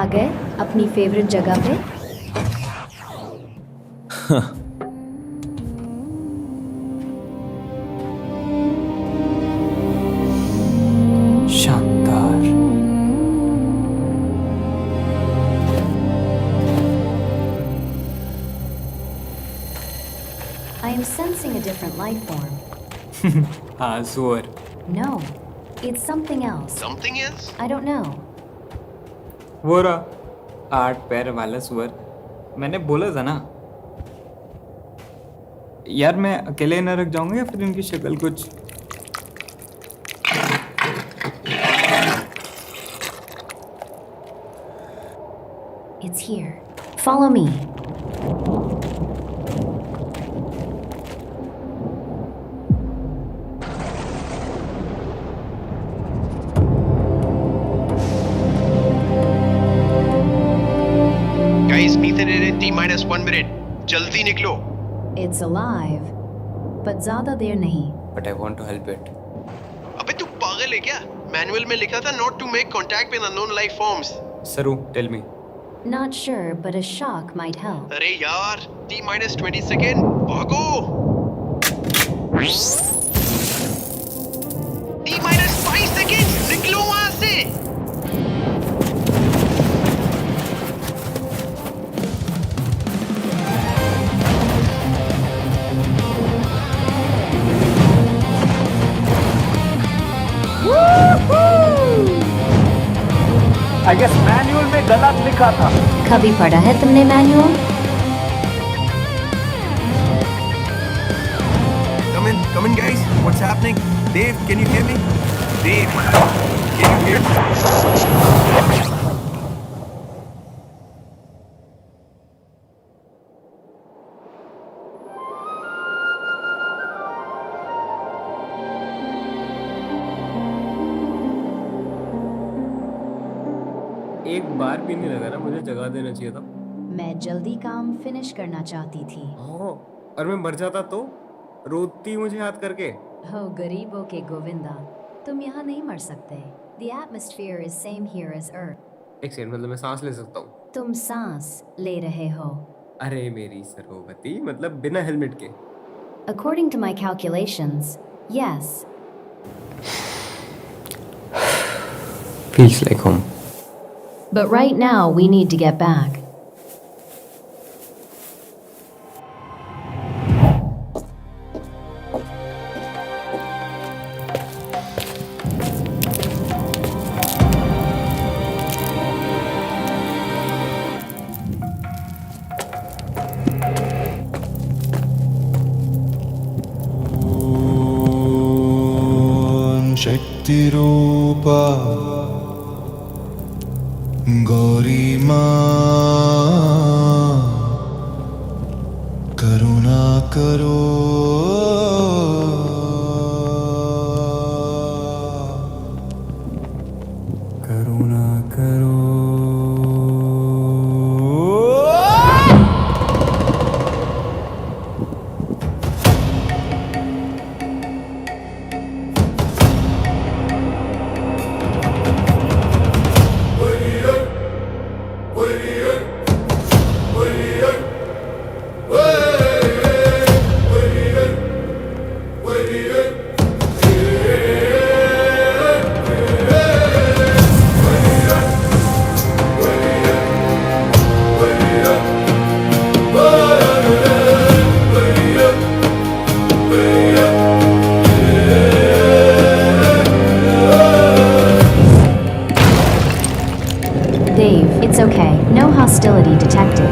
आ गए अपनी फेवरेट जगह पे? शानदार। I am sensing a different life form. हाँ सुअर। No, it's something else. Something else? I don't know. वो रहा 8 पैर वाला सुअर। मैंने बोला था ना यार, मैं अकेले न रख जाऊंगा या फिर इनकी शक्ल कुछ। It's here. Follow me. Guys, Ethan in T-1 minute. जल्दी निकलो. It's alive, but ज़्यादा देर नहीं. But I want to help it. अबे तू पागल है क्या? मैनुअल में लिखा था not to make contact with unknown life forms. Saru, tell me. Not sure, but a shock might help. अरे यार, T-20 सेकेंड. भागो. T-5 second. निकलो वहाँ से. I guess मैनुअल में गलत लिखा था. कभी पढ़ा है तुमने manual? Come in guys. What's happening? Dave, can you hear me? Dave, can you hear me? एक बार भी नहीं लगा ना, मुझे जगा देना चाहिए था। मैं जल्दी काम फिनिश करना चाहती थी। और मैं मर जाता तो रोती मुझे याद करके। हो गरीबों के गोविंदा, तुम यहाँ नहीं मर सकते। The atmosphere is same here as Earth. एक सेकंड, मतलब मैं सांस ले सकता हूँ? तुम सांस ले रहे हो। अरे मेरी सरोवती, मतलब बिना हेलमेट के। According to my calculations, yes. Feels like home. But right now we need to get back. शक्तिरूपा Gauri माँ करुणा करो करुणा करो Dave, it's okay. No hostility detected.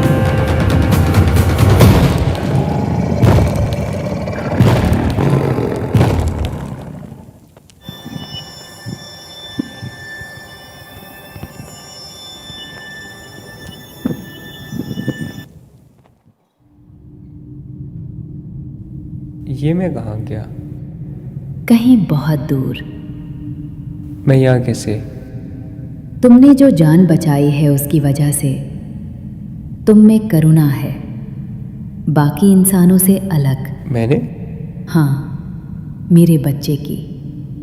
ये मैं कहाँ गया? कहीं बहुत दूर। मैं यहाँ कैसे? तुमने जो जान बचाई है उसकी वजह से तुम में करुणा है, बाकी इंसानों से अलग। मैंने? हाँ, मेरे बच्चे की।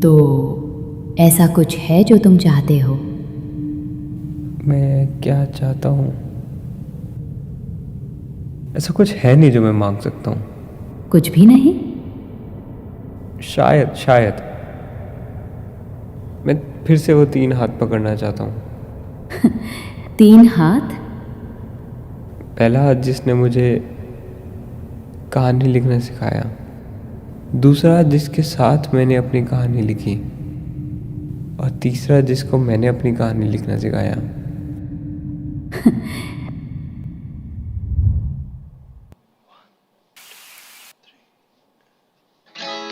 तो ऐसा कुछ है जो तुम चाहते हो? मैं क्या चाहता हूँ, ऐसा कुछ है नहीं जो मैं मांग सकता हूँ। कुछ भी नहीं? शायद मैं फिर से वो 3 हाथ पकड़ना चाहता हूँ। 3 हाथ? पहला हाथ जिसने मुझे कहानी लिखना सिखाया, दूसरा हाथ जिसके साथ मैंने अपनी कहानी लिखी, और तीसरा जिसको मैंने अपनी कहानी लिखना सिखाया।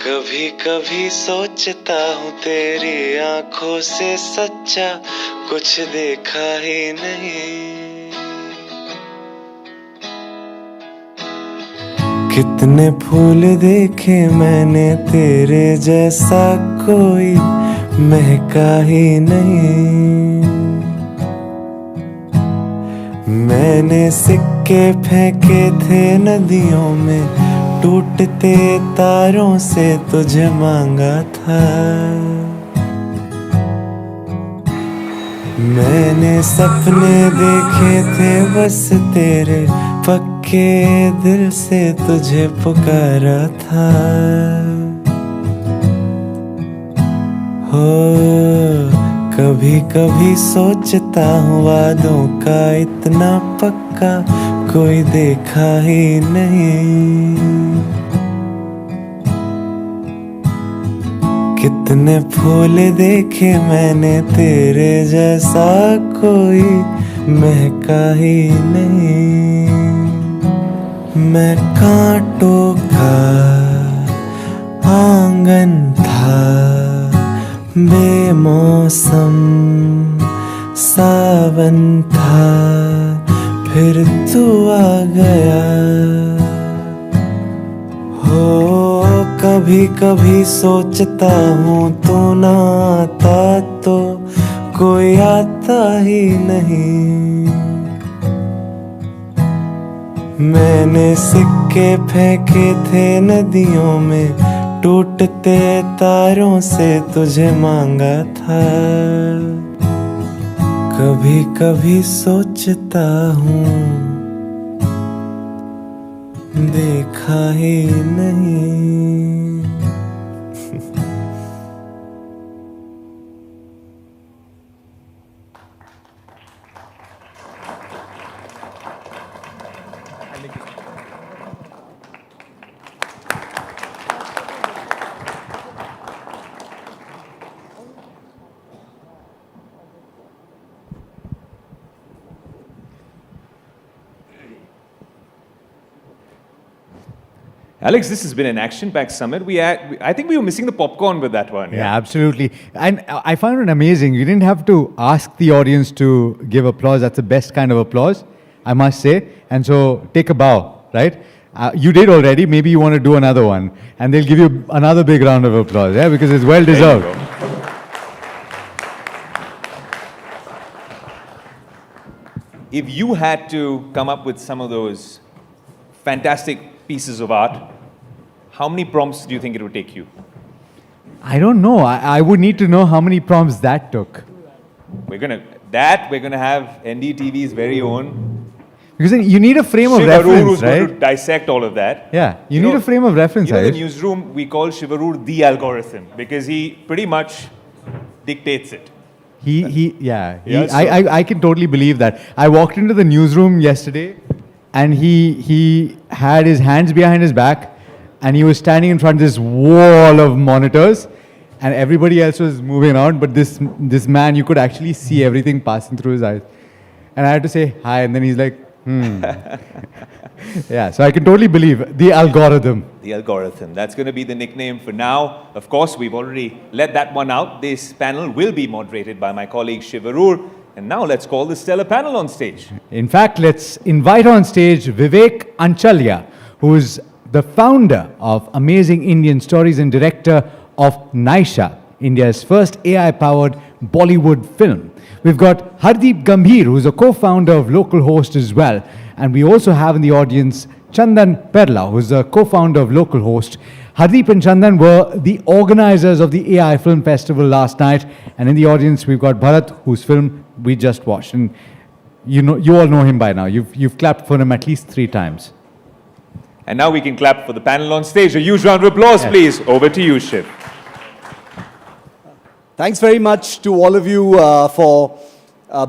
कभी कभी सोचता हूँ तेरी आंखों से सच्चा कुछ देखा ही नहीं। कितने फूल देखे मैंने तेरे जैसा कोई महका ही नहीं। मैंने सिक्के फेंके थे नदियों में, टूटते तारों से तुझे मांगा था। मैंने सपने देखे थे बस तेरे पक्के दिल से तुझे पुकारा था। हो कभी कभी सोचता हूँ वादों का इतना पक्का कोई देखा ही नहीं। कितने फूल देखे मैंने तेरे जैसा कोई महका ही नहीं। मैं कांटों का आंगन था, बेमौसम सावन था, फिर तू आ गया। हो कभी कभी सोचता हूँ तू ना आता तो कोई आता ही नहीं। मैंने सिक्के फेंके थे नदियों में, टूटते तारों से तुझे मांगा था। कभी कभी सोचता हूँ देखा ही नहीं। Alex, this has been an action-packed summit. I think we were missing the popcorn with that one. Yeah, absolutely. And I found it amazing. You didn't have to ask the audience to give applause. That's the best kind of applause, I must say. And so take a bow, right? You did already. Maybe you want to do another one. And they'll give you another big round of applause, yeah? Because it's well deserved. If you had to come up with some of those fantastic pieces of art, how many prompts do you think it would take you? I don't know. I would need to know how many prompts that took. We're gonna have NDTV's very own. Because then you need a frame of Shivarur, reference, who's right? going to dissect all of that. Yeah, you need a frame of reference. In the newsroom, we call Shivarur the algorithm because he pretty much dictates it. I can totally believe that. I walked into the newsroom yesterday, and he had his hands behind his back, and he was standing in front of this wall of monitors, and everybody else was moving around, but this man, you could actually see everything passing through his eyes. And I had to say hi, and then he's like, Yeah, so I can totally believe the algorithm. The algorithm. That's going to be the nickname for now. Of course, we've already let that one out. This panel will be moderated by my colleague Shivarur. And now let's call the stellar panel on stage. In fact, let's invite on stage Vivek Anchalya, who is the founder of Amazing Indian Stories and director of Naisha, India's first AI-powered Bollywood film. We've got Hardeep Gambhir, who's a co-founder of Local Host as well. And we also have in the audience Chandan Perla, who's a co-founder of Local Host. Hardeep and Chandan were the organizers of the AI Film Festival last night. And in the audience, we've got Bharat, whose film we just watched. And you all know him by now. You've clapped for him at least 3 times. And now we can clap for the panel on stage. A huge round of applause, please. Over to you, Shiv. Thanks very much to all of you for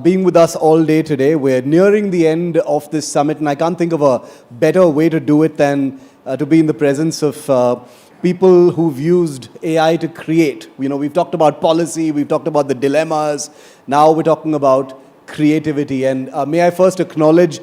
being with us all day today. We're nearing the end of this summit, and I can't think of a better way to do it than to be in the presence of people who've used AI to create. We've talked about policy, we've talked about the dilemmas, now we're talking about creativity. And may I first acknowledge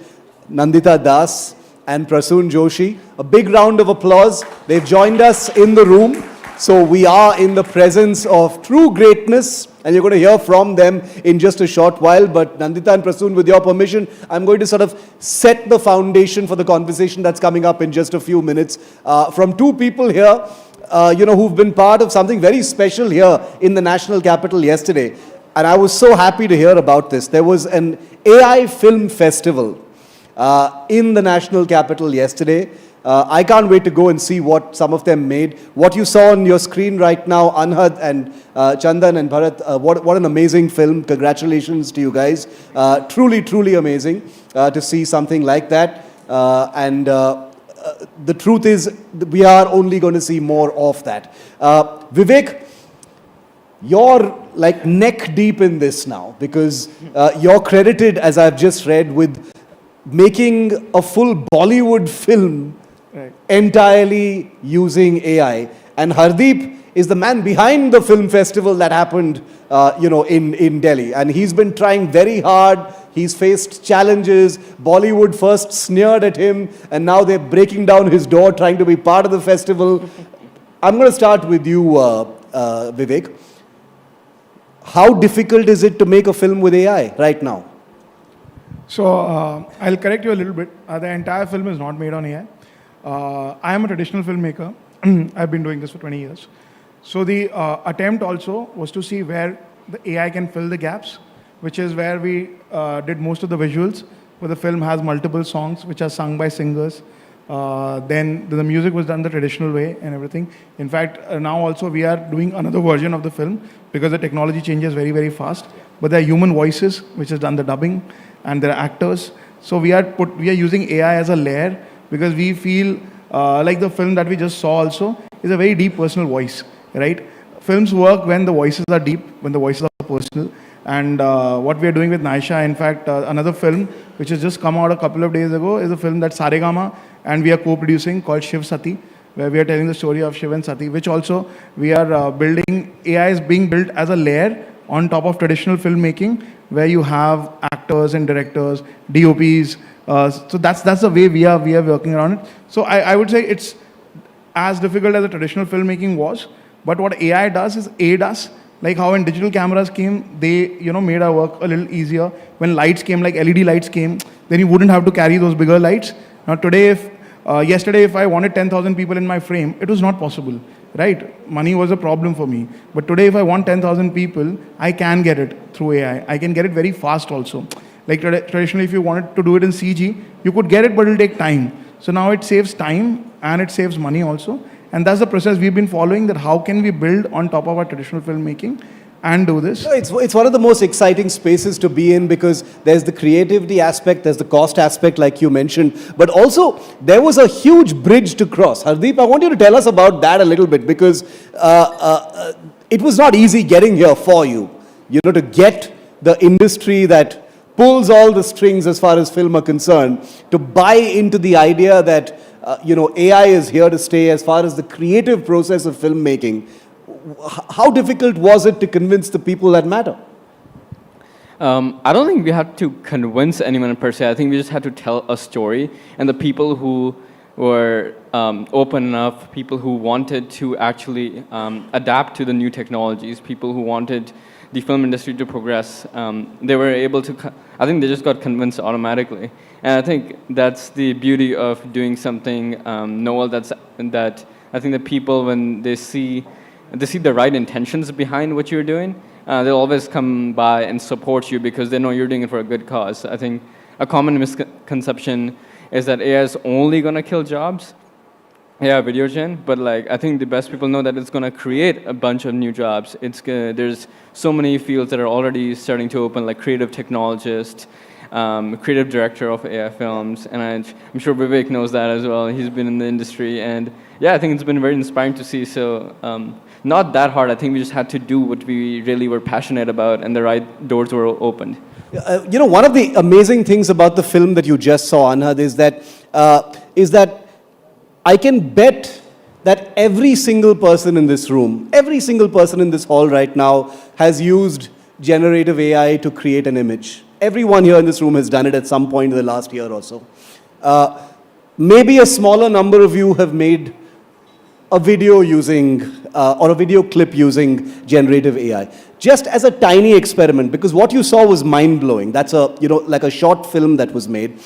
Nandita Das and Prasoon Joshi. A big round of applause. They've joined us in the room. So we are in the presence of true greatness, and you're going to hear from them in just a short while. But Nandita and Prasoon, with your permission, I'm going to sort of set the foundation for the conversation that's coming up in just a few minutes. From 2 people here, who've been part of something very special here in the national capital yesterday. And I was so happy to hear about this. There was an AI film festival in the national capital yesterday. I can't wait to go and see what some of them made. What you saw on your screen right now, Anhad and Chandan and Bharat, what an amazing film. Congratulations to you guys. Truly, truly amazing to see something like that. And the truth is, we are only going to see more of that. Vivek, you're like neck deep in this now, because you're credited, as I've just read, with making a full Bollywood film entirely using AI. And Hardeep is the man behind the film festival that happened, in Delhi. And he's been trying very hard. He's faced challenges. Bollywood first sneered at him, and now they're breaking down his door, trying to be part of the festival. I'm going to start with you, Vivek. How difficult is it to make a film with AI right now? So I'll correct you a little bit. The entire film is not made on AI. I am a traditional filmmaker. I've been doing this for 20 years. So the attempt also was to see where the AI can fill the gaps, which is where we did most of the visuals, where the film has multiple songs which are sung by singers. Then the music was done the traditional way and everything. In fact, now also we are doing another version of the film because the technology changes very, very fast. But there are human voices, which is done the dubbing, and there are actors. So we are using AI as a layer because we feel like the film that we just saw also is a very deep personal voice, right? Films work when the voices are deep, when the voices are personal. And what we are doing with Naisha, in fact, another film which has just come out a couple of days ago is a film that Saregama and we are co-producing called Shiv Sati, where we are telling the story of Shiv and Sati, which also we are building. AI is being built as a layer on top of traditional filmmaking, where you have actors and directors, DOPs. So that's the way we are working around it. So I would say it's as difficult as the traditional filmmaking was, but what AI does is aid us. Like how when digital cameras came, they made our work a little easier. When lights came, like LED lights came, then you wouldn't have to carry those bigger lights. Now today, yesterday, if I wanted 10,000 people in my frame, it was not possible, right? Money was a problem for me. But today, if I want 10,000 people, I can get it through AI. I can get it very fast also. Like traditionally, if you wanted to do it in CG, you could get it, but it'll take time. So now it saves time and it saves money also. And that's the process we've been following, that how can we build on top of our traditional filmmaking and do this. It's one of the most exciting spaces to be in, because there's the creativity aspect, there's the cost aspect like you mentioned, but also there was a huge bridge to cross. Hardeep, I want you to tell us about that a little bit, because it was not easy getting here for you, to get the industry that pulls all the strings as far as film are concerned, to buy into the idea that AI is here to stay as far as the creative process of filmmaking. How difficult was it to convince the people that matter? I don't think we had to convince anyone per se. I think we just had to tell a story, and the people who were open enough, people who wanted to actually adapt to the new technologies, people who wanted the film industry to progress, they were able to, I think they just got convinced automatically. And I think that's the beauty of doing something novel, that I think the people, when they see the right intentions behind what you're doing, they'll always come by and support you because they know you're doing it for a good cause. I think a common misconception is that AI is only going to kill jobs. yeah, video gen, but like I think the best people know that it's gonna create a bunch of new jobs. There's so many fields that are already starting to open, like creative technologist, creative director of AI films, and I'm sure Vivek knows that as well. He's been in the industry, and yeah, I think it's been very inspiring to see. So not that hard. I think we just had to do what we really were passionate about, and the right doors were opened. You know, one of the amazing things about the film that you just saw, Anhad, is that I can bet that every single person in this room, every single person in this hall right now has used generative AI to create an image. Everyone here in this room has done it at some point in the last year or so. Maybe a smaller number of you have made a video using, or a video clip using generative AI. Just as a tiny experiment, because what you saw was mind-blowing. That's like a short film that was made.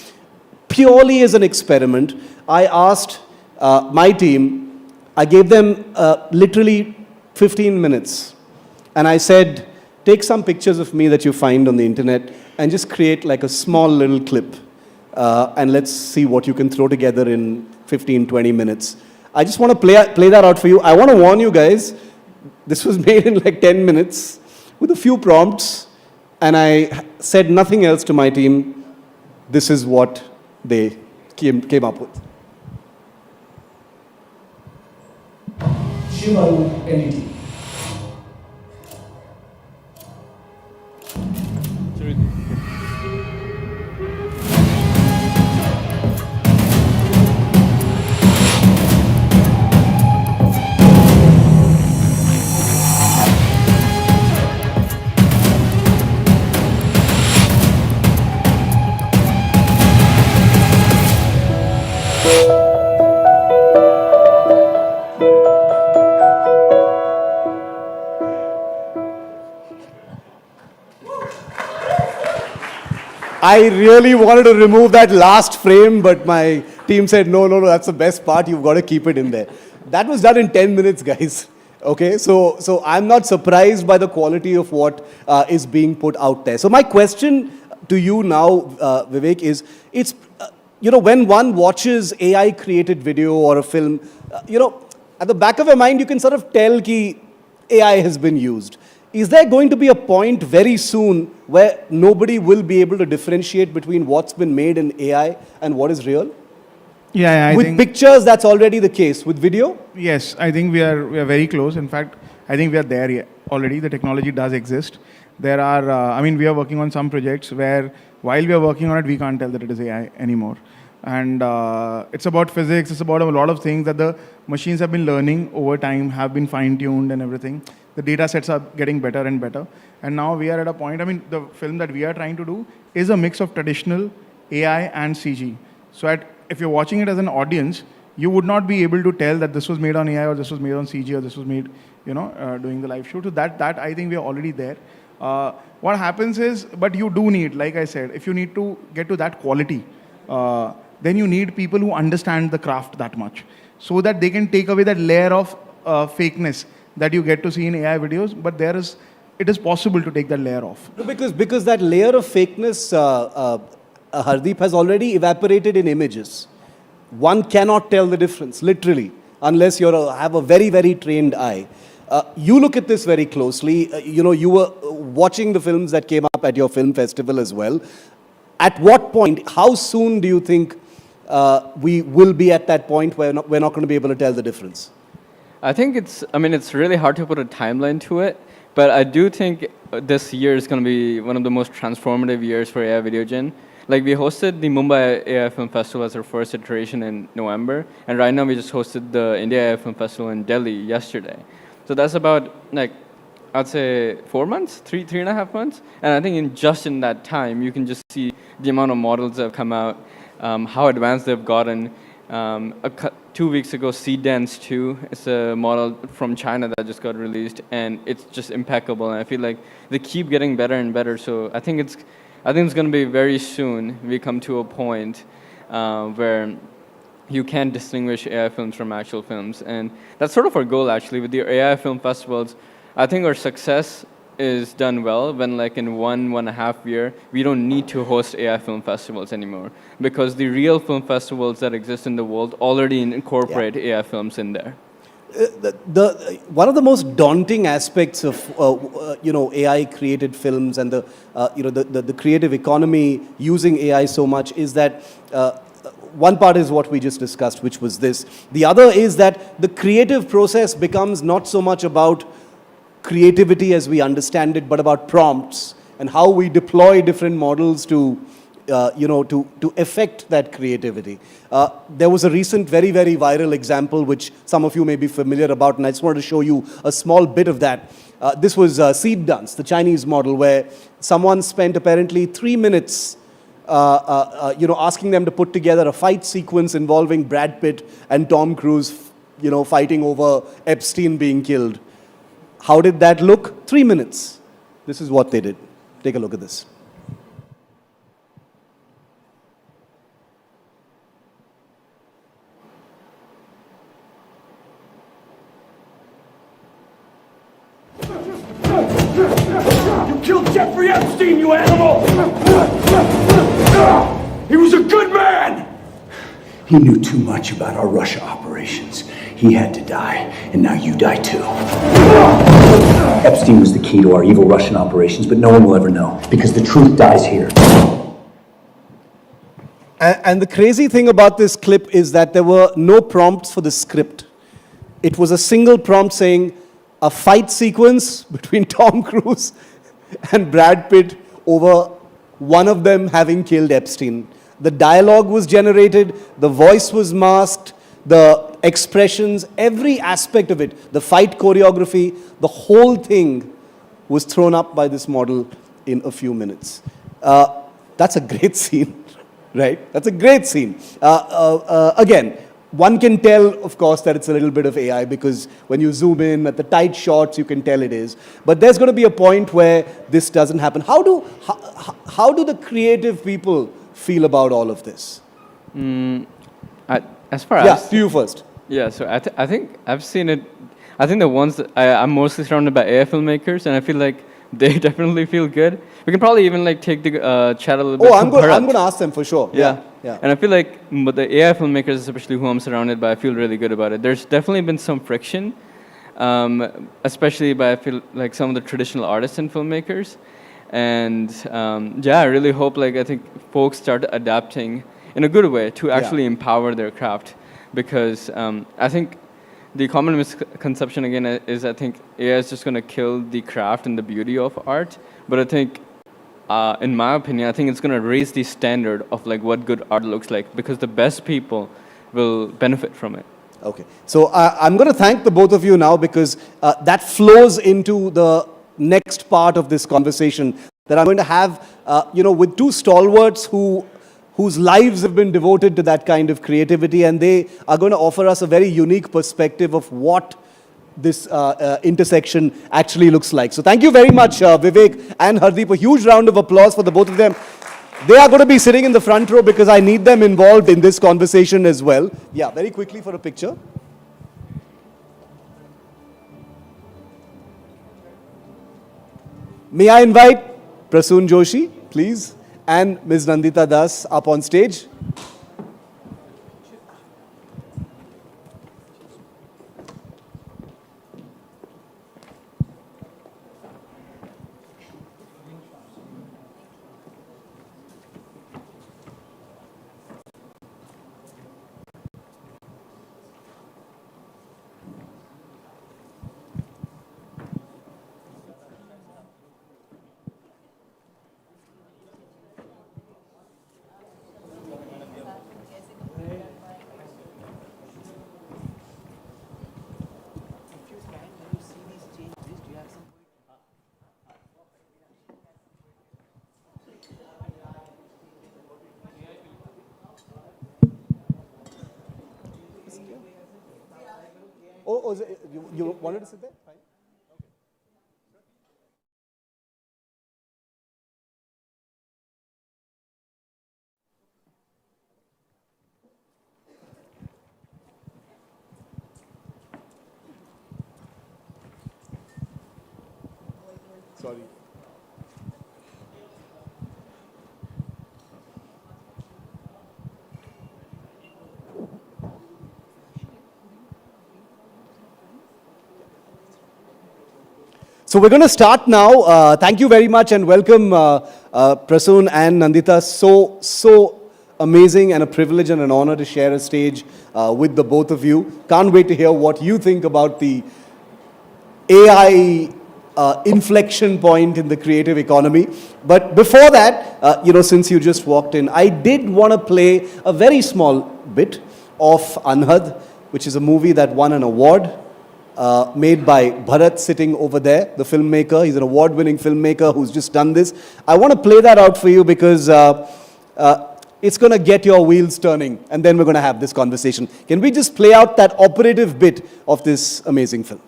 Purely as an experiment, I asked my team, I gave them literally 15 minutes. And I said, take some pictures of me that you find on the internet and just create like a small little clip. And let's see what you can throw together in 15, 20 minutes. I just want to play that out for you. I want to warn you guys, this was made in like 10 minutes with a few prompts. And I said nothing else to my team. This is what they came up with. NDT. I really wanted to remove that last frame, but my team said, no, that's the best part. You've got to keep it in there. That was done in 10 minutes, guys. Okay, so I'm not surprised by the quality of what is being put out there. So my question to you now, Vivek, is when one watches AI-created video or a film, at the back of your mind, you can sort of tell that AI has been used. Is there going to be a point very soon where nobody will be able to differentiate between what's been made in AI and what is real? Yeah, I think with pictures, that's already the case. With video? Yes, I think we are very close. In fact, I think we are there already. The technology does exist. There are, we are working on some projects where while we are working on it, we can't tell that it is AI anymore. And it's about physics. It's about a lot of things that the machines have been learning over time, have been fine-tuned and everything. The data sets are getting better and better. And now we are at a point, the film that we are trying to do is a mix of traditional AI and CG. So if you're watching it as an audience, you would not be able to tell that this was made on AI or this was made on CG or this was made, doing the live shoot. So that I think we are already there. What happens is, but you do need, like I said, if you need to get to that quality, then you need people who understand the craft that much so that they can take away that layer of fakeness that you get to see in AI videos, but it is possible to take that layer off. Because that layer of fakeness, Hardeep, has already evaporated in images. One cannot tell the difference, literally, unless you have a very, very trained eye. You look at this very closely. You were watching the films that came up at your film festival as well. At what point, how soon do you think we will be at that point where we're not going to be able to tell the difference? I think it's really hard to put a timeline to it, but I do think this year is going to be one of the most transformative years for AI video gen. Like, we hosted the Mumbai AI Film Festival as our first iteration in November, and right now we just hosted the India AI Film Festival in Delhi yesterday. So that's about, I'd say 4 months, three and a half months. And I think just in that time, you can just see the amount of models that have come out, how advanced they've gotten. 2 weeks ago, Dance 2, it's a model from China that just got released, and it's just impeccable. And I feel like they keep getting better and better. So I think it's going to be very soon we come to a point where you can distinguish AI films from actual films. And that's sort of our goal, actually, with the AI film festivals. I think our success is done well when like in 1.5 year, we don't need to host AI film festivals anymore because the real film festivals that exist in the world already incorporate AI films in there. One of the most daunting aspects of AI created films and the creative economy using AI so much is that one part is what we just discussed, which was this. The other is that the creative process becomes not so much about creativity as we understand it, but about prompts and how we deploy different models to affect that creativity. There was a recent very, very viral example which some of you may be familiar about, and I just wanted to show you a small bit of that. This was Seed Dance, the Chinese model, where someone spent apparently 3 minutes asking them to put together a fight sequence involving Brad Pitt and Tom Cruise, fighting over Epstein being killed. How did that look? 3 minutes. This is what they did. Take a look at this. You killed Jeffrey Epstein, you animal! He was a good man! He knew too much about our Russia operations. He had to die, and now you die too. Epstein was the key to our evil Russian operations, but no one will ever know, because the truth dies here. And the crazy thing about this clip is that there were no prompts for the script. It was a single prompt saying, a fight sequence between Tom Cruise and Brad Pitt over one of them having killed Epstein. The dialogue was generated, the voice was masked, the expressions, every aspect of it, the fight choreography, the whole thing was thrown up by this model in a few minutes. That's a great scene, right? That's a great scene. Again, one can tell, of course, that it's a little bit of AI because when you zoom in at the tight shots, you can tell it is. But there's going to be a point where this doesn't happen. How do the creative people feel about all of this? As far as to you first. Yeah, so I think I've seen it. I think the ones that I'm mostly surrounded by AI filmmakers, and I feel like they definitely feel good. We can probably even like take the chat a little bit. I'm going to ask them for sure. Yeah. And I feel like the AI filmmakers, especially who I'm surrounded by, I feel really good about it. There's definitely been some friction, especially by I feel like some of the traditional artists and filmmakers. And I really hope I think folks start adapting in a good way to actually empower their craft, because I think the common misconception again is I think AI is just going to kill the craft and the beauty of art, but I think in my opinion, I think it's going to raise the standard of what good art looks like, because the best people will benefit from it. Okay, so I'm going to thank the both of you now, because that flows into the next part of this conversation that I'm going to have, with two stalwarts whose lives have been devoted to that kind of creativity, and they are going to offer us a very unique perspective of what this intersection actually looks like. So thank you very much, Vivek and Hardeep. A huge round of applause for the both of them. They are going to be sitting in the front row because I need them involved in this conversation as well. Yeah, very quickly for a picture. May I invite Prasoon Joshi, please, and Ms. Nandita Das up on stage. Oh, you wanted to sit there? Fine. Sorry. So we're going to start now. Thank you very much and welcome Prasoon and Nandita. So amazing and a privilege and an honor to share a stage with the both of you. Can't wait to hear what you think about the AI inflection point in the creative economy. But before that, since you just walked in, I did want to play a very small bit of Anhad, which is a movie that won an award. Made by Bharat sitting over there, the filmmaker. He's an award-winning filmmaker who's just done this. I want to play that out for you because it's going to get your wheels turning and then we're going to have this conversation. Can we just play out that operative bit of this amazing film?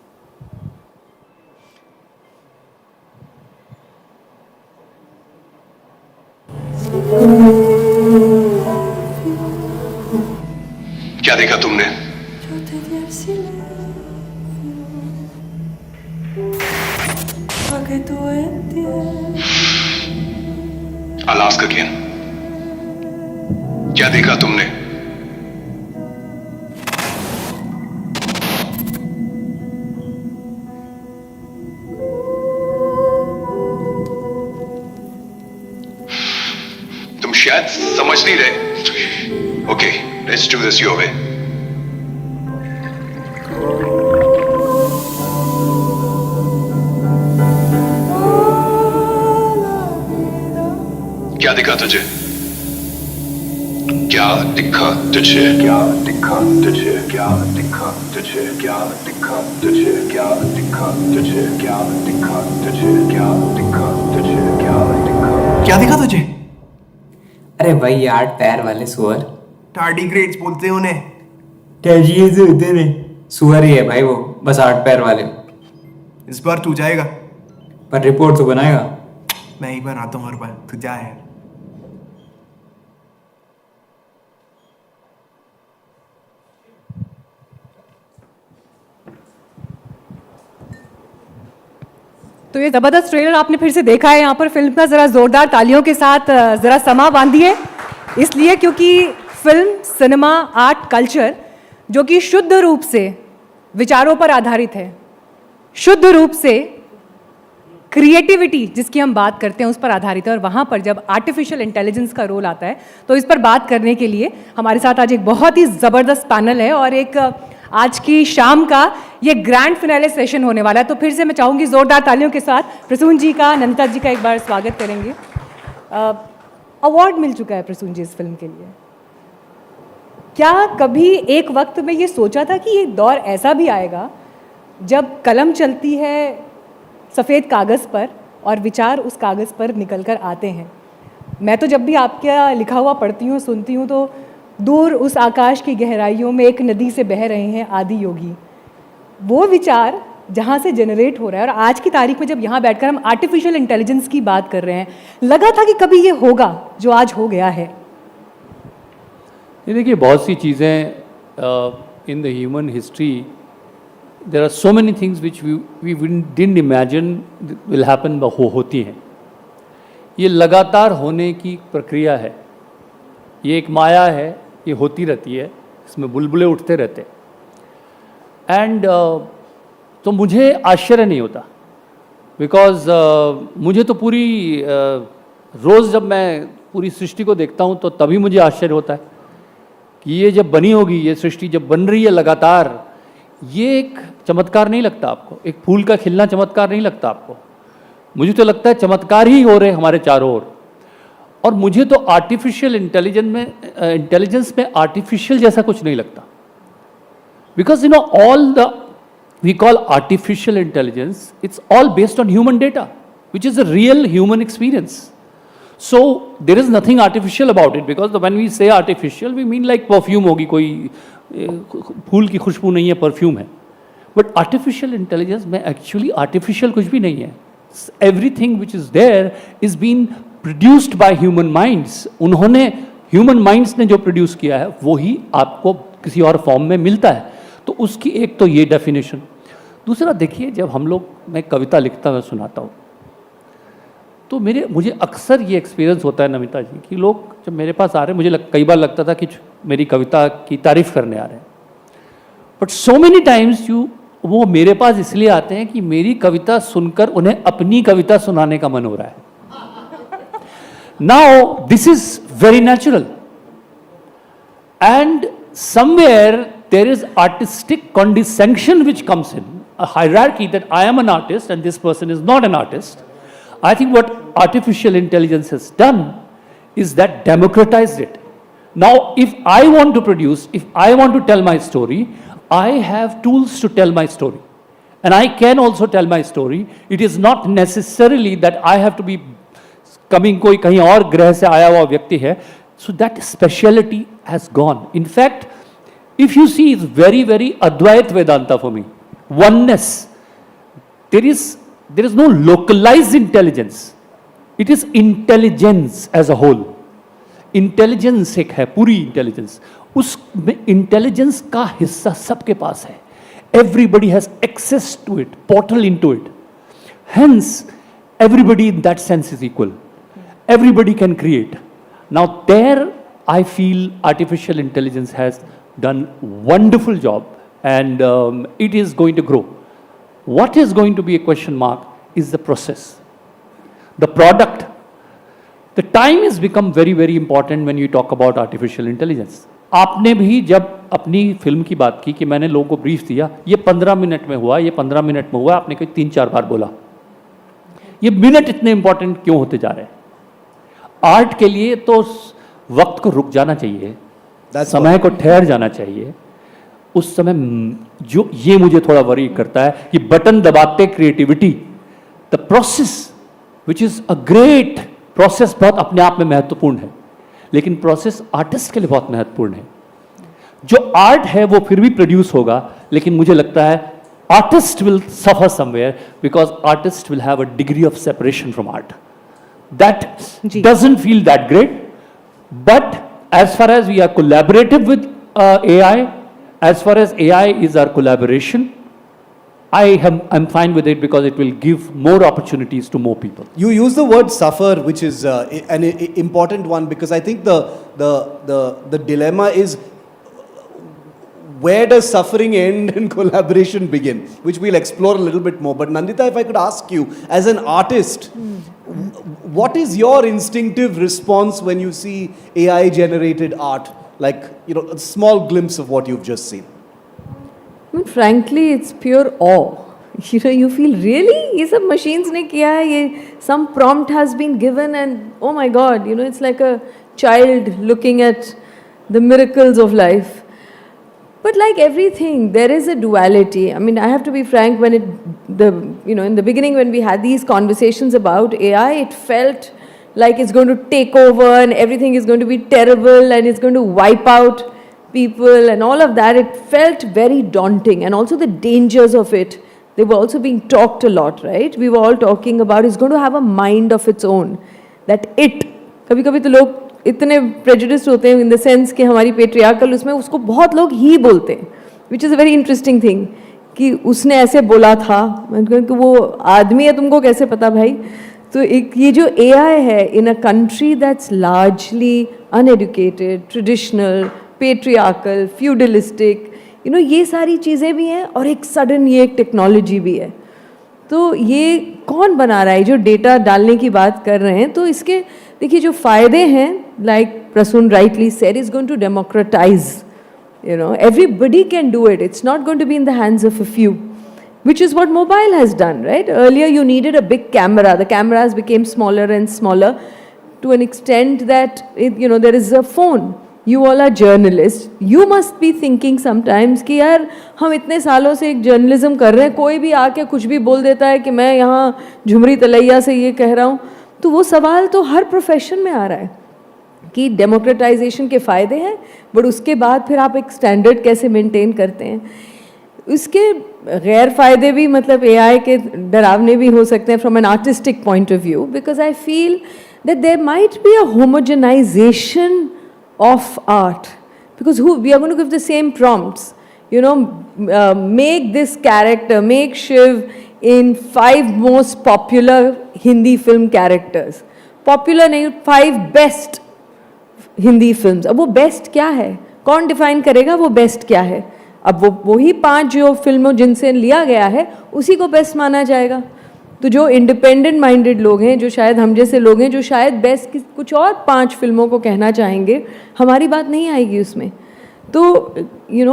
क्या देखा तुमने? Alaska again. क्या देखा तुमने? तुम शायद समझ नहीं रहे. Okay, let's do this your way. क्या दिखा तुझे? क्या दिखा तुझे? क्या दिखा तुझे? क्या दिखा तुझे? क्या दिखा तुझे? क्या दिखा तुझे? क्या दिखा तुझे? क्या दिखा तुझे? क्या दिखा तुझे? अरे भाई 8 पैर वाले सुअर। टार्डिग्रेड्स बोलते हैं उन्हें। टर्जियस होते हैं। सुअर ही है भाई वो, बस 8 पैर वाले। इस बार तू जाएगा। पर रिपोर्ट तो बनाएगा। मैं ही बनाता हूँ हर बार, तू जा यार। तो ये ज़बरदस्त ट्रेलर आपने फिर से देखा है। यहाँ पर फिल्म का ज़रा ज़ोरदार तालियों के साथ ज़रा समा बांधिए, इसलिए क्योंकि फिल्म, सिनेमा, आर्ट, कल्चर जो कि शुद्ध रूप से विचारों पर आधारित है, शुद्ध रूप से क्रिएटिविटी जिसकी हम बात करते हैं उस पर आधारित है। और वहाँ पर जब आर्टिफिशियल इंटेलिजेंस का रोल आता है तो इस पर बात करने के लिए हमारे साथ आज एक बहुत ही ज़बरदस्त पैनल है और एक आज की शाम का ये ग्रैंड फिनाले सेशन होने वाला है। तो फिर से मैं चाहूँगी ज़ोरदार तालियों के साथ प्रसून जी का, नंदिता जी का एक बार स्वागत करेंगे। अवार्ड मिल चुका है प्रसून जी इस फिल्म के लिए। क्या कभी एक वक्त में ये सोचा था कि ये दौर ऐसा भी आएगा जब कलम चलती है सफ़ेद कागज़ पर और विचार उस कागज़ पर निकल कर आते हैं? मैं तो जब भी आपका लिखा हुआ पढ़ती हूँ, सुनती हूँ, तो दूर उस आकाश की गहराइयों में एक नदी से बह रहे हैं आदि योगी। वो विचार जहाँ से जनरेट हो रहा है और आज की तारीख में जब यहाँ बैठकर हम आर्टिफिशियल इंटेलिजेंस की बात कर रहे हैं, लगा था कि कभी ये होगा जो आज हो गया है? ये देखिए, बहुत सी चीज़ें in the human history, there are so many things which we didn't imagine will happen, होती हैं। ये लगातार होने की प्रक्रिया है, ये एक माया है, ये होती रहती है, इसमें बुलबुले उठते रहते हैं। एंड तो मुझे आश्चर्य नहीं होता, बिकॉज मुझे तो पूरी रोज़ जब मैं पूरी सृष्टि को देखता हूँ तो तभी मुझे आश्चर्य होता है कि ये जब बनी होगी, ये सृष्टि जब बन रही है लगातार, ये एक चमत्कार नहीं लगता आपको? एक फूल का खिलना चमत्कार नहीं लगता आपको? मुझे तो लगता है चमत्कार ही हो रहे हमारे चारों ओर। और मुझे तो आर्टिफिशियल इंटेलिजेंस में आर्टिफिशियल जैसा कुछ नहीं लगता, because all the we call artificial intelligence, it's all based on human data which is a real human experience. So there is nothing artificial about it, because when we say artificial, we mean like perfume होगी, कोई फूल की खुशबू नहीं है, perfume है. But artificial intelligence में actually artificial कुछ भी नहीं है. Everything which is there is being produced by human minds. उन्होंने human minds ने जो produce किया है वो ही आपको किसी और फॉर्म में मिलता है. तो उसकी एक तो ये definition. दूसरा देखिए, जब हम लोग, मैं कविता लिखता हुआ सुनाता हूँ तो मुझे अक्सर ये एक्सपीरियंस होता है नमिता जी कि लोग जब मेरे पास आ रहे हैं, मुझे कई बार लगता था कि मेरी कविता की तारीफ करने आ रहे हैं, बट सो मेनी टाइम्स वो मेरे पास इसलिए आते हैं कि मेरी कविता सुनकर उन्हें अपनी कविता सुनाने का मन हो रहा है. Now, this is very natural. And somewhere there is artistic condescension which comes in, a hierarchy that I am an artist and this person is not an artist. I think what artificial intelligence has done is that democratized it. Now, if I want to produce, if I want to tell my story, I have tools to tell my story. And I can also tell my story. It is not necessarily that I have to be coming कोई कहीं और ग्रह से आया हुआ व्यक्ति है. So that speciality has gone. In fact, if you see, it's very, very Advait Vedanta for me. Oneness. There is no localized intelligence. It is intelligence as a whole. Intelligence एक है, पूरी intelligence. उस intelligence का हिस्सा सबके पास है. Everybody has access to it, portal into it. Hence, everybody in that sense is equal. Everybody can create. Now there, I feel artificial intelligence has done wonderful job, and it is going to grow. What is going to be a question mark is the process. The product. The time has become very, very important when you talk about artificial intelligence. आपने भी जब अपनी film की बात की कि मैंने लोगों को ब्रीफ दिया, ये 15 मिनट में हुआ, ये 15 मिनट में हुआ, आपने कोई 3-4 बार बोला. ये मिनट इतने इंपॉर्टेंट क्यों होते जा रहे हैं? आर्ट के लिए तो वक्त को रुक जाना चाहिए, समय को ठहर जाना चाहिए. उस समय जो ये मुझे थोड़ा वरी करता है कि बटन दबाते creativity, the process which is a great process, बहुत अपने आप में महत्वपूर्ण है, लेकिन प्रोसेस आर्टिस्ट के लिए बहुत महत्वपूर्ण है. जो आर्ट है वो फिर भी प्रोड्यूस होगा, लेकिन मुझे लगता है artist will suffer somewhere because artist will have a degree of separation from art. That doesn't feel that great, but as far as we are collaborative with AI, as far as AI is our collaboration, I'm fine with it because it will give more opportunities to more people. You use the word suffer, which is an important one, because I think the dilemma is, where does suffering end and collaboration begin, which we'll explore a little bit more. But Nandita, if I could ask you, as an artist, what is your instinctive response when you see AI generated art, like, a small glimpse of what you've just seen? I mean, frankly, it's pure awe. You feel, really? ये सब machines ने किया है, ये some prompt has been given and oh my God, it's like a child looking at the miracles of life. But like everything, there is a duality. I mean, I have to be frank, when in the beginning when we had these conversations about AI, it felt like it's going to take over and everything is going to be terrible and it's going to wipe out people and all of that. It felt very daunting, and also the dangers of it. They were also being talked a lot, right? We were all talking about it's going to have a mind of its own. That it, कभी-कभी तो लोग इतने prejudiced होते हैं in the sense कि हमारी patriarchal उसमें उसको बहुत लोग ही बोलते हैं, विच is a very interesting thing कि उसने ऐसे बोला था. कि वो आदमी है, तुमको कैसे पता भाई? तो एक ये जो AI है in a country that's largely uneducated, traditional, patriarchal, feudalistic, ये सारी चीज़ें भी हैं और एक सडन ये एक टेक्नोलॉजी भी है. तो ये कौन बना रहा है? जो डेटा डालने की बात कर रहे हैं, तो इसके देखिए जो फ़ायदे हैं, like Prasoon rightly said, is going to democratize. Everybody can do it. It's not going to be in the hands of a few, which is what mobile has done, right? Earlier you needed a big camera. The cameras became smaller and smaller to an extent that, there is a phone. You all are journalists. You must be thinking sometimes कि यार हम इतने सालों से एक journalism कर रहे हैं, कोई भी आके कुछ भी बोल देता है कि मैं यहाँ झुमरी तलैया से ये कह रहा हूँ. तो वो सवाल तो हर प्रोफेशन में आ रहा है कि डेमोक्रेटाइजेशन के फ़ायदे हैं, बट उसके बाद फिर आप एक स्टैंडर्ड कैसे मेंटेन करते हैं. इसके गैर फ़ायदे भी, मतलब AI के डरावने भी हो सकते हैं from an artistic point of view, because I feel that there might be a homogenization of art, because we are going to give the same prompts, make this character, make Shiv in 5 most popular Hindi film characters. Popular नहीं, 5 best Hindi films. अब वो best क्या है? कौन define करेगा वो best क्या है? अब वही 5 जो फिल्मों जिनसे लिया गया है उसी को बेस्ट माना जाएगा। तो जो इंडिपेंडेंट माइंडेड लोग हैं, जो शायद हम जैसे लोग हैं, जो शायद बेस्ट कुछ और 5 फिल्मों को कहना चाहेंगे, हमारी बात नहीं आएगी उसमें। तो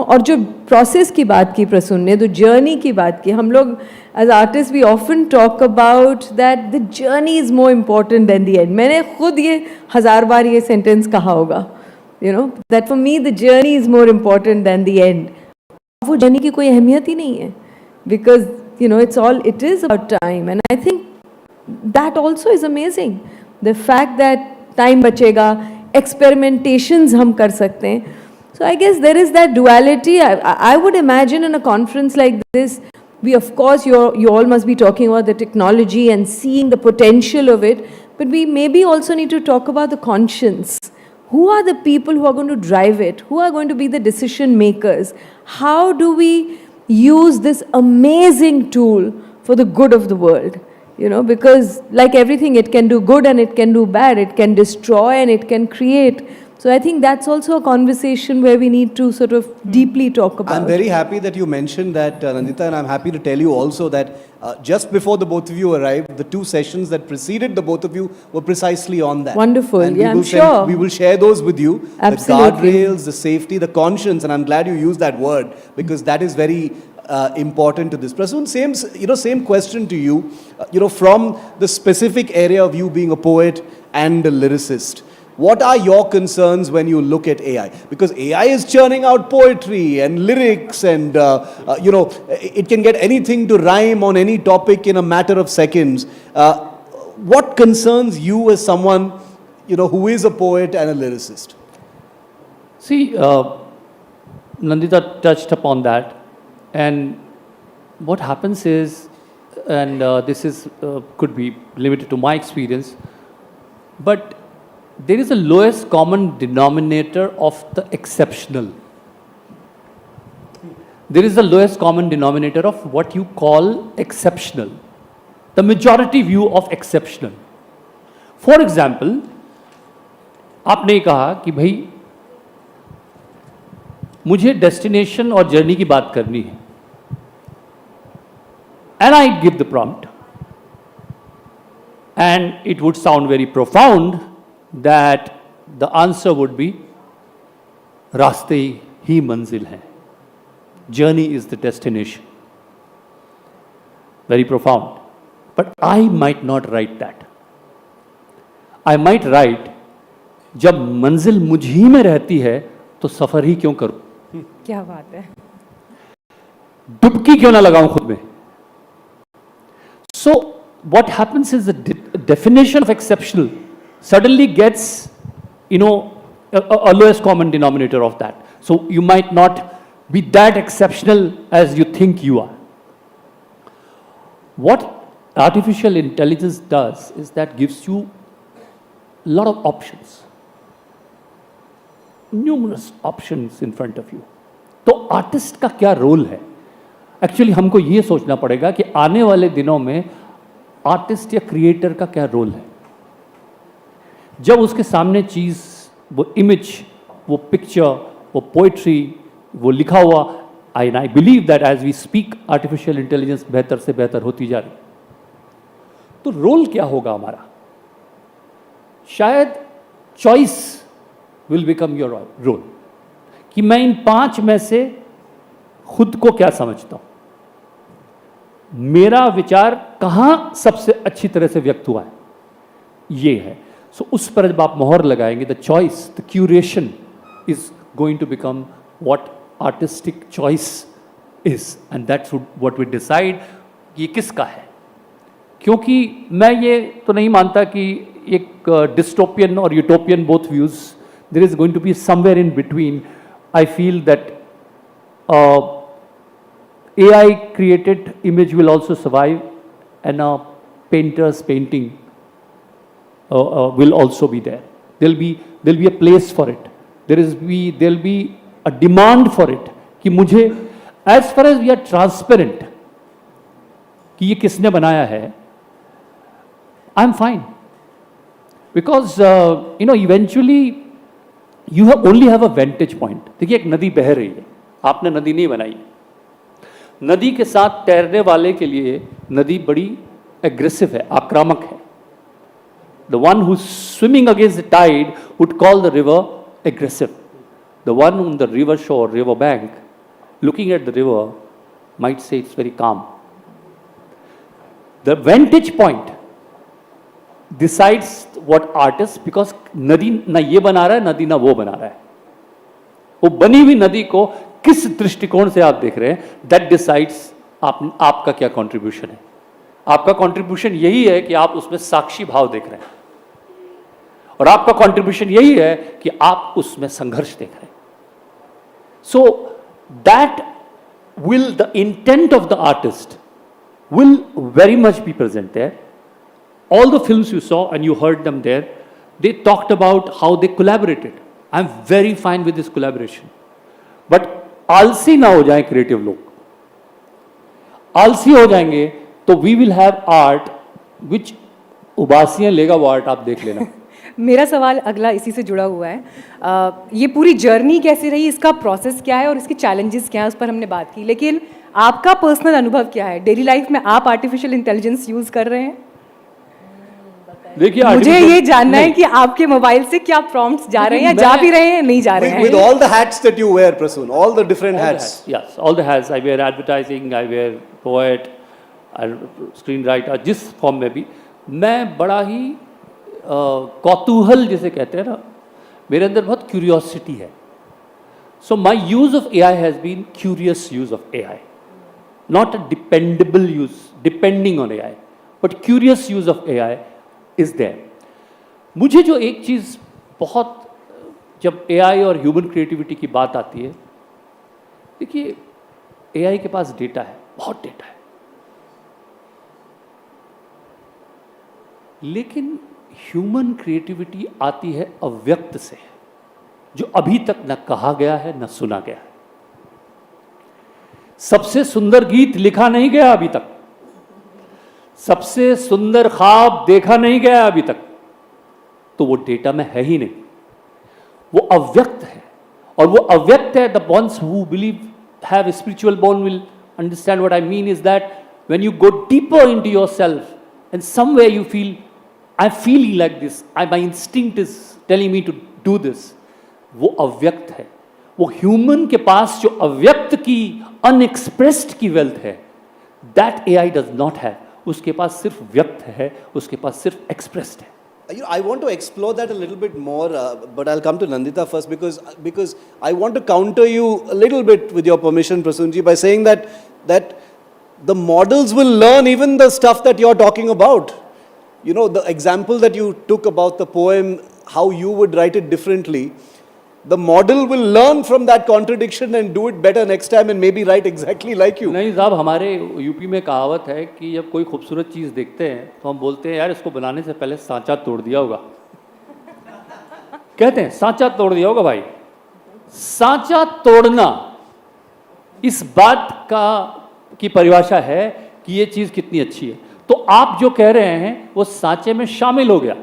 और जो प्रोसेस की बात की प्रसून ने, तो जर्नी की बात की, हम लोग as artist we often talk about that the journey is more important than the end. मैंने खुद ये 1000 बार ये सेंटेंस कहा होगा, that for me the journey is more important than the end. वो जर्नी की कोई अहमियत ही नहीं है, because it is about time, and I think that also is amazing, the fact that time बचेगा, experimentations हम कर सकते हैं। So I guess there is that duality. I would imagine in a conference like this, we of course you all must be talking about the technology and seeing the potential of it, but we maybe also need to talk about the conscience. Who are the people who are going to drive it? Who are going to be the decision makers? How do we use this amazing tool for the good of the world? Because like everything, it can do good and it can do bad, it can destroy and it can create. So I think that's also a conversation where we need to sort of deeply talk about. I'm very happy that you mentioned that, Nandita, and I'm happy to tell you also that just before the both of you arrived, the 2 sessions that preceded the both of you were precisely on that. Wonderful, and yeah, I'm sure. We will share those with you. Absolutely. The guardrails, the safety, the conscience, and I'm glad you used that word because that is very important to this. Prasoon, same question to you, from the specific area of you being a poet and a lyricist. What are your concerns when you look at AI? Because AI is churning out poetry and lyrics and, it can get anything to rhyme on any topic in a matter of seconds. What concerns you as someone, who is a poet and a lyricist? See, Nandita touched upon that. And what happens is, and this is could be limited to my experience, but there is a lowest common denominator of the exceptional. There is the lowest common denominator of what you call exceptional. The majority view of exceptional. For example, आपने कहा कि भाई मुझे destination और journey की बात करनी है, and I give the prompt, and it would sound very profound that the answer would be रास्ते ही मंजिल हैं, journey is the destination. Very profound. But I might not write that. I might write, जब मंजिल मुझ ही में रहती है तो सफर ही क्यों करूं? क्या बात है? डुबकी क्यों ना लगाऊं खुद में? So what happens is the definition of exceptional suddenly gets, a lowest common denominator of that. So you might not be that exceptional as you think you are. What artificial intelligence does is that gives you a lot of options. Numerous options in front of you. तो artist का क्या role है? Actually हमको ये सोचना पड़ेगा कि आने वाले दिनों में आर्टिस्ट या क्रिएटर का क्या रोल है। जब उसके सामने चीज़, वो इमेज, वो पिक्चर, वो पोइट्री, वो लिखा हुआ, I believe that as we speak artificial intelligence बेहतर से बेहतर होती जा रही, तो रोल क्या होगा हमारा? शायद choice will become your role, कि मैं इन 5 में से खुद को क्या समझता हूं, मेरा विचार कहां सबसे अच्छी तरह से व्यक्त हुआ है, ये है। सो उस पर जब आप मोहर लगाएंगे, the choice, the curation is going to become what artistic choice is, and that's what we decide ये किसका है। क्योंकि मैं ये तो नहीं मानता कि एक डिस्टोपियन और utopian both views, there is going to be somewhere in between. I feel that AI created image will also survive, and a painter's painting will also be there. There'll be a place for it. There'll be a demand for it. कि मुझे, as far as we are transparent कि ये किसने बनाया है, I'm fine, because eventually you only have a vantage point. देखिए एक नदी बह रही है, आपने नदी नहीं बनाई। नदी के साथ तैरने वाले के लिए नदी बड़ी एग्रेसिव है, आक्रामक है। The one who's swimming against the tide would call the river aggressive. The one on the river shore, river bank, looking at the river, might say it's very calm. The vantage point decides what artist, because नदी ना ये बना रहा है, नदी ना वो बना रहा है। वो बनी हुई नदी को किस दृष्टिकोण से आप देख रहे हैं, that decides आपका क्या contribution है। आपका contribution यही है कि आप उसमें साक्षी भाव देख रहे हैं, और आपका contribution यही है कि आप उसमें संघर्ष देख रहे हैं। So that will, the intent of the artist will very much be present there. All the films you saw and you heard them there, they talked about how they collaborated. I'm very fine with this collaboration. But आलसी ना हो जाए creative लोग, आलसी हो जाएंगे तो we will have art which उबासियां लेगा वो आर्ट आप देख लेना। मेरा सवाल अगला इसी से जुड़ा हुआ है। ये पूरी जर्नी कैसी रही, इसका प्रोसेस क्या है और इसके चैलेंजेस क्या है, उस पर हमने बात की, लेकिन आपका पर्सनल अनुभव क्या है? डेली लाइफ में आप आर्टिफिशियल इंटेलिजेंस यूज कर रहे हैं? देखिए, मुझे ये जानना है कि आपके मोबाइल से क्या प्रॉम्प्ट्स जा रहे हैं या जा भी रहे हैं, नहीं जा रहे हैं? With all the hats that you wear, Prasun, all the different hats. Yes, all the hats. I wear advertising, I wear poet, screenwriter, जिस फॉर्म में भी मैं बड़ा ही कौतूहल जिसे कहते हैं ना, मेरे अंदर बहुत क्यूरियोसिटी है। So my use of AI has been curious use of AI, not a dependable use, depending on AI, but curious use of AI is there. मुझे जो एक चीज़ बहुत, जब AI और ह्यूमन क्रिएटिविटी की बात आती है, देखिए AI के पास डेटा है, बहुत डेटा है, लेकिन ह्यूमन क्रिएटिविटी आती है अव्यक्त से, जो अभी तक न कहा गया है न सुना गया है। सबसे सुंदर गीत लिखा नहीं गया अभी तक, सबसे सुंदर ख्वाब देखा नहीं गया अभी तक, तो वो डेटा में है ही नहीं, वो अव्यक्त है। और वो अव्यक्त है, the ones who believe have a spiritual bone will understand what I mean is that when you go deeper into yourself and somewhere you feel I'm feeling like this, my instinct is telling me to do this, वो अव्यक्त है। वो human के पास जो अव्यक्त की, unexpressed की wealth है, that AI does not have. उसके पास सिर्फ व्यक्त है, उसके पास सिर्फ एक्सप्रेस्ड है। I want to explore that a little bit more, but I'll come to Nandita first because I want to counter you a little bit, with your permission, Prasunji, by saying that the models will learn even the stuff that you're talking about. You know, the example that you took about the poem, how you would write it differently, the model will learn from that contradiction and do it better next time and maybe write exactly like you. नहीं साहब, हमारे UP में कहावत है कि जब कोई खूबसूरत चीज़ देखते हैं तो हम बोलते हैं यार इसको बनाने से पहले सांचा तोड़ दिया होगा। कहते हैं सांचा तोड़ दिया होगा भाई। सांचा तोड़ना इस बात की परिभाषा है कि ये चीज़ कितनी अच्छी है। तो आप जो कह रहे हैं वो सांचे में शामिल हो गया।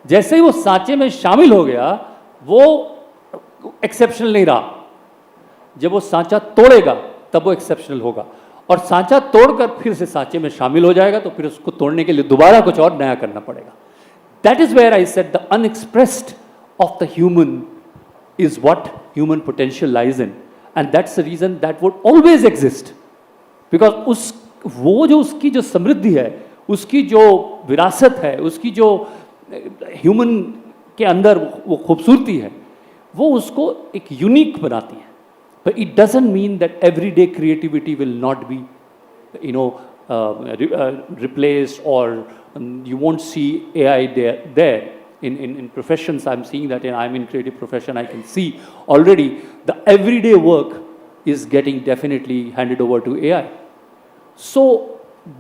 जैसे ही वो सांचे में शामिल हो गया, वो एक्सेप्शनल नहीं रहा। जब वो सांचा तोड़ेगा तब वो एक्सेप्शनल होगा, और सांचा तोड़कर फिर से सांचे में शामिल हो जाएगा, तो फिर उसको तोड़ने के लिए दोबारा कुछ और नया करना पड़ेगा। That is where I said the unexpressed of the human is what human potential lies in, and that's the reason that would always exist, because वो जो उसकी जो समृद्धि है, उसकी जो विरासत है, उसकी जो ह्यूमन के अंदर वो खूबसूरती है, वो उसको एक यूनिक बनाती है। But it doesn't mean that everyday creativity will not be, replaced, or you won't see AI there. In professions, I'm seeing that. I'm in creative profession. I can see already the everyday work is getting definitely handed over to AI. So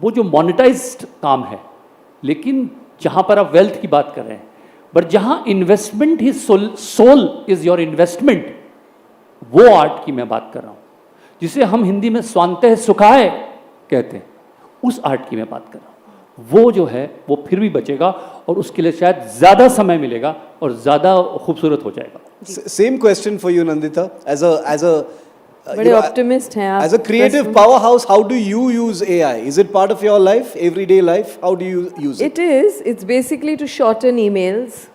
वो जो monetized काम है, लेकिन जहाँ पर आप wealth की बात कर रहे हैं, बट जहाँ इन्वेस्टमेंट ही सोल इज योर इन्वेस्टमेंट, वो आर्ट की मैं बात कर रहा हूँ, जिसे हम हिंदी में स्वांतः सुखाए कहते हैं, उस आर्ट की मैं बात कर रहा हूँ। वो जो है वो फिर भी बचेगा, और उसके लिए शायद ज़्यादा समय मिलेगा और ज़्यादा खूबसूरत हो जाएगा। Same question for you, Nandita. बड़े optimist हैं आप. As a creative powerhouse, how do you use AI? Is it part of your life, everyday life? How do you use it? It is. It's basically to shorten emails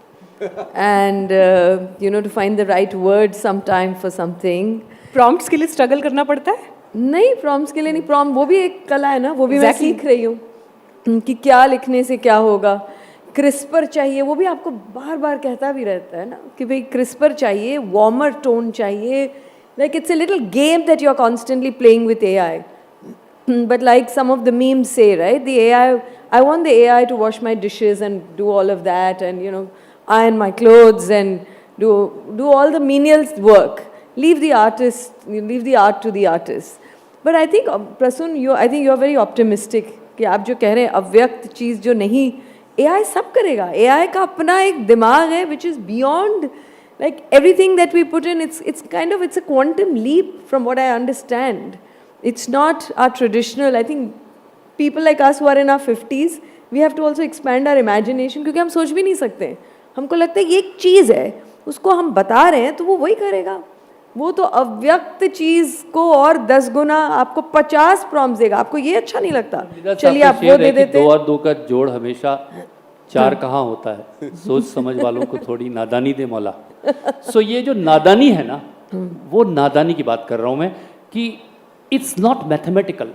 and to find the right word sometime for something. Prompts के लिए struggle करना पड़ता है? नहीं, prompts के लिए नहीं. Prompt वो भी एक कला है ना, वो भी मैं सीख रही हूँ कि क्या लिखने से क्या होगा. क्रिस्पर चाहिए, वो भी आपको बार बार कहता भी रहता है ना कि भाई क्रिस्पर चाहिए, वार्मर टोन चाहिए. Like it's a little game that you're constantly playing with AI. But like some of the memes say, right? The AI, I want the AI to wash my dishes and do all of that and iron my clothes and do all the menial work. Leave the art to the artist. But I think, Prasun, I think you're very optimistic कि आप जो कह रहे हैं अव्यक्त चीज़ जो नहीं, AI सब करेगा. AI का अपना एक दिमाग है which is beyond like everything that we put in. It's a quantum leap from what I understand. It's not our traditional. I think people like us who are in our 50s, we have to also expand our imagination क्योंकि हम सोच भी नहीं सकते. हमको लगता है ये एक चीज़ है, उसको हम बता रहे हैं तो वो वही करेगा. वो तो अव्यक्त चीज़ को और 10 गुना आपको 50 प्रॉम्प्ट्स देगा. आपको ये अच्छा नहीं लगता, चलिए आप वो दे देते हैं. 2 और 2 का जोड़ हमेशा 4 कहाँ होता है. सोच समझ वालों को थोड़ी नादानी दे मौला. सो ये जो नादानी है ना, वो नादानी की बात कर रहा हूँ मैं कि it's not mathematical.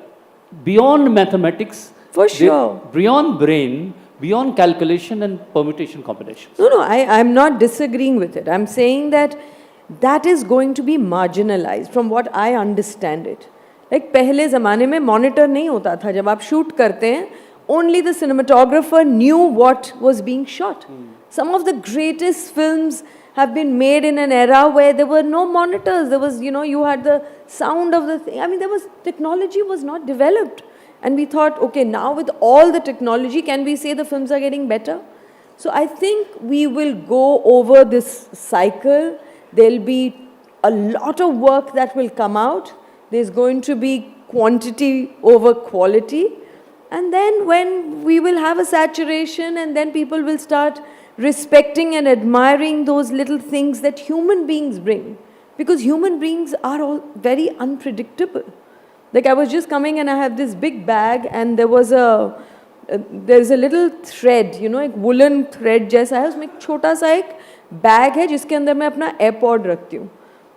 Beyond mathematics, for sure, beyond brain, beyond calculation and permutation combinations. No, I'm not disagreeing with it. I'm saying that is going to be marginalized from what I understand it. Like पहले ज़माने में monitor नहीं होता था. जब आप shoot करते हैं, only the cinematographer knew what was being shot. Some of the greatest films have been made in an era where there were no monitors. There was, you had the sound of the thing. I mean, technology was not developed. And we thought, okay, now with all the technology, can we say the films are getting better? So I think we will go over this cycle. There'll be a lot of work that will come out. There's going to be quantity over quality. And then when we will have a saturation and then people will start respecting and admiring those little things that human beings bring. Because human beings are all very unpredictable. Like I was just coming and I have this big bag and there's a little thread, एक woolen thread जैसा है, उसमें एक छोटा सा एक bag है जिसके अंदर मैं अपना एयरपॉड रखती हूँ.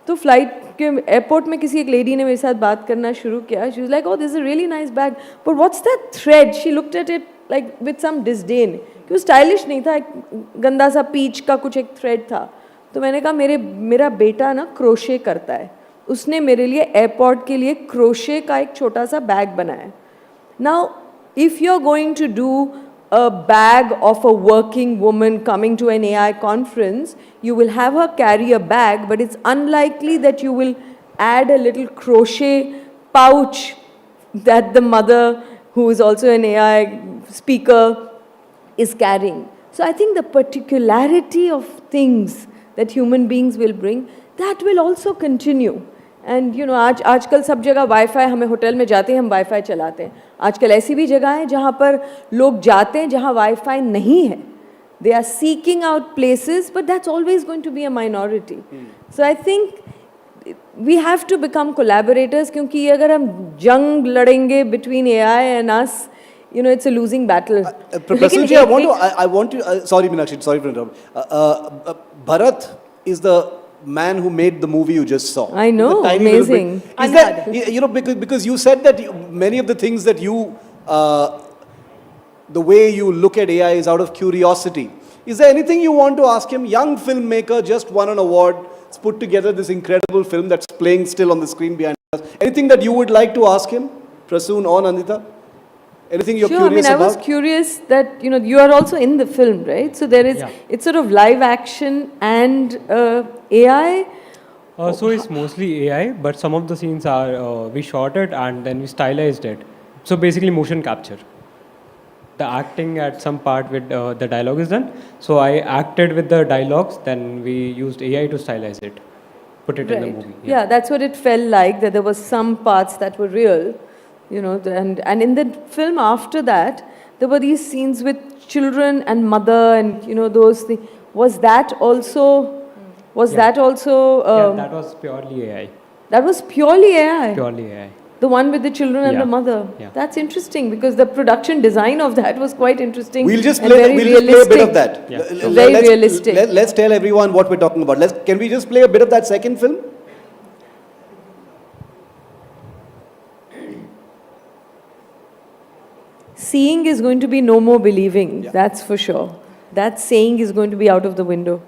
तो फ्लाइट के एयरपोर्ट में किसी एक लेडी ने मेरे साथ बात करना शुरू किया. She was like, oh, this is a really nice bag. But what's that thread? She looked at it like with some disdain. कि वो स्टाइलिश नहीं था, एक गंदा सा पीच का कुछ एक थ्रेड था. तो मैंने कहा मेरा बेटा ना क्रोशे करता है, उसने मेरे लिए एयरपोर्ट के लिए क्रोशे का एक छोटा सा बैग बनाया. Now if you are going to do a bag of a working woman coming to an AI conference, you will have her carry a bag, but it's unlikely that you will add a little crochet pouch that the mother, who is also an AI speaker, is carrying. So I think the particularity of things that human beings will bring, that will also continue. And आजकल सब जगह wifi, हमें hotel में जाते हैं हम wifi चलाते हैं. आजकल ऐसी भी जगह है जहाँ पर लोग जाते हैं जहाँ वाईफाई नहीं है. They are seeking out places, but that's always going to be a minority. So I think we have to become collaborators, क्योंकि अगर हम जंग लड़ेंगे between AI and us, it's a losing battle. Professor Ji, I want to. Sorry, Meenakshi. Sorry for interrupting. Bharat is the man who made the movie you just saw. I know, amazing. Is that, because you said that many of the things that you, the way you look at AI is out of curiosity. Is there anything you want to ask him? Young filmmaker, just won an award, it's put together this incredible film that's playing still on the screen behind us. Anything that you would like to ask him, Prasoon or Nandita? Anything you're curious about? I was curious that, you are also in the film, right? So there is, it's sort of live action and AI. So it's mostly AI, but some of the scenes are, we shot it and then we stylized it. So basically motion capture. The acting at some part with the dialogue is done. So I acted with the dialogues, then we used AI to stylize it, put it in the movie. Yeah, that's what it felt like, that there was some parts that were real. And in the film after that, there were these scenes with children and mother and, those things. Was that also, that was purely AI. That was purely AI. Purely AI. The one with the children and Yeah. the mother. Yeah. That's interesting because the production design of that was quite interesting. We'll just and play, very we'll just play a bit of realistic. that. Yeah, L- sure. Very let's- realistic. Let's tell everyone what we're talking about. Can we just play a bit of that second film? Seeing is going to be no more believing, that's for sure. That saying is going to be out of the window.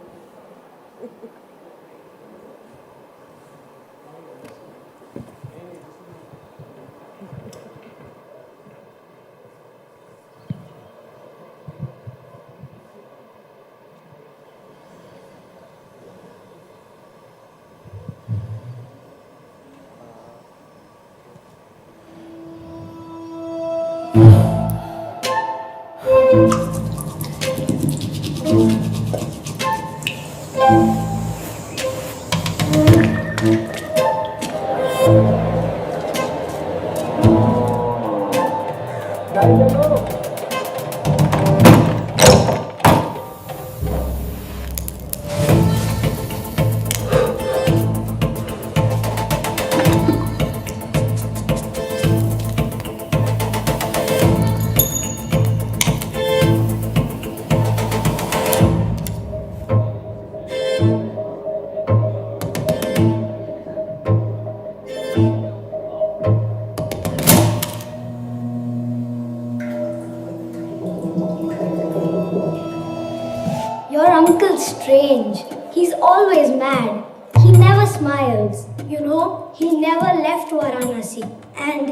Your uncle's strange. He's always mad. He never smiles. You know, he never left Varanasi. And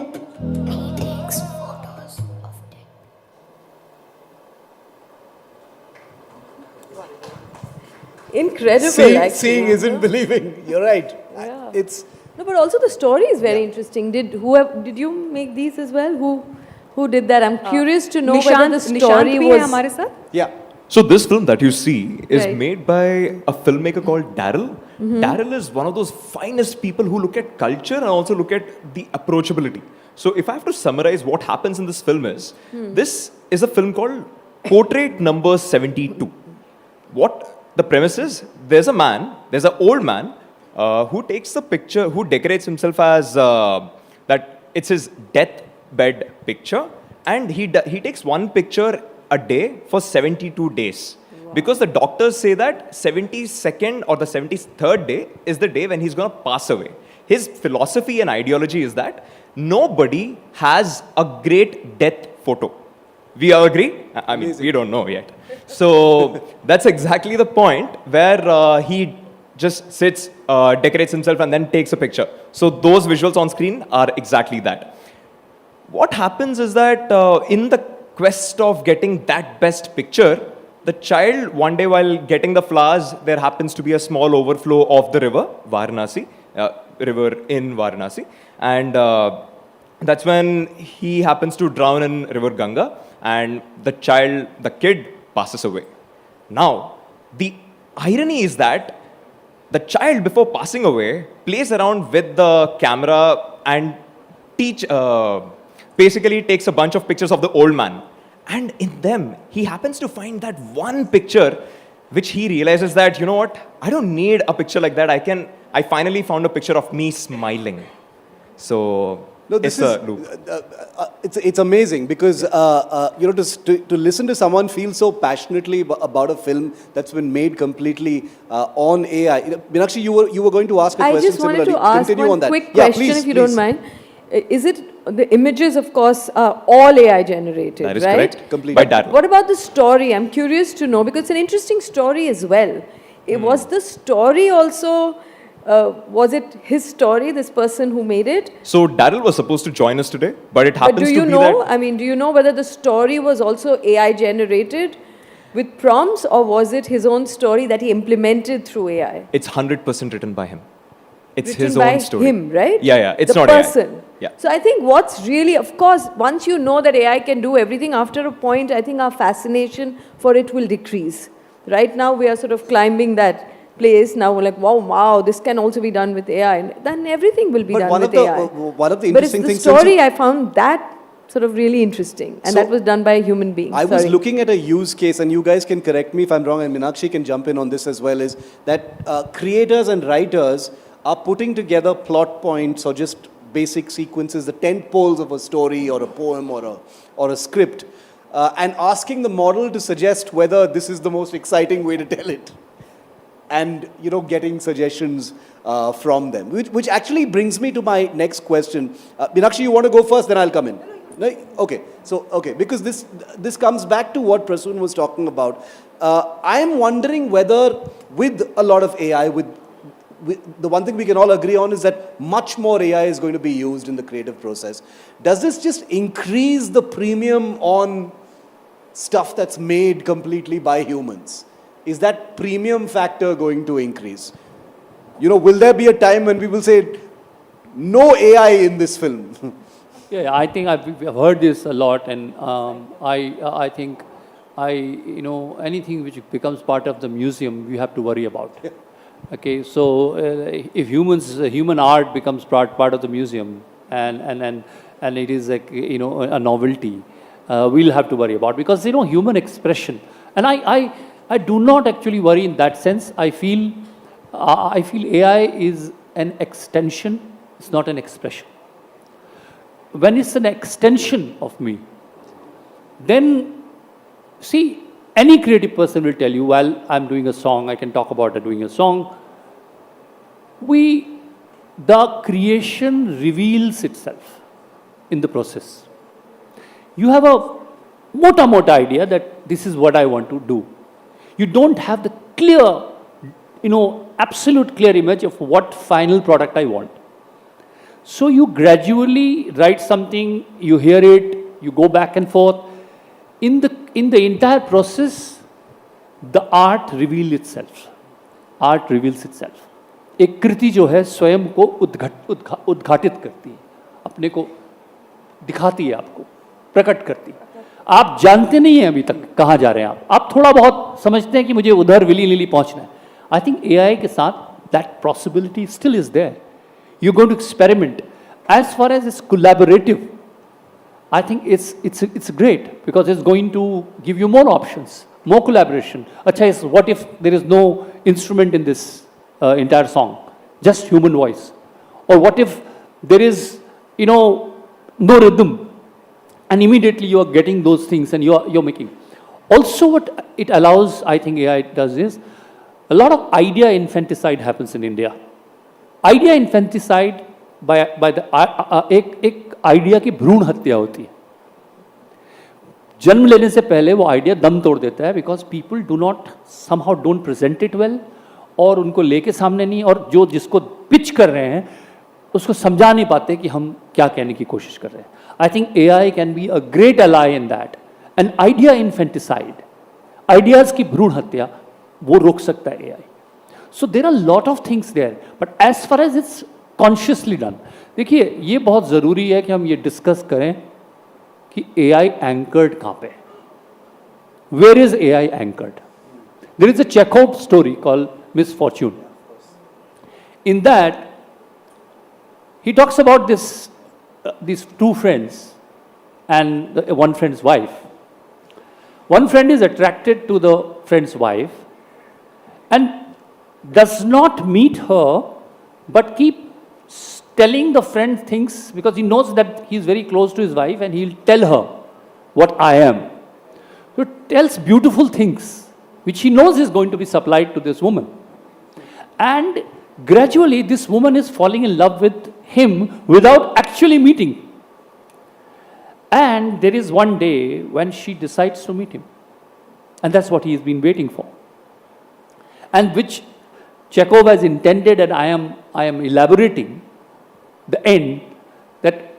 he takes photos of dead. Incredible, Seeing, actually. seeing isn't believing. You're right. Yeah. It's No, but also the story is very interesting. Did you make these as well? Who did that? I'm curious to know whether the story भी was. है हमारे साथ? yeah. So this film that you see is Right. made by a filmmaker called Daryl. Daryl is one of those finest people who look at culture and also look at the approachability. So if I have to summarize what happens in this film is, this is a film called Portrait Number 72. What the premise is, there's an old man who takes the picture, who decorates himself as that it's his deathbed picture, and he takes one picture a day for 72 days. Because the doctors say that 72nd or the 73rd day is the day when he's going to pass away. His philosophy and ideology is that nobody has a great death photo. We all agree? I mean, we don't know yet. So that's exactly the point where he just sits, decorates himself, and then takes a picture. So those visuals on screen are exactly that. What happens is that in the quest of getting that best picture, the child, one day while getting the flowers, there happens to be a small overflow of the river, Varanasi, river in Varanasi. And that's when he happens to drown in river Ganga, and the kid passes away. Now, the irony is that the child, before passing away, plays around with the camera and basically takes a bunch of pictures of the old man. And in them, he happens to find that one picture which he realizes that, you know what, I don't need a picture like that. I finally found a picture of me smiling. So No, this it's is, a loop. it's amazing because to listen to someone feel so passionately about a film that's been made completely on AI. Meenakshi, you were going to ask a I question just wanted similarly. to ask Continue one on that. quick Yeah, question, please, if you please. don't mind. Is it the images, of course, are all AI generated, That is right? correct. Completely. By Daryl. What about the story? I'm curious to know because it's an interesting story as well. Was the story also? Was it his story, this person who made it? So Daryl was supposed to join us today, but it But happens do to you be know, that I mean, do you know whether the story was also AI generated with prompts or was it his own story that he implemented through AI? it's 100% written by him. It's Written his by own story. him, right? Yeah. It's the not person. AI. Yeah. So I think what's really, of course, once you know that AI can do everything, after a point, I think our fascination for it will decrease. Right now, we are sort of climbing that place. Now we're like, wow, this can also be done with AI. And then everything will be But done one with of the AI. one of the But it's interesting the things. story I found that sort of really interesting, and So, that was done by a human being. I was Sorry. looking at a use case, and you guys can correct me if I'm wrong, and Meenakshi can jump in on this as well, is that creators and writers are putting together plot points or just basic sequences, the tent poles of a story or a poem or a script, and asking the model to suggest whether this is the most exciting way to tell it. And, you know, getting suggestions from them. Which actually brings me to my next question. Meenakshi, you want to go first, then I'll come in. No? Okay, so, okay, because this comes back to what Prasoon was talking about. I am wondering whether with a lot of AI, with the one thing we can all agree on is that much more AI is going to be used in the creative process. Does this just increase the premium on stuff that's made completely by humans? Is that premium factor going to increase? You know, will there be a time when we will say, no AI in this film? Yeah, I think I've heard this a lot, and I think you know, anything which becomes part of the museum, we have to worry about. Okay, so if human art becomes part of the museum, and it is like, you know, a novelty, we'll have to worry about, because, you know, human expression, and I do not actually worry in that sense. I feel AI is an extension, it's not an expression. When it's an extension of me, then, see, any creative person will tell you, while I'm doing a song, I can talk about doing a song, the creation reveals itself in the process. You have a mota idea that this is what I want to do. You don't have the clear, you know, absolute clear image of what final product I want. So you gradually write something, you hear it, you go back and forth. In the entire process, the art reveals itself. Art reveals itself. एक कृति जो है स्वयं को उद्घाटित करती है, अपने को दिखाती है, आपको प्रकट करती है. आप जानते नहीं हैं अभी तक कहाँ जा रहे हैं आप थोड़ा बहुत समझते हैं कि मुझे उधर विली नीली पहुँचना है. आई थिंक एआई के साथ that possibility still is there. You going to experiment. As far as it's collaborative, I think it's great, because it's going to give you more options, more collaboration. Acha, what if there is no instrument in this entire song, just human voice? Or what if there is, you know, no rhythm, and immediately you are getting those things and you're making. Also, what it allows, I think AI does is, a lot of idea infanticide happens in India. Idea infanticide by the एक idea की भ्रूण हत्या होती है. जन्म लेने से पहले वो आइडिया दम तोड़ देता है, because people do not somehow don't present it well, और उनको लेके सामने नहीं, और जो जिसको पिच कर रहे हैं उसको समझा नहीं पाते कि हम क्या कहने की कोशिश कर रहे हैं. I think AI can be a great ally in that. And idea infanticide, ideas की भ्रूण हत्या, वो रोक सकता है AI. So there are lot of things there, but as far as it's consciously done. देखिए, ये बहुत ज़रूरी है कि हम ये डिस्कस करें कि एआई एंकर्ड कहाँ पे है. Where is AI anchored? There is a checkout story called Miss Fortune. In that he talks about these two friends and one friend's wife. One friend is attracted to the friend's wife and does not meet her, but keep telling the friend things, because he knows that he is very close to his wife, and he'll tell her what I am. So he tells beautiful things which he knows is going to be supplied to this woman. And gradually this woman is falling in love with him without actually meeting. And there is one day when she decides to meet him. And that's what he has been waiting for. And which Chekhov has intended, and I am elaborating the end, that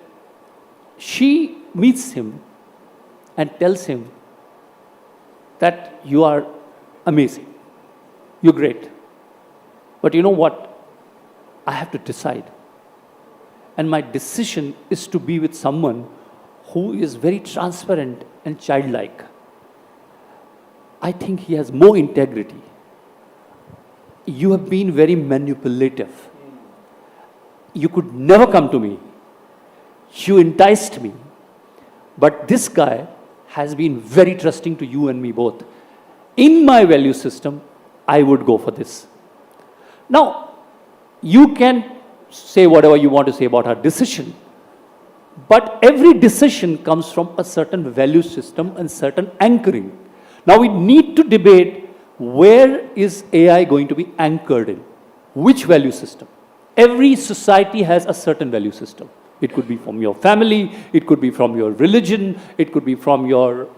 she meets him and tells him that you are amazing, you're great, but you know what, I have to decide, and my decision is to be with someone who is very transparent and childlike. I think he has more integrity. You have been very manipulative. You could never come to me. You enticed me. But this guy has been very trusting to you and me both. In my value system, I would go for this. Now, you can say whatever you want to say about her decision, but every decision comes from a certain value system and certain anchoring. Now we need to debate, where is AI going to be anchored in? Which value system? Every society has a certain value system. It could be from your family, it could be from your religion, it could be from your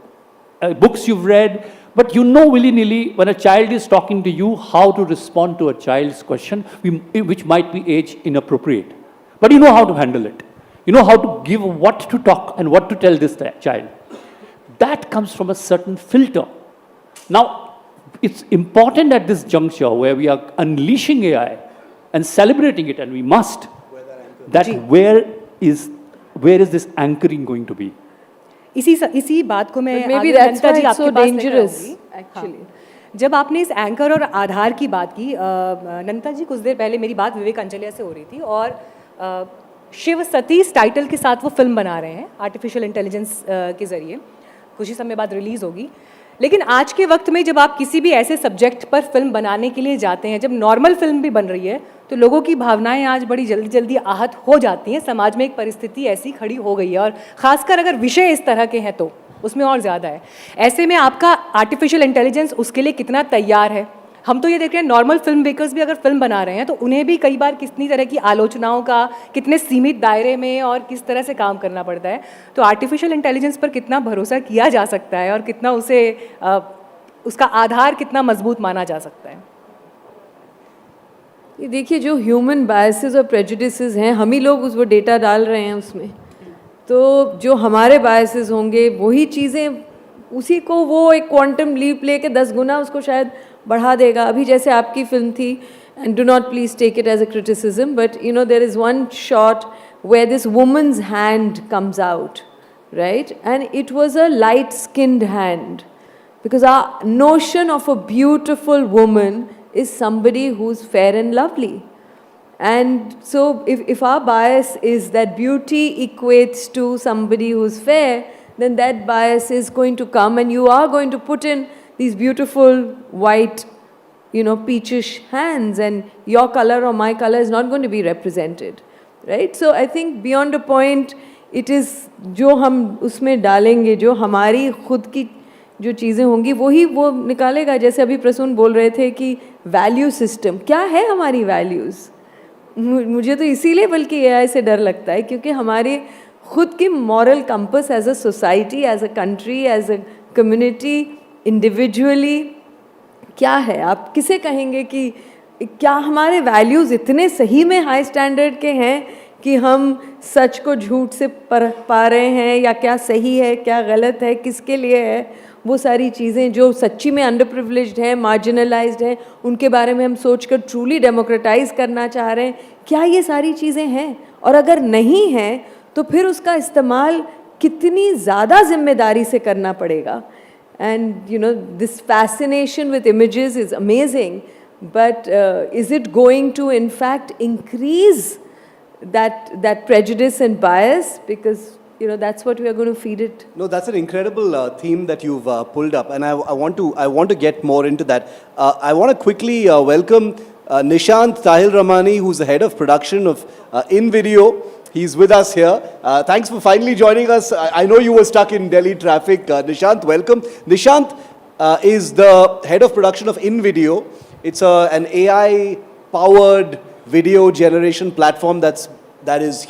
books you've read, but you know willy-nilly when a child is talking to you how to respond to a child's question, which might be age inappropriate. But you know how to handle it. You know how to give what to talk and what to tell this child. That comes from a certain filter. Now, it's important at this juncture where we are unleashing AI and celebrating it, and we must, that where is this anchoring going to be? इसी बात को मैं maybe आगे that's नंता why ji it's so आपके पास लेकर dangerous, आऊंगी। actually. हाँ। जब आपने इस एंकर और आधार की बात की, नंता जी कुछ देर पहले मेरी बात विवेक अंचलिया से हो रही थी, और शिव सतीश टाइटल के साथ वो फिल्म बना रहे हैं आर्टिफिशियल इंटेलिजेंस के ज़रिए, कुछ ही समय बाद रिलीज़ होगी। लेकिन आज के वक्त में जब आप किसी भी ऐसे सब्जेक्ट पर फिल्म बनाने के लिए जाते हैं, जब नॉर्मल फिल्म भी बन रही है, तो लोगों की भावनाएं आज बड़ी जल्दी जल्दी आहत हो जाती हैं। समाज में एक परिस्थिति ऐसी खड़ी हो गई है, और ख़ासकर अगर विषय इस तरह के हैं तो उसमें और ज़्यादा है। ऐसे में आपका आर्टिफिशियल इंटेलिजेंस उसके लिए कितना तैयार है? हम तो ये देख रहे हैं नॉर्मल फिल्म मेकर्स भी अगर फिल्म बना रहे हैं तो उन्हें भी कई बार कितनी तरह की आलोचनाओं का, कितने सीमित दायरे में और किस तरह से काम करना पड़ता है। तो आर्टिफिशियल इंटेलिजेंस पर कितना भरोसा किया जा सकता है और कितना उसे उसका आधार कितना मजबूत माना जा सकता है? ये देखिए, जो ह्यूमन बायसेस और प्रेजुडिसेस हैं, हम ही लोग वो डेटा डाल रहे हैं उसमें, तो जो हमारे बायसेस होंगे वही चीज़ें, उसी को वो एक क्वांटम लीप लेके 10 गुना उसको शायद बढ़ा देगा। अभी जैसे आपकी फिल्म थी, and do not please take it as a criticism, but you know there is one shot where this woman's hand comes out, right, and it was a light skinned hand, because our notion of a beautiful woman is somebody who's fair and lovely. And so if our bias is that beauty equates to somebody who's fair, then that bias is going to come, and you are going to put in these beautiful white, you know, peachish hands, and your color or my color is not going to be represented, right? So I think beyond a point, it is जो हम उसमें डालेंगे, जो हमारी खुद की जो चीज़ें होंगी वही वो निकालेगा। जैसे अभी प्रसून बोल रहे थे कि वैल्यू सिस्टम क्या है, हमारी वैल्यूज़, मुझे तो इसीलिए बल्कि एआई से डर लगता है, क्योंकि हमारे खुद की moral compass as a society, as a country, as a community, individually क्या है? आप किसे कहेंगे कि क्या हमारे वैल्यूज़ इतने सही में हाई स्टैंडर्ड के हैं कि हम सच को झूठ से परख पा रहे हैं, या क्या सही है क्या गलत है, किसके लिए है? वो सारी चीज़ें जो सच्ची में अंडर प्रिविलेज्ड हैं, मार्जिनलाइज्ड हैं, उनके बारे में हम सोचकर ट्रूली डेमोक्रेटाइज करना चाह रहे हैं, क्या ये सारी चीज़ें हैं? और अगर नहीं हैं तो फिर उसका इस्तेमाल कितनी ज़्यादा जिम्मेदारी से करना पड़ेगा। And you know, this fascination with images is amazing, but is it going to in fact increase that prejudice and bias? Because you know, that's what we are going to feed it. No, that's an incredible theme that you've pulled up, and I want to get more into that. I want to quickly welcome Nishant Tahil Ramani, who's the head of production of InVideo. He's with us here. Thanks for finally joining us. I know you were stuck in Delhi traffic. Nishant, welcome. Nishant is the head of production of InVideo. It's an AI-powered video generation platform that is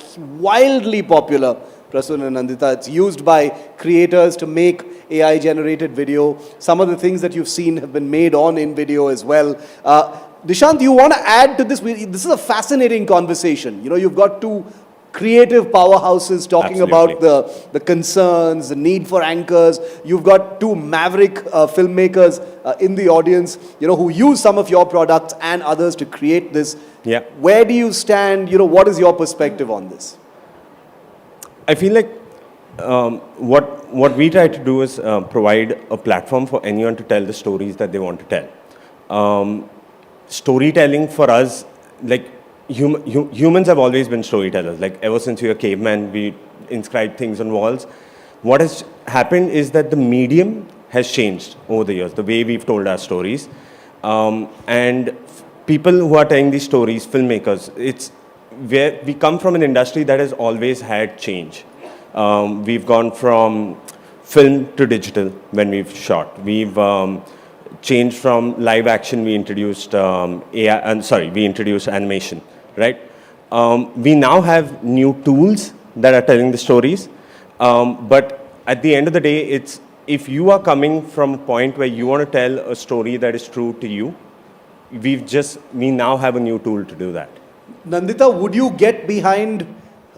wildly popular. Prasun and Nandita, it's used by creators to make AI-generated video. Some of the things that you've seen have been made on InVideo as well. Nishant, you want to add to this? This is a fascinating conversation. You know, you've got two creative powerhouses talking about the concerns, the need for anchors. You've got two maverick filmmakers in the audience, you know, who use some of your products and others to create this. Yeah. Where do you stand? You know, what is your perspective on this? I feel like what we try to do is provide a platform for anyone to tell the stories that they want to tell. Storytelling for us, like humans have always been storytellers. Like ever since we were cavemen, we inscribed things on walls. What has happened is that the medium has changed over the years, the way we've told our stories. And people who are telling these stories, filmmakers, it's where we come from an industry that has always had change. We've gone from film to digital when we've shot. We've changed from live action, we introduced we introduced animation, right? We now have new tools that are telling the stories, but at the end of the day, it's if you are coming from a point where you want to tell a story that is true to you, we now have a new tool to do that. Nandita, would you get behind?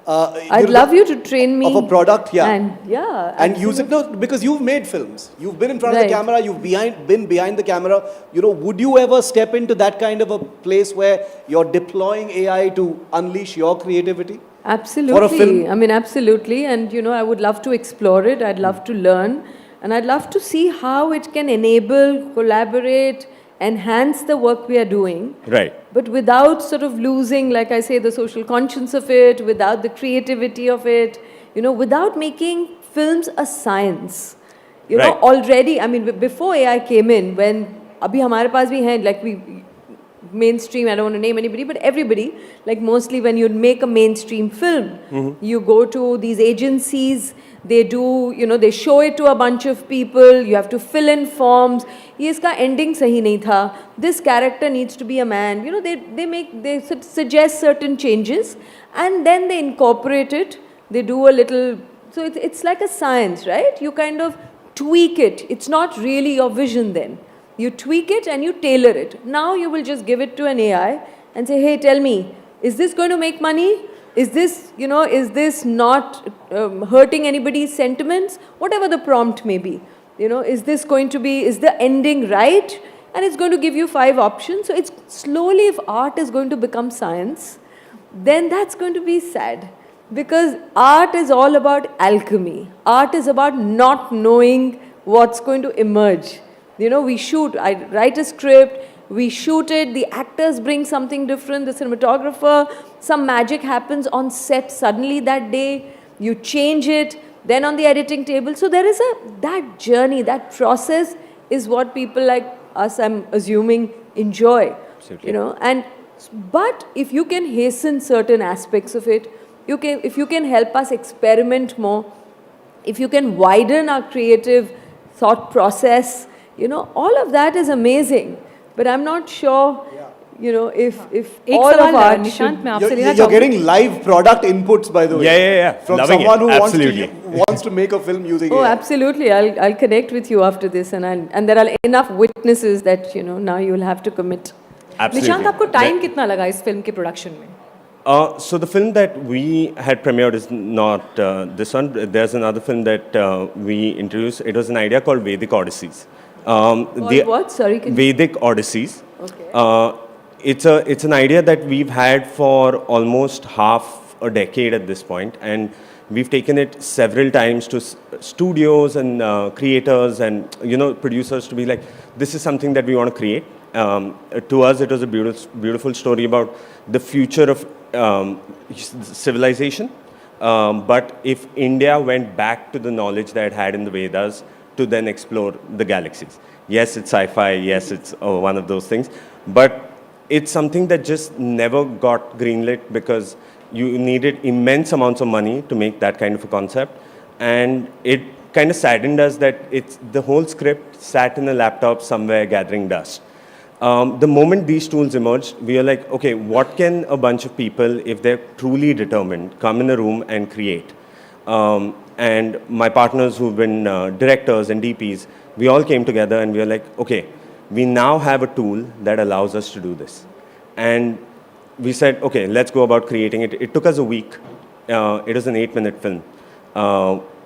I'd love you to train me of a product, yeah, and use it because you've made films. You've been in front of Right. the camera. You've been behind the camera. Would you ever step into that kind of a place where you're deploying AI to unleash your creativity? Absolutely. For a film? I mean, absolutely. And, I would love to explore it. I'd love to learn. And I'd love to see how it can enable, collaborate, enhance the work we are doing. Right. But without sort of losing, like I say, the social conscience of it, without the creativity of it, without making films a science. Right. Already, I mean, before AI came in, when abhi hamare paas bhi hain, like mainstream, I don't want to name anybody, but everybody, like mostly when you make a mainstream film, you go to these agencies, they do, they show it to a bunch of people, you have to fill in forms, ye iska ending sahi nahi tha, this character needs to be a man, they suggest certain changes, and then they incorporate it, they do a little, so it's like a science, right? You kind of tweak it, it's not really your vision then. You tweak it and you tailor it. Now you will just give it to an AI and say, hey, tell me, is this going to make money? Is this, is this not hurting anybody's sentiments? Whatever the prompt may be. Is this going to be, is the ending right? And it's going to give you 5 options. So it's slowly, if art is going to become science, then that's going to be sad. Because art is all about alchemy. Art is about not knowing what's going to emerge. We shoot, I write a script, we shoot it, the actors bring something different, the cinematographer, some magic happens on set suddenly that day, you change it, then on the editing table. So there is that journey, that process is what people like us, I'm assuming, enjoy. Absolutely. But if you can hasten certain aspects of it, if you can help us experiment more, if you can widen our creative thought process, all of that is amazing. But I'm not sure, if all of art You're getting live product inputs, by the way. Yeah. From Loving someone who Absolutely. wants to make a film using Oh, AI. absolutely. I'll connect with you after this, and there are enough witnesses that, now you'll have to commit. Absolutely. Nishant आपको time कितना लगा इस film के production में? So the film that we had premiered is not this one. There's another film that we introduced. It was an idea called Vedic Odysseys. What? Sorry. Vedic Odysseys. Okay. It's an idea that we've had for almost half a decade at this point, and we've taken it several times to studios and creators and producers to be like, this is something that we want to create. To us, it was a beautiful story about the future of civilization. But if India went back to the knowledge that it had in the Vedas to then explore the galaxies. Yes, it's sci-fi. Yes, it's one of those things. But it's something that just never got greenlit because you needed immense amounts of money to make that kind of a concept. And it kind of saddened us that the whole script sat in a laptop somewhere gathering dust. The moment these tools emerged, we were like, okay, what can a bunch of people, if they're truly determined, come in a room and create? And my partners who've been directors and DPs, we all came together and we were like, okay, we now have a tool that allows us to do this. And we said, okay, let's go about creating it. It took us a week. It was an 8-minute film.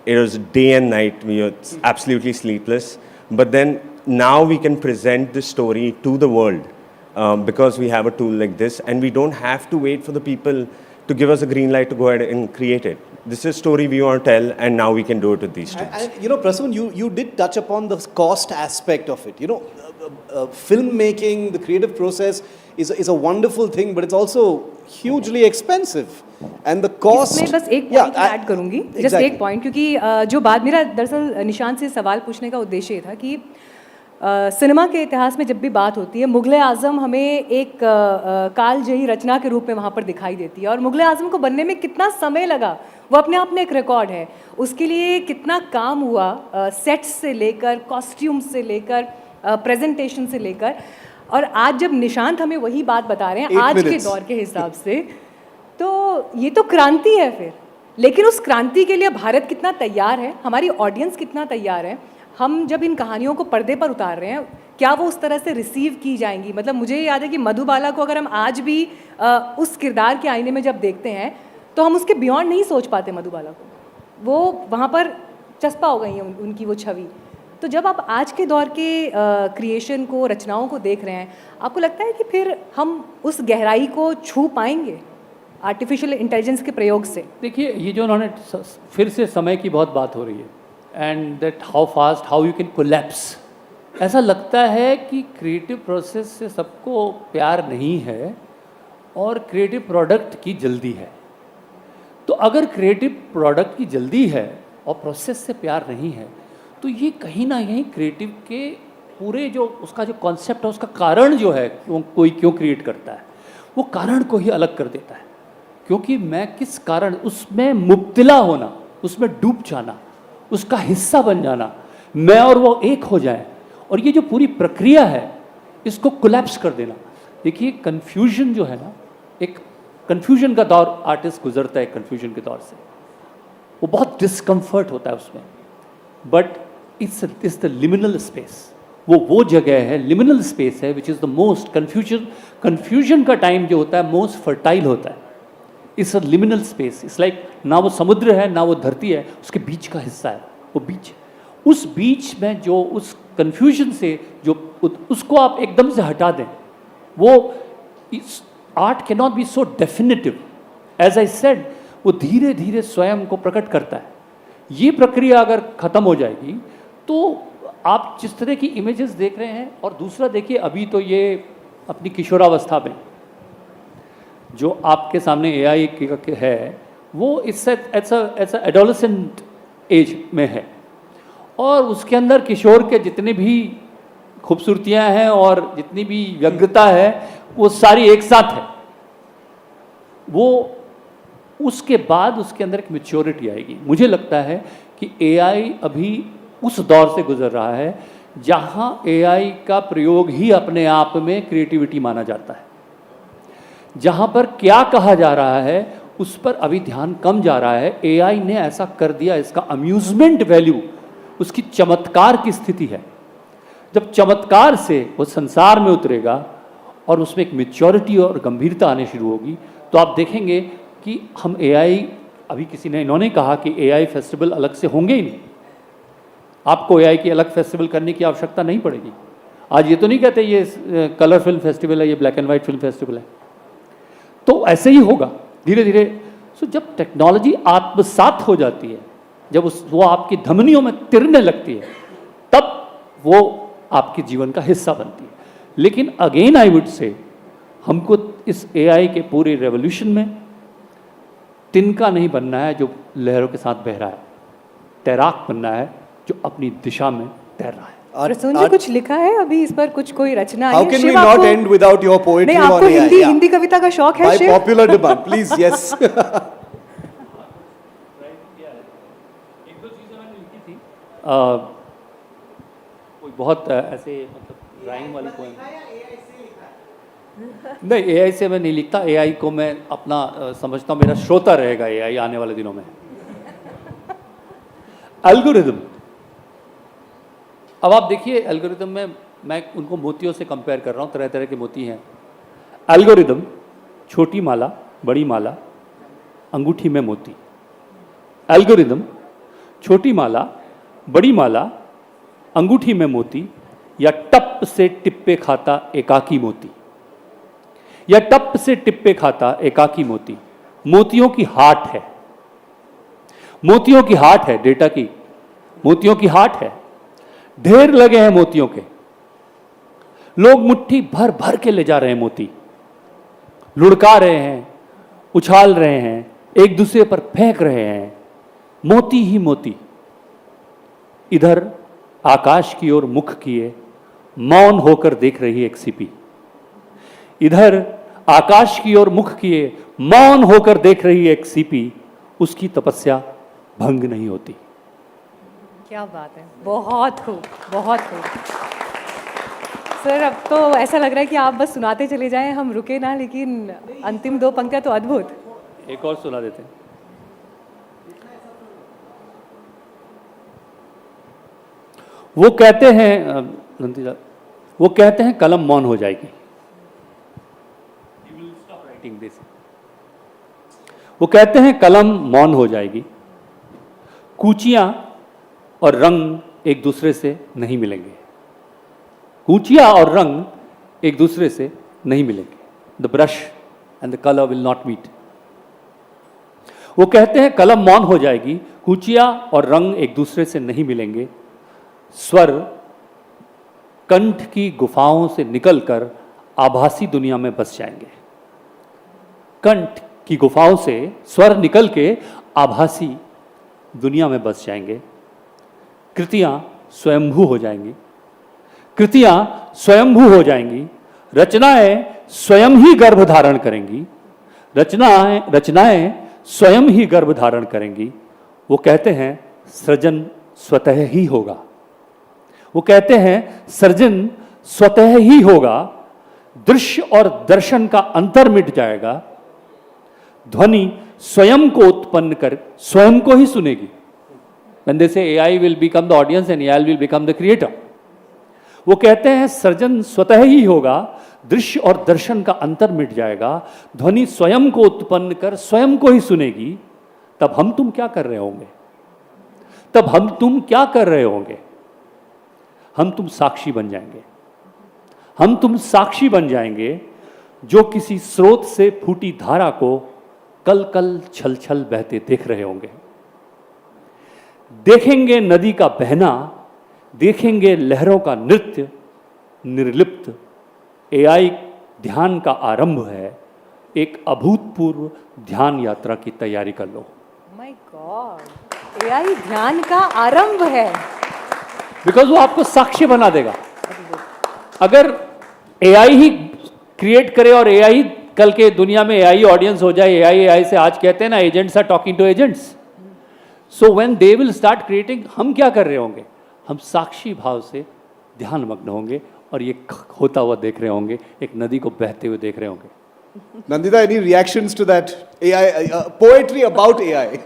It was day and night. We were absolutely sleepless. But then now we can present this story to the world because we have a tool like this, and we don't have to wait for the people to give us a green light to go ahead and create it. This is a story we want to tell, and now we can do it with these tools. And Prasun, you did touch upon the cost aspect of it. Filmmaking, the creative process is a wonderful thing, but it's also hugely expensive. And the cost. इसमें बस एक point add करूंगी, just एक point, क्योंकि जो बात मेरा दरअसल निशांत से सवाल पूछने का उद्देश्य था कि सिनेमा के इतिहास में जब भी बात होती है, मुग़ल आज़म हमें एक कालजयी रचना के रूप में वहाँ पर दिखाई देती है, और मुग़ल आज़म को बनने में कितना समय लगा वो अपने आप में एक रिकॉर्ड है। उसके लिए कितना काम हुआ, सेट्स से लेकर, कॉस्ट्यूम्स से लेकर, प्रेजेंटेशन से लेकर, और आज जब निशांत हमें वही बात बता रहे हैं आज के दौर के हिसाब से, तो ये तो क्रांति है फिर। लेकिन उस क्रांति के लिए भारत कितना तैयार है, हमारी ऑडियंस कितना तैयार है, हम जब इन कहानियों को पर्दे पर उतार रहे हैं, क्या वो उस तरह से रिसीव की जाएंगी? मतलब मुझे याद है कि मधुबाला को अगर हम आज भी उस किरदार के आईने में जब देखते हैं तो हम उसके बियॉन्ड नहीं सोच पाते मधुबाला को, वो वहाँ पर चस्पा हो गई है उनकी वो छवि। तो जब आप आज के दौर के क्रिएशन को, रचनाओं को देख रहे हैं, आपको लगता है कि फिर हम उस गहराई को छू पाएंगे आर्टिफिशियल इंटेलिजेंस के प्रयोग से? देखिए, ये जो उन्होंने फिर से समय की बहुत बात हो रही है, and that how fast how you can collapse. ऐसा लगता है कि क्रिएटिव प्रोसेस से सबको प्यार नहीं है और क्रिएटिव प्रोडक्ट की जल्दी है। तो अगर क्रिएटिव प्रोडक्ट की जल्दी है और प्रोसेस से प्यार नहीं है, तो ये कहीं ना कहीं क्रिएटिव के पूरे जो उसका जो कॉन्सेप्ट है, उसका कारण जो है, कोई क्यों क्रिएट करता है, वो कारण को ही अलग कर देता है। क्योंकि मैं किस कारण उसमें मुब्तला होना, उसमें डूब जाना, उसका हिस्सा बन जाना, मैं और वो एक हो जाए, और ये जो पूरी प्रक्रिया है इसको कोलैप्स कर देना। देखिए, कन्फ्यूजन जो है ना, एक कन्फ्यूजन का दौर आर्टिस्ट गुजरता है, कन्फ्यूजन के दौर से वो बहुत डिस्कम्फर्ट होता है उसमें, but it's the liminal space. वो जगह है, लिमिनल स्पेस है, which is the most confusion का टाइम जो होता है मोस्ट फर्टाइल होता है। It's a liminal space, it's like ना वो समुद्र है ना वो धरती है, उसके बीच का हिस्सा है वो बीच। उस बीच में जो उस कन्फ्यूजन से जो उसको आप एकदम से हटा दें, वो art can not be so definitive. As I said, वो धीरे धीरे स्वयं को प्रकट करता है। ये प्रक्रिया अगर ख़त्म हो जाएगी तो आप जिस तरह की इमेजेस देख रहे हैं, और दूसरा देखिए, अभी तो ये अपनी किशोरावस्था में जो आपके सामने एआई है, वो इट्स एडोलेसेंट एज में है, और उसके अंदर किशोर के जितने भी खूबसूरतियाँ हैं और जितनी भी व्यग्रता है, वो सारी एक साथ है। वो उसके बाद उसके अंदर एक मैच्योरिटी आएगी। मुझे लगता है कि एआई अभी उस दौर से गुजर रहा है जहाँ एआई का प्रयोग ही अपने आप में क्रिएटिविटी माना जाता है। जहाँ पर क्या कहा जा रहा है उस पर अभी ध्यान कम जा रहा है। एआई ने ऐसा कर दिया, इसका अम्यूजमेंट वैल्यू, उसकी चमत्कार की स्थिति है। जब चमत्कार से वो संसार में उतरेगा और उसमें एक मैच्योरिटी और गंभीरता आने शुरू होगी, तो आप देखेंगे कि हम एआई, अभी किसी ने, इन्होंने कहा कि एआई फेस्टिवल अलग से होंगे ही नहीं, आपको एआई की अलग फेस्टिवल करने की आवश्यकता नहीं पड़ेगी। आज ये तो नहीं कहते ये कलर फिल्म फेस्टिवल है, ये black and white film festival है, तो ऐसे ही होगा धीरे धीरे। सो जब टेक्नोलॉजी आत्मसात हो जाती है, जब वो आपकी धमनियों में तिरने लगती है, तब वो आपके जीवन का हिस्सा बनती है। लेकिन अगेन आई वुड से, हमको इस एआई के पूरे रेवोल्यूशन में तिनका नहीं बनना है जो लहरों के साथ बह रहा है, तैराक बनना है जो अपनी दिशा में तैर रहा है। प्रसून जी, कुछ लिखा है अभी इस पर, कुछ कोई रचना है? How can we not end without your poetry on AI? आपको हिंदी कविता का शौक है? By popular demand, please, yes. कोई बहुत ऐसे मतलब राइम वाली पोएम नहीं, एआई से मैं नहीं लिखता। एआई को मैं अपना समझता हूँ, मेरा श्रोता रहेगा एआई आने वाले दिनों में। एल्गोरिदम, अब आप देखिए एल्गोरिदम में मैं उनको मोतियों से कंपेयर कर रहा हूँ, तरह तरह के मोती हैं। एल्गोरिदम, छोटी माला, बड़ी माला, अंगूठी में मोती। एल्गोरिदम, छोटी माला, बड़ी माला, अंगूठी में मोती, या टप से टिप्पे खाता एकाकी मोती, या टप से टिप्पे खाता एकाकी मोती। मोतियों की हाट है, मोतियों की हाट है, डेटा की मोतियों की हाट है। ढेर लगे हैं मोतियों के, लोग मुट्ठी भर भर के ले जा रहे हैं मोती, लुढ़का रहे हैं, उछाल रहे हैं, एक दूसरे पर फेंक रहे हैं, मोती ही मोती। इधर आकाश की ओर मुख किए, मौन होकर देख रही एक सीपी, इधर आकाश की ओर मुख किए मौन होकर देख रही एक सीपी, उसकी तपस्या भंग नहीं होती। क्या बात है, बहुत खूब, बहुत खूब। सर अब तो ऐसा लग रहा है कि आप बस सुनाते चले जाएं, हम रुके ना, लेकिन अंतिम 2 पंक्तियां तो अद्भुत। एक और सुना देते हैं। वो कहते हैं वो कहते हैं कलम मौन हो जाएगी। वो कहते हैं कलम मौन हो जाएगी, कूचियां और रंग एक दूसरे से नहीं मिलेंगे। कूचियां और रंग एक दूसरे से नहीं मिलेंगे। The brush and the colour will not meet. वो कहते हैं कलम मौन हो जाएगी, कूचियां और रंग एक दूसरे से नहीं मिलेंगे। स्वर कंठ की गुफाओं से निकलकर आभासी दुनिया में बस जाएंगे। कंठ की गुफाओं से स्वर निकल के आभासी दुनिया में बस जाएंगे। कृतियां स्वयंभू हो जाएंगी। कृतियां स्वयंभू हो जाएंगी। रचनाएं स्वयं ही गर्भ धारण करेंगी। रचनाएं स्वयं ही गर्भ धारण करेंगी। वो कहते हैं सृजन स्वतः ही होगा। वो कहते हैं सृजन स्वतः ही होगा। दृश्य और दर्शन का अंतर मिट जाएगा। ध्वनि स्वयं को उत्पन्न कर स्वयं को ही सुनेगी। When they say AI will become the audience and AI will become the creator. वो कहते हैं सृजन स्वतः ही होगा, दृश्य और दर्शन का अंतर मिट जाएगा, ध्वनि स्वयं को उत्पन्न कर स्वयं को ही सुनेगी। तब हम तुम क्या कर रहे होंगे? तब हम तुम क्या कर रहे होंगे? हम तुम साक्षी बन जाएंगे। हम तुम साक्षी बन जाएंगे जो किसी स्रोत से फूटी धारा को कल कल छल छल बहते देख रहे होंगे। देखेंगे नदी का बहना, देखेंगे लहरों का नृत्य निर्लिप्त। एआई ध्यान का आरंभ है। एक अभूतपूर्व ध्यान यात्रा की तैयारी कर लो। माय गॉड, एआई ध्यान का आरंभ है। बिकॉज वो आपको साक्षी बना देगा। अगर एआई ही क्रिएट करे और एआई कल के दुनिया में एआई ऑडियंस हो जाए, एआई से आज कहते हैं ना agents are talking to agents. So when they will start creating, हम क्या कर रहे होंगे? हम साक्षी भाव से ध्यान मग्न होंगे और ये होता हुआ देख रहे होंगे, एक नदी को बहते हुए देख रहे होंगे। Nandita, any reactions to that AI poetry about AI?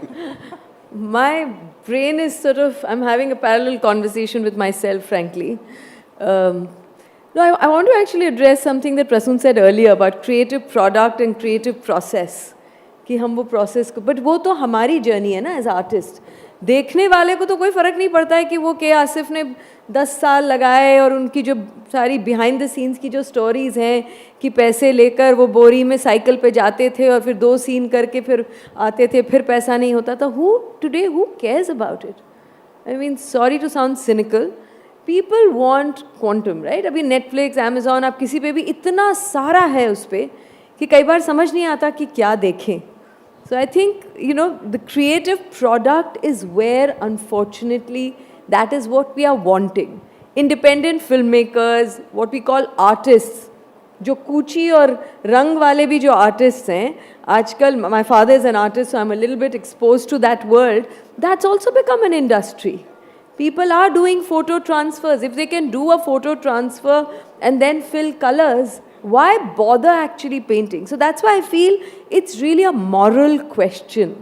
My brain is sort of, I'm having a parallel conversation with myself, frankly. No, I want to actually address something that Prasun said earlier about creative product and creative process. कि हम वो process को, but वो तो हमारी journey है ना as artist. देखने वाले को तो कोई फ़र्क नहीं पड़ता है कि वो के आसिफ ने 10 साल लगाए और उनकी जो सारी बिहाइंड द सीन्स की जो स्टोरीज़ हैं कि पैसे लेकर वो बोरी में साइकिल पे जाते थे और फिर 2 सीन करके फिर आते थे, फिर पैसा नहीं होता था। Who cares about it? I mean, sorry to sound cynical, people want quantum, right? अभी Netflix, Amazon, आप किसी पे भी इतना सारा है उस पर कि कई बार समझ नहीं आता कि क्या देखें। So I think, you know, the creative product is where, unfortunately, that is what we are wanting. Independent filmmakers, what we call artists, जो कूची और रंग वाले भी जो artists हैं, आजकल, my father is an artist, so I'm a little bit exposed to that world, that's also become an industry. People are doing photo transfers. If they can do a photo transfer and then fill colors, why bother actually painting? So that's why I feel it's really a moral question.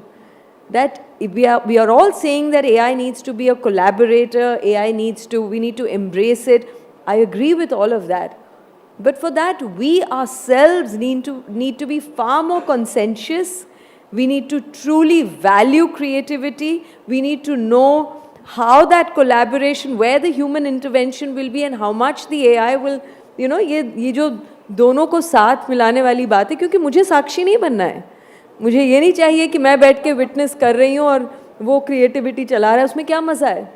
That we are all saying that AI needs to be a collaborator, we need to embrace it. I agree with all of that. But for that, we ourselves need to be far more conscientious. We need to truly value creativity. We need to know how that collaboration, where the human intervention will be and how much the AI will, you know, ये जो दोनों को साथ मिलाने वाली बात है, क्योंकि मुझे साक्षी नहीं बनना है। मुझे ये नहीं चाहिए कि मैं बैठ के विटनेस कर रही हूँ और वो क्रिएटिविटी चला रहा है, उसमें क्या मज़ा है?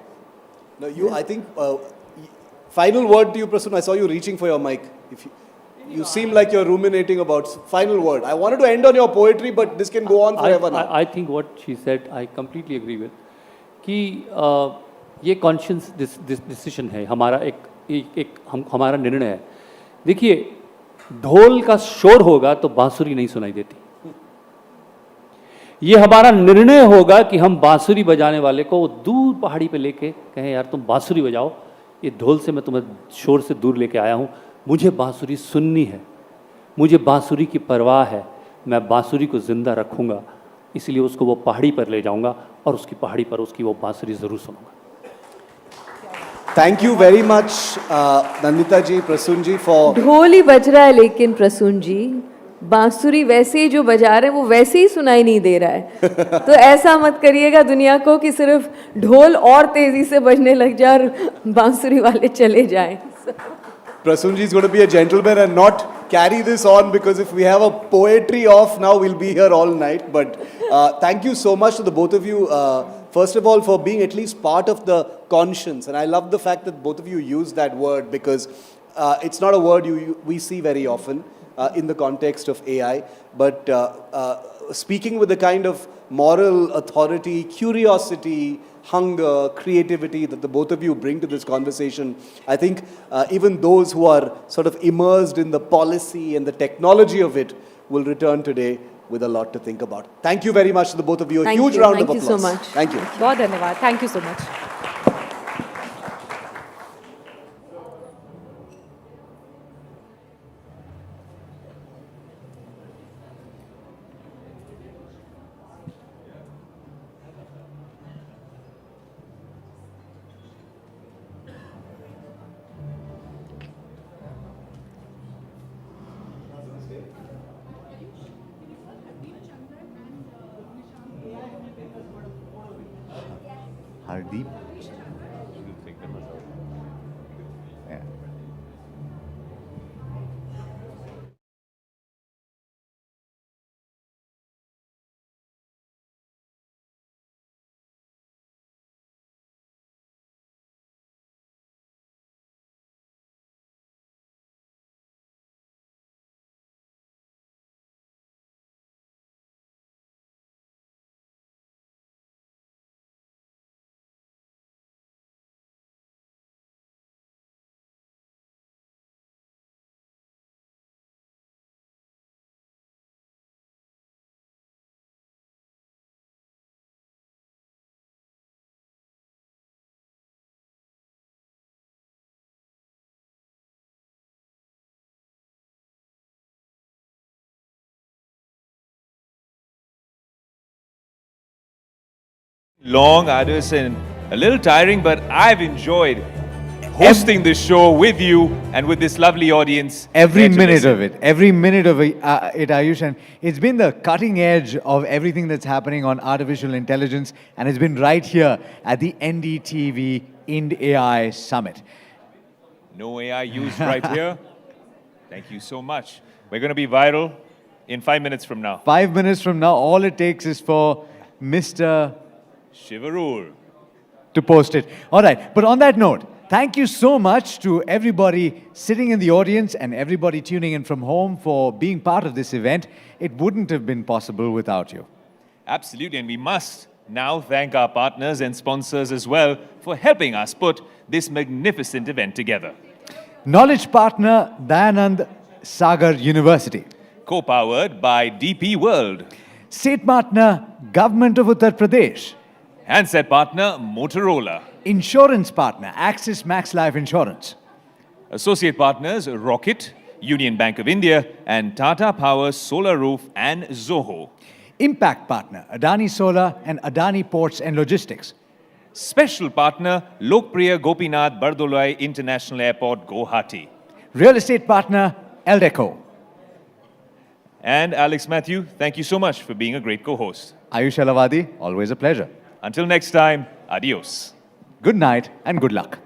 No, I think, final word to you, Prasun. I saw you reaching for your mic. You seem like you're ruminating about final word. I wanted to end on your poetry, but this can go on forever now. I think what she said, I completely agree with. कि ये conscious decision है हमारा, एक एक हमारा निर्णय है। देखिए, ढोल का शोर होगा तो बांसुरी नहीं सुनाई देती। ये हमारा निर्णय होगा कि हम बांसुरी बजाने वाले को दूर पहाड़ी पे लेके कहें यार तुम बांसुरी बजाओ, ये ढोल से मैं तुम्हें शोर से दूर लेके आया हूँ, मुझे बांसुरी सुननी है, मुझे बांसुरी की परवाह है, मैं बांसुरी को जिंदा रखूँगा, इसलिए उसको वो पहाड़ी पर ले जाऊँगा और उसकी पहाड़ी पर उसकी वो बांसुरी ज़रूर सुनूंगा। Thank you very much, Nandita ji, Prasun ji, for... ढोल ही बज रहा है लेकिन प्रसून जी, बांसुरी वैसे ही जो बजा रहे हैं वो वैसे ही सुनाई नहीं दे रहा है। तो ऐसा मत करिएगा दुनिया को कि सिर्फ ढोल और तेजी से बजने लग जाए और बांसुरी वाले चले जाएं। Prasun ji is going to be a gentleman and not carry this on, because if we have a poetry off now, we'll be here all night. But thank you so much to the both of you. First of all, for being at least part of the conscience. And I love the fact that both of you use that word, because it's not a word we see very often in the context of AI. But speaking with the kind of moral authority, curiosity, hunger, creativity that the both of you bring to this conversation, I think even those who are sort of immersed in the policy and the technology of it will return today with a lot to think about. Thank you very much to the both of you. A huge round of applause. Thank you so much. Thank you. बहुत धन्यवाद, thank you so much. Hardeep. Yeah. Long, arduous, and a little tiring, but I've enjoyed hosting this show with you and with this lovely audience. Every minute of it, Ayush, and it's been the cutting edge of everything that's happening on artificial intelligence, and it's been right here at the NDTV Ind.AI Summit. No AI used right here. Thank you so much. We're going to be viral in 5 minutes from now. 5 minutes from now, all it takes is for Mr. Shivarul to post it. All right, but on that note, thank you so much to everybody sitting in the audience and everybody tuning in from home for being part of this event. It wouldn't have been possible without you. Absolutely, and we must now thank our partners and sponsors as well for helping us put this magnificent event together. Knowledge partner, Dayanand Sagar University. Co-powered by DP World. State partner, Government of Uttar Pradesh. Handset partner, Motorola. Insurance partner, Axis Max Life Insurance. Associate partners, Rocket, Union Bank of India, and Tata Power Solar Roof and Zoho. Impact partner, Adani Solar and Adani Ports and Logistics. Special partner, Lokpriya Gopinath Bardolai International Airport, Guwahati. Real estate partner, Eldeco. And Alex Matthew, thank you so much for being a great co-host. Ayush Alavadi, always a pleasure. Until next time, adios. Good night and good luck.